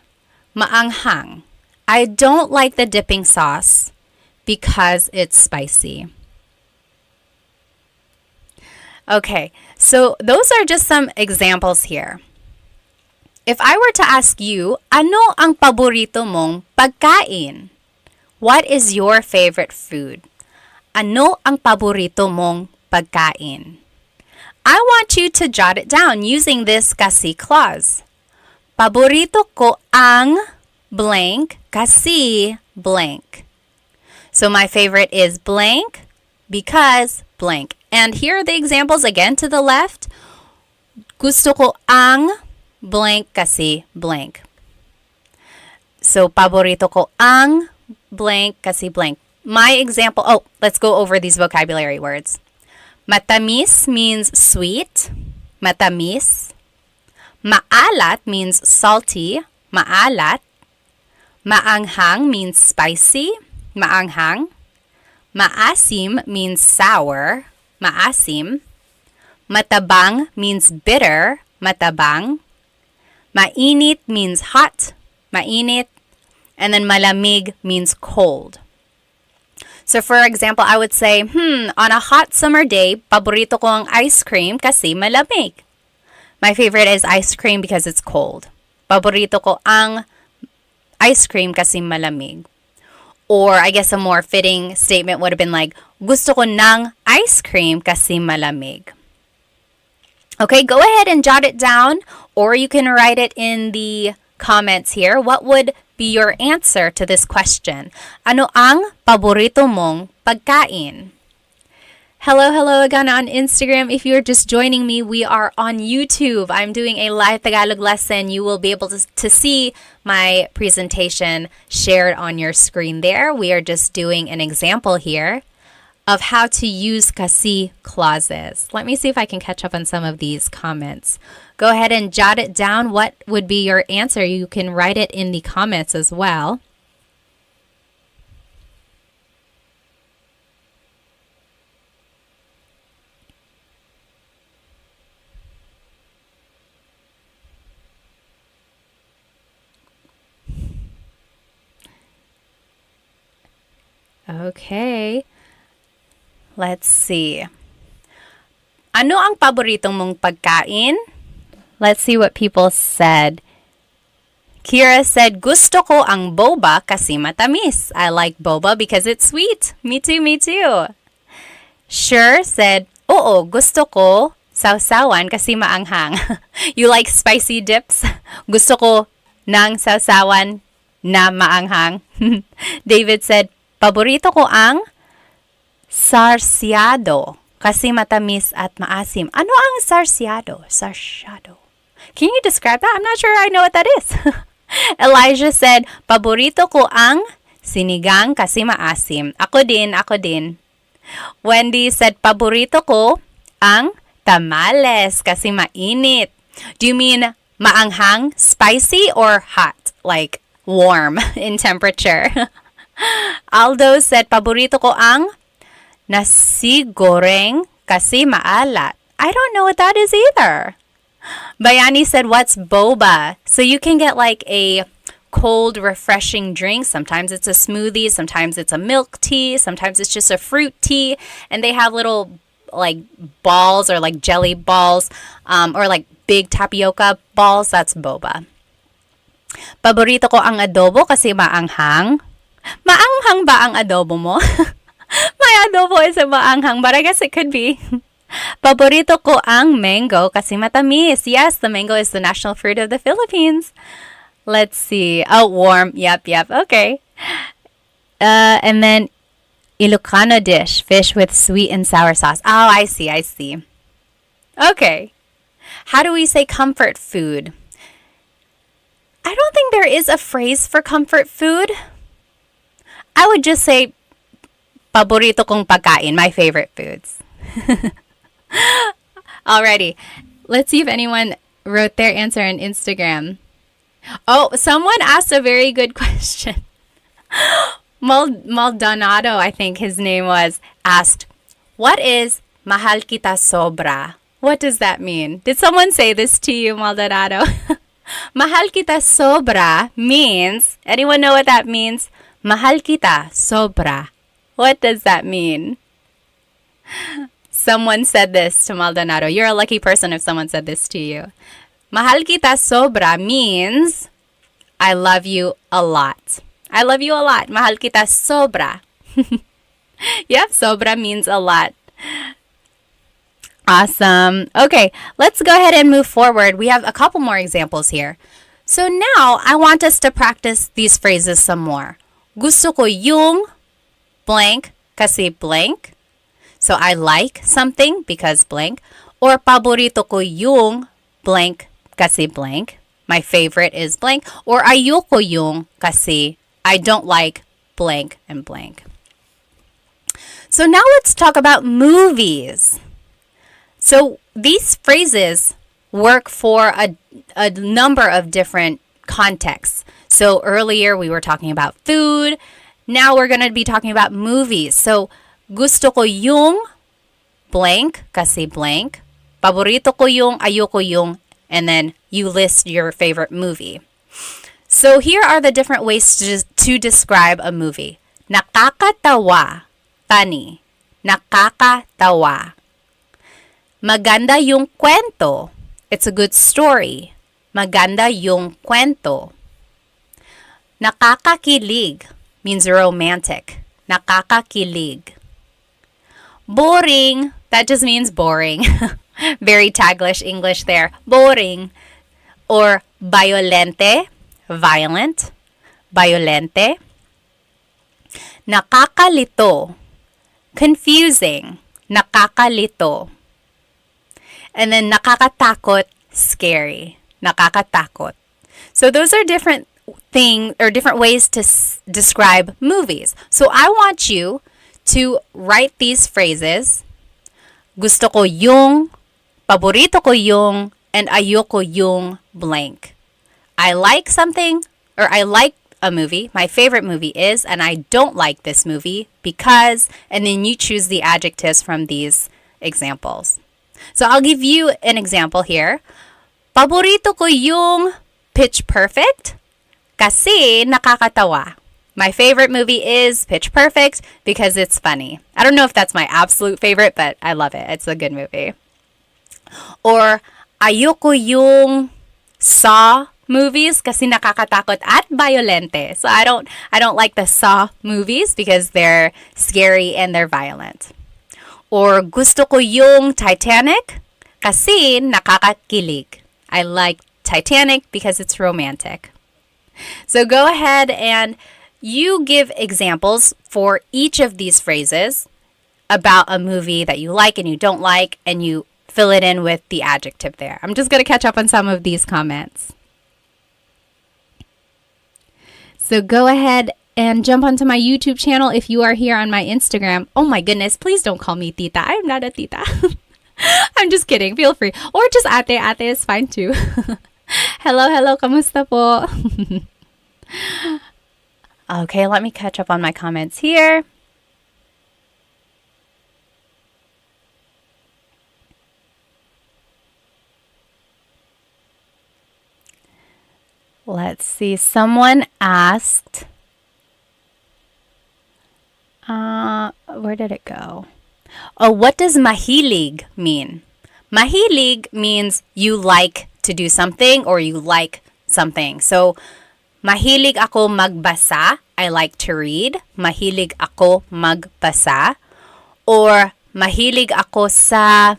maanghang. I don't like the dipping sauce because it's spicy. Okay, so those are just some examples here. If I were to ask you, ano ang paborito mong pagkain? What is your favorite food? Ano ang paborito mong pagkain? I want you to jot it down using this kasi clause. Paborito ko ang blank kasi blank. So my favorite is blank because blank. And here are the examples again to the left. Gusto ko ang blank kasi blank. So, paborito ko ang blank kasi blank. My example, let's go over these vocabulary words. Matamis means sweet. Matamis. Maalat means salty. Maalat. Maanghang means spicy. Maanghang. Maasim means sour. Maasim. Matabang means bitter. Matabang. Mainit means hot. Mainit. And then malamig means cold. So for example, I would say, on a hot summer day, paborito ko ang ice cream kasi malamig. My favorite is ice cream because it's cold. Paborito ko ang ice cream kasi malamig. Or I guess a more fitting statement would have been like, gusto ko ng ice cream kasi malamig. Okay, go ahead and jot it down, or you can write it in the comments here. What would be your answer to this question? Ano ang paborito mong pagkain? Hello again on Instagram. If you're just joining me, we are on YouTube. I'm doing a live Tagalog lesson. You will be able to see my presentation shared on your screen there. We are just doing an example here of how to use kasi clauses. Let me see if I can catch up on some of these comments. Go ahead and jot it down. What would be your answer? You can write it in the comments as well. Okay. Let's see. Ano ang paboritong mong pagkain? Let's see what people said. Kira said, gusto ko ang boba kasi matamis. I like boba because it's sweet. Me too, me too. Sure said, oo, gusto ko sausawan kasi maanghang. You like spicy dips? Gusto ko ng sausawan na maanghang. David said, paborito ko ang sarsyado kasi matamis at maasim. Ano ang sarsyado? Sarsyado. Can you describe that? I'm not sure I know what that is. Elijah said, paborito ko ang sinigang kasi maasim. Ako din. Wendy said, paborito ko ang tamales kasi mainit. Do you mean maanghang, spicy, or hot? Like warm in temperature? Aldo said, paborito ko ang nasi goreng kasi maalat. I don't know what that is either. Bayani said, what's boba? So you can get like a cold, refreshing drink. Sometimes it's a smoothie. Sometimes it's a milk tea. Sometimes it's just a fruit tea. And they have little like balls or like jelly balls or like big tapioca balls. That's boba. Paborito ko ang adobo kasi maanghang. Maanghang ba ang adobo mo? My adobo isn't maanghang, but I guess it could be. Paborito ko ang mango kasi matamis. Yes, the mango is the national fruit of the Philippines. Let's see. Oh, warm. Yep. Okay. And then Ilocano dish, fish with sweet and sour sauce. Oh, I see. Okay. How do we say comfort food? I don't think there is a phrase for comfort food. I would just say paborito kong pagkain, my favorite foods. Alrighty, let's see if anyone wrote their answer on Instagram. Oh, someone asked a very good question. Maldonado, I think his name was, asked, what is mahal kita sobra? What does that mean? Did someone say this to you, Maldonado? Mahal kita sobra means, anyone know what that means? Mahal kita sobra. What does that mean? Someone said this to Maldonado. You're a lucky person if someone said this to you. Mahal kita sobra means I love you a lot. I love you a lot. Mahal kita sobra. Yep, sobra means a lot. Awesome. Okay, let's go ahead and move forward. We have a couple more examples here. So now I want us to practice these phrases some more. Gusto ko yung blank kasi blank. So I like something because blank. Or paborito ko yung blank kasi blank. My favorite is blank. Or ayoko yung kasi I don't like blank and blank. So now let's talk about movies. So these phrases work for a number of different contexts. So earlier we were talking about food. Now we're going to be talking about movies. So gusto ko yung blank kasi blank. Paborito ko yung, ayoko yung, and then you list your favorite movie. So here are the different ways to describe a movie. Nakakatawa, funny. Nakakatawa. Maganda yung kwento. It's a good story. Maganda yung kwento. Nakakakilig means romantic. Nakakakilig. Boring, that just means boring. Very Taglish English there. Boring. Or violente, violent. Violente. Nakakalito, confusing. Nakakalito. And then nakakatakot, scary. Nakakatakot. So those are different things or different ways to describe movies. So I want you to write these phrases. Gusto ko yung, paborito ko yung, and ayoko yung blank. I like something or I like a movie. My favorite movie is, and I don't like this movie because, and then you choose the adjectives from these examples. So I'll give you an example here. Paborito ko yung Pitch Perfect kasi nakakatawa. My favorite movie is Pitch Perfect because it's funny. I don't know if that's my absolute favorite, but I love it. It's a good movie. Or ayoko yung Saw movies kasi nakakatakot at violente. So I don't like the Saw movies because they're scary and they're violent. Or gusto ko yung Titanic kasi nakakakilig. I like Titanic because it's romantic. So go ahead and you give examples for each of these phrases about a movie that you like and you don't like, and you fill it in with the adjective there. I'm just going to catch up on some of these comments. So go ahead and jump onto my YouTube channel if you are here on my Instagram. Oh my goodness, please don't call me tita. I'm not a tita. I'm just kidding. Feel free. Or just ate. Ate is fine too. Hello. Kamusta po? Okay, let me catch up on my comments here. Let's see. Someone asked, where did it go? Oh, what does mahilig mean? Mahilig means you like to do something or you like something. So, mahilig ako magbasa. I like to read. Mahilig ako magbasa. Or mahilig ako sa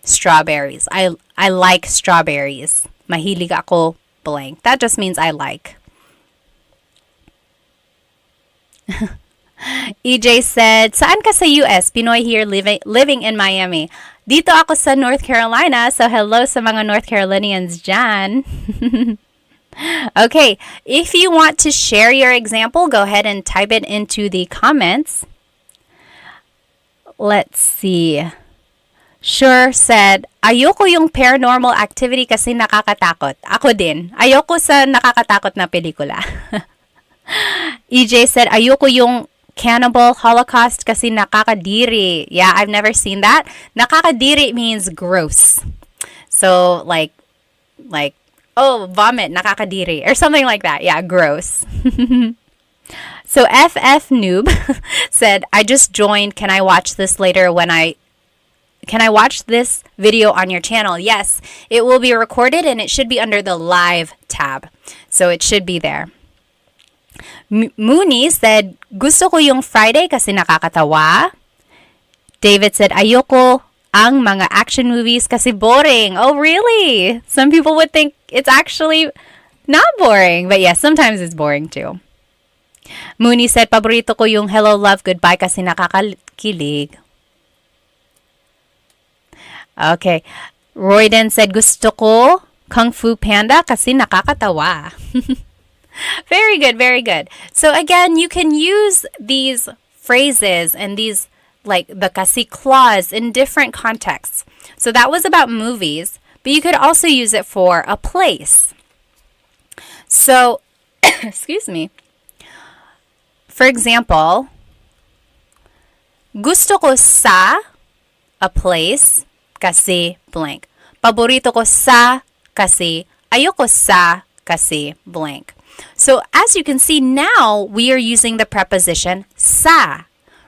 strawberries. I like strawberries. Mahilig ako blank. That just means I like. EJ said, saan ka sa US? Pinoy here living in Miami. Dito ako sa North Carolina. So hello sa mga North Carolinians dyan. Okay, if you want to share your example, go ahead and type it into the comments. Let's see. Sure said, ayoko yung paranormal activity kasi nakakatakot. Ako din. Ayoko sa nakakatakot na pelikula. EJ said, ayoko yung Cannibal Holocaust kasi nakakadiri. Yeah, I've never seen that. Nakakadiri means gross. So oh, vomit, nakakadiri, or something like that. Yeah, gross. So FF Noob said, I just joined. Can I watch this later can I watch this video on your channel? Yes, it will be recorded and it should be under the live tab. So it should be there. Mooney said, gusto ko yung Friday kasi nakakatawa. David said, ayoko ang mga action movies kasi boring. Oh, really? Some people would think it's actually not boring. But yes, sometimes it's boring too. Mooney said, paborito ko yung Hello, Love, Goodbye kasi nakakakilig. Okay. Royden said, gusto ko Kung Fu Panda kasi nakakatawa. Very good, very good. So again, you can use these phrases and these, like the kasi clause, in different contexts. So that was about movies, but you could also use it for a place. So, excuse me. For example, gusto ko sa a place kasi blank. Paborito ko sa kasi ayoko sa kasi blank. So as you can see now, we are using the preposition sa.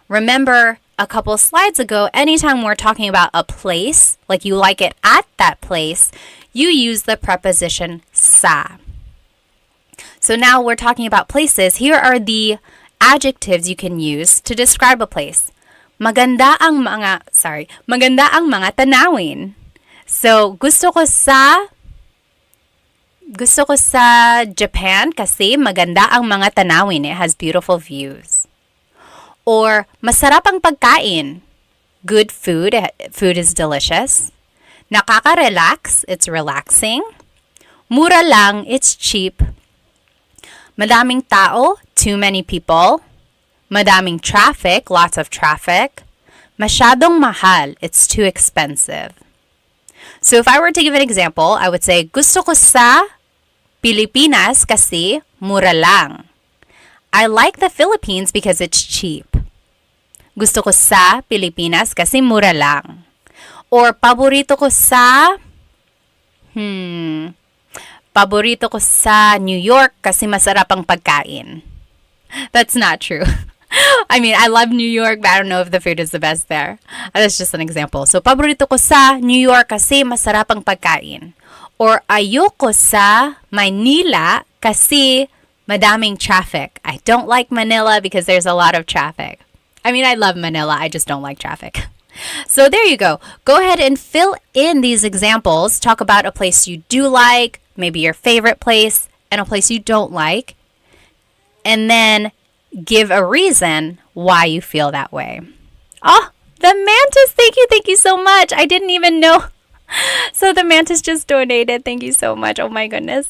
Remember a couple slides ago, anytime we're talking about a place, like you like it at that place, you use the preposition sa. So now we're talking about places. Here are the adjectives you can use to describe a place. Maganda ang mga tanawin. So gusto ko sa Japan kasi maganda ang mga tanawin. It has beautiful views. Or masarap ang pagkain. Good food. Food is delicious. Nakaka-relax. It's relaxing. Mura lang. It's cheap. Madaming tao. Too many people. Madaming traffic. Lots of traffic. Masyadong mahal. It's too expensive. So if I were to give an example, I would say, gusto ko sa Pilipinas kasi mura lang. I like the Philippines because it's cheap. Gusto ko sa Pilipinas kasi mura lang. Or paborito ko sa New York kasi masarap ang pagkain. That's not true. I mean, I love New York, but I don't know if the food is the best there. That's just an example. So, paborito ko sa New York kasi masarap ang pagkain. Or ayoko sa Manila kasi madaming traffic. I don't like Manila because there's a lot of traffic. I mean, I love Manila. I just don't like traffic. So there you go. Go ahead and fill in these examples. Talk about a place you do like, maybe your favorite place, and a place you don't like. And then give a reason why you feel that way. Oh, the mantis. Thank you so much. I didn't even know. So the mantis just donated. Thank you so much. Oh my goodness.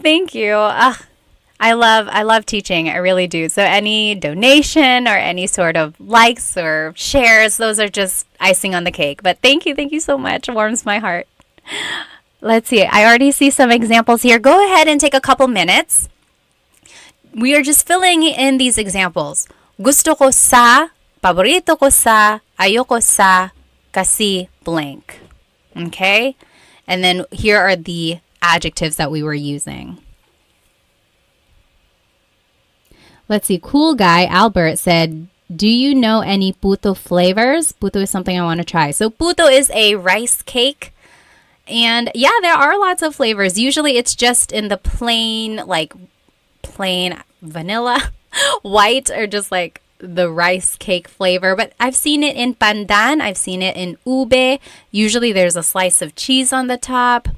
Thank you. I love teaching. I really do. So any donation or any sort of likes or shares, those are just icing on the cake. But thank you so much. It warms my heart. Let's see. I already see some examples here. Go ahead and take a couple minutes. We are just filling in these examples. Gusto ko sa, paborito ko sa, ayoko sa, kasi blank. Okay? And then here are the adjectives that we were using. Let's see. Cool guy, Albert, said, do you know any puto flavors? Puto is something I want to try. So puto is a rice cake. And yeah, there are lots of flavors. Usually it's just in the plain vanilla, white, or just like the rice cake flavor. But I've seen it in pandan. I've seen it in ube. Usually there's a slice of cheese on the top.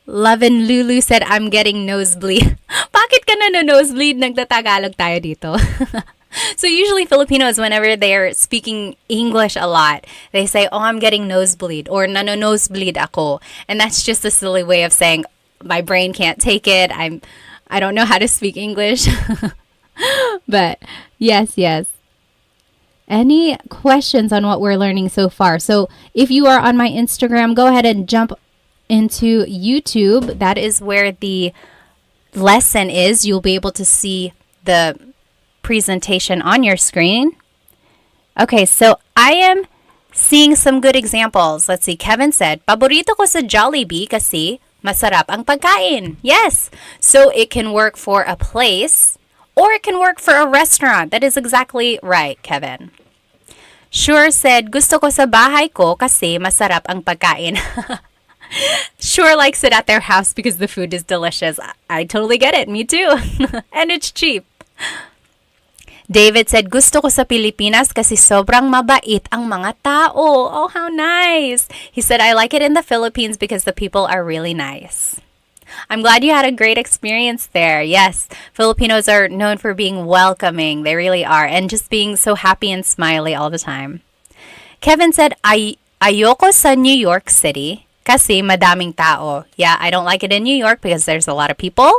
Lovin Lulu said, I'm getting nosebleed. Bakit ka na nosebleed? Nagtatagalog tayo dito. So usually Filipinos, whenever they're speaking English a lot, they say, oh, I'm getting nosebleed, or nosebleed ako. And that's just a silly way of saying, my brain can't take it. I don't know how to speak English. But yes. Any questions on what we're learning so far? So if you are on my Instagram, go ahead and jump into YouTube. That is where the lesson is. You'll be able to see the presentation on your screen. Okay, so I am seeing some good examples. Let's see. Kevin said, paborito ko sa Jollibee kasi masarap ang pagkain. Yes. So it can work for a place or it can work for a restaurant. That is exactly right, Kevin. Sure said, gusto ko sa bahay ko kasi masarap ang pagkain. Sure likes it at their house because the food is delicious. I totally get it. Me too. And it's cheap. David said, gusto ko sa Pilipinas kasi sobrang mabait ang mga tao. Oh, how nice. He said, I like it in the Philippines because the people are really nice. I'm glad you had a great experience there. Yes, Filipinos are known for being welcoming. They really are. And just being so happy and smiley all the time. Kevin said, ayoko sa New York City kasi madaming tao. Yeah, I don't like it in New York because there's a lot of people.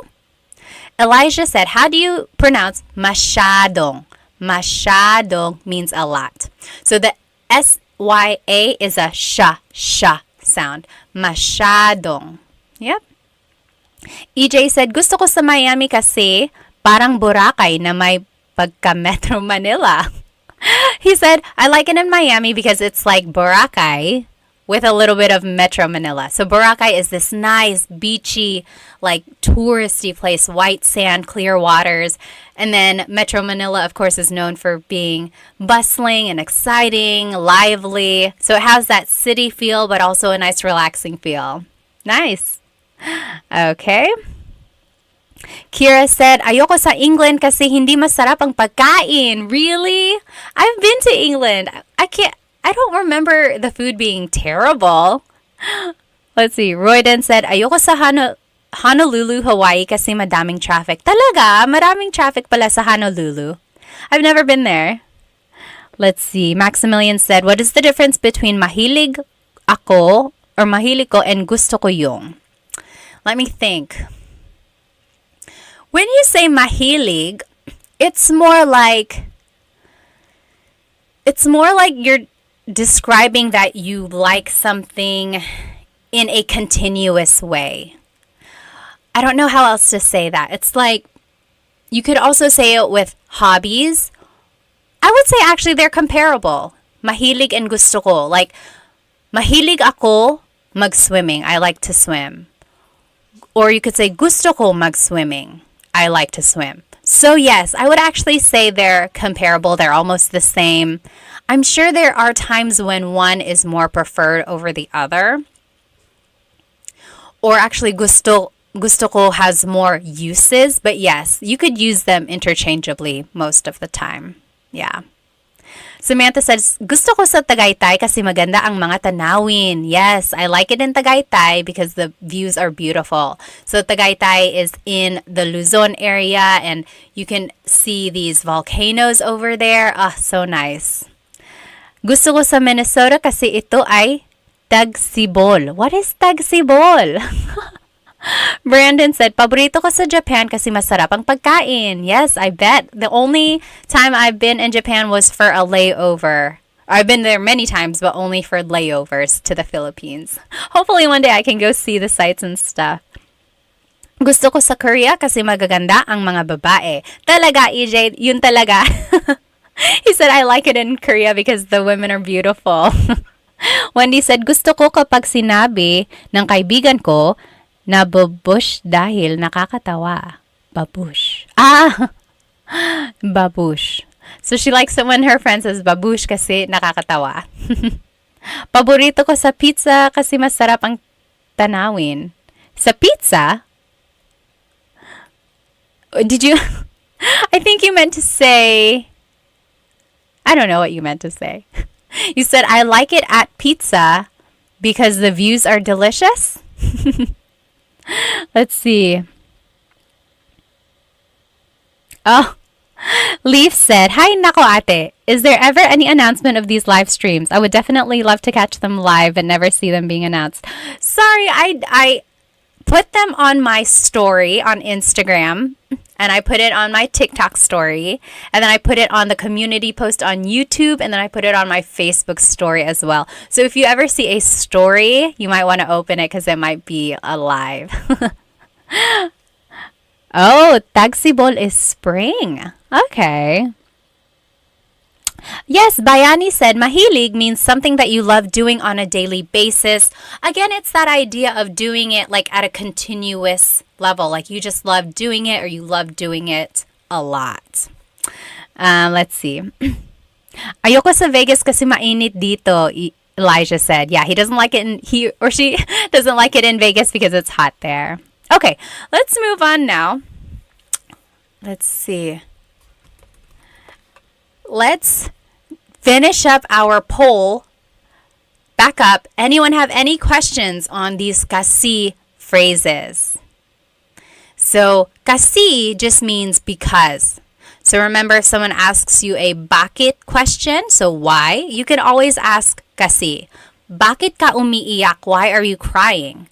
Elijah said, how do you pronounce masyadong? Masyadong means a lot. So the S-Y-A is a sha sound. Masyadong. Yep. EJ said, gusto ko sa Miami kasi parang Boracay na may pagka-Metro Manila. He said, I like it in Miami because it's like Boracay with a little bit of Metro Manila. So Boracay is this nice, beachy, like touristy place, white sand, clear waters. And then Metro Manila, of course, is known for being bustling and exciting, lively. So it has that city feel, but also a nice, relaxing feel. Nice. Okay. Kira said, ayoko sa England kasi hindi masarap ang pagkain. Really? I've been to England. I don't remember the food being terrible. Let's see. Royden said, ayoko sa Honolulu, Hawaii kasi madaming traffic. Talaga? Maraming traffic pala sa Honolulu. I've never been there. Let's see. Maximilian said, what is the difference between mahilig ako or mahilig ko and gusto ko yung? Let me think. When you say mahilig, it's more like you're describing that you like something in a continuous way. I don't know how else to say that. It's like you could also say it with hobbies. I would say actually they're comparable. Mahilig and gusto ko. Like, mahilig ako mag-swimming. I like to swim. Or you could say gusto ko mag-swimming. I like to swim. So yes, I would actually say they're comparable. They're almost the same. I'm sure there are times when one is more preferred over the other. Or actually gusto ko has more uses. But yes, you could use them interchangeably most of the time. Yeah. Samantha says, gusto ko sa Tagaytay kasi maganda ang mga tanawin. Yes, I like it in Tagaytay because the views are beautiful. So Tagaytay is in the Luzon area and you can see these volcanoes over there. Ah, so nice. Gusto ko sa Minnesota kasi ito ay tagsibol. What is tagsibol? Brandon said, paborito ko sa Japan kasi masarap ang pagkain. Yes, I bet. The only time I've been in Japan was for a layover. I've been there many times, but only for layovers to the Philippines. Hopefully one day I can go see the sights and stuff. Gusto ko sa Korea kasi magaganda ang mga babae. Talaga, EJ, yun talaga. He said, I like it in Korea because the women are beautiful. Wendy said, gusto ko kapag sinabi ng kaibigan ko, na babush dahil nakakatawa. Babush. Ah! Babush. So she likes it when her friend says babush kasi nakakatawa. Paborito ko sa pizza kasi masarap ang tanawin. Sa pizza? Did you... I think you meant to say... I don't know what you meant to say. You said, I like it at pizza because the views are delicious? Let's see. Oh, Leaf said, hi, nako ate. Is there ever any announcement of these live streams? I would definitely love to catch them live and never see them being announced. Sorry, I put them on my story on Instagram. And I put it on my TikTok story. And then I put it on the community post on YouTube. And then I put it on my Facebook story as well. So if you ever see a story, you might want to open it because it might be alive. Oh, tagsibol is spring. Okay. Yes, Bayani said mahilig means something that you love doing on a daily basis. Again, it's that idea of doing it like at a continuous level. Like you just love doing it or you love doing it a lot. Let's see. Ayoko sa Vegas kasi mainit dito, Elijah said. Yeah, he doesn't like it he or she doesn't like it in Vegas because it's hot there. Okay, let's move on now. Let's see. Let's finish up our poll. Back up. Anyone have any questions on these kasi phrases? So, kasi just means because. So remember, if someone asks you a bakit question, so why, you can always ask kasi. Bakit ka umiiyak? Why are you crying?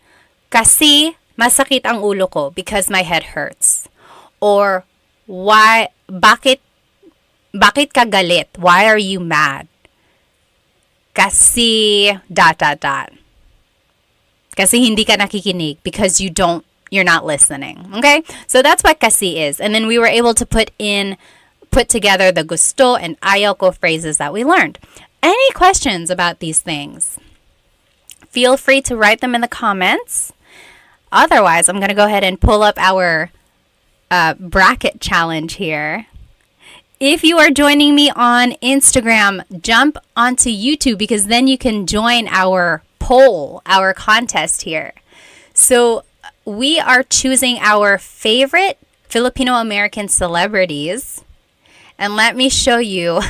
Kasi masakit ang ulo ko because my head hurts. Or why, bakit ka galit? Why are you mad? Kasi dot dot dot. Kasi hindi ka nakikinig because you're not listening. Okay? So that's what kasi is. And then we were able to put together the gusto and ayaw ko phrases that we learned. Any questions about these things? Feel free to write them in the comments. Otherwise, I'm going to go ahead and pull up our bracket challenge here. If you are joining me on Instagram, jump onto YouTube because then you can join our poll, our contest here. So we are choosing our favorite Filipino American celebrities. And let me show you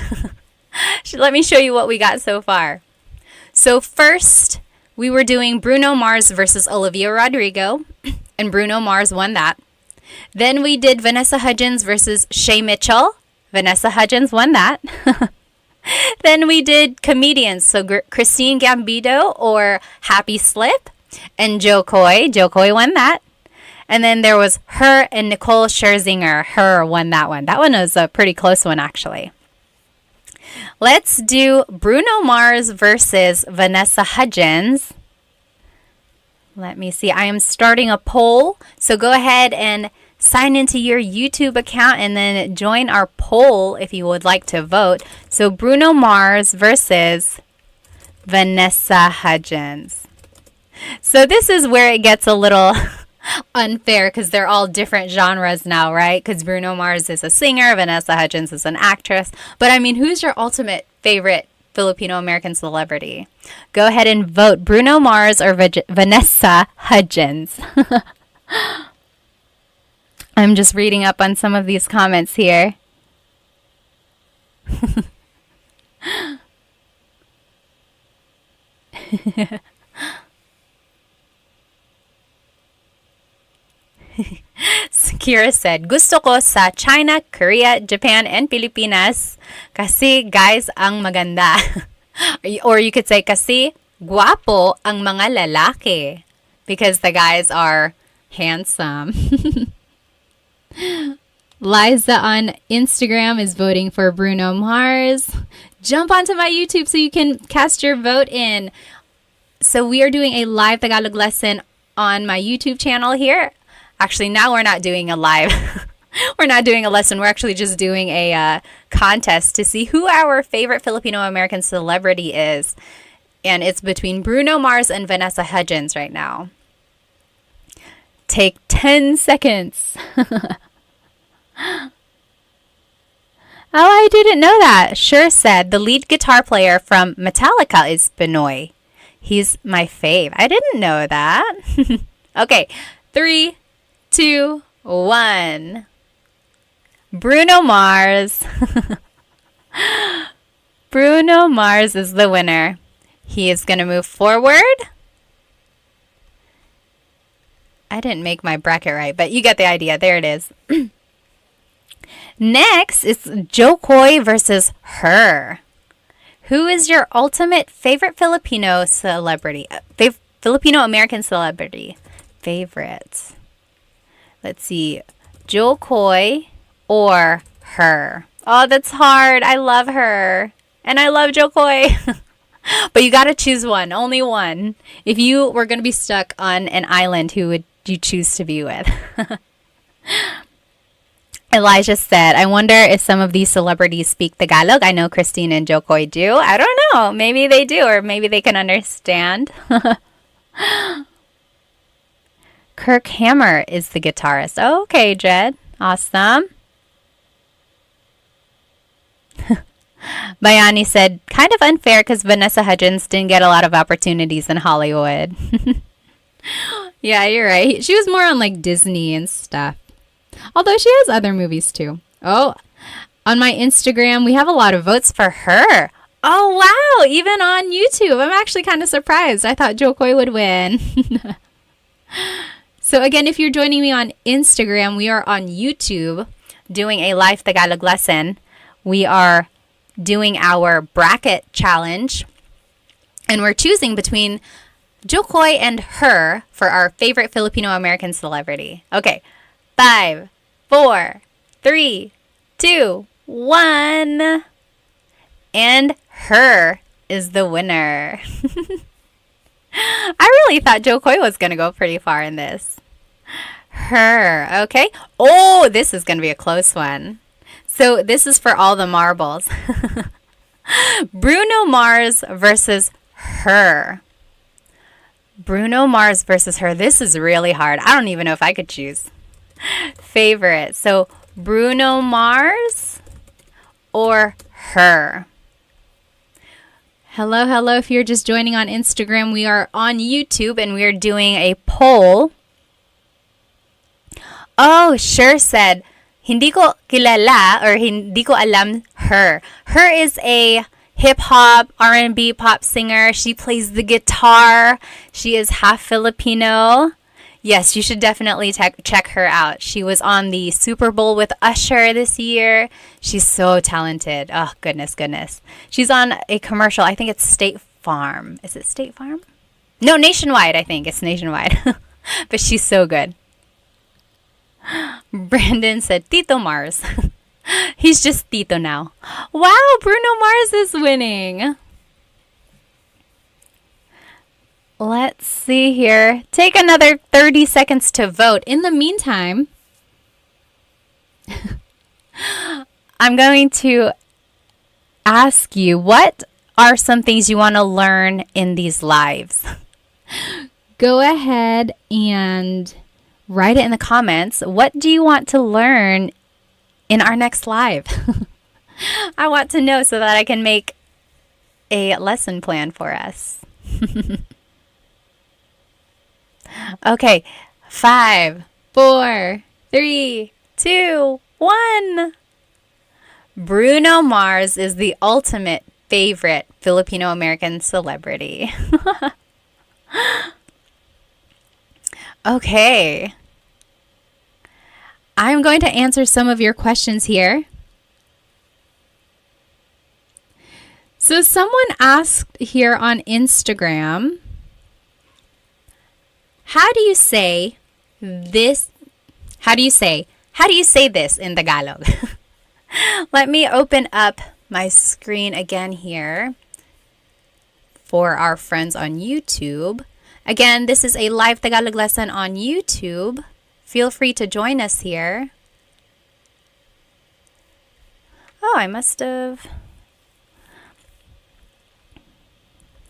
what we got so far. So first, we were doing Bruno Mars versus Olivia Rodrigo, and Bruno Mars won that. Then we did Vanessa Hudgens versus Shay Mitchell. Vanessa Hudgens won that. Then we did comedians, so Christine Gambino or Happy Slip, and Joe Coy. Joe Coy won that. And then there was her and Nicole Scherzinger. Her won that one. That one was a pretty close one, actually. Let's do Bruno Mars versus Vanessa Hudgens. Let me see. I am starting a poll. So go ahead and sign into your YouTube account and then join our poll if you would like to vote. So Bruno Mars versus Vanessa Hudgens. So this is where it gets a little unfair because they're all different genres now, right? Because Bruno Mars is a singer, Vanessa Hudgens is an actress. But I mean, who's your ultimate favorite Filipino American celebrity? Go ahead and vote Bruno Mars or Vanessa Hudgens. I'm just reading up on some of these comments here. Kira said, gusto ko sa China, Korea, Japan, and Pilipinas kasi guys ang maganda. Or you could say kasi guwapo ang mga lalaki because the guys are handsome. Liza on Instagram is voting for Bruno Mars. Jump onto my YouTube so you can cast your vote in. So we are doing a live Tagalog lesson on my YouTube channel here. Actually, now we're not doing a live. We're not doing a lesson. We're actually just doing a contest to see who our favorite Filipino American celebrity is. And it's between Bruno Mars and Vanessa Hudgens right now. Take 10 seconds. Oh, I didn't know that. Sure said the lead guitar player from Metallica is Benoy. He's my fave. I didn't know that. Okay, 3, 2, 1. Bruno Mars. Bruno Mars is the winner. He is going to move forward. I didn't make my bracket right, but you get the idea. There it is. Next is Joe Coy versus her. Who is your ultimate favorite Filipino celebrity? Filipino American celebrity. Favorites. Let's see. Joe Coy or her. Oh, that's hard. I love her. And I love Joe Coy. But you got to choose one. Only one. If you were going to be stuck on an island, who would you choose to be with? Elijah said, I wonder if some of these celebrities speak Tagalog. I know Christine and Jokoy do. I don't know. Maybe they do, or maybe they can understand. Kirk Hammer is the guitarist. Oh, okay, Jed. Awesome. Bayani said, kind of unfair because Vanessa Hudgens didn't get a lot of opportunities in Hollywood. Yeah, you're right. She was more on like Disney and stuff. Although she has other movies too. Oh, on my Instagram, we have a lot of votes for her. Oh, wow. Even on YouTube. I'm actually kind of surprised. I thought Jokoy would win. So again, if you're joining me on Instagram, we are on YouTube doing a live Tagalog lesson. We are doing our bracket challenge. And we're choosing between Jokoy and her for our favorite Filipino-American celebrity. Okay. 5, 4, 3, 2, 1. And her is the winner. I really thought Jokoy was going to go pretty far in this. Her. Okay. Oh, this is going to be a close one. So this is for all the marbles. Bruno Mars versus her. Bruno Mars versus her. This is really hard. I don't even know if I could choose. Favorite. So Bruno Mars or her. Hello, hello. If you're just joining on Instagram, we are on YouTube and we are doing a poll. Oh, sure said, hindi ko kilala or hindi ko alam her. Her is a hip-hop, R&B pop singer. She plays the guitar. She is half Filipino. Yes, you should definitely check her out. She was on the Super Bowl with Usher this year. She's so talented. Oh, goodness, goodness. She's on a commercial. I think it's State Farm. Is it State Farm? No, Nationwide, I think. It's Nationwide. But she's so good. Brandon said, Tito Mars. He's just Tito now. Wow, Bruno Mars is winning. Let's see here. Take another 30 seconds to vote. In the meantime, I'm going to ask you, what are some things you want to learn in these lives? Go ahead and write it in the comments. What do you want to learn in our next live? I want to know so that I can make a lesson plan for us. Okay, 5, 4, 3, 2, 1. Bruno Mars is the ultimate favorite Filipino-American celebrity. Okay. I'm going to answer some of your questions here. So someone asked here on Instagram, how do you say this? How do you say this in Tagalog? Let me open up my screen again here for our friends on YouTube. Again, this is a live Tagalog lesson on YouTube. Feel free to join us here. Oh, I must have.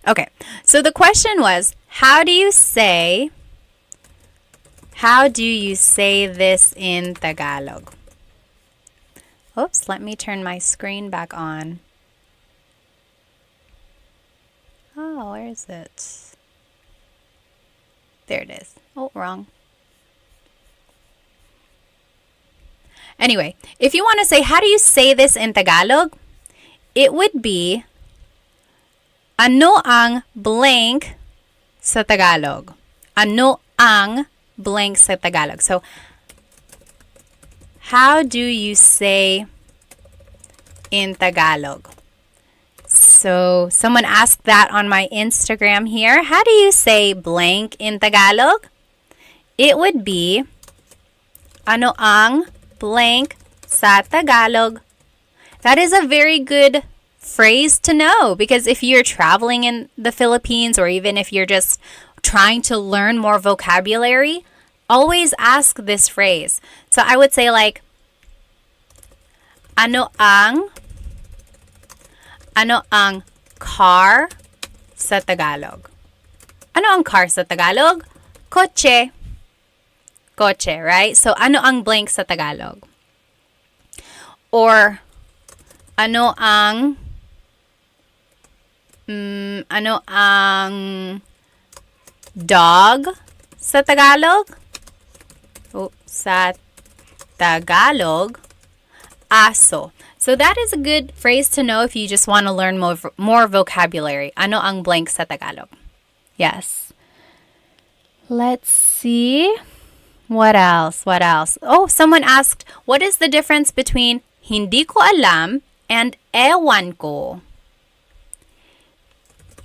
Okay, so the question was, how do you say this in Tagalog? Oops, let me turn my screen back on. Oh, where is it? There it is. Oh, wrong. Anyway, if you want to say, how do you say this in Tagalog? It would be, ano ang blank sa Tagalog? Ano ang blank sa Tagalog? So, how do you say in Tagalog? So, someone asked that on my Instagram here. How do you say blank in Tagalog? It would be, ano ang blank sa Tagalog? That is a very good phrase to know, because if you're traveling in the Philippines or even if you're just trying to learn more vocabulary, always ask this phrase. So I would say like, ano ang car sa Tagalog? Ano ang car sa Tagalog? Kotse. Kotse, right? So ano ang blank sa Tagalog? Or ano ang dog sa Tagalog? Sa Tagalog, aso. So that is a good phrase to know if you just want to learn more vocabulary. Ano ang blank sa Tagalog? Yes. Let's see. What else? What else? Oh, someone asked, what is the difference between hindi ko alam and ewan ko?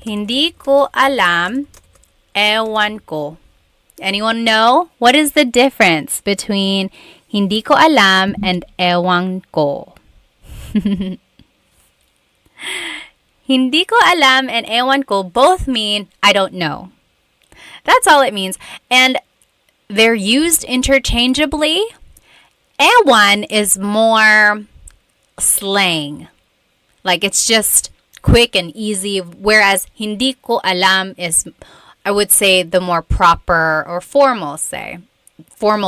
Hindi ko alam, ewan ko. Anyone know? What is the difference between hindi ko alam and ewan ko? Hindi ko alam and ewan ko both mean I don't know. That's all it means. And they're used interchangeably. Ewan is more slang. Like it's just quick and easy, whereas hindi ko alam is, I would say, the more proper or formal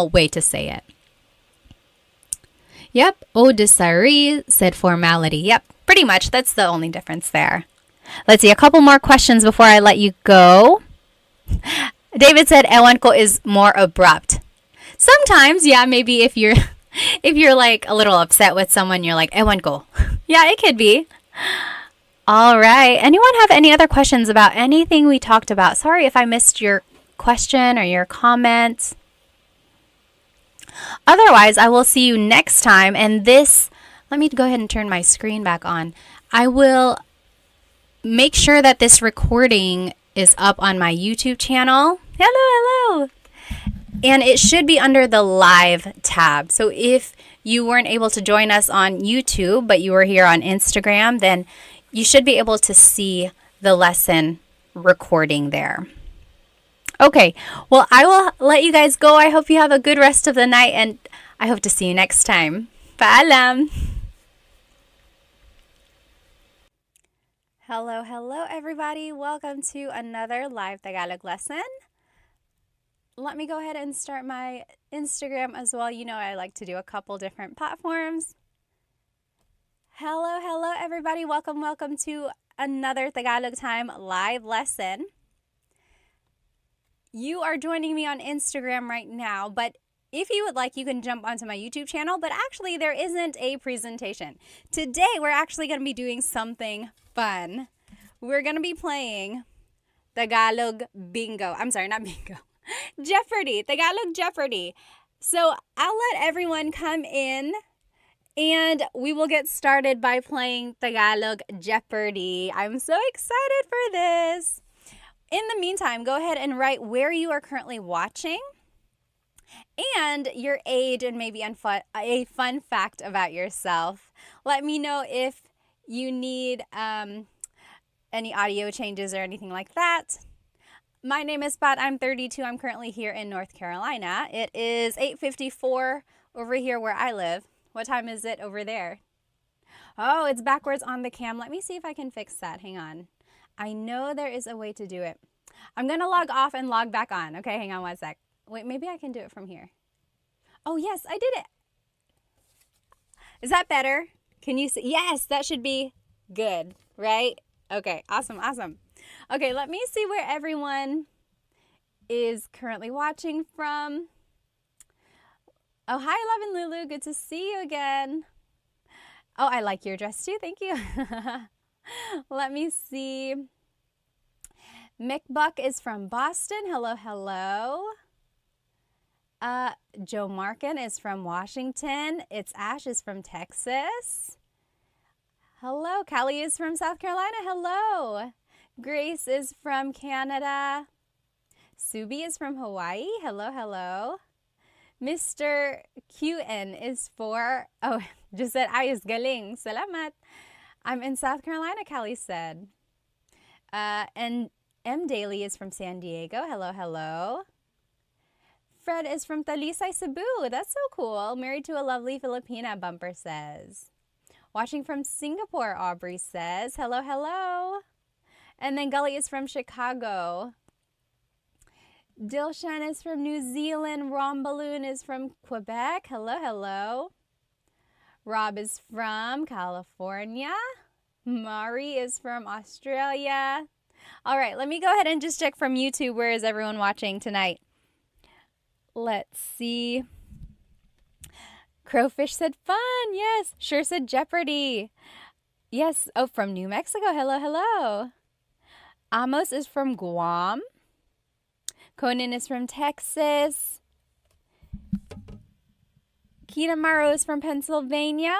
way to say it. Yep, Odisari said formality. Yep, pretty much. That's the only difference there. Let's see, a couple more questions before I let you go. David said ewan ko is more abrupt. Sometimes, yeah, maybe if you're like a little upset with someone, you're like ewan ko. Yeah, it could be. All right. Anyone have any other questions about anything we talked about? Sorry if I missed your question or your comment. Otherwise, I will see you next time. And let me go ahead and turn my screen back on. I will make sure that this recording is up on my YouTube channel. Hello. And it should be under the live tab. So if you weren't able to join us on YouTube, but you were here on Instagram, then you should be able to see the lesson recording there. Okay, well, I will let you guys go. I hope you have a good rest of the night, and I hope to see you next time. Paalam! Hello, everybody. Welcome to another live Tagalog lesson. Let me go ahead and start my Instagram as well. You know I like to do a couple different platforms. Hello, everybody. Welcome to another Tagalog Time live lesson. You are joining me on Instagram right now, but if you would like, you can jump onto my YouTube channel, but actually there isn't a presentation. Today, we're actually going to be doing something fun. We're going to be playing Tagalog Bingo. I'm sorry, not Bingo. Jeopardy, Tagalog Jeopardy. So I'll let everyone come in and we will get started by playing Tagalog Jeopardy. I'm so excited for this. In the meantime, go ahead and write where you are currently watching and your age and maybe a fun fact about yourself. Let me know if you need any audio changes or anything like that. My name is Pat. I'm 32. I'm currently here in North Carolina. It is 8:54 over here where I live. What time is it over there? Oh, it's backwards on the cam. Let me see if I can fix that. Hang on. I know there is a way to do it. I'm going to log off and log back on. Okay, hang on one sec. Wait, maybe I can do it from here. Oh, yes, I did it. Is that better? Can you see? Yes, that should be good, right? Okay, awesome. Okay, let me see where everyone is currently watching from. Oh, hi, Love and Lulu. Good to see you again. Oh, I like your dress too. Thank you. Let me see. Mick Buck is from Boston. Hello. Joe Markin is from Washington. It's Ash is from Texas. Hello. Callie is from South Carolina. Hello. Grace is from Canada. Subi is from Hawaii. Hello. Mr. QN is just said, ayos galing. Salamat. I'm in South Carolina, Callie said. And M. Daly is from San Diego. Hello. Fred is from Talisay, Cebu. That's so cool. Married to a lovely Filipina, Bumper says. Watching from Singapore, Aubrey says. Hello, hello. And then Gully is from Chicago. Dilshan is from New Zealand. Rombaloon is from Quebec. Hello, hello. Rob is from California. Mari is from Australia. All right, let me go ahead and just check from YouTube. Where is everyone watching tonight? Let's see. Crowfish said fun. Yes. Sure said Jeopardy. Yes. Oh, from New Mexico. Hello, hello. Amos is from Guam. Conan is from Texas. Kinamaro is from Pennsylvania.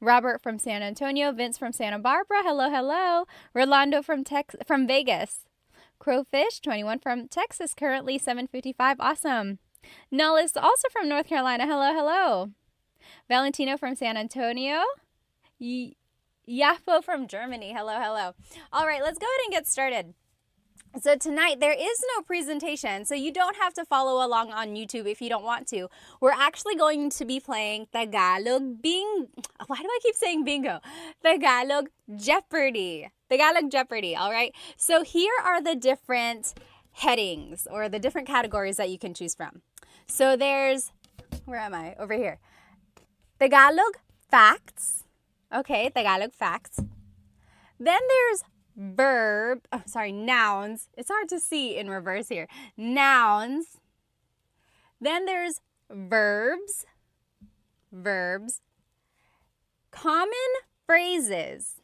Robert from San Antonio. Vince from Santa Barbara. Hello, hello. Rolando from Vegas. Crowfish, 21 from Texas, currently 7:55. Awesome. Null is also from North Carolina. Hello, hello. Valentino from San Antonio. Yapo from Germany. Hello, hello. All right, let's go ahead and get started. So tonight there is no presentation, so you don't have to follow along on YouTube if you don't want to. We're actually going to be playing Tagalog Why do I keep saying bingo? Tagalog Jeopardy. Tagalog Jeopardy, all right? So here are the different headings or the different categories that you can choose from. So there's, where am I? Over here. Tagalog facts. Okay, Tagalog facts. Then there's nouns. It's hard to see in reverse here. Nouns. Then there's verbs. Common phrases.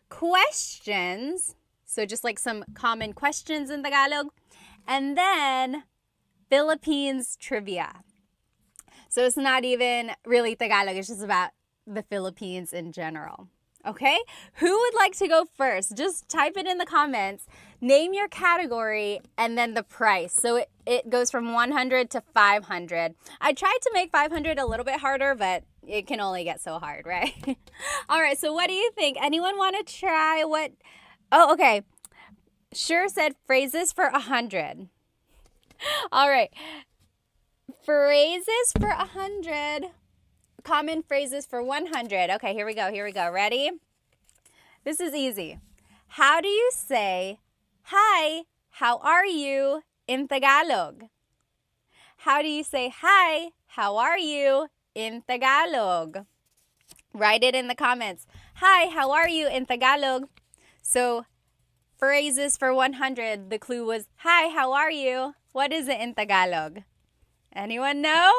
Questions. So just like some common questions in Tagalog. And then Philippines trivia. So it's not even really Tagalog. It's just about the Philippines in general. Okay, who would like to go first? Just type it in the comments. Name your category and then the price. So it goes from 100 to 500. I tried to make 500 a little bit harder, but it can only get so hard, right? All right, so what do you think? Anyone want to try what? Oh, okay. Sure said phrases for 100. All right. Phrases for 100. Common phrases for 100. Okay, here we go. Ready? This is easy. How do you say, hi, how are you in Tagalog? How do you say, hi, how are you in Tagalog? Write it in the comments. Hi, how are you in Tagalog? So, phrases for 100. The clue was, hi, how are you? What is it in Tagalog? Anyone know?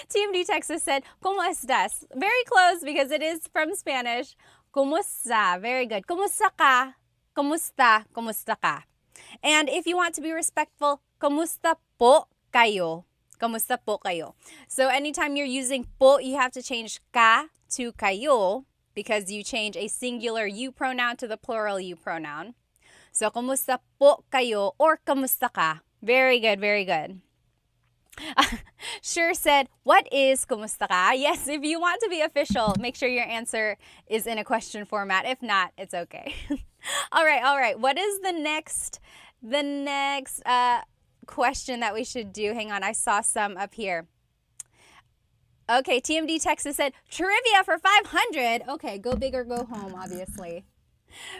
TMD Texas said, ¿Cómo estás? Very close because it is from Spanish. ¿Cómo Very good. ¿Cómo ka? ¿Cómo ka? And if you want to be respectful, ¿Cómo po kayo? ¿Cómo po kayo? So anytime you're using po, you have to change ka to kayo because you change a singular you pronoun to the plural you pronoun. So, ¿Cómo po kayo or ¿Cómo ka? Very good. Sure said, what is kumusta ka? Yes, if you want to be official, make sure your answer is in a question format. If not, it's okay. All right. What is the next question that we should do? Hang on, I saw some up here. Okay, TMD Texas said, trivia for 500. Okay, go big or go home, obviously.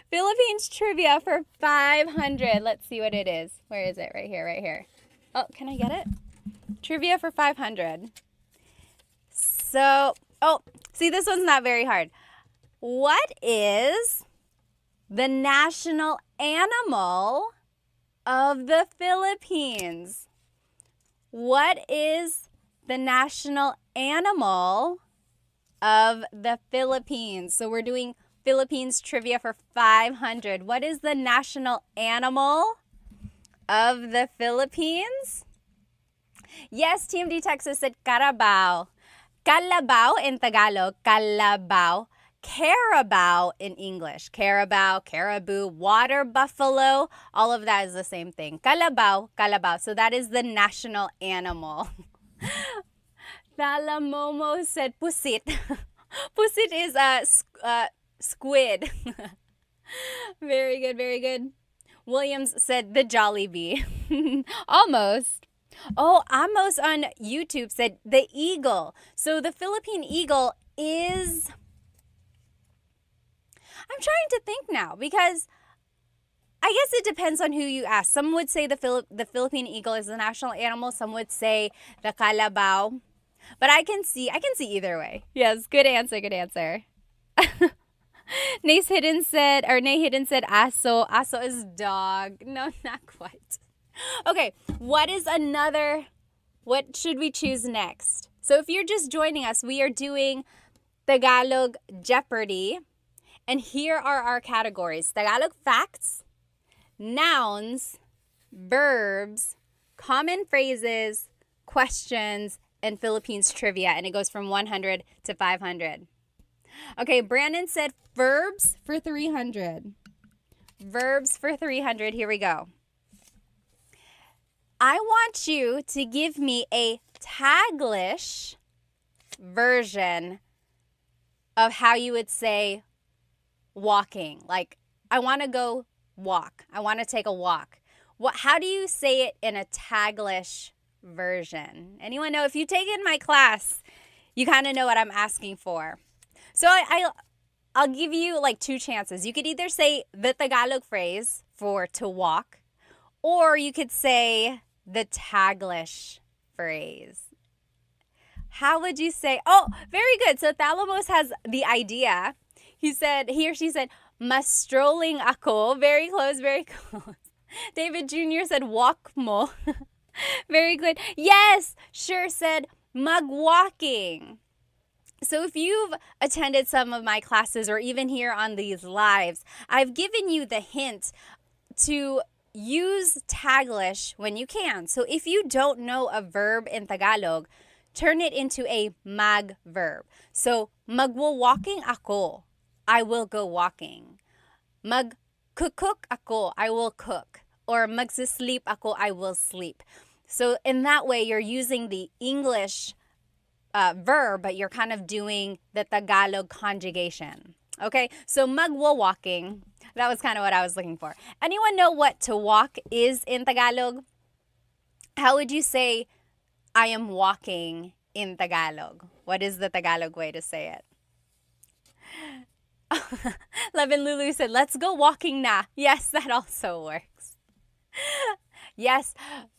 Philippines trivia for 500. Let's see what it is. Where is it? Right here. Oh, can I get it? Trivia for 500. So, see, this one's not very hard. What is the national animal of the Philippines? What is the national animal of the Philippines? So we're doing Philippines trivia for 500. What is the national animal of the Philippines? Yes, TMD Texas said carabao. Calabao in Tagalog, calabao. Carabao in English. Carabao, caribou, water buffalo, all of that is the same thing. Calabao. So that is the national animal. Thalamomo said pusit. Pusit is a squid. Very good, very good. Williams said the Jollibee. Almost. Oh, Amos on YouTube said the eagle. So the Philippine eagle is. I'm trying to think now because I guess it depends on who you ask. Some would say the Philippine eagle is the national animal. Some would say the kalabaw. But I can see either way. Yes, good answer, good answer. Nay Hidden said aso. Aso is dog. No, not quite. Okay, what should we choose next? So if you're just joining us, we are doing Tagalog Jeopardy. And here are our categories: Tagalog facts, nouns, verbs, common phrases, questions, and Philippines trivia. And it goes from 100 to 500. Okay, Brandon said verbs for 300. Verbs for 300. Here we go. I want you to give me a Taglish version of how you would say walking. Like, I want to go walk. I want to take a walk. How do you say it in a Taglish version? Anyone know? If you've taken my class, you kind of know what I'm asking for. So I'll give you like two chances. You could either say the Tagalog phrase for to walk, or you could say the Taglish phrase. How would you say? Oh, very good. So Thalamos has the idea. He or she said, mas strolling ako. Very close, very close. David Jr. said, walk mo. Very good. Yes, sure said, magwalking. So if you've attended some of my classes or even here on these lives, I've given you the hint to use Taglish when you can. So if you don't know a verb in Tagalog, turn it into a mag verb. So magwo-walking ako. I will go walking. Mag-cook ako. I will cook. Or magsisleep ako. I will sleep. So in that way, you're using the English verb, but you're kind of doing the Tagalog conjugation. Okay, so magwo-walking. That was kind of what I was looking for. Anyone know what to walk is in Tagalog? How would you say I am walking in Tagalog? What is the Tagalog way to say it? Levin Lulu said, let's go walking na. Yes, that also works. Yes.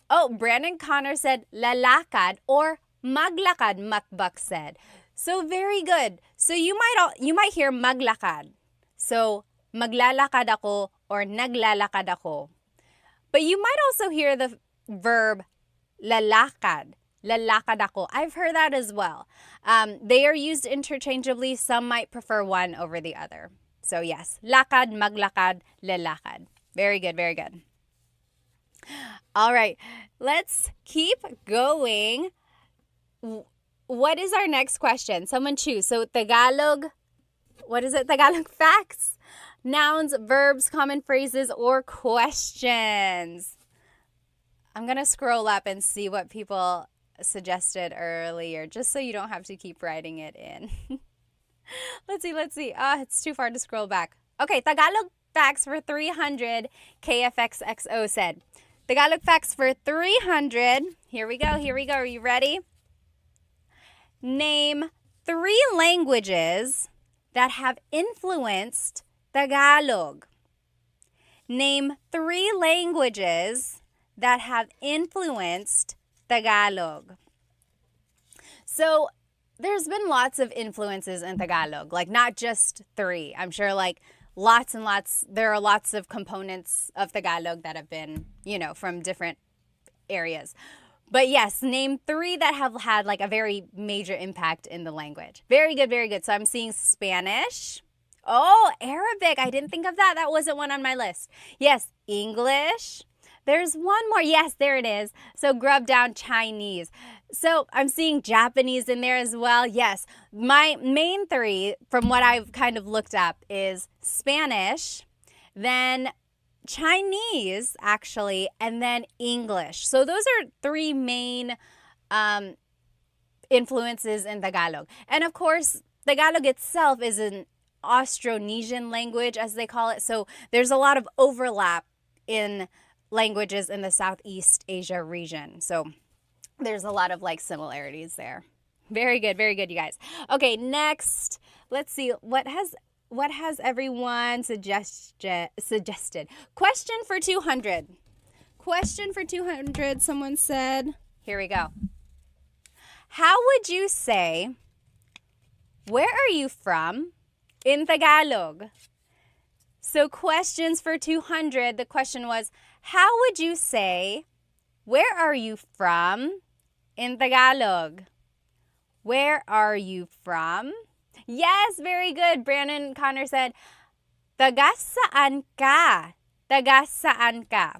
Oh, Brandon Connor said, lalakad or maglakad, Makbak said. So very good. So you might hear maglakad. So maglalakad ako or naglalakad ako. But you might also hear the verb lalakad. Lalakad ako. I've heard that as well. They are used interchangeably. Some might prefer one over the other. So yes, lakad, maglakad, lalakad. Very good, very good. All right, let's keep going. What is our next question? Someone choose. So Tagalog, what is it? Tagalog facts, nouns, verbs, common phrases, or questions. I'm going to scroll up and see what people suggested earlier, just so you don't have to keep writing it in. Let's see. It's too far to scroll back. Okay, Tagalog facts for 300, KFXXO said. Tagalog facts for 300. Here we go. Are you ready? Name 3 languages that have influenced Tagalog. Name 3 languages that have influenced Tagalog. So there's been lots of influences in Tagalog, like not just 3. I'm sure like lots and lots, there are lots of components of Tagalog that have been, from different areas. But yes, name 3 that have had like a very major impact in the language. Very good, very good. So I'm seeing Spanish. Oh, Arabic. I didn't think of that. That wasn't one on my list. Yes, English. There's one more. Yes, there it is. So grub down Chinese. So I'm seeing Japanese in there as well. Yes, my main 3 from what I've kind of looked up is Spanish, then Chinese, actually, and then English. So those are 3 main influences in Tagalog. And of course, Tagalog itself is an Austronesian language, as they call it. So there's a lot of overlap in languages in the Southeast Asia region. So there's a lot of like similarities there. Very good, you guys. Okay, next, let's see what has everyone suggested. Question for 200. Question for 200, someone said. Here we go. How would you say, where are you from in Tagalog? So questions for 200, the question was, how would you say, where are you from in Tagalog? Where are you from? Yes, very good. Brandon Connor said, taga saan ka? Taga saan ka?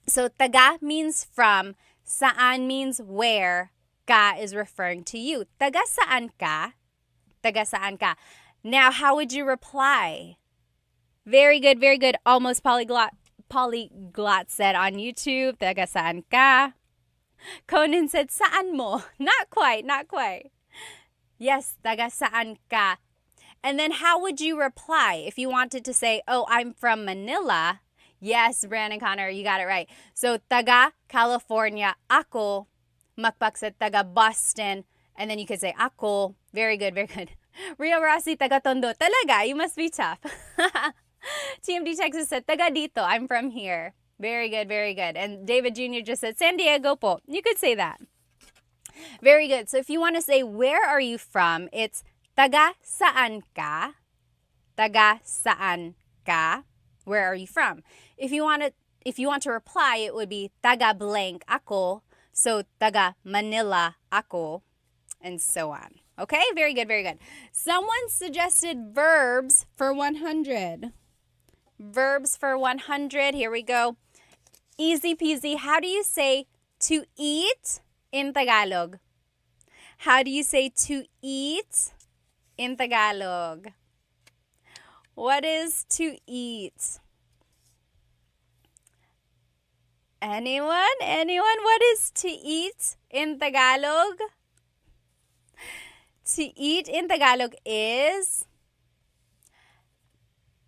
So taga means from, saan means where, ka is referring to you. Taga saan ka? Taga saan ka? Now, how would you reply? Very good, very good. Almost polyglot said on YouTube, taga saan ka? Conan said, saan mo? Not quite, not quite. Yes, taga saan ka? And then how would you reply if you wanted to say, oh, I'm from Manila? Yes, Brandon Connor, you got it right. So, taga California, ako. Makpak said, taga Boston. And then you could say, ako. Very good, very good. Ria Rossi, taga Tondo. Talaga, you must be tough. TMD Texas said, taga dito. I'm from here. Very good, very good. And David Jr. just said, San Diego po. You could say that. Very good. So if you want to say, where are you from? It's taga saan ka? Taga saan ka? Where are you from? If you want to reply, it would be taga blank ako. So taga Manila ako, and so on. Okay, very good, very good. Someone suggested verbs for 100. Verbs for 100. Here we go. Easy peasy. How do you say to eat in Tagalog? How do you say to eat in Tagalog? What is to eat? Anyone? What is to eat in Tagalog? To eat in Tagalog is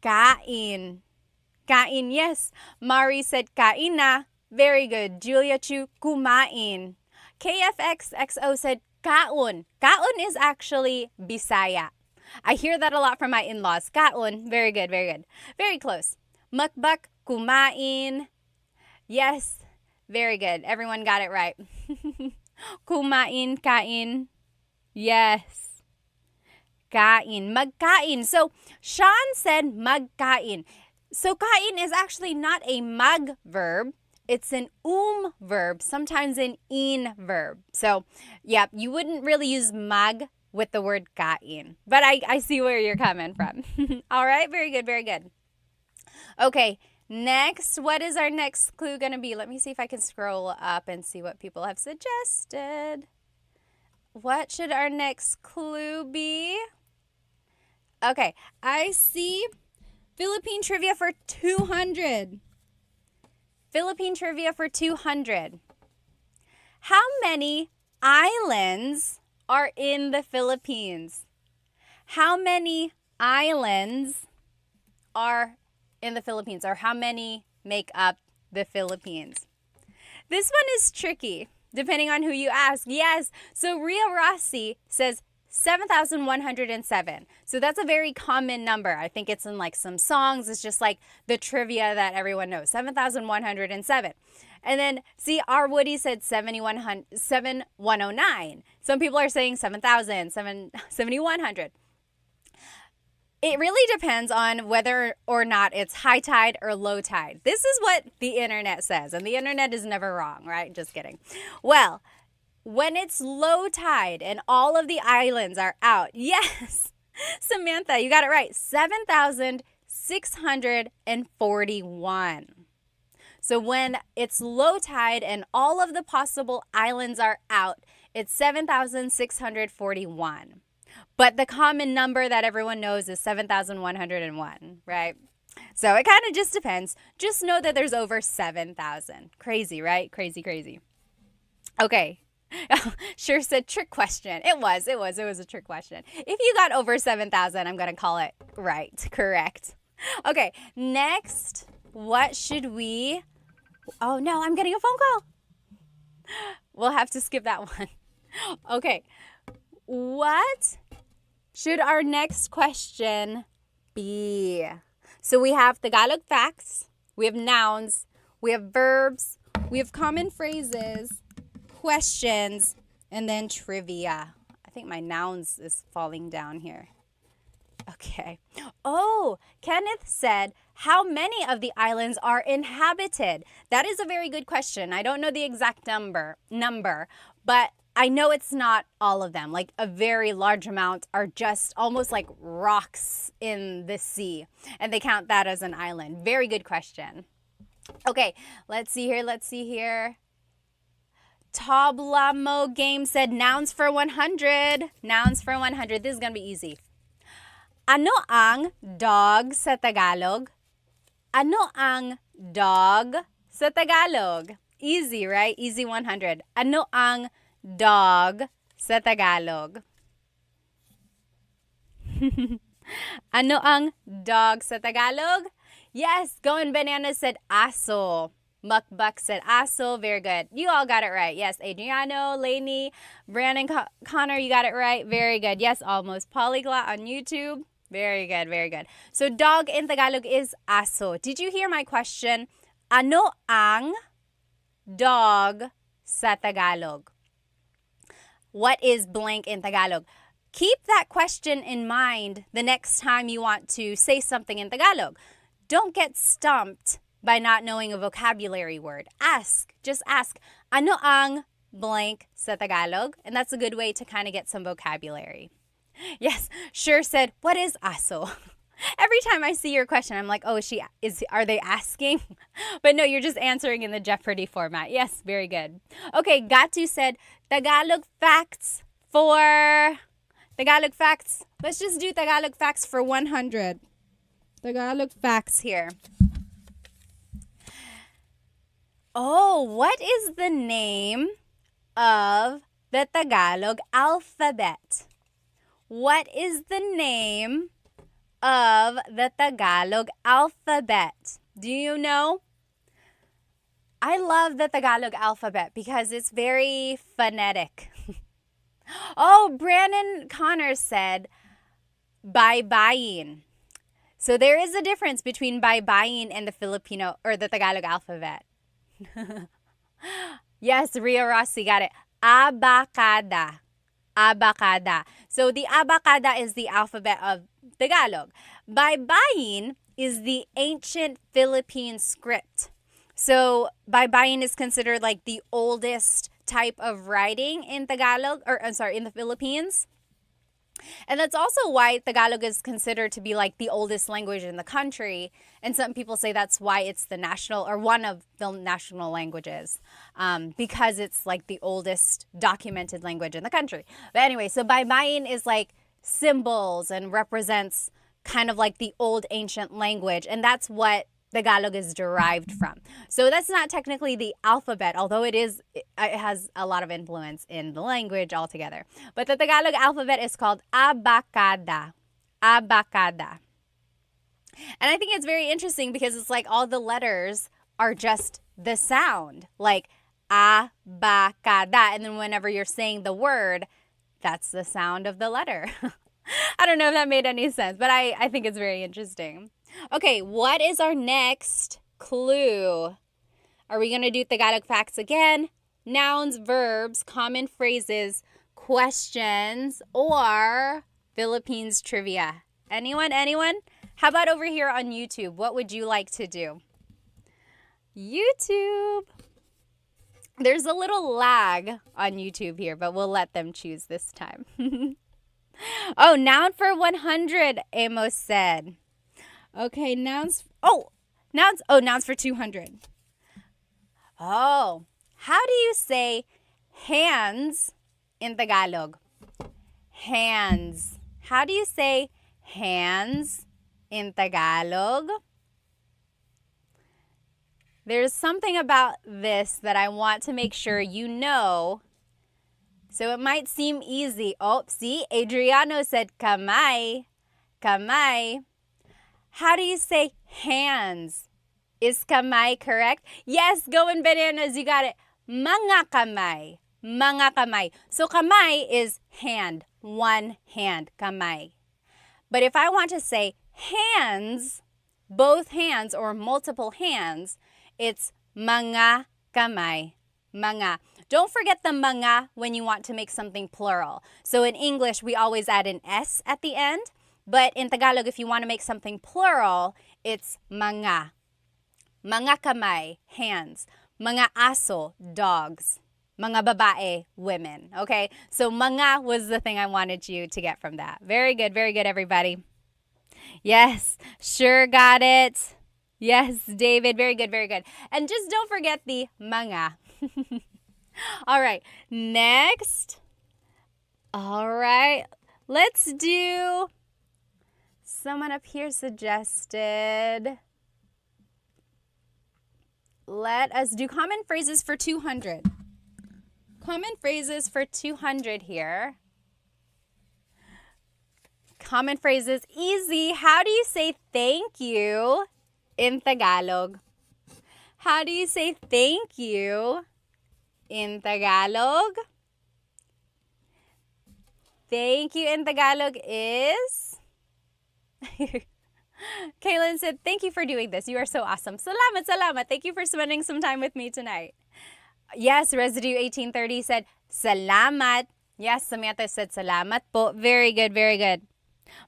kain. Kain, yes. Mari said kain na. Very good. Julia Chu, kumain. KFXXO said kaon. Kaon is actually Bisaya. I hear that a lot from my in-laws. Kaon. Very good, very good. Very close. Mukbak, kumain. Yes, very good. Everyone got it right. Kumain, kain. Yes. Kain, magkain. So, Sean said magkain. So, kain is actually not a mag verb. It's an verb, sometimes an in verb. So, yeah, you wouldn't really use mag with the word kain. But I see where you're coming from. All right, very good, very good. Okay, next, what is our next clue going to be? Let me see if I can scroll up and see what people have suggested. What should our next clue be? Okay, I see Philippine trivia for 200. Philippine trivia for 200. How many islands are in the Philippines? How many islands are in the Philippines, or how many make up the Philippines? This one is tricky, depending on who you ask. Yes, so Ria Rossi says 7,107. So that's a very common number. I think it's in like some songs. It's just like the trivia that everyone knows. 7,107. And then, see, R. Woody said 7,109. Some people are saying 7,000, 7,100. It really depends on whether or not it's high tide or low tide. This is what the internet says, and the internet is never wrong, right? Just kidding. Well, when it's low tide and all of the islands are out, yes, Samantha, you got it right, 7,641. So when it's low tide and all of the possible islands are out, it's 7,641. But the common number that everyone knows is 7,101, right? So it kind of just depends. Just know that there's over 7,000. Crazy, right? Crazy, crazy. Okay. Sure said trick question. It was a trick question. If you got over 7,000, I'm going to call it right, correct. Okay, next, what should we... Oh no, I'm getting a phone call. We'll have to skip that one. Okay, what should our next question be? So we have Tagalog facts, we have nouns, we have verbs, we have common phrases, questions, and then trivia. I think my nouns is falling down here. Okay. Oh, Kenneth said, how many of the islands are inhabited? That is a very good question. I don't know the exact number, but I know it's not all of them. Like a very large amount are just almost like rocks in the sea, and they count that as an island. Very good question. Okay, let's see here. Tablamo Game said nouns for 100. Nouns for 100. This is going to be easy. Ano ang dog sa Tagalog? Ano ang dog sa Tagalog? Easy, right? Easy 100. Ano ang dog sa Tagalog? Ano ang dog sa Tagalog? Yes, Going Banana said aso. Mukbuk said aso. Very good. You all got it right. Yes, Adriano, Lainey, Brandon, Connor, you got it right. Very good. Yes, almost. Polyglot on YouTube. Very good, very good. So dog in Tagalog is aso. Did you hear my question? Ano ang dog sa Tagalog? What is blank in Tagalog? Keep that question in mind the next time you want to say something in Tagalog. Don't get stumped by not knowing a vocabulary word. Just ask, ano ang blank sa Tagalog? And that's a good way to kind of get some vocabulary. Yes, Sure said, what is aso? Every time I see your question, I'm like, oh, are they asking? But no, you're just answering in the Jeopardy format. Yes, very good. Okay, Gatu said, Tagalog facts. Let's just do Tagalog facts for 100. Tagalog facts here. Oh, what is the name of the Tagalog alphabet? What is the name of the Tagalog alphabet? Do you know? I love the Tagalog alphabet because it's very phonetic. Oh, Brandon Connor said, baybayin. So there is a difference between baybayin and the Filipino or the Tagalog alphabet. Yes, Ria Rossi got it. Abacada. Abacada. So the abacada is the alphabet of Tagalog. Baybayin is the ancient Philippine script. So baybayin is considered like the oldest type of writing in Tagalog, in the Philippines. And that's also why Tagalog is considered to be like the oldest language in the country. And some people say that's why it's the national or one of the national languages, because it's like the oldest documented language in the country. But anyway, so baybayin is like symbols and represents kind of like the old ancient language. And that's what Tagalog is derived from. So that's not technically the alphabet, although it has a lot of influence in the language altogether. But the Tagalog alphabet is called abacada. Abacada. And I think it's very interesting because it's like all the letters are just the sound, like abacada. And then whenever you're saying the word, that's the sound of the letter. I don't know if that made any sense, but I think it's very interesting. Okay, what is our next clue? Are we going to do Tagalog facts again? Nouns, verbs, common phrases, questions, or Philippines trivia? Anyone? How about over here on YouTube? What would you like to do? YouTube. There's a little lag on YouTube here, but we'll let them choose this time. Oh, noun for 100, Amos said. Okay, nouns for 200. Oh, how do you say hands in Tagalog? Hands. How do you say hands in Tagalog? There's something about this that I want to make sure you know So it might seem easy. Oh, see, Adriano said kamay. Kamay. How do you say hands? Is kamay correct? Yes, going bananas, you got it. Mga kamay. Mga kamay. So kamay is hand, one hand, kamay. But if I want to say hands, both hands or multiple hands, it's mga kamay. Mga. Don't forget the mga when you want to make something plural. So in English, we always add an S at the end. But in Tagalog, if you want to make something plural, it's mga. Mga kamay, hands. Mga aso, dogs. Mga babae, women. Okay? So mga was the thing I wanted you to get from that. Very good, everybody. Yes, sure got it. Yes, David, very good. And just don't forget the mga. All right, next. All right, let's do, someone up here suggested, let us do common phrases for 200. Common phrases for 200 here. Common phrases, easy. How do you say thank you in Tagalog? How do you say thank you in Tagalog? Thank you in Tagalog is... Kaylin said, thank you for doing this. You are so awesome. Salamat, salamat. Thank you for spending some time with me tonight. Yes, Residue 1830 said, salamat. Yes, Samantha said, salamat po. Very good.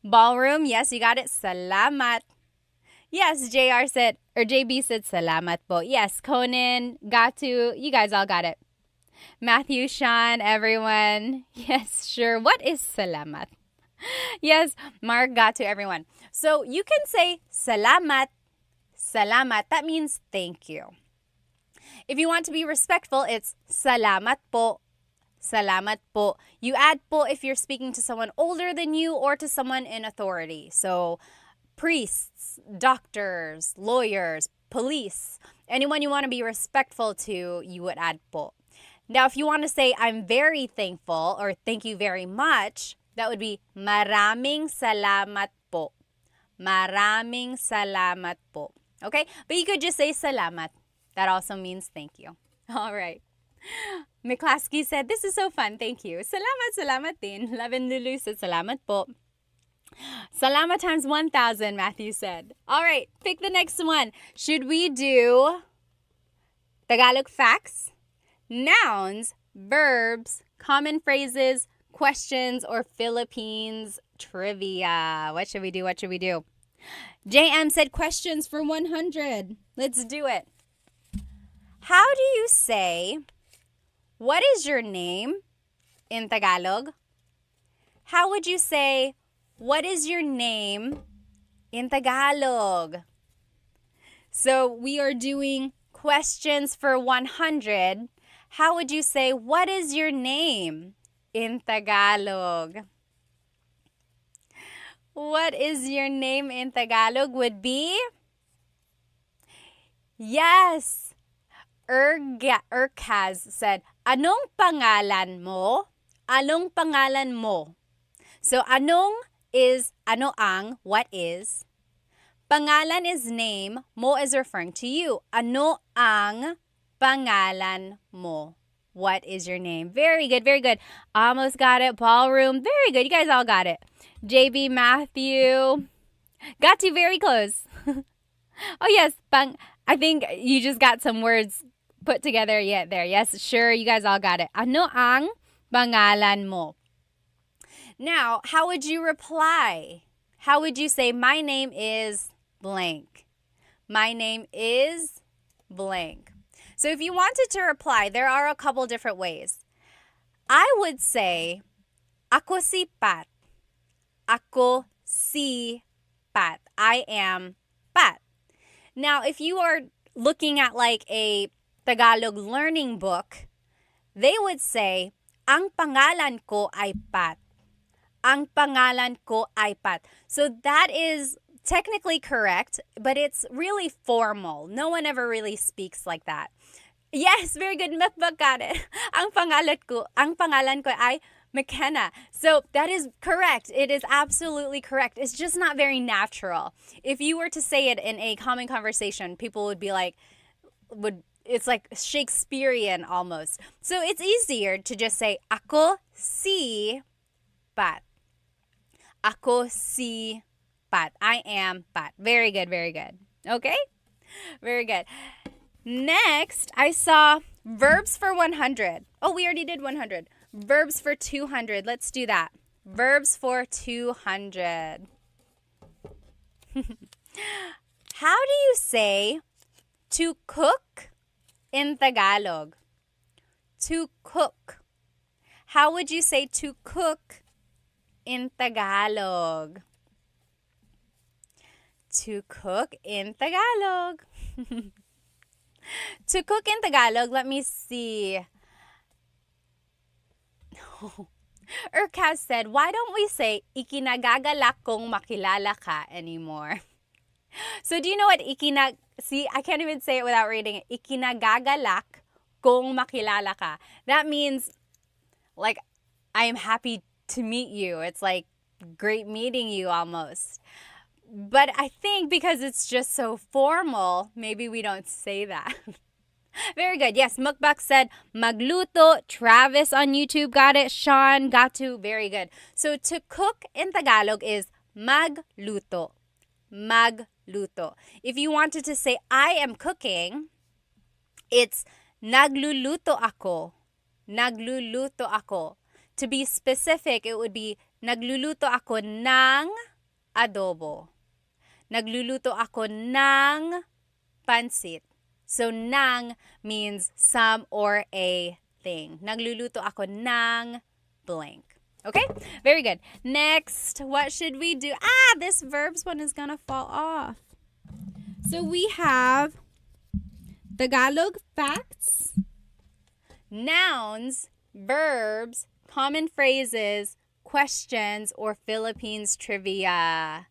Ballroom, yes, you got it. Salamat. Yes, JR said, or JB said, salamat po. Yes, Conan, Gatu, you guys all got it. Matthew, Sean, everyone. Yes, sure. What is salamat? Yes, Mark, Gatu, everyone. So you can say salamat. Salamat. That means thank you. If you want to be respectful, it's salamat po. Salamat po. You add po if you're speaking to someone older than you or to someone in authority. So priests, doctors, lawyers, police, anyone you want to be respectful to, you would add po. Now, if you want to say I'm very thankful or thank you very much, that would be maraming salamat po. Maraming salamat po. Okay? But you could just say salamat. That also means thank you. All right. McClaskey said, this is so fun. Thank you. Salamat, salamat din. Lavin Lulu said, salamat po. Salamat times 1,000, Matthew said. All right, pick the next one. Should we do Tagalog facts, nouns, verbs, common phrases, questions, or Philippines trivia? What should we do? JM said questions for 100. Let's do it. How do you say, what is your name in Tagalog? How would you say, what is your name in Tagalog? So we are doing questions for 100. How would you say, what is your name in Tagalog? What is your name in Tagalog would be? Yes. Urkaz said, anong pangalan mo? Anong pangalan mo? So anong is ano ang, what is. Pangalan is name, mo is referring to you. Ano ang pangalan mo? What is your name? Very good. Almost got it. Ballroom. Very good. You guys all got it. JB, Matthew. Got you very close. Oh, yes. I think you just got some words put together yet there. Yes, sure. You guys all got it. Ano ang pangalan mo? Now, how would you reply? How would you say, my name is blank? My name is blank. So if you wanted to reply, there are a couple different ways. I would say, ako si Pat. Ako si Pat. I am Pat. Now, if you are looking at like a Tagalog learning book, they would say, ang pangalan ko ay Pat. Ang pangalan ko ay Pat. So that is technically correct, but it's really formal. No one ever really speaks like that. Yes, very good. Mukbang got it. Ang pangalan ko ay McKenna. So that is correct. It is absolutely correct. It's just not very natural. If you were to say it in a common conversation, people would be like, it's like Shakespearean almost. So it's easier to just say, ako si Pat. Ako si Pat. I am Pat. Very good, very good. Okay? Very good. Next, I saw verbs for 100. Oh, we already did 100. Verbs for 200. Let's do that. Verbs for 200. How do you say to cook in Tagalog? To cook. How would you say to cook in Tagalog? To cook in Tagalog. To cook in Tagalog, let me see. Urkaz said, why don't we say, ikinagagalak kong makilala ka anymore? So do you know what see, I can't even say it without reading it. Ikinagagalak kong makilala ka. That means, like, I am happy to meet you. It's like great meeting you almost. But I think because it's just so formal, maybe we don't say that. Very good. Yes, Mukbak said magluto. Travis on YouTube got it. Sean got to. Very good. So to cook in Tagalog is magluto. Magluto. If you wanted to say I am cooking, it's nagluluto ako. Nagluluto ako. To be specific, it would be nagluluto ako ng adobo. Nagluluto ako ng pansit. So, ng means some or a thing. Nagluluto ako ng blank. Okay? Very good. Next, what should we do? This verbs one is gonna fall off. So, we have Tagalog facts, nouns, verbs, common phrases, questions, or Philippines trivia.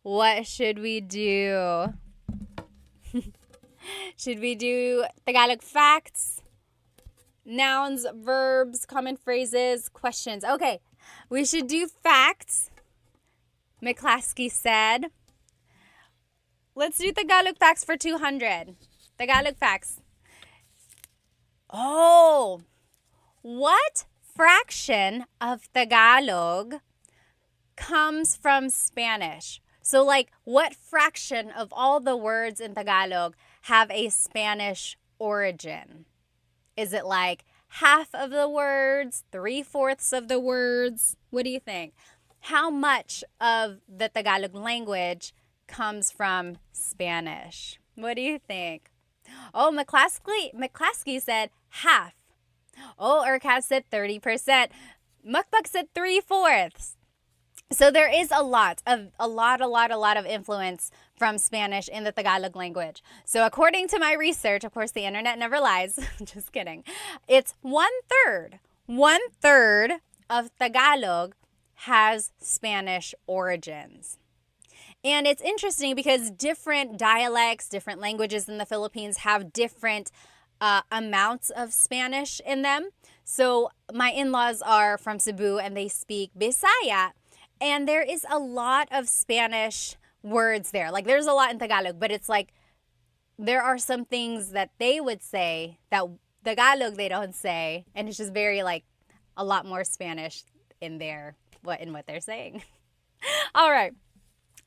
What should we do? Should we do Tagalog facts, nouns, verbs, common phrases, questions? Okay, we should do facts. McClaskey said. Let's do Tagalog facts for 200. Tagalog facts. Oh, what fraction of Tagalog comes from Spanish? So, like, what fraction of all the words in Tagalog have a Spanish origin? Is it like half of the words, 3/4 of the words? What do you think? How much of the Tagalog language comes from Spanish? What do you think? Oh, McClaskey said half. Oh, Urkaz said 30%. Mukbak said 3/4. So there is a lot of influence from Spanish in the Tagalog language. So according to my research, of course, the internet never lies. Just kidding. It's 1/3. 1/3 of Tagalog has Spanish origins. And it's interesting because different dialects, different languages in the Philippines have different amounts of Spanish in them. So my in-laws are from Cebu and they speak Bisaya. And there is a lot of Spanish words there. Like, there's a lot in Tagalog, but it's like there are some things that they would say that Tagalog they don't say. And it's just very, like, a lot more Spanish in what they're saying. All right.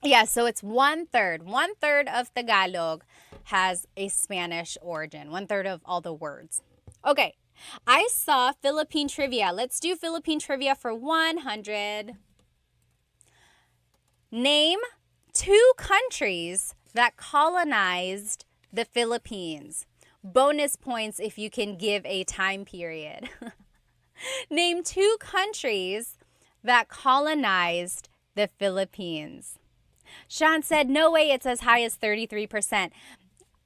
Yeah, so it's 1/3. 1/3 of Tagalog has a Spanish origin. 1/3 of all the words. Okay. I saw Philippine trivia. Let's do Philippine trivia for 100. Name 2 countries that colonized the Philippines. Bonus points if you can give a time period. Name 2 countries that colonized the Philippines. Sean said, no way, it's as high as 33%.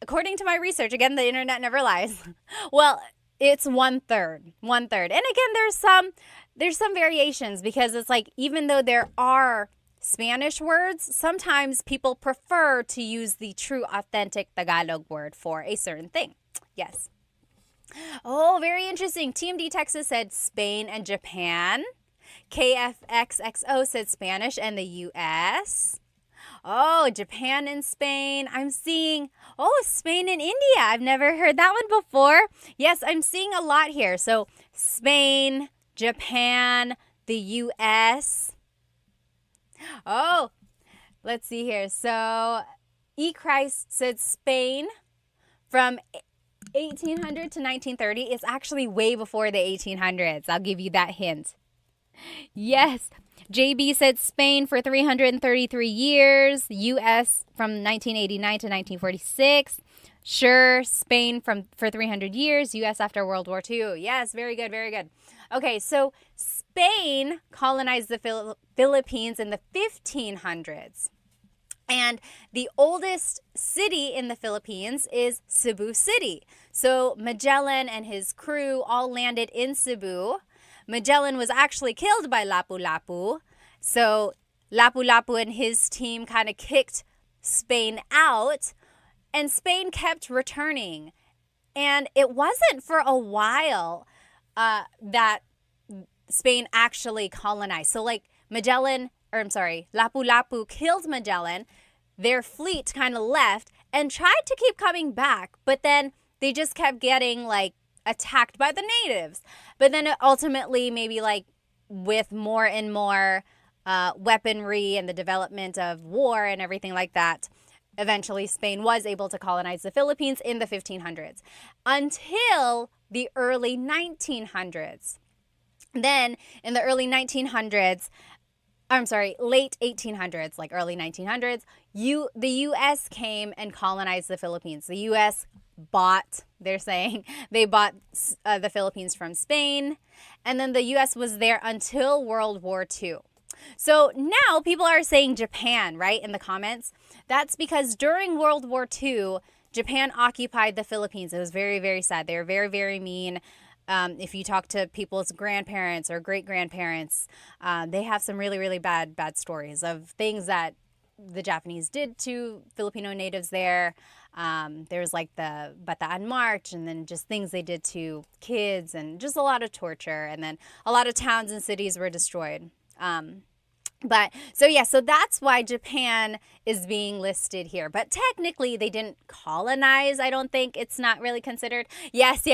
According to my research, again, the internet never lies. Well, it's 1/3. 1/3. And again, there's some variations because it's like, even though there are Spanish words, sometimes people prefer to use the true authentic Tagalog word for a certain thing. Yes. Oh, very interesting. TMD Texas said Spain and Japan. KFXXO said Spanish and the US. Oh, Japan and Spain. I'm seeing, Spain and India. I've never heard that one before. Yes, I'm seeing a lot here. So Spain, Japan, the US. Oh, let's see here. So E. Christ said Spain from 1800 to 1930. It's actually way before the 1800s. I'll give you that hint. Yes. JB said Spain for 333 years, US from 1989 to 1946. Sure, Spain for 300 years, US after World War II. Yes, very good, very good. Okay, so Spain colonized the Philippines in the 1500s. And the oldest city in the Philippines is Cebu City. So Magellan and his crew all landed in Cebu. Magellan was actually killed by Lapu-Lapu. So Lapu-Lapu and his team kind of kicked Spain out. And Spain kept returning. And it wasn't for a while that Spain actually colonized. So like Lapu-Lapu killed Magellan. Their fleet kind of left and tried to keep coming back. But then they just kept getting like attacked by the natives. But then ultimately, maybe like with more and more weaponry and the development of war and everything like that, eventually Spain was able to colonize the Philippines in the 1500s until the early 1900s. Then in the early 1900s, late 1800s, like early 1900s, the U.S. came and colonized the Philippines. The U.S. bought the Philippines from Spain, and then the U.S. was there until World War II. So now people are saying Japan, right, in the comments. That's because during World War II, Japan occupied the Philippines. It was very, very sad. They were very, very mean. If you talk to people's grandparents or great-grandparents, they have some really, really bad stories of things that the Japanese did to Filipino natives there. There's like the Bataan March, and then just things they did to kids, and just a lot of torture. And then a lot of towns and cities were destroyed. So that's why Japan is being listed here. But technically, they didn't colonize. I don't think it's not really considered. Yes.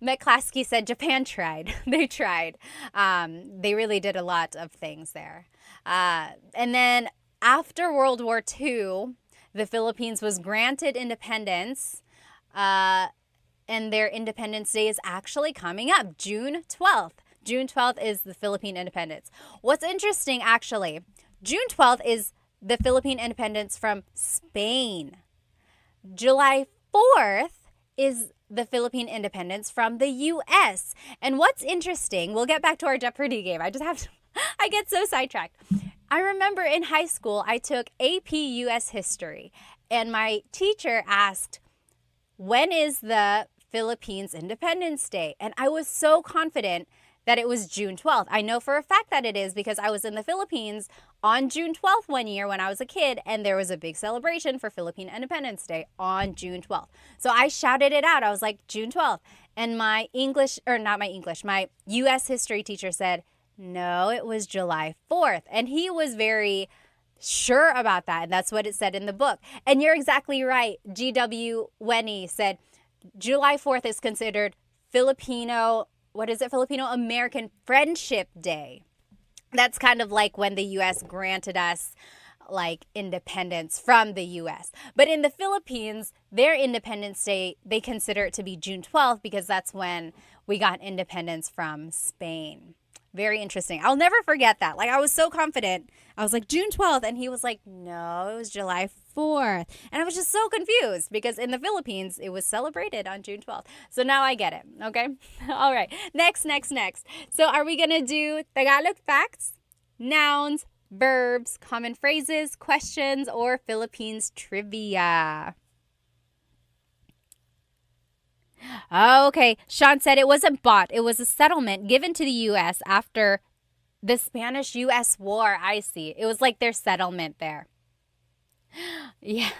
McClaskey said Japan tried. They tried. They really did a lot of things there. And then after World War II, the Philippines was granted independence. And their Independence Day is actually coming up, June 12th. June 12th is the Philippine independence. What's interesting, actually, June 12th is the Philippine independence from Spain. July 4th is the Philippine independence from the U.S. And what's interesting, we'll get back to our Jeopardy game. I get so sidetracked. I remember in high school, I took AP U.S. history, and my teacher asked, when is the Philippines Independence Day? And I was so confident that it was June 12th. I know for a fact that it is because I was in the Philippines on June 12th one year when I was a kid, and there was a big celebration for Philippine Independence Day on June 12th. So I shouted it out. I was like, June 12th. And my U.S. history teacher said, no, it was July 4th. And he was very sure about that. And that's what it said in the book. And you're exactly right. G.W. Wenny said July 4th is considered Filipino American Friendship Day. That's kind of like when the U.S. granted us like independence from the U.S. But in the Philippines, their Independence Day, they consider it to be June 12th because that's when we got independence from Spain. Very interesting. I'll never forget that. Like, I was so confident. I was like, June 12th. And he was like, no, it was July 4th. And I was just so confused because in the Philippines, it was celebrated on June 12th. So now I get it. Okay. All right. Next. So are we going to do Tagalog facts, nouns, verbs, common phrases, questions, or Philippines trivia? Okay, Sean said it wasn't bought. It was a settlement given to the U.S. after the Spanish-U.S. War. I see. It was like their settlement there. Yeah.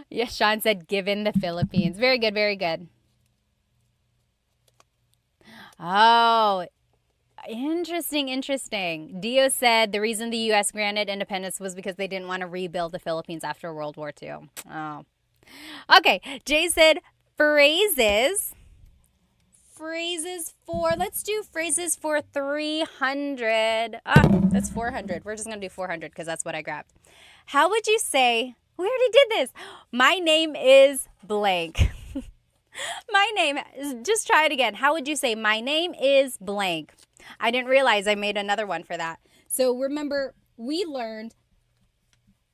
Yes, Sean said given the Philippines. Very good, very good. Oh, interesting. Dio said the reason the U.S. granted independence was because they didn't want to rebuild the Philippines after World War II. Oh. Okay, Jay said phrases. Let's do phrases for 300. That's 400. We're just going to do 400 because that's what I grabbed. How would you say, we already did this. My name is blank. My name, just try it again. How would you say, my name is blank? I didn't realize I made another one for that. So remember, we learned,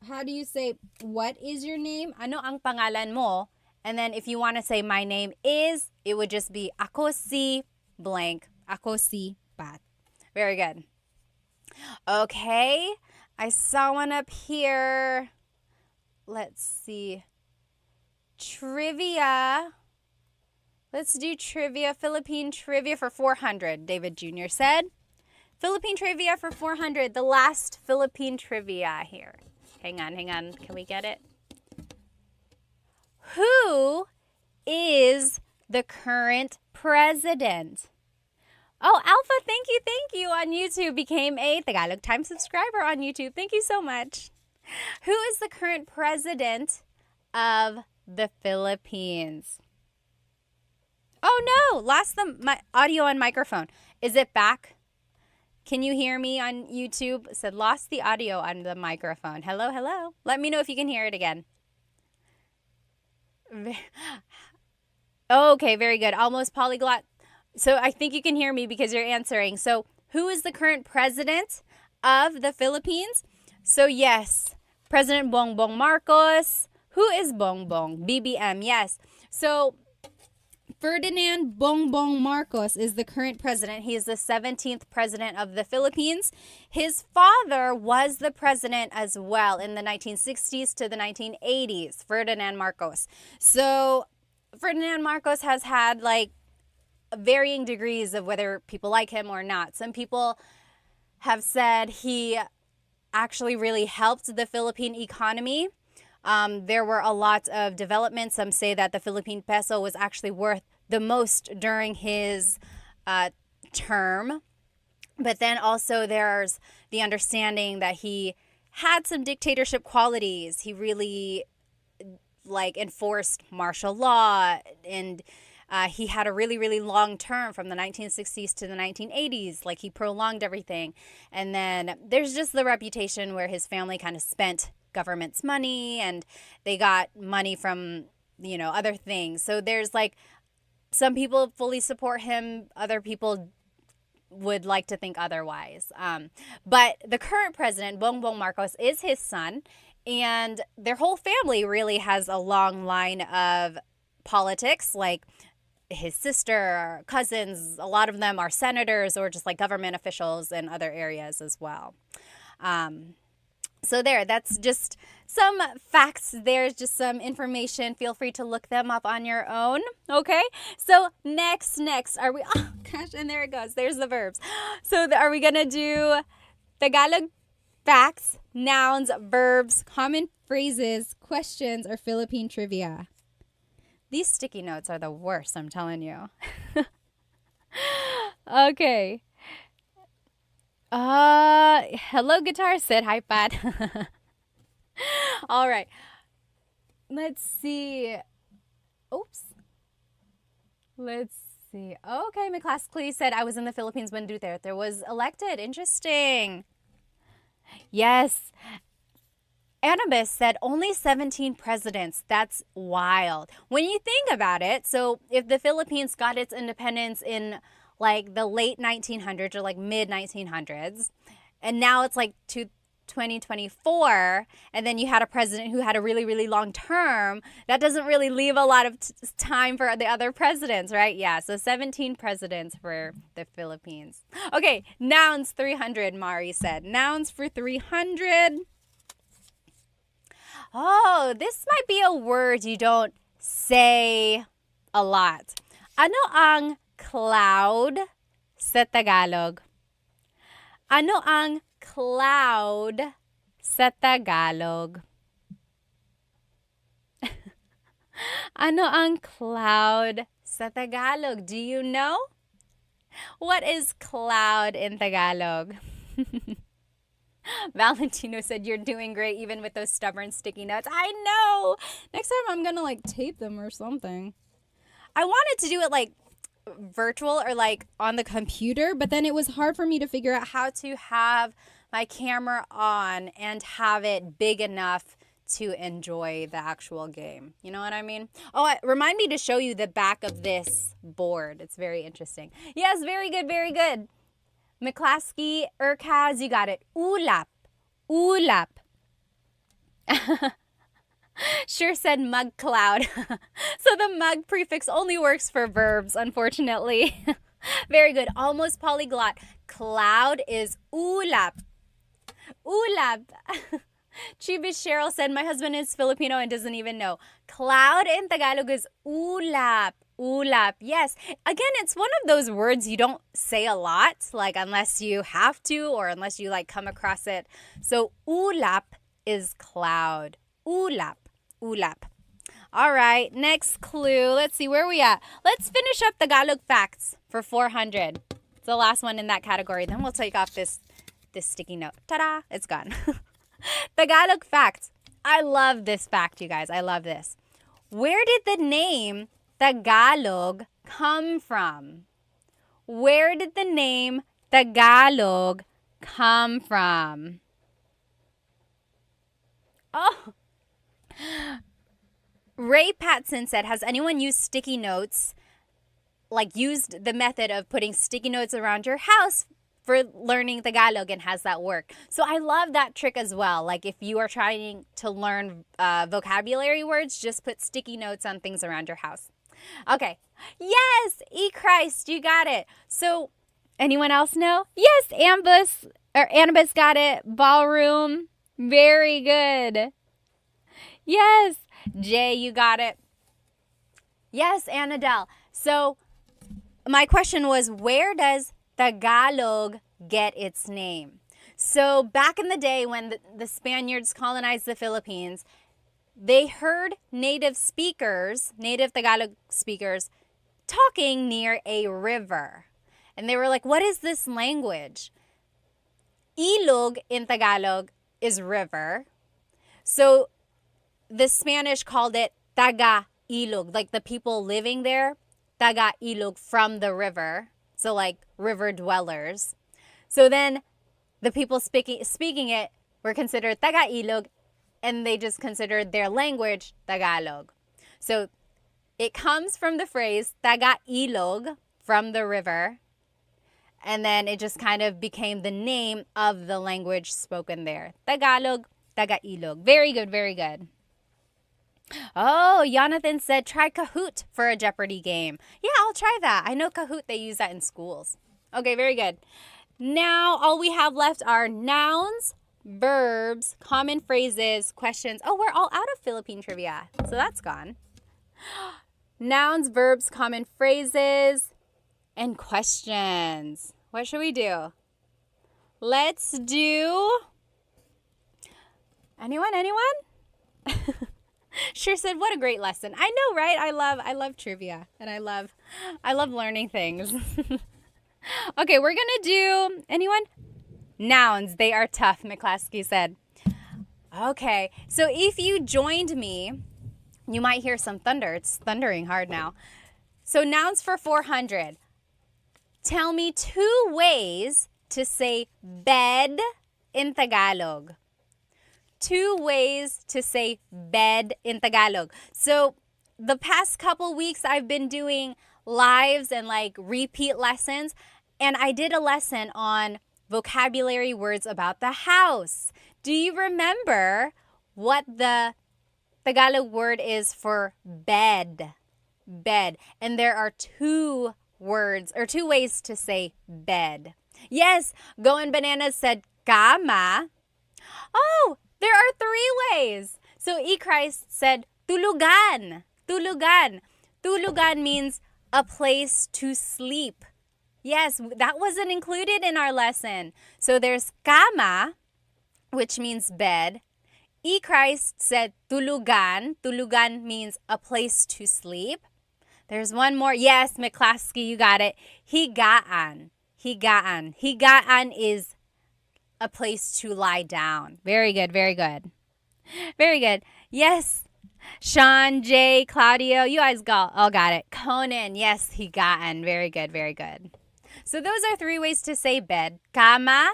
how do you say, what is your name? Ano ang pangalan mo? And then if you want to say my name is, it would just be ako si blank. Ako si Pat. Very good. Okay. I saw one up here. Let's see. Trivia. Let's do trivia. Philippine trivia for 400, David Jr. said. Philippine trivia for 400. The last Philippine trivia here. Hang on. Can we get it? Who is the current president? Oh, Alpha, thank you on YouTube. Became a Tagalog Time subscriber on YouTube. Thank you so much. Who is the current president of the Philippines? Oh no, lost my audio and microphone. Is it back? Can you hear me on YouTube? It said lost the audio on the microphone. Hello. Let me know if you can hear it again. Okay, very good. Almost polyglot. So I think you can hear me because you're answering. So who is the current president of the Philippines? So yes, President Bongbong Marcos. Who is Bongbong? BBM, yes. So Ferdinand Bongbong Marcos is the current president. He is the 17th president of the Philippines. His father was the president as well in the 1960s to the 1980s, Ferdinand Marcos. So Ferdinand Marcos has had like varying degrees of whether people like him or not. Some people have said he actually really helped the Philippine economy. There were a lot of developments. Some say that the Philippine peso was actually worth the most during his term. But then also there's the understanding that he had some dictatorship qualities. He really enforced martial law, and he had a really long term from the 1960s to the 1980s. Like, he prolonged everything. And then there's just the reputation where his family kind of spent government's money and they got money from, other things. So there's some people fully support him. Other people would like to think otherwise. But the current president, Bongbong Marcos, is his son. And their whole family really has a long line of politics. Like his sister, cousins, a lot of them are senators or just government officials in other areas as well. So that's just some facts. There's just some information. Feel free to look them up on your own. Okay. So next, are we, oh gosh, and there it goes. There's the verbs. So are we going to do Tagalog facts, nouns, verbs, common phrases, questions, or Philippine trivia? These sticky notes are the worst, I'm telling you. Okay. Hello Guitar said hi, Pat. All right. Let's see. Oops. Let's see. Okay, my class Clee said I was in the Philippines when Duterte was elected. Interesting. Yes. Annabis said only 17 presidents. That's wild. When you think about it, so if the Philippines got its independence in the late 1900s or mid 1900s, and now it's to 2024, and then you had a president who had a really long term, that doesn't really leave a lot of time for the other presidents, right? Yeah, so 17 presidents for the Philippines. Okay, nouns 300, Mari said. Nouns for 300. Oh, this might be a word you don't say a lot. Ano ang cloud sa Tagalog? Ano ang cloud sa Tagalog? Ano ang cloud sa Tagalog? Do you know? What is cloud in Tagalog? Valentino said, you're doing great even with those stubborn sticky notes. I know. Next time I'm going to like tape them or something. I wanted to do it like virtual or like on the computer, but then it was hard for me to figure out how to have my camera on and have it big enough to enjoy the actual game. You know what I mean? Oh, remind me to show you the back of this board. It's very interesting. Yes, very good, very good. McClaskey, Urkaz, you got it. Ulap. Ulap. Sure said mug cloud. So the mug prefix only works for verbs, unfortunately. Very good. Almost polyglot. Cloud is ulap. Ulap. Chibis Cheryl said, my husband is Filipino and doesn't even know. Cloud in Tagalog is ulap. Ulap. Yes. Again, it's one of those words you don't say a lot, like unless you have to or unless you like come across it. So ulap is cloud. Ulap. Ulap. All right. Next clue. Let's see, where are we at? Let's finish up Tagalog facts for 400. It's the last one in that category. Then we'll take off this sticky note. Ta-da! It's gone. Tagalog facts. I love this fact, you guys. I love this. Where did the name Tagalog come from? Where did the name Tagalog come from? Oh. Ray Patson said, has anyone used sticky notes, like used the method of putting sticky notes around your house for learning Tagalog, and has that work? So I love that trick as well. Like if you are trying to learn vocabulary words, just put sticky notes on things around your house. Okay. Yes, Christ, you got it. So anyone else know? Yes, Annabus got it. Ballroom. Very good. Yes. Jay, you got it. Yes, Annadelle. So my question was, where does Tagalog get its name? So back in the day when the Spaniards colonized the Philippines, they heard native Tagalog speakers talking near a river. And they were like, what is this language? Ilog in Tagalog is river. So the Spanish called it Taga-ilog, like the people living there, Taga-ilog, from the river. So like river dwellers. So then the people speaking it were considered Taga-ilog, and they just considered their language Tagalog. So it comes from the phrase Taga-ilog, from the river, and then it just kind of became the name of the language spoken there. Tagalog, Taga-ilog. Very good, very good. Oh, Jonathan said, try Kahoot for a Jeopardy game. Yeah, I'll try that. I know Kahoot, they use that in schools. Okay, very good. Now, all we have left are nouns, verbs, common phrases, questions. Oh, we're all out of Philippine trivia, so that's gone. Nouns, verbs, common phrases, and questions. What should we do? Let's do... Anyone? Sure said, what a great lesson. I know, right? I love trivia, and I love learning things. Okay, we're gonna do, anyone? Nouns, they are tough, McClaskey said. Okay, so if you joined me, you might hear some thunder. It's thundering hard now. So nouns for 400. Tell me 2 ways to say bed in Tagalog. 2 ways to say bed in Tagalog. So the past couple weeks I've been doing lives and like repeat lessons, and I did a lesson on vocabulary words about the house. Do you remember what the Tagalog word is for bed? Bed. And there are 2 words or 2 ways to say bed. Yes, Going Bananas said kama. Oh, there are 3 ways. So Christ said tulugan. Tulugan. Tulugan means a place to sleep. Yes, that wasn't included in our lesson. So there's kama, which means bed. Christ said tulugan. Tulugan means a place to sleep. There's one more. Yes, McClaskey, you got it. Higaan. Higaan. Higaan is a place to lie down. Very good, very good. Very good. Yes. Sean, Jay, Claudio, you guys all got it. Conan, yes, higaan. Very good, very good. So those are 3 ways to say bed. Kama,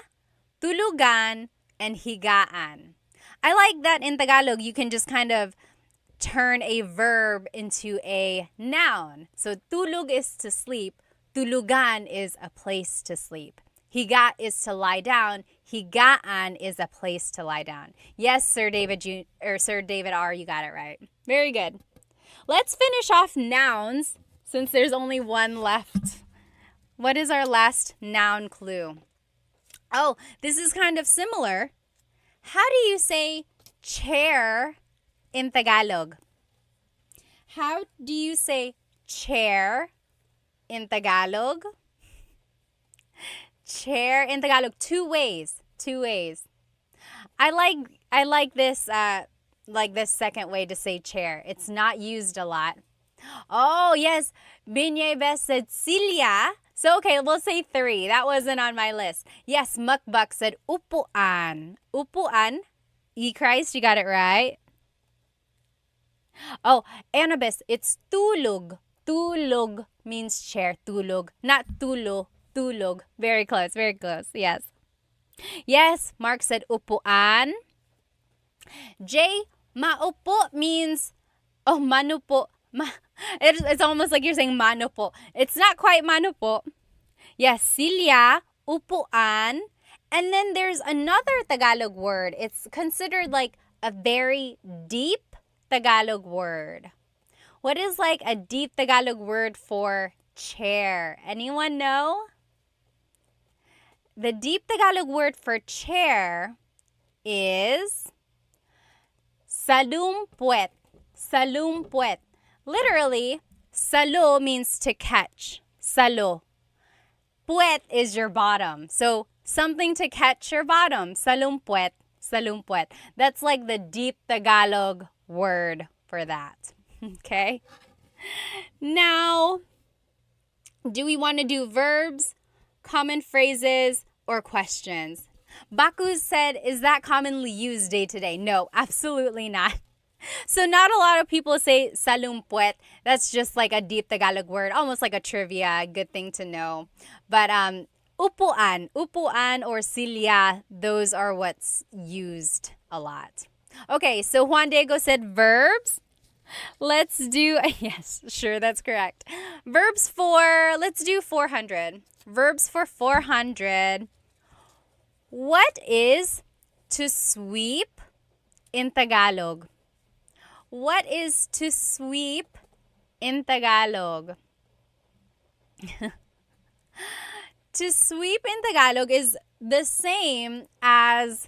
tulugan, and higaan. I like that in Tagalog, you can just kind of turn a verb into a noun. So tulog is to sleep. Tulugan is a place to sleep. Higa is to lie down. Higaan is a place to lie down. Yes, Sir David R, you got it right. Very good. Let's finish off nouns since there's only one left. What is our last noun clue? Oh, this is kind of similar. How do you say chair in Tagalog? How do you say chair in Tagalog? Chair in Tagalog, 2 ways. 2 ways. I like this second way to say chair. It's not used a lot. Oh, yes. Binyeves said silya. So, okay, we'll say 3. That wasn't on my list. Yes, Mukbak said upuan. Upuan. Christ, you got it right. Oh, Annabis, it's tulog. Tulog means chair. Tulog. Not tulo. Tulog. Very close, very close. Yes. Yes, Mark said upuan. Jay, maupo means, oh, manupo. It's almost like you're saying manupo. It's not quite manupo. Yes, silya, upuan. And then there's another Tagalog word. It's considered like a very deep Tagalog word. What is like a deep Tagalog word for chair? Anyone know? The deep Tagalog word for chair is salumpuet. Salumpuet. Literally, salo means to catch. Salo. Puet is your bottom. So something to catch your bottom. Salumpuet. Salumpuet. That's like the deep Tagalog word for that. Okay? Now, do we want to do verbs, common phrases, or questions? Baku said, is that commonly used day to day? No, absolutely not. So not a lot of people say salumpuet. That's just like a deep Tagalog word, almost like a trivia, good thing to know. But upuan or silya, those are what's used a lot. Okay, so Juan Diego said verbs. Let's do, yes, sure, that's correct. Verbs for, let's do 400. Verbs for 400. What is to sweep in Tagalog? What is to sweep in Tagalog? To sweep in Tagalog is the same as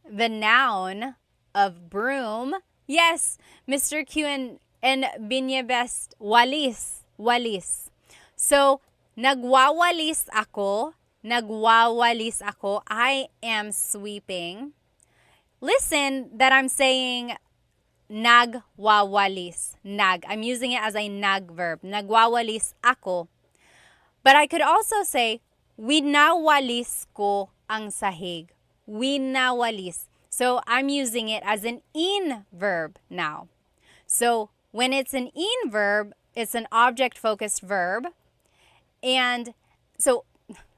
the noun of broom. Yes, Mr. Q and Binyebest, walis. Walis. So, nagwawalis ako. Nagwawalis ako. I am sweeping. Listen that I'm saying nagwawalis. Nag. I'm using it as a nag verb. Nagwawalis ako. But I could also say, winawalis ko ang sahig. Winawalis. So I'm using it as an in verb now. So when it's an in verb, it's an object-focused verb. And so,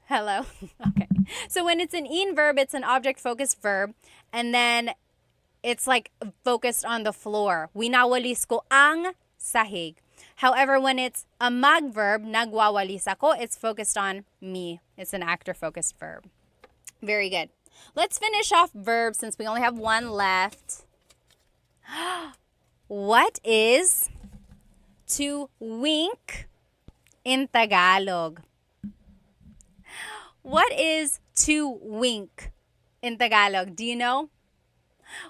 hello? Okay. So when it's an in verb, it's an object-focused verb. And then it's like focused on the floor. Winawalis ko ang sahig. However, when it's a mag verb, nagwawalis ako, it's focused on me. It's an actor-focused verb. Very good. Let's finish off verbs since we only have one left. What is to wink in Tagalog? What is to wink in Tagalog? Do you know?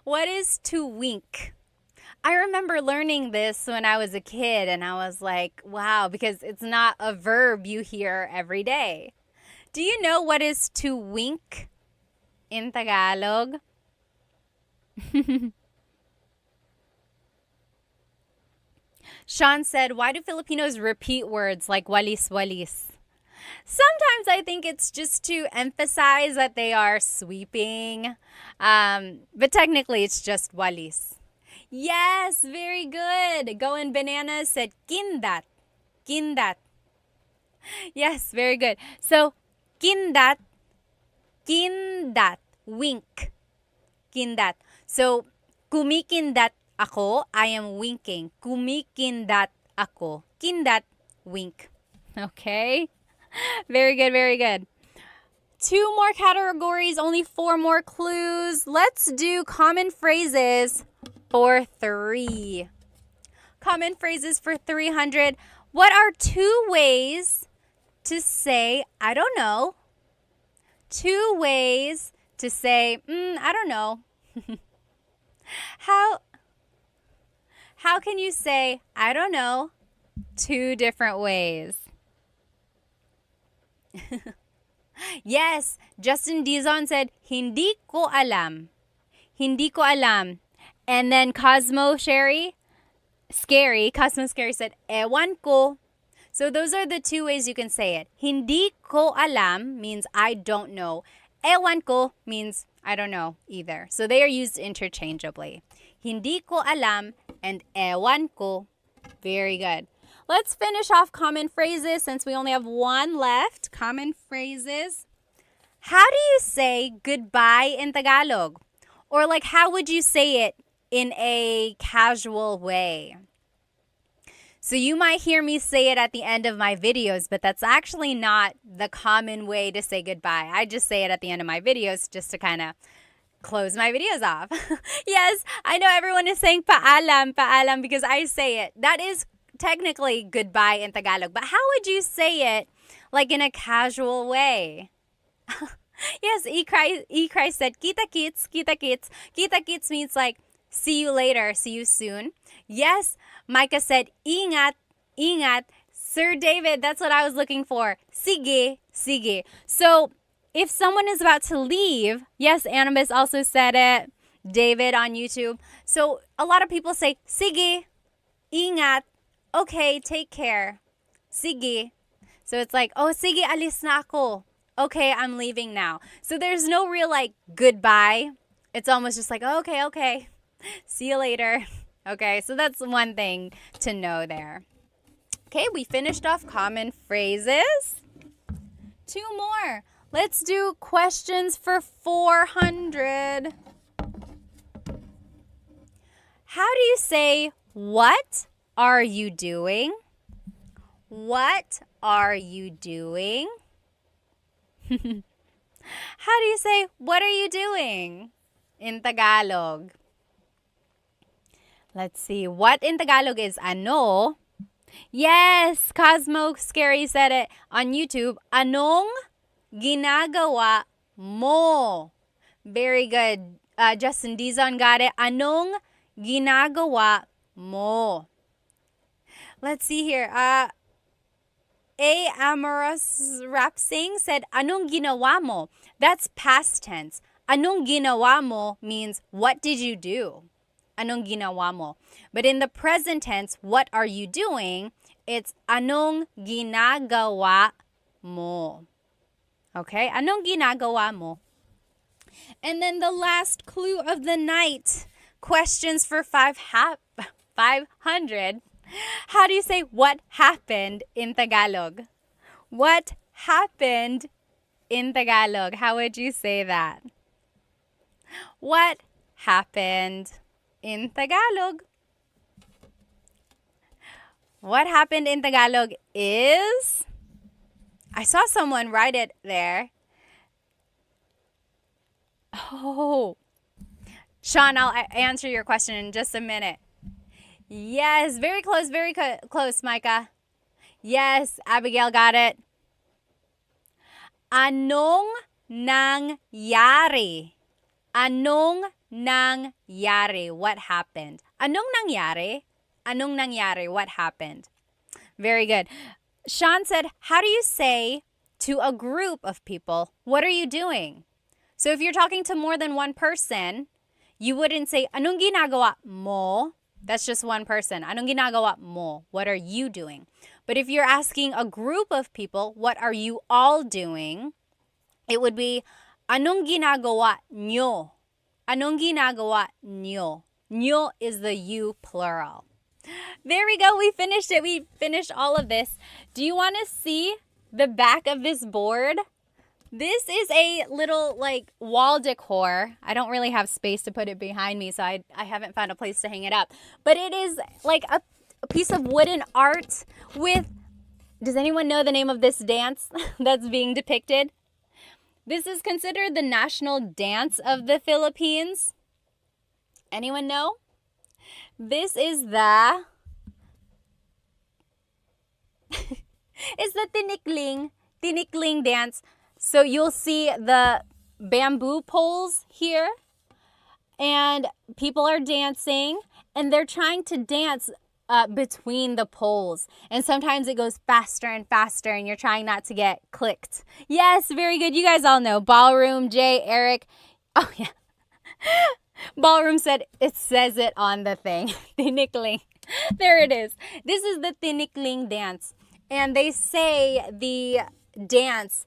What is to wink? I remember learning this when I was a kid and I was like, wow, because it's not a verb you hear every day. Do you know what is to wink in Tagalog? Sean said, why do Filipinos repeat words like walis-walis? Sometimes I think it's just to emphasize that they are sweeping. But technically, it's just walis. Yes, very good. Going Bananas said kindat. Kindat. Yes, very good. So, kindat. Kindat. Wink. Kindat. So, kumikindat ako, I am winking. Kumikindat ako. Kindat, wink. Okay? Very good, very good. 2 more categories, only 4 more clues. Let's do common phrases for 3. Common phrases for 300. What are 2 ways to say, I don't know? 2 ways to say, I don't know. How can you say, I don't know, 2 different ways? Yes, Justin Dizon said, hindi ko alam. Hindi ko alam. And then Cosmo Scary said, ewan ko. So those are the 2 ways you can say it. Hindi ko alam means I don't know. Ewan ko means I don't know either. So they are used interchangeably. Hindi ko alam and ewan ko. Very good. Let's finish off common phrases since we only have 1 left. Common phrases. How do you say goodbye in Tagalog? Or like how would you say it in a casual way? So you might hear me say it at the end of my videos, but that's actually not the common way to say goodbye. I just say it at the end of my videos just to kind of close my videos off. Yes, I know everyone is saying paalam, paalam because I say it. That is technically goodbye in Tagalog, but how would you say it like in a casual way? Yes, E-Cry said, kita kits, kita kits. Kita kits means like, see you later, see you soon. Yes, Micah said, ingat, ingat. Sir David, that's what I was looking for. Sige, sige. So, if someone is about to leave, yes, Annabis also said it. David on YouTube. So, a lot of people say, sige, ingat. Okay, take care. Sige. So, it's like, oh, sige, alis na ako. Okay, I'm leaving now. So, there's no real like goodbye. It's almost just like, oh, okay. See you later. Okay, so that's one thing to know there. Okay, we finished off common phrases. 2 more. Let's do questions for 400. How do you say, what are you doing? What are you doing? How do you say, what are you doing in Tagalog? Let's see. What in Tagalog is ano? Yes, Cosmo Scary said it on YouTube. Anong ginagawa mo? Very good. Justin Dizon got it. Anong ginagawa mo? Let's see here. A Amorous Rap Sing said, anong ginawa mo? That's past tense. Anong ginawa mo means, what did you do? Anong ginawa mo? But in the present tense, what are you doing? It's anong ginagawa mo. Okay? Anong ginagawa mo? And then the last clue of the night. Questions for 500. How do you say what happened in Tagalog? What happened in Tagalog? How would you say that? What happened in Tagalog? What happened in Tagalog is... I saw someone write it there. Oh. Sean, I'll answer your question in just a minute. Yes, very close, close, Micah. Yes, Abigail got it. Anong nangyari? Anong nangyari? What happened? Anong nangyari? Anong nangyari? What happened? Very good. Sean said, how do you say to a group of people, what are you doing? So if you're talking to more than one person, you wouldn't say, anong ginagawa mo? That's just one person. Anong ginagawa mo? What are you doing? But if you're asking a group of people, what are you all doing? It would be, anong ginagawa nyo? Anong ginagawa nyo? Nyo is the you plural. There we go. We finished it. We finished all of this. Do you want to see the back of this board? This is a little like wall decor. I don't really have space to put it behind me, so I haven't found a place to hang it up. But it is like a piece of wooden art with, does anyone know the name of this dance that's being depicted? This is considered the national dance of the Philippines. Anyone know? This is the tinikling dance. So you'll see the bamboo poles here, and people are dancing, and they're trying to dance between the poles. And sometimes it goes faster and faster, and you're trying not to get clicked. Yes, very good. You guys all know. Ballroom, Jay, Eric. Oh, yeah. Ballroom said, it says it on the thing. Tinikling. There it is. This is the tinikling dance. And they say the dance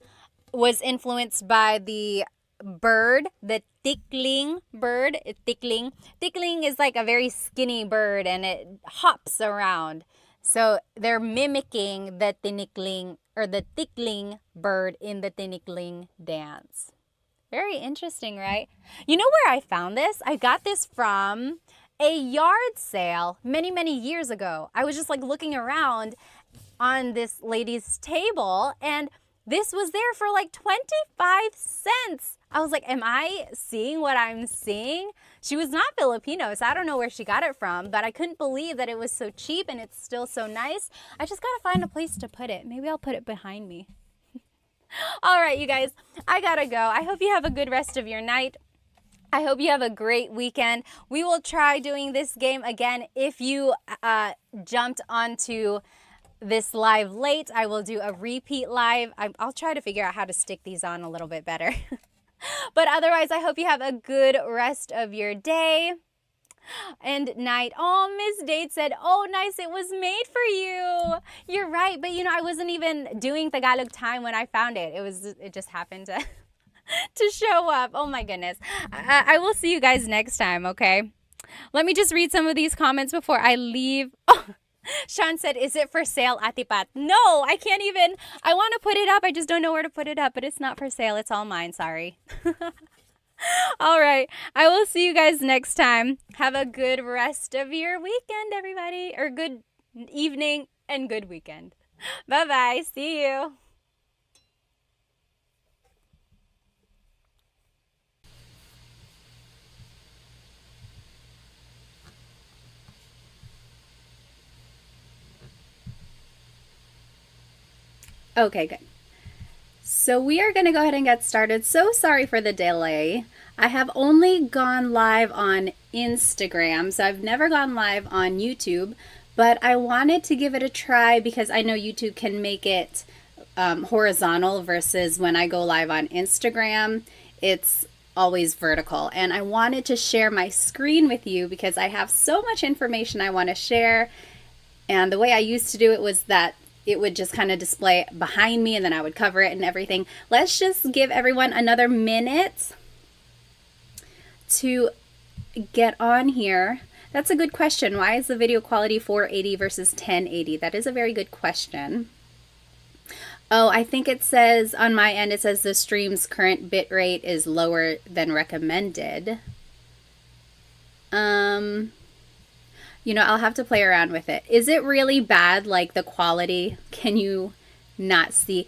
was influenced by the bird, the tickling bird. Tickling is like a very skinny bird, and it hops around. So they're mimicking the tinikling or the tickling bird in the tinikling dance. Very interesting, right? You know where I found this? I got this from a yard sale many, many years ago. I was just like looking around on this lady's table, and this was there for like 25 cents. I was like, am I seeing what I'm seeing? She was not Filipino, so I don't know where she got it from, but I couldn't believe that it was so cheap and it's still so nice. I just gotta find a place to put it. Maybe I'll put it behind me. All right, you guys, I gotta go. I hope you have a good rest of your night. I hope you have a great weekend. We will try doing this game again. If you jumped onto this live late, I will do a repeat live. I'll try to figure out how to stick these on a little bit better. But otherwise, I hope you have a good rest of your day and night. Oh, Miss Date said, oh, nice, it was made for you. You're right, but you know, I wasn't even doing Tagalog Time when I found it. It just happened to to show up. Oh my goodness. I will see you guys next time, okay? Let me just read some of these comments before I leave. Oh, Sean said, is it for sale, Ate Pat? No, I can't even. I want to put it up. I just don't know where to put it up, but it's not for sale. It's all mine. Sorry. All right. I will see you guys next time. Have a good rest of your weekend, everybody. Or good evening and good weekend. Bye-bye. See you. Okay, good. So we are going to go ahead and get started. So sorry for the delay. I have only gone live on Instagram, so I've never gone live on YouTube, but I wanted to give it a try because I know YouTube can make it horizontal versus when I go live on Instagram, it's always vertical. And I wanted to share my screen with you because I have so much information I want to share. And the way I used to do it was that it would just kind of display behind me and then I would cover it and everything. Let's just give everyone another minute to get on here. That's a good question. Why is the video quality 480 versus 1080? That is a very good question. Oh, I think it says on my end, it says the stream's current bitrate is lower than recommended. You know, I'll have to play around with it. Is it really bad, like the quality? Can you not see?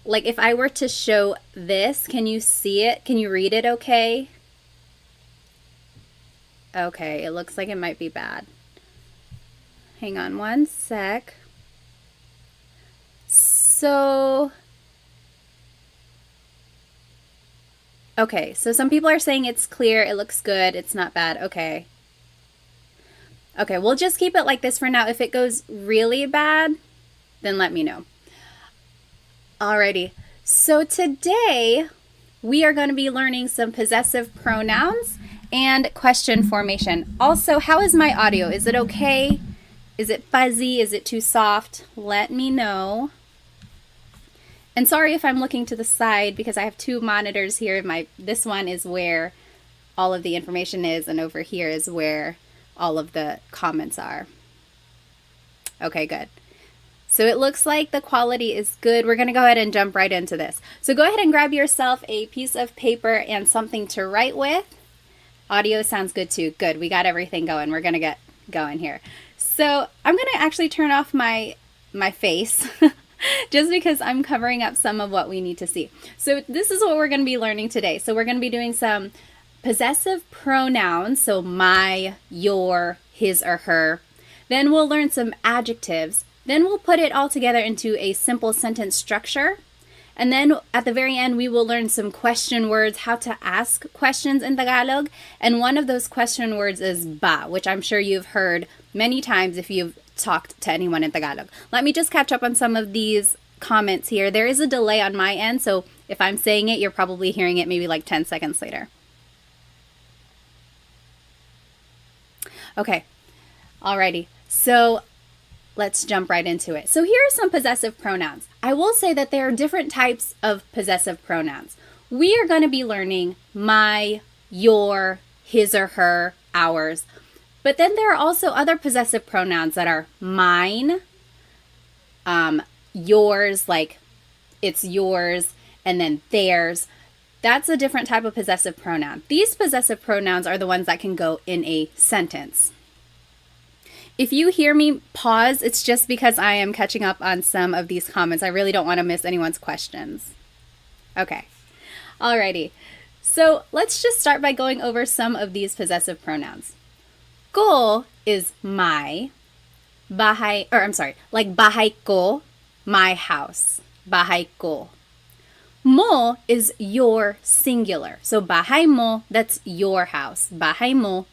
Like if I were to show this, can you see it? Can you read it okay? Okay, it looks like it might be bad. Hang on one sec. So, okay, so some people are saying it's clear, it looks good, it's not bad. Okay. Okay, we'll just keep it like this for now. If it goes really bad, then let me know. Alrighty, so today we are going to be learning some possessive pronouns and question formation. Also, how is my audio? Is it okay? Is it fuzzy? Is it too soft? Let me know. And sorry if I'm looking to the side because I have two monitors here. This one is where all of the information is, and over here is where all of the comments are. Okay, good. So it looks like the quality is good. We're going to go ahead and jump right into this. So go ahead and grab yourself a piece of paper and something to write with. Audio sounds good too. Good. We got everything going. We're going to get going here. So I'm going to actually turn off my face just because I'm covering up some of what we need to see. So this is what we're going to be learning today. So we're going to be doing some possessive pronouns. So my, your, his or her. Then we'll learn some adjectives. Then we'll put it all together into a simple sentence structure. And then at the very end, we will learn some question words, how to ask questions in Tagalog. And one of those question words is ba, which I'm sure you've heard many times if you've talked to anyone in Tagalog. Let me just catch up on some of these comments here. There is a delay on my end, so if I'm saying it, you're probably hearing it maybe like 10 seconds later. Okay, alrighty. So let's jump right into it. So here are some possessive pronouns. I will say that there are different types of possessive pronouns. We are going to be learning my, your, his or her, ours. But then there are also other possessive pronouns that are mine, yours, like it's yours, and then theirs. That's a different type of possessive pronoun. These possessive pronouns are the ones that can go in a sentence. If you hear me pause, it's just because I am catching up on some of these comments. I really don't want to miss anyone's questions. Okay, alrighty. So let's just start by going over some of these possessive pronouns. Ko is my, bahay, or I'm sorry, like bahay ko, my house, bahay ko. Mo is your singular. So bahay mo, that's your house, bahay mo.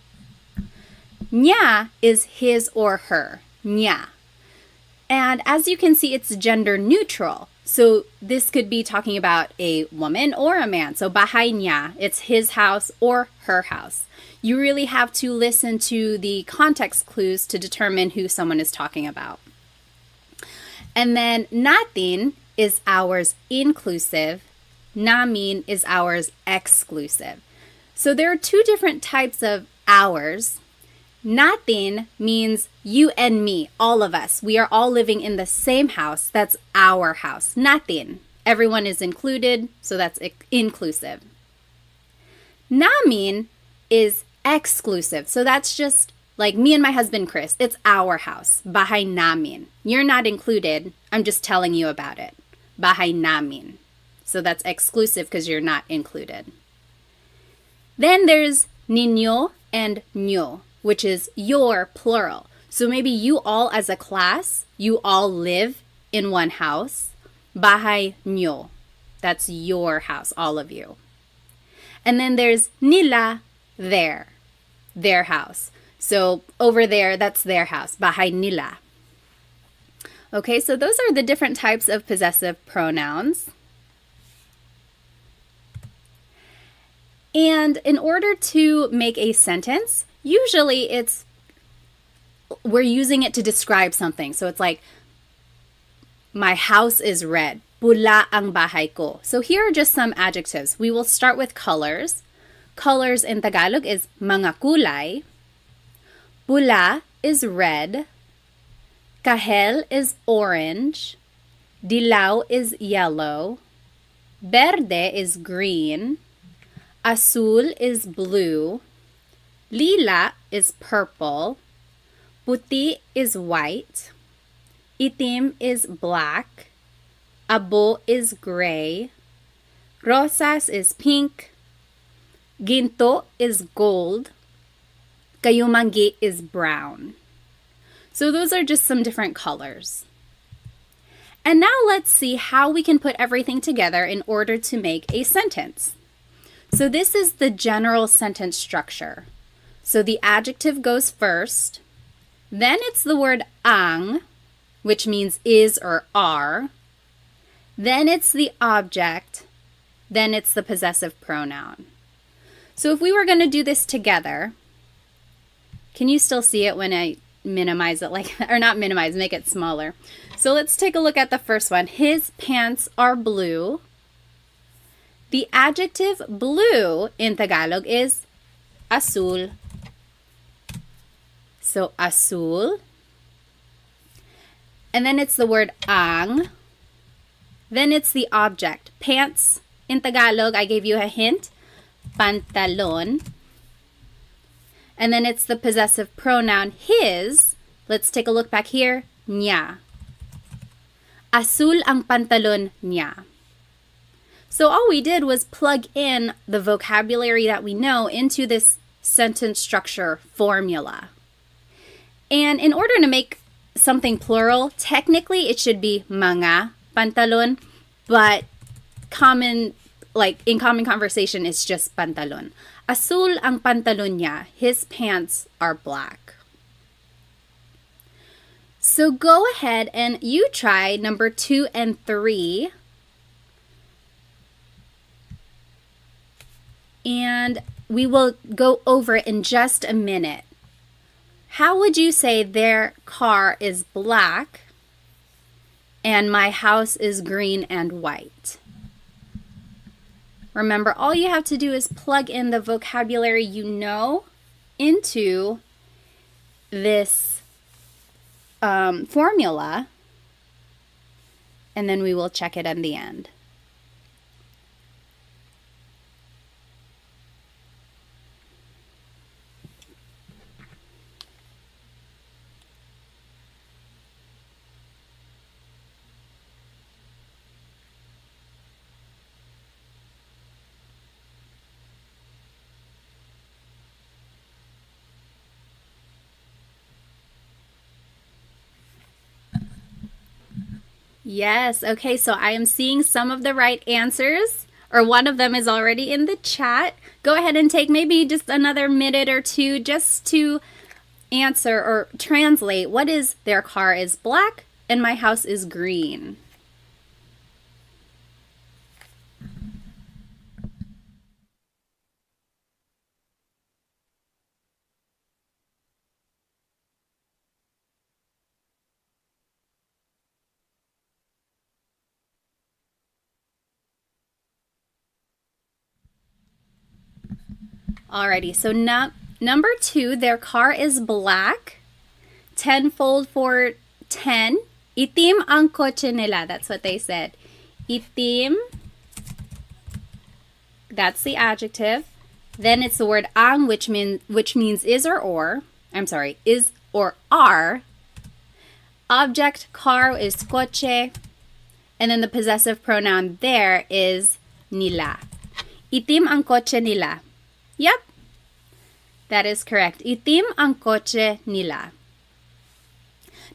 Nya is his or her, nya. And as you can see, it's gender neutral. So this could be talking about a woman or a man. So bahay niya, it's his house or her house. You really have to listen to the context clues to determine who someone is talking about. And then natin is ours inclusive, namin is ours exclusive. So there are two different types of ours. Natin means you and me, all of us. We are all living in the same house. That's our house. Natin. Everyone is included, so that's inclusive. Namin is exclusive. So that's just like me and my husband, Chris. It's our house. Bahay namin. You're not included. I'm just telling you about it. Bahay namin. So that's exclusive because you're not included. Then there's ninyo and nyo, which is your plural. So maybe you all as a class, you all live in one house. Bahay nyo. That's your house, all of you. And then there's nila, their house. So over there, that's their house. Bahay nila. Okay, so those are the different types of possessive pronouns. And in order to make a sentence, usually we're using it to describe something. So it's like, my house is red. Pula ang bahay ko. So here are just some adjectives. We will start with colors. Colors in Tagalog is mga kulay. Pula is red. Kahel is orange. Dilaw is yellow. Verde is green. Azul is blue. Lila is purple. Puti is white. Itim is black. Abo is gray. Rosas is pink. Ginto is gold. Kayumangi is brown. So those are just some different colors. And now let's see how we can put everything together in order to make a sentence. So this is the general sentence structure. So the adjective goes first. Then it's the word ang, which means is or are. Then it's the object. Then it's the possessive pronoun. So if we were going to do this together, can you still see it when I minimize it like that? Or not minimize, make it smaller. So let's take a look at the first one. His pants are blue. The adjective blue in Tagalog is azul. So azul. And then it's the word ang. Then it's the object. Pants in Tagalog, I gave you a hint. Pantalon. And then it's the possessive pronoun his. Let's take a look back here. Niya. Azul ang pantalon niya. So all we did was plug in the vocabulary that we know into this sentence structure formula. And in order to make something plural, technically it should be mga pantalon, but in common conversation, it's just pantalon. Azul ang pantalon niya. His pants are black. So go ahead and you try number 2 and 3. And we will go over it in just a minute. How would you say their car is black and my house is green and white? Remember, all you have to do is plug in the vocabulary you know into this formula, and then we will check it in the end. Yes, okay, so I am seeing some of the right answers, or one of them is already in the chat. Go ahead and take maybe just another minute or two just to answer or translate what is their car is black and my house is green. Alrighty, so number 2, their car is black. Tenfold for 10. Itim ang kotse nila. That's what they said. Itim. That's the adjective. Then it's the word ang, which means is or. I'm sorry, is or are. Object car is kotse. And then the possessive pronoun there is nila. Itim ang kotse nila. Yep, that is correct. Itim ang kotse nila.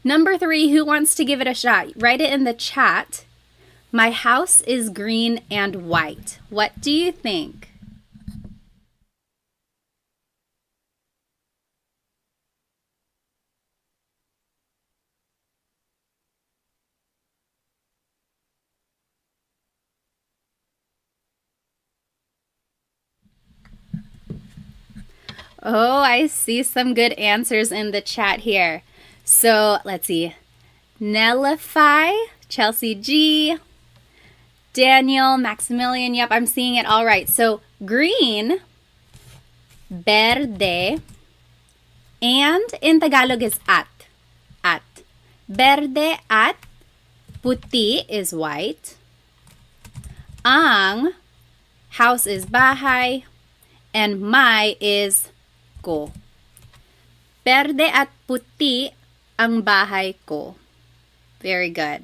Number 3, who wants to give it a shot? Write it in the chat. My house is green and white. What do you think? Oh, I see some good answers in the chat here. So let's see. Nellify, Chelsea G, Daniel, Maximilian. Yep, I'm seeing it all right. So green, verde, and in Tagalog is at. At. Verde at, puti is white. Ang, house is bahay, and my is ko. Verde at puti ang bahay ko. Very good.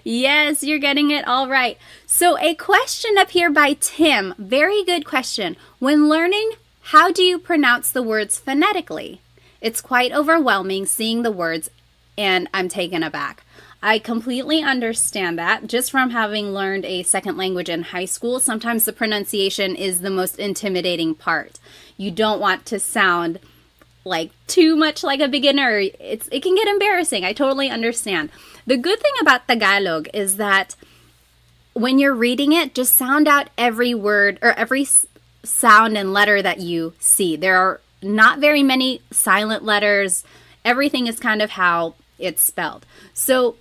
Yes, you're getting it all right. So a question up here by Tim. Very good question. When learning, how do you pronounce the words phonetically? It's quite overwhelming seeing the words, and I'm taken aback. I completely understand that. Just from having learned a second language in high school, sometimes the pronunciation is the most intimidating part. You don't want to sound like too much like a beginner. It can get embarrassing. I totally understand. The good thing about Tagalog is that when you're reading it, just sound out every word or every sound and letter that you see. There are not very many silent letters. Everything is kind of how it's spelled. So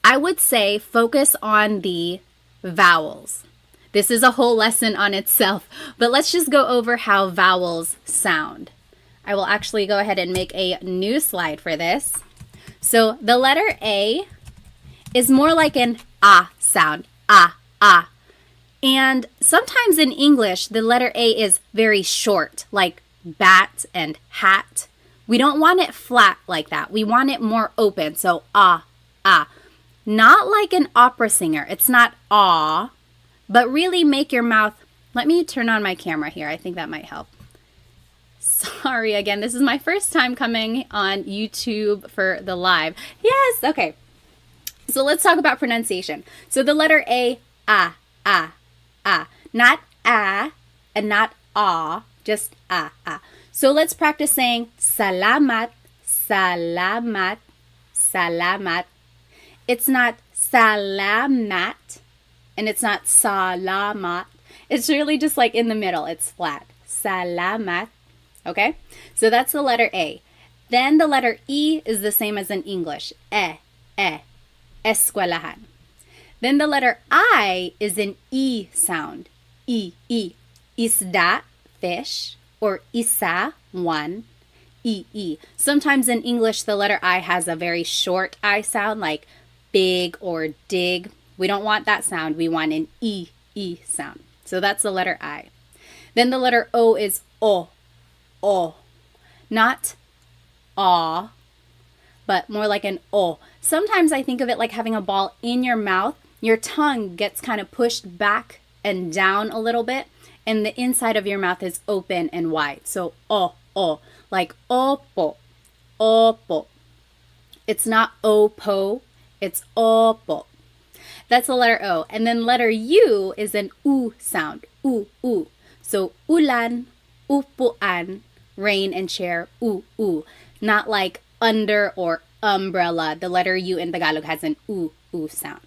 I would say focus on the vowels. This is a whole lesson on itself, but let's just go over how vowels sound. I will actually go ahead and make a new slide for this. So the letter A is more like an ah sound, ah, ah. And sometimes in English, the letter A is very short, like bat and hat. We don't want it flat like that. We want it more open, so ah, ah. Not like an opera singer. It's not ah, but really make your mouth. Let me turn on my camera here. I think that might help. Sorry again, this is my first time coming on YouTube for the live. Yes, okay. So let's talk about pronunciation. So the letter A, ah, ah, ah. Not ah and not ah, just ah, ah. So let's practice saying salamat, salamat, salamat. It's not salamat and it's not salamat. It's really just like in the middle. It's flat. Salamat. Okay? So that's the letter A. Then the letter E is the same as in English. Eskwelahan. Then the letter I is an E sound. E. Isda, fish, or isa, one. E. Sometimes in English, the letter I has a very short I sound, like big or dig. We don't want that sound. We want an E sound. So that's the letter I. Then the letter O is O. Not aw, but more like an O. Sometimes I think of it like having a ball in your mouth. Your tongue gets kind of pushed back and down a little bit, and the inside of your mouth is open and wide. So O, like opo, opo. It's not opo, it's opo. That's the letter O. And then letter U is an U sound, U. So ulan, upuan, rain and chair, U. Not like under or umbrella. The letter U in Tagalog has an U sound.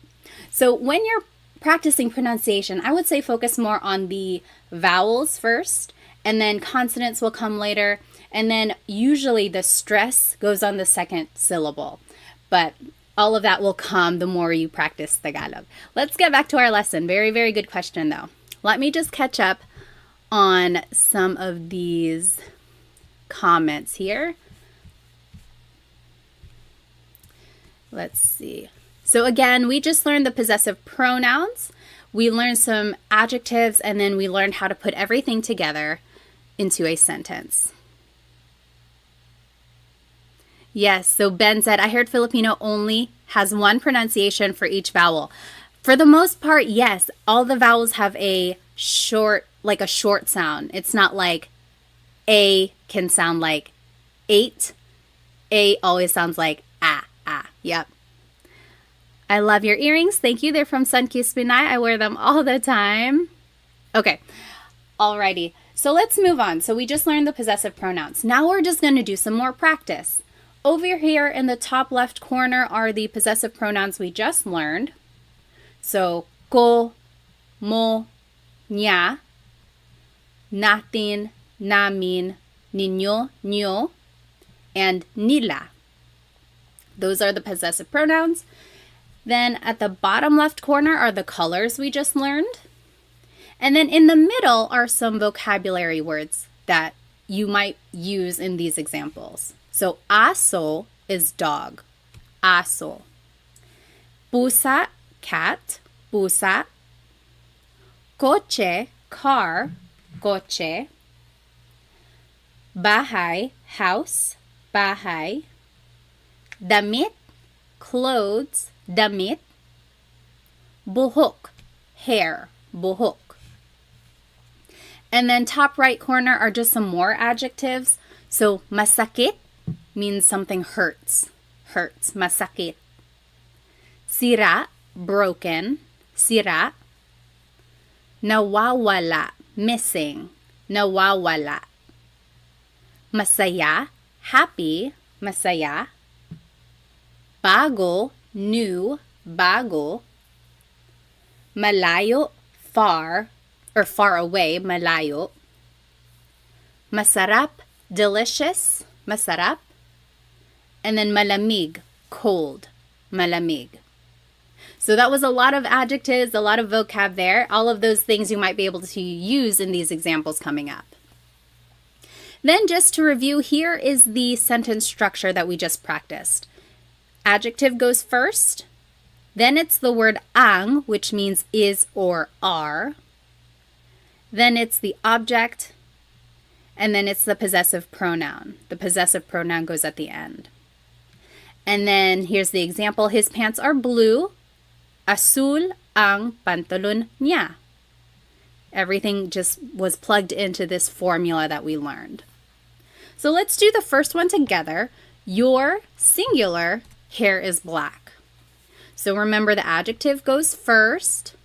So when you're practicing pronunciation, I would say focus more on the vowels first, and then consonants will come later, and then usually the stress goes on the second syllable. But all of that will come the more you practice Tagalog. Let's get back to our lesson. Very, very good question though. Let me just catch up on some of these comments here. Let's see. So again, we just learned the possessive pronouns. We learned some adjectives, and then we learned how to put everything together into a sentence. Yes, so Ben said, I heard Filipino only has one pronunciation for each vowel. For the most part, yes, all the vowels have a short sound. It's not like A can sound like 8. A always sounds like ah. Yep. I love your earrings. Thank you. They're from Sunkissed Pinay. I wear them all the time. Okay. Alrighty. So let's move on. So we just learned the possessive pronouns. Now we're just going to do some more practice. Over here in the top left corner are the possessive pronouns we just learned. So ko, mo, niya, natin, namin, ninyo, nyo, and nila. Those are the possessive pronouns. Then at the bottom left corner are the colors we just learned. And then in the middle are some vocabulary words that you might use in these examples. So aso is dog. Aso. Pusa, cat. Pusa. Coche, car. Coche. Bahay, house. Bahay. Damit, clothes. Damit. Buhok, hair. Buhok. And then top right corner are just some more adjectives. So masakit means something hurts. Hurts. Masakit. Sira, broken. Sira. Nawawala, missing. Nawawala. Masaya, happy. Masaya. Bago, new. Bago. Malayo, far, or far away, malayo. Masarap, delicious, masarap. And then malamig, cold, malamig. So that was a lot of adjectives, a lot of vocab there. All of those things you might be able to use in these examples coming up. Then just to review, here is the sentence structure that we just practiced. Adjective goes first. Then it's the word ang, which means is or are. Then it's the object. And then it's the possessive pronoun. The possessive pronoun goes at the end. And then here's the example. His pants are blue. Azul ang pantalon niya. Everything just was plugged into this formula that we learned. So let's do the first one together. Your singular hair is black. So remember the adjective goes first.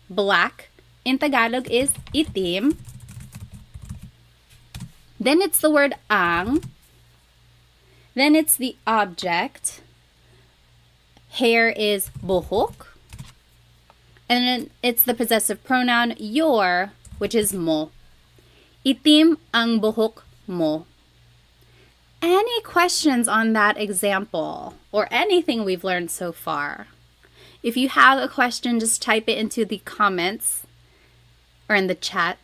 Black in Tagalog is itim. Then it's the word ang. Then it's the object. Hair is buhok. And then it's the possessive pronoun your, which is mo. Itim ang buhok mo. Any questions on that example or anything we've learned so far? If you have a question, just type it into the comments or in the chat.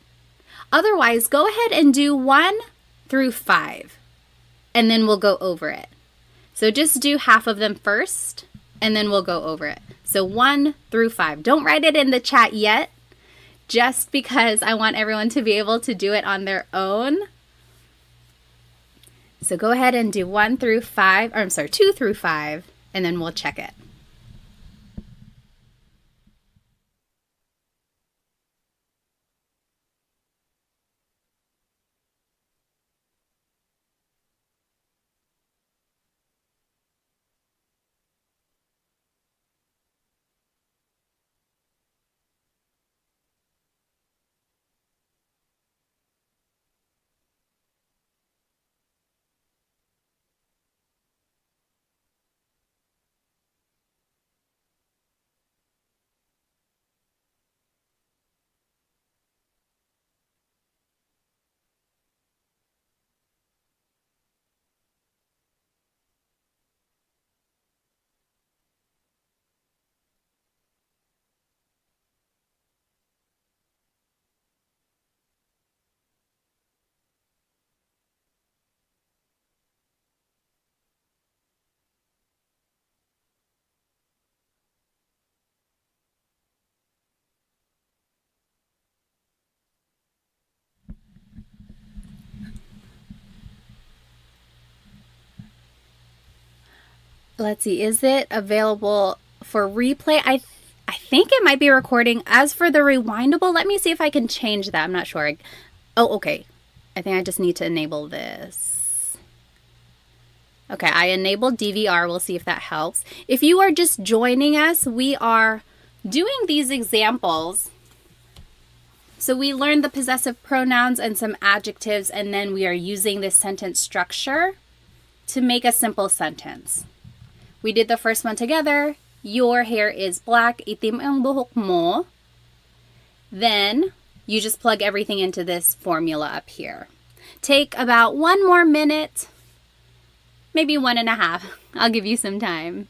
Otherwise, go ahead and do 1 through 5, and then we'll go over it. So just do half of them first, and then we'll go over it. So 1 through 5. Don't write it in the chat yet, just because I want everyone to be able to do it on their own. So go ahead and do 1 through 5, or I'm sorry, 2 through 5, and then we'll check it. Let's see, is it available for replay? I think it might be recording. As for the rewindable, let me see if I can change that. I'm not sure. Oh, okay. I think I just need to enable this. Okay, I enabled DVR. We'll see if that helps. If you are just joining us, we are doing these examples. So we learned the possessive pronouns and some adjectives, and then we are using this sentence structure to make a simple sentence. We did the first one together. Your hair is black. Itim ang buhok mo. Then you just plug everything into this formula up here. Take about 1 more minute, maybe 1.5. I'll give you some time.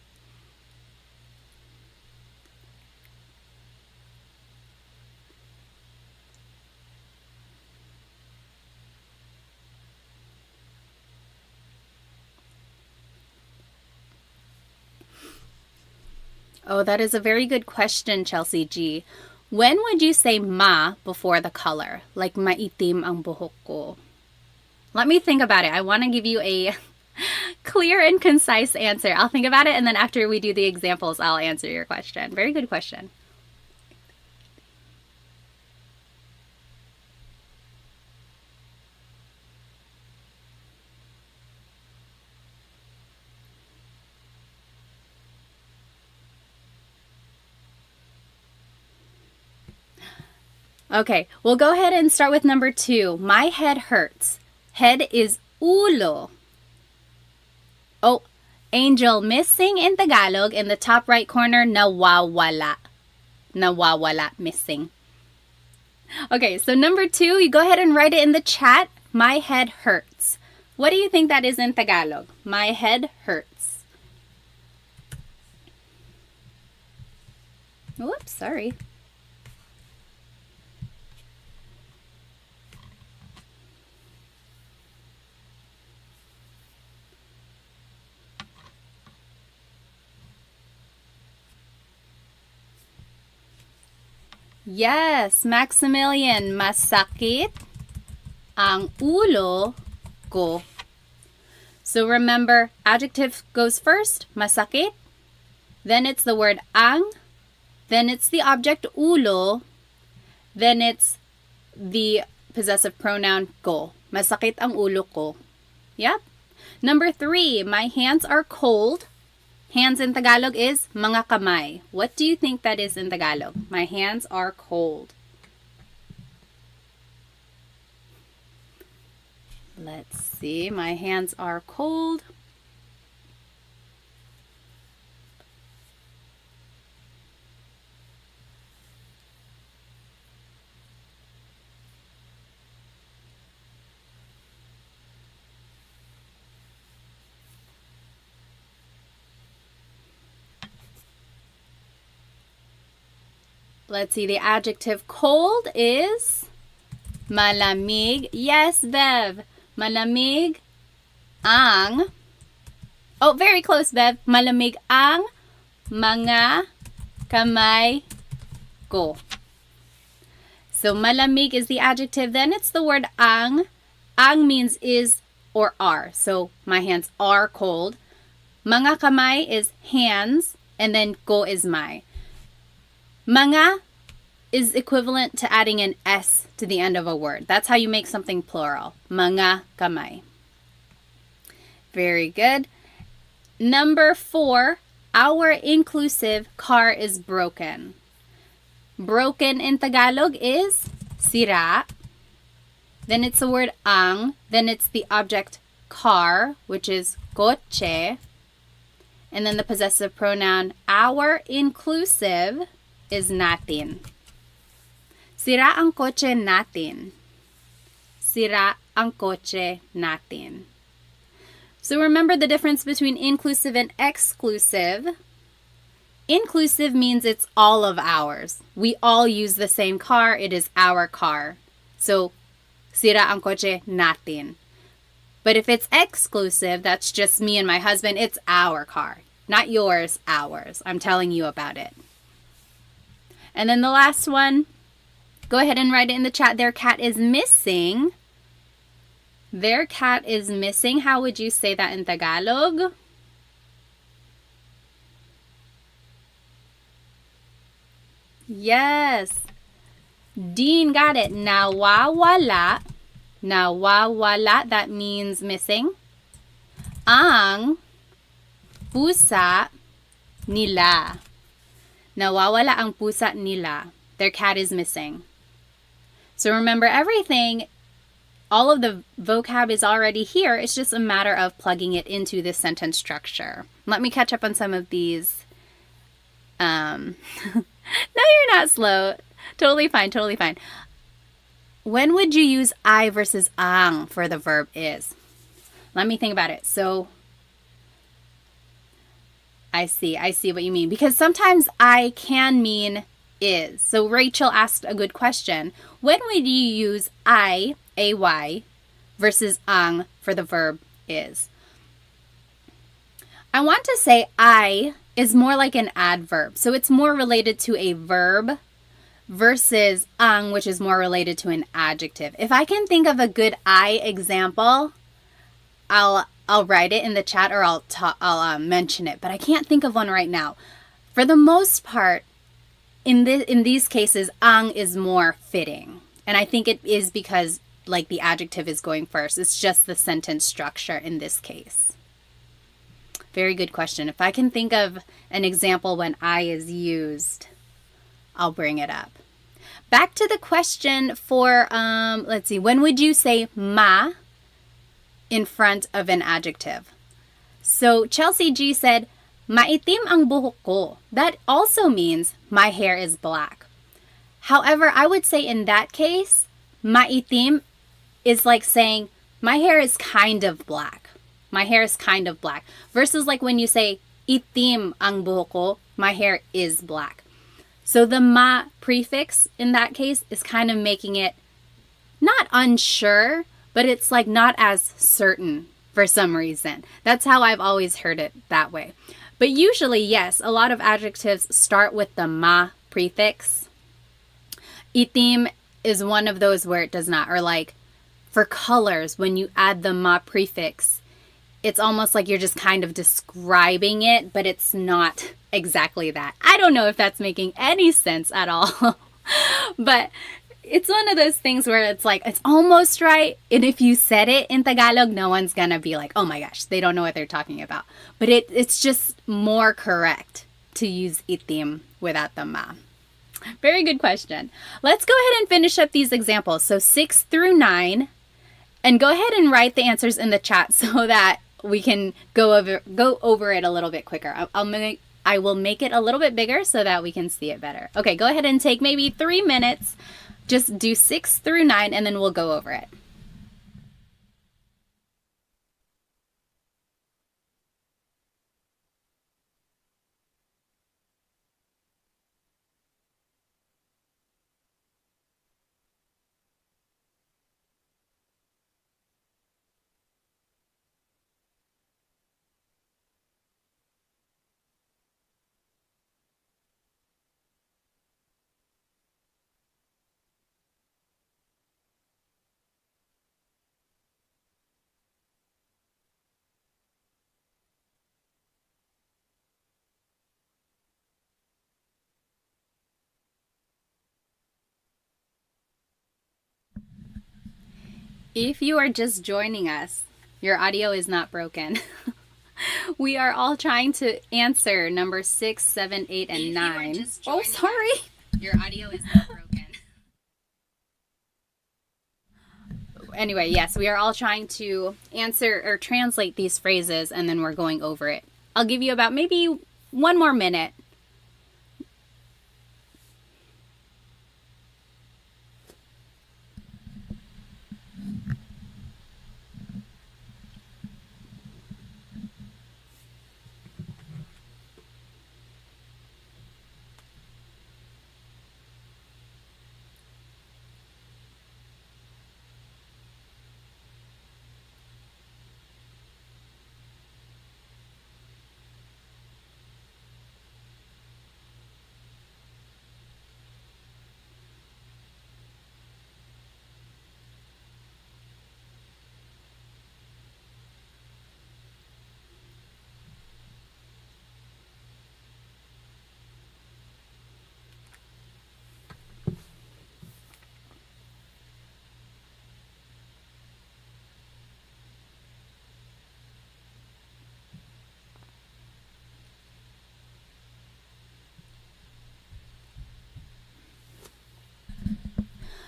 Oh, that is a very good question, Chelsea G. When would you say ma before the color? Like maitim ang buhok ko. Let me think about it. I want to give you a clear and concise answer. I'll think about it, and then after we do the examples, I'll answer your question. Very good question. Okay, we'll go ahead and start with number 2. My head hurts. Head is ulo. Oh, Angel, missing in Tagalog in the top right corner, nawawala. nawawala, missing. Okay, so number 2, you go ahead and write it in the chat. My head hurts. What do you think that is in Tagalog? My head hurts. Whoops, sorry. Yes, Maximilian, masakit ang ulo ko. So remember, adjective goes first, masakit. Then it's the word ang. Then it's the object ulo. Then it's the possessive pronoun ko. Masakit ang ulo ko. Yep. Number 3, my hands are cold. Hands in Tagalog is mga kamay. What do you think that is in Tagalog? My hands are cold. Let's see. My hands are cold. Let's see, the adjective cold is malamig. Yes, Bev. Malamig ang. Oh, very close, Bev. Malamig ang mga kamay ko. So malamig is the adjective. Then it's the word ang. Ang means is or are. So my hands are cold. Mga kamay is hands. And then ko is my. Mga is equivalent to adding an S to the end of a word. That's how you make something plural. Mga kamay. Very good. Number 4, our inclusive car is broken. Broken in Tagalog is sira. Then it's the word ang. Then it's the object car, which is kotse. And then the possessive pronoun our inclusive is natin. Sira ang kotse natin. Sira ang kotse natin. So remember the difference between inclusive and exclusive. Inclusive means it's all of ours. We all use the same car. It is our car. So, sira ang kotse natin. But if it's exclusive, that's just me and my husband. It's our car. Not yours, ours. I'm telling you about it. And then the last one, go ahead and write it in the chat. Their cat is missing. Their cat is missing. How would you say that in Tagalog? Yes. Dean got it. Nawawala. Nawawala, that means missing. Ang pusa nila. Nawawala ang pusa nila. Their cat is missing. So remember everything, all of the vocab is already here. It's just a matter of plugging it into this sentence structure. Let me catch up on some of these. No, you're not slow. Totally fine, totally fine. When would you use I versus ang for the verb is? Let me think about it. So, I see what you mean. Because sometimes I can mean is. So Rachel asked a good question. When would you use I, ay, versus ang for the verb is? I want to say I is more like an adverb. So it's more related to a verb versus ang, which is more related to an adjective. If I can think of a good I example, I'll write it in the chat or I'll mention it, but I can't think of one right now. For the most part, in these cases, ang is more fitting. And I think it is because like the adjective is going first. It's just the sentence structure in this case. Very good question. If I can think of an example when I is used, I'll bring it up. Back to the question for, let's see, when would you say ma in front of an adjective? So Chelsea G said, Maitim ang buhok ko. That also means my hair is black. However, I would say in that case, maitim is like saying my hair is kind of black. My hair is kind of black. Versus like when you say itim ang buhok ko, my hair is black. So the ma prefix in that case is kind of making it not unsure, but it's like not as certain for some reason. That's how I've always heard it that way. But usually, yes, a lot of adjectives start with the ma prefix. Itim is one of those where it does not. Or like for colors, when you add the ma prefix, it's almost like you're just kind of describing it, but it's not exactly that. I don't know if that's making any sense at all. But it's one of those things where it's like, it's almost right. And if you said it in Tagalog, no one's going to be like, oh my gosh, they don't know what they're talking about. But it's just more correct to use itim without the ma. Very good question. Let's go ahead and finish up these examples. So 6 through 9. And go ahead and write the answers in the chat so that we can go over it a little bit quicker. I will make it a little bit bigger so that we can see it better. Okay, go ahead and take maybe 3 minutes. Just do 6 through 9 and then we'll go over it. If you are just joining us, your audio is not broken. We are all trying to answer number 6, 7, 8, and 9. Oh, sorry. Your audio is not broken. Anyway, yes, we are all trying to answer or translate these phrases, and then we're going over it. I'll give you about maybe 1 more minute.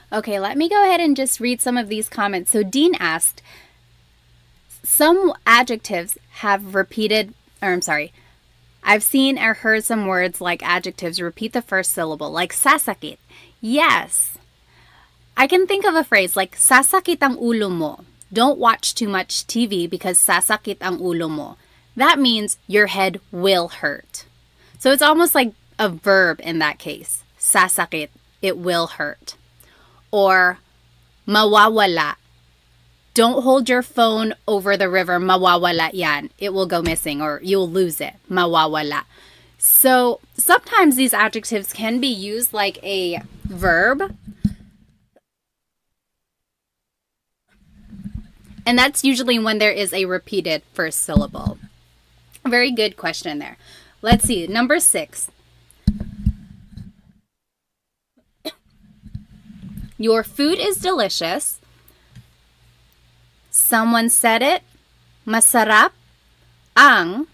Okay, let me go ahead and just read some of these comments. So Dean asked, some adjectives have repeated, or I'm sorry, I've seen or heard some words like adjectives repeat the first syllable, like sasakit. Yes. I can think of a phrase like sasakit ang ulo mo. Don't watch too much TV because sasakit ang ulo mo. That means your head will hurt. So it's almost like a verb in that case. Sasakit, it will hurt. Or mawawala. Don't hold your phone over the river. Mawawala yan. It will go missing or you'll lose it. Mawawala. So sometimes these adjectives can be used like a verb. And that's usually when there is a repeated first syllable. Very good question there. Let's see. Number 6. Your food is delicious. Someone said it. Masarap ang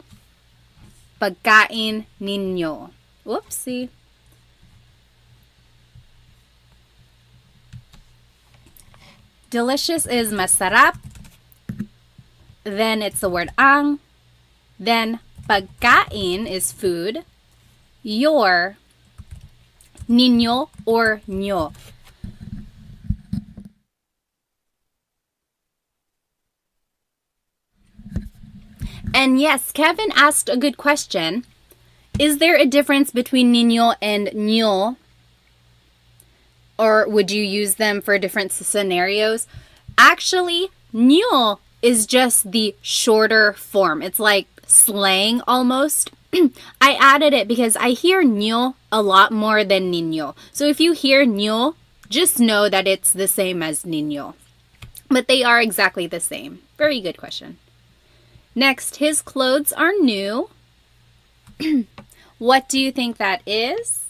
pagkain ninyo. Whoopsie. Delicious is masarap. Then it's the word ang. Then Pagkain is food. Your, niño or nyo. And yes, Kevin asked a good question. Is there a difference between niño and nyo? Or would you use them for different scenarios? Actually, nyo is just the shorter form. It's like slang almost. I added it because I hear nyo a lot more than niño. So if you hear nyo, just know that it's the same as niño. But they are exactly the same. Very good question. Next, his clothes are new. What do you think that is?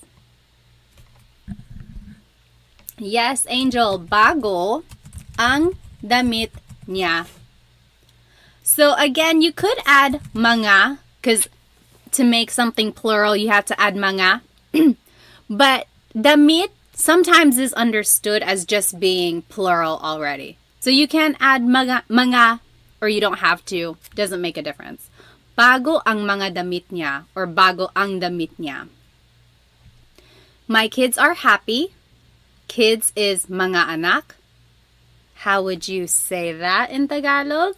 Yes, Angel, bago ang damit niya. So again, you could add mga, because to make something plural, you have to add mga. But damit sometimes is understood as just being plural already. So you can add mga, or you don't have to. Doesn't make a difference. Bago ang mga damit niya, or bago ang damit niya. My kids are happy. Kids is mga anak. How would you say that in Tagalog?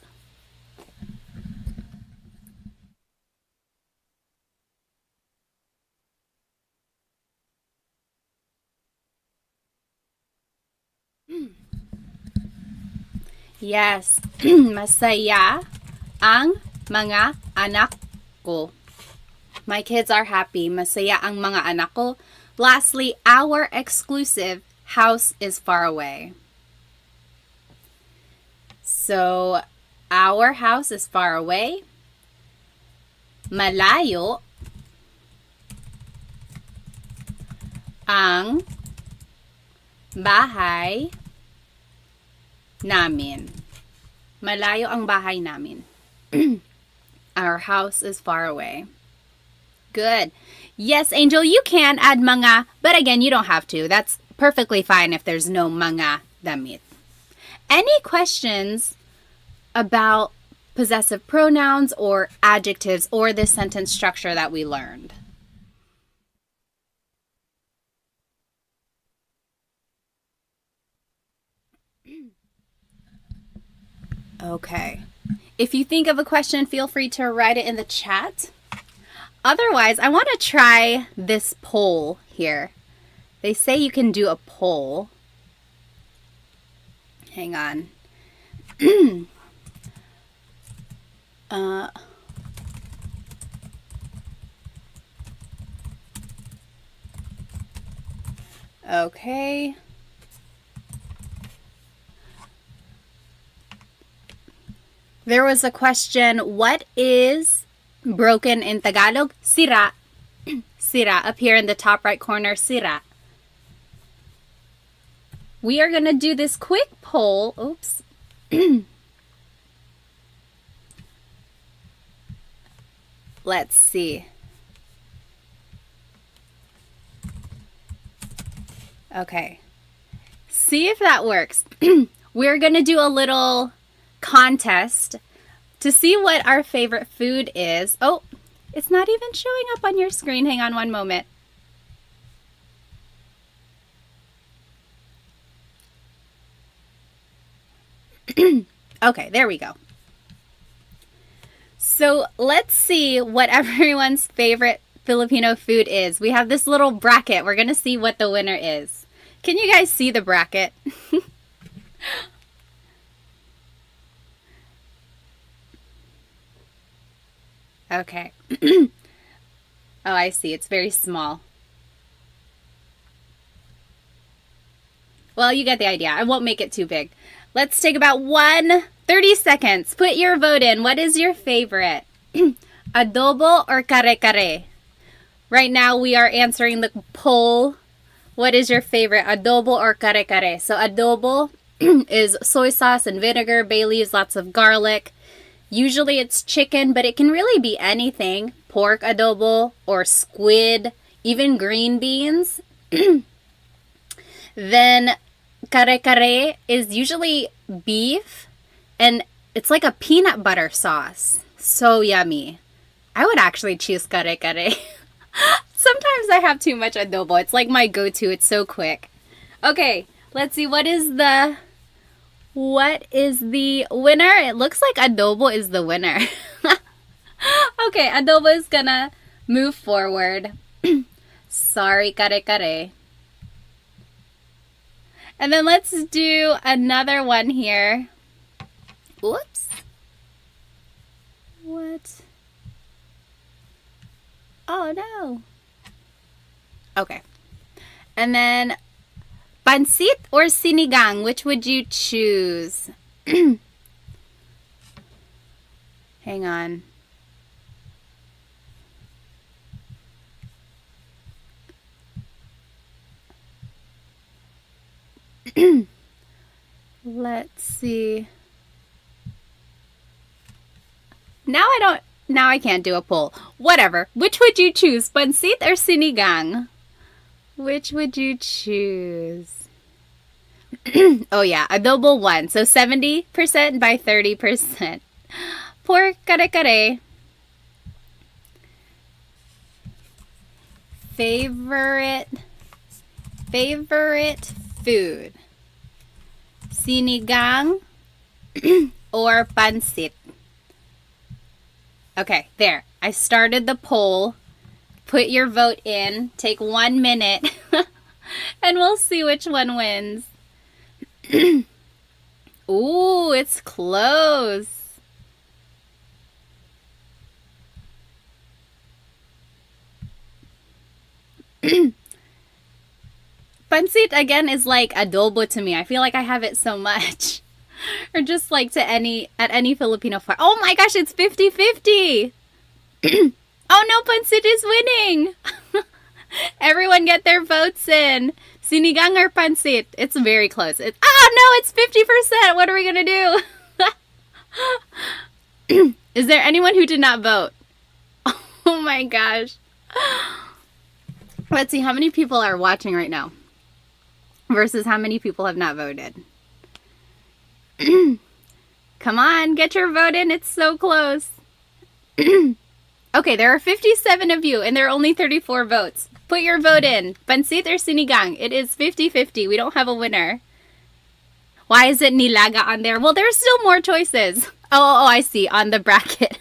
Yes, masaya ang mga anak ko. My kids are happy. Masaya ang mga anak ko. Lastly, our exclusive house is far away. So, our house is far away. Malayo ang bahay namin. Malayo ang bahay namin. Our house is far away. Good. Yes, Angel, you can add mga, but again, you don't have to. That's perfectly fine if there's no mga damit. Any questions about possessive pronouns or adjectives or this sentence structure that we learned? Okay. If you think of a question, feel free to write it in the chat. Otherwise, I want to try this poll here. They say you can do a poll. Hang on. Okay. There was a question, what is broken in Tagalog? Sira. Sira, up here in the top right corner, sira. We are going to do this quick poll. Oops. Let's see. Okay. See if that works. We're going to do a little contest to see what our favorite food is. Oh, it's not even showing up on your screen. Hang on one moment. Okay, there we go. So let's see what everyone's favorite Filipino food is. We have this little bracket. We're going to see what the winner is. Can you guys see the bracket? Okay. Oh, I see. It's very small. Well, you get the idea. I won't make it too big. Let's take about 30 seconds. Put your vote in. What is your favorite? Adobo or kare-kare? Right now, we are answering the poll. What is your favorite? Adobo or kare-kare? So adobo is soy sauce and vinegar, bay leaves, lots of garlic. Usually it's chicken, but it can really be anything. Pork adobo or squid, even green beans. Then kare-kare is usually beef, and it's like a peanut butter sauce. So yummy. I would actually choose kare kare. Sometimes I have too much adobo. It's like my go-to. It's so quick. Okay, let's see. What is the winner? It looks like adobo is the winner. Okay, adobo is gonna move forward. Sorry, kare kare. And then let's do another one here. Oops. What? Oh no. Okay. And then pansit or sinigang, which would you choose? Hang on. Let's see. Now I can't do a poll. Whatever. Which would you choose? Pansit or sinigang? Which would you choose? Oh yeah, adobo won. So 70% by 30%. Poor kare kare. Favorite food. Sinigang or pansit? Okay, there. I started the poll. Put your vote in. Take 1 minute. And we'll see which one wins. Ooh, it's close. Pansit, again, is like adobo to me. I feel like I have it so much. Or just like at any Filipino farm. Oh my gosh, it's 50-50. Oh no, pansit is winning. Everyone get their votes in. Sinigang or pansit? It's very close. No, it's 50%. What are we going to do? Is there anyone who did not vote? Oh my gosh. Let's see how many people are watching right now versus how many people have not voted. Come on, get your vote in. It's so close. Okay, there are 57 of you and there are only 34 votes. Put your vote in. Pansit or sinigang? It is 50-50. We don't have a winner. Why is it nilaga on there? Well, there's still more choices. Oh, I see. On the bracket.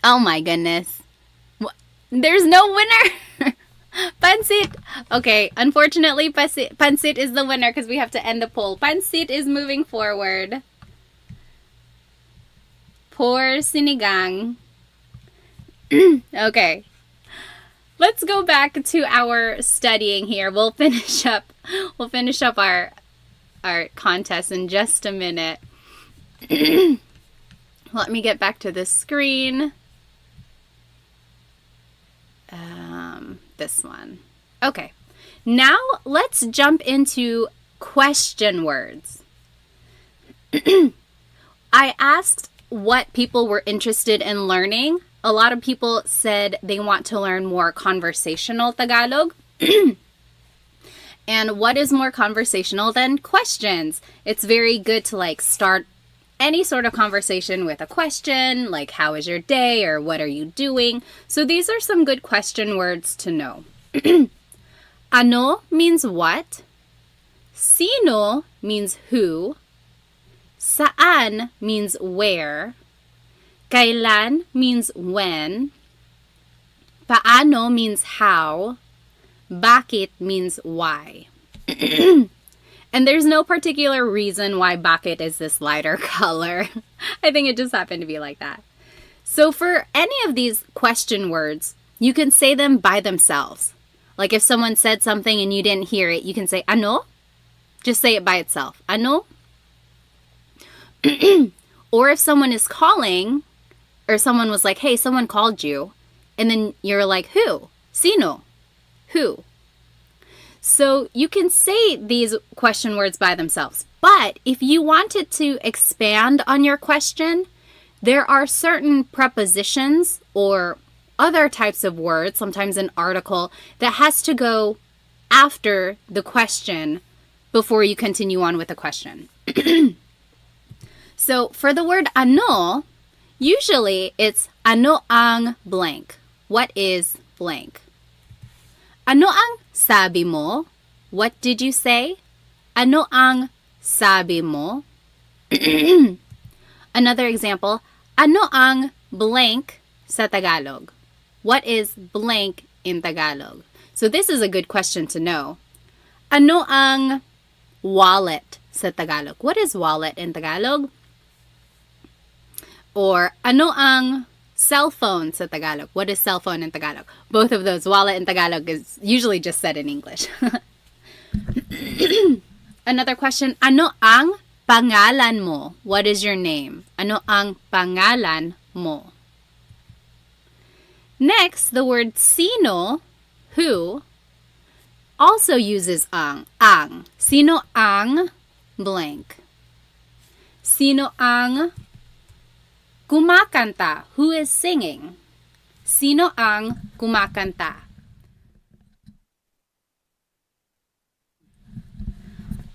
Oh my goodness. There's no winner. Pansit. Okay, unfortunately, pansit is the winner because we have to end the poll. Pansit is moving forward. Poor sinigang. Okay. Let's go back to our studying here. We'll finish up our contest in just a minute. Let me get back to the screen. This one. Okay. Now let's jump into question words. I asked what people were interested in learning. A lot of people said they want to learn more conversational Tagalog. And what is more conversational than questions? It's very good to start any sort of conversation with a question, like how is your day or what are you doing? So these are some good question words to know. Ano means what? Sino means who. Saan means where. Kailan means when. Paano means how. Bakit means why. And there's no particular reason why bakit is this lighter color. I think it just happened to be like that. So for any of these question words, you can say them by themselves. Like if someone said something and you didn't hear it, you can say ano. Just say it by itself. Ano. Or if someone is calling, or someone was like, hey, someone called you, and then you're like, who? Sino? Who? So you can say these question words by themselves. But if you wanted to expand on your question, there are certain prepositions or other types of words, sometimes an article, that has to go after the question before you continue on with the question. So for the word ano, Usually, it's ano ang blank. What is blank? Ano ang sabi mo? What did you say? Ano ang sabi mo? Another example, ano ang blank sa Tagalog? What is blank in Tagalog? So this is a good question to know. Ano ang wallet sa Tagalog? What is wallet in Tagalog? Or ano ang cell phone sa Tagalog? What is cell phone in Tagalog? Both of those, wallet in Tagalog is usually just said in English. Another question, ano ang pangalan mo? What is your name? Ano ang pangalan mo? Next, the word sino, who, also uses ang. Sino ang blank? Sino ang kumakanta? Who is singing? Sino ang kumakanta?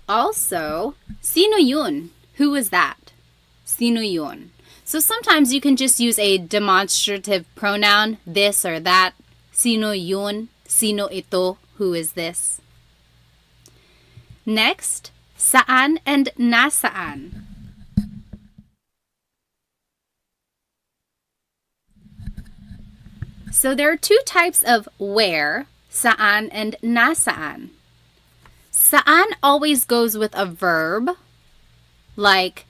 Also, sino yun? Who is that? Sino yun? So sometimes you can just use a demonstrative pronoun, this or that. Sino yun? Sino ito? Who is this? Next, saan and nasaan. So there are two types of where, saan and nasaan. Saan always goes with a verb, like,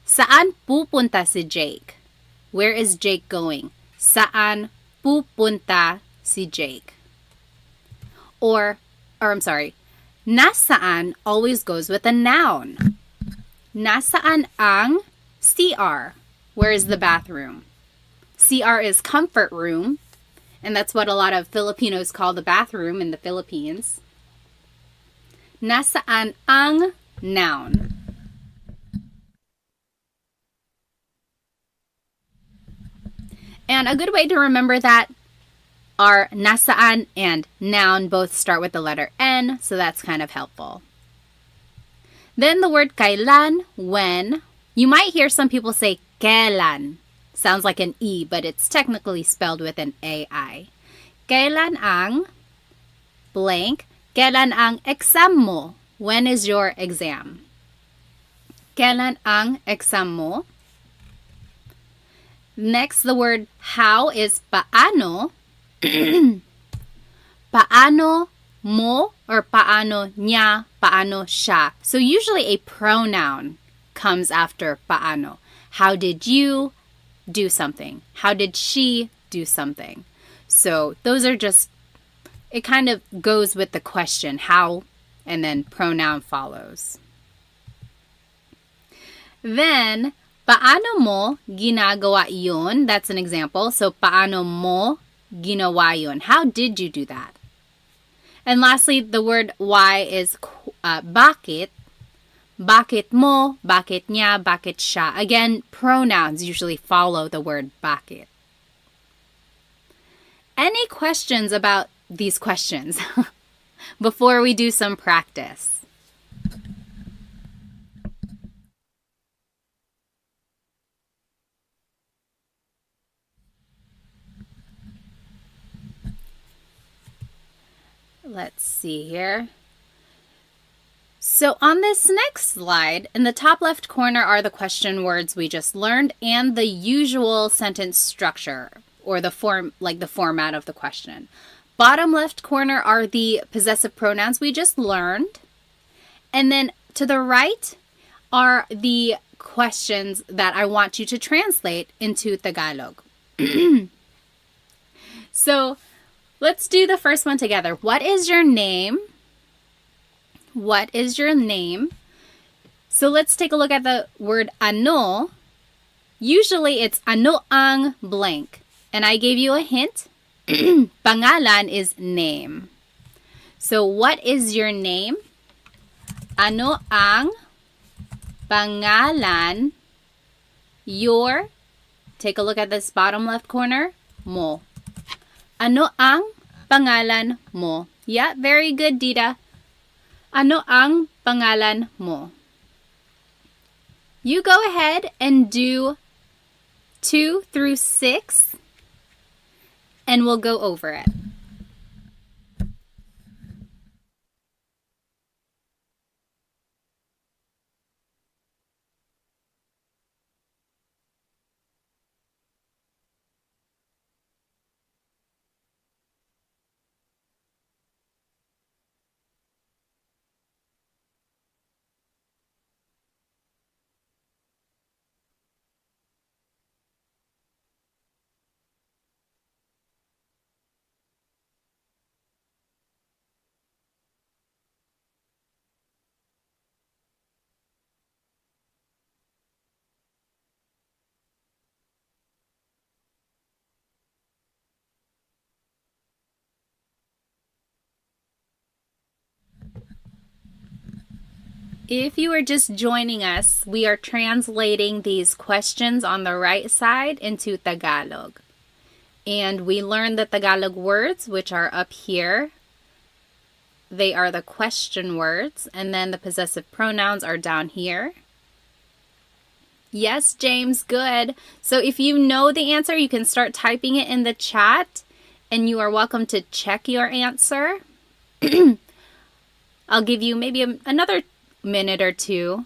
saan pupunta si Jake? Where is Jake going? Saan pupunta si Jake? Or I'm sorry, nasaan always goes with a noun. Nasaan ang CR? Where is the bathroom? CR is comfort room, and that's what a lot of Filipinos call the bathroom in the Philippines. Nasaan ang noun? And a good way to remember that are nasaan and noun both start with the letter N, so that's kind of helpful. Then the word kailan, when. You might hear some people say kailan. Sounds like an E, but it's technically spelled with an AI. Kailan ang blank. Kailan ang exam mo? When is your exam? Kailan ang exam mo? Next, the word how is paano. Paano mo or paano niya, paano siya. So usually a pronoun comes after paano. How did you do something? How did she do something? So those are just, it kind of goes with the question, how, and then pronoun follows. Then, paano mo ginagawa yun? That's an example. So, paano mo ginawa yun? How did you do that? And lastly, the word why is bakit. Bakit mo, bakit niya, bakit siya. Again, pronouns usually follow the word bakit. Any questions about these questions before we do some practice? Let's see here. So on this next slide, in the top left corner are the question words we just learned and the usual sentence structure or the format of the question. Bottom left corner are the possessive pronouns we just learned. And then to the right are the questions that I want you to translate into Tagalog. So let's do the first one together. What is your name? What is your name? So let's take a look at the word ano. Usually it's ano ang blank. And I gave you a hint. Pangalan is name. So what is your name? Ano ang pangalan? Your, take a look at this bottom left corner, mo. Ano ang pangalan mo? Yeah, very good, Dita. Ano ang pangalan mo? You go ahead and do 2 through 6, and we'll go over it. If you are just joining us, we are translating these questions on the right side into Tagalog. And we learned the Tagalog words, which are up here. They are the question words, and then the possessive pronouns are down here. Yes, James, good. So if you know the answer, you can start typing it in the chat, and you are welcome to check your answer. I'll give you maybe another minute or two.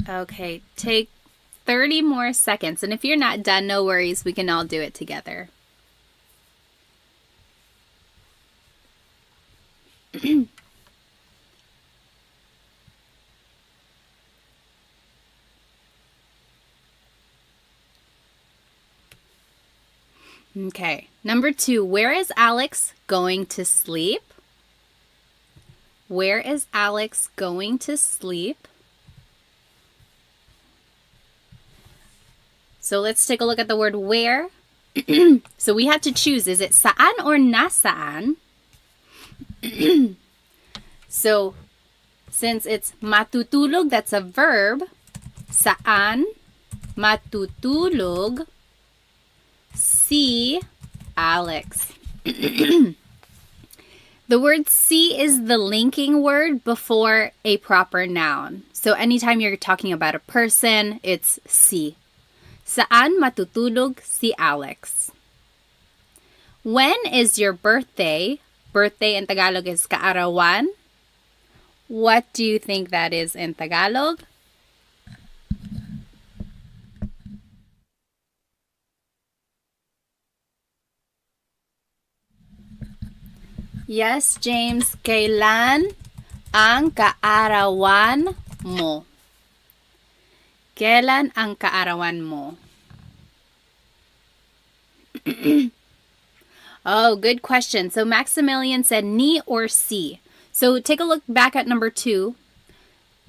Okay, take 30 more seconds. And if you're not done, no worries. We can all do it together. Okay, number 2. Where is Alex going to sleep? Where is Alex going to sleep? So let's take a look at the word where. So we have to choose, is it saan or nasaan? So since it's matutulog, that's a verb. Saan matutulog si Alex. The word si is the linking word before a proper noun. So anytime you're talking about a person, it's si. Saan matutulog si Alex? When is your birthday? Birthday in Tagalog is kaarawan. What do you think that is in Tagalog? Yes, James. Kailan ang kaarawan mo? Kailan ang kaarawan mo? Oh, good question. So Maximilian said ni or si. So take a look back at number 2.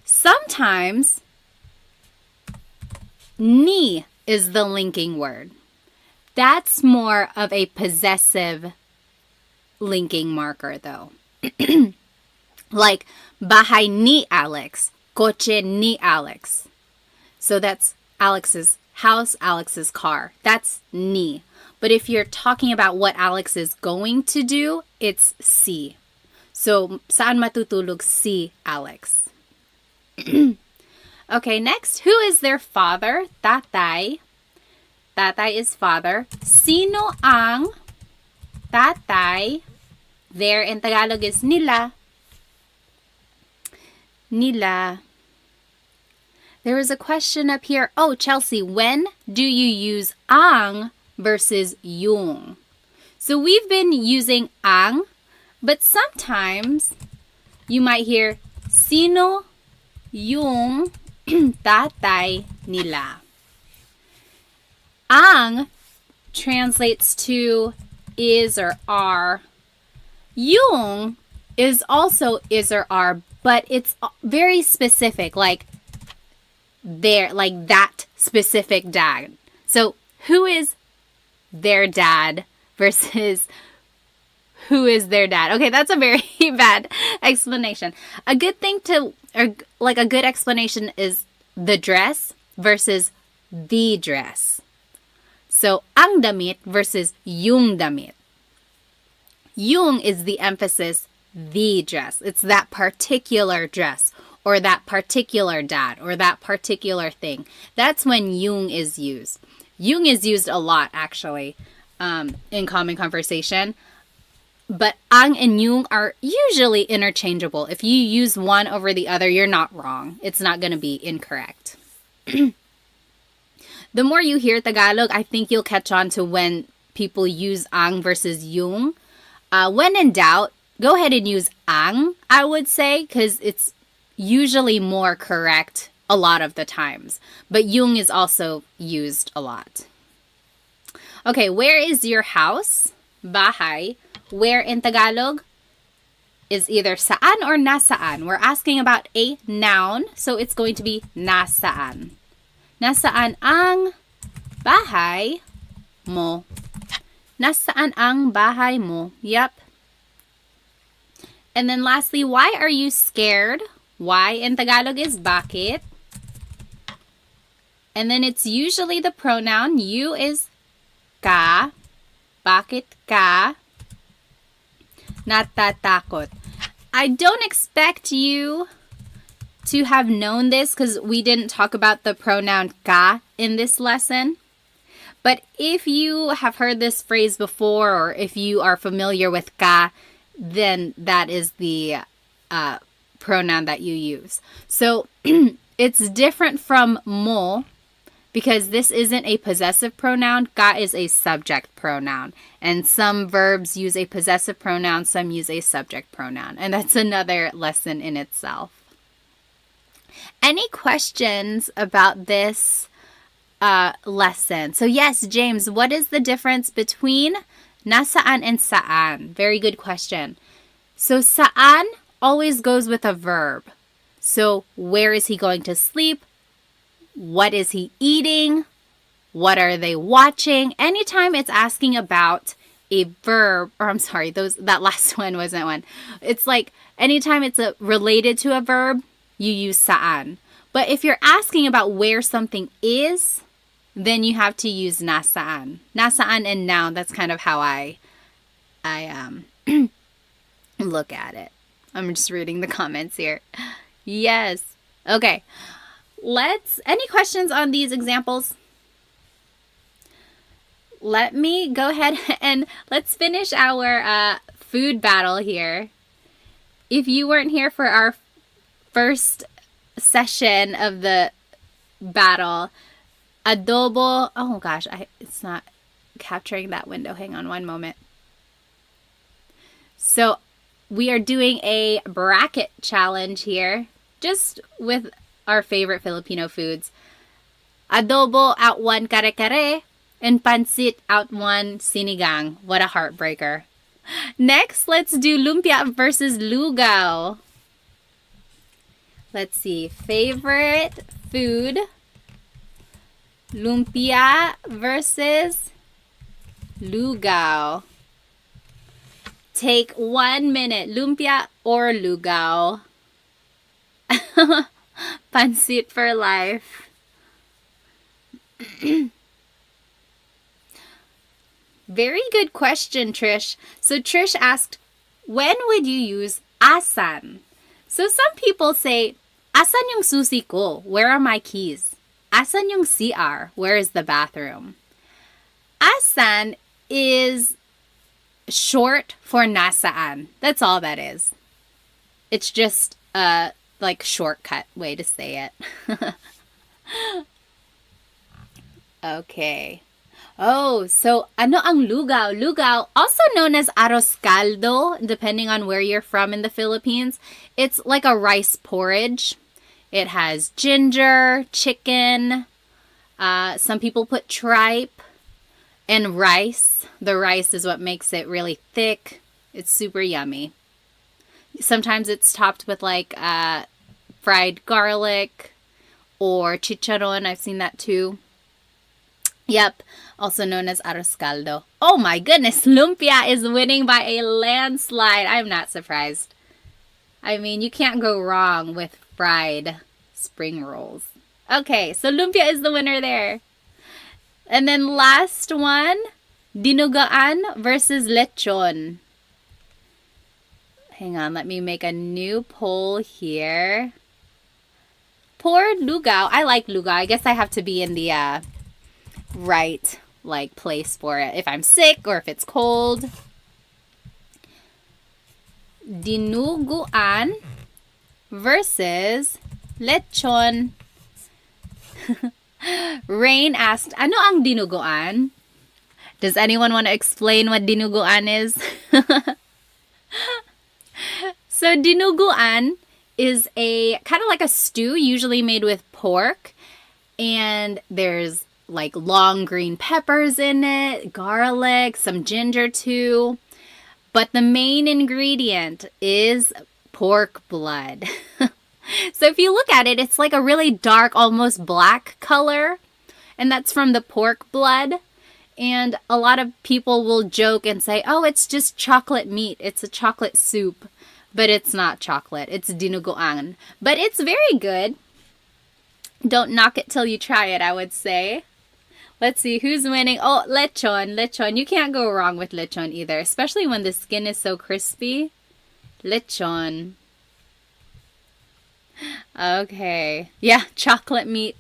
Sometimes ni is the linking word. That's more of a possessive linking marker though. Like bahay ni Alex, coche ni Alex. So that's Alex's house, Alex's car. That's ni. But if you're talking about what Alex is going to do, it's si. So, saan matutulog si Alex? Okay, next. Who is their father? Tatay. Tatay is father. Sino ang tatay? There in Tagalog is nila. Nila. There was a question up here. Oh, Chelsea, when do you use ang versus yung? So we've been using ang, but sometimes you might hear sino yung tatay nila. Ang translates to is or are. Yung is also is or are, but it's very specific, like that specific dad. So who is their dad versus who is their dad? Okay, that's a very bad explanation. A good thing a good explanation is the dress versus the dress. So ang damit versus yung damit. Yung is the emphasis, the dress. It's that particular dress or that particular dad or that particular thing. That's when yung is used. Yung is used a lot, actually, in common conversation. But ang and yung are usually interchangeable. If you use one over the other, you're not wrong. It's not going to be incorrect. The more you hear Tagalog, I think you'll catch on to when people use ang versus yung. When in doubt, go ahead and use ang, I would say, because it's usually more correct a lot of the times. But yung is also used a lot. Okay, where is your house? Bahay. Where in Tagalog is either saan or nasaan. We're asking about a noun, so it's going to be nasaan. Nasaan ang bahay mo? Nasaan ang bahay mo? Yep. And then lastly, why are you scared? Why in Tagalog is bakit. And then it's usually the pronoun. You is ka. Bakit ka natatakot? I don't expect you to have known this because we didn't talk about the pronoun ka in this lesson. But if you have heard this phrase before or if you are familiar with ka, then that is the pronoun that you use. So it's different from mo because this isn't a possessive pronoun. Ka is a subject pronoun. And some verbs use a possessive pronoun, some use a subject pronoun. And that's another lesson in itself. Any questions about this lesson? So yes, James, what is the difference between nasaan and saan? Very good question. So saan always goes with a verb. So where is he going to sleep? What is he eating? What are they watching? Anytime it's asking about a verb, or I'm sorry, that last one wasn't one. It's like anytime it's related to a verb, you use saan. But if you're asking about where something is, then you have to use nasaan. Nasaan and noun, that's kind of how I look at it. I'm just reading the comments here. Yes. Okay. Any questions on these examples? Let me go ahead and let's finish our food battle here. If you weren't here for our first session of the battle, adobo, oh gosh, it's not capturing that window. Hang on one moment. So we are doing a bracket challenge here, just with our favorite Filipino foods. Adobo out one kare-kare, and pancit out one sinigang. What a heartbreaker. Next, let's do lumpia versus lugaw. Let's see. Favorite food. Lumpia versus lugaw. Take 1 minute. Lumpia or lugaw? Pancit for life. Very good question, Trish. So Trish asked, when would you use asan? So some people say, asan yung susi ko? Where are my keys? Asan yung CR? Where is the bathroom? Asan is short for nasaan. That's all that is. It's just a shortcut way to say it. Okay. Oh, so ano ang lugaw? Lugaw, also known as arroz caldo, depending on where you're from in the Philippines. It's like a rice porridge. It has ginger, chicken. Some people put tripe and rice. The rice is what makes it really thick. It's super yummy. Sometimes it's topped with fried garlic or chicharron. I've seen that too. Yep, also known as arroz caldo. Oh my goodness, lumpia is winning by a landslide. I'm not surprised. I mean, you can't go wrong with fried spring rolls. Okay, so lumpia is the winner there. And then last one, dinugaan versus lechon. Hang on, let me make a new poll here. Poor lugaw. I like lugaw. I guess I have to be in the right place for it if I'm sick or if it's cold. Dinuguan versus lechon. Rain asked, ano ang dinuguan? Does anyone want to explain what dinuguan is? So dinuguan is a kind of like a stew, usually made with pork, and there's long green peppers in it, garlic, some ginger too. But the main ingredient is pork blood. So if you look at it, it's like a really dark, almost black color. And that's from the pork blood. And a lot of people will joke and say, oh, it's just chocolate meat. It's a chocolate soup. But it's not chocolate. It's dinuguan. But it's very good. Don't knock it till you try it, I would say. Let's see, who's winning? Oh, lechon, lechon. You can't go wrong with lechon either, especially when the skin is so crispy. Lechon. Okay. Yeah, chocolate meat.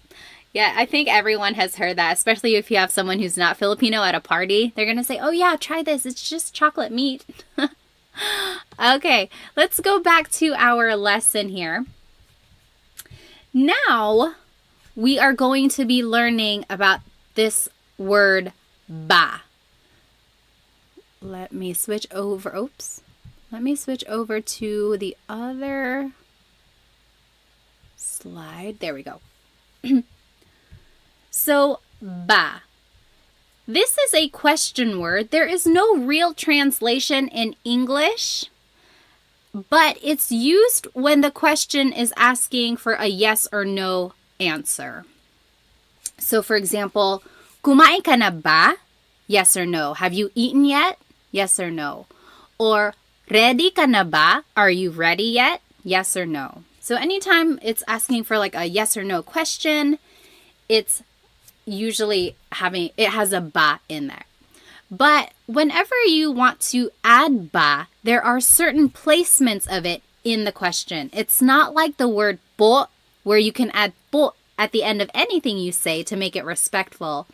Yeah, I think everyone has heard that, especially if you have someone who's not Filipino at a party. They're going to say, oh yeah, try this. It's just chocolate meat. Okay, let's go back to our lesson here. Now, we are going to be learning about this word ba. Let me switch over. Oops. Let me switch over to the other slide. There we go. So, ba. This is a question word. There is no real translation in English, but it's used when the question is asking for a yes or no answer. So, for example, kumain ka na ba? Yes or no. Have you eaten yet? Yes or no. Or, ready ka na ba? Are you ready yet? Yes or no. So, anytime it's asking for a yes or no question, it's usually it has a ba in there. But whenever you want to add ba, there are certain placements of it in the question. It's not like the word po, where you can add po at the end of anything you say to make it respectful.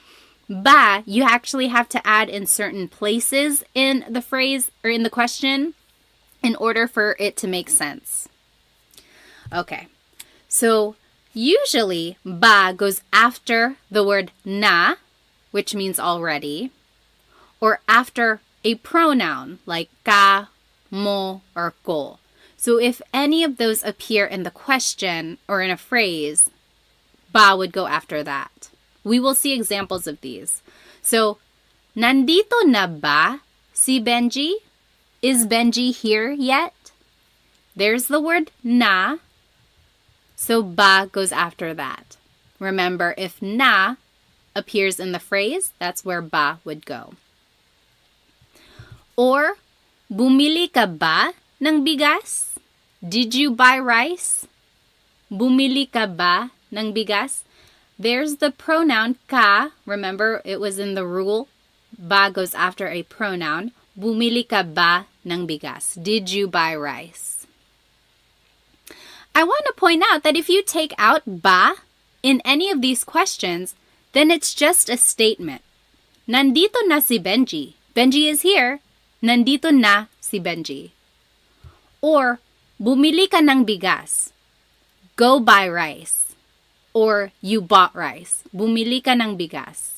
Ba, you actually have to add in certain places in the phrase or in the question in order for it to make sense. Okay, so usually ba goes after the word na, which means already, or after a pronoun like ka, mo, or ko. So if any of those appear in the question or in a phrase, ba would go after that. We will see examples of these. So, nandito na ba si Benji? Is Benji here yet? There's the word na, so ba goes after that. Remember, if na appears in the phrase, that's where ba would go. Or, bumili ka ba ng bigas? Did you buy rice? Bumili ka ba ng bigas? There's the pronoun ka. Remember, it was in the rule. ba goes after a pronoun. Bumili ka ba ng bigas? Did you buy rice? I want to point out that if you take out ba in any of these questions, then it's just a statement. Nandito na si Benji. Benji is here. Nandito na si Benji. Or, bumili ka ng bigas. Go buy rice. Or, you bought rice. Bumili ka ng bigas.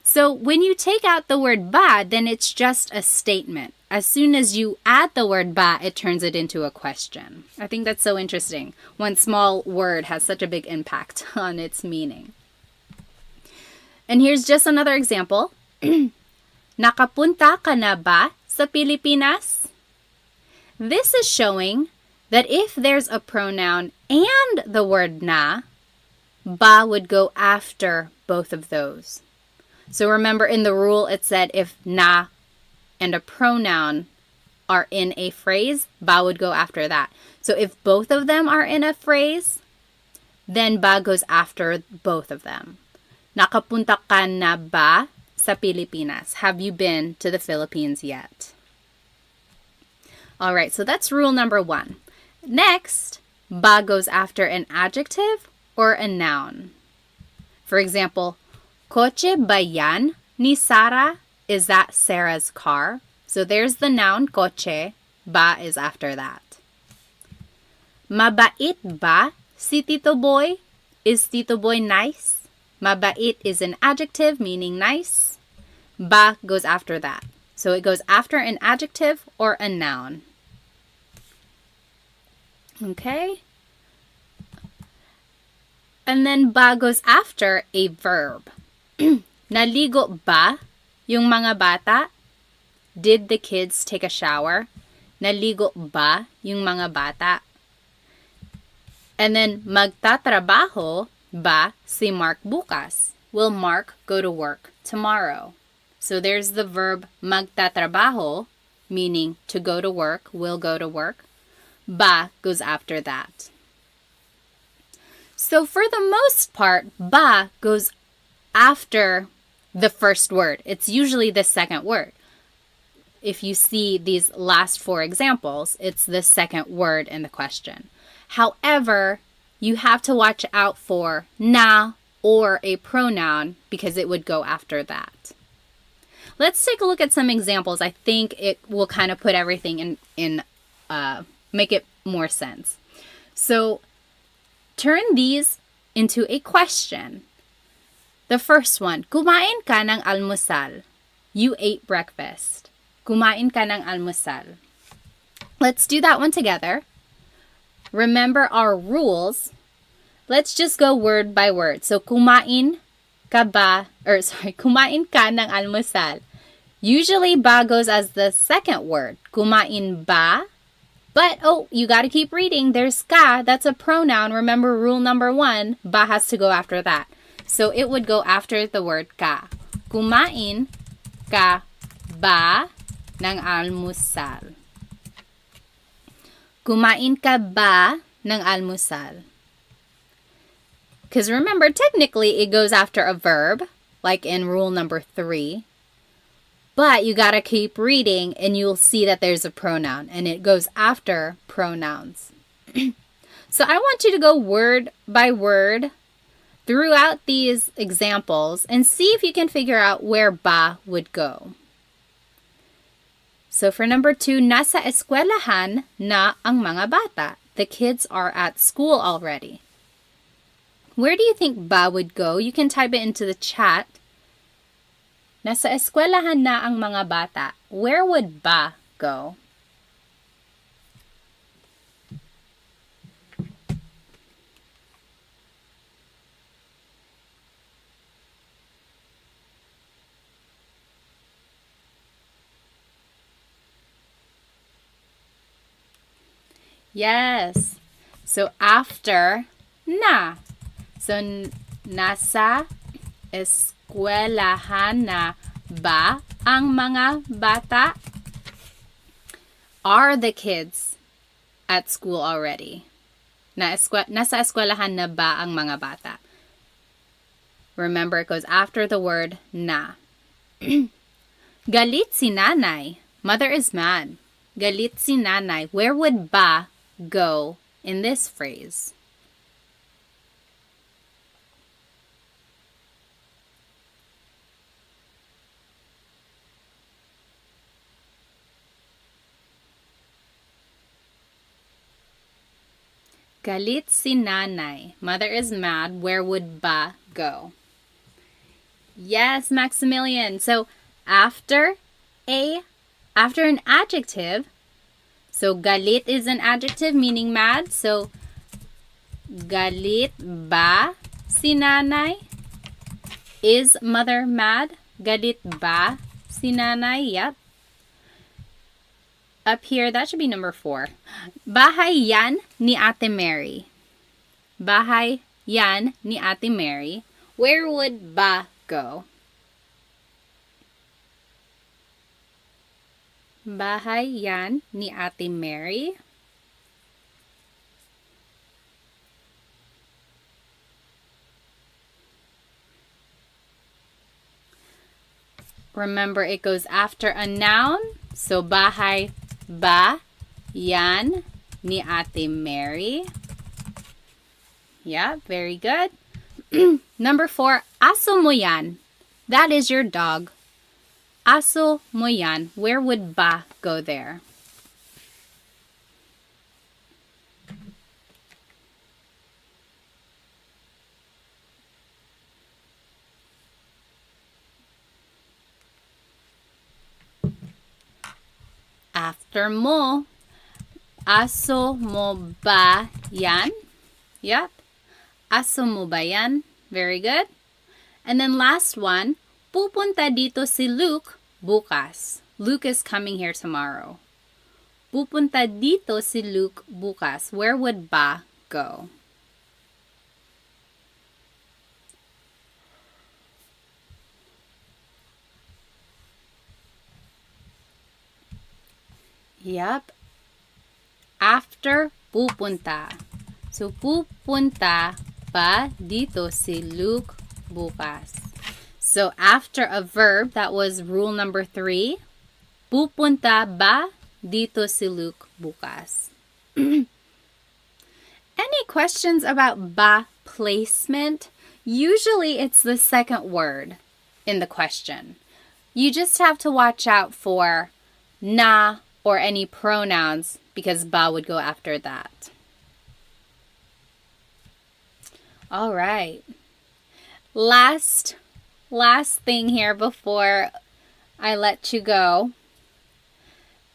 So, when you take out the word ba, then it's just a statement. As soon as you add the word ba, it turns it into a question. I think that's so interesting. One small word has such a big impact on its meaning. And here's just another example. Nakapunta ka na ba sa Pilipinas? This is showing that if there's a pronoun and the word na, ba would go after both of those. So remember in the rule it said if na and a pronoun are in a phrase, ba would go after that. So if both of them are in a phrase, then ba goes after both of them. Nakapunta ka na ba sa Pilipinas? Have you been to the Philippines yet? All right, so that's rule number 1. Next, ba goes after an adjective or a noun. For example, Kotse ba yan ni Sarah? Is that Sarah's car? So there's the noun kotse. Ba is after that. Mabait ba si Tito Boy? Is Tito Boy nice? Mabait is an adjective meaning nice. Ba goes after that. So it goes after an adjective or a noun. Okay? And then ba goes after a verb. Naligo ba yung mga bata? Did the kids take a shower? Naligo ba yung mga bata? And then magtatrabaho ba si Mark bukas? Will Mark go to work tomorrow? So there's the verb magtatrabaho, meaning to go to work, will go to work. Ba goes after that. So for the most part, ba goes after the first word. It's usually the second word. If you see these last 4 examples, it's the second word in the question. However, you have to watch out for na or a pronoun because it would go after that. Let's take a look at some examples. I think it will kind of put everything in make it more sense. So turn these into a question. The first one, kumain ka ng almusal. You ate breakfast. Kumain ka ng almusal. Let's do that one together. Remember our rules. Let's just go word by word. So kumain ka ng almusal. Usually ba goes as the second word. Kumain ba? But, you got to keep reading. There's ka. That's a pronoun. Remember rule number 1. Ba has to go after that. So it would go after the word ka. Kumain ka ba ng almusal? Kumain ka ba ng almusal? Because remember, technically it goes after a verb, like in rule number 3. But you got to keep reading and you'll see that there's a pronoun and it goes after pronouns. So I want you to go word by word throughout these examples and see if you can figure out where ba would go. So for number 2, nasa eskwelahan na ang mga bata. The kids are at school already. Where do you think ba would go? You can type it into the chat. Nasa eskwelahan na ang mga bata. Where would ba go? Yes. So after na. So nasa eskwelahan na ba ang mga bata? Are the kids at school already? Nasa eskwelahan na ba ang mga bata? Remember, it goes after the word na. Galit si nanay. Mother is mad. Galit si nanay. Where would ba go in this phrase? Galit si nanay. Mother is mad. Where would ba go? Yes, Maximilian. So after an adjective, so galit is an adjective meaning mad. So galit ba si nanay? Is mother mad? Galit ba si nanay? Yep. Up here, that should be number 4. Bahay yan ni Ate Mary. Bahay yan ni Ate Mary. Where would ba go? Bahay yan ni Ate Mary. Remember, it goes after a noun. So, bahay ba yan ni Ate Mary. Yeah, very good. Number 4, aso mo yan. That is your dog. Aso mo yan. Where would ba go there? After mo, aso mo ba yan? Yep. Aso mo ba yan? Very good. And then last one, pupunta dito si Luke bukas. Luke is coming here tomorrow. Pupunta dito si Luke bukas. Where would ba go? Yep. After pupunta. So, pupunta ba dito si Luke bukas. So, after a verb, that was rule number 3. Pupunta ba dito si Luke bukas. Any questions about ba placement? Usually, it's the second word in the question. You just have to watch out for na or any pronouns because ba would go after that. All right. Last thing here before I let you go.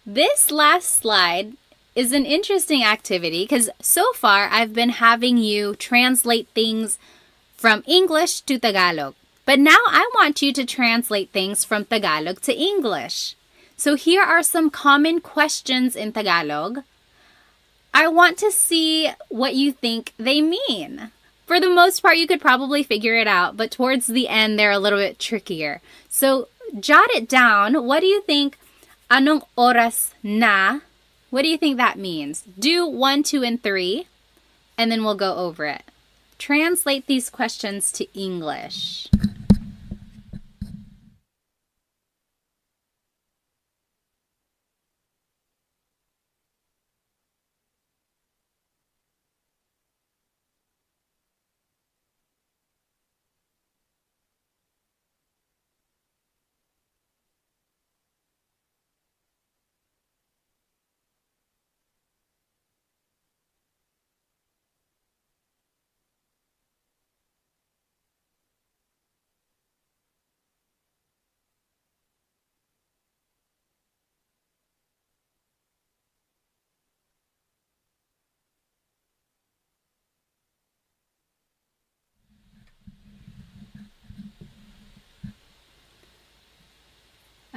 This last slide is an interesting activity because so far I've been having you translate things from English to Tagalog. But now I want you to translate things from Tagalog to English. So here are some common questions in Tagalog. I want to see what you think they mean. For the most part, you could probably figure it out, but towards the end, they're a little bit trickier. So jot it down. What do you think? Anong oras na? What do you think that means? Do 1, 2, and 3, and then we'll go over it. Translate these questions to English.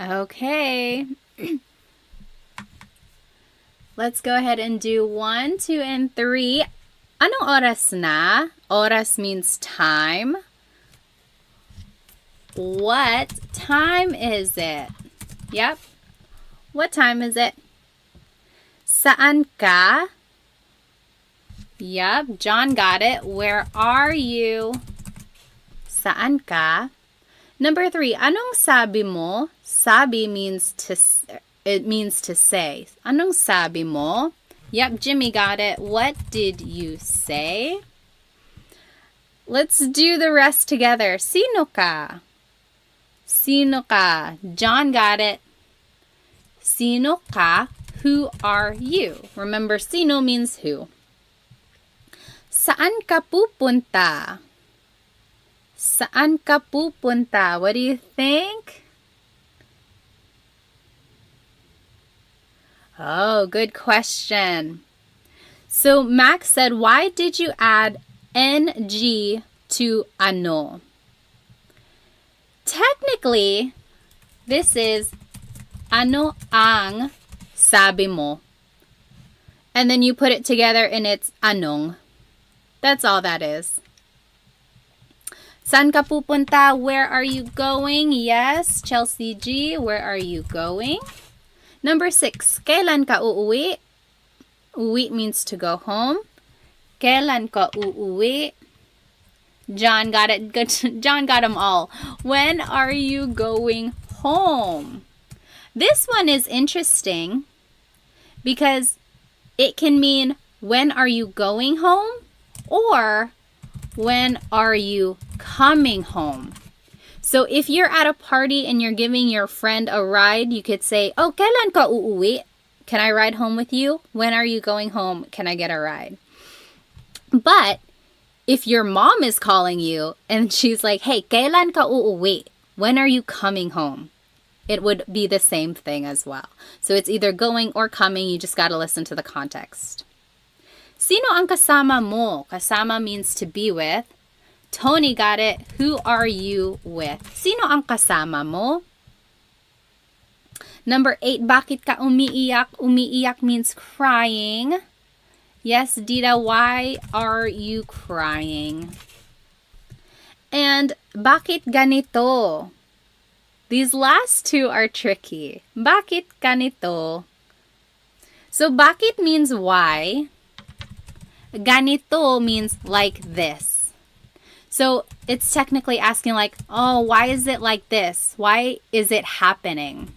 Okay. Let's go ahead and do 1, 2, and 3. Anong oras na? Oras means time. What time is it? Yep. What time is it? Saan ka? Yep, John got it. Where are you? Saan ka? Number 3, anong sabi mo? Sabi means to say. Anong sabi mo? Yep, Jimmy got it. What did you say? Let's do the rest together. Sino ka? Sino ka? John got it. Sino ka? Who are you? Remember, sino means who. Saan ka pupunta? Saan ka pupunta? What do you think? Oh, good question. So Max said, why did you add ng to ano? Technically, this is ano ang sabi mo. And then you put it together and it's anong. That's all that is. Saan ka pupunta? Where are you going? Yes, Chelsea G, where are you going? Number 6, kailan ka uuwi? Uwi means to go home. Kailan ka uuwi? John got it. Good. John got them all. When are you going home? This one is interesting because it can mean when are you going home or when are you coming home. So if you're at a party and you're giving your friend a ride, you could say, oh, kailan ka uuwi? Can I ride home with you? When are you going home? Can I get a ride? But if your mom is calling you and she's like, hey, kailan ka uuwi? When are you coming home? It would be the same thing as well. So it's either going or coming. You just got to listen to the context. Sino ang kasama mo? Kasama means to be with. Tony got it. Who are you with? Sino ang kasama mo? Number 8, bakit ka umiiyak? Umiiyak means crying. Yes, Dita, why are you crying? And bakit ganito? These last two are tricky. Bakit ganito? So bakit means why. Ganito means like this. So it's technically asking like, oh, why is it like this? Why is it happening?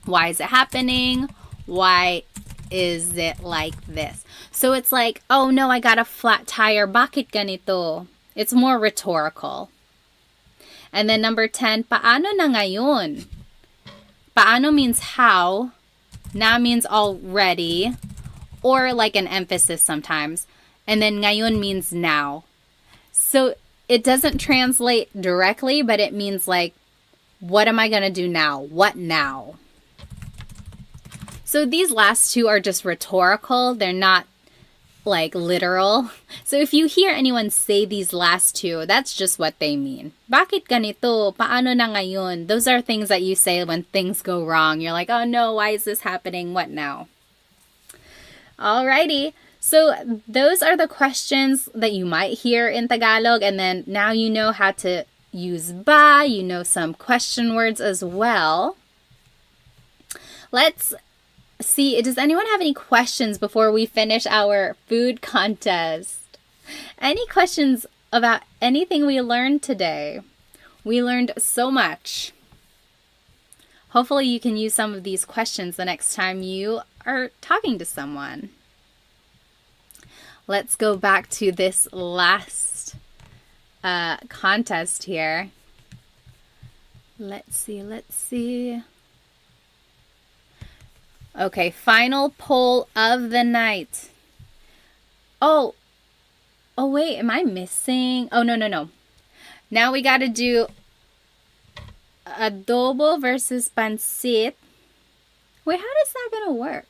Why is it happening? Why is it like this? So it's like, oh no, I got a flat tire. Bakit ganito? It's more rhetorical. And then number 10, paano na ngayon? Paano means how. Na means already. Or like an emphasis sometimes. And then ngayon means now. So it doesn't translate directly, but it means like, what am I going to do now? What now? So these last two are just rhetorical. They're not like literal. So if you hear anyone say these last two, that's just what they mean. Bakit ganito? Paano na ngayon? Those are things that you say when things go wrong. You're like, oh no, why is this happening? What now? Alrighty. So those are the questions that you might hear in Tagalog. And then now you know how to use ba. You know some question words as well. Let's see, does anyone have any questions before we finish our food contest? Any questions about anything we learned today? We learned so much. Hopefully you can use some of these questions the next time you are talking to someone. Let's go back to this last contest here. Let's see. Okay, final poll of the night. Oh wait, am I missing? Oh, no. Now we got to do adobo versus pancit. Wait, how is that going to work?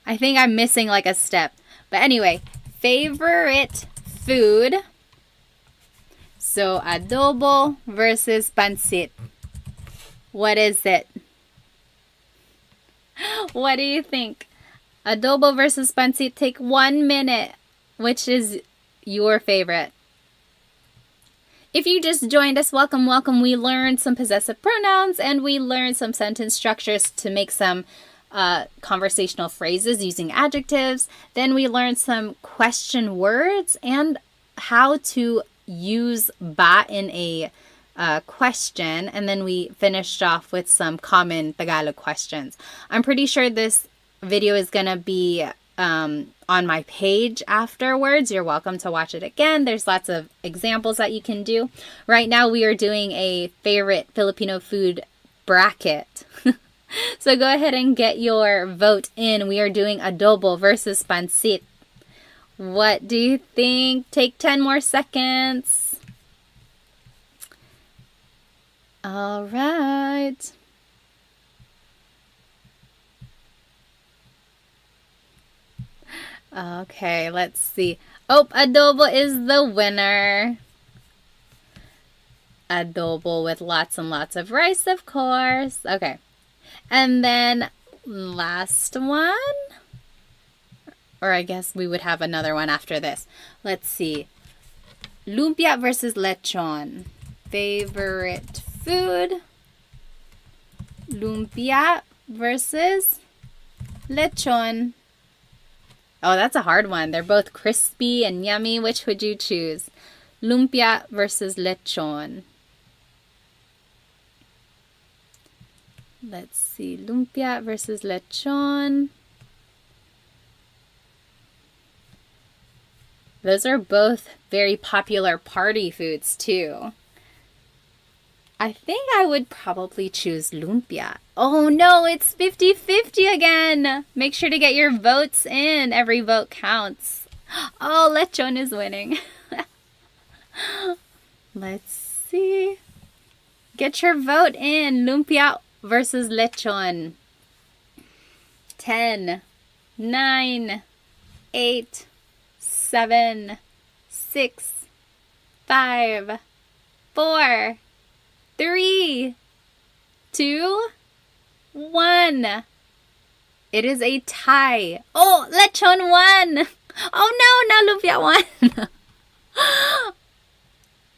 I think I'm missing like a step. But anyway, favorite food. So adobo versus pancit. What is it? What do you think? Adobo versus pancit. Take 1 minute. Which is your favorite? If you just joined us, welcome. We learned some possessive pronouns and we learned some sentence structures to make some conversational phrases using adjectives. Then we learned some question words and how to use ba in a question, and then we finished off with some common Tagalog questions. I'm pretty sure this video is going to be on my page afterwards. You're welcome to watch it again. There's lots of examples that you can do. Right now we are doing a favorite Filipino food bracket. So go ahead and get your vote in. We are doing adobo versus pancit. What do you think? Take 10 more seconds. All right. Okay, let's see. Oh, adobo is the winner. Adobo with lots and lots of rice, of course. Okay. And then last one. Or I guess we would have another one after this. Let's see. Lumpia versus lechon. Favorite food. Lumpia versus lechon. Oh, that's a hard one. They're both crispy and yummy. Which would you choose? Lumpia versus lechon. Let's see. Lumpia versus lechon. Those are both very popular party foods too. I think I would probably choose lumpia. Oh no, it's 50-50 again. Make sure to get your votes in. Every vote counts. Oh, lechon is winning. Let's see. Get your vote in. Lumpia versus lechon. 10, 9, 8, 7, 6, 5, 4, 3, 2, 1. It is a tie. Oh, lechon won. Oh no, now lumpia won.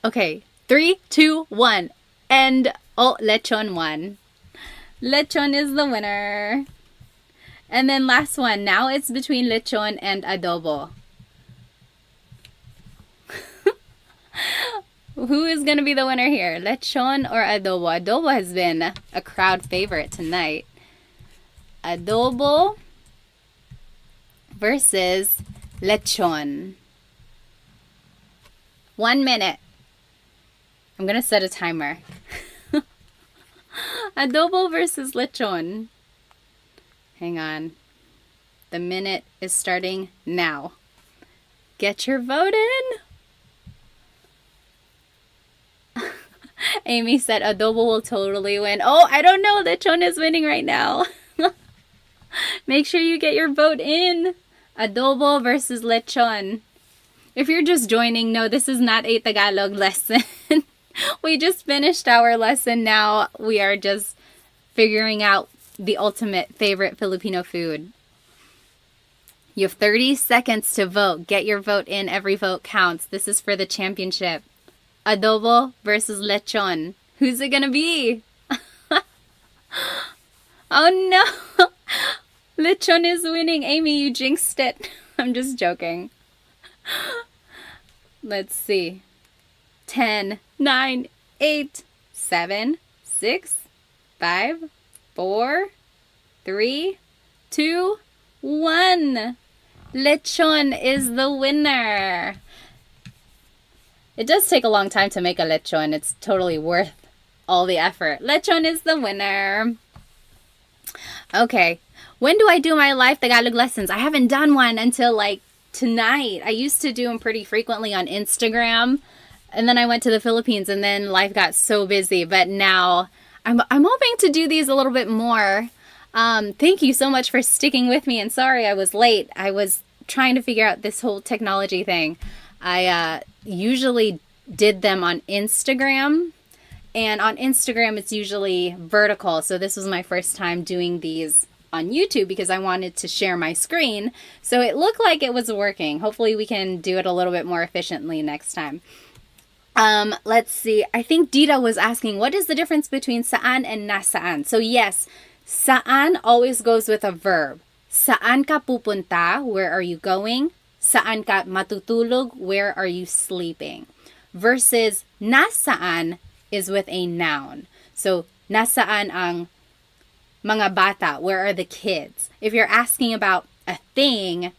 Okay, 3, 2, 1. And oh, lechon won. Lechon is the winner. And then last one. Now it's between lechon and adobo. Who is going to be the winner here? Lechon or adobo? Adobo has been a crowd favorite tonight. Adobo versus lechon. 1 minute. I'm going to set a timer. Adobo versus lechon. Hang on. The minute is starting now. Get your vote in. Amy said adobo will totally win. Oh, I don't know. Lechon is winning right now. Make sure you get your vote in. Adobo versus lechon. If you're just joining, no, this is not a Tagalog lesson. We just finished our lesson. Now we are just figuring out the ultimate favorite Filipino food. You have 30 seconds to vote. Get your vote in. Every vote counts. This is for the championship. Adobo versus lechon. Who's it gonna be? Oh no! Lechon is winning. Amy, you jinxed it. I'm just joking. Let's see. 10, 9, 8, 7, 6, 5, 4, 3, 2, 1. Lechon is the winner. It does take a long time to make a lechon. It's totally worth all the effort. Lechon is the winner. Okay. When do I do my live Tagalog lessons? I haven't done one until like tonight. I used to do them pretty frequently on Instagram. And then I went to the Philippines and then life got so busy. But now I'm hoping to do these a little bit more. Thank you so much for sticking with me. And sorry I was late. I was trying to figure out this whole technology thing. I usually did them on Instagram. And on Instagram, it's usually vertical. So this was my first time doing these on YouTube because I wanted to share my screen. So it looked like it was working. Hopefully we can do it a little bit more efficiently next time. Let's see. I think Dita was asking, what is the difference between saan and nasaan? So yes, saan always goes with a verb. Saan ka pupunta? Where are you going? Saan ka matutulog? Where are you sleeping? versus nasaan is with a noun. So, nasaan ang mga bata? Where are the kids? If you're asking about a thing,